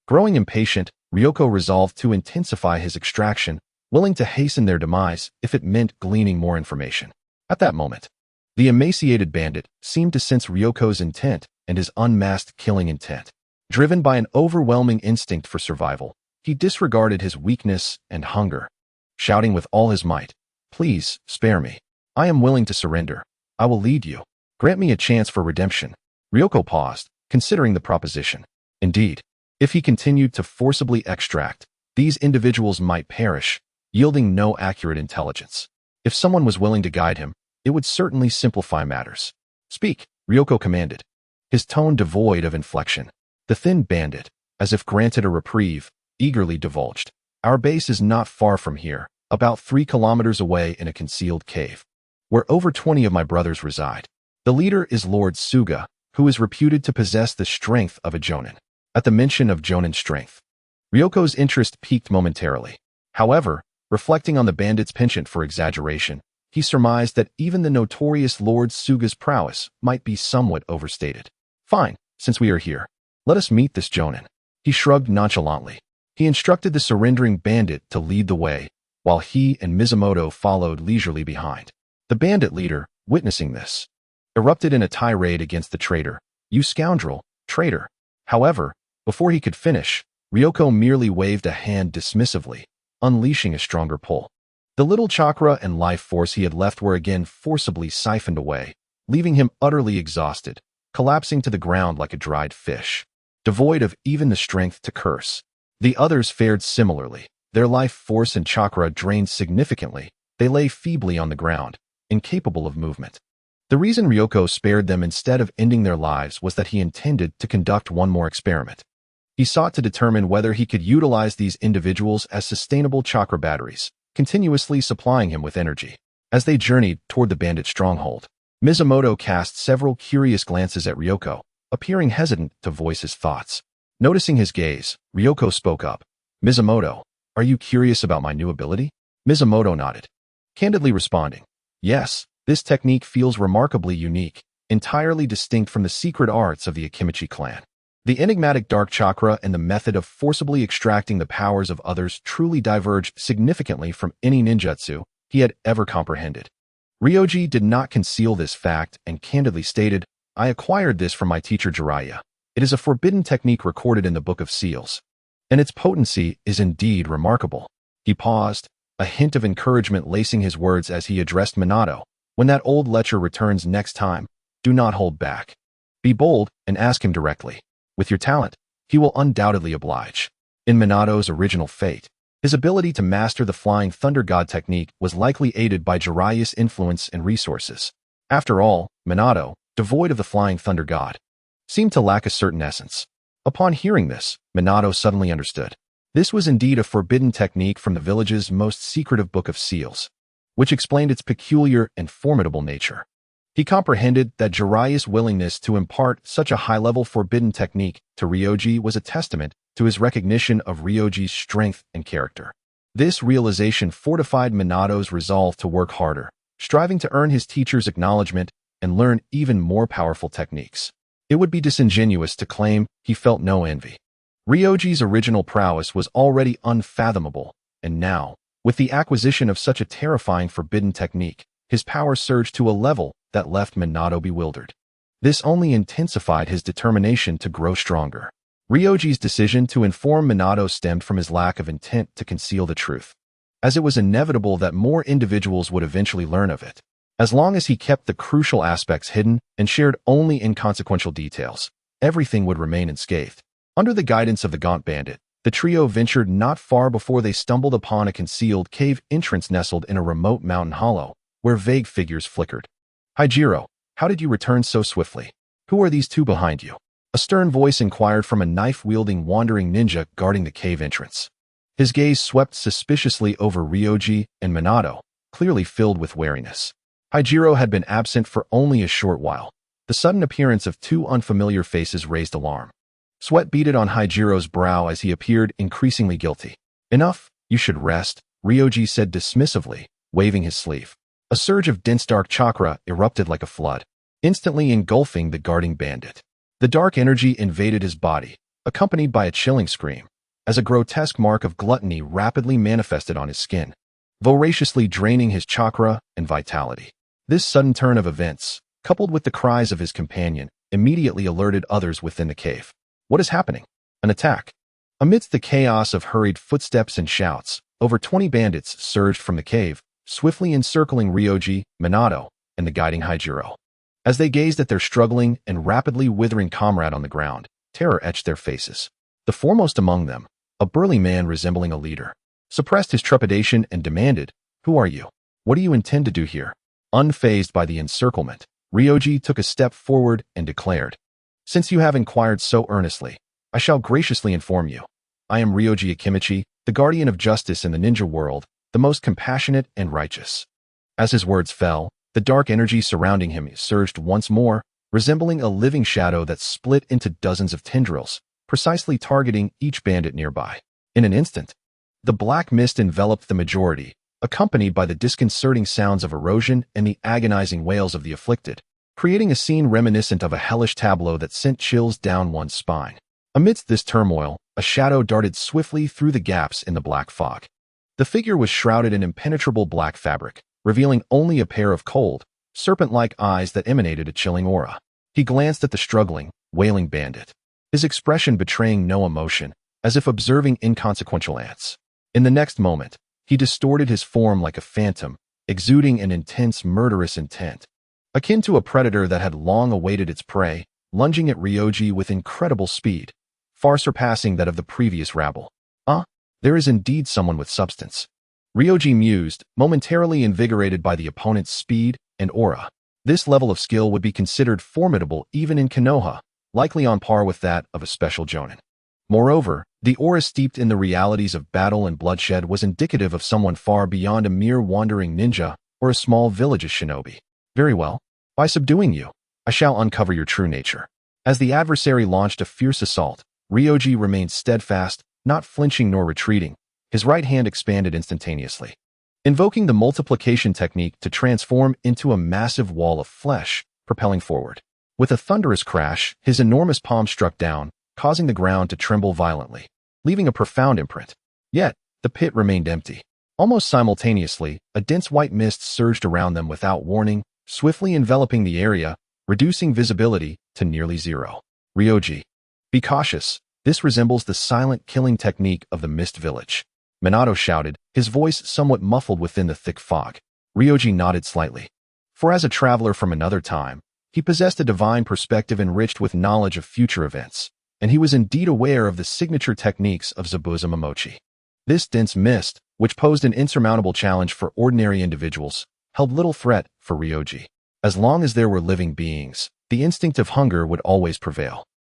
Growing impatient, Ryoko resolved to intensify his extraction, willing to hasten their demise if it meant gleaning more information. At that moment, the emaciated bandit seemed to sense Ryoko's intent and his unmasked killing intent. Driven by an overwhelming instinct for survival, he disregarded his weakness and hunger, shouting with all his might, Please, spare me. I am willing to surrender. I will lead you. Grant me a chance for redemption. Ryoko paused, considering the proposition. Indeed, if he continued to forcibly extract, these individuals might perish, yielding no accurate intelligence. If someone was willing to guide him, it would certainly simplify matters. Speak, Ryoko commanded, his tone devoid of inflection. The thin bandit, as if granted a reprieve, eagerly divulged. Our base is not far from here, about 3 kilometers away in a concealed cave, where over 20 of my brothers reside. The leader is Lord Suga, who is reputed to possess the strength of a jonin. At the mention of jonin strength, Ryoko's interest peaked momentarily. However, reflecting on the bandit's penchant for exaggeration, he surmised that even the notorious Lord Suga's prowess might be somewhat overstated. Fine, since we are here, let us meet this jonin. He shrugged nonchalantly. He instructed the surrendering bandit to lead the way, while he and Mizumoto followed leisurely behind. The bandit leader, witnessing this, erupted in a tirade against the traitor. You scoundrel, traitor. However, before he could finish, Ryoko merely waved a hand dismissively, unleashing a stronger pull. The little chakra and life force he had left were again forcibly siphoned away, leaving him utterly exhausted, collapsing to the ground like a dried fish, devoid of even the strength to curse. The others fared similarly. Their life force and chakra drained significantly. They lay feebly on the ground, incapable of movement. The reason Ryoko spared them instead of ending their lives was that he intended to conduct one more experiment. He sought to determine whether he could utilize these individuals as sustainable chakra batteries, continuously supplying him with energy. As they journeyed toward the bandit stronghold, Mizumoto cast several curious glances at Ryoko, appearing hesitant to voice his thoughts. Noticing his gaze, Ryoko spoke up. Mizumoto, are you curious about my new ability? Mizumoto nodded, candidly responding, yes, this technique feels remarkably unique, entirely distinct from the secret arts of the Akimichi clan. The enigmatic dark chakra and the method of forcibly extracting the powers of others truly diverged significantly from any ninjutsu he had ever comprehended. Ryoji did not conceal this fact and candidly stated, I acquired this from my teacher Jeriah. It is a forbidden technique recorded in the Book of Seals, and its potency is indeed remarkable. He paused, a hint of encouragement lacing his words as he addressed Minato. When that old lecher returns next time, do not hold back. Be bold and ask him directly. With your talent, he will undoubtedly oblige. In Minato's original fate, his ability to master the Flying Thunder God technique was likely aided by Jeriah's influence and resources. After all, Minato, devoid of the Flying Thunder God, seemed to lack a certain essence. Upon hearing this, Minato suddenly understood. This was indeed a forbidden technique from the village's most secretive Book of Seals, which explained its peculiar and formidable nature. He comprehended that Jeriah's willingness to impart such a high-level forbidden technique to Ryoji was a testament to his recognition of Ryoji's strength and character. This realization fortified Minato's resolve to work harder, striving to earn his teacher's acknowledgement and learn even more powerful techniques. It would be disingenuous to claim he felt no envy. Ryoji's original prowess was already unfathomable, and now, with the acquisition of such a terrifying forbidden technique, his power surged to a level that left Minato bewildered. This only intensified his determination to grow stronger. Ryoji's decision to inform Minato stemmed from his lack of intent to conceal the truth, as it was inevitable that more individuals would eventually learn of it. As long as he kept the crucial aspects hidden and shared only inconsequential details, everything would remain unscathed. Under the guidance of the gaunt bandit, the trio ventured not far before they stumbled upon a concealed cave entrance nestled in a remote mountain hollow, where vague figures flickered. Hijiro, how did you return so swiftly? Who are these two behind you? A stern voice inquired from a knife-wielding wandering ninja guarding the cave entrance. His gaze swept suspiciously over Ryoji and Minato, clearly filled with wariness. Hijiro had been absent for only a short while. The sudden appearance of two unfamiliar faces raised alarm. Sweat beaded on Hijiro's brow as he appeared increasingly guilty. Enough, you should rest, Ryoji said dismissively, waving his sleeve. A surge of dense dark chakra erupted like a flood, instantly engulfing the guarding bandit. The dark energy invaded his body, accompanied by a chilling scream, as a grotesque mark of gluttony rapidly manifested on his skin, voraciously draining his chakra and vitality. This sudden turn of events, coupled with the cries of his companion, immediately alerted others within the cave. What is happening? An attack. Amidst the chaos of hurried footsteps and shouts, over 20 bandits surged from the cave, swiftly encircling Ryoji, Minato, and the guiding Hijiro. As they gazed at their struggling and rapidly withering comrade on the ground, terror etched their faces. The foremost among them, a burly man resembling a leader, suppressed his trepidation and demanded, Who are you? What do you intend to do here? Unfazed by the encirclement, Ryoji took a step forward and declared, Since you have inquired so earnestly, I shall graciously inform you. I am Ryoji Akimichi, the guardian of justice in the ninja world, the most compassionate and righteous. As his words fell, the dark energy surrounding him surged once more, resembling a living shadow that split into dozens of tendrils, precisely targeting each bandit nearby. In an instant, the black mist enveloped the majority, accompanied by the disconcerting sounds of erosion and the agonizing wails of the afflicted, creating a scene reminiscent of a hellish tableau that sent chills down one's spine. Amidst this turmoil, a shadow darted swiftly through the gaps in the black fog. The figure was shrouded in impenetrable black fabric, revealing only a pair of cold, serpent-like eyes that emanated a chilling aura. He glanced at the struggling, wailing bandit, his expression betraying no emotion, as if observing inconsequential ants. In the next moment, he distorted his form like a phantom, exuding an intense, murderous intent. Akin to a predator that had long awaited its prey, lunging at Ryoji with incredible speed, far surpassing that of the previous rabble. There is indeed someone with substance. Ryoji mused, momentarily invigorated by the opponent's speed and aura. This level of skill would be considered formidable even in Konoha, likely on par with that of a special jonin. Moreover, the aura steeped in the realities of battle and bloodshed was indicative of someone far beyond a mere wandering ninja or a small village's shinobi. Very well. By subduing you, I shall uncover your true nature. As the adversary launched a fierce assault, Ryoji remained steadfast, not flinching nor retreating. His right hand expanded instantaneously, invoking the multiplication technique to transform into a massive wall of flesh, propelling forward. With a thunderous crash, his enormous palm struck down, causing the ground to tremble violently, leaving a profound imprint. Yet, the pit remained empty. Almost simultaneously, a dense white mist surged around them without warning, swiftly enveloping the area, reducing visibility to nearly zero. Ryoji, be cautious. This resembles the silent killing technique of the Mist Village. Minato shouted, his voice somewhat muffled within the thick fog. Ryoji nodded slightly. For as a traveler from another time, he possessed a divine perspective enriched with knowledge of future events, and he was indeed aware of the signature techniques of Zabuza Momochi. This dense mist, which posed an insurmountable challenge for ordinary individuals, held little threat for Ryoji. As long as there were living beings, the instinct of hunger would always prevail.